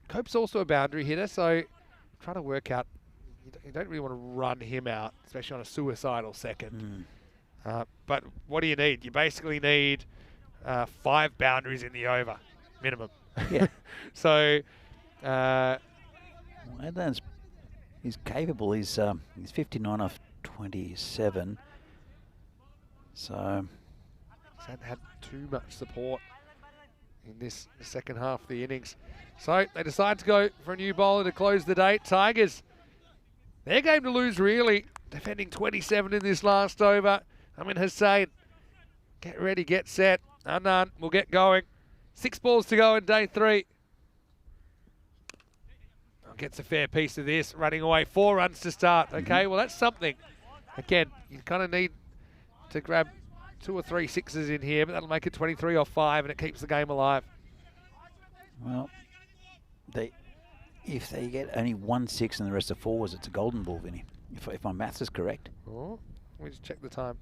Cope's also a boundary hitter, so trying to work out, you don't really want to run him out, especially on a suicidal second. But what do you need? You basically need 5 boundaries in the over, minimum. Yeah. So... Adnan's, he's capable. He's 59 off 27. So... He's hadn't had too much support in this second half of the innings. So they decide to go for a new bowler to close the day. Tigers, their game to lose really. Defending 27 in this last over. Amin Hussain, get ready, get set. Adnan will get going. 6 balls to go in day 3. Gets a fair piece of this, running away. 4 runs to start. Okay, well that's something. Again, you kind of need to grab 2 or 3 sixes in here, but that'll make it 23 off 5, and it keeps the game alive. Well, if they get only 1 6 and the rest are 4s, it's a golden ball, Vinny. If my maths is correct. Oh, let me just check the time.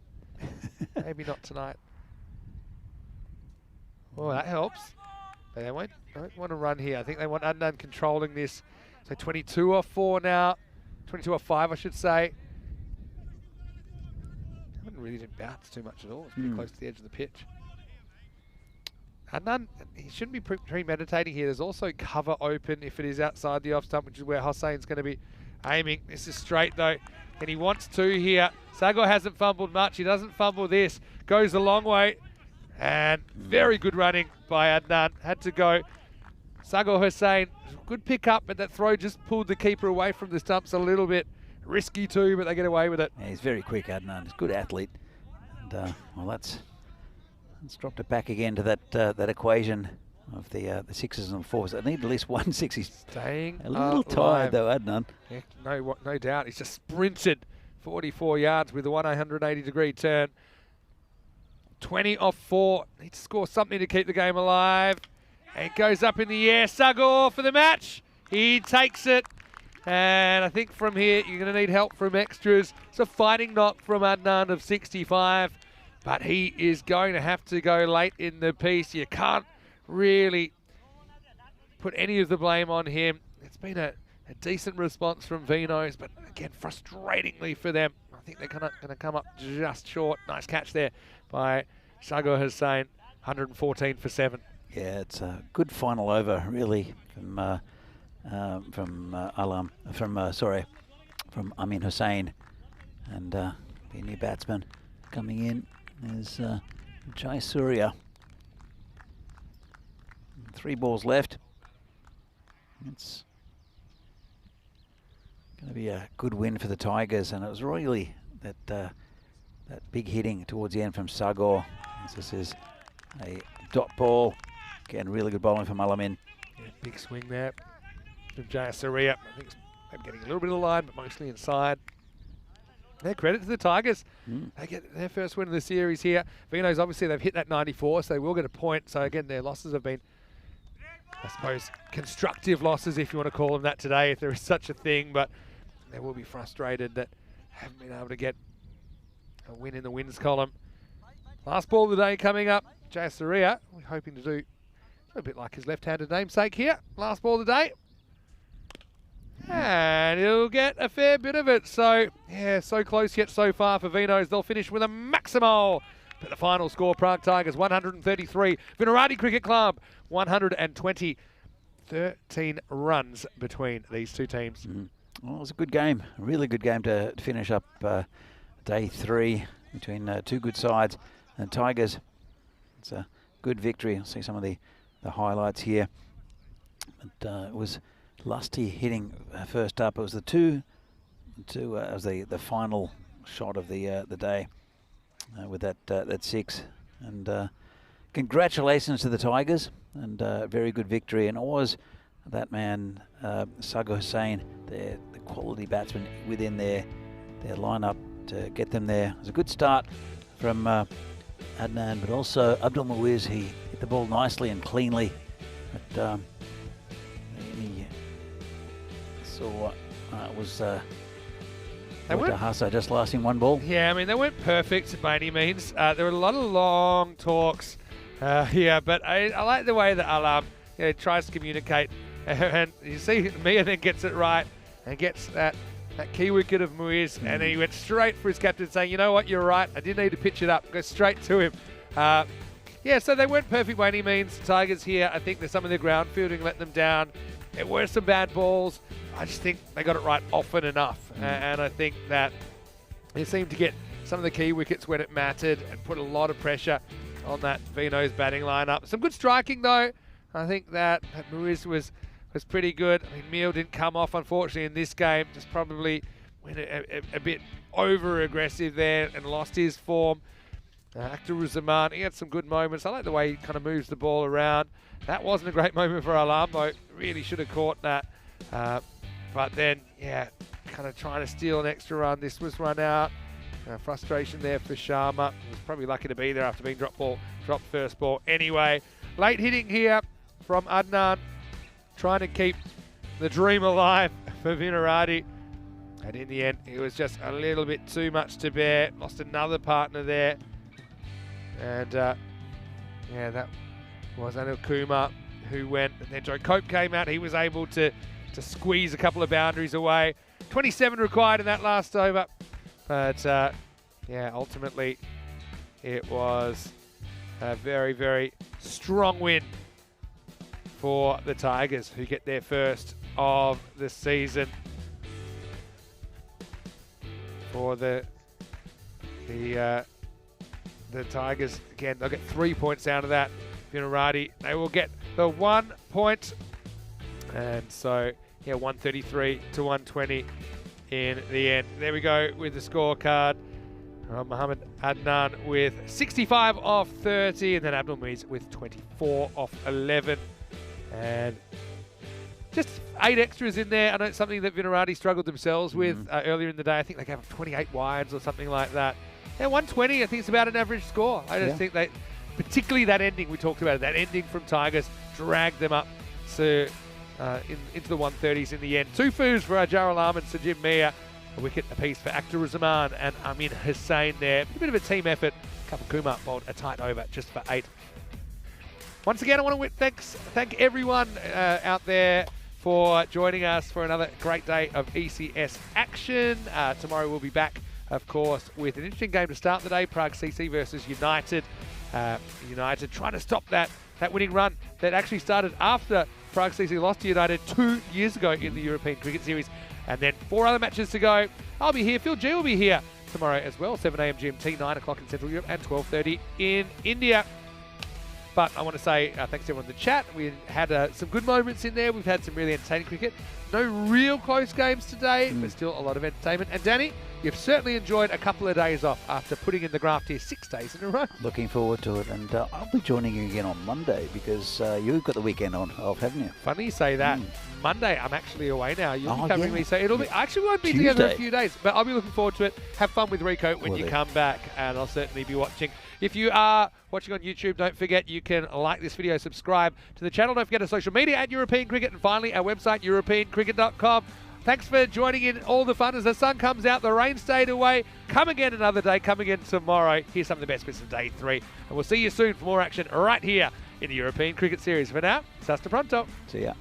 Maybe not tonight. Well, that helps. But they don't want to run here. I think they want Adnan controlling this. So 22 off 4 now. 22 off 5, I should say. Really didn't bounce too much at all. It's pretty close to the edge of the pitch. Adnan, he shouldn't be premeditating here. There's also cover open if it is outside the off stump, which is where Hussein's going to be aiming. This is straight though, and he wants 2 here. Sagor hasn't fumbled much. He doesn't fumble this. Goes a long way, and very good running by Adnan. Had to go. Sagor Hussain, good pick up, but that throw just pulled the keeper away from the stumps a little bit. Risky too, but they get away with it. Yeah, he's very quick, Adnan. He's a good athlete. And, well, let's dropped it back again to that equation of the 6s and 4s. I need at least 1 6. He's staying a little tired though, Adnan. Yeah, no doubt. He's just sprinted 44 yards with a 180-degree turn. 20 off 4. Needs to score something to keep the game alive. And it goes up in the air. Sagor for the match. He takes it. And I think from here, you're going to need help from extras. It's a fighting knock from Adnan of 65. But he is going to have to go late in the piece. You can't really put any of the blame on him. It's been a decent response from Vinos, but again, frustratingly for them. I think they're going to come up just short. Nice catch there by Sagor Hussain, 114 for 7. Yeah, it's a good final over, really, from Amin Hussain, and the new batsman coming in is Jai Surya. 3 balls left. It's going to be a good win for the Tigers, and it was really that big hitting towards the end from Sagor. This is a dot ball. Again, really good bowling from Alamin. Yeah, big swing there from Jai Surya. I think it's getting a little bit of line, but mostly inside. Their credit to the Tigers. They get their first win of the series here. Vinos, obviously, they've hit that 94, so they will get a point. So, again, their losses have been I suppose, constructive losses, if you want to call them that today, if there is such a thing, but they will be frustrated that haven't been able to get a win in the wins column. Last ball of the day coming up. Jay Saria, we're hoping to do a bit like his left-handed namesake here. Last ball of the day. And he'll get a fair bit of it. So, yeah, so close yet so far for Vinos. They'll finish with a maximal. But the final score, Prague Tigers 133. Vinohrady Cricket Club 120. 13 runs between these two teams. Well, it was a good game. A really good game to finish up day 3 between two good sides. And Tigers, it's a good victory. I'll see some of the highlights here. But it was lusty hitting first up. It was the the final shot of the day with that 6. And congratulations to the Tigers, and very good victory. And it was that man Sagar Hussain, the quality batsman within their lineup to get them there. It was a good start from Adnan, but also Abdul Muiz. He hit the ball nicely and cleanly. But he saw it was Hassa just lasting one ball. Yeah, I mean, they weren't perfect by any means. There were a lot of long talks here, but I like the way that Alam tries to communicate. And you see Mia then gets it right and gets that key wicket of Muiz, and then he went straight for his captain saying, you know what, you're right, I didn't need to pitch it up, go straight to him. Yeah, so they weren't perfect by any means. Tigers here, I think there's some of their ground fielding let them down. There were some bad balls. I just think they got it right often enough. And I think that they seemed to get some of the key wickets when it mattered and put a lot of pressure on that Vino's batting lineup. Some good striking though. I think that Muiz was pretty good. I mean, Meal didn't come off, unfortunately, in this game. Just probably went a bit over-aggressive there and lost his form. Akhtar Zaman, he had some good moments. I like the way he kind of moves the ball around. That wasn't a great moment for Alam, though. Really should have caught that. But then, yeah, kind of trying to steal an extra run. This was run out. Frustration there for Sharma. He was probably lucky to be there after being dropped first ball. Anyway, late hitting here from Adnan, trying to keep the dream alive for Vinohrady. And in the end, it was just a little bit too much to bear. Lost another partner there. And yeah, that was Anil Kumar who went. And then Joe Cope came out. He was able to squeeze a couple of boundaries away. 27 required in that last over. But yeah, ultimately, it was a very, very strong win for the Tigers, who get their first of the season. For the Tigers, again, they'll get 3 points out of that. Vinohrady, they will get the 1 point. And so, yeah, 133 to 120 in the end. There we go with the scorecard. Mohammed Adnan with 65 off 30, and then Abdul Muiz with 24 off 11. And just 8 extras in there. I know it's something that Vinohrady struggled themselves with earlier in the day. I think they gave up 28 wides or something like that. Yeah, 120, I think it's about an average score. I just think they, particularly that ending we talked about, that ending from Tigers dragged them up to into the 130s in the end. 2 foos for Ajar Alam and Sajid Mia. A wicket apiece for Akhtar Zaman and Amin Hussain there. A bit of a team effort. Kapil Kumar bowled a tight over just for 8. Once again, I want to thank everyone out there for joining us for another great day of ECS action. Tomorrow we'll be back, of course, with an interesting game to start the day. Prague CC versus United. United trying to stop that winning run that actually started after Prague CC lost to United 2 years ago in the European Cricket Series. And then 4 other matches to go. I'll be here. Phil G will be here tomorrow as well. 7 a.m. GMT, 9 o'clock in Central Europe, and 12:30 in India. But I want to say thanks to everyone in the chat. We had some good moments in there. We've had some really entertaining cricket. No real close games today, but still a lot of entertainment. And Danny, you've certainly enjoyed a couple of days off after putting in the graft here 6 days in a row. Looking forward to it. And I'll be joining you again on Monday because you've got the weekend off, haven't you? Funny you say that. Monday, I'm actually away now. You'll be covering me. So it'll be, I actually won't be together a few days, but I'll be looking forward to it. Have fun with Rico when you come back, and I'll certainly be watching. If you are watching on YouTube, don't forget you can like this video, subscribe to the channel. Don't forget our social media at European Cricket, and finally our website, europeancricket.com. Thanks for joining in all the fun as the sun comes out, the rain stayed away. Come again another day, come again tomorrow. Here's some of the best bits of day 3. And we'll see you soon for more action right here in the European Cricket Series. For now, hasta pronto. See ya.